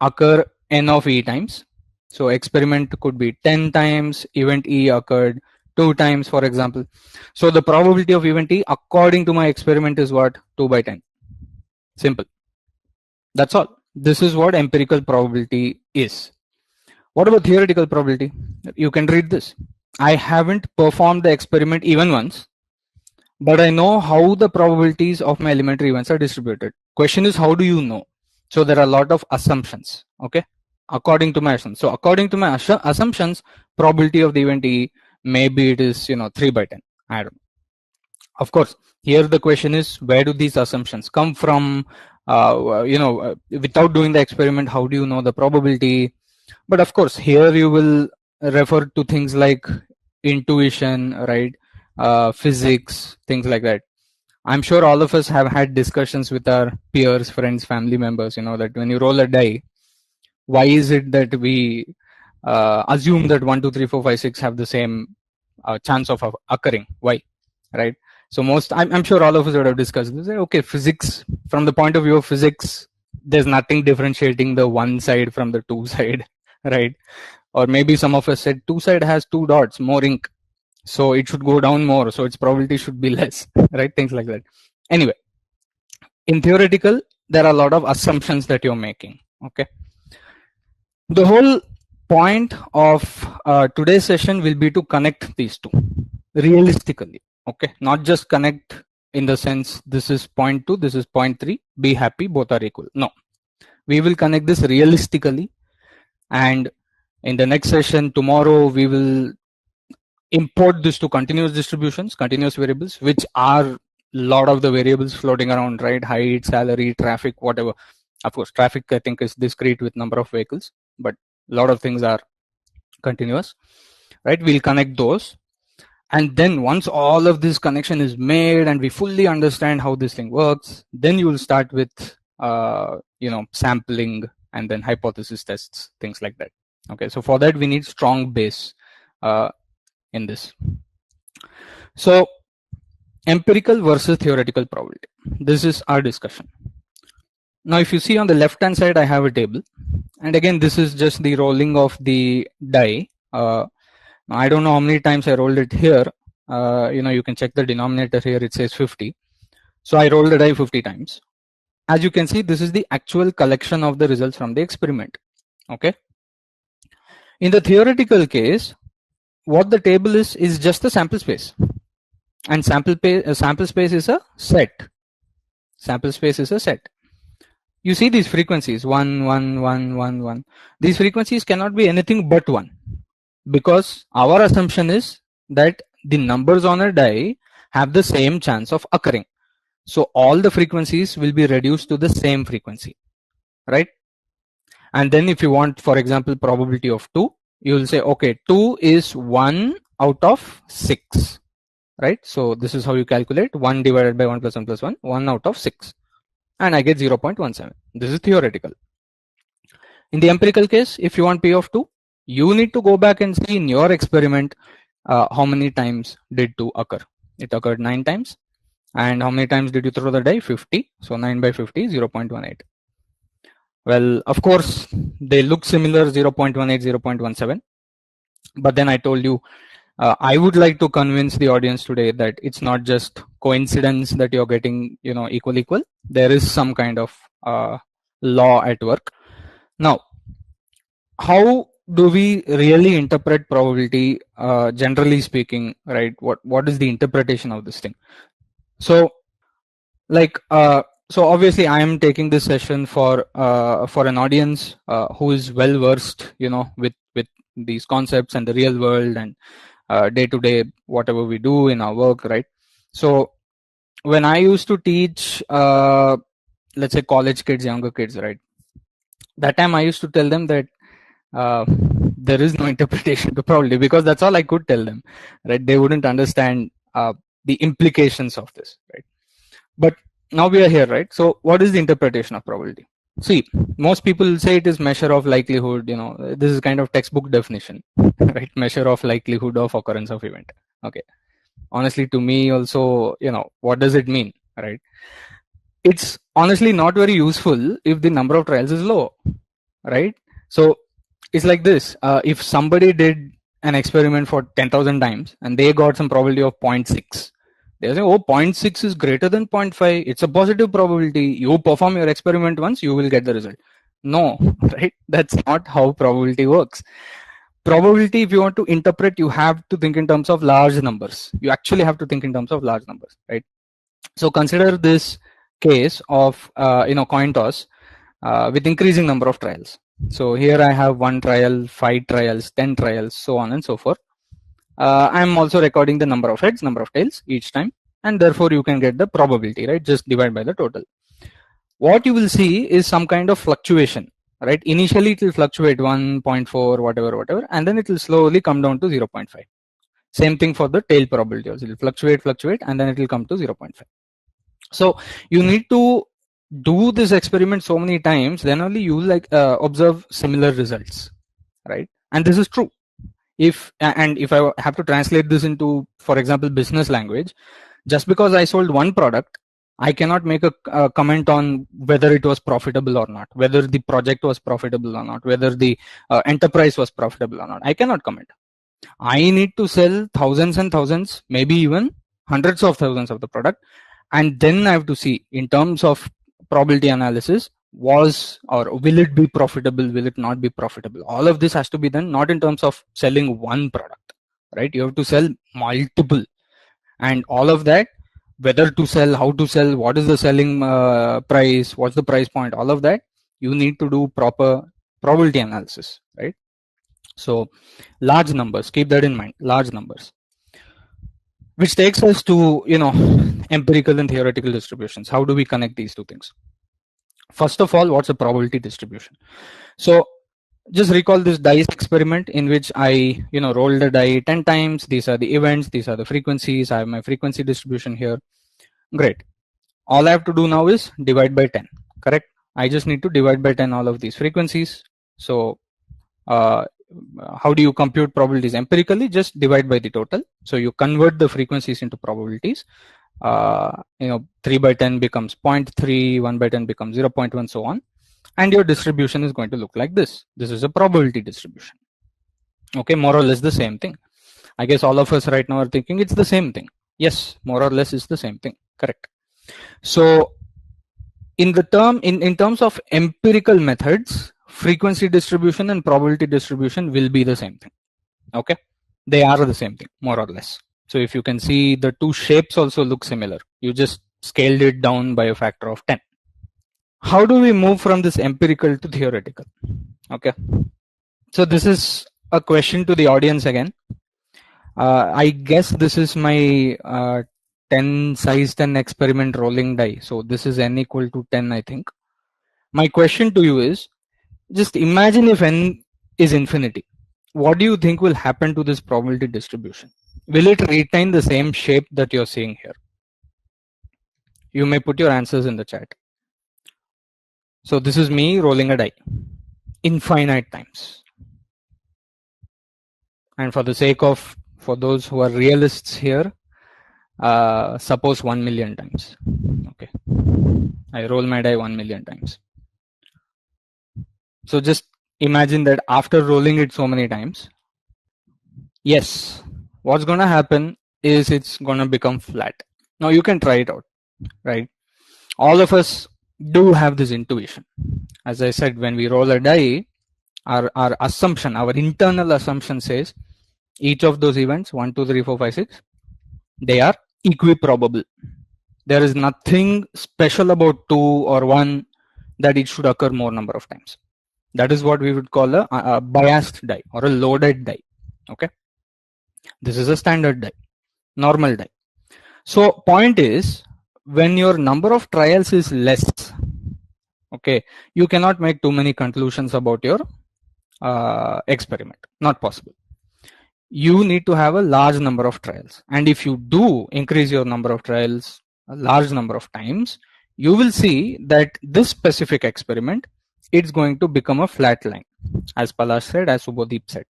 occur n of E times. So experiment could be 10 times, event E occurred 2 times, for example. So the probability of event E according to my experiment is what? 2 by 10. Simple. That's all. This is what empirical probability is. What about theoretical probability? You can read this. I haven't performed the experiment even once, but I know how the probabilities of my elementary events are distributed. Question is, how do you know? So there are a lot of assumptions. Okay, according to my assumptions. So according to my assumptions, probability of the event E, maybe it is 3 by 10. I don't know. Of course, here the question is, where do these assumptions come from? Without doing the experiment, how do you know the probability? But of course, here you will refer to things like intuition, right? Physics, things like that. I'm sure all of us have had discussions with our peers, friends, family members, that when you roll a die, why is it that we assume that 1, 2, 3, 4, 5, 6 have the same chance of occurring? Why? Right? So I'm sure all of us would have discussed this. Okay, physics, from the point of view of physics, there's nothing differentiating the 1 side from the 2 side, right? Or maybe some of us said 2 side has 2 dots, more ink, so it should go down more, so its probability should be less, right? Things like that. Anyway, In theoretical, there are a lot of assumptions that you're making. Okay. The whole point of today's session will be to connect these two realistically. Okay. Not just connect in the sense this is point 2, this is point 3, be happy, both are equal. No. We will connect this realistically, and in the next session tomorrow we will import this to continuous distributions, continuous variables, which are lot of the variables floating around, right? Height, salary, traffic, whatever. Of course, traffic I think is discrete with number of vehicles, but a lot of things are continuous, right? We'll connect those, and then once all of this connection is made and we fully understand how this thing works, then you will start with sampling and then hypothesis tests, things like that. Okay, so for that we need strong base in this. So empirical versus theoretical probability, this is our discussion. Now if you see on the left hand side, I have a table, and again this is just the rolling of the die. I don't know how many times I rolled it here. You can check the denominator here, it says 50. So I rolled the die 50 times. As you can see, this is the actual collection of the results from the experiment. Okay. In the theoretical case, what the table is just a sample space, and sample space is a set. Sample space is a set. You see these frequencies 1, 1, 1, 1, 1. These frequencies cannot be anything but 1, because our assumption is that the numbers on a die have the same chance of occurring. So all the frequencies will be reduced to the same frequency, right? And then if you want, for example, probability of 2, you will say, okay, 2 is 1 out of 6, right? So this is how you calculate 1 divided by 1 plus 1 plus 1, 1 out of 6. And I get 0.17. This is theoretical. In the empirical case, if you want P of 2, you need to go back and see in your experiment how many times did 2 occur. It occurred 9 times. And how many times did you throw the die? 50. So 9 by 50 is 0.18. Well, of course, they look similar, 0.18, 0.17. But then I told you, I would like to convince the audience today that it's not just coincidence that you're getting, equal. There is some kind of law at work. Now, how do we really interpret probability, generally speaking, right? What is the interpretation of this thing? So, so obviously I am taking this session for an audience who is well versed, with these concepts and the real world and day to day whatever we do in our work, right? So when I used to teach, let's say college kids, younger kids, right? That time I used to tell them that there is no interpretation to probability, because that's all I could tell them, right? They wouldn't understand the implications of this, right? But now we are here, right? So what is the interpretation of probability? See, most people say it is measure of likelihood, this is kind of textbook definition, right? Measure of likelihood of occurrence of event. Okay. Honestly, to me also, what does it mean, right? It's honestly not very useful if the number of trials is low, right? So it's like this. If somebody did an experiment for 10,000 times and they got some probability of 0.6, they say, oh, 0.6 is greater than 0.5. It's a positive probability. You perform your experiment once, you will get the result. No, right? That's not how probability works. Probability, if you want to interpret, you have to think in terms of large numbers. You actually have to think in terms of large numbers, right? So consider this case of, coin toss with increasing number of trials. So here I have 1 trial, 5 trials, 10 trials, so on and so forth. I'm also recording the number of heads, number of tails each time, and therefore you can get the probability, right? Just divide by the total. What you will see is some kind of fluctuation, right? Initially it will fluctuate 1.4, whatever, and then it will slowly come down to 0.5. Same thing for the tail probability also. It will fluctuate, and then it will come to 0.5. So you need to do this experiment so many times, then only you will observe similar results, right? And this is true. If I have to translate this into, for example, business language, just because I sold one product, I cannot make a comment on whether it was profitable or not, whether the project was profitable or not, whether the enterprise was profitable or not. I cannot comment. I need to sell thousands and thousands, maybe even hundreds of thousands of the product, and then I have to see in terms of probability analysis, was or will it be profitable, will it not be profitable. All of this has to be done not in terms of selling one product, right? You have to sell multiple, and all of that, whether to sell, how to sell, what is the selling price, what's the price point, all of that you need to do proper probability analysis, right? So large numbers, keep that in mind, large numbers, which takes us to, you know, empirical and theoretical distributions. How do we connect these two things? First of all, what's a probability distribution? So just recall this dice experiment in which I, you know, rolled the die 10 times. These are the events, these are the frequencies. I have my frequency distribution here. Great. All I have to do now is divide by 10, correct? I just need to divide by 10 all of these frequencies. So how do you compute probabilities empirically? Just divide by the total. So you convert the frequencies into probabilities. You know, 3 by 10 becomes 0.3, 1 by 10 becomes 0.1, so on. And your distribution is going to look like this. This is a probability distribution. Okay, more or less the same thing. I guess all of us right now are thinking it's the same thing. Yes, more or less it's the same thing. Correct. So in terms of empirical methods, frequency distribution and probability distribution will be the same thing. Okay, they are the same thing, more or less. So if you can see, the two shapes also look similar. You just scaled it down by a factor of 10. How do we move from this empirical to theoretical? Okay, so this is a question to the audience again. I guess this is my 10 size 10 experiment rolling die. So this is n equal to 10, I think. My question to you is, just imagine if n is infinity. What do you think will happen to this probability distribution? Will it retain the same shape that you're seeing here? You may put your answers in the chat. So this is me rolling a die infinite times. And for the sake of, for those who are realists here, suppose 1 million times. Okay, I roll my die 1 million times. So just imagine that after rolling it so many times, yes, what's going to happen is it's going to become flat. Now you can try it out, right? All of us do have this intuition. As I said, when we roll a die, our assumption, our internal assumption says each of those events, 1, 2, 3, 4, 5, 6, they are equiprobable. There is nothing special about 2 or 1 that it should occur more number of times. That is what we would call a biased die or a loaded die. Okay, this is a standard die, normal die. So point is, when your number of trials is less, okay, you cannot make too many conclusions about your experiment. Not possible. You need to have a large number of trials, and if you do increase your number of trials a large number of times, you will see that this specific experiment, it's going to become a flat line, as Palash said, as Subodip said.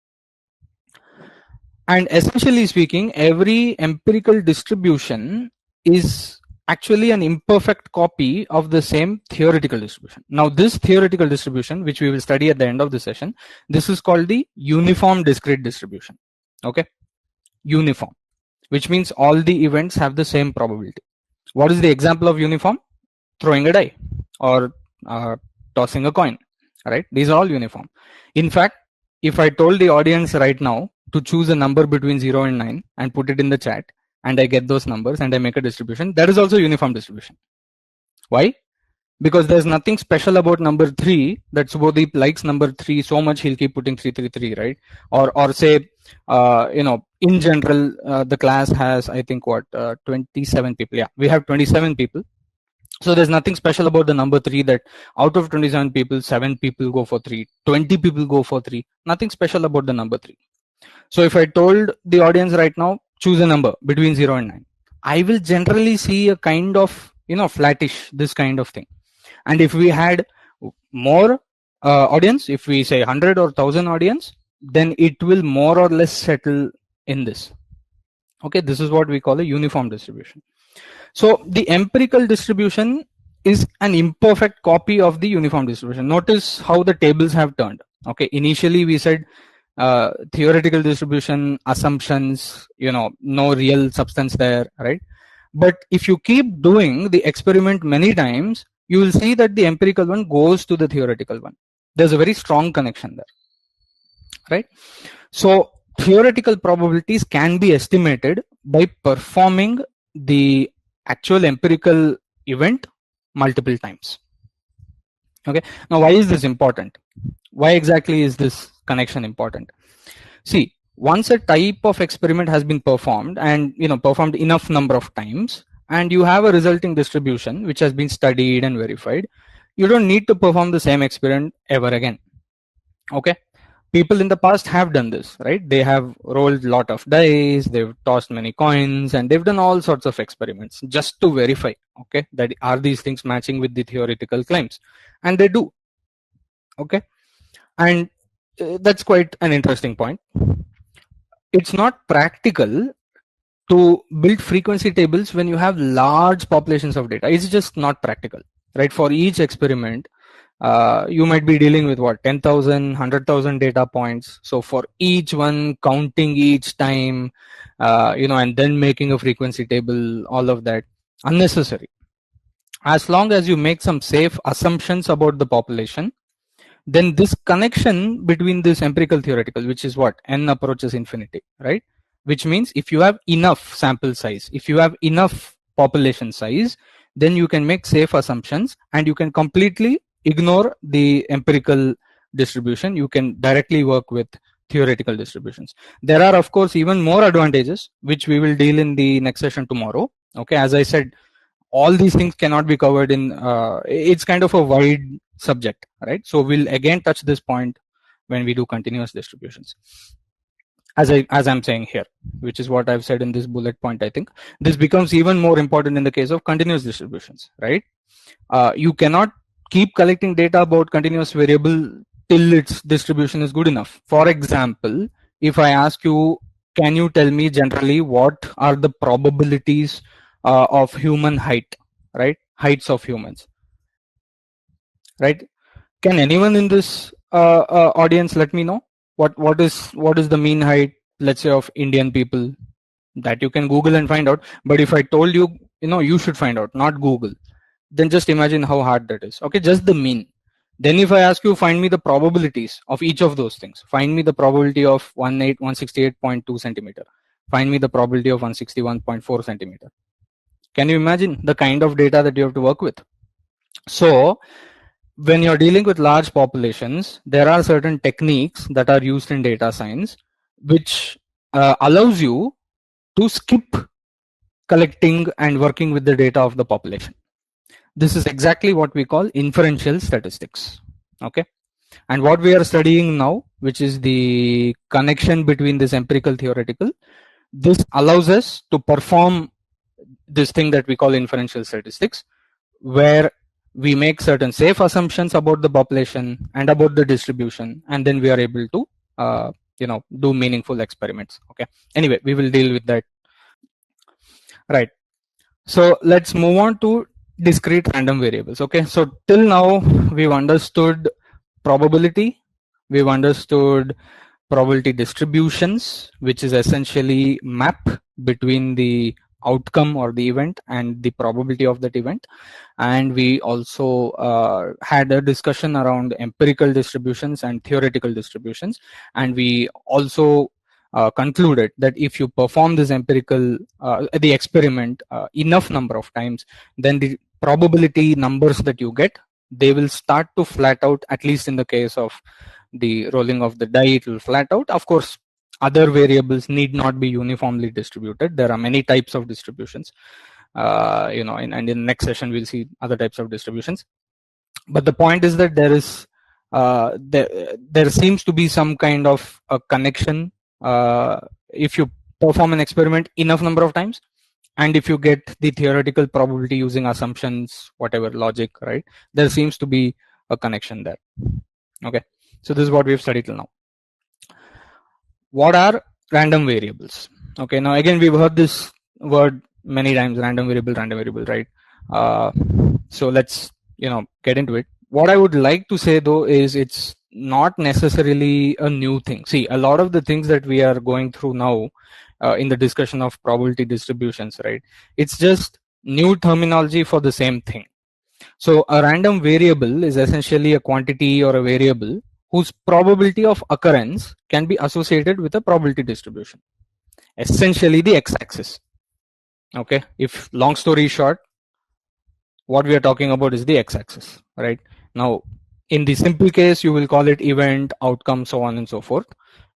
And essentially speaking, every empirical distribution is actually an imperfect copy of the same theoretical distribution. Now this theoretical distribution, which we will study at the end of the session, this is called the uniform discrete distribution. Okay, uniform, which means all the events have the same probability. What is the example of uniform? Throwing a die or tossing a coin, right? These are all uniform. In fact, if I told the audience right now to choose a number between 0 and 9 and put it in the chat, and I get those numbers and I make a distribution, that is also uniform distribution. Why? Because there's nothing special about number 3 that Subodip likes number 3 so much he'll keep putting 333, right? Or say, you know, in general, the class has, I think, what, 27 people. Yeah, we have 27 people. So there's nothing special about the number 3 that out of 27 people, 7 people go for 3, 20 people go for 3. Nothing special about the number 3. So if I told the audience right now, choose a number between 0 and 9, I will generally see a kind of, you know, flattish, this kind of thing. And if we had more audience, if we say 100 or 1000 audience, then it will more or less settle in this. Okay, this is what we call a uniform distribution. So the empirical distribution is an imperfect copy of the uniform distribution. Notice how the tables have turned. Okay, initially we said theoretical distribution, assumptions, you know, no real substance there, right? But if you keep doing the experiment many times, you will see that the empirical one goes to the theoretical one. There's a very strong connection there, right? So theoretical probabilities can be estimated by performing the actual empirical event multiple times. Okay, now why is this important? Why exactly is this connection important? See, once a type of experiment has been performed and performed enough number of times, and you have a resulting distribution which has been studied and verified, you don't need to perform the same experiment ever again. Okay, people in the past have done this, right? They have rolled lot of dice, they've tossed many coins, and they've done all sorts of experiments just to verify, okay, that are these things matching with the theoretical claims, and they do. Okay, and that's quite an interesting point. It's not practical to build frequency tables when you have large populations of data. It's just not practical, right? For each experiment, you might be dealing with what, 10,000, 100,000 data points. So for each one, counting each time, and then making a frequency table, all of that, unnecessary. As long as you make some safe assumptions about the population, then this connection between this empirical theoretical, which is what, n approaches infinity, right? Which means if you have enough sample size, if you have enough population size, then you can make safe assumptions and you can completely ignore the empirical distribution. You can directly work with theoretical distributions. There are, of course, even more advantages, which we will deal in the next session tomorrow. Okay, as I said, all these things cannot be covered in, it's kind of a wide subject, right? So we'll again touch this point when we do continuous distributions. As I'm saying here, which is what I've said in this bullet point, I think this becomes even more important in the case of continuous distributions, right? You cannot keep collecting data about continuous variable till its distribution is good enough. For example, if I ask you, can you tell me generally what are the probabilities of human height, right? Heights of humans, right? Can anyone in this audience let me know what is the mean height, let's say, of Indian people? That you can Google and find out. But if I told you, you should find out, not Google, then just imagine how hard that is. Okay, just the mean. Then if I ask you, find me the probabilities of each of those things. Find me the probability of 168.2 centimeter. Find me the probability of 161.4 centimeter. Can you imagine the kind of data that you have to work with? So when you're dealing with large populations, there are certain techniques that are used in data science, which allows you to skip collecting and working with the data of the population. This is exactly what we call inferential statistics. Okay, and what we are studying now, which is the connection between this empirical theoretical, this allows us to perform this thing that we call inferential statistics, where we make certain safe assumptions about the population and about the distribution, and then we are able to do meaningful experiments. Okay, anyway, we will deal with that. Right, so let's move on to discrete random variables. Okay, so till now we've understood probability, we've understood probability distributions, which is essentially map between the outcome or the event and the probability of that event. And we also had a discussion around empirical distributions and theoretical distributions, and we also concluded that if you perform this empirical the experiment enough number of times, then the probability numbers that you get, they will start to flat out. At least in the case of the rolling of the die, it will flat out. Of course, other variables need not be uniformly distributed. There are many types of distributions, and in the next session we'll see other types of distributions. But the point is that there is there seems to be some kind of a connection if you perform an experiment enough number of times, and if you get the theoretical probability using assumptions, whatever logic, right? There seems to be a connection there. Okay, so this is what we've studied till now. What are random variables? Okay, now again we've heard this word many times, random variable, right? So let's get into it. What I would like to say though is it's not necessarily a new thing. See, a lot of the things that we are going through now, in the discussion of probability distributions, right? It's just new terminology for the same thing. So a random variable is essentially a quantity or a variable whose probability of occurrence can be associated with a probability distribution, essentially the x-axis. Okay, if long story short, what we are talking about is the x-axis, right? Now, in the simple case, you will call it event, outcome, so on and so forth.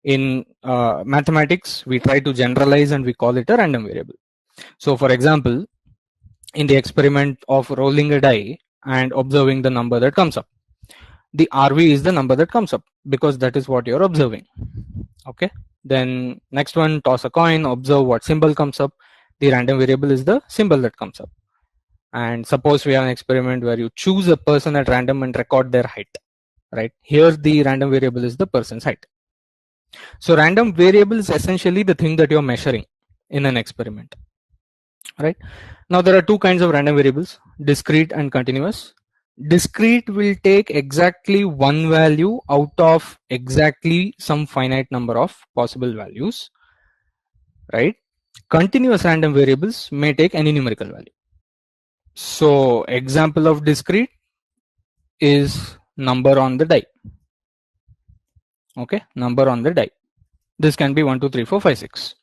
In mathematics, we try to generalize and we call it a random variable. So for example, in the experiment of rolling a die and observing the number that comes up, the RV is the number that comes up because that is what you're observing. Okay, then next one, toss a coin, observe what symbol comes up. The random variable is the symbol that comes up. And suppose we have an experiment where you choose a person at random and record their height, right? Here the random variable is the person's height. So random variable is essentially the thing that you're measuring in an experiment, right? Now there are two kinds of random variables, discrete and continuous. Discrete will take exactly one value out of exactly some finite number of possible values, right? Continuous random variables may take any numerical value. So example of discrete is number on the die. Okay, number on the die. This can be 1, 2, 3, 4, 5, 6.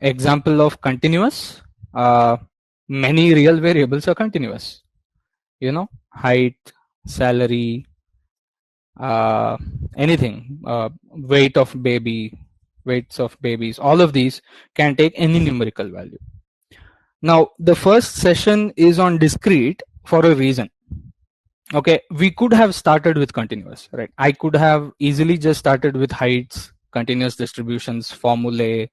Example of continuous, many real variables are continuous. You know, height, salary, anything, weight of baby, weights of babies, all of these can take any numerical value. Now, the first session is on discrete for a reason. Okay, we could have started with continuous, right? I could have easily just started with heights, continuous distributions, formulae,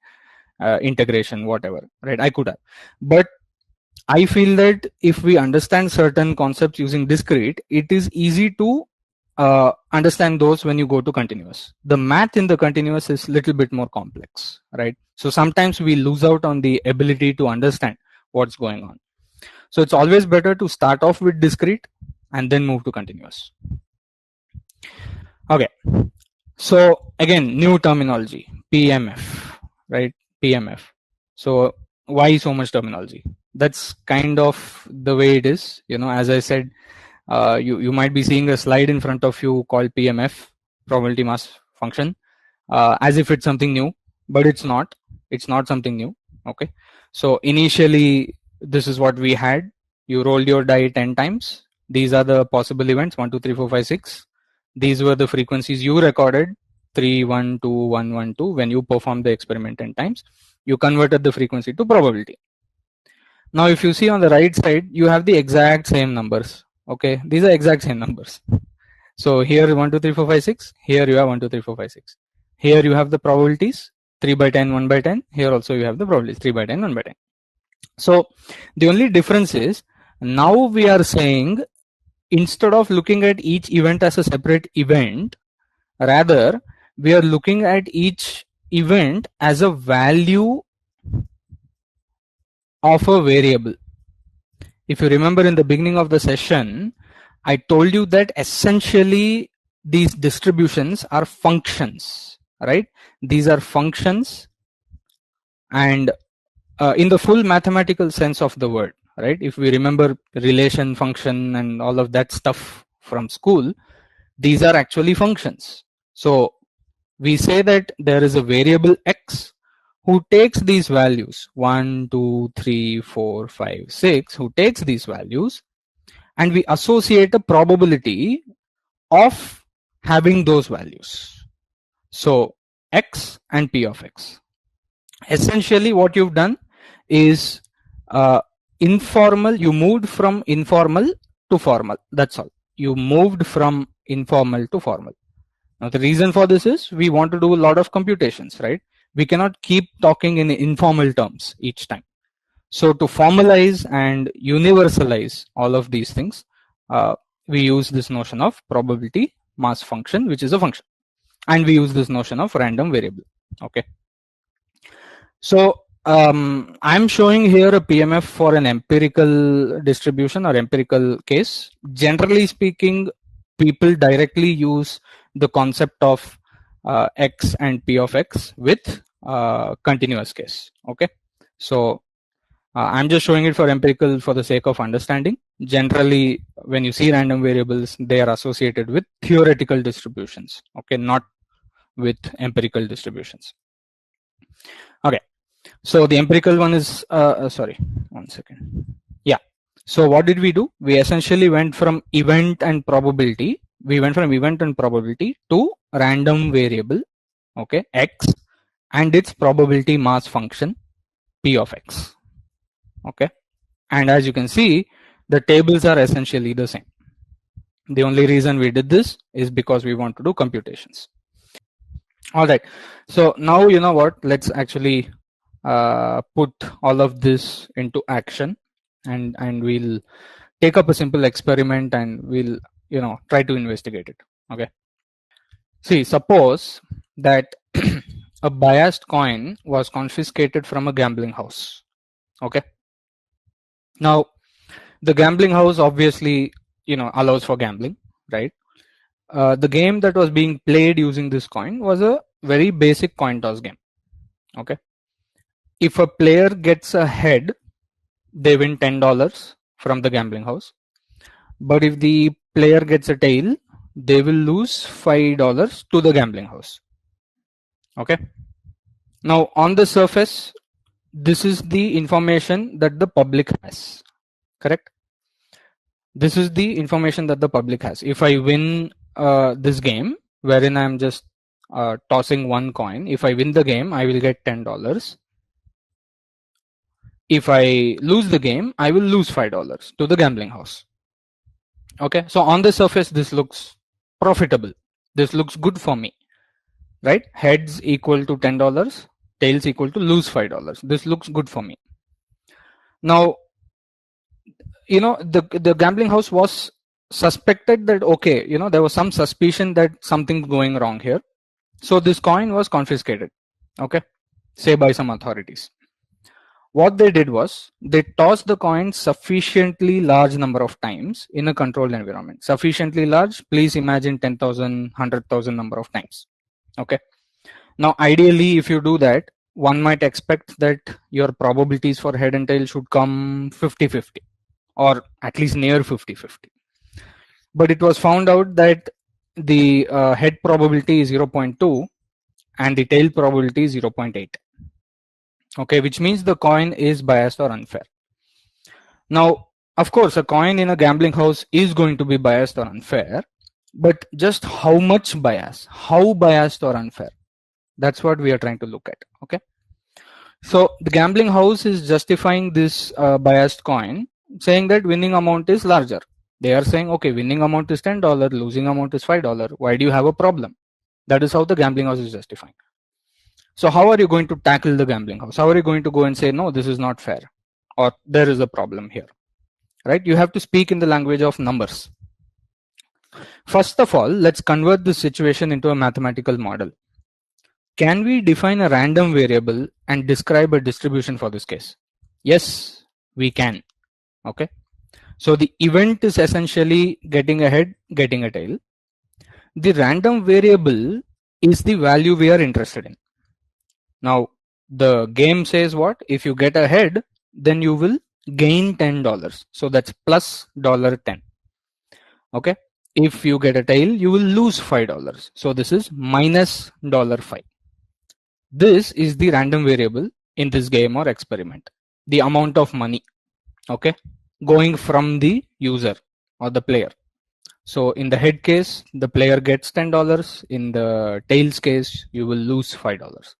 integration, whatever, right? I could have. But I feel that if we understand certain concepts using discrete, it is easy to understand those when you go to continuous. The math in the continuous is a little bit more complex, right? So sometimes we lose out on the ability to understand what's going on. So it's always better to start off with discrete and then move to continuous. Okay, so again, new terminology, PMF, right? PMF. So why so much terminology? That's kind of the way it is. You know, as I said, you might be seeing a slide in front of you called PMF, probability mass function, as if it's something new, but it's not. It's not something new. Okay, so initially this is what we had. You rolled your die 10 times. These are the possible events, 1, 2, 3, 4, 5, 6. These were the frequencies you recorded, 3, 1, 2, 1, 1, 2. When you performed the experiment 10 times, you converted the frequency to probability. Now, if you see on the right side, you have the exact same numbers. Okay, these are exact same numbers. So here 1, 2, 3, 4, 5, 6. Here you have 1, 2, 3, 4, 5, 6. Here you have the probabilities, 3 by 10, 1 by 10. Here also you have the probabilities, 3 by 10, 1 by 10. So the only difference is now we are saying, instead of looking at each event as a separate event, rather we are looking at each event as a value of a variable. If you remember in the beginning of the session, I told you that essentially these distributions are functions, right? These are functions, and in the full mathematical sense of the word, right? If we remember relation function and all of that stuff from school, these are actually functions. So we say that there is a variable x who takes these values 1, 2, 3, 4, 5, 6, who takes these values, and we associate a probability of having those values. So x and p of x. Essentially what you've done is informal, you moved from informal to formal. That's all. You moved from informal to formal. Now the reason for this is we want to do a lot of computations, right? We cannot keep talking in informal terms each time. So to formalize and universalize all of these things, we use this notion of probability mass function, which is a function, and we use this notion of random variable. Okay. So I'm showing here a PMF for an empirical distribution or empirical case. Generally speaking, people directly use the concept of x and p of x with continuous case. Okay, so I'm just showing it for empirical for the sake of understanding. Generally, when you see random variables, they are associated with theoretical distributions. Okay, not with empirical distributions. Okay, so the empirical one is sorry, one second. Yeah. So what did we do? We essentially went from event and probability. We went from event and probability to random variable, okay, x, and its probability mass function p of x. Okay, and as you can see, the tables are essentially the same. The only reason we did this is because we want to do computations. All right, so now you know what, let's actually put all of this into action, and we'll take up a simple experiment and we'll try to investigate it. Okay, see, suppose that a biased coin was confiscated from a gambling house. Okay, now the gambling house obviously allows for gambling, right? The game that was being played using this coin was a very basic coin toss game. Okay, if a player gets a head, they win $10 from the gambling house, but if the player gets a tail, they will lose $5 to the gambling house. Okay, now on the surface, this is the information that the public has, correct? This is the information that the public has. If I win this game, wherein I'm just tossing one coin, if I win the game, I will get $10. If I lose the game, I will lose $5 to the gambling house. Okay, so on the surface, this looks profitable. This looks good for me, right? Heads equal to $10, tails equal to lose $5. This looks good for me. Now, the gambling house was suspected that, okay, there was some suspicion that something's going wrong here. So this coin was confiscated, okay, say by some authorities. What they did was they tossed the coin sufficiently large number of times in a controlled environment. Sufficiently large, please imagine 10,000, 100,000 number of times. Okay. Now, ideally, if you do that, one might expect that your probabilities for head and tail should come 50-50 or at least near 50-50. But it was found out that the head probability is 0.2 and the tail probability is 0.8. Okay, which means the coin is biased or unfair. Now, of course, a coin in a gambling house is going to be biased or unfair, but just how much bias, how biased or unfair, that's what we are trying to look at. Okay, so the gambling house is justifying this biased coin, saying that winning amount is larger. They are saying, okay, winning amount is $10, losing amount is $5. Why do you have a problem? That is how the gambling house is justifying. So how are you going to tackle the gambling house? How are you going to go and say, no, this is not fair, or there is a problem here, right? You have to speak in the language of numbers. First of all, let's convert this situation into a mathematical model. Can we define a random variable and describe a distribution for this case? Yes, we can. Okay. So the event is essentially getting a head, getting a tail. The random variable is the value we are interested in. Now, the game says what? If you get a head, then you will gain $10. So that's plus $10. Okay. If you get a tail, you will lose $5. So this is minus $5. This is the random variable in this game or experiment. The amount of money, okay, going from the user or the player. So in the head case, the player gets $10. In the tails case, you will lose $5.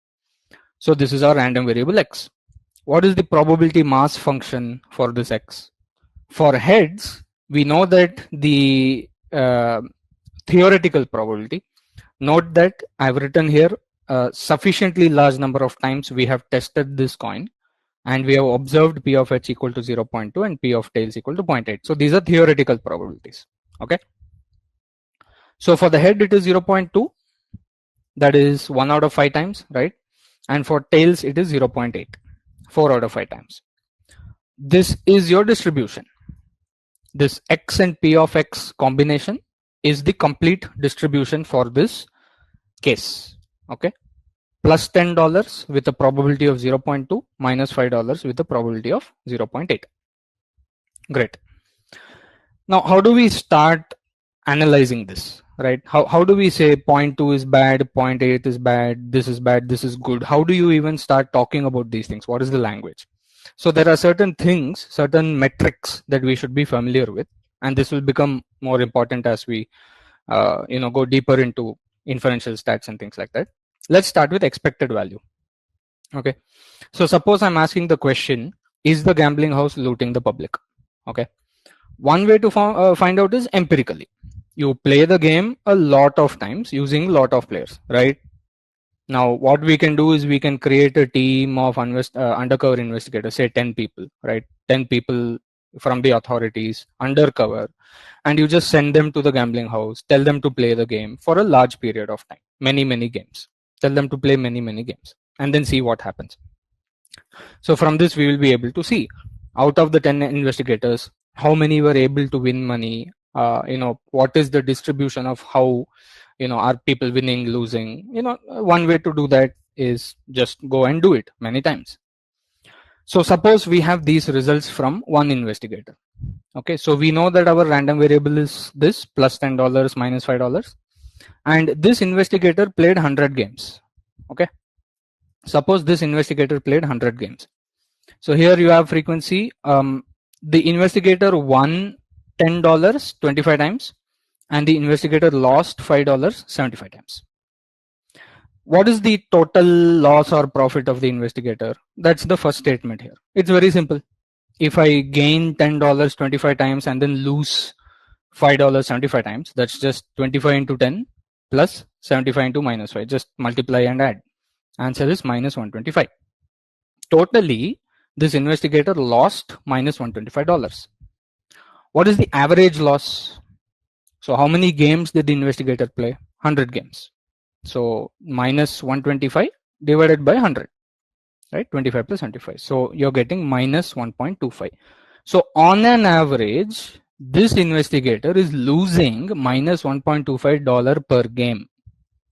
So this is our random variable x. What is the probability mass function for this x? For heads, we know that the theoretical probability, note that I've written here sufficiently large number of times we have tested this coin and we have observed p of h equal to 0.2 and p of tails equal to 0.8. So these are theoretical probabilities. Okay. So for the head, it is 0.2. That is 1 out of 5 times, right? And for tails, it is 0.8, 4 out of 5 times. This is your distribution. This x and p of x combination is the complete distribution for this case. Okay. plus $10 with a probability of 0.2 minus $5 with a probability of 0.8. Great. Now, how do we start analyzing this, right? How do we say 0.2 is bad, 0.8 is bad, this is good? How do you even start talking about these things? What is the language? So there are certain things, certain metrics that we should be familiar with, and this will become more important as we go deeper into inferential stats and things like that. Let's start with expected value. Okay, so suppose I'm asking the question, is the gambling house looting the public? Okay, one way to find out is empirically. You play the game a lot of times using a lot of players, right? Now what we can do is we can create a team of undercover investigators, say 10 people, right? 10 people from the authorities undercover, and you just send them to the gambling house, tell them to play the game for a large period of time, many games. Tell them to play many games and then see what happens. So from this we will be able to see out of the 10 investigators how many were able to win money, what is the distribution of how, are people winning, losing. One way to do that is just go and do it many times. So suppose we have these results from one investigator. Okay, so we know that our random variable is this plus $10 minus $5, and this investigator played 100 games. Okay, suppose this investigator played 100 games. So here you have frequency. The investigator won $10 25 times, and the investigator lost $5 75 times. What is the total loss or profit of the investigator? That's the first statement here. It's very simple. If I gain $10 25 times and then lose $5 75 times, that's just 25 into 10 plus 75 into minus 5. Just multiply and add. Answer is minus 125. Totally, this investigator lost minus $125. What is the average loss? So how many games did the investigator play? 100 games. So minus 125 divided by 100, right? 25 plus 25. So you're getting minus 1.25. So on an average, this investigator is losing minus $1.25 per game.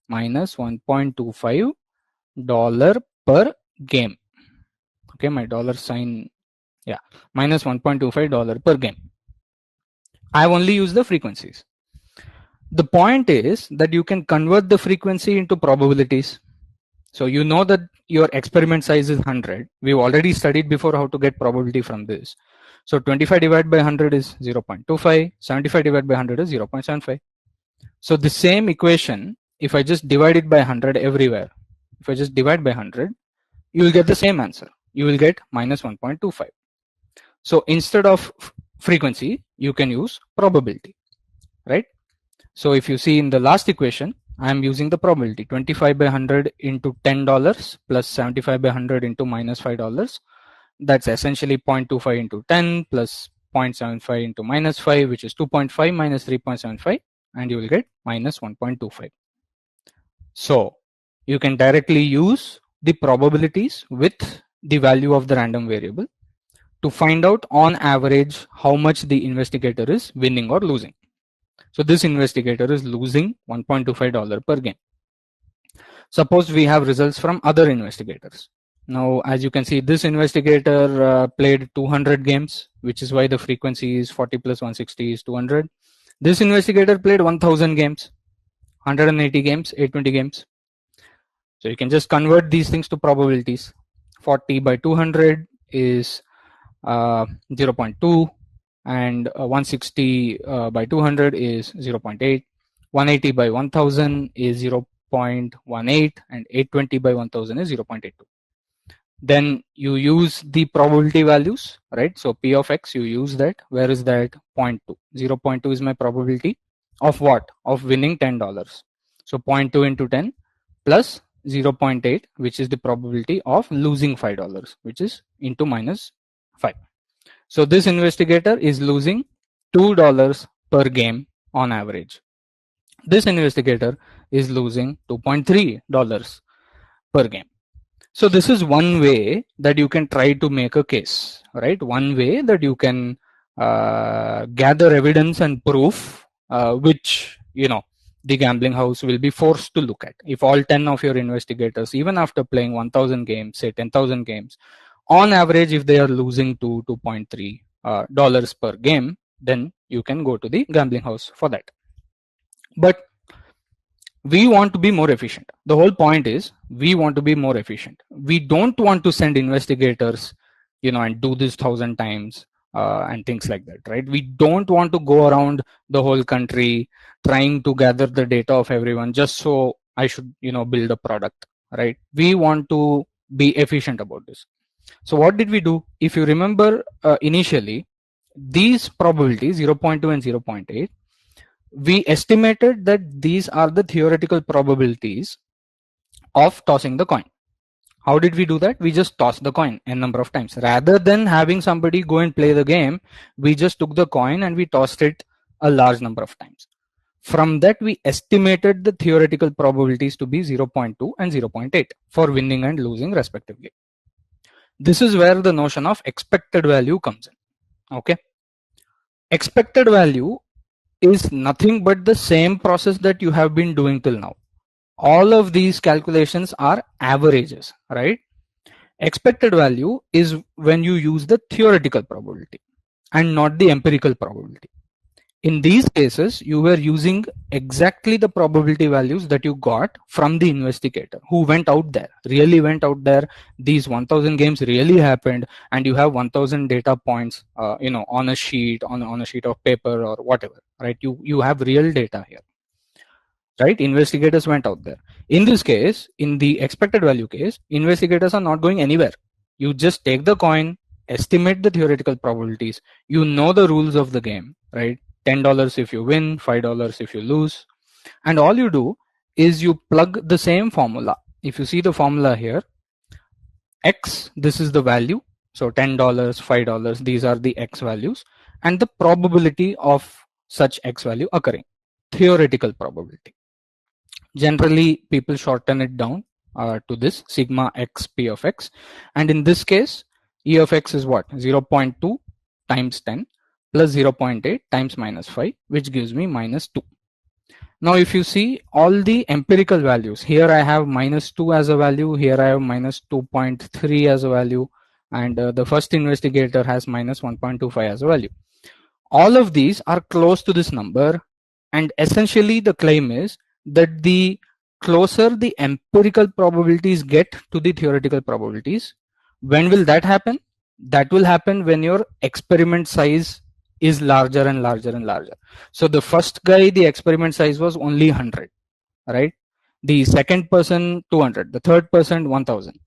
Minus $1.25 per game. Okay, my dollar sign, yeah, minus $1.25 per game. I have only used the frequencies. The point is that you can convert the frequency into probabilities. So you know that your experiment size is 100. We've already studied before how to get probability from this. So 25 divided by 100 is 0.25. 75 divided by 100 is 0.75. So the same equation, if I just divide it by 100 everywhere, if I just divide by 100, you will get the same answer. You will get minus 1.25. So instead of frequency, you can use probability, right? So if you see in the last equation, I am using the probability 25 by 100 into $10 plus 75 by 100 into minus $5. That's essentially 0.25 into 10 plus 0.75 into minus 5, which is 2.5 minus 3.75, and you will get minus 1.25. So you can directly use the probabilities with the value of the random variable to find out on average how much the investigator is winning or losing. So this investigator is losing $1.25 per game. Suppose we have results from other investigators. Now, as you can see, this investigator played 200 games, which is why the frequency is 40 plus 160 is 200. This investigator played 1000 games, 180 games, 820 games. So you can just convert these things to probabilities. 40 by 200 is 0.2. and 160 by 200 is 0.8, 180 by 1000 is 0.18, and 820 by 1000 is 0.82. Then you use the probability values, right? So P of X, you use that. Where is that? 0.2. 0.2 is my probability of what? Of winning $10. So 0.2 into 10 plus 0.8, which is the probability of losing $5, which is into minus 5. So this investigator is losing $2 per game on average. This investigator is losing $2.3 per game. So this is one way that you can try to make a case, right? One way that you can gather evidence and proof, which, the gambling house will be forced to look at. If all 10 of your investigators, even after playing 1000 games, say 10,000 games, on average, if they are losing to 2.3 dollars per game, then you can go to the gambling house for that. But we want to be more efficient. The whole point is we want to be more efficient. We don't want to send investigators, and do this 1,000 times and things like that, right? We don't want to go around the whole country trying to gather the data of everyone just so I should, build a product, right? We want to be efficient about this. So what did we do? If you remember initially, these probabilities 0.2 and 0.8, we estimated that these are the theoretical probabilities of tossing the coin. How did we do that? We just tossed the coin n number of times. Rather than having somebody go and play the game, we just took the coin and we tossed it a large number of times. From that, we estimated the theoretical probabilities to be 0.2 and 0.8 for winning and losing respectively. This is where the notion of expected value comes in. Okay. Expected value is nothing but the same process that you have been doing till now. All of these calculations are averages, right? Expected value is when you use the theoretical probability and not the empirical probability. In these cases, you were using exactly the probability values that you got from the investigator who went out there, really went out there. These 1000 games really happened, and you have 1000 data points, on a sheet, on a sheet of paper or whatever, right? You have real data here, right? Investigators went out there. In this case, in the expected value case, investigators are not going anywhere. You just take the coin, estimate the theoretical probabilities. You know the rules of the game, right? $10 if you win, $5 if you lose. And all you do is you plug the same formula. If you see the formula here, X, this is the value. So $10, $5, these are the X values, and the probability of such X value occurring, theoretical probability. Generally, people shorten it down to this sigma X P of X. And in this case, E of X is what? 0.2 times 10 plus 0.8 times minus 5, which gives me minus 2. Now, if you see all the empirical values, here I have minus 2 as a value, here I have minus 2.3 as a value, and the first investigator has minus 1.25 as a value. All of these are close to this number, and essentially the claim is that the closer the empirical probabilities get to the theoretical probabilities. When will that happen? That will happen when your experiment size is larger and larger and larger. So the first guy, the experiment size was only 100, right? The second person 200, the third person 1000.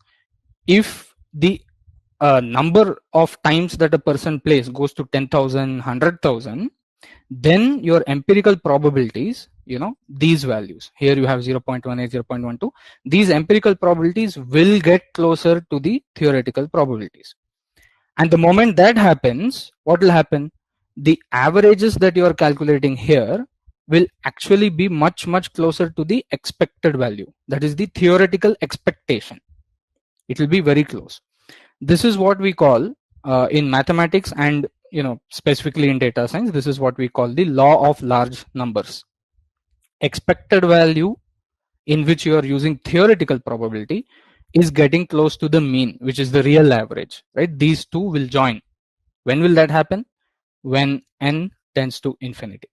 If the number of times that a person plays goes to 10,000, 100,000, then your empirical probabilities, these values, here you have 0.18, 0.12, these empirical probabilities will get closer to the theoretical probabilities. And the moment that happens, what will happen? The averages that you are calculating here will actually be much, much closer to the expected value. That is the theoretical expectation. It will be very close. This is what we call in mathematics and specifically in data science, this is what we call the law of large numbers. Expected value in which you are using theoretical probability is getting close to the mean, which is the real average, right? These two will join. When will that happen? When n tends to infinity.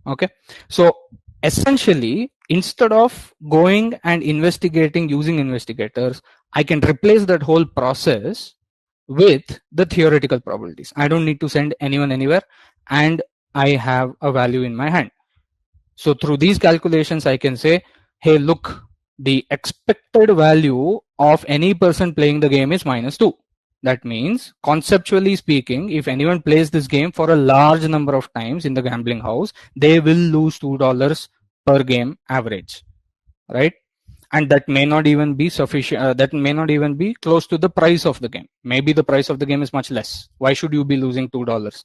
Okay, so essentially, instead of going and investigating using investigators, I can replace that whole process with the theoretical probabilities. I don't need to send anyone anywhere, and I have a value in my hand. So through these calculations, I can say, hey, look, the expected value of any person playing the game is minus 2. That means, conceptually speaking, if anyone plays this game for a large number of times in the gambling house, they will lose $2 per game average, right? And that may not even be sufficient. That may not even be close to the price of the game. Maybe the price of the game is much less. Why should you be losing $2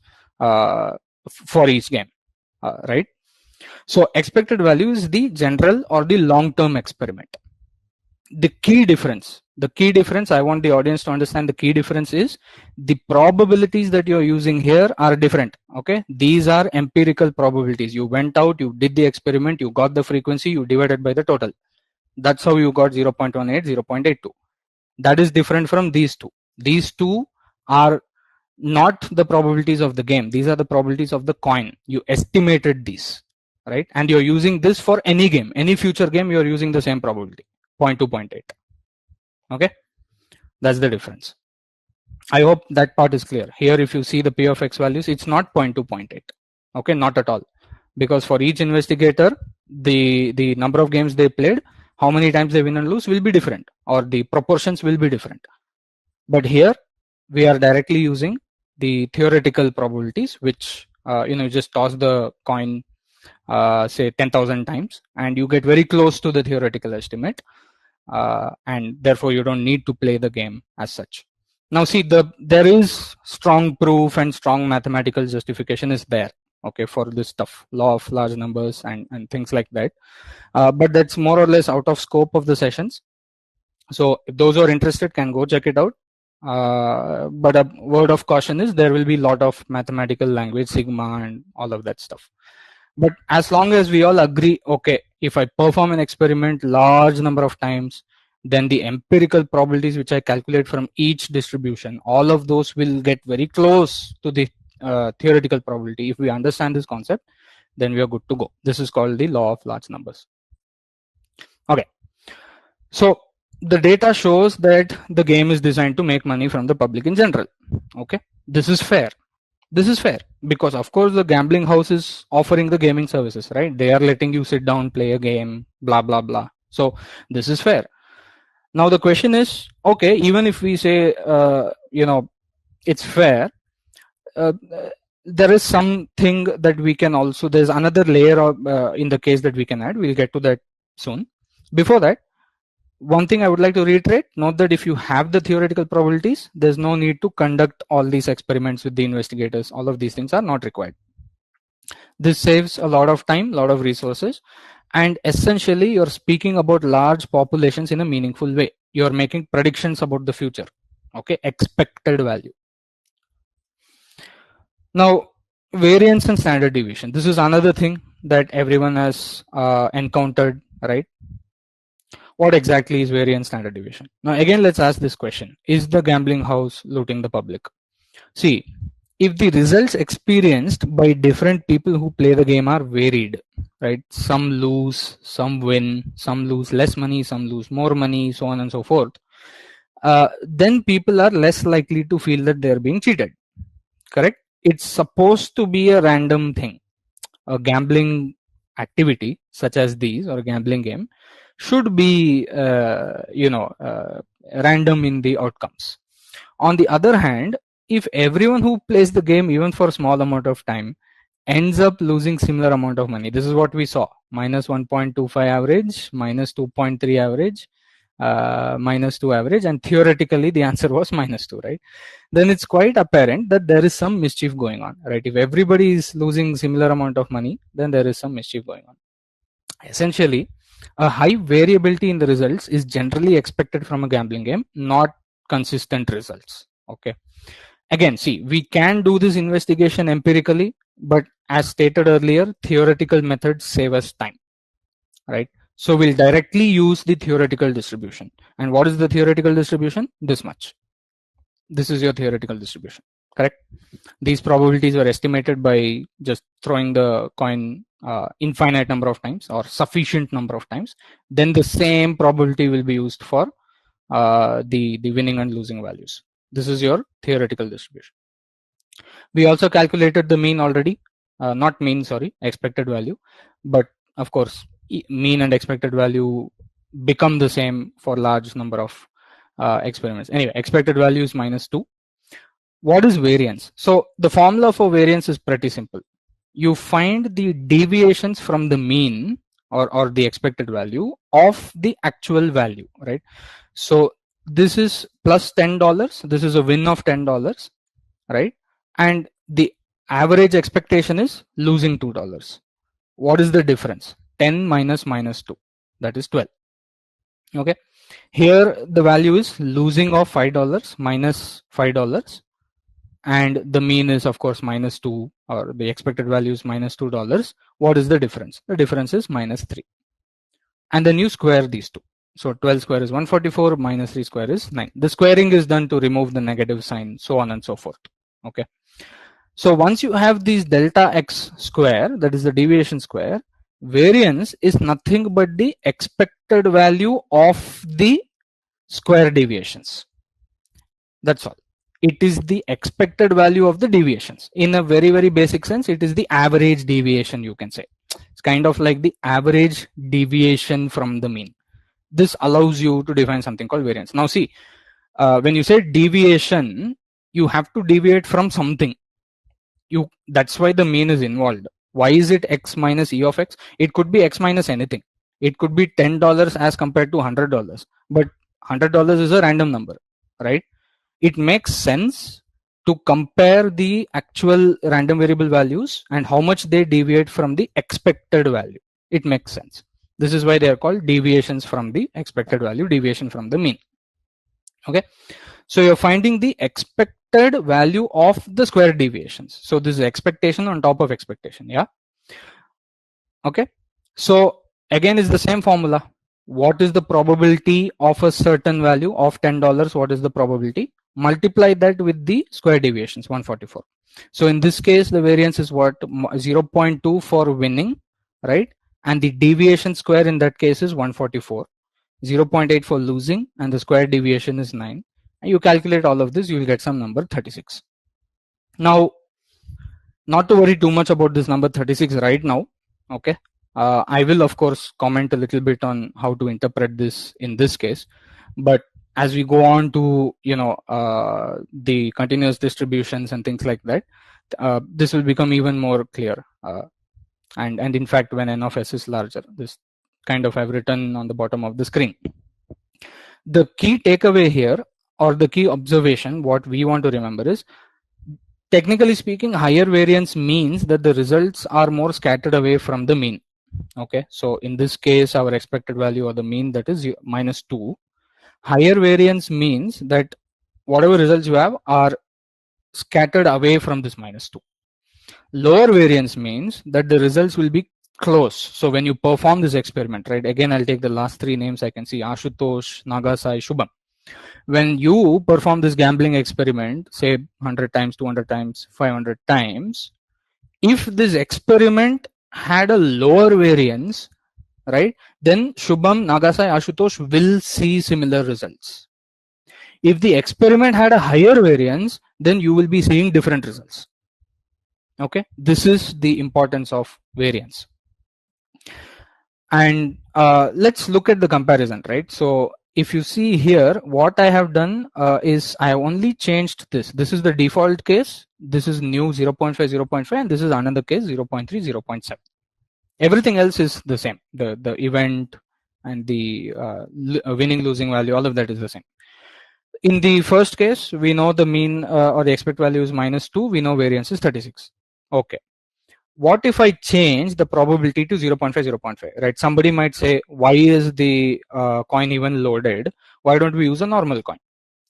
for each game, right? So expected value is the general or the long-term experiment. The key difference The key difference, I want the audience to understand, the key difference is the probabilities that you're using here are different. Okay, these are empirical probabilities. You went out, you did the experiment, you got the frequency, you divided by the total. That's how you got 0.18, 0.82. That is different from these two. These two are not the probabilities of the game. These are the probabilities of the coin. You estimated these, right? And you're using this for any game, any future game, you're using the same probability, 0.2, 0.8. Okay, that's the difference. I hope that part is clear. Here, if you see the P of X values, it's not 0.2, 0.8. Okay, not at all. Because for each investigator, the number of games they played, how many times they win and lose will be different, or the proportions will be different. But here, we are directly using the theoretical probabilities, which you just toss the coin, say 10,000 times, and you get very close to the theoretical estimate. And therefore you don't need to play the game as such. Now see, there is strong proof and strong mathematical justification is there, okay, for this stuff, law of large numbers and things like that, but that's more or less out of scope of the sessions. So if those who are interested can go check it out, but a word of caution is there will be a lot of mathematical language, sigma and all of that stuff. But as long as we all agree, okay, if I perform an experiment large number of times, then the empirical probabilities which I calculate from each distribution, all of those will get very close to the theoretical probability. If we understand this concept, then we are good to go. This is called the law of large numbers. Okay, so the data shows that the game is designed to make money from the public in general. Okay, this is fair. This is fair because of course the gambling house is offering the gaming services, right? They are letting you sit down, play a game, blah, blah, blah. So this is fair. Now the question is, okay, even if we say, it's fair, there is something that we can also, there's another layer of, in the case that we can add. We'll get to that soon. Before that, one thing I would like to reiterate, note that if you have the theoretical probabilities, there's no need to conduct all these experiments with the investigators. All of these things are not required. This saves a lot of time, a lot of resources, and essentially you're speaking about large populations in a meaningful way. You're making predictions about the future, okay, expected value. Now, variance and standard deviation. This is another thing that everyone has encountered, right? What exactly is variance, standard deviation? Now again, let's ask this question. Is the gambling house looting the public? See, if the results experienced by different people who play the game are varied, right? Some lose, some win, some lose less money, some lose more money, so on and so forth. Then people are less likely to feel that they're being cheated, correct? It's supposed to be a random thing. A gambling activity such as these, or a gambling game, should be random in the outcomes. On the other hand, if everyone who plays the game even for a small amount of time ends up losing similar amount of money, this is what we saw, minus 1.25 average, minus 2.3 average, minus 2 average, and theoretically the answer was minus 2, right? Then it's quite apparent that there is some mischief going on, right? If everybody is losing similar amount of money, then there is some mischief going on. Essentially, a high variability in the results is generally expected from a gambling game, not consistent results. Okay. Again, see, we can do this investigation empirically, but as stated earlier, theoretical methods save us time, right? So we'll directly use the theoretical distribution. And what is the theoretical distribution? This much. This is your theoretical distribution, correct? These probabilities were estimated by just throwing the coin infinite number of times or sufficient number of times. Then the same probability will be used for the winning and losing values. This is your theoretical distribution. We also calculated the mean already, not mean, sorry, expected value. But of course, mean and expected value become the same for large number of experiments. Anyway, expected value is minus 2. What is variance? So the formula for variance is pretty simple. You find the deviations from the mean or the expected value of the actual value, right? So this is plus $10. This is a win of $10, right? And the average expectation is losing $2. What is the difference? 10 minus minus 2, that is 12. Okay. Here the value is losing of $5 minus $5, and the mean is of course -2, or the expected value is -$2. What is the difference? The difference is -3. And then you square these two. So 12 square is 144, minus 3 square is 9. The squaring is done to remove the negative sign, so on and so forth. Okay. So once you have these delta x square, that is the deviation square, variance is nothing but the expected value of the square deviations. That's all. It is the expected value of the deviations. In a very, very basic sense, it is the average deviation, you can say. It's kind of like the average deviation from the mean. This allows you to define something called variance. Now see, when you say deviation, you have to deviate from something. That's why the mean is involved. Why is it x minus e of x? It could be x minus anything. It could be $10 as compared to $100, but $100 is a random number, right? It makes sense to compare the actual random variable values and how much they deviate from the expected value. It makes sense. This is why they are called deviations from the expected value, deviation from the mean. Okay, so you're finding the expected value of the square deviations. So this is expectation on top of expectation. Yeah. Okay, so again is the same formula. What is the probability of a certain value of $10? What is the probability? Multiply that with the square deviations, 144. So in this case, the variance is what? 0.2 for winning, right? And the deviation square in that case is 144. 0.8 for losing, and the square deviation is 9. And you calculate all of this, you will get some number 36. Now, not to worry too much about this number 36 right now. Okay, I will of course comment a little bit on how to interpret this in this case, but as we go on to the continuous distributions and things like that, this will become even more clear. And in fact, when n of s is larger, this kind of I've written on the bottom of the screen. The key takeaway here, or the key observation, what we want to remember is, technically speaking, higher variance means that the results are more scattered away from the mean. Okay, so in this case, our expected value or the mean, that is -2. Higher variance means that whatever results you have are scattered away from this -2. Lower variance means that the results will be close. So when you perform this experiment, right, again I'll take the last three names. I can see Ashutosh, Nagasai, Shubham. When you perform this gambling experiment, say 100 times, 200 times, 500 times, if this experiment had a lower variance, right, then Shubham, Nagasai, Ashutosh will see similar results. If the experiment had a higher variance, then you will be seeing different results. Okay, this is the importance of variance. And let's look at the comparison, right? So if you see here, what I have done is I have only changed this. This is the default case. This is new 0.5, 0.5, and this is another case 0.3, 0.7. Everything else is the same. The event and the winning, losing value, all of that is the same. In the first case, we know the mean or the expected value is -2. We know variance is 36. Okay. What if I change the probability to 0.5, 0.5, right? Somebody might say, why is the coin even loaded? Why don't we use a normal coin?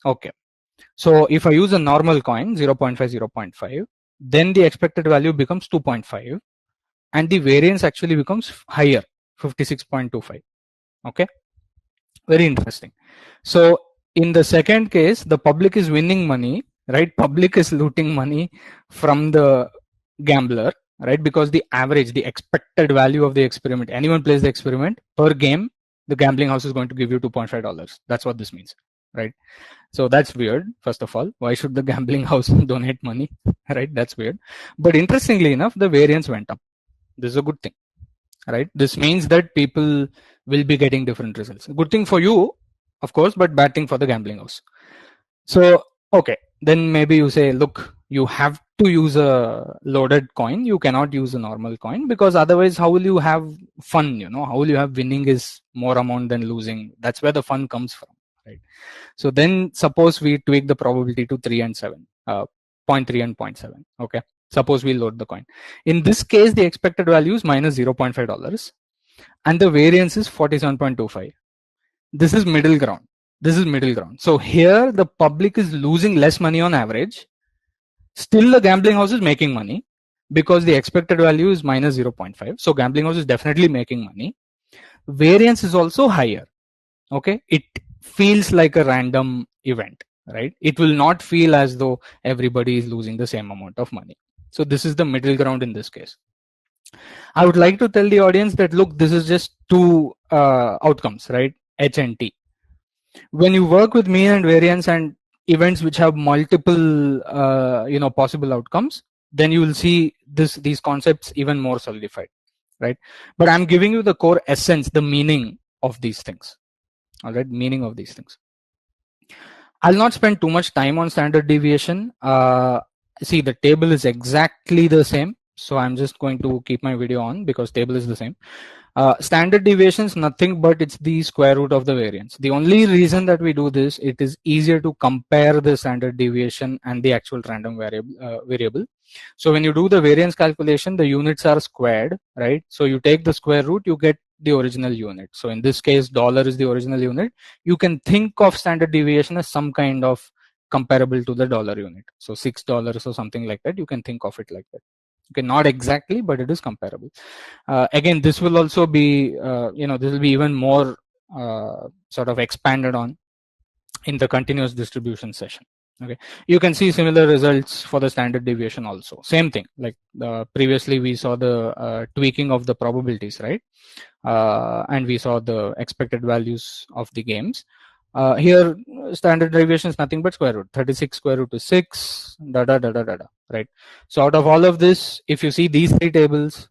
Okay. So if I use a normal coin, 0.5, 0.5, then the expected value becomes 2.5 and the variance actually becomes higher, 56.25. Okay. Very interesting. So in the second case, the public is winning money, right? Public is looting money from the gambler, right? Because the average, the expected value of the experiment, anyone plays the experiment per game, the gambling house is going to give you $2.5. That's what this means, right? So that's weird. First of all, why should the gambling house donate money, right? That's weird. But interestingly enough, the variance went up. This is a good thing, right? This means that people will be getting different results. Good thing for you, of course, but bad thing for the gambling house. So, okay, then maybe you say, look, you have to use a loaded coin. You cannot use a normal coin, because otherwise how will you have fun? How will you have winning is more amount than losing? That's where the fun comes from, right? So then suppose we tweak the probability to 3 and 7, 0.3 and 0.7. Okay, suppose we load the coin. In this case, the expected value is -$0.5 and the variance is 47.25. This is middle ground. This is middle ground. So here the public is losing less money on average. Still the gambling house is making money because the expected value is minus 0.5. So gambling house is definitely making money. Variance is also higher. Okay. It feels like a random event, right? It will not feel as though everybody is losing the same amount of money. So this is the middle ground in this case. I would like to tell the audience that, look, this is just two outcomes, right? H and T. When you work with mean and variance and events which have multiple possible outcomes, then you will see these concepts even more solidified, right? But I'm giving you the core essence, the meaning of these things. All right, meaning of these things. I'll not spend too much time on standard deviation. See, the table is exactly the same, so I'm just going to keep my video on because table is the same. Standard deviation is nothing but it's the square root of the variance. The only reason that we do this, it is easier to compare the standard deviation and the actual random variable. So when you do the variance calculation, the units are squared, right? So you take the square root, you get the original unit. So in this case, dollar is the original unit. You can think of standard deviation as some kind of comparable to the dollar unit. So $6 or something like that. You can think of it like that. Okay, not exactly, but it is comparable. Again, this will also be, this will be even more sort of expanded on in the continuous distribution session. Okay, you can see similar results for the standard deviation also. Same thing, like previously we saw the tweaking of the probabilities, right? And we saw the expected values of the games. Here standard deviation is nothing but square root. 36 square root is 6, right? So out of all of this, if you see these three tables,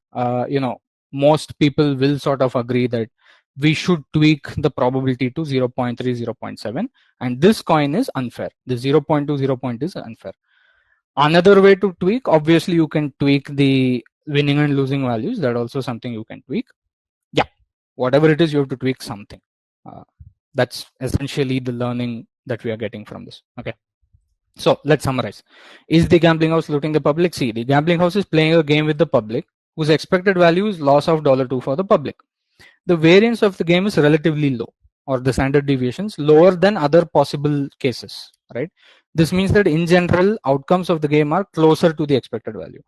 most people will sort of agree that we should tweak the probability to 0.3, 0.7, and this coin is unfair. The 0.2, 0.0 is unfair. Another way to tweak, obviously you can tweak the winning and losing values. That also something you can tweak. Yeah, whatever it is, you have to tweak something. That's essentially the learning that we are getting from this. Okay, so let's summarize. Is the gambling house looting the public? See, the gambling house is playing a game with the public whose expected value is loss of $2 for the public. The variance of the game is relatively low, or the standard deviations lower than other possible cases, right? This means that in general, outcomes of the game are closer to the expected value.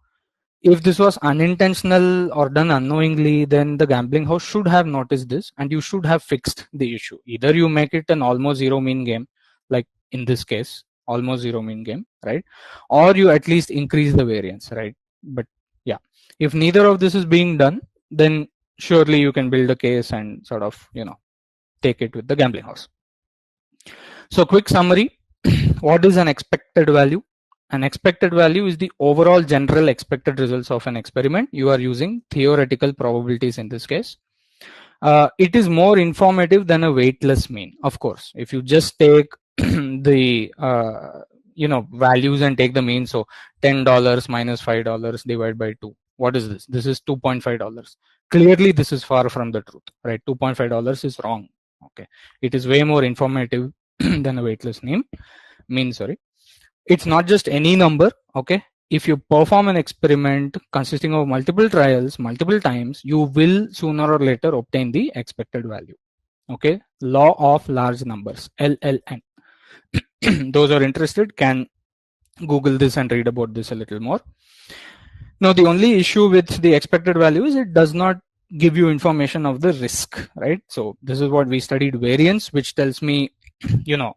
If this was unintentional or done unknowingly, then the gambling house should have noticed this and you should have fixed the issue. Either you make it an almost zero mean game, like in this case, almost zero mean game, right? Or you at least increase the variance, right? But yeah, if neither of this is being done, then surely you can build a case and sort of, take it with the gambling house. So quick summary, what is an expected value? An expected value is the overall general expected results of an experiment. You are using theoretical probabilities in this case. It is more informative than a weightless mean. Of course, if you just take the values and take the mean, so $10 minus $5 divided by 2. What is this? This is $2.5. Clearly, this is far from the truth, right? $2.5 is wrong. Okay, it is way more informative than a weightless mean. Sorry. It's not just any number. Okay, if you perform an experiment consisting of multiple trials multiple times, you will sooner or later obtain the expected value. Okay, law of large numbers, LLN. Those are interested can Google this and read about this a little more. Now the only issue with the expected value is it does not give you information of the risk, right? So this is what we studied, variance, which tells me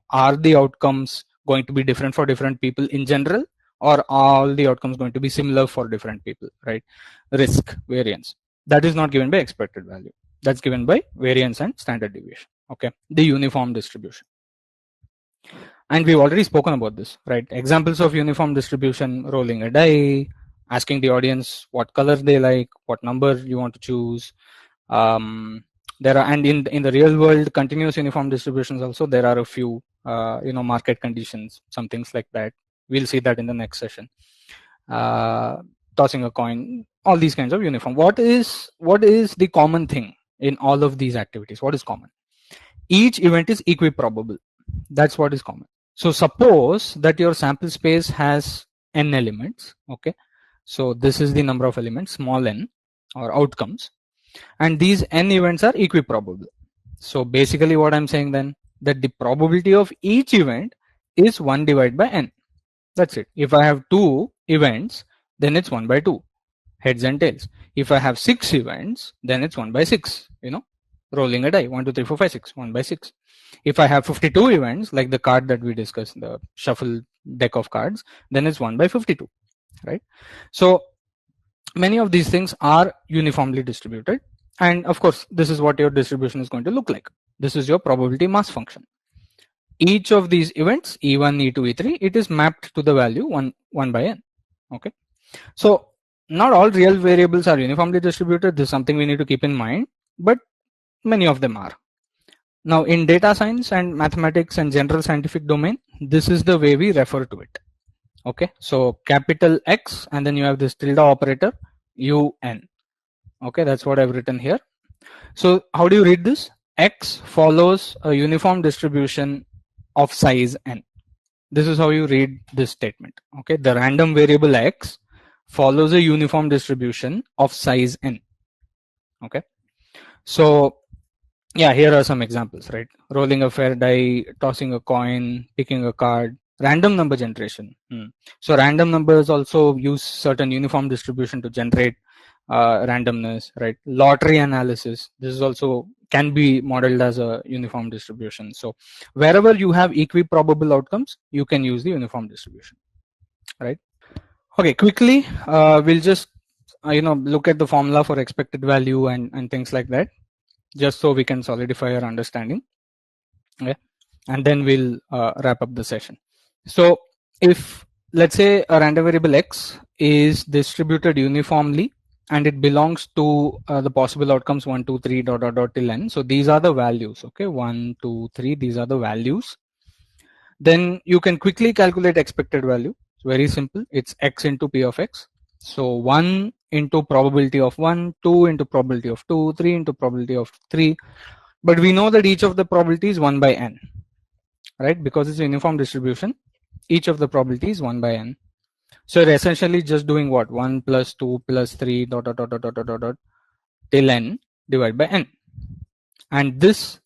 are the outcomes going to be different for different people in general, or all the outcomes going to be similar for different people, right? Risk, variance, that is not given by expected value. That's given by variance and standard deviation. Okay, the uniform distribution. And we've already spoken about this, right? Examples of uniform distribution: rolling a die, asking the audience what color they like, what number you want to choose. There are, and in the real world continuous uniform distributions also, there are a few market conditions, some things like that. We'll see that in the next session. Tossing a coin, all these kinds of uniform. What is the common thing in all of these activities? What is common? Each event is equiprobable. That's what is common. So suppose that your sample space has n elements. Okay, so this is the number of elements, small n, or outcomes, and these n events are equiprobable. So basically what I'm saying then, that the probability of each event is 1 divided by n. That's it. If I have 2 events, then it's 1 by 2, heads and tails. If I have 6 events, then it's 1 by 6, rolling a die, 1, 2, 3, 4, 5, 6, 1 by 6. If I have 52 events, like the card that we discussed, the shuffle deck of cards, then it's 1 by 52, right? So many of these things are uniformly distributed. And of course, this is what your distribution is going to look like. This is your probability mass function. Each of these events, E1, E2, E3, it is mapped to the value 1 by n. Okay. So not all real variables are uniformly distributed. This is something we need to keep in mind, but many of them are. Now in data science and mathematics and general scientific domain, this is the way we refer to it. Okay. So capital X, and then you have this tilde operator, UN. Okay. That's what I've written here. So how do you read this? X follows a uniform distribution of size n. This is how you read this statement. Okay. The random variable X follows a uniform distribution of size n. Okay. So yeah, here are some examples, right? Rolling a fair die, tossing a coin, picking a card, random number generation. So random numbers also use certain uniform distribution to generate randomness, right? Lottery analysis, this is also can be modeled as a uniform distribution. So wherever you have equiprobable outcomes, you can use the uniform distribution, right? Okay, quickly, we'll just look at the formula for expected value and things like that, just so we can solidify our understanding. Okay, and then we'll wrap up the session. So if let's say a random variable X is distributed uniformly and it belongs to the possible outcomes 1, 2, 3 ... till n. So these are the values. Okay, 1, 2, 3. These are the values. Then you can quickly calculate expected value. It's very simple. It's x into p of x. So 1 into probability of 1, 2 into probability of 2, 3 into probability of 3. But we know that each of the probability is 1 by n, right? Because it's a uniform distribution. Each of the probability is 1 by n. So you're essentially just doing what? 1 plus 2 plus 3 ... till n divided by n. And this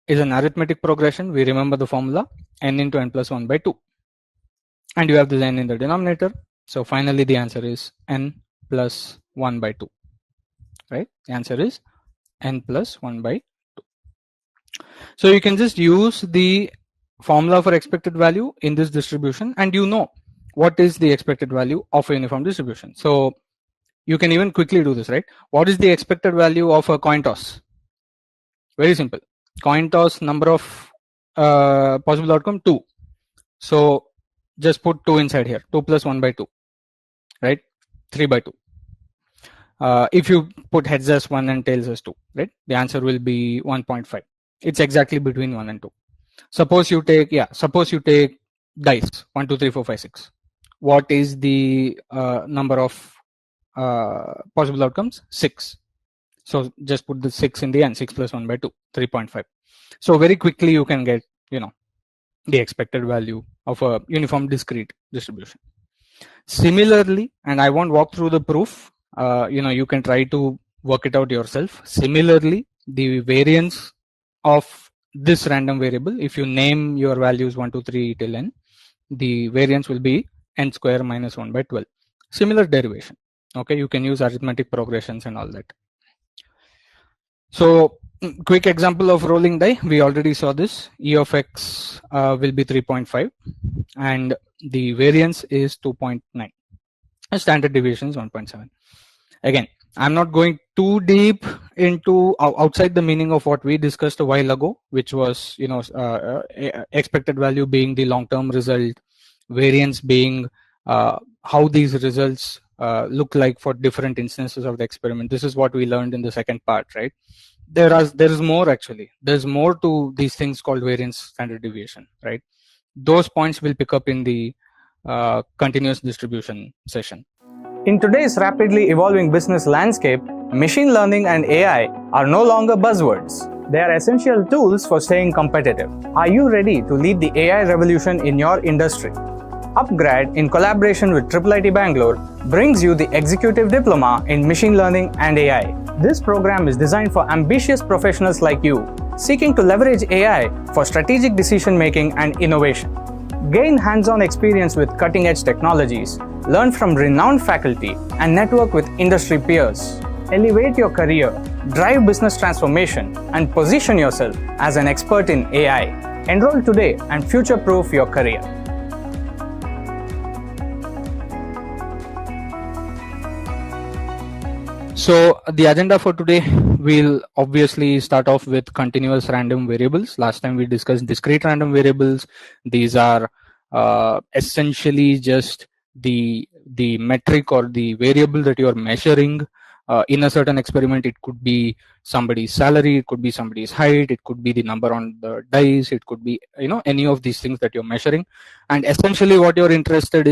is an arithmetic progression. We remember the formula, n into n plus 1 by 2. And you have this n in the denominator. So finally the answer is n plus 1 by 2, right? The answer is n plus 1 by 2. So you can just use the formula for expected value in this distribution, and you know what is the expected value of a uniform distribution. So you can even quickly do this, right? What is the expected value of a coin toss? Very simple. Coin toss, number of possible outcome 2. So just put 2 inside here. 2 plus 1 by 2, right? 3 by 2. If you put heads as 1 and tails as 2, right? The answer will be 1.5. It's exactly between 1 and 2. Suppose you take dice 1, 2, 3, 4, 5, 6. What is the number of possible outcomes? 6. So just put the 6 in the end. 6 plus 1 by 2, 3.5. So very quickly you can get the expected value of a uniform discrete distribution. Similarly, and I won't walk through the proof, you can try to work it out yourself. Similarly, the variance of this random variable, if you name your values 1, 2, 3 till n, the variance will be n square minus 1 by 12. Similar derivation. Okay, you can use arithmetic progressions and all that. So quick example of rolling die, we already saw this. E of x will be 3.5 and the variance is 2.9. Standard deviation is 1.7. Again, I'm not going too deep into outside the meaning of what we discussed a while ago, which was expected value being the long-term result, variance being how these results look like for different instances of the experiment. This is what we learned in the second part, right? There is more actually. There's more to these things called variance, standard deviation, right? Those points we'll pick up in the continuous distribution session. In today's rapidly evolving business landscape, machine learning and AI are no longer buzzwords. They are essential tools for staying competitive. Are you ready to lead the AI revolution in your industry? upGrad, in collaboration with IIIT Bangalore, brings you the Executive Diploma in Machine Learning and AI. This program is designed for ambitious professionals like you seeking to leverage AI for strategic decision making and innovation. Gain hands-on experience with cutting-edge technologies, learn from renowned faculty, and network with industry peers. Elevate your career, drive business transformation, and position yourself as an expert in AI. Enroll today and future-proof your career. So the agenda for today, we'll obviously start off with continuous random variables. Last time we discussed discrete random variables. These are essentially just the metric or the variable that you are measuring in a certain experiment. It could be somebody's salary, it could be somebody's height, it could be the number on the dice, it could be any of these things that you're measuring. And essentially what you're interested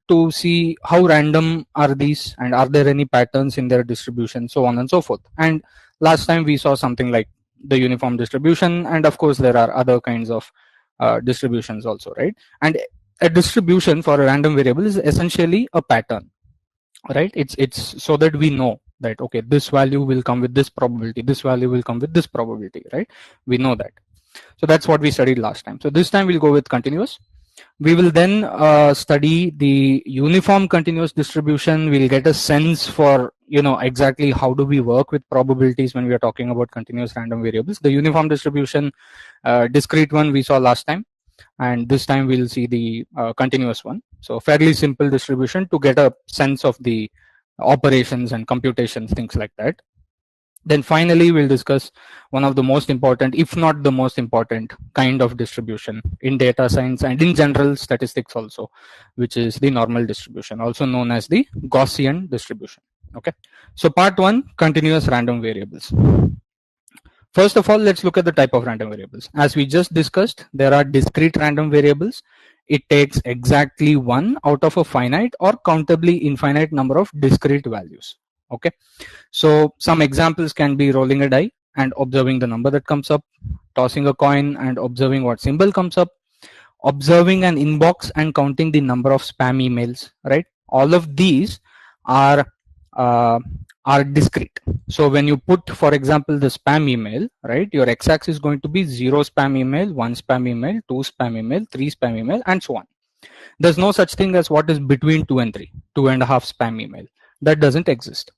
to see how random are these and are there any patterns in their distribution, so on and so forth. And last time we saw something like the uniform distribution, and of course there are other kinds of distributions also, right? And a distribution for a random variable is essentially a pattern, right? It's so that we know that, okay, this value will come with this probability, this value will come with this probability, right? We know that. So that's what we studied last time. So this time we'll go with continuous. We will then study the uniform continuous distribution. We'll get a sense for exactly how do we work with probabilities when we are talking about continuous random variables. The uniform distribution, discrete one we saw last time, and this time we'll see the continuous one. So fairly simple distribution to get a sense of the operations and computations, things like that. Then finally we'll discuss one of the most important, if not the most important, kind of distribution in data science and in general statistics also, which is the normal distribution, also known as the Gaussian distribution. Okay, so part one, continuous random variables. First of all, let's look at the type of random variables. As we just discussed, there are discrete random variables. It takes exactly one out of a finite or countably infinite number of discrete values. Okay, so some examples can be rolling a die and observing the number that comes up, tossing a coin and observing what symbol comes up, observing an inbox and counting the number of spam emails, right? All of these are discrete. So when you put, for example, the spam email, right, your x-axis is going to be 0 spam email, 1 spam email, 2 spam email, 3 spam email, and so on. There's no such thing as what is between 2 and 3, 2.5 spam email. That doesn't exist.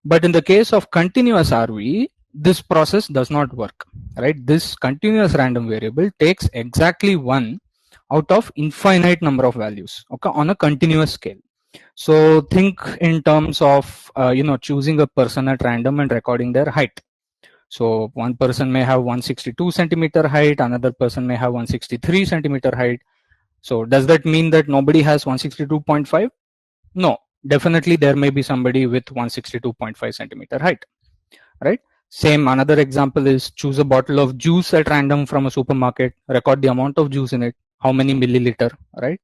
But in the case of continuous RV, this process does not work, right? This continuous random variable takes exactly one out of infinite number of values, okay, on a continuous scale. So think in terms of choosing a person at random and recording their height. So one person may have 162 centimeter height, another person may have 163 centimeter height. So does that mean that nobody has 162.5? No, definitely there may be somebody with 162.5 centimeter height, right? Same, another example is choose a bottle of juice at random from a supermarket, record the amount of juice in it, how many milliliter, right?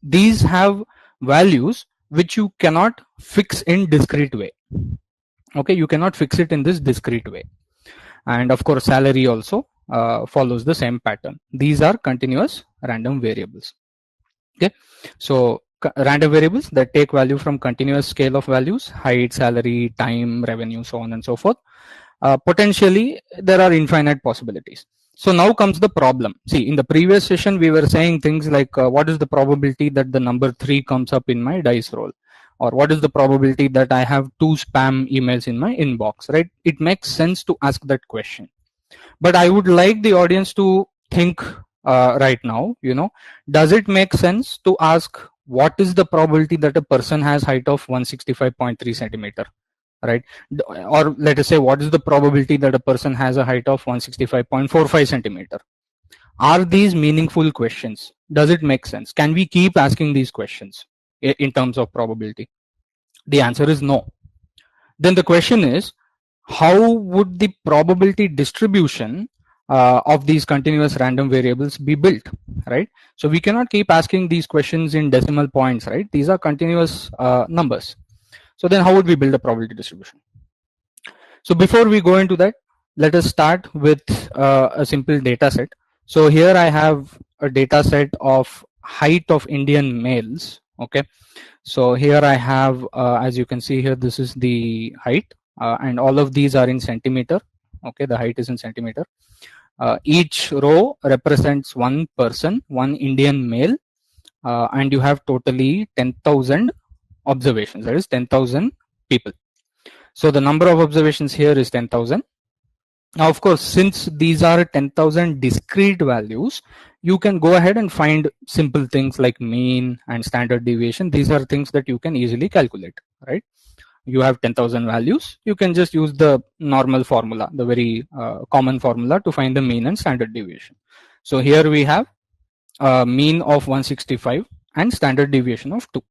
These have values which you cannot fix in discrete way. Okay, you cannot fix it in this discrete way. And of course salary also follows the same pattern. These are continuous random variables. Okay, so random variables that take value from continuous scale of values, height, salary, time, revenue, so on and so forth. Potentially there are infinite possibilities. So now comes the problem. See, in the previous session we were saying things like what is the probability that the number 3 comes up in my dice roll, or what is the probability that I have 2 spam emails in my inbox, right? It makes sense to ask that question, but I would like the audience to think right now, does it make sense to ask what is the probability that a person has height of 165.3 centimeter, right? Or let us say, what is the probability that a person has a height of 165.45 centimeter? Are these meaningful questions? Does it make sense? Can we keep asking these questions in terms of probability? The answer is no. Then the question is, how would the probability distribution of these continuous random variables be built, right? So we cannot keep asking these questions in decimal points, right? These are continuous numbers. So then how would we build a probability distribution? So before we go into that, let us start with a simple data set. So here I have a data set of height of Indian males. Okay, so here I have, as you can see here, this is the height. and all of these are in centimeter. Okay, the height is in centimeter. Each row represents one person, one Indian male, and you have totally 10,000 observations. That is 10,000 people. So the number of observations here is 10,000. Now, of course, since these are 10,000 discrete values, you can go ahead and find simple things like mean and standard deviation. These are things that you can easily calculate, right? You have 10,000 values. You can just use the normal formula, the very common formula to find the mean and standard deviation. So here we have a mean of 165 and standard deviation of 2.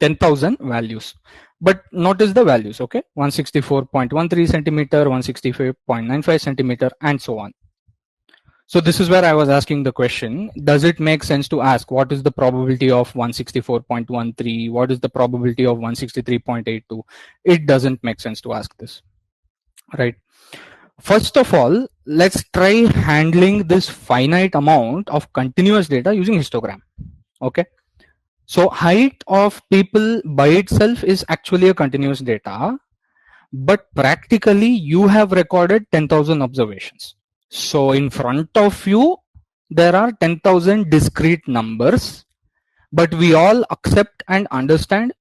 10,000 values, but notice the values. Okay, 164.13 centimeter, 165.95 centimeter, and so on. So this is where I was asking the question, does it make sense to ask what is the probability of 164.13, what is the probability of 163.82? It doesn't make sense to ask this, right? First of all, let's try handling this finite amount of continuous data using histogram. Okay, so height of people by itself is actually a continuous data, but practically you have recorded 10,000 observations. So in front of you, there are 10,000 discrete numbers, but we all accept and understand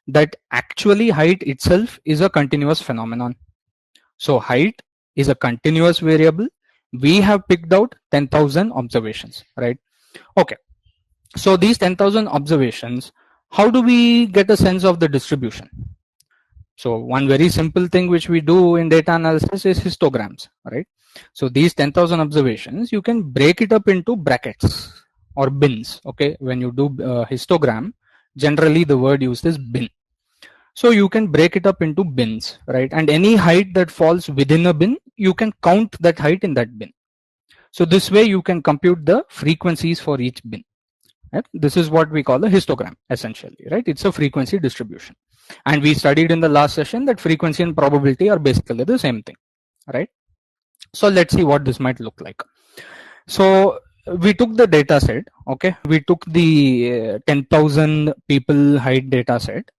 that actually height itself is a continuous phenomenon. So height is a continuous variable. We have picked out 10,000 observations, right? Okay. So these 10,000 observations, how do we get a sense of the distribution? So one very simple thing which we do in data analysis is histograms, right? So these 10,000 observations, you can break it up into brackets or bins. Okay, when you do histogram, generally the word used is bin. So you can break it up into bins, right? And any height that falls within a bin, you can count that height in that bin. So this way you can compute the frequencies for each bin. Right? This is what we call a histogram, essentially, right? It's a frequency distribution. And we studied in the last session that frequency and probability are basically the same thing, right? So let's see what this might look like. So we took the data set, okay? We took the 10,000 people height data set,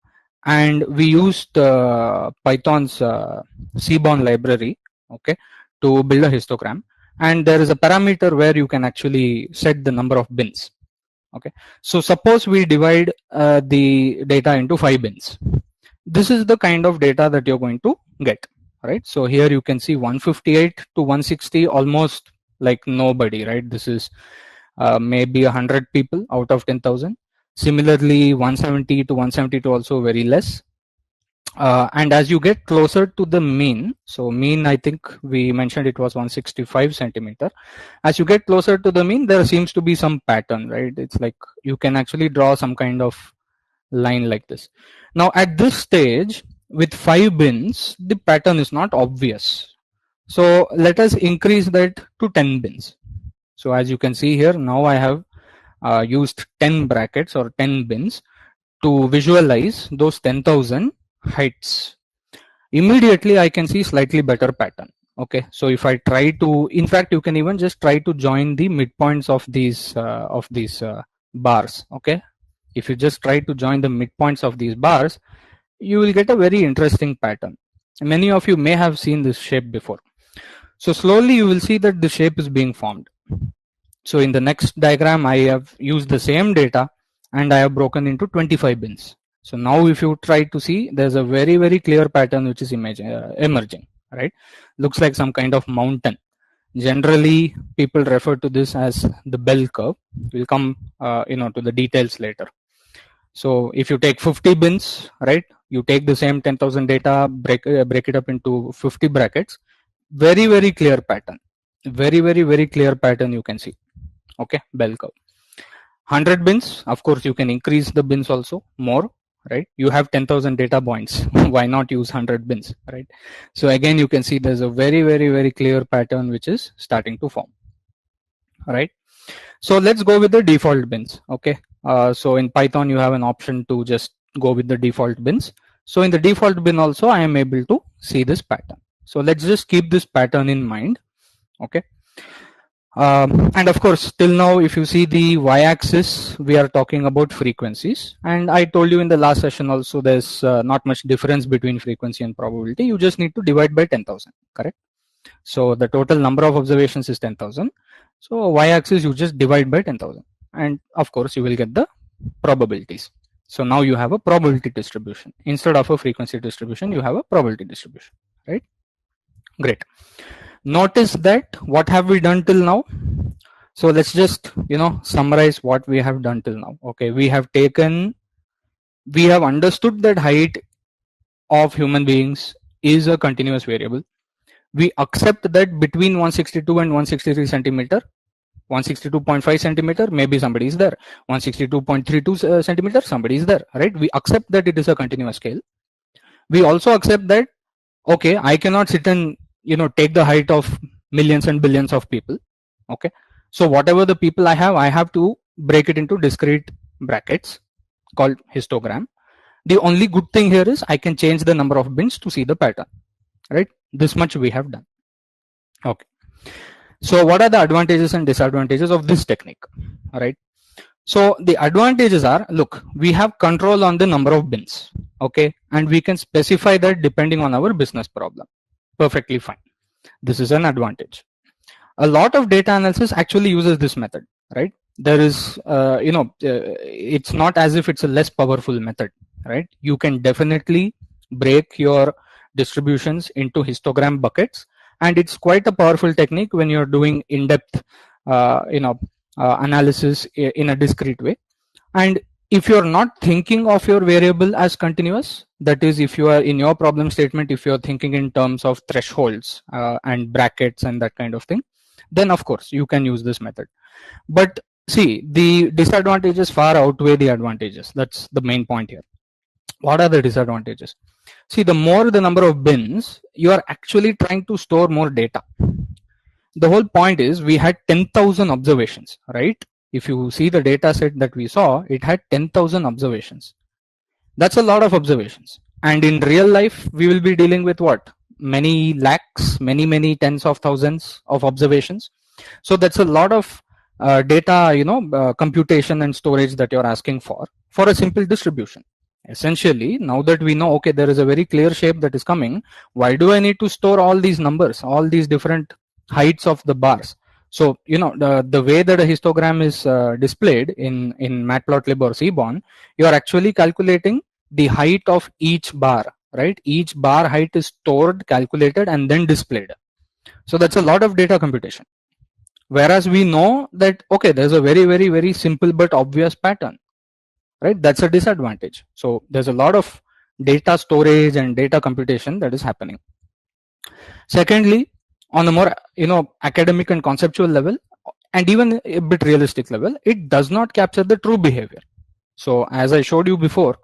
and we used Python's Seaborn library, okay, to build a histogram. And there is a parameter where you can actually set the number of bins. Okay, so suppose we divide the data into 5 bins. This is the kind of data that you're going to get, right? So here you can see 158 to 160, almost like nobody, right? This is maybe 100 people out of 10,000. Similarly, 170 to 172 also very less. And as you get closer to the mean, so mean, I think we mentioned it was 165 centimeter. As you get closer to the mean, there seems to be some pattern, right? It's like you can actually draw some kind of line like this. Now at this stage, with 5 bins, the pattern is not obvious. So let us increase that to 10 bins. So as you can see here, now I have used 10 brackets or 10 bins to visualize those 10,000 heights. Immediately I can see slightly better pattern. Okay, so if I try to, in fact, you can even just try to join the midpoints of these bars. Okay, if you just try to join the midpoints of these bars, you will get a very interesting pattern. Many of you may have seen this shape before. So slowly you will see that the shape is being formed. So in the next diagram, I have used the same data and I have broken into 25 bins. So now if you try to see, there's a very, very clear pattern which is emerging, right? Looks like some kind of mountain. Generally, people refer to this as the bell curve. We'll come to the details later. So if you take 50 bins, right, you take the same 10,000 data, break it up into 50 brackets, very, very clear pattern. Very, very, very clear pattern you can see. Okay, bell curve. 100 bins, of course, you can increase the bins also more, right? You have 10,000 data points. Why not use 100 bins, right? So again, you can see there's a very, very, very clear pattern which is starting to form, right? So let's go with the default bins. Okay, so in Python, you have an option to just go with the default bins. So in the default bin also, I am able to see this pattern. So let's just keep this pattern in mind. Okay. And of course, till now, if you see the y-axis, we are talking about frequencies. And I told you in the last session also, there's not much difference between frequency and probability. You just need to divide by 10,000, correct? So the total number of observations is 10,000. So y-axis, you just divide by 10,000. And of course, you will get the probabilities. So now you have a probability distribution. Instead of a frequency distribution, you have a probability distribution, right? Great. Notice that what have we done till now? So let's just summarize what we have done till now. Okay, we have understood that height of human beings is a continuous variable. We accept that between 162 and 163 centimeter, 162.5 centimeter, maybe somebody is there. 162.32 centimeter, somebody is there, right? We accept that it is a continuous scale. We also accept that, okay, I cannot sit and take the height of millions and billions of people. Okay, so whatever the people I have to break it into discrete brackets called histogram. The only good thing here is I can change the number of bins to see the pattern, right? This much we have done. Okay, so what are the advantages and disadvantages of this technique, right? So the advantages are, look, we have control on the number of bins, okay, and we can specify that depending on our business problem. Perfectly fine. This is an advantage. A lot of data analysis actually uses this method, right? There is, it's not as if it's a less powerful method, right? You can definitely break your distributions into histogram buckets, and it's quite a powerful technique when you're doing in-depth, analysis in a discrete way. And if you're not thinking of your variable as continuous, that is, if you are in your problem statement, if you're thinking in terms of thresholds and brackets and that kind of thing, then of course you can use this method. But see, the disadvantages far outweigh the advantages. That's the main point here. What are the disadvantages? See, the more the number of bins, you are actually trying to store more data. The whole point is we had 10,000 observations, right? If you see the data set that we saw, it had 10,000 observations. That's a lot of observations. And in real life, we will be dealing with what? Many lakhs, many tens of thousands of observations. So that's a lot of data, computation and storage that you're asking for a simple distribution. Essentially, now that we know, okay, there is a very clear shape that is coming, why do I need to store all these numbers, all these different heights of the bars? So, the way that a histogram is displayed in Matplotlib or Seaborn, you are actually calculating the height of each bar, right? Each bar height is stored, calculated, and then displayed. So that's a lot of data computation. Whereas we know that, okay, there's a very simple but obvious pattern, right? That's a disadvantage. So there's a lot of data storage and data computation that is happening. Secondly, on a more academic and conceptual level, and even a bit realistic level, it does not capture the true behavior. So as I showed you before,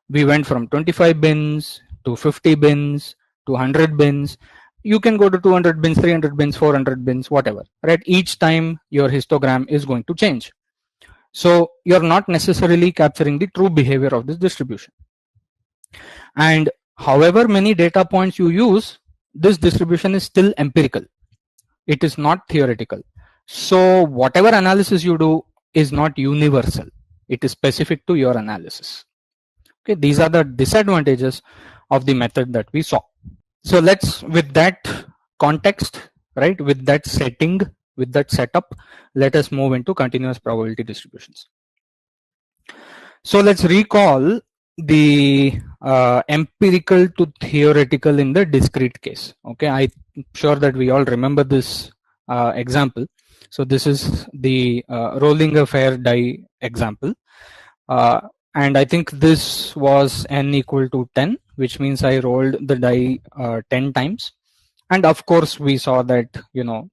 we went from 25 bins to 50 bins to 100 bins. You can go to 200 bins, 300 bins, 400 bins, whatever, right? Each time your histogram is going to change. So you're not necessarily capturing the true behavior of this distribution. And however many data points you use, this distribution is still empirical. It is not theoretical. So whatever analysis you do is not universal. It is specific to your analysis. Okay, these are the disadvantages of the method that we saw. So let's, with that context, right, with that setting, with that setup, let us move into continuous probability distributions. So let's recall the empirical to theoretical in the discrete case. Okay, I'm sure that we all remember this example. So this is the rolling a fair die example. And I think this was n equal to 10, which means I rolled the die 10 times. And of course, we saw that,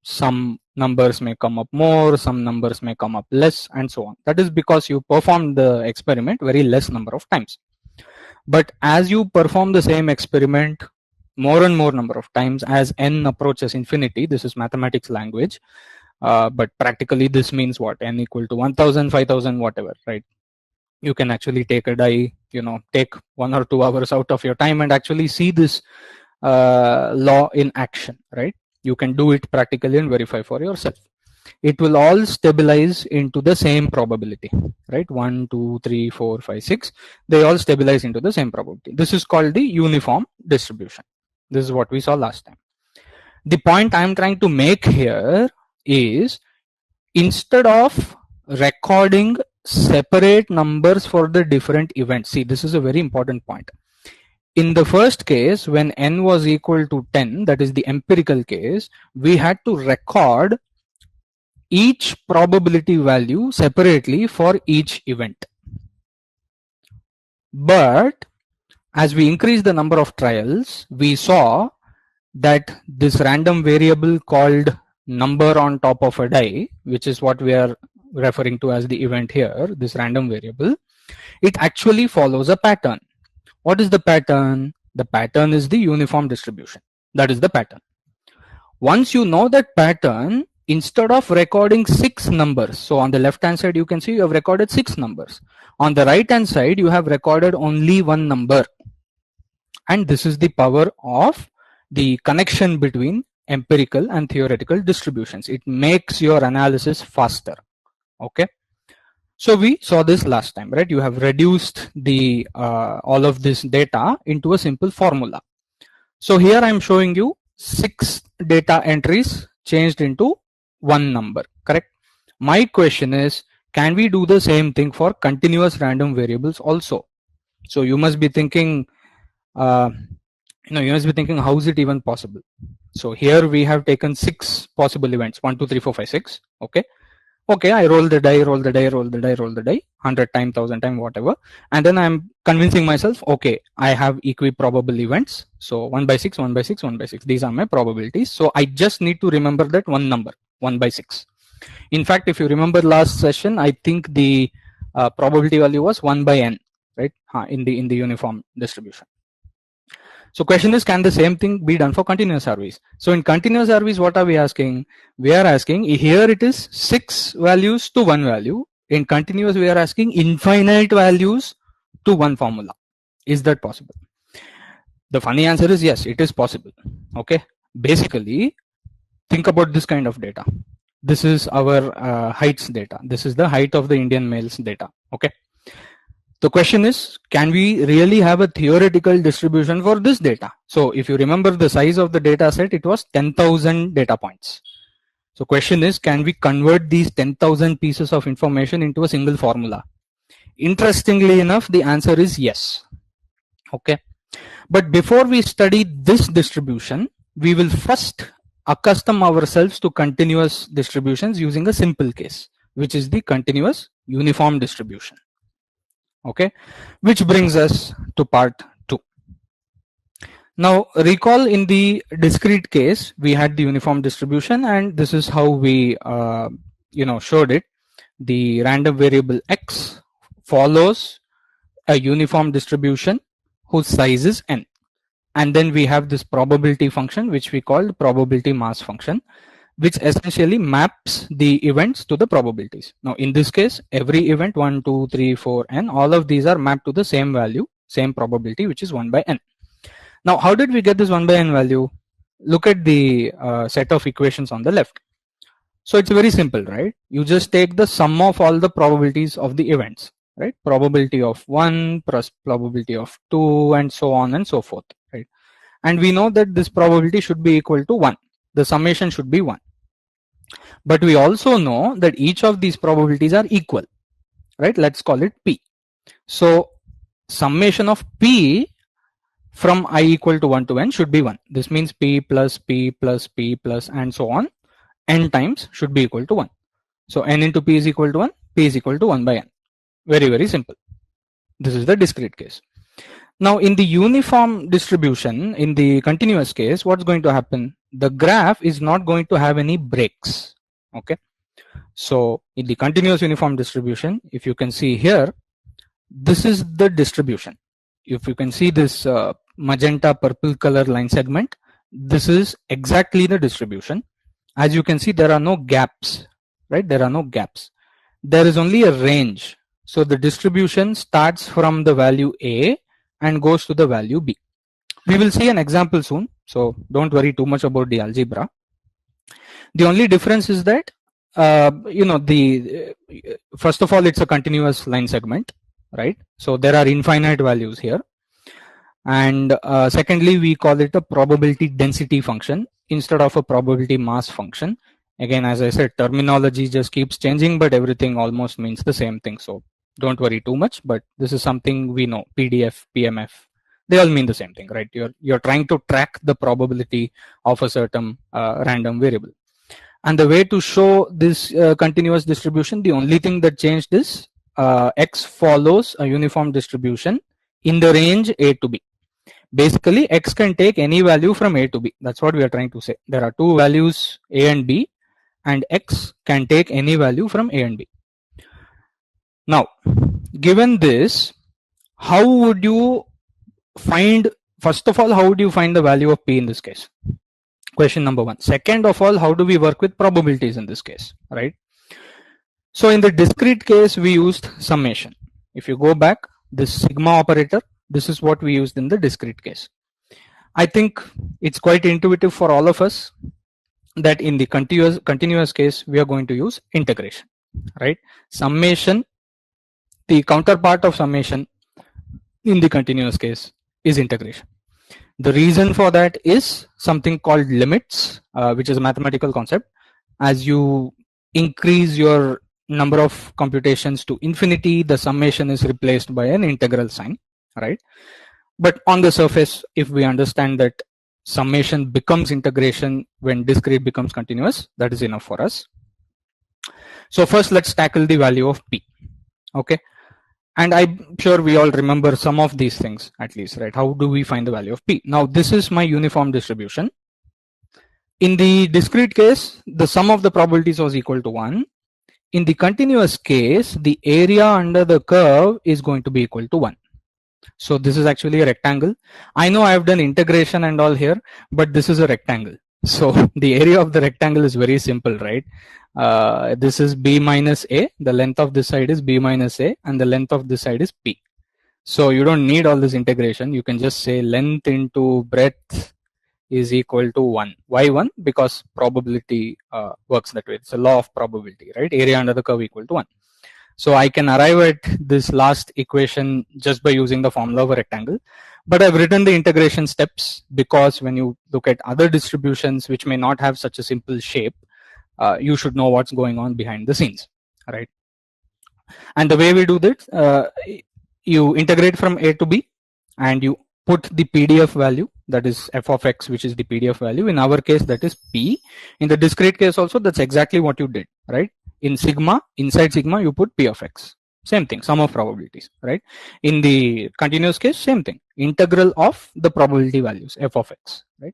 some numbers may come up more, some numbers may come up less, and so on. That is because you performed the experiment very less number of times. But as you perform the same experiment more and more number of times, as n approaches infinity, this is mathematics language, but practically this means what? N equal to 1000, 5000, whatever, right? You can actually take a die, take 1 or 2 hours out of your time and actually see this law in action, right? You can do it practically and verify for yourself. it will all stabilize into the same probability, right? 1, 2, 3, 4, 5, 6. They all stabilize into the same probability. This is called the uniform distribution. This is what we saw last time. The point I'm trying to make here is, instead of recording separate numbers for the different events, see, this is a very important point. In the first case, when n was equal to 10, that is the empirical case, we had to record each probability value separately for each event. But as we increase the number of trials, we saw that this random variable called number on top of a die, which is what we are referring to as the event here, this random variable, it actually follows a pattern. What is the pattern? The pattern is the uniform distribution. That is the pattern. Once you know that pattern, instead of recording 6 numbers, so on the left hand side you can see you have recorded 6 numbers. On the right hand side you have recorded only 1 number. And this is the power of the connection between empirical and theoretical distributions. It makes your analysis faster. Okay. So we saw this last time, right? You have reduced the all of this data into a simple formula. So here I'm showing you 6 data entries changed into 1 number, correct? My question is, can we do the same thing for continuous random variables also? So you must be thinking, how is it even possible? So here we have taken 6 possible events, 1, 2, 3, 4, 5, 6. Okay, I roll the die, 100 times, 1000 times, whatever. And then I'm convincing myself, okay, I have equiprobable events. So 1 by 6, 1 by 6, 1 by 6. These are my probabilities. So I just need to remember that one number, 1 by 6. In fact, if you remember last session, I think the probability value was 1 by n, right? In the uniform distribution. So question is, can the same thing be done for continuous RVs? So in continuous RVs, what are we asking? We are asking, here it is 6 values to 1 value. In continuous, we are asking infinite values to 1 formula. Is that possible? The funny answer is yes, it is possible. Okay. Basically, think about this kind of data. This is our heights data. This is the height of the Indian males data. Okay. The question is, can we really have a theoretical distribution for this data? So if you remember the size of the data set, it was 10,000 data points. So question is, can we convert these 10,000 pieces of information into a single formula? Interestingly enough, the answer is yes. Okay. But before we study this distribution, we will first accustom ourselves to continuous distributions using a simple case, which is the continuous uniform distribution. Okay, which brings us to part 2. Now recall, in the discrete case we had the uniform distribution, and this is how we showed it. The random variable x follows a uniform distribution whose size is n, and then we have this probability function which we called probability mass function, which essentially maps the events to the probabilities. Now in this case, every event 1, 2, 3, 4, n, all of these are mapped to the same value, same probability, which is 1 by n. Now how did we get this 1 by n value? Look at the set of equations on the left. So it's very simple, right? You just take the sum of all the probabilities of the events, right? Probability of 1 plus probability of 2 and so on and so forth, right? And we know that this probability should be equal to 1. The summation should be 1. But we also know that each of these probabilities are equal, right? Let's call it P. So summation of P from I equal to 1 to n should be 1. This means P plus P plus P plus and so on, n times should be equal to 1. So n into P is equal to 1, P is equal to 1 by n. Very, very simple. This is the discrete case. Now in the uniform distribution, in the continuous case, what's going to happen? The graph is not going to have any breaks. Okay. So in the continuous uniform distribution, if you can see here, this is the distribution. If you can see this magenta purple color line segment, this is exactly the distribution. As you can see, there are no gaps, right? There are no gaps. There is only a range. So the distribution starts from the value A and goes to the value B. We will see an example soon, so don't worry too much about the algebra. The only difference is that first of all, it's a continuous line segment, right? So there are infinite values here. And secondly, we call it a probability density function instead of a probability mass function. Again, as I said, terminology just keeps changing, but everything almost means the same thing. So don't worry too much, but this is something we know. PDF, PMF, they all mean the same thing, right? You're trying to track the probability of a certain random variable. And the way to show this continuous distribution, the only thing that changed is x follows a uniform distribution in the range a to b. Basically, x can take any value from a to b. That's what we are trying to say. There are two values, a and b, and x can take any value from a and b. Now, given this, how would you find, first of all, how would you find the value of p in this case? Question number one. Second of all, how do we work with probabilities in this case, right? So in the discrete case, we used summation. If you go back, this sigma operator, this is what we used in the discrete case. I think it's quite intuitive for all of us that in the continuous case, we are going to use integration, right? Summation, the counterpart of summation in the continuous case is integration. The reason for that is something called limits, which is a mathematical concept. As you increase your number of computations to infinity, the summation is replaced by an integral sign, right? But on the surface, if we understand that summation becomes integration when discrete becomes continuous, that is enough for us. So first, let's tackle the value of p, okay? And I'm sure we all remember some of these things at least, right? How do we find the value of p? Now, this is my uniform distribution. In the discrete case, the sum of the probabilities was equal to 1. In the continuous case, the area under the curve is going to be equal to 1. So this is actually a rectangle. I know I've done integration and all here, but this is a rectangle. So the area of the rectangle is very simple, right? This is b minus a. The length of this side is b minus a, and the length of this side is p. So you don't need all this integration. You can just say length into breadth is equal to 1. Why 1? Because probability works that way. It's a law of probability, right? Area under the curve equal to 1. So I can arrive at this last equation just by using the formula of a rectangle. But I've written the integration steps because when you look at other distributions which may not have such a simple shape, you should know what's going on behind the scenes, right? And the way we do this, you integrate from a to b and you put the PDF value, that is f of x, which is the PDF value. In our case, that is p. In the discrete case also, that's exactly what you did, right? In sigma, inside sigma, you put p of x. Same thing, sum of probabilities, right? In the continuous case, same thing, integral of the probability values, f of x, right?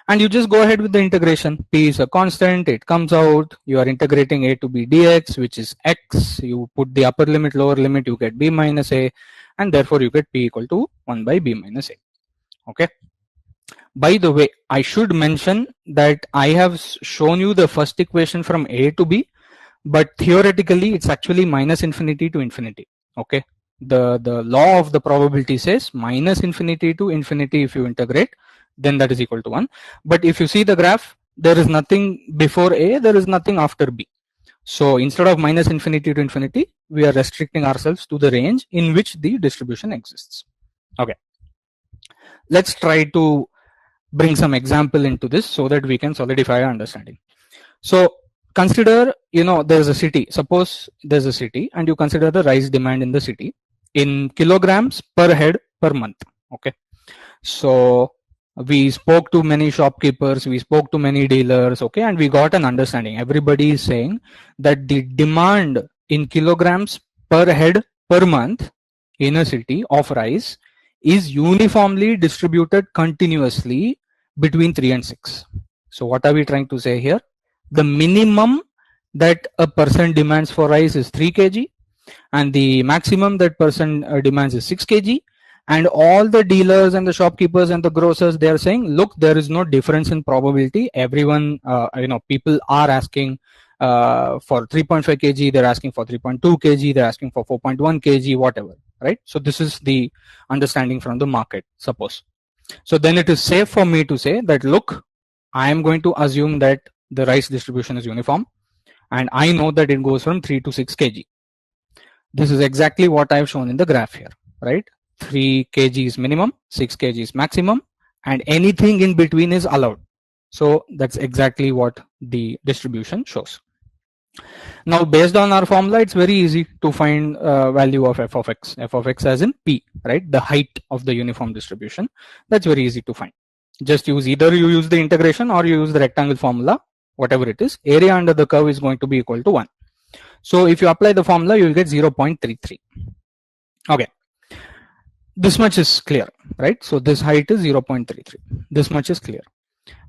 And you just go ahead with the integration. P is a constant, it comes out, you are integrating a to b dx, which is x, you put the upper limit, lower limit, you get b minus a, and therefore you get p equal to 1 by b minus a, okay? By the way, I should mention that I have shown you the first equation from a to b, but theoretically it's actually minus infinity to infinity, okay? The law of the probability says minus infinity to infinity if you integrate, then that is equal to 1. But if you see the graph, there is nothing before a, there is nothing after b. So instead of minus infinity to infinity, we are restricting ourselves to the range in which the distribution exists, okay? Let's try to bring some example into this so that we can solidify our understanding. So consider, there's a city. Suppose there's a city and you consider the rice demand in the city in kilograms per head per month, okay? So we spoke to many shopkeepers, we spoke to many dealers, okay, and we got an understanding. Everybody is saying that the demand in kilograms per head per month in a city of rice is uniformly distributed continuously between 3 and 6. So what are we trying to say here? The minimum that a person demands for rice is 3 kg and the maximum that person demands is 6 kg. And all the dealers and the shopkeepers and the grocers, they are saying, look, there is no difference in probability. Everyone, people are asking for 3.5 kg, they're asking for 3.2 kg, they're asking for 4.1 kg, whatever, right? So this is the understanding from the market, suppose. So then it is safe for me to say that, look, I am going to assume that the rice distribution is uniform. and I know that it goes from 3 to 6 kg. This is exactly what I've shown in the graph here, right? 3 kg is minimum, 6 kg is maximum, and anything in between is allowed. So that's exactly what the distribution shows. Now, based on our formula, it's very easy to find value of f of x as in p, right? The height of the uniform distribution. That's very easy to find. Just use either you use the integration or you use the rectangle formula, whatever it is. Area under the curve is going to be equal to 1. So if you apply the formula, you will get 0.33. Okay. This much is clear, right? So this height is 0.33. This much is clear.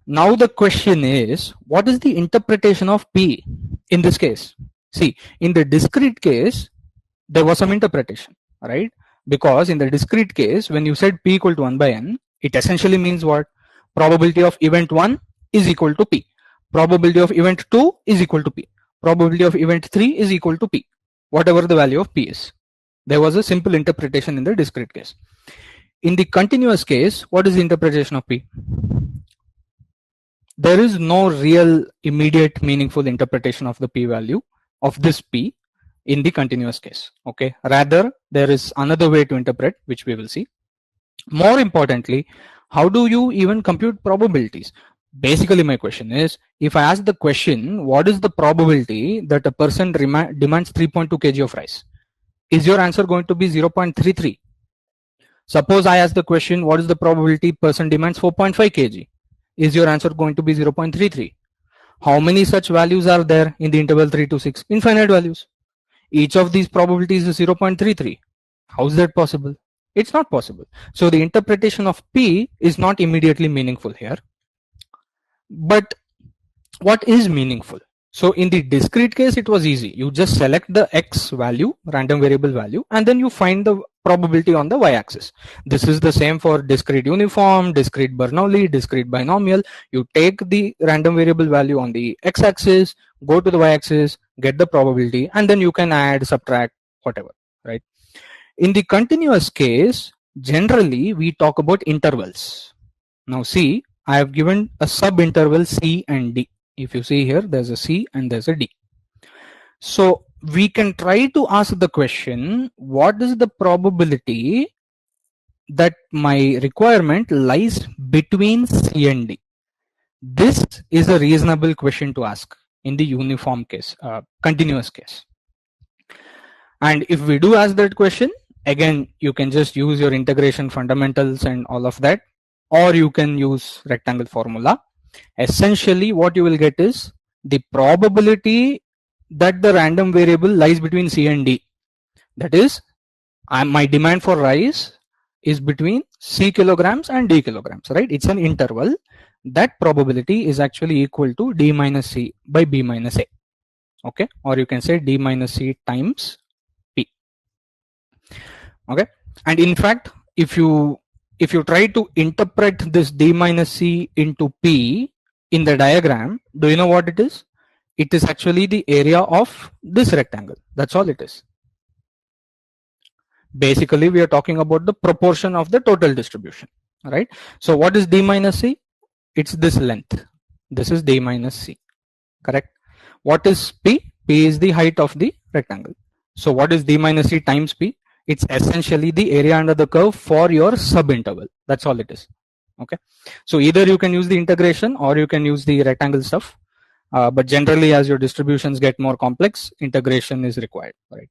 Now the question is, what is the interpretation of P in this case? See, in the discrete case, there was some interpretation, right? Because in the discrete case, when you said P equal to 1 by n, it essentially means what? Probability of event 1 is equal to P. Probability of event 2 is equal to P. Probability of event 3 is equal to P, whatever the value of P is. There was a simple interpretation in the discrete case. In the continuous case, what is the interpretation of P? There is no real immediate meaningful interpretation of the P value of this P in the continuous case. Okay. Rather, there is another way to interpret, which we will see. More importantly, how do you even compute probabilities? Basically, my question is, if I ask the question, what is the probability that a person demands 3.2 kg of rice? Is your answer going to be 0.33? Suppose I ask the question, what is the probability person demands 4.5 kg? Is your answer going to be 0.33? How many such values are there in the interval 3 to 6? Infinite values. Each of these probabilities is 0.33. How is that possible? It's not possible. So the interpretation of P is not immediately meaningful here. But what is meaningful? So in the discrete case, it was easy. You just select the x value, random variable value, and then you find the probability on the y-axis. This is the same for discrete uniform, discrete Bernoulli, discrete binomial. You take the random variable value on the x-axis, go to the y-axis, get the probability, and then you can add, subtract, whatever, right? In the continuous case, generally we talk about intervals. Now see, I have given a sub-interval C and D. If you see here, there's a C and there's a D. So we can try to ask the question, what is the probability that my requirement lies between C and D? This is a reasonable question to ask in the uniform case, continuous case. And if we do ask that question, again, you can just use your integration fundamentals and all of that, or you can use rectangle formula. Essentially, what you will get is the probability that the random variable lies between C and D. That is, my demand for rice is between C kilograms and D kilograms, right? It's an interval. That probability is actually equal to D minus C by B minus A. Okay, or you can say D minus C times P. Okay, and in fact, if you try to interpret this D minus C into P in the diagram, do you know what it is? It is actually the area of this rectangle. That's all it is. Basically, we are talking about the proportion of the total distribution, right? So what is D minus C? It's this length. This is D minus C, correct? What is P? P is the height of the rectangle. So what is D minus C times P? It's essentially the area under the curve for your subinterval. That's all it is. Okay. So either you can use the integration or you can use the rectangle stuff. But generally, as your distributions get more complex, integration is required. Right.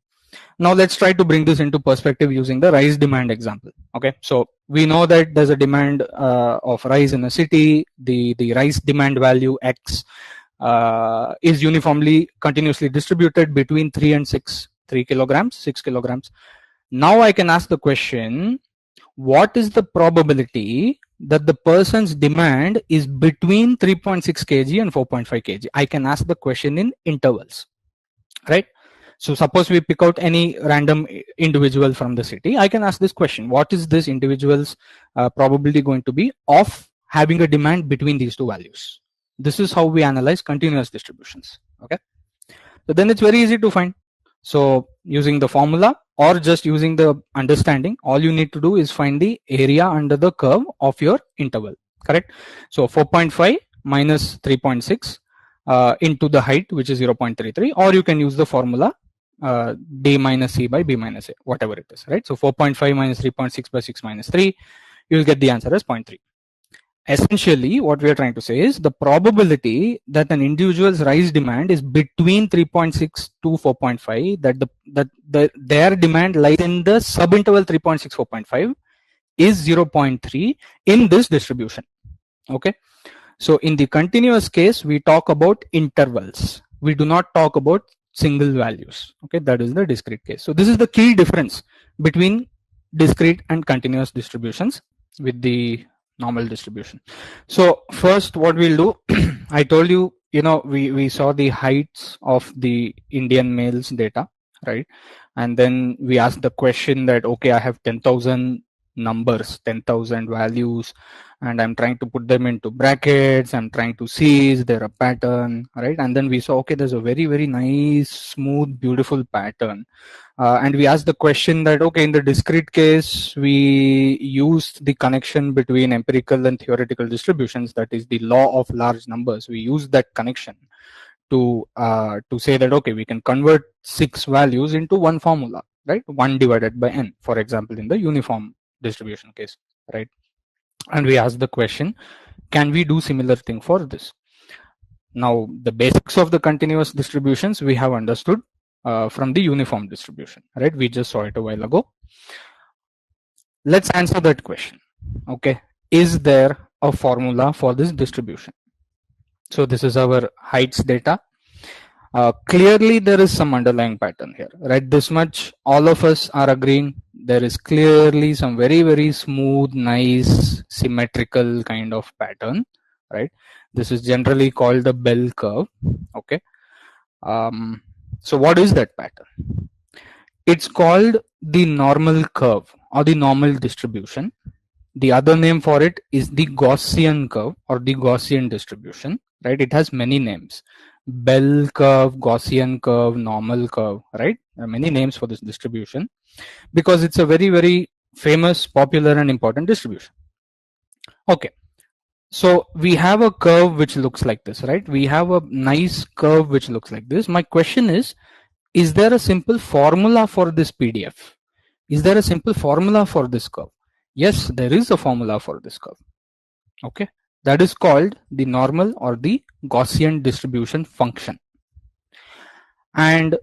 Now let's try to bring this into perspective using the rice demand example. Okay. So we know that there's a demand of rice in a city. The rice demand value X is uniformly continuously distributed between 3 and 6 kilograms, 6 kilograms. Now I can ask the question, what is the probability that the person's demand is between 3.6 kg and 4.5 kg? I can ask the question in intervals, right? So suppose we pick out any random individual from the city. I can ask this question, what is this individual's probability going to be of having a demand between these two values? This is how we analyze continuous distributions, okay? So then it's very easy to find. So using the formula or just using the understanding, all you need to do is find the area under the curve of your interval, correct? So 4.5 minus 3.6, into the height, which is 0.33, or you can use the formula d minus c by b minus a, whatever it is, right? So 4.5 minus 3.6 by 6 minus 3, you will get the answer as 0.3. Essentially, what we are trying to say is the probability that an individual's rise demand is between 3.6 to 4.5, that their demand lies in the subinterval 3.6 4.5 is 0.3 in this distribution. Okay, so in the continuous case, we talk about intervals. We do not talk about single values. Okay, that is the discrete case. So this is the key difference between discrete and continuous distributions with the normal distribution. So first, what we'll do, I told you, we saw the heights of the Indian males data, right? And then we asked the question that, okay, I have 10,000 numbers, 10,000 values, and I'm trying to put them into brackets. I'm trying to see is there a pattern, right? And then we saw, okay, there's a very, very nice, smooth, beautiful pattern. And we asked the question that, okay, in the discrete case, we used the connection between empirical and theoretical distributions, that is the law of large numbers. We used that connection to say that, okay, we can convert 6 values into one formula, right? 1 divided by n, for example, in the uniform distribution case, right? And we asked the question, can we do similar thing for this? Now, the basics of the continuous distributions we have understood from the uniform distribution, right? We just saw it a while ago. Let's answer that question. Okay, is there a formula for this distribution? So this is our heights data. Clearly there is some underlying pattern here, right? This much all of us are agreeing. There is clearly some very, very smooth, nice, symmetrical kind of pattern, right? This is generally called the bell curve. Okay. So what is that pattern? It's called the normal curve or the normal distribution. The other name for it is the Gaussian curve or the Gaussian distribution, right? It has many names: bell curve, Gaussian curve, normal curve, right? There are many names for this distribution because it's a very, very famous, popular, and important distribution. Okay. So we have a curve which looks like this, right? We have a nice curve which looks like this. My question is there a simple formula for this PDF? Is there a simple formula for this curve? Yes, there is a formula for this curve. Okay, that is called the normal or the Gaussian distribution function. And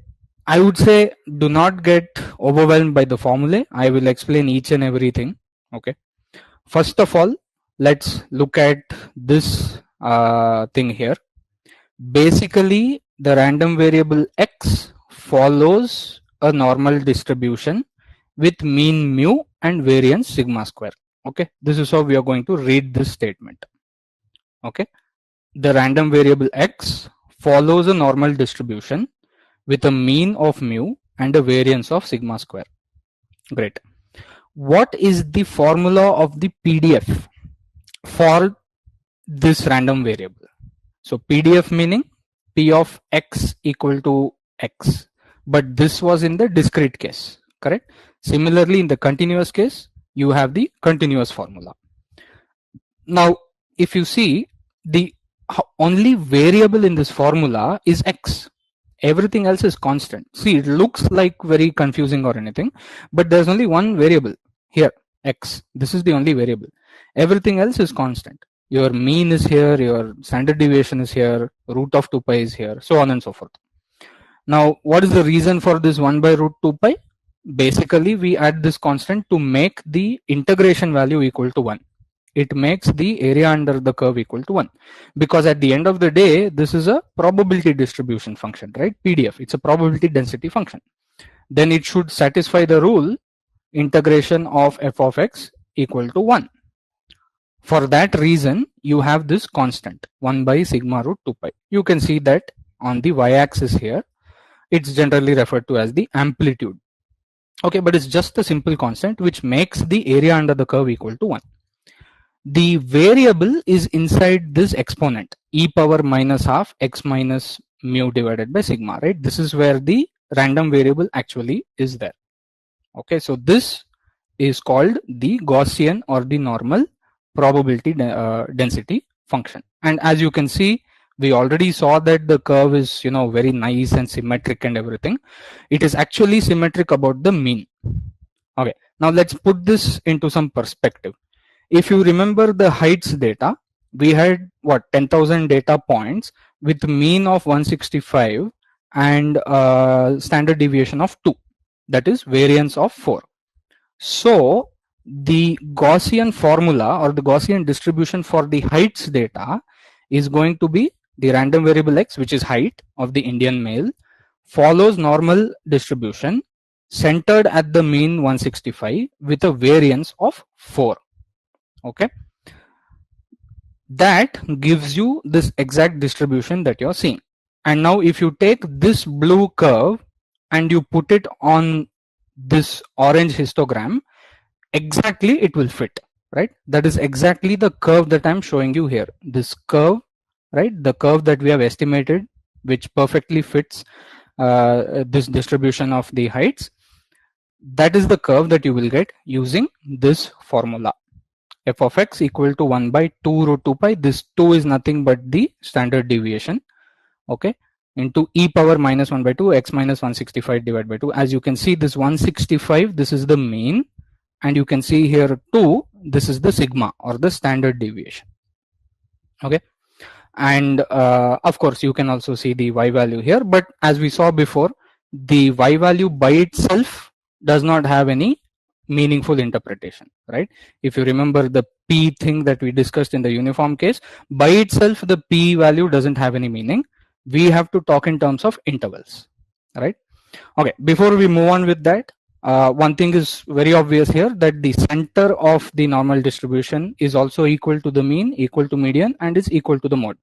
I would say do not get overwhelmed by the formulae. I will explain each and everything. Okay, first of all, let's look at this thing here. Basically, the random variable x follows a normal distribution with mean mu and variance sigma square. Okay, this is how we are going to read this statement. Okay, the random variable x follows a normal distribution with a mean of mu and a variance of sigma square. Great. What is the formula of the PDF for this random variable? So PDF meaning p of x equal to x, but this was in the discrete case, correct? Similarly, in the continuous case, you have the continuous formula. Now, if you see, the only variable in this formula is x. Everything else is constant. See, it looks like very confusing or anything, but there's only one variable here, x. This is the only variable. Everything else is constant. Your mean is here, your standard deviation is here, root of 2 pi is here, so on and so forth. Now, what is the reason for this 1 by root 2 pi? Basically, we add this constant to make the integration value equal to 1. It makes the area under the curve equal to 1. Because at the end of the day, this is a probability distribution function, right? PDF, it's a probability density function. Then it should satisfy the rule integration of f of x equal to 1. For that reason, you have this constant 1 by sigma root 2 pi. You can see that on the y-axis here, it's generally referred to as the amplitude. Okay, but it's just a simple constant which makes the area under the curve equal to 1. The variable is inside this exponent, e power minus half x minus mu divided by sigma, right? This is where the random variable actually is there. Okay, so this is called the Gaussian or the normal probability density function. And as you can see, We already saw that the curve is, you know, very nice and symmetric and everything. It is actually symmetric about the mean. Okay, now let's put this into some perspective. If you remember the heights data, we had what, 10,000 data points with mean of 165 and standard deviation of 2, that is variance of 4. So the Gaussian formula or the Gaussian distribution for the heights data is going to be the random variable x, which is height of the Indian male, follows normal distribution centered at the mean 165 with a variance of 4. Okay, that gives you this exact distribution that you're seeing. And now if you take this blue curve and you put it on this orange histogram, exactly it will fit, right? That is exactly the curve that I'm showing you here. This curve, right? The curve that we have estimated, which perfectly fits this distribution of the heights. That is the curve that you will get using this formula. F of x equal to 1 by 2 root 2 pi. This 2 is nothing but the standard deviation. Okay, into e power minus 1 by 2 x minus 165 divided by 2. As you can see, this 165, this is the mean, and you can see here 2, this is the sigma or the standard deviation. Okay, and of course you can also see the y value here, but as we saw before, the y value by itself does not have any meaningful interpretation, right? If you remember the p thing that we discussed in the uniform case, by itself the p value doesn't have any meaning. We have to talk in terms of intervals, right? Okay, before we move on with that, one thing is very obvious here, that the center of the normal distribution is also equal to the mean, equal to median, and is equal to the mode.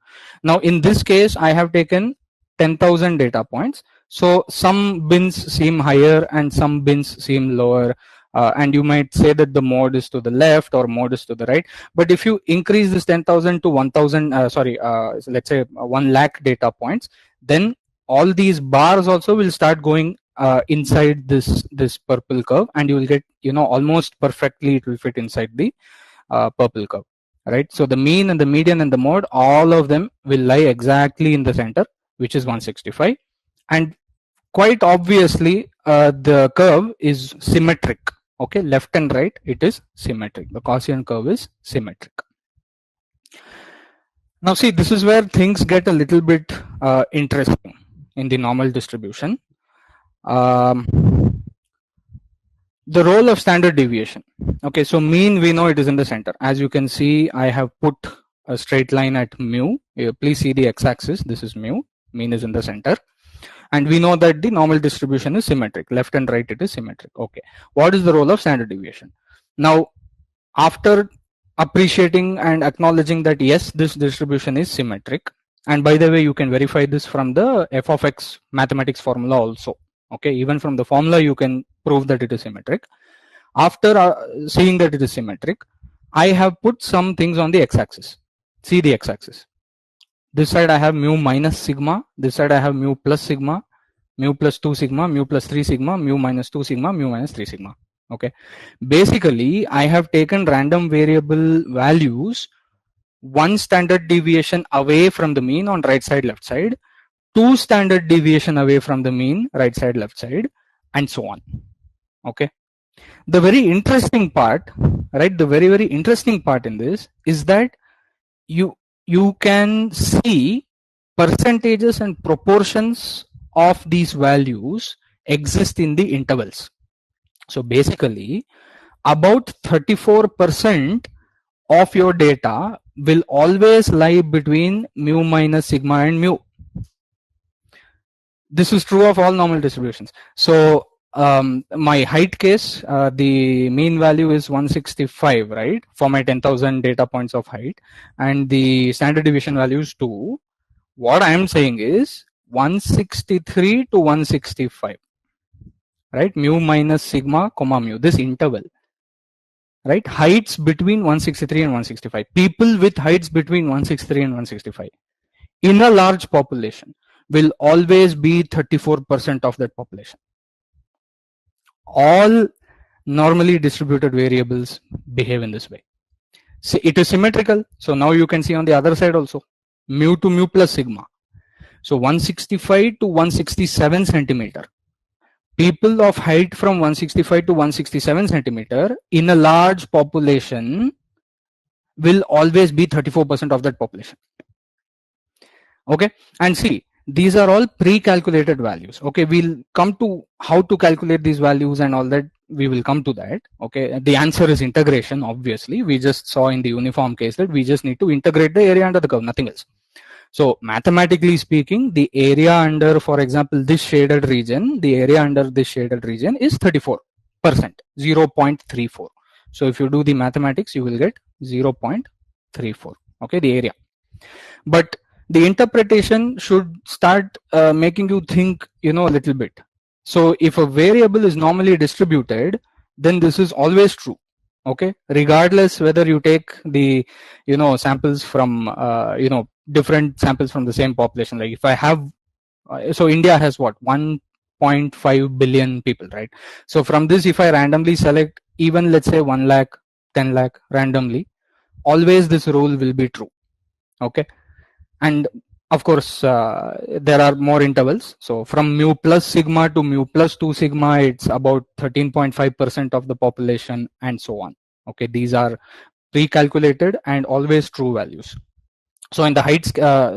Now in this case I have taken 10,000 data points, so some bins seem higher and some bins seem lower, and you might say that the mode is to the left or mode is to the right. But if you increase this 10,000 to 1,000, let's say 1 lakh data points, then all these bars also will start going inside this purple curve, and you will get, you know, almost perfectly it will fit inside the purple curve, right? So the mean and the median and the mode, all of them will lie exactly in the center, which is 165, and quite obviously the curve is symmetric. Okay, left and right, it is symmetric. The Gaussian curve is symmetric. Now see, this is where things get a little bit interesting in the normal distribution. The role of standard deviation. Okay, so mean, we know it is in the center. As you can see, I have put a straight line at mu. Please see the x-axis. This is mu. Mean is in the center. And we know that the normal distribution is symmetric. Left and right, it is symmetric. Okay, what is the role of standard deviation? Now, after appreciating and acknowledging that yes, this distribution is symmetric, and by the way, you can verify this from the f of x mathematics formula also. Okay, even from the formula you can prove that it is symmetric. After seeing that it is symmetric, I have put some things on the x-axis. See the x-axis. This side I have mu minus sigma, this side I have mu plus sigma, mu plus 2 sigma, mu plus 3 sigma, mu minus 2 sigma, mu minus 3 sigma. Okay, basically I have taken random variable values, one standard deviation away from the mean on right side left side, 2 standard deviation away from the mean right side left side, and so on. Okay, the very interesting part, right, the very interesting part in this is that you can see percentages and proportions of these values exist in the intervals. So basically about 34% of your data will always lie between mu minus sigma and mu. This is true of all normal distributions. So my height case, the mean value is 165, right, for my 10,000 data points of height, and the standard deviation value is 2. What I am saying is 163 to 165, right, mu minus sigma comma mu, this interval, right, heights between 163 and 165, people with heights between 163 and 165 in a large population will always be 34% of that population. All normally distributed variables behave in this way. See, it is symmetrical. So now you can see on the other side also. mu to mu plus sigma. So 165 to 167 centimeter. People of height from 165 to 167 centimeter in a large population will always be 34% of that population. Okay, and see, these are all pre-calculated values. Okay, we'll come to how to calculate these values and all that. We will come to that. Okay, the answer is integration. Obviously, we just saw in the uniform case that we just need to integrate the area under the curve, nothing else. So mathematically speaking, the area under, for example, this shaded region, the area under this shaded region is 34%, 0.34. So if you do the mathematics, you will get 0.34. Okay, the area. But the interpretation should start making you think, a little bit. So if a variable is normally distributed, then this is always true. Okay, regardless whether you take the, samples from, different samples from the same population. Like if I have, so India has what, 1.5 billion people, right? So from this, if I randomly select even, let's say 1 lakh, 10 lakh randomly, always this rule will be true. Okay, and of course there are more intervals. So from mu plus sigma to mu plus 2 sigma, it's about 13.5% of the population and so on. Okay, these are pre-calculated and always true values. So in the heights,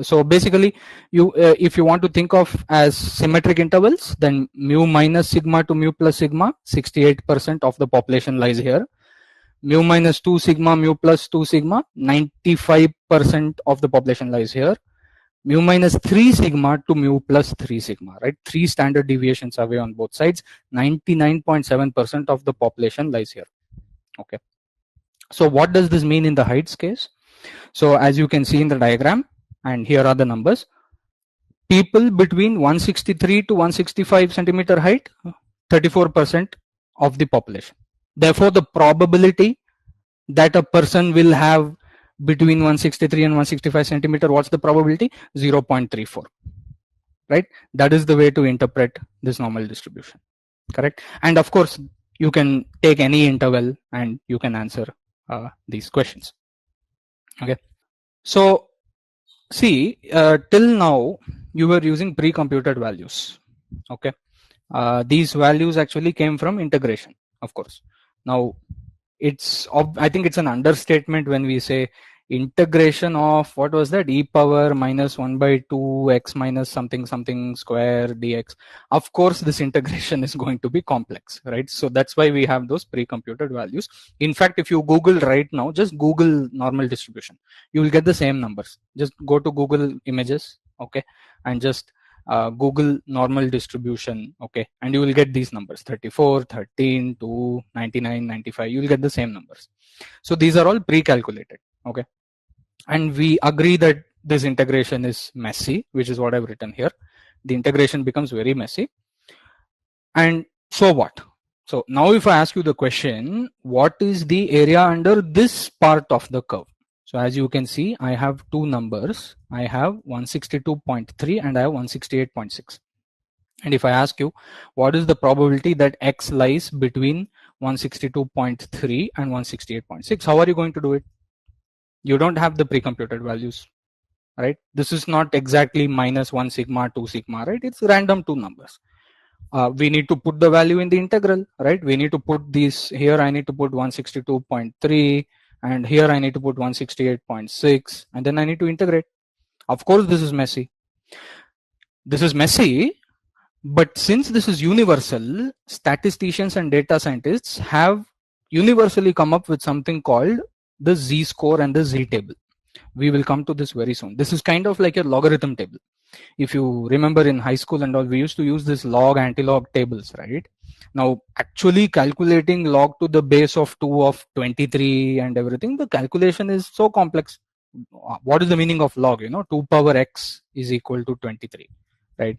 so basically you if you want to think of as symmetric intervals, then mu minus sigma to mu plus sigma, 68% of the population lies here. Mu minus 2 sigma, mu plus 2 sigma, 95% of the population lies here. Mu minus 3 sigma to mu plus 3 sigma, right? 3 standard deviations away on both sides, 99.7% of the population lies here. Okay. So what does this mean in the heights case? So as you can see in the diagram, and here are the numbers, people between 163 to 165 centimeter height, 34% of the population. Therefore, the probability that a person will have between 163 and 165 centimeter, what's the probability? 0.34, right? That is the way to interpret this normal distribution, correct? And of course, you can take any interval and you can answer these questions. Okay, so see, till now you were using pre-computed values. Okay, these values actually came from integration, of course. Now I think it's an understatement when we say integration of, what was that, e power minus 1 by 2 x minus something something square dx. Of course this integration is going to be complex, right? So that's why we have those pre-computed values. In fact, if you Google right now, just Google normal distribution, you will get the same numbers. Just go to Google Images, okay, and just Google normal distribution, okay, and you will get these numbers: 34, 13, 2, 99, 95. You will get the same numbers. So these are all pre-calculated, okay, and we agree that this integration is messy, which is what I've written here. The integration becomes very messy. And so what? So now if I ask you the question, what is the area under this part of the curve? So as you can see, I have two numbers. I have 162.3 and I have 168.6. And if I ask you, what is the probability that x lies between 162.3 and 168.6? How are you going to do it? You don't have the pre-computed values, right? This is not exactly minus 1 sigma, 2 sigma, right? It's random two numbers. We need to put the value in the integral, right? We need to put these here. I need to put 162.3. And here I need to put 168.6, and then I need to integrate. Of course, this is messy. This is messy, but since this is universal, statisticians and data scientists have universally come up with something called the z-score and the z-table. We will come to this very soon. This is kind of like a logarithm table. If you remember in high school and all, we used to use this log, anti-log tables, right? Now, actually calculating log to the base of 2 of 23 and everything, the calculation is so complex. What is the meaning of log? 2 power x is equal to 23, right?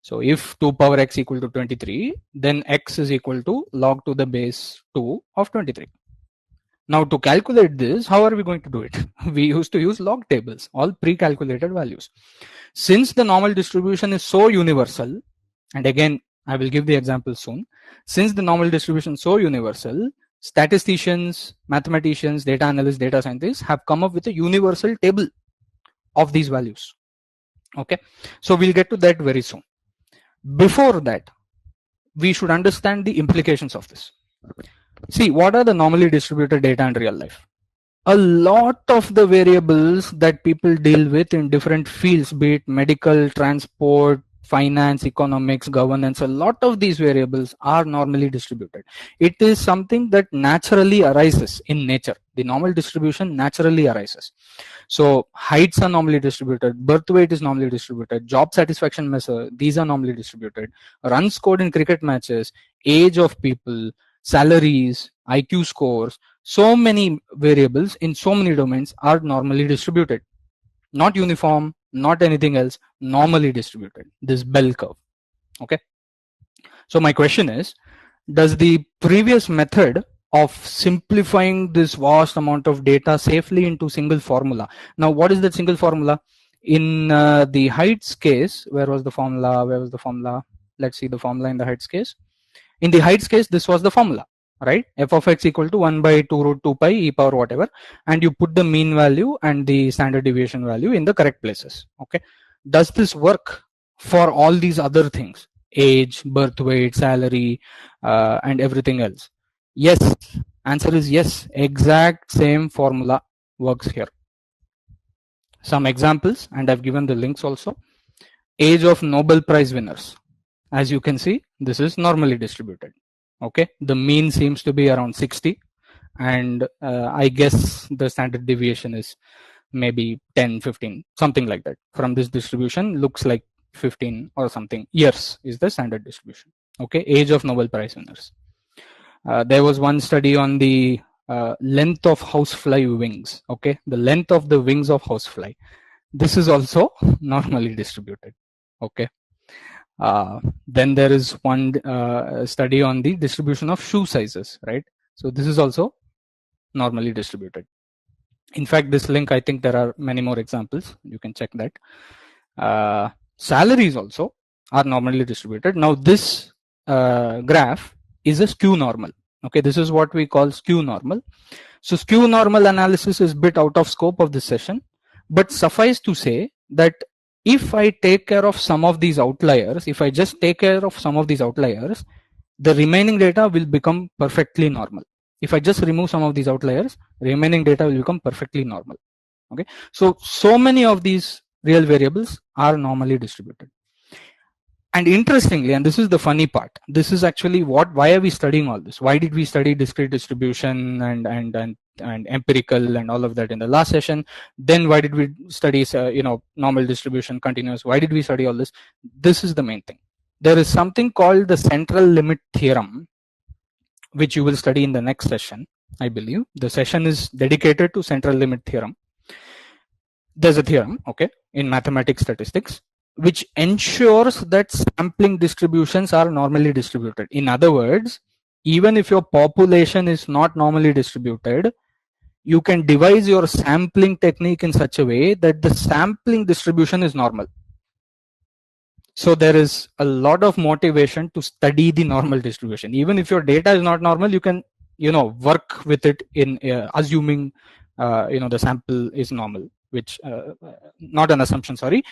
So if 2 power x equal to 23, then x is equal to log to the base 2 of 23. Now to calculate this, how are we going to do it? We used to use log tables, all pre-calculated values. Since the normal distribution is so universal, and again, I will give the example soon. Since the normal distribution is so universal, statisticians, mathematicians, data analysts, data scientists have come up with a universal table of these values. Okay, so we'll get to that very soon. Before that, we should understand the implications of this. See, what are the normally distributed data in real life? A lot of the variables that people deal with in different fields, be it medical, transport, finance, economics, governance, a lot of these variables are normally distributed. It is something that naturally arises in nature. The normal distribution naturally arises. So heights are normally distributed, birth weight is normally distributed, job satisfaction measure, these are normally distributed, runs scored in cricket matches, age of people, salaries, IQ scores, so many variables in so many domains are normally distributed. Not uniform, not anything else, normally distributed. This bell curve. Okay. So my question is, does the previous method of simplifying this vast amount of data safely into single formula? Now, what is that single formula? In the heights case, where was the formula? Let's see the formula in the heights case. In the heights case, this was the formula, right? F of x equal to 1 by 2 root 2 pi e power whatever, and you put the mean value and the standard deviation value in the correct places. Okay. Does this work for all these other things? Age, birth weight, salary, and everything else? Yes. Answer is yes. Exact same formula works here. Some examples, and I've given the links also. Age of Nobel Prize winners. As you can see, this is normally distributed. Okay, the mean seems to be around 60, and I guess the standard deviation is maybe 10, 15, something like that. From this distribution, looks like 15 or something years is the standard distribution. Okay, age of Nobel Prize winners. There was one study on the length of housefly wings. Okay, the length of the wings of housefly. This is also normally distributed. Okay. Then there is one study on the distribution of shoe sizes, right? So this is also normally distributed. In fact, this link, I think there are many more examples. You can check that. Salaries also are normally distributed. Now this graph is a skew normal. Okay, this is what we call skew normal. So skew normal analysis is a bit out of scope of this session, but suffice to say that if I take care of some of these outliers, if I just take care of some of these outliers, the remaining data will become perfectly normal. If I just remove some of these outliers, remaining data will become perfectly normal. Okay, so many of these real variables are normally distributed. And interestingly, and this is the funny part, this is actually why are we studying all this? Why did we study discrete distribution and empirical and all of that in the last session? Then why did we study normal distribution, continuous? Why did we study all this? This is the main thing. There is something called the central limit theorem, which you will study in the next session, I believe. The session is dedicated to central limit theorem. There's a theorem, okay, in mathematics statistics, which ensures that sampling distributions are normally distributed. In other words, even if your population is not normally distributed, you can devise your sampling technique in such a way that the sampling distribution is normal. So there is a lot of motivation to study the normal distribution. Even if your data is not normal, you can work with it in assuming the sample is normal, which not an assumption, sorry,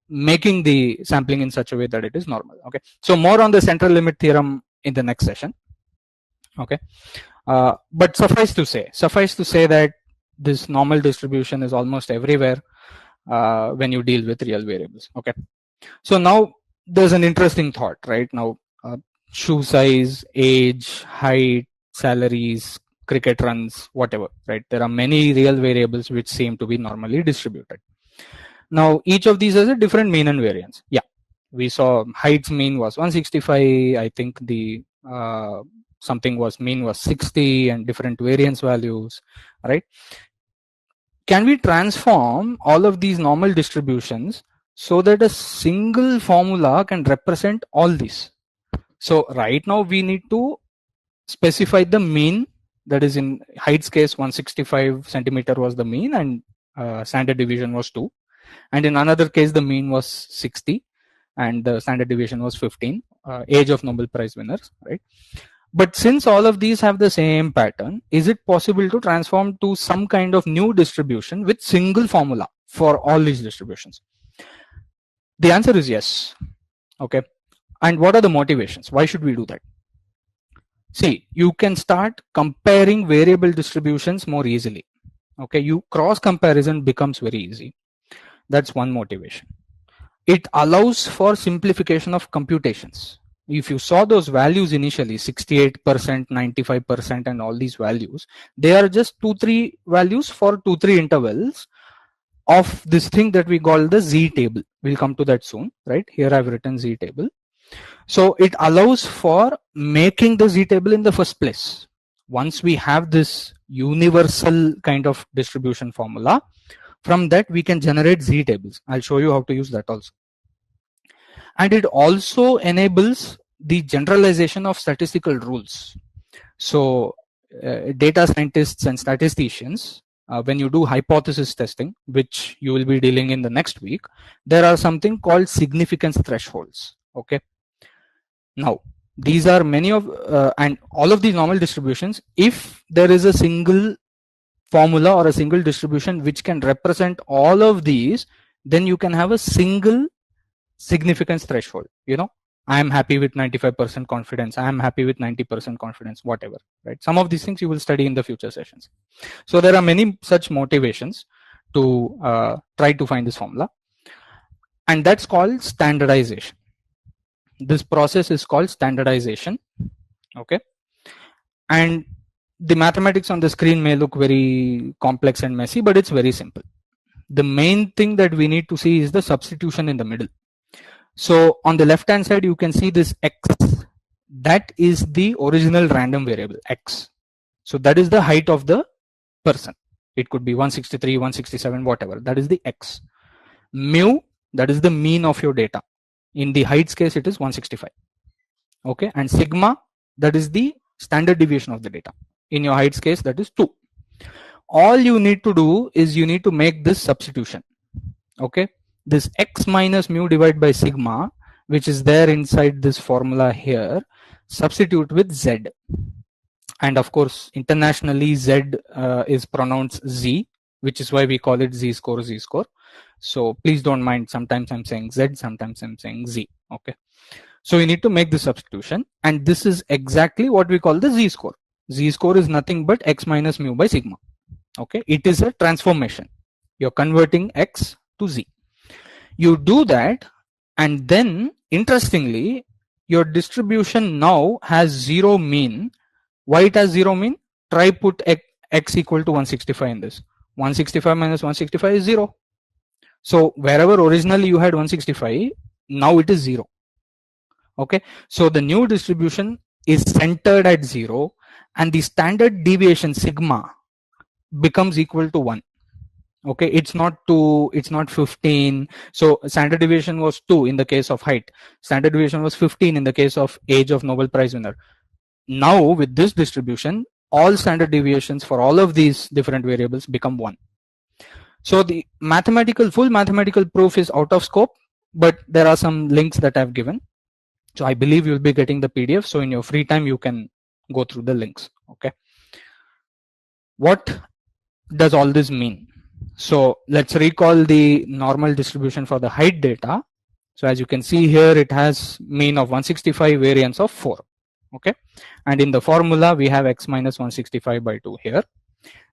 making the sampling in such a way that it is normal. Okay, so more on the central limit theorem in the next session. Okay, but suffice to say that this normal distribution is almost everywhere when you deal with real variables. Okay, so now there's an interesting thought, right? Now shoe size, age, height, salaries, cricket runs, whatever, right? There are many real variables which seem to be normally distributed. Now each of these has a different mean and variance. Yeah, we saw height's mean was 165. I think the mean was 60 and different variance values, right? Can we transform all of these normal distributions so that a single formula can represent all these? So right now we need to specify the mean. That is, in height's case, 165 centimeter was the mean and standard deviation was 2. And in another case, the mean was 60 and the standard deviation was 15, age of Nobel Prize winners, right? But since all of these have the same pattern, is it possible to transform to some kind of new distribution with single formula? for all these distributions? The answer is yes. Okay. And what are the motivations? Why should we do that? See, you can start comparing variable distributions more easily. Okay, cross comparison becomes very easy. That's one motivation. It allows for simplification of computations. If you saw those values initially, 68%, 95%, and all these values, they are just 2-3 values for 2-3 intervals of this thing that we call the Z table. We'll come to that soon, right? Here I've written Z table. So it allows for making the Z table in the first place. Once we have this universal kind of distribution formula, from that we can generate Z tables. I'll show you how to use that also. And it also enables the generalization of statistical rules. So data scientists and statisticians, when you do hypothesis testing, which you will be dealing in the next week, there are something called significance thresholds. Okay. Now, these are many of, and all of these normal distributions, if there is a single formula or a single distribution which can represent all of these, then you can have a single significance threshold. You know, I am happy with 95% confidence, I am happy with 90% confidence, whatever, right? Some of these things you will study in the future sessions. So there are many such motivations to try to find this formula, and that's called standardization. This process is called standardization. Okay. And the mathematics on the screen may look very complex and messy, but it's very simple. The main thing that we need to see is the substitution in the middle. So on the left hand side, you can see this X. That is the original random variable X. So that is the height of the person. It could be 163, 167, whatever. That is the X. Mu, that is the mean of your data. In the heights case, it is 165. Okay. And sigma, that is the standard deviation of the data. In your heights case, that is 2. All you need to do is you need to make this substitution. Okay. This X minus mu divided by sigma, which is there inside this formula here, substitute with Z. And of course, internationally, Z is pronounced Z, which is why we call it Z score, Z score. So please don't mind, sometimes I'm saying Z, sometimes I'm saying Z. Okay. So you need to make the substitution, and this is exactly what we call the Z score. Z score is nothing but X minus mu by sigma. Okay. It is a transformation. You're converting X to Z. You do that, and then interestingly, your distribution now has 0 mean. Why it has 0 mean? Try put X equal to 165 in this. 165 minus 165 is 0. So wherever originally you had 165, now it is 0. Okay. So the new distribution is centered at 0, and the standard deviation sigma becomes equal to 1. Okay. It's not 2, it's not 15. So standard deviation was 2 in the case of height. Standard deviation was 15 in the case of age of Nobel Prize winner. Now with this distribution, all standard deviations for all of these different variables become 1. So the full mathematical proof is out of scope, but there are some links that I've given. So I believe you'll be getting the PDF. So in your free time, you can go through the links. Okay. What does all this mean? So let's recall the normal distribution for the height data. So as you can see here, it has mean of 165, variance of 4. Okay. And in the formula, we have X minus 165 by 2 here.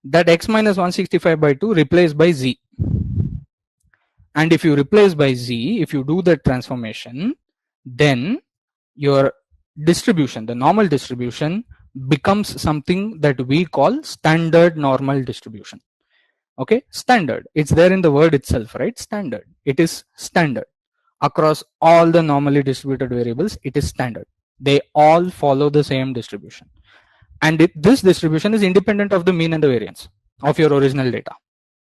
That X minus 165 by 2 replaced by Z. And if you replace by Z, if you do the transformation, then your distribution, the normal distribution, becomes something that we call standard normal distribution. Okay, standard. It's there in the word itself, right? Standard. It is standard. Across all the normally distributed variables, it is standard. They all follow the same distribution. And this distribution is independent of the mean and the variance of your original data,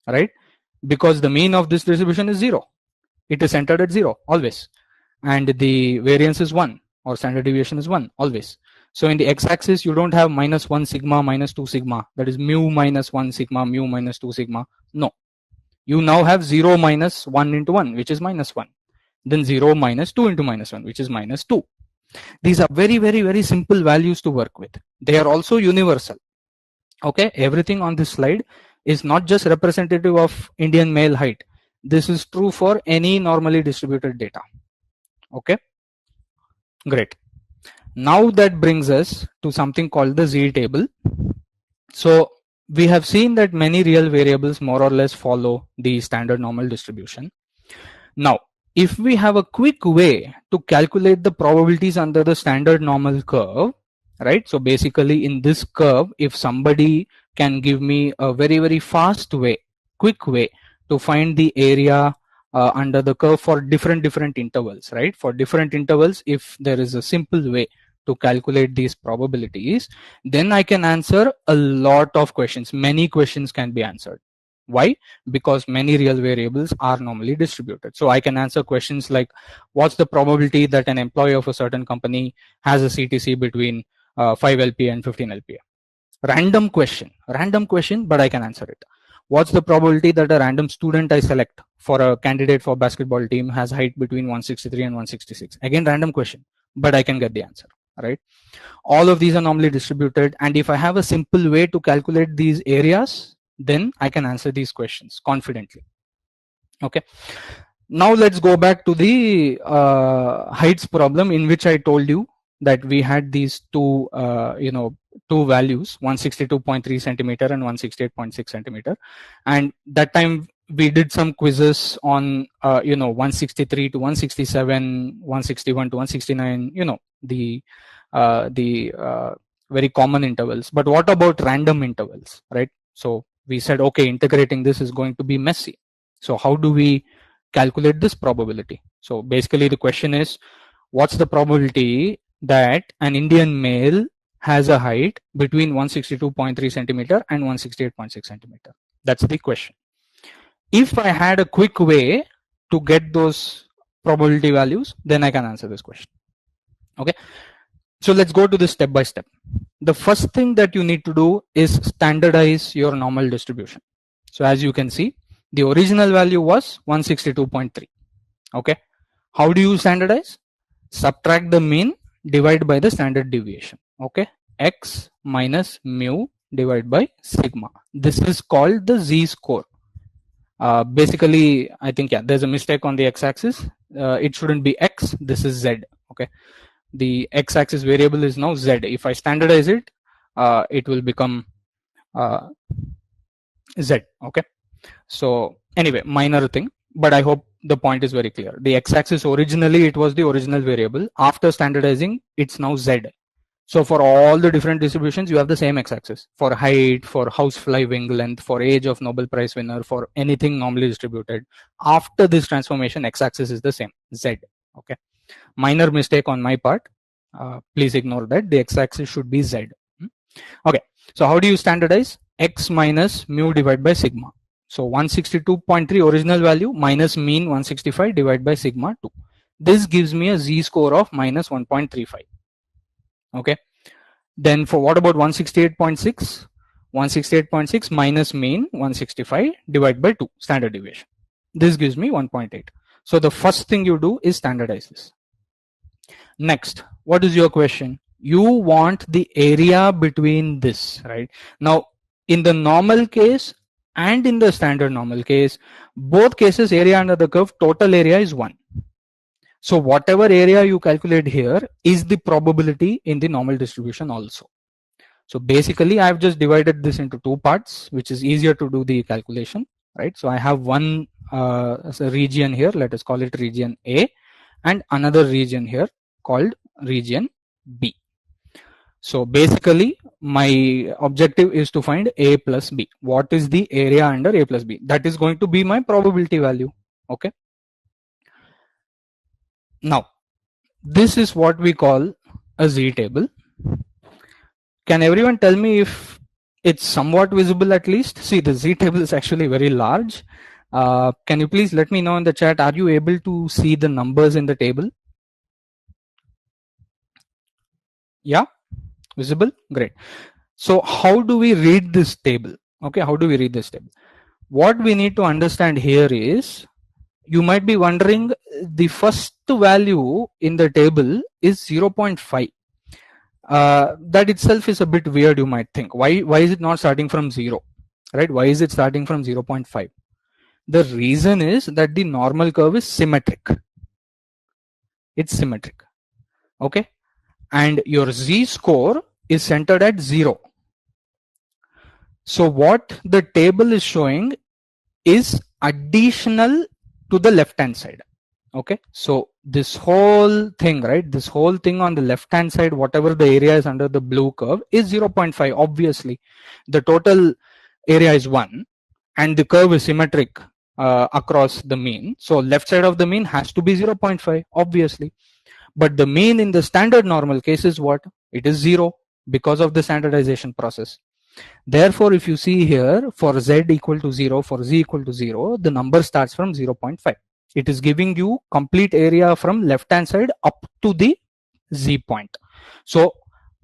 right? Because the mean of this distribution is 0. It is centered at 0 always. And the variance is 1, or standard deviation is 1 always. So in the x-axis, you don't have minus 1 sigma, minus 2 sigma. That is mu minus 1 sigma, mu minus 2 sigma. No. You now have 0 minus 1 into 1, which is minus 1. Then 0 minus 2 into minus 1, which is minus 2. These are very, very, very simple values to work with. They are also universal. Okay, everything on this slide is not just representative of Indian male height. This is true for any normally distributed data. Okay, great. Now that brings us to something called the Z table. So we have seen that many real variables more or less follow the standard normal distribution. Now, if we have a quick way to calculate the probabilities under the standard normal curve, right? So basically in this curve, if somebody can give me a very fast way, quick way to find the area under the curve for different intervals, right? For different intervals, if there is a simple way to calculate these probabilities, then I can answer a lot of questions. Many questions can be answered. Why? Because many real variables are normally distributed. So I can answer questions like, what's the probability that an employee of a certain company has a CTC between 5 LPA and 15 LPA? Random question, but I can answer it. What's the probability that a random student I select for a candidate for basketball team has height between 163 and 166? Again, random question, but I can get the answer, right? All of these are normally distributed, and if I have a simple way to calculate these areas, then I can answer these questions confidently. Okay, now let's go back to the heights problem, in which I told you that we had these two two values, 162.3 centimeter and 168.6 centimeter, and that time we did some quizzes on 163 to 167, 161 to 169, the very common intervals. But what about random intervals, right? So we said, okay, integrating this is going to be messy. So how do we calculate this probability? So basically the question is, what's the probability that an Indian male has a height between 162.3 centimeter and 168.6 centimeter? That's the question. If I had a quick way to get those probability values, then I can answer this question. Okay, so let's go to this step by step. The first thing that you need to do is standardize your normal distribution. So as you can see, the original value was 162.3. Okay, how do you standardize? Subtract the mean, divide by the standard deviation. Okay, x minus mu divided by sigma. This is called the z-score. Basically, I think, yeah, there's a mistake on the x-axis. It shouldn't be x, this is z. Okay, the x-axis variable is now z. If I standardize it, it will become z. Okay, so anyway, minor thing, but I hope the point is very clear. The x-axis, originally it was the original variable. After standardizing, it's now z. So for all the different distributions, you have the same x-axis. For height, for housefly wing length, for age of Nobel Prize winner, for anything normally distributed. After this transformation, x-axis is the same, z. Okay, minor mistake on my part. Please ignore that. The x-axis should be z. Okay, so how do you standardize? X minus mu divided by sigma. So 162.3 original value minus mean 165 divided by sigma 2. This gives me a z-score of minus 1.35. Okay, then for what about 168.6? 168.6 minus mean 165 divided by 2, standard deviation. This gives me 1.8. So the first thing you do is standardize this. Next, what is your question? You want the area between this, right? Now, in the normal case and in the standard normal case, both cases, area under the curve, total area is 1. So whatever area you calculate here is the probability in the normal distribution also. So basically, I've just divided this into two parts, which is easier to do the calculation, right? So I have one region here, let us call it region A, and another region here called region B. So basically, my objective is to find A plus B. What is the area under A plus B? That is going to be my probability value. Okay. Now, this is what we call a Z table. Can everyone tell me if it's somewhat visible at least? See, the Z table is actually very large. Can you please let me know in the chat, are you able to see the numbers in the table? Yeah, visible? Great. So how do we read this table? Okay, how do we read this table? What we need to understand here is, you might be wondering, the first value in the table is 0.5. That itself is a bit weird, you might think. Why is it not starting from 0? Right? Why is it starting from 0.5? The reason is that the normal curve is symmetric. It's symmetric. Okay. And your z-score is centered at 0. So what the table is showing is additional to the left hand side. Okay, so this whole thing, right, this whole thing on the left hand side, whatever the area is under the blue curve, is 0.5. Obviously the total area is 1 and the curve is symmetric across the mean, so left side of the mean has to be 0.5, obviously. But the mean in the standard normal case is what? It is 0 because of the standardization process. Therefore, if you see here, for z equal to 0, for z equal to 0, the number starts from 0.5. It is giving you complete area from left hand side up to the z point. So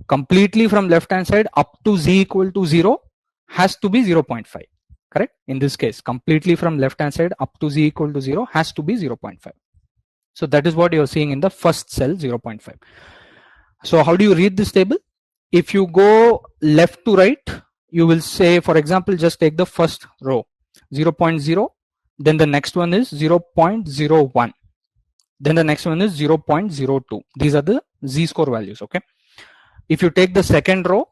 completely from left hand side up to z equal to 0 has to be 0.5. Correct? In this case, completely from left hand side up to z equal to 0 has to be 0.5. So that is what you are seeing in the first cell, 0.5. So how do you read this table? If you go left to right, you will say, for example, just take the first row, 0.0, then the next one is 0.01, then the next one is 0.02. These are the z-score values. Okay. If you take the second row,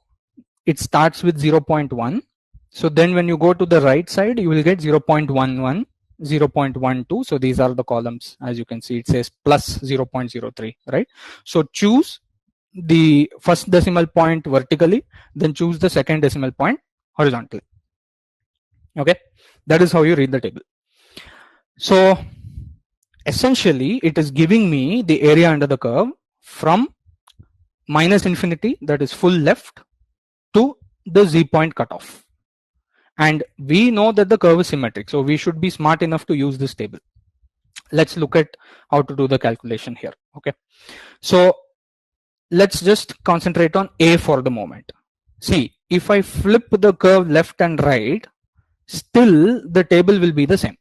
it starts with 0.1. So then when you go to the right side, you will get 0.11, 0.12. So these are the columns. As you can see, it says plus 0.03, right? So choose the first decimal point vertically, then choose the second decimal point horizontally. Okay, that is how you read the table. So essentially it is giving me the area under the curve from minus infinity, that is full left, to the z point cutoff. And we know that the curve is symmetric, so we should be smart enough to use this table. Let's look at how to do the calculation here. Okay, so let's just concentrate on A for the moment. See, if I flip the curve left and right, still the table will be the same.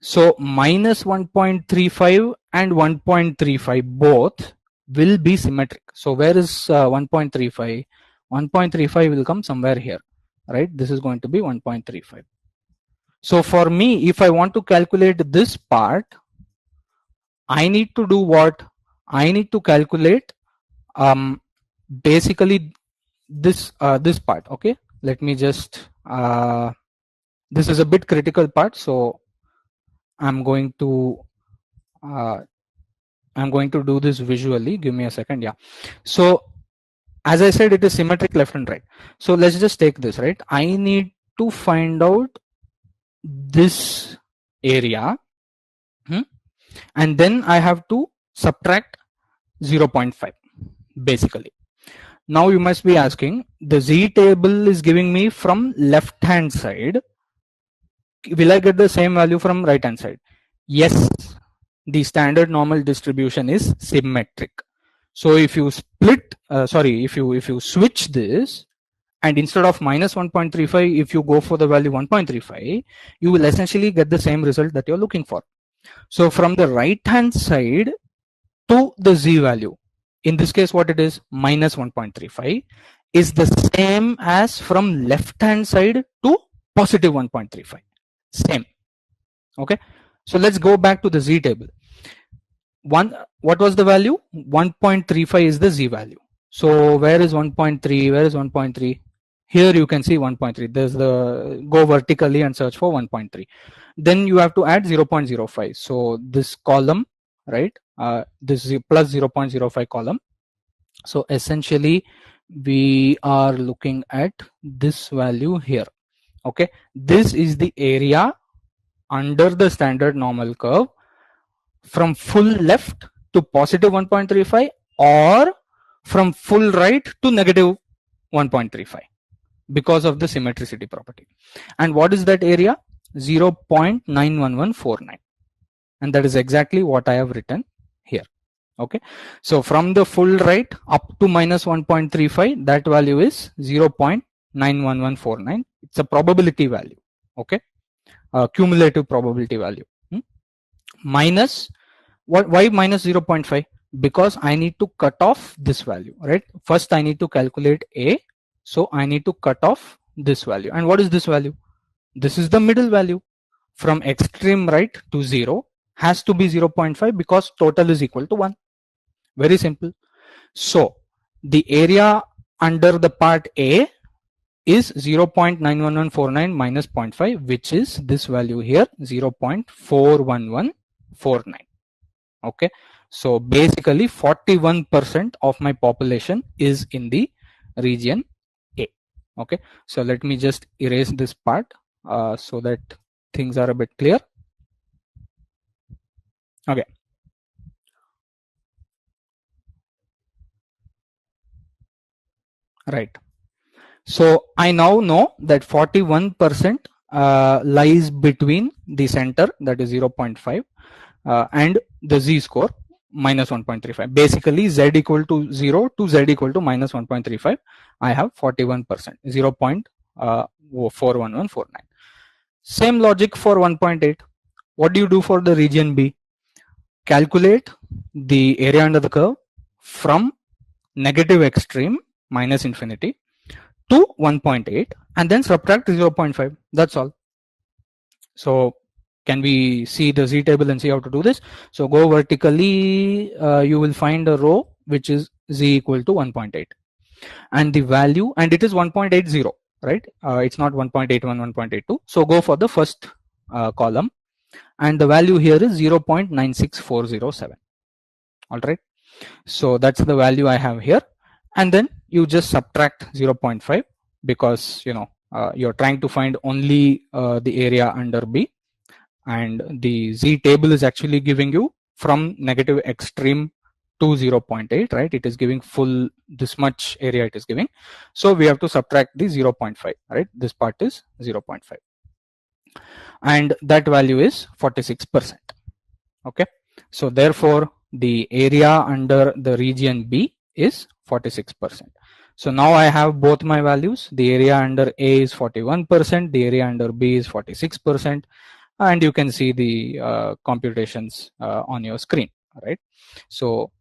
So minus 1.35 and 1.35 both will be symmetric. So where is 1.35? 1.35 will come somewhere here, right? This is going to be 1.35. So for me, if I want to calculate this part, I need to do what? I need to calculate basically this part. Okay, let me just this is a bit critical part, so I'm going to do this visually. Give me a second. Yeah, so as I said, it is symmetric left and right. So let's just take this, right? I need to find out this area, and then I have to subtract 0.5 basically. Now you must be asking, the z table is giving me from left hand side, will I get the same value from right hand side? Yes, the standard normal distribution is symmetric. So if you split if you switch this, and instead of minus 1.35, if you go for the value 1.35, you will essentially get the same result that you're looking for. So from the right hand side to the z value, in this case what it is, minus 1.35, is the same as from left hand side to positive 1.35, same. Okay, so let's go back to the z table. What was the value? 1.35 is the z value. So where is 1.3? Where is 1.3? Here you can see 1.3. There's the, go vertically and search for 1.3. Then you have to add 0.05. So this column, right? This is plus 0.05 column. So essentially we are looking at this value here. Okay, this is the area under the standard normal curve from full left to positive 1.35 or from full right to negative 1.35 because of the symmetricity property. And what is that area? 0.91149, and that is exactly what I have written here. Okay, so from the full right up to minus 1.35, that value is 0.91149. It's a probability value. Okay, cumulative probability value. Minus what? Why minus 0.5? Because I need to cut off this value, right? First I need to calculate A, so I need to cut off this value. And what is this value? This is the middle value. from extreme right to 0 has to be 0.5 because total is equal to 1. Very simple. So the area under the part A is 0.91149 minus 0.5, which is this value here, 0.41149. Okay, so basically 41% of my population is in the region A. Okay, so let me just erase this part so that things are a bit clear. Okay, right. So I now know that 41% lies between the center, that is 0.5, and the z-score minus 1.35. Basically, z equal to 0 to z equal to minus 1.35. I have 41%, 0.41149. Same logic for 1.8. What do you do for the region B? Calculate the area under the curve from negative extreme minus infinity to 1.8 and then subtract 0.5. That's all. So can we see the z table and see how to do this? So go vertically, you will find a row which is z equal to 1.8 and the value, and it is 1.80, right? It's not 1.81, 1.82. So go for the first column and the value here is 0.96407. All right, so that's the value I have here, and then you just subtract 0.5 because you're trying to find only the area under B, and the z table is actually giving you from negative extreme to 0.8, right? It is giving full this much area it is giving, so we have to subtract the 0.5, right? This part is 0.5 and that value is 46%. Okay, so therefore the area under the region B is 46%. So now I have both my values. The area under A is 41%, the area under B is 46%, and you can see the computations on your screen, right? So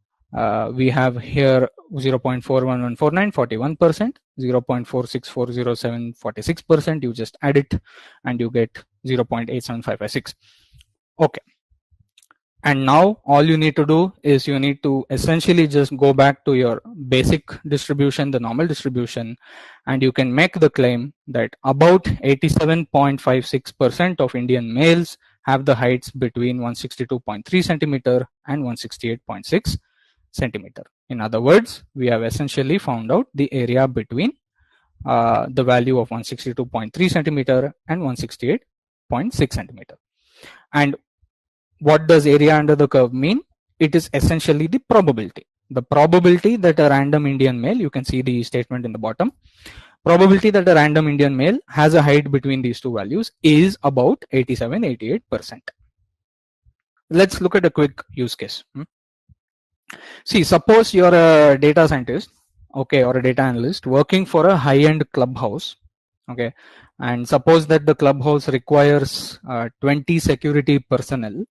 we have here 0.41149, 41%, 0.46407, 46%. You just add it and you get 0.87556. Okay. And now all you need to do is you need to essentially just go back to your basic distribution, the normal distribution, and you can make the claim that about 87.56% of Indian males have the heights between 162.3 centimeter and 168.6 centimeter. In other words, we have essentially found out the area between the value of 162.3 centimeter and 168.6 centimeter. And what does area under the curve mean? It is essentially the probability. The probability that a random Indian male, you can see the statement in the bottom, probability that a random Indian male has a height between these two values is about 87-88%. Let's look at a quick use case. See, suppose you're a data scientist, okay, or a data analyst working for a high-end clubhouse, okay, and suppose that the clubhouse requires 20 security personnel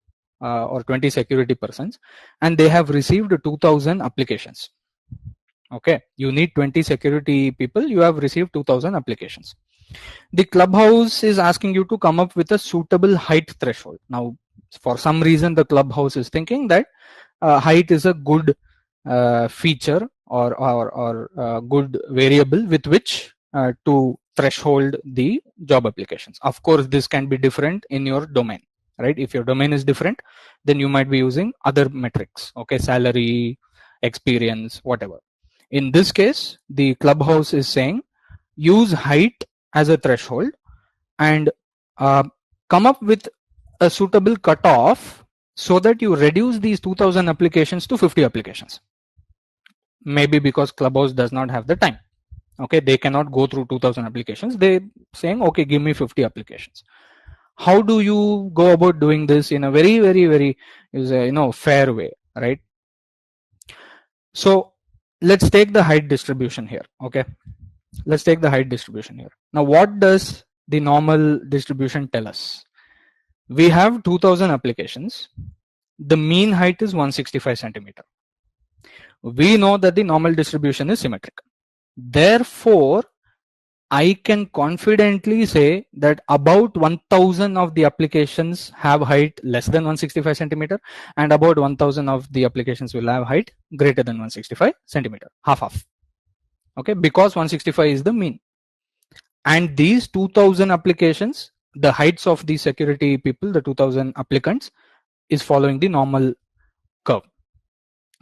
or 20 security persons, and they have received 2000 applications. Okay, you need 20 security people, you have received 2000 applications. The clubhouse is asking you to come up with a suitable height threshold. Now, for some reason, the clubhouse is thinking that height is a good feature or good variable with which to threshold the job applications. Of course, this can be different in your domain, right? If your domain is different, then you might be using other metrics, okay, salary, experience, whatever. In this case, the clubhouse is saying use height as a threshold and come up with a suitable cutoff so that you reduce these 2000 applications to 50 applications. Maybe because clubhouse does not have the time, okay, they cannot go through 2000 applications. They saying, okay, give me 50 applications. How do you go about doing this in a very fair way, right? So let's take the height distribution here. Okay, let's take the height distribution here. Now, what does the normal distribution tell us? We have 2000 applications. The mean height is 165 centimeter. We know that the normal distribution is symmetric. Therefore, I can confidently say that about 1000 of the applications have height less than 165 centimeter, and about 1000 of the applications will have height greater than 165 centimeter, half. Okay, because 165 is the mean. And these 2000 applications, the heights of the security people, the 2000 applicants, is following the normal curve.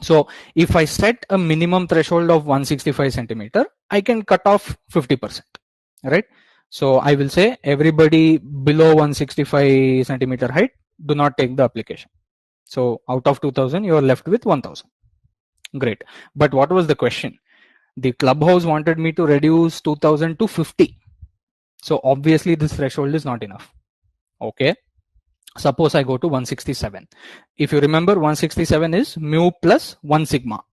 So if I set a minimum threshold of 165 centimeter, I can cut off 50%, right? So I will say everybody below 165 centimeter height, do not take the application. So out of 2000, you are left with 1000. Great. But what was the question? The clubhouse wanted me to reduce 2000 to 50. So obviously this threshold is not enough. Okay. Suppose I go to 167. If you remember, 167 is mu plus 1 sigma.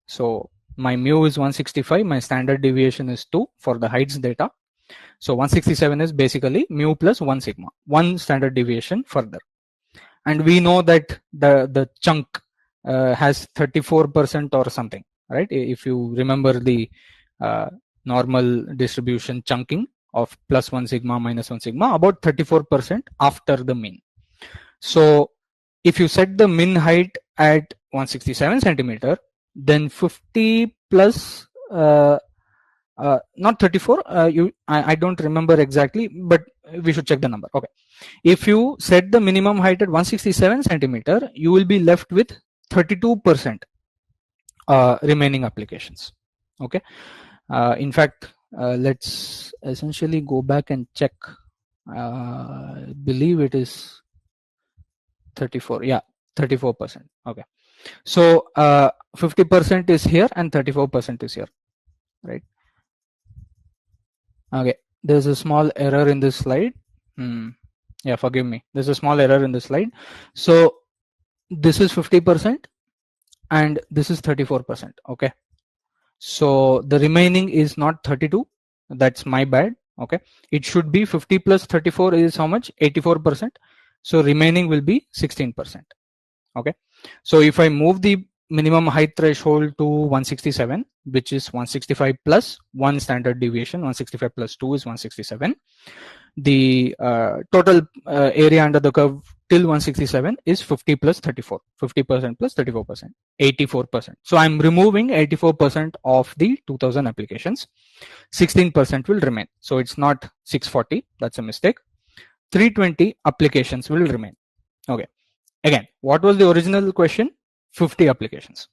So my mu is 165. My standard deviation is 2 for the heights data. So 167 is basically mu plus 1 sigma, 1 standard deviation further. And we know that the chunk has 34% or something, right? If you remember the normal distribution chunking of plus 1 sigma minus 1 sigma, about 34% after the mean. So if you set the min height at 167 centimeter, then 50 plus not 34, I don't remember exactly, but we should check the number. Okay, if you set the minimum height at 167 centimeter, you will be left with 32% remaining applications. Okay, in fact, let's essentially go back and check. I believe it is 34. Yeah, 34%. Okay, so 50% is here and 34% is here, right? Okay, there's a small error in this slide. Yeah, forgive me. There's a small error in this slide. So this is 50% and this is 34%. Okay, so the remaining is not 32. That's my bad. Okay, it should be 50 plus 34 is how much? 84%. So remaining will be 16%. Okay, so if I move the minimum height threshold to 167, which is 165 plus 1 standard deviation, 165 plus 2 is 167. The total area under the curve till 167 is 50 plus 34, 50% plus 34%, 84%. So I'm removing 84% of the 2000 applications. 16% will remain. So it's not 640, that's a mistake. 320 applications will remain. Okay. Again, what was the original question? 50 applications.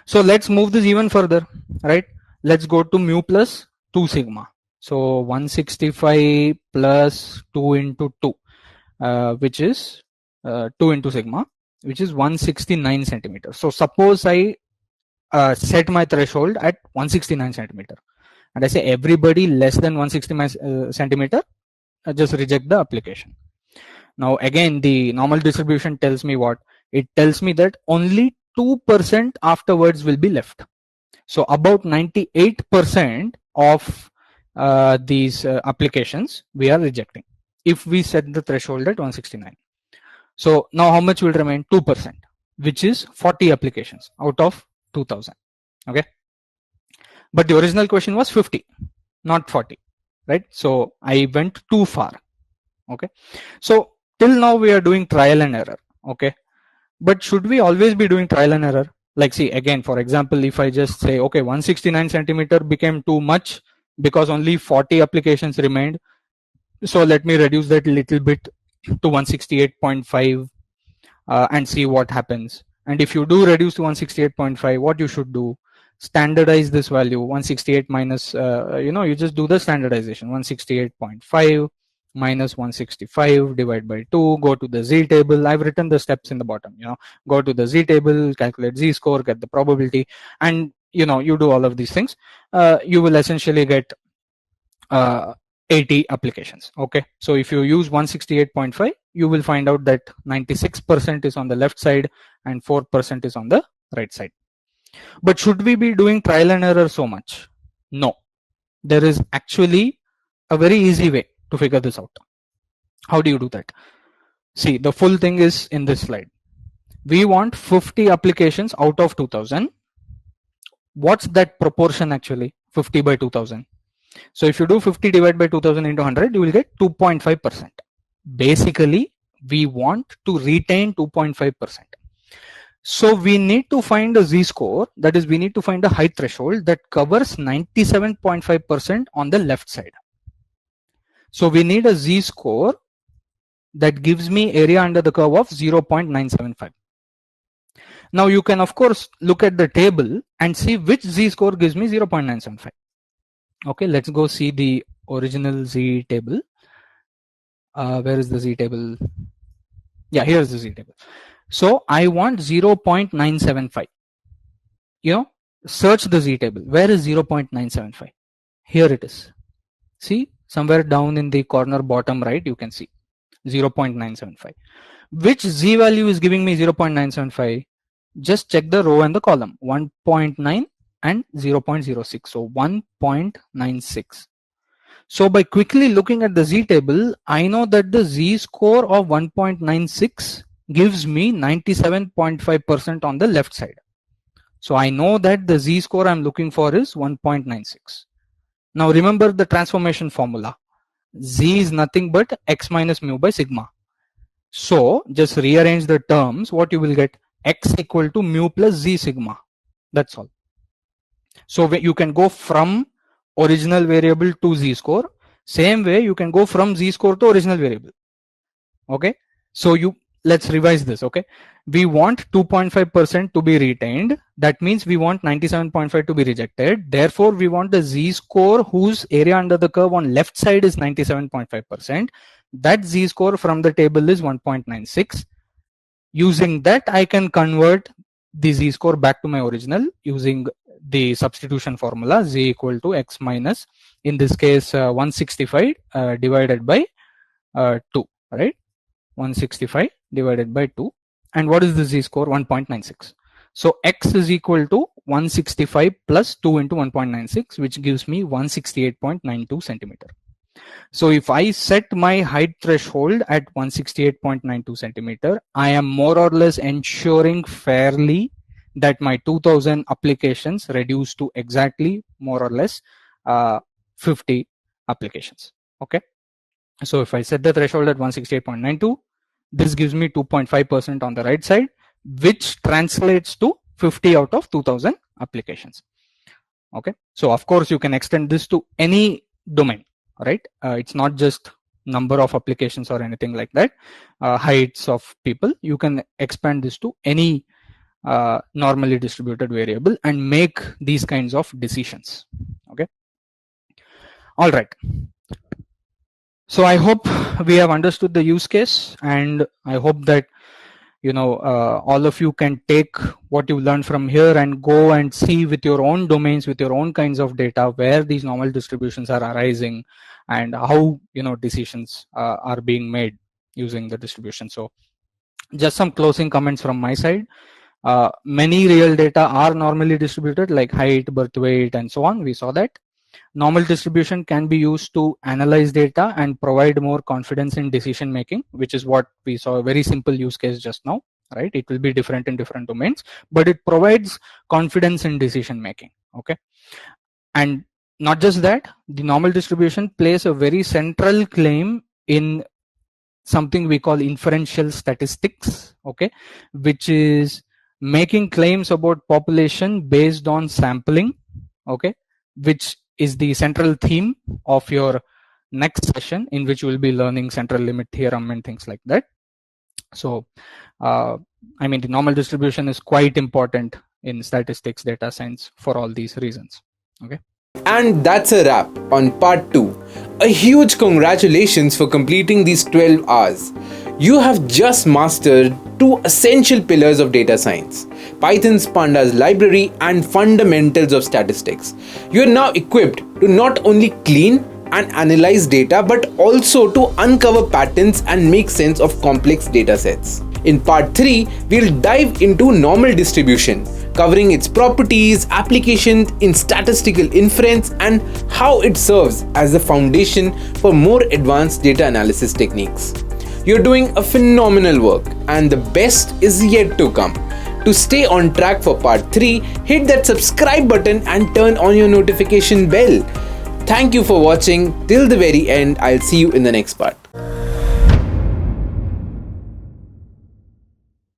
So let's move this even further, right? Let's go to mu plus 2 sigma. So 165 plus 2 into 2, which is 2 into sigma, which is 169 centimeters. So suppose I set my threshold at 169 centimeter, and I say everybody less than 169 centimeter, just reject the application. Now again, the normal distribution tells me what? It tells me that only 2% afterwards will be left. So about 98% of these applications we are rejecting if we set the threshold at 169. So now how much will remain? 2%, which is 40 applications out of 2000. Okay, but the original question was 50, not 40, right? So I went too far. Okay, so till now we are doing trial and error. Okay, but should we always be doing trial and error? Like, see, again, for example, if I just say, okay, 169 centimeter became too much because only 40 applications remained, so let me reduce that a little bit to 168.5 and see what happens. And if you do reduce to 168.5, what you should do? Standardize this value. 168 minus, you just do the standardization. 168.5 minus 165 divided by 2, go to the z table. I've written the steps in the bottom. Go to the z table, calculate z score, get the probability, and you do all of these things. You will essentially get 80 applications. Okay, so if you use 168.5, you will find out that 96% is on the left side and 4% is on the right side. But should we be doing trial and error so much? No, there is actually a very easy way to figure this out. How do you do that? See, the full thing is in this slide. We want 50 applications out of 2000. What's that proportion actually? 50 by 2000. So if you do 50 divided by 2000 into 100, you will get 2.5%. Basically, we want to retain 2.5%. So we need to find a z-score, that is, we need to find a height threshold that covers 97.5% on the left side. So we need a z-score that gives me area under the curve of 0.975. Now you can of course look at the table and see which z-score gives me 0.975. Okay, let's go see the original z table. Where is the z table? Yeah, here's the z table. So I want 0.975. Search the z table. Where is 0.975? Here it is. See, somewhere down in the corner bottom right, you can see 0.975. Which z value is giving me 0.975? Just check the row and the column, 1.9 and 0.06. So 1.96. So by quickly looking at the z table, I know that the z-score of 1.96 gives me 97.5% on the left side. So I know that the z-score I'm looking for is 1.96. Now remember the transformation formula. Z is nothing but x minus mu by sigma. So just rearrange the terms. What you will get? X equal to mu plus z sigma. That's all. So you can go from original variable to z-score. Same way you can go from z-score to original variable. Okay. So let's revise this. Okay. We want 2.5% to be retained. That means we want 97.5 to be rejected. Therefore, we want the z-score whose area under the curve on left side is 97.5%. That z-score from the table is 1.96. Using that, I can convert the z-score back to my original using the substitution formula, z equal to x minus, in this case 165 divided by 2, right? 165 divided by 2. And what is the z-score? 1.96. So x is equal to 165 plus 2 into 1.96, which gives me 168.92 centimeter. So if I set my height threshold at 168.92 centimeter, I am more or less ensuring fairly that my 2000 applications reduce to exactly more or less 50 applications. Okay. So if I set the threshold at 168.92, this gives me 2.5% on the right side, which translates to 50 out of 2000 applications. Okay. So of course you can extend this to any domain, right? It's not just number of applications or anything like that. Heights of people, you can expand this to any normally distributed variable and make these kinds of decisions. Okay. All right. So I hope we have understood the use case, and I hope that all of you can take what you learned from here and go and see with your own domains, with your own kinds of data, where these normal distributions are arising and how decisions are being made using the distribution. So just some closing comments from my side. Many real data are normally distributed, like height, birth weight, and so on. We saw that. Normal distribution can be used to analyze data and provide more confidence in decision making, which is what we saw, a very simple use case just now, right? It will be different in different domains, but it provides confidence in decision making. Okay. And not just that, the normal distribution plays a very central claim in something we call inferential statistics, okay, which is making claims about population based on sampling, okay, which is the central theme of your next session, in which you will be learning central limit theorem and things like that. So I mean, the normal distribution is quite important in statistics, data science, for all these reasons. Okay. And that's a wrap on part 2. A huge congratulations for completing these 12 hours. You have just mastered 2 essential pillars of data science: Python's Pandas library and fundamentals of statistics. You are now equipped to not only clean and analyze data, but also to uncover patterns and make sense of complex data sets. In part 3, we'll dive into normal distribution, covering its properties, applications in statistical inference, and how it serves as the foundation for more advanced data analysis techniques. You're doing a phenomenal work, and the best is yet to come. To stay on track for part 3, hit that subscribe button and turn on your notification bell. Thank you for watching till the very end. I'll see you in the next part.